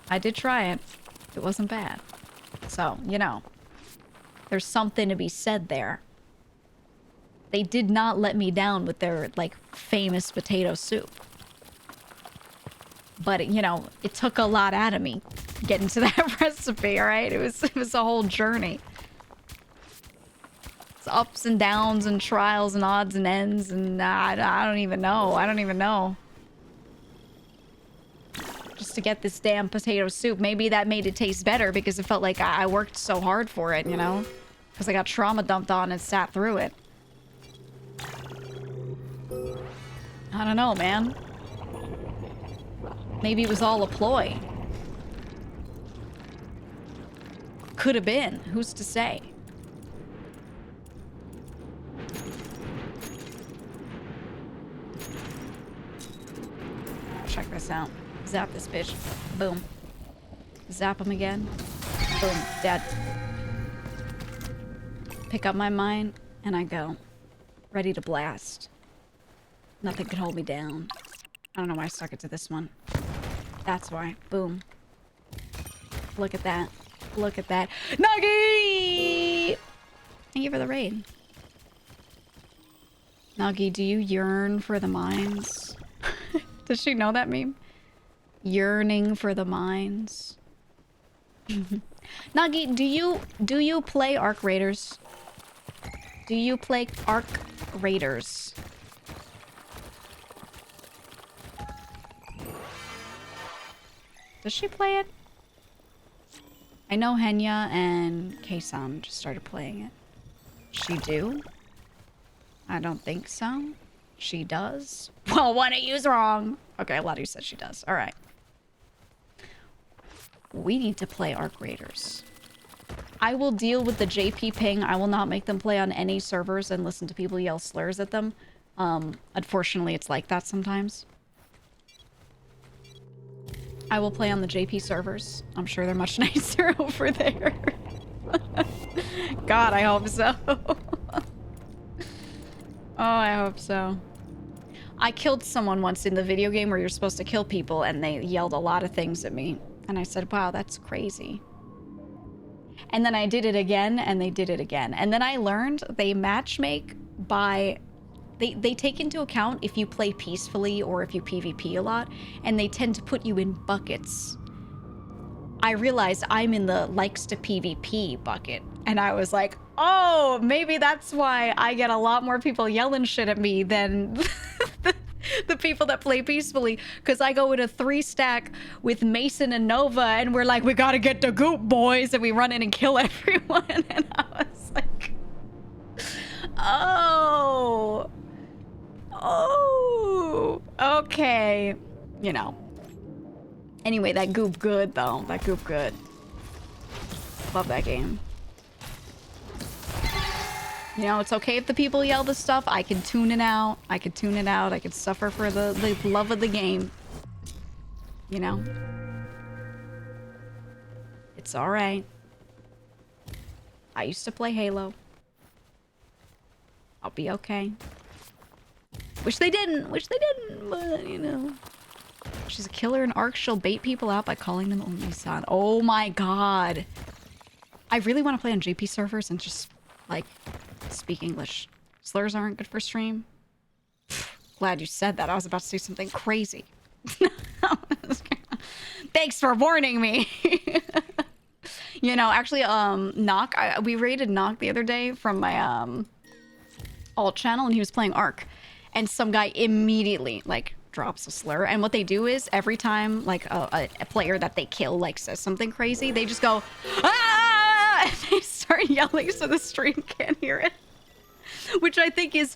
I did try it. It wasn't bad. So, you know. There's something to be said there. They did not let me down with their, like, famous potato soup. But, you know, it took a lot out of me getting to that recipe, alright? It was a whole journey. It's ups and downs and trials and odds and ends and I don't even know. I don't even know. Just to get this damn potato soup. Maybe that made it taste better because it felt like I worked so hard for it, you know? Because I got trauma dumped on and sat through it. I don't know, man. Maybe it was all a ploy. Could have been. Who's to say? Check this out. Zap this bitch. Boom. Zap him again. Boom. Dead. Pick up my mine, and I go. Ready to blast. Nothing can hold me down. I don't know why I stuck it to this one. That's why. Boom. Look at that. Look at that. Nuggy! Thank you for the raid. Nuggy, do you yearn for the mines? Does she know that meme? Yearning for the mines. Nuggy, do you play Arc Raiders? Do you play Arc Raiders? Does she play it? I know Henya and Keisan just started playing it. She do? I don't think so. She does? Well, one of you's wrong. Okay, a lot of you said she does. All right. We need to play Arc Raiders. I will deal with the JP ping. I will not make them play on any servers and listen to people yell slurs at them. Unfortunately, it's like that sometimes. I will play on the JP servers. I'm sure they're much nicer over there. God, I hope so. Oh, I hope so. I killed someone once in the video game where you're supposed to kill people, and they yelled a lot of things at me. And I said, wow, that's crazy. And then I did it again, and they did it again. And then I learned they matchmake by... They take into account if you play peacefully or if you PvP a lot, and they tend to put you in buckets. I realized I'm in the likes to PvP bucket, and I was like, oh, maybe that's why I get a lot more people yelling shit at me than the people that play peacefully, because I go in a 3-stack with Mason and Nova, and we're like, we gotta get the goop, boys, and we run in and kill everyone, and I was like, oh... Oh, okay. You know. Anyway, that goop good, though. That goop good. Love that game. You know, it's okay if the people yell the stuff. I can tune it out. I can tune it out. I can suffer for the love of the game. You know? It's alright. I used to play Halo. I'll be okay. Wish they didn't, but, you know. She's a killer in Arc. She'll bait people out by calling them only son. Oh my god. I really want to play on JP servers and just, like, speak English. Slurs aren't good for stream. Glad you said that. I was about to say something crazy. Thanks for warning me. You know, actually, Knock, we raided Knock the other day from my, alt channel, and he was playing Arc. And some guy immediately, like, drops a slur. And what they do is, every time, like, a player that they kill, like, says something crazy, they just go, ah! And they start yelling so the stream can't hear it. which I think is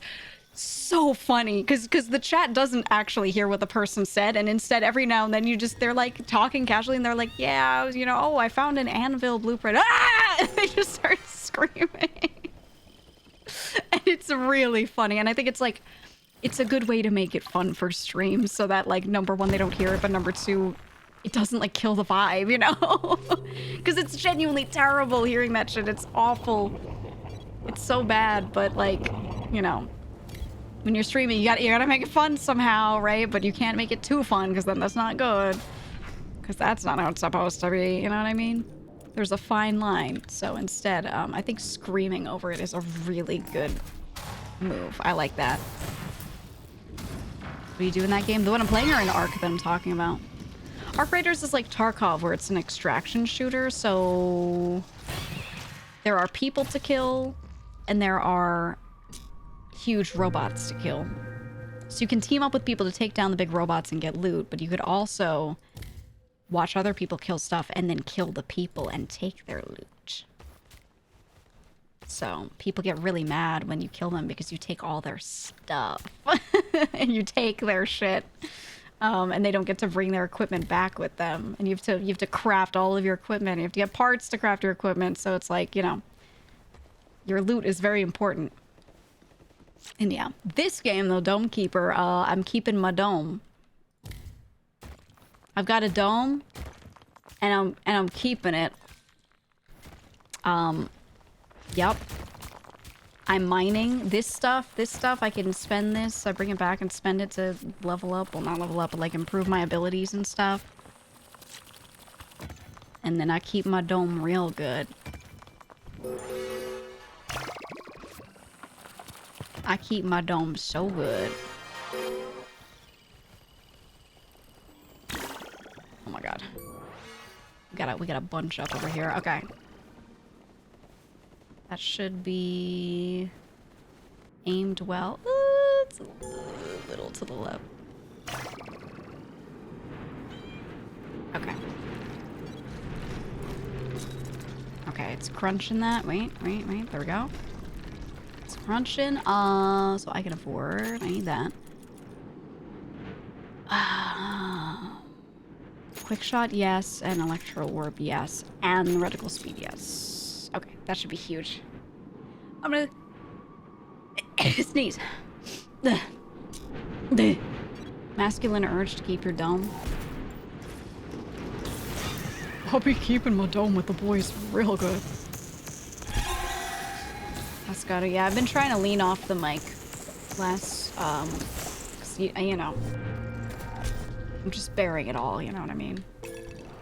so funny because the chat doesn't actually hear what the person said, and instead every now and then they're like talking casually and they're like, yeah, you know, oh, I found an anvil blueprint. Ah! And they just start screaming. And it's really funny, and I think it's like, it's a good way to make it fun for streams so that, like, number one, they don't hear it, but number two, it doesn't like kill the vibe, you know? Because it's genuinely terrible hearing that shit. It's awful. It's so bad, but like, you know, when you're streaming, you gotta make it fun somehow, right? But you can't make it too fun because then that's not good. Because that's not how it's supposed to be, you know what I mean? There's a fine line. So instead, I think screaming over it is a really good move. I like that. What do you do in that game? The one I'm playing or an Ark that I'm talking about? Ark Raiders is like Tarkov, where it's an extraction shooter, so there are people to kill, and there are huge robots to kill. So you can team up with people to take down the big robots and get loot, but you could also watch other people kill stuff and then kill the people and take their loot. So people get really mad when you kill them because you take all their stuff and you take their shit, and they don't get to bring their equipment back with them. And you have to craft all of your equipment. You have to get parts to craft your equipment. So it's like, you know, your loot is very important. And yeah, this game though, Dome Keeper, I'm keeping my dome. I've got a dome, and I'm keeping it. Yep. I'm mining this stuff. This stuff, I can spend this. I bring it back and spend it to level up. Well, not level up, but like improve my abilities and stuff. And then I keep my dome real good. I keep my dome so good. Oh my god. We got a bunch up over here. Okay. That should be aimed well. It's a little to the left. Okay. Okay, it's crunching that. Wait. There we go. It's crunching. So I can afford. I need that. Quick shot, yes. And electro orb, yes. And reticle speed, yes. Okay, that should be huge. I'm gonna sneeze. Masculine urge to keep your dome. I'll be keeping my dome with the boys real good. That's gotta, yeah, I've been trying to lean off the mic less, 'cause you know, I'm just bearing it all, you know what I mean?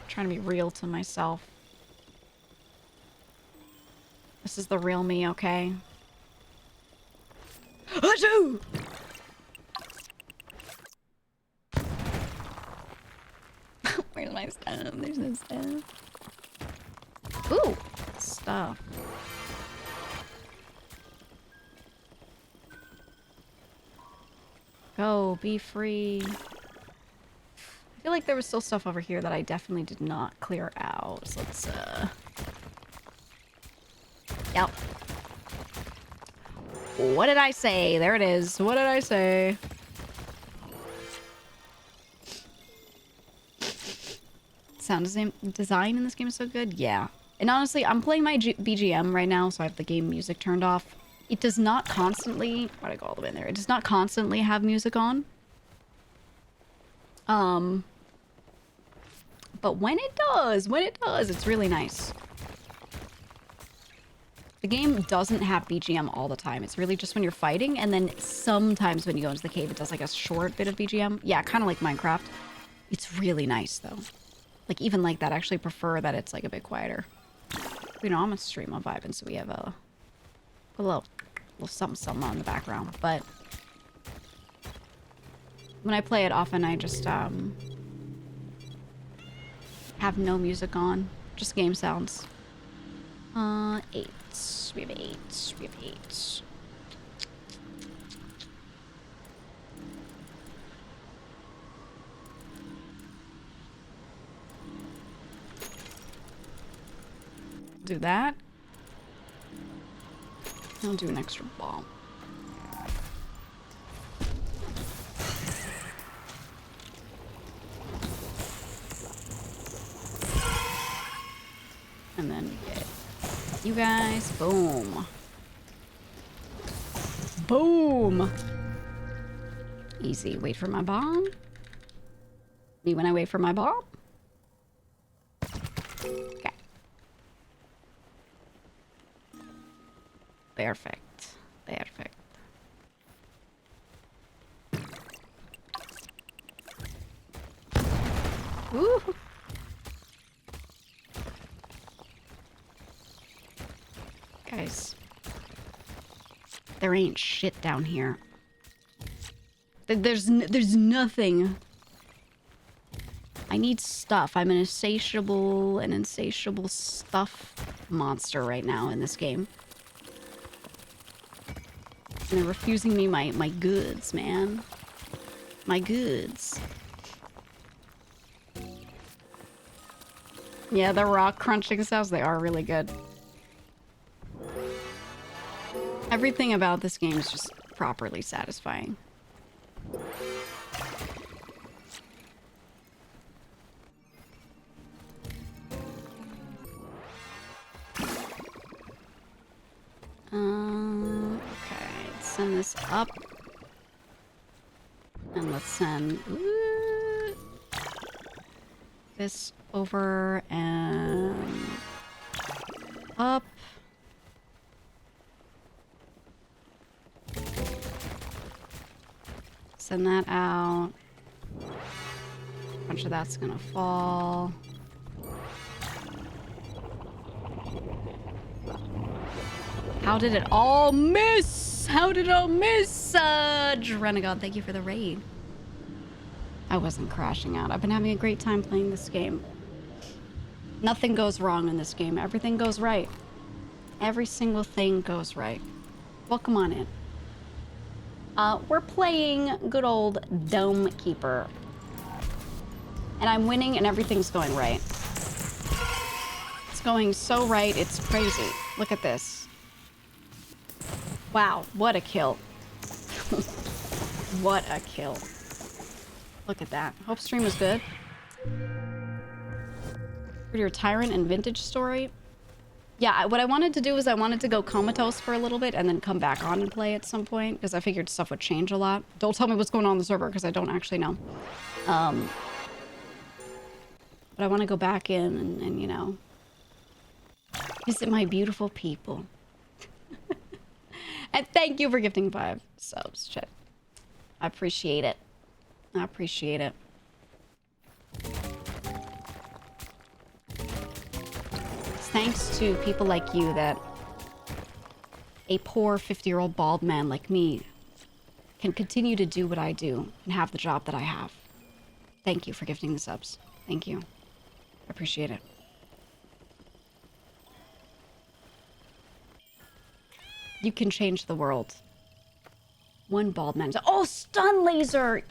Trying to be real to myself. This is the real me, okay? Achoo! Where's my stuff? There's no stuff. Ooh! Stuff. Go, be free. I feel like there was still stuff over here that I definitely did not clear out. So let's, Yep. What did I say? There it is. What did I say? Sound design in this game is so good. Yeah. And honestly, I'm playing my BGM right now, so I have the game music turned off. It does not constantly... Why'd I go all the way in there? It does not constantly have music on. But when it does, it's really nice. The game doesn't have BGM all the time. It's really just when you're fighting, and then sometimes when you go into the cave, it does like a short bit of BGM. Yeah, kind of like Minecraft. It's really nice, though. Like, even like that, I actually prefer that it's like a bit quieter. You know, I'm a stream on vibing, so we have a little something on the background. But when I play it often, I just have no music on. Just game sounds. 8. We have 8. We have 8. Do that. I'll do an extra bomb. and then get you guys. Boom. Boom. Easy. Wait for my bomb. Me when I wait for my bomb. Okay. Perfect. Perfect. Ooh. Guys. There ain't shit down here. There's nothing. I need stuff. I'm an insatiable stuff monster right now in this game. And they're refusing me my goods, man. My goods. Yeah, the rock crunching sounds, they are really good. Everything about this game is just properly satisfying. Okay, let's send this up. And let's send this over and up. Send that out. A bunch of that's gonna fall. How did it all miss? How did it all miss? Renegade, thank you for the raid. I wasn't crashing out. I've been having a great time playing this game. Nothing goes wrong in this game. Everything goes right. Every single thing goes right. Welcome on in. We're playing good old Dome Keeper. And I'm winning and everything's going right. It's going so right, it's crazy. Look at this. Wow, what a kill. What a kill. Look at that. Hope stream was good. For your Tyrant and Vintage story. Yeah, what I wanted to do is I wanted to go comatose for a little bit and then come back on and play at some point because I figured stuff would change a lot. Don't tell me what's going on the server because I don't actually know. But I want to go back in and, you know, visit my beautiful people. And thank you for gifting 5 subs, chat. I appreciate it. I appreciate it. It's thanks to people like you that a poor 50-year-old bald man like me can continue to do what I do and have the job that I have. Thank you for gifting the subs. Thank you. I appreciate it. You can change the world. One bald man. Oh, stun laser!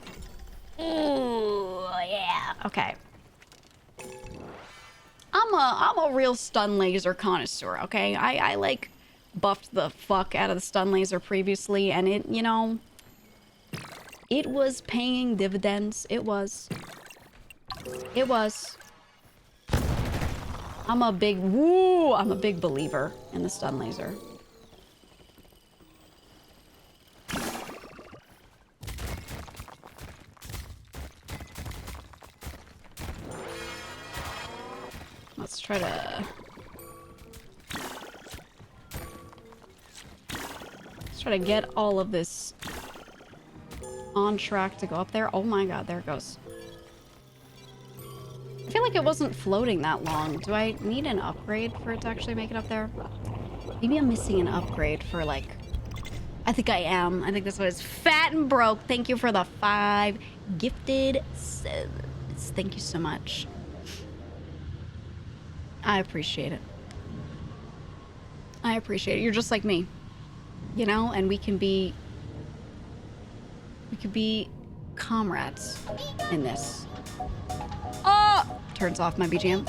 Ooh, yeah. Okay. I'm a real stun laser connoisseur, okay? I like buffed the fuck out of the stun laser previously, and it, you know, it was paying dividends. It was. It was. I'm a big believer in the stun laser. Let's try to get all of this on track to go up there. Oh my god, there it goes. I feel like it wasn't floating that long. Do I need an upgrade for it to actually make it up there? Maybe I'm missing an upgrade for, like... I think I am. I think that's what it's. Fat and broke. Thank you for the 5 gifted subs. Thank you so much. I appreciate it. I appreciate it. You're just like me. You know? And we could be comrades in this. Oh! Turns off my BGM.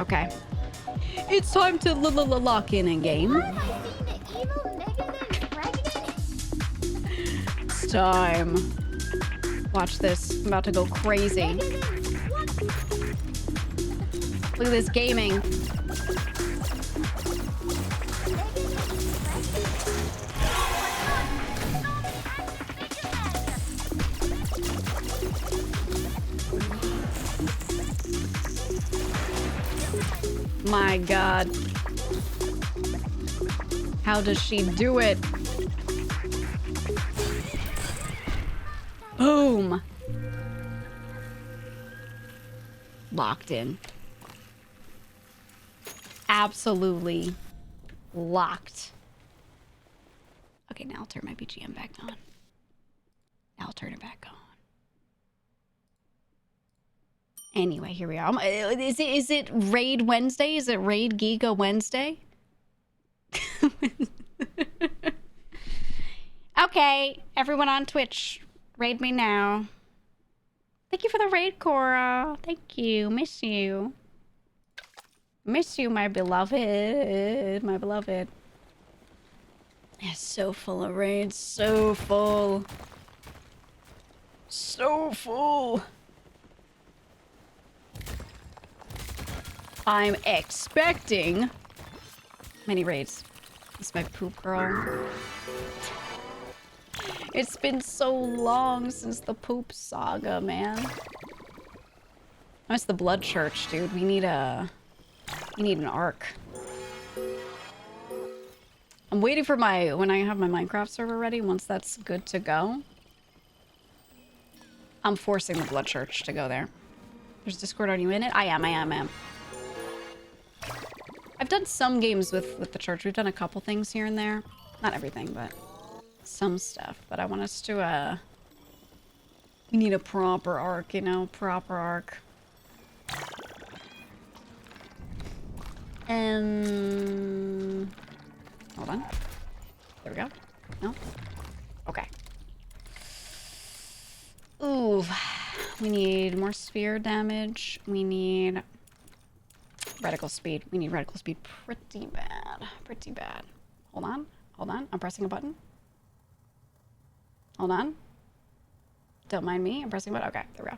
Okay. It's time to lock in a game. It's time. Watch this. I'm about to go crazy. Look at this gaming. My God. How does she do it? Boom. Locked in. Absolutely locked. Okay, now I'll turn my BGM back on. Now I'll turn it back on. Anyway, here we are. Is it Raid Wednesday? Is it Raid GEEGA Wednesday? Okay, everyone on Twitch, raid me now. Thank you for the raid, Cora. Thank you. Miss you. Miss you, my beloved. My beloved. Yeah, so full of raids. So full. So full. I'm expecting many raids. It's my poop girl. It's been so long since the poop saga, man. That's the blood church, dude. We need an arc. I'm waiting for when I have my Minecraft server ready, once that's good to go. I'm forcing the blood church to go there. There's Discord, are you in it? I am. I've done some games with the church. We've done a couple things here and there. Not everything, but some stuff. But I want us to, we need a proper arc, you know? Proper arc. Hold on. There we go. No? Okay. Ooh. We need more sphere damage. We need reticle speed. We need reticle speed pretty bad. Pretty bad. Hold on. Hold on. I'm pressing a button. Hold on. Don't mind me. I'm pressing a button. Okay. There we go.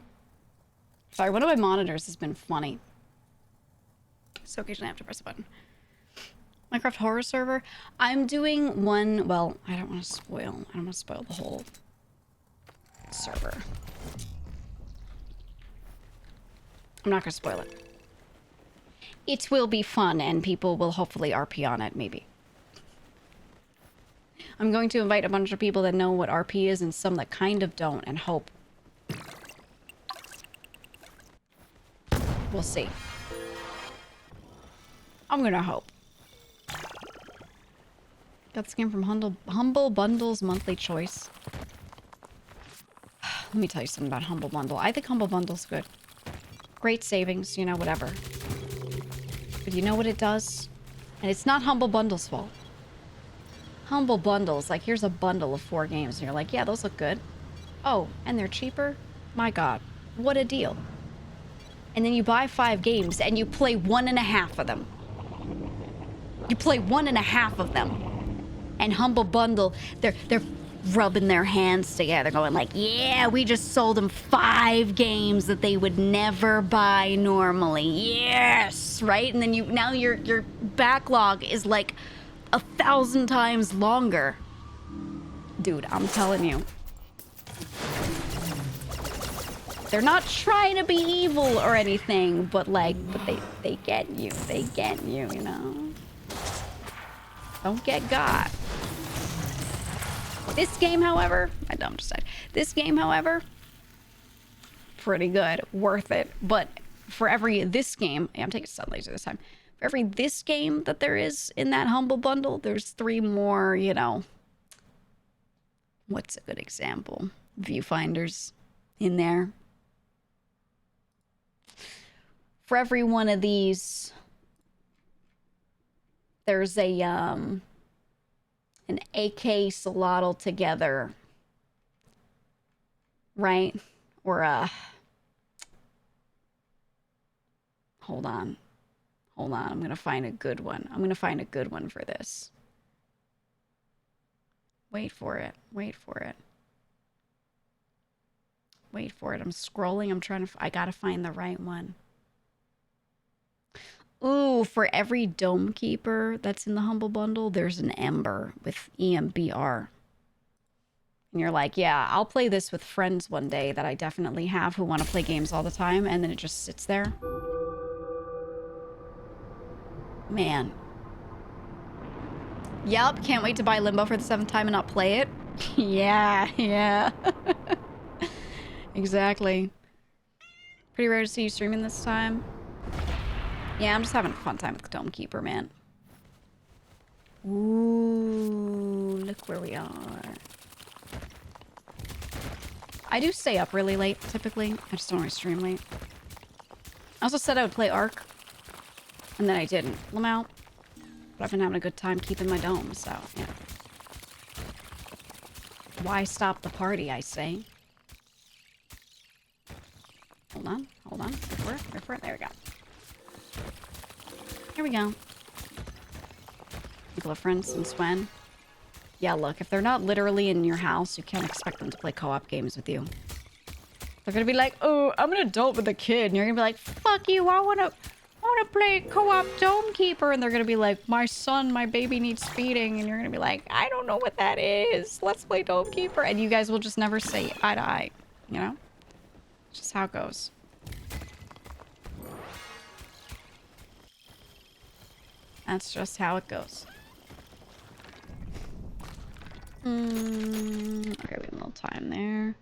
Sorry, one of my monitors has been funny. So occasionally I have to press a button. Minecraft horror server. I'm doing one. Well, I don't want to spoil the whole server. I'm not going to spoil it. It will be fun and people will hopefully RP on it, maybe. I'm going to invite a bunch of people that know what RP is and some that kind of don't, and hope. We'll see. I'm gonna hope. Got this game from Humble Bundle's monthly choice. Let me tell you something about Humble Bundle. I think Humble Bundle's good. Great savings, you know, whatever. But you know what it does? And it's not Humble Bundle's fault. Humble Bundles, like here's a bundle of 4 games and you're like, yeah, those look good. Oh, and they're cheaper? My God, what a deal. And then you buy 5 games and you play 1.5 of them. You play 1.5 of them. And Humble Bundle, they're rubbing their hands together going like, yeah, we just sold them 5 games that they would never buy normally. Yes, right? And then now your backlog is like 1,000 times longer. Dude, I'm telling you. They're not trying to be evil or anything, but they get you. They get you, you know? Don't get got. This game, however, I'm just saying. This game, however, pretty good. Worth it. But for this game, I'm taking Sun Laser this time. For every this game that there is in that Humble Bundle, there's 3 more, you know. What's a good example? Viewfinders in there. For every one of these, there's an AK Solotl together, right? Or hold on, I'm gonna find a good one. I'm gonna find a good one for this. Wait for it. I'm scrolling. I gotta find the right one. Ooh, for every Dome Keeper that's in the Humble Bundle, there's an Ember with EMBR. And you're like, yeah, I'll play this with friends one day that I definitely have who want to play games all the time, and then it just sits there. Man. Yup, can't wait to buy Limbo for the 7th time and not play it. Yeah. Exactly. Pretty rare to see you streaming this time. Yeah, I'm just having a fun time with Dome Keeper, man. Ooh, look where we are. I do stay up really late, typically. I just don't always stream late. I also said I would play Ark, and then I didn't. I'm out. But I've been having a good time keeping my dome, so, yeah. Why stop the party, I say? Hold on. Wait for it. There we go. Here we go. Nicola, for instance, when... Yeah, look, if they're not literally in your house, you can't expect them to play co-op games with you. They're gonna be like, oh, I'm an adult with a kid. And you're gonna be like, fuck you, I wanna play co-op Dome Keeper. And they're gonna be like, my baby needs feeding. And you're gonna be like, I don't know what that is. Let's play Dome Keeper. And you guys will just never say eye to eye, you know? It's just how it goes. That's just how it goes. Okay, we have a little time there.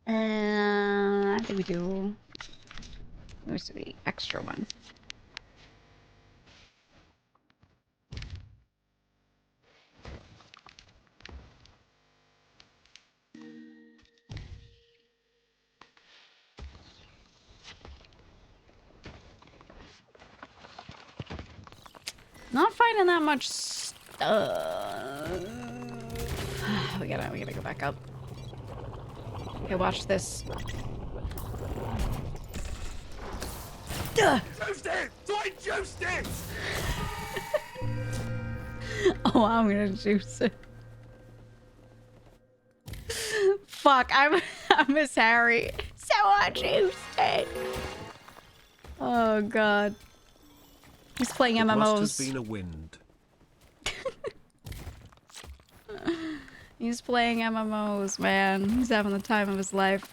I think we do... Where's the extra one? Not finding that much stuff. We gotta go back up. Okay, watch this. Juiced it! I juiced it! Oh, I'm gonna juice it. Fuck, I miss Harry. So I juiced it. Oh god. He's playing MMOs. Must have been a wind. He's playing MMOs, man. He's having the time of his life.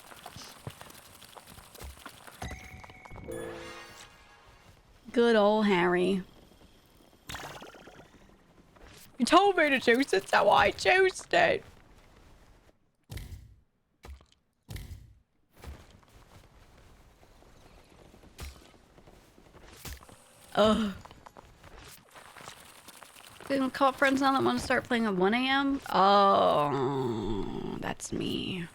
Good old Harry. You told me to juice it, so I juiced it. Ugh. Co-op friends now that want to start playing at 1 a.m.? Oh, that's me.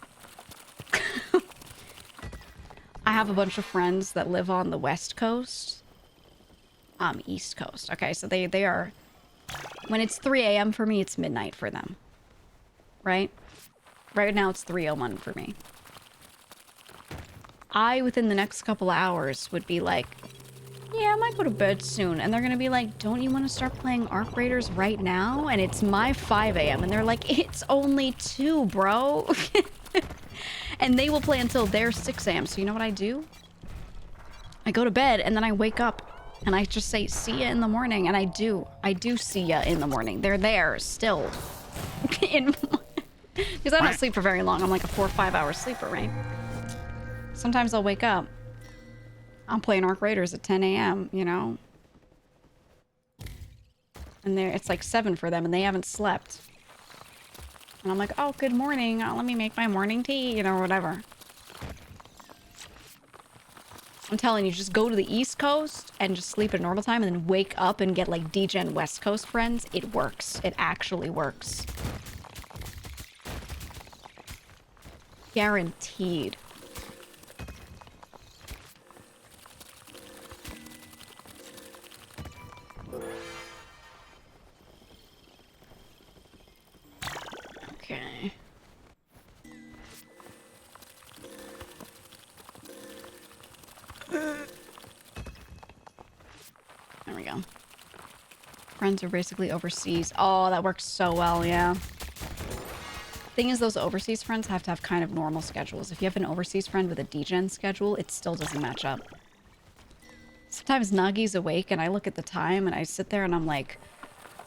I have a bunch of friends that live on the West Coast. East Coast. Okay, so they are... When it's 3 a.m. for me, it's midnight for them. Right? Right now, it's 3:01 for me. I, within the next couple of hours, would be like... Yeah, I might go to bed soon. And they're gonna be like, don't you want to start playing Arc Raiders right now? And it's my 5 a.m. And they're like, it's only 2, bro. And they will play until their 6 a.m. So you know what I do? I go to bed and then I wake up and I just say, see ya in the morning. And I do see ya in the morning. They're there still. Because I don't sleep for very long. I'm like a 4 or 5 hour sleeper, right? Sometimes I'll wake up. I'm playing Arc Raiders at 10 a.m., you know? And it's like 7 for them and they haven't slept. And I'm like, oh, good morning. Let me make my morning tea, you know, or whatever. I'm telling you, just go to the East Coast and just sleep at normal time and then wake up and get like DGen West Coast friends. It works. It actually works. Guaranteed. Okay. There we go. Friends are basically overseas. Oh, that works so well, yeah. Thing is, those overseas friends have to have kind of normal schedules. If you have an overseas friend with a DGen schedule, it still doesn't match up. Sometimes Nagi's awake and I look at the time and I sit there and I'm like,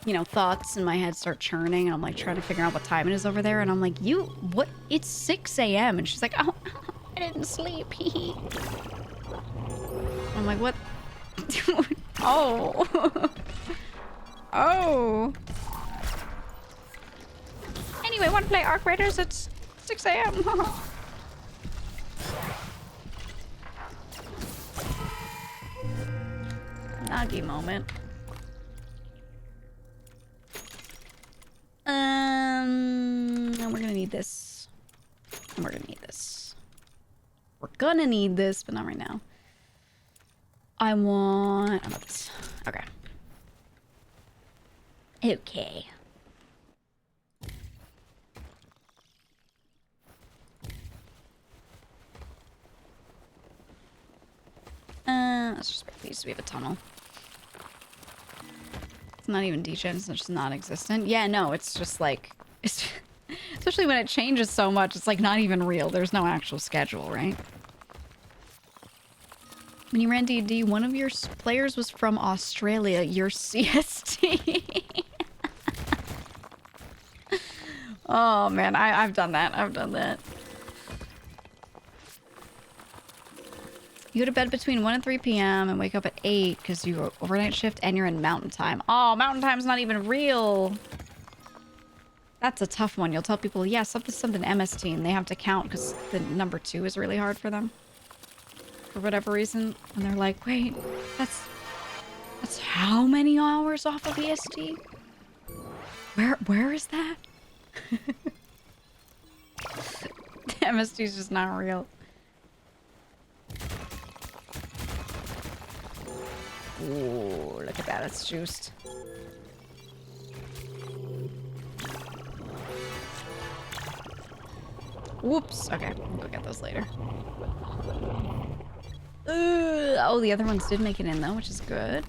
you know, thoughts in my head start churning and I'm like trying to figure out what time it is over there and I'm like, what? It's 6 a.m. and she's like, oh, I didn't sleep. I'm like, what? Oh. Oh. Anyway, want to play Arc Raiders? It's 6 a.m. Nagi moment. And we're gonna need this. And we're gonna need this. We're gonna need this, but not right now. I want... How about this? Okay. Okay. Let's just break these so we have a tunnel. It's not even degen, it's just non-existent. Yeah, no, it's just like... It's, especially when it changes so much, it's like not even real. There's no actual schedule, right? When you ran D&D, one of your players was from Australia. Your CST. Oh, man. I've done that. I've done that. You go to bed between 1 and 3 p.m. and wake up at 8 because you overnight shift and you're in mountain time. Oh, mountain time's not even real. That's a tough one. You'll tell people, yeah, something MST, and they have to count because the number 2 is really hard for them. For whatever reason. And they're like, wait, that's how many hours off of EST? Where is that? MST is just not real. Ooh, look at that. It's juiced. Whoops. Okay, we'll go get those later. Oh, the other ones did make it in, though, which is good.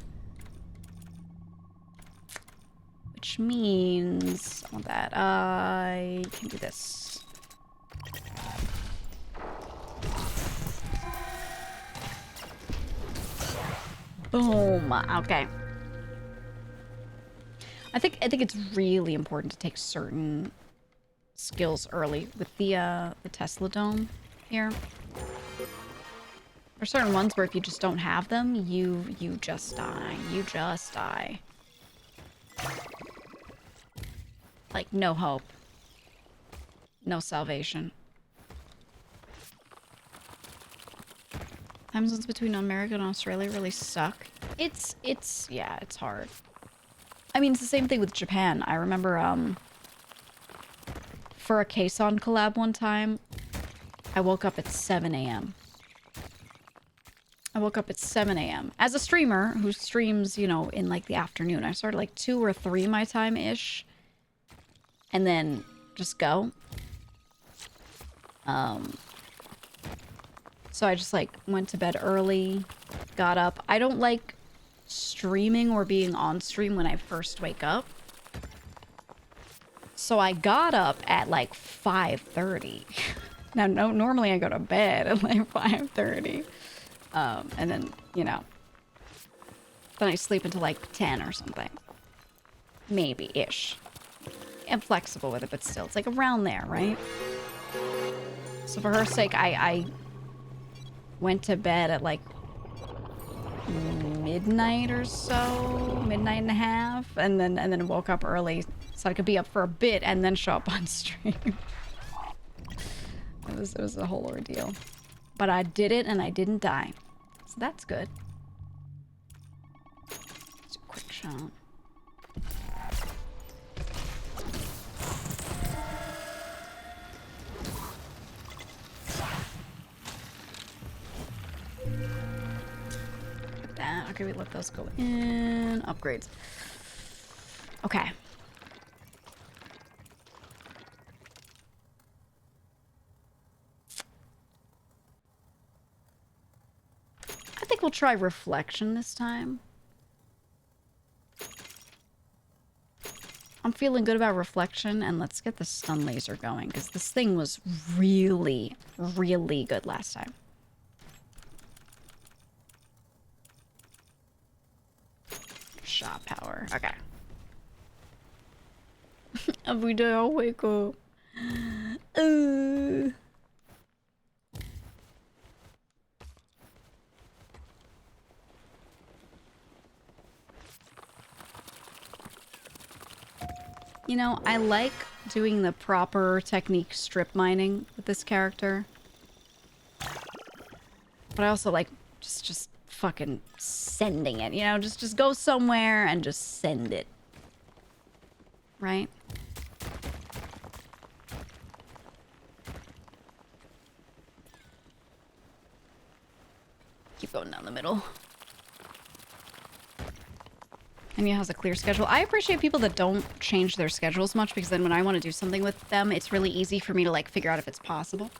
Which means... I want that. I can do this. Boom. Okay. I think it's really important to take certain skills early with the Tesla Dome here. There's certain ones where if you just don't have them, you just die. You just die. Like, no hope. No salvation. Time zones between America and Australia really suck. Yeah, it's hard. I mean, it's the same thing with Japan. I remember, for a Kason collab one time, I woke up at 7 a.m. I woke up at 7 a.m. As a streamer who streams, you know, in like the afternoon. I started like 2 or 3 my time-ish. And then just go. So I just like went to bed early, got up. I don't like streaming or being on stream when I first wake up. So I got up at like 5:30. Now, no, normally I go to bed at like 5:30. And then, you know, then I sleep until like 10 or something. Maybe-ish. I'm flexible with it, but still, it's like around there, right? So for her sake, I went to bed at like midnight or so, midnight and a half, and then woke up early so I could be up for a bit and then show up on stream. It was a whole ordeal. But I did it and I didn't die. So that's good. Just a quick shot. Like that. Okay, we let those go in. Upgrades. Okay. I think we'll try reflection this time. I'm feeling good about reflection, and let's get the stun laser going, because this thing was really, really good last time. shot power. Okay. Every day I wake up. You know, I like doing the proper technique strip mining with this character. But I also like just fucking sending it, you know? Just go somewhere and just send it. Right? Keep going down the middle. And he has a clear schedule. I appreciate people that don't change their schedules much, because then when I want to do something with them, it's really easy for me to like figure out if it's possible.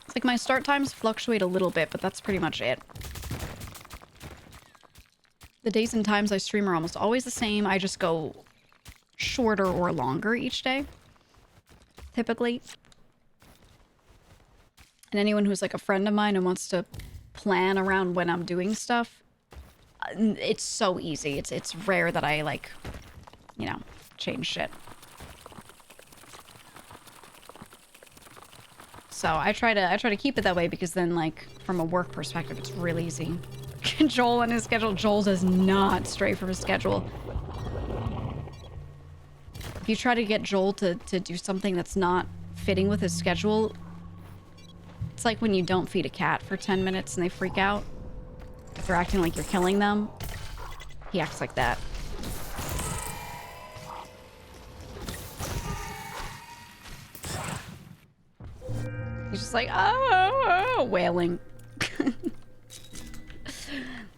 It's like my start times fluctuate a little bit, but that's pretty much it. The days and times I stream are almost always the same. I just go shorter or longer each day, typically. And anyone who's like a friend of mine and wants to plan around when I'm doing stuff, it's so easy. It's rare that I like, you know, change shit. So I try to keep it that way, because then like from a work perspective, it's really easy. Joel and his schedule. Joel does not stray from his schedule. If you try to get Joel to do something that's not fitting with his schedule, it's like when you don't feed a cat for 10 minutes and they freak out. If they're acting like you're killing them, he acts like that. He's just like, oh, wailing.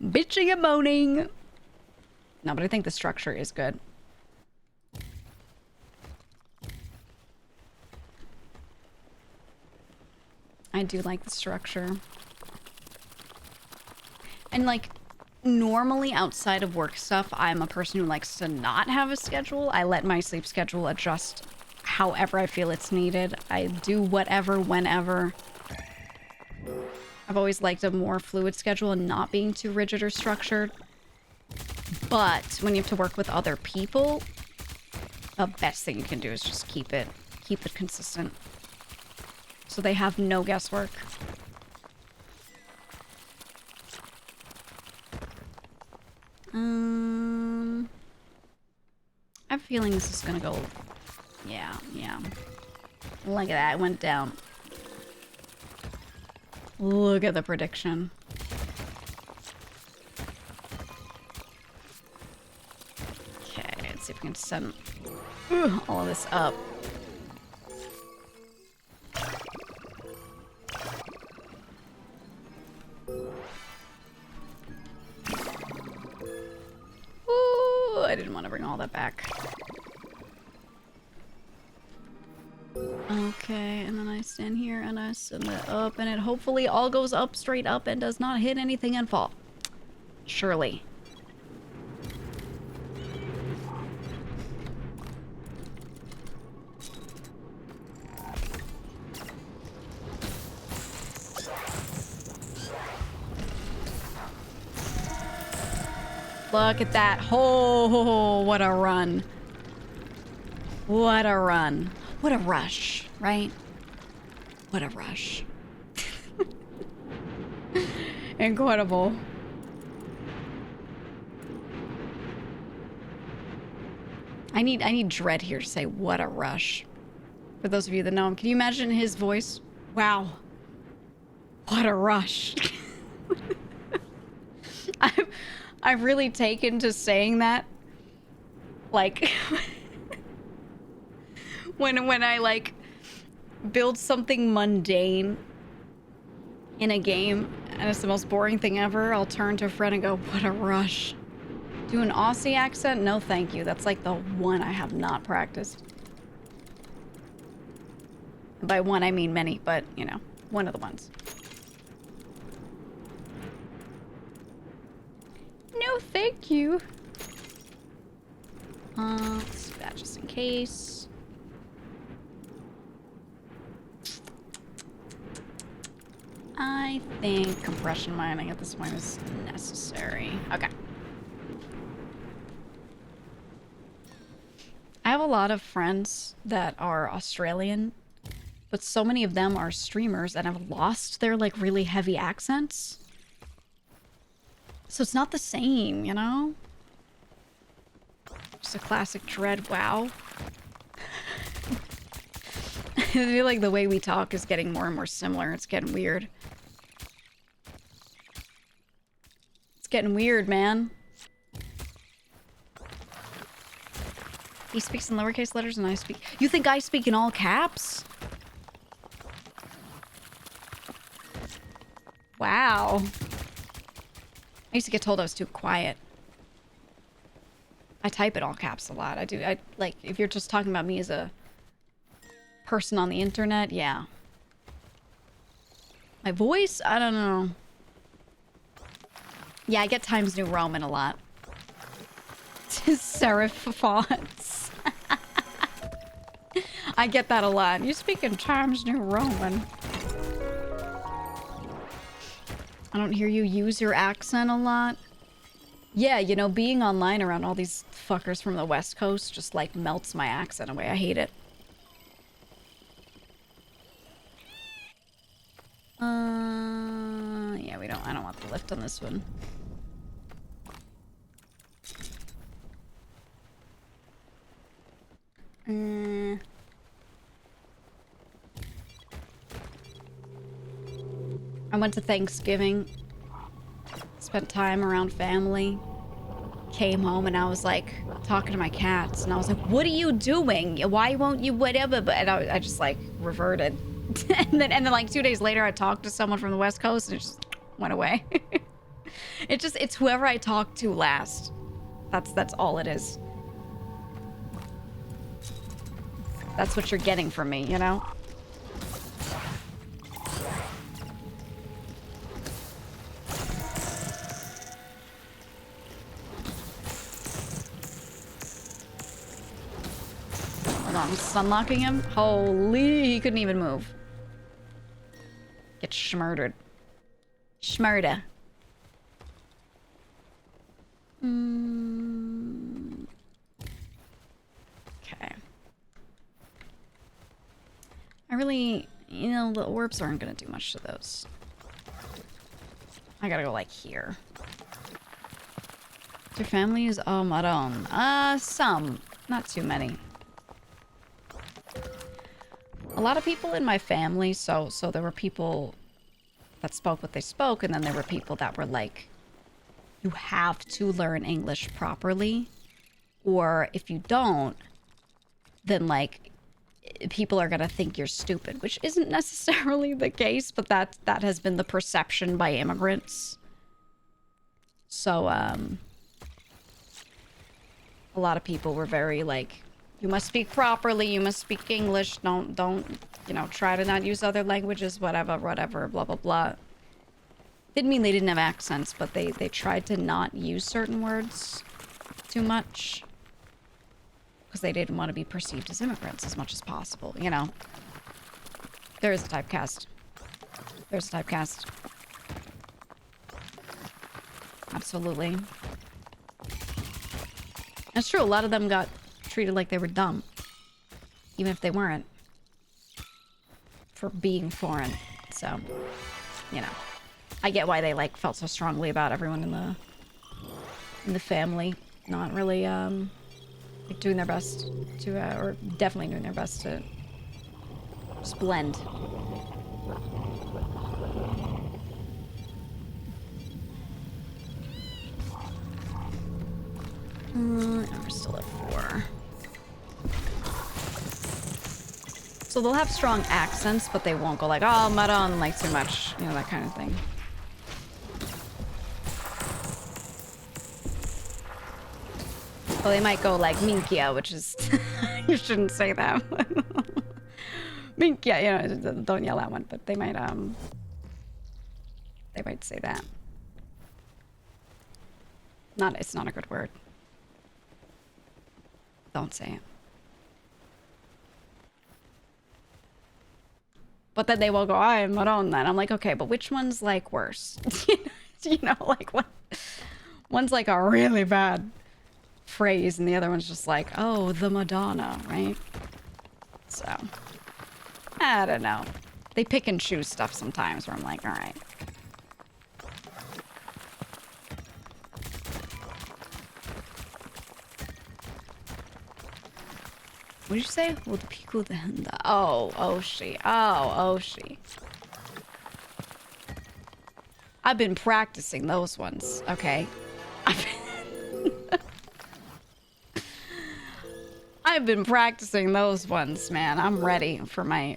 Bitching and moaning. No, but I think the structure is good. I do like the structure. And like, normally outside of work stuff, I'm a person who likes to not have a schedule. I let my sleep schedule adjust however I feel it's needed. I do whatever, whenever. I've always liked a more fluid schedule and not being too rigid or structured. But when you have to work with other people, the best thing you can do is just keep it consistent. So they have no guesswork. I have a feeling this is gonna go... Yeah. Look at that, it went down. Look at the prediction. Okay, let's see if we can send all of this up. Ooh, I didn't want to bring all that back. Okay, and then I stand here and I send it up, and it hopefully all goes up, straight up, and does not hit anything and fall. Surely. Look at that. Oh, what a run. What a run. What a rush, right? What a rush. Incredible. I need Dread here to say what a rush. For those of you that know him, can you imagine his voice? Wow. What a rush. I've really taken to saying that. Like when I like build something mundane in a game and it's the most boring thing ever, I'll turn to a friend and go, what a rush. Do an Aussie accent? No, thank you. That's like the one I have not practiced. By one, I mean many, but you know, one of the ones. No, thank you. Let's do that just in case. I I think compression mining at this point is necessary. Okay. I have a lot of friends that are Australian, but so many of them are streamers and have lost their like really heavy accents. So it's not the same, you know? Just a classic dread wow. I feel like the way we talk is getting more and more similar. It's getting weird. It's getting weird, man. He speaks in lowercase letters and I speak... You think I speak in all caps? Wow. I used to get told I was too quiet. I type in all caps a lot. I do. Like, if you're just talking about me as a person on the internet, yeah. My voice? I don't know. Yeah, I get Times New Roman a lot. Serif fonts. I get that a lot. You speak in Times New Roman. I don't hear you use your accent a lot. Yeah, you know, being online around all these fuckers from the West Coast just, like, melts my accent away. I hate it. Yeah, I don't want the lift on this one. I went to Thanksgiving, spent time around family, came home and I was like talking to my cats and I was like, what are you doing? Why won't you whatever? But I just like reverted. and then like 2 days later I talked to someone from the West Coast and it just went away. It's whoever I talk to last. That's all it is. That's what you're getting from me, you know? Hold on, sunlocking him? Holy, he couldn't even move. Get schmurdered. Schmurda. Okay. I really, you know, the orbs aren't gonna do much to those. I gotta go like here. Your family is Maron. Some. Not too many. A lot of people in my family, so there were people that spoke what they spoke, and then there were people that were like, you have to learn English properly, or if you don't, then like people are gonna think you're stupid, which isn't necessarily the case, but that has been the perception by immigrants. So a lot of people were very like, you must speak properly, you must speak English, don't you know, try to not use other languages, whatever, blah blah blah. Didn't mean they didn't have accents, but they tried to not use certain words too much because they didn't want to be perceived as immigrants as much as possible, you know. There is a typecast. There's a typecast. Absolutely. That's true, a lot of them got treated like they were dumb, even if they weren't, for being foreign. So, you know, I get why they like felt so strongly about everyone in the family not really like doing their best to or definitely doing their best to just blend. We're still at 4. So they'll have strong accents, but they won't go like, oh, Maron, like too much, you know, that kind of thing. Well, they might go like Minkia, which is, you shouldn't say that. Minkia, you know, don't yell that one, but they might say that. It's not a good word. Don't say it. But then they will go, I am Madonna. And I'm like, okay, but which one's like worse? You know, like what? One's like a really bad phrase and the other one's just like, oh, the Madonna, right? So, I don't know. They pick and choose stuff sometimes where I'm like, all right. What did you say? Well, the pico the henda. Oh, she. Oh, she. I've been practicing those ones, okay? I've been practicing those ones, man. I'm ready for my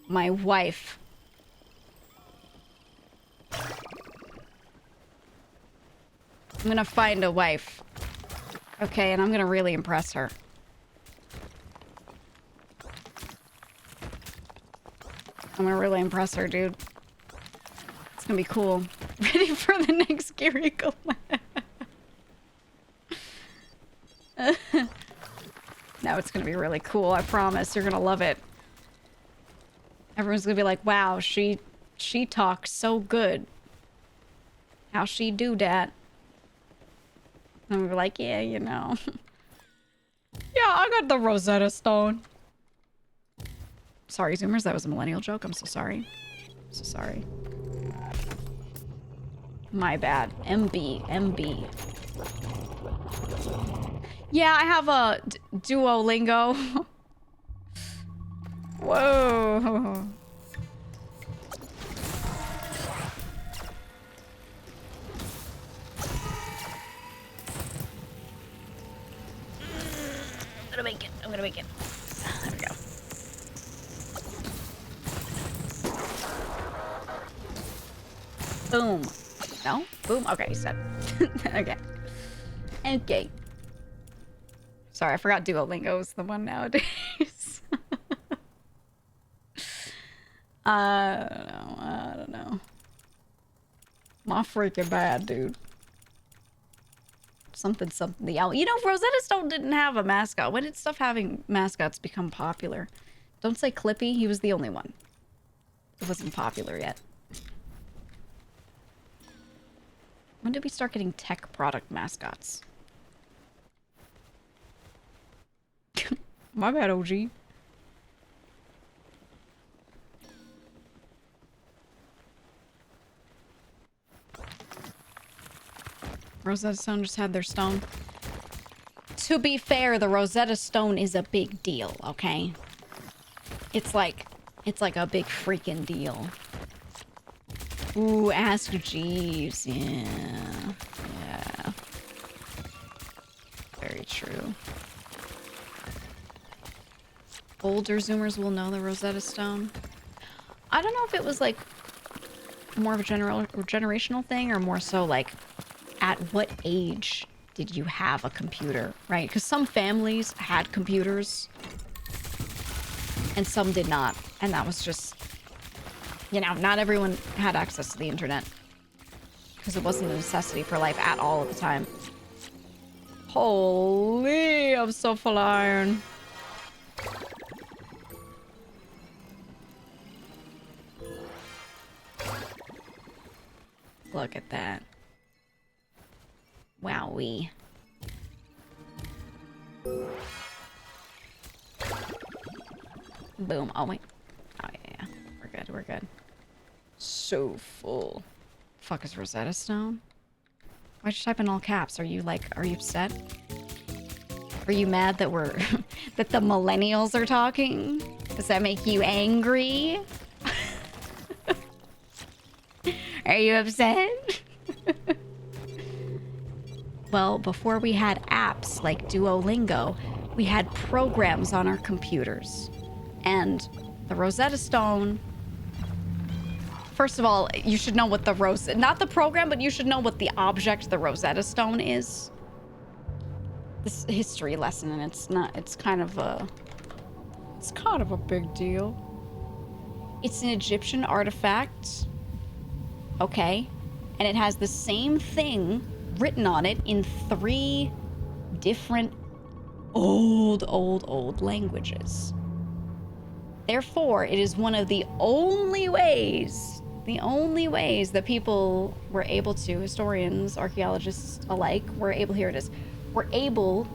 wife. I'm gonna find a wife. Okay, and I'm gonna really impress her. I'm gonna really impress her, dude. It's gonna be cool. Ready for the next Gary collab. No, it's gonna be really cool. I promise. You're gonna love it. Everyone's gonna be like, wow, she talks so good. How she do that? And I'm gonna be like, yeah, you know. Yeah, I got the Rosetta Stone. Sorry, Zoomers, that was a millennial joke. I'm so sorry. So sorry. My bad. MB. Yeah, I have a Duolingo. Whoa. I'm gonna make it. There we go. Boom. No? Boom? Okay, you said. Okay. Okay. Sorry, I forgot Duolingo is the one nowadays. I don't know. My freaking bad, dude. Something. The owl. You know, Rosetta Stone didn't have a mascot. When did stuff having mascots become popular? Don't say Clippy. He was the only one. It wasn't popular yet. When did we start getting tech product mascots? My bad, OG. Rosetta Stone just had their stone. To be fair, the Rosetta Stone is a big deal, okay? It's like a big freaking deal. Ooh, Ask Jeeves. Yeah. Yeah. Very true. Older Zoomers will know the Rosetta Stone. I don't know if it was like more of a generational thing or more so like at what age did you have a computer, right? Because some families had computers and some did not. And that was just, you know, not everyone had access to the internet because it wasn't a necessity for life at all at the time. Holy, I'm so full of iron. Look at that. Wowee. Boom. Oh, wait. Oh, yeah. We're good. So full. Fuck is Rosetta Stone? Why'd you type in all caps? Are you upset? Are you mad that that the millennials are talking? Does that make you angry? Are you upset? Well, before we had apps like Duolingo, we had programs on our computers. And the Rosetta Stone... First of all, you should know what the not the program, but you should know what the object the Rosetta Stone is. This history lesson, and it's kind of a big deal. It's an Egyptian artifact. Okay. And it has the same thing written on it in 3 different old languages. Therefore, it is one of the only ways that people were able to, historians, archaeologists alike, were able, here it is, were able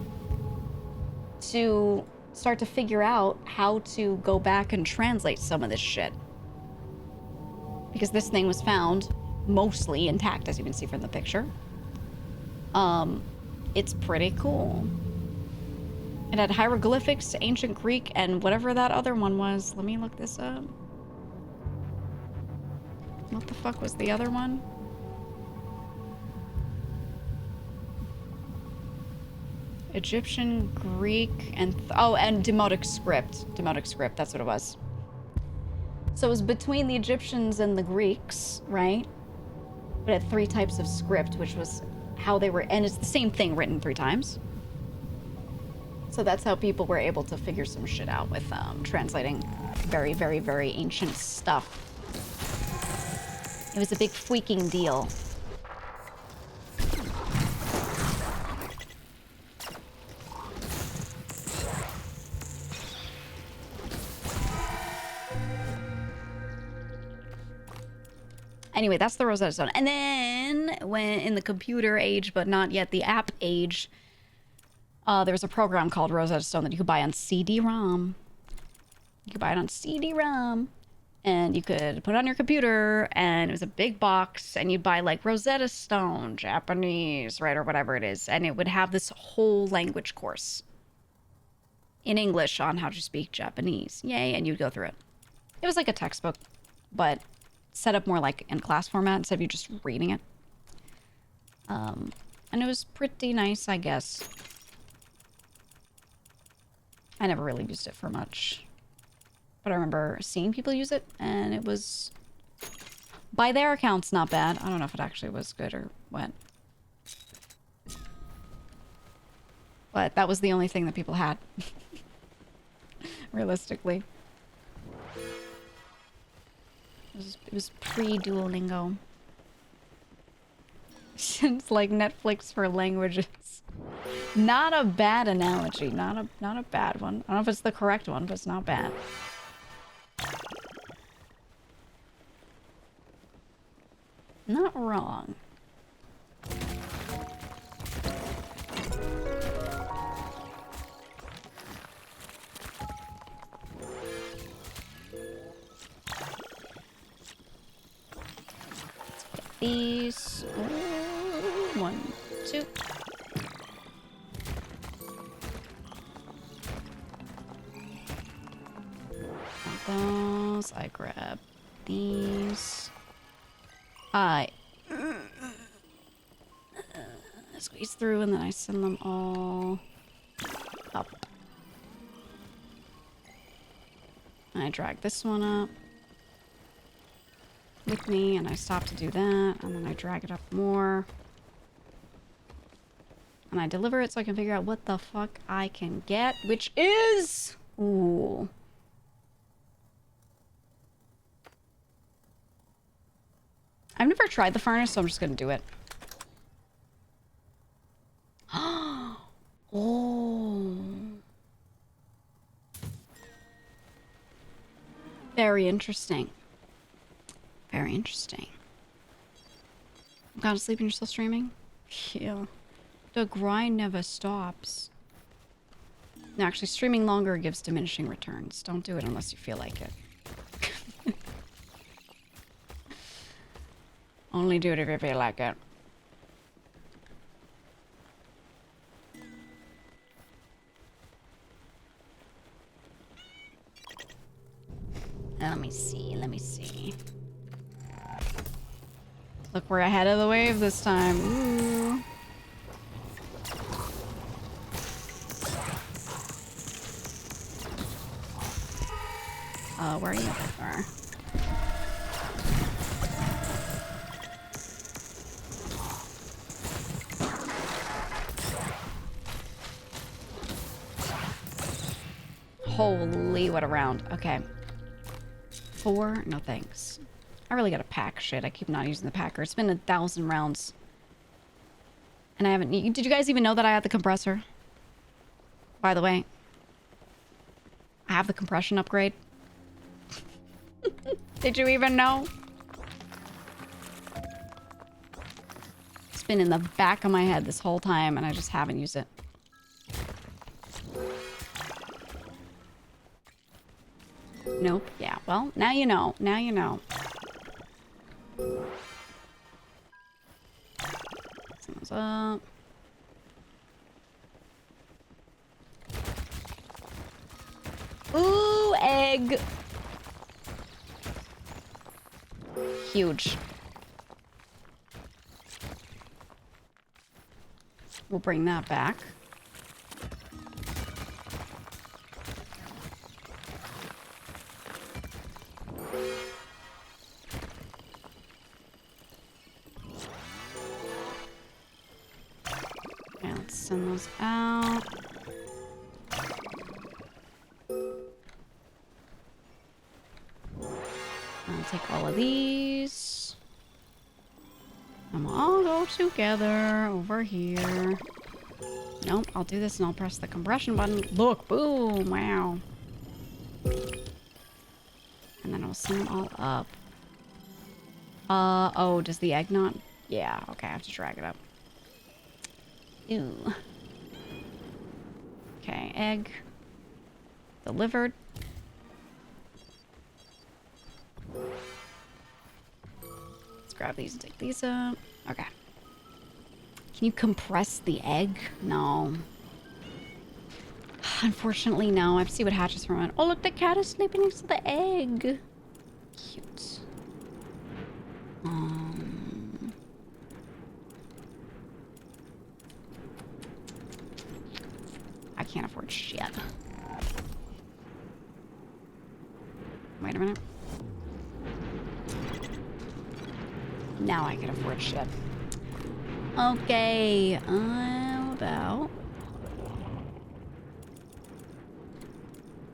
to start to figure out how to go back and translate some of this shit. Because this thing was found mostly intact, as you can see from the picture. It's pretty cool. It had hieroglyphics, ancient Greek, and whatever that other one was. Let me look this up. What the fuck was the other one? Egyptian, Greek, and and Demotic script. Demotic script, that's what it was. So it was between the Egyptians and the Greeks, right? But it had 3 types of script, which was how they were, and it's the same thing written 3 times. So that's how people were able to figure some shit out with translating very, very, very ancient stuff. It was a big freaking deal. Anyway, that's the Rosetta Stone. And then, when in the computer age, but not yet the app age, there was a program called Rosetta Stone that you could buy on CD-ROM. You could buy it on CD-ROM, and you could put it on your computer, and it was a big box, and you'd buy, like, Rosetta Stone, Japanese, right, or whatever it is, and it would have this whole language course in English on how to speak Japanese. Yay, and you'd go through it. It was like a textbook, but set up more like in class format instead of you just reading it. And it was pretty nice, I guess. I never really used it for much. But I remember seeing people use it, and it was, by their accounts, not bad. I don't know if it actually was good or what. But that was the only thing that people had. Realistically. It was pre-Duolingo. It's like Netflix for languages. Not a bad analogy. Not a bad one. I don't know if it's the correct one, but it's not bad. Not wrong. These 1, 2. Those. I grab these. I squeeze through, and then I send them all up. And I drag this one up with me, and I stop to do that, and then I drag it up more. And I deliver it so I can figure out what the fuck I can get, which is... Ooh. I've never tried the furnace, so I'm just gonna do it. Oh. Very interesting. Very interesting. I've gone to sleep and you're still streaming? Yeah. The grind never stops. No, actually, streaming longer gives diminishing returns. Don't do it unless you feel like it. Only do it if you feel like it. Let me see, let me see. Look, we're ahead of the wave this time. Ooh. Where are you? There. Holy, what a round. Okay. 4? No thanks. I really gotta pack shit. I keep not using the packer. It's been 1,000 rounds. And I haven't... Did you guys even know that I had the compressor? By the way. I have the compression upgrade. Did you even know? It's been in the back of my head this whole time and I just haven't used it. Nope. Yeah, well, now you know. Now you know. Thumbs up. Ooh, egg. Huge. We'll bring that back. Okay, let's send those out. I'll take all of these. And we'll all go together over here. Nope, I'll do this and I'll press the compression button. Look, boom, wow. And then I'll send them all up. Oh, does the egg not? Yeah, okay, I have to drag it up. Ew. Okay, egg. Delivered. Let's grab these and take these up. Okay. Can you compress the egg? No. Unfortunately, no. I have to see what hatches from it. Oh, look, the cat is sleeping next to the egg. Cute. I can't afford shit. Wait a minute. Now I can afford shit. Okay, how about...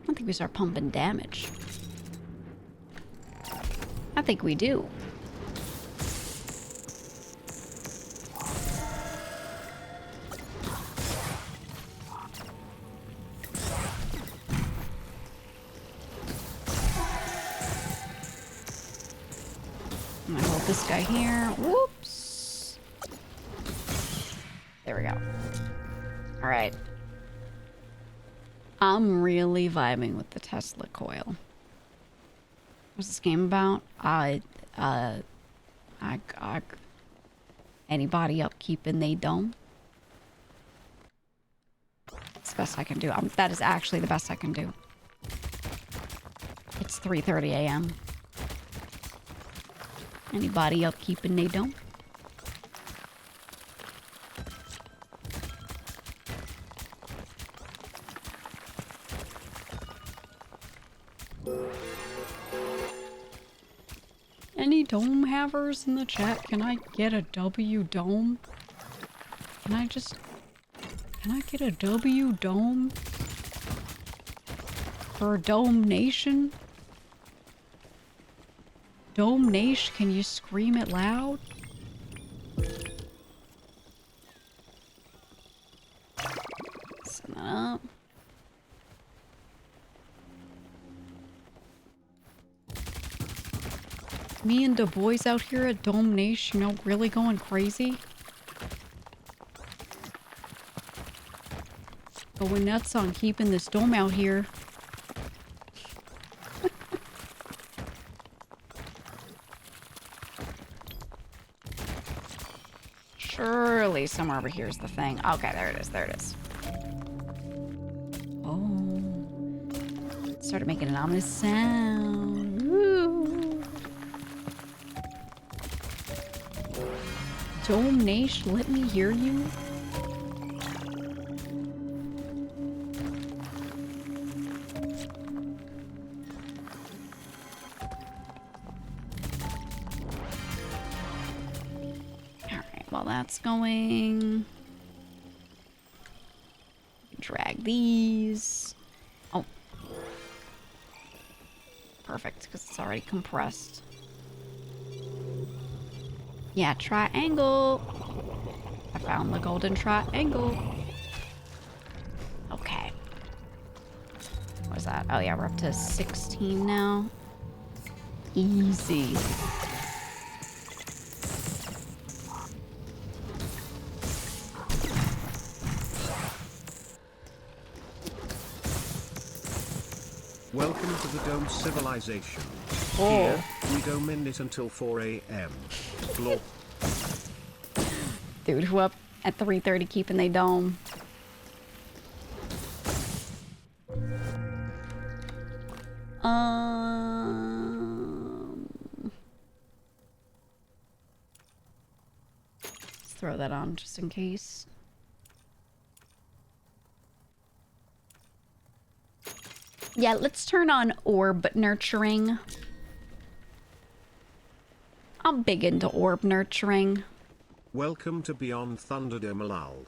I don't think we start pumping damage. I think we do. I'm gonna hold this guy here. Whoops. There we go. All right. I'm really vibing with the Tesla coil. What's this game about? Anybody upkeep in they dome? It's the best I can do. That is actually the best I can do. It's 3:30 a.m. Anybody upkeep in they dome? Any dome havers in the chat? Can I get a W dome? Can I get a W dome? For Dome Nation? Dome Nation, can you scream it loud? Send that up. Me and the boys out here at Dome Nation, you know, really going crazy. Going nuts on keeping this dome out here. Surely somewhere over here is the thing. Okay, there it is, there it is. Oh. It started making an ominous sound. Woo. Dome Nation, let me hear you. Alright, while that's going... drag these. Oh. Perfect, because it's already compressed. Yeah, triangle. I found the golden triangle. Okay. What is that? Oh yeah, we're up to 16 now. Easy. Welcome to the Dome Civilization. Oh. Here, we dome in it until 4 a.m. Glor. Dude, who up at 3:30 keeping they dome? Let's throw that on just in case. Yeah, let's turn on orb nurturing. I'm big into orb nurturing. Welcome to Beyond Thunderdome Malal.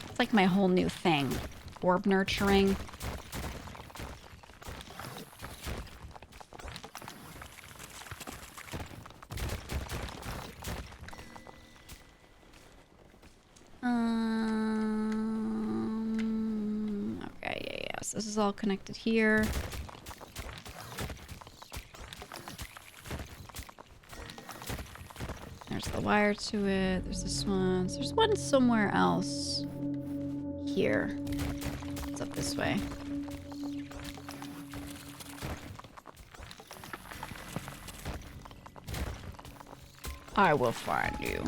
It's like my whole new thing. Orb nurturing. Okay, yeah. So this is all connected here. There's the wire to it. There's this one. There's one somewhere else. Here. It's up this way. I will find you.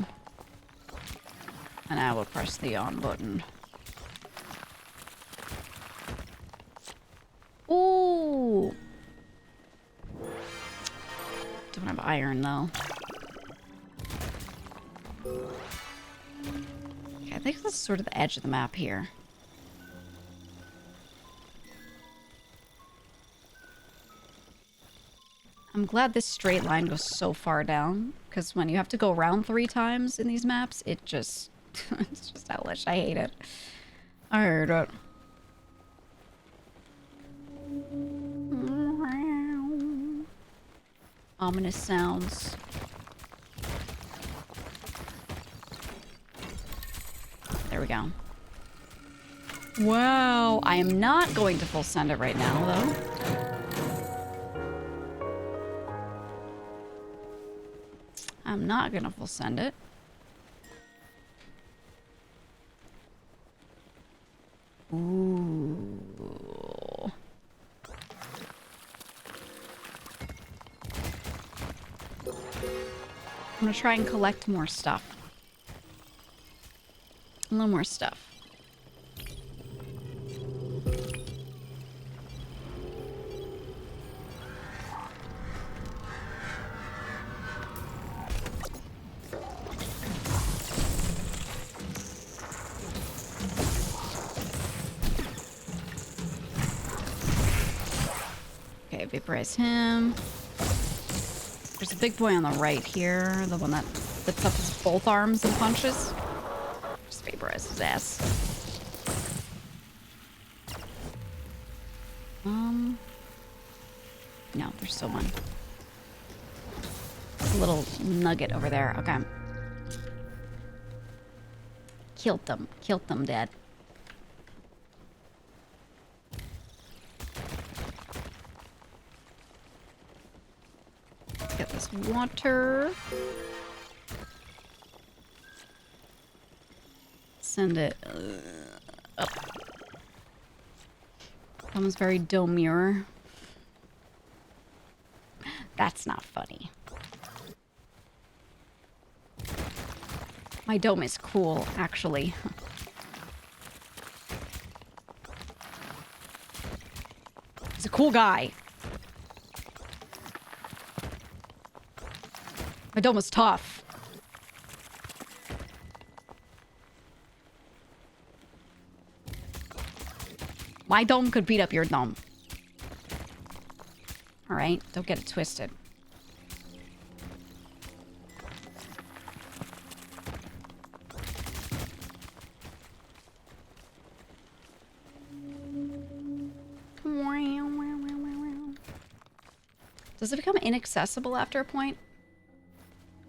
And I will press the on button. Ooh! Don't have iron though. Okay, I think that's sort of the edge of the map here. I'm glad this straight line goes so far down, because when you have to go around 3 times in these maps, it just... it's just hellish. I hate it. I hate it. Ominous sounds. There we go. Wow. I am not going to full send it right now, though. I'm not gonna full send it. Ooh. I'm gonna try and collect more stuff. A little more stuff. Okay, vaporize him. There's a big boy on the right here, the one that lifts up his both arms and punches. Just vaporize his ass. No, there's still one. A little nugget over there. Okay. Killed them. Killed them, Dad. Get this water. Send it up. That was very demure. That's not funny. My dome is cool, actually. He's a cool guy. My dome is tough. My dome could beat up your dome. Alright, don't get it twisted. Does it become inaccessible after a point?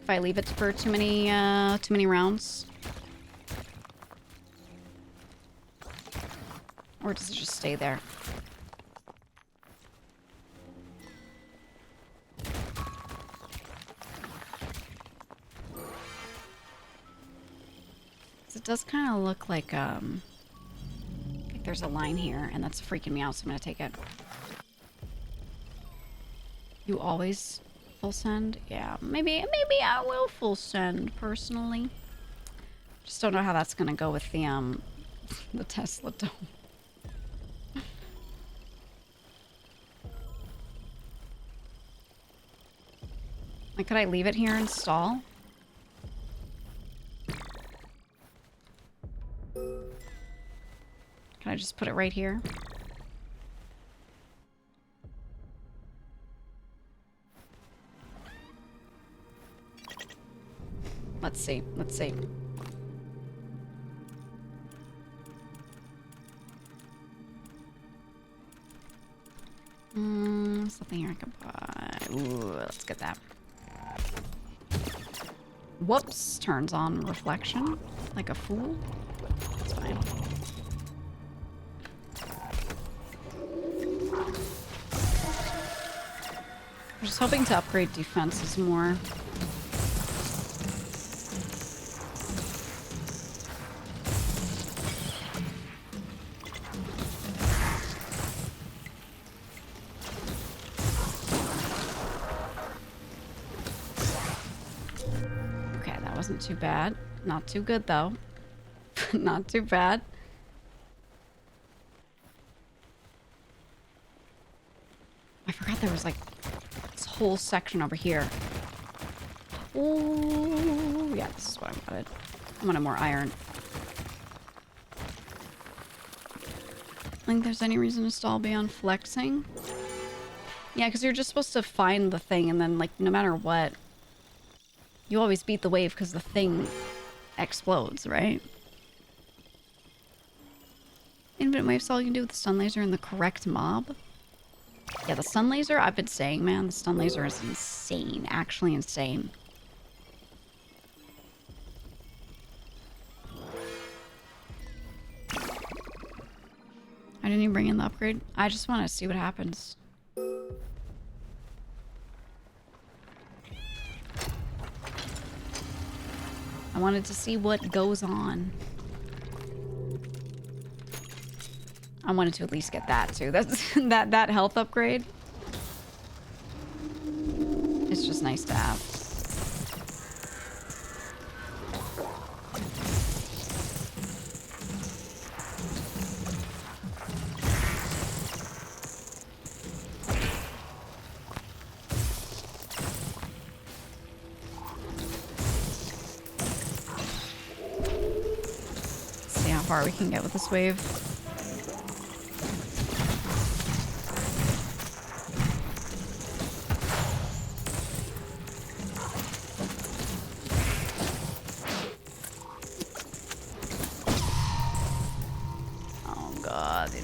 If I leave it for too many rounds? Or does it just stay there? it does kind of look like there's a line here, and that's freaking me out, so I'm gonna take it. You always full send? Yeah, maybe I will full send personally. Just don't know how that's gonna go with the Tesla dome. Like, could I leave it here and stall? Can I just put it right here? Let's see. Let's see. Something here I can buy. Ooh, let's get that. Whoops. Turns on reflection. Like a fool. That's fine. I'm just hoping to upgrade defenses more. Okay, that wasn't too bad. Not too good, though. Not too bad. I forgot there was, like, this whole section over here. Oh, yeah, this is what I wanted. I wanted more iron. I think there's any reason to stall beyond flexing. Yeah, because you're just supposed to find the thing, and then, like, no matter what, you always beat the wave because the thing explodes, right? Infinite wave stall you can do with the stun laser and the correct mob. Yeah, the stun laser, I've been saying, man, the stun laser is insane. Actually insane. I didn't even bring in the upgrade. I just want to see what happens. I wanted to see what goes on. I wanted to at least get that too. That's that health upgrade. It's just nice to have. See how far we can get with this wave.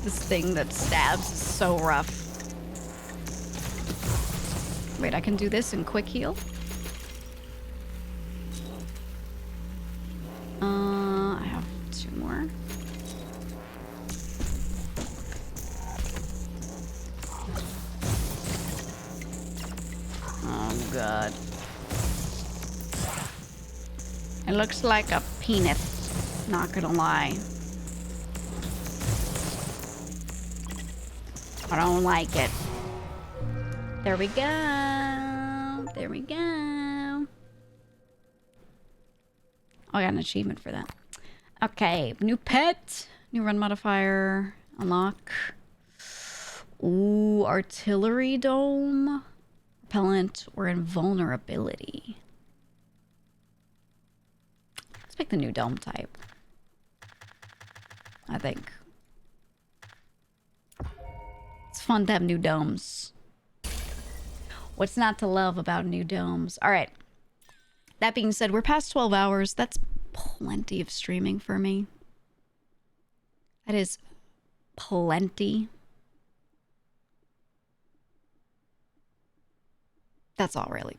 This thing that stabs is so rough. Wait, I can do this in quick heal? I have 2 more. Oh, God. It looks like a penis, not gonna lie. I don't like it. There we go. There we go. Oh, I got an achievement for that. Okay, new pet. New run modifier. Unlock. Ooh, artillery dome. Repellent or invulnerability. Let's pick the new dome type. I think. It's fun to have new domes. What's not to love about new domes? All right. That being said, we're past 12 hours. That's plenty of streaming for me. That is plenty. That's all, really.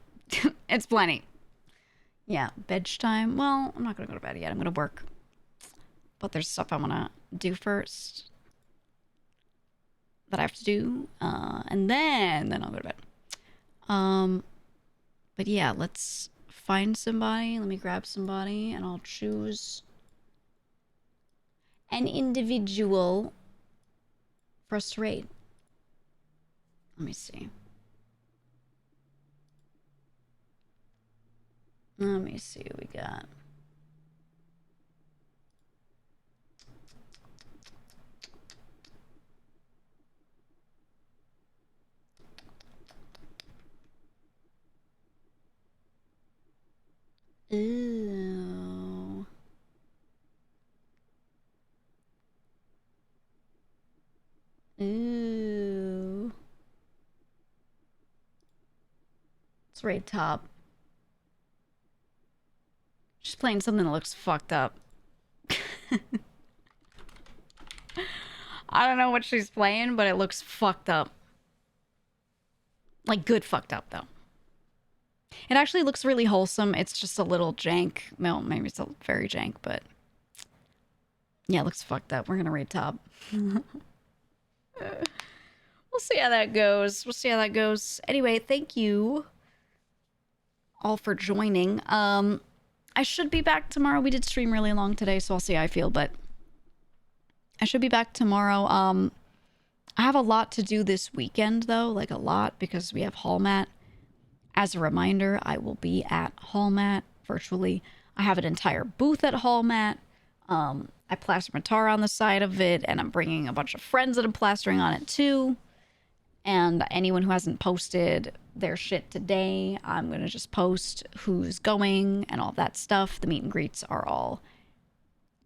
It's plenty. Yeah, bed time. Well, I'm not going to go to bed yet. I'm going to work. But there's stuff I want to do first. That I have to do, and then I'll go to bed. But yeah, let's find somebody. Let me grab somebody, and I'll choose an individual for us to raid. Let me see. Let me see what we got. Ooh. Ooh. Let's raid top. She's playing something that looks fucked up. I don't know what she's playing, but it looks fucked up. Like, good fucked up, though. It actually looks really wholesome. It's just a little jank. Well, maybe it's a very jank, but... yeah, it looks fucked up. We're gonna raid top. We'll see how that goes. We'll see how that goes. Anyway, thank you all for joining. I should be back tomorrow. We did stream really long today, so I'll see how I feel, but I should be back tomorrow. I have a lot to do this weekend, though, like a lot, because we have Hallmat. As a reminder, I will be at Hallmat virtually. I have an entire booth at Hallmat. I plaster my tar on the side of it, and I'm bringing a bunch of friends that I'm plastering on it, too. And anyone who hasn't posted their shit today, I'm going to just post who's going and all that stuff. The meet and greets are all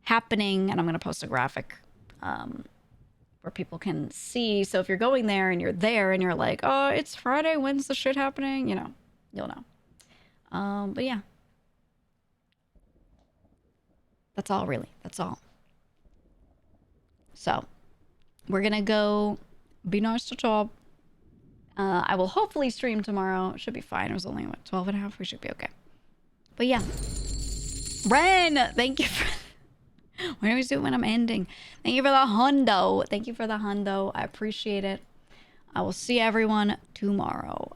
happening, and I'm going to post a graphic where people can see. So if you're going there and you're like, oh, it's Friday, when's the shit happening? You know, you'll know. But yeah. That's all, really. That's all. So, we're going to go be nice to top. I will hopefully stream tomorrow. It should be fine. It was only, what, 12 and a half? We should be okay. But yeah. Ren, thank you for... we always do it when I'm ending. Thank you for the hundo. Thank you for the hundo. I appreciate it. I will see everyone tomorrow.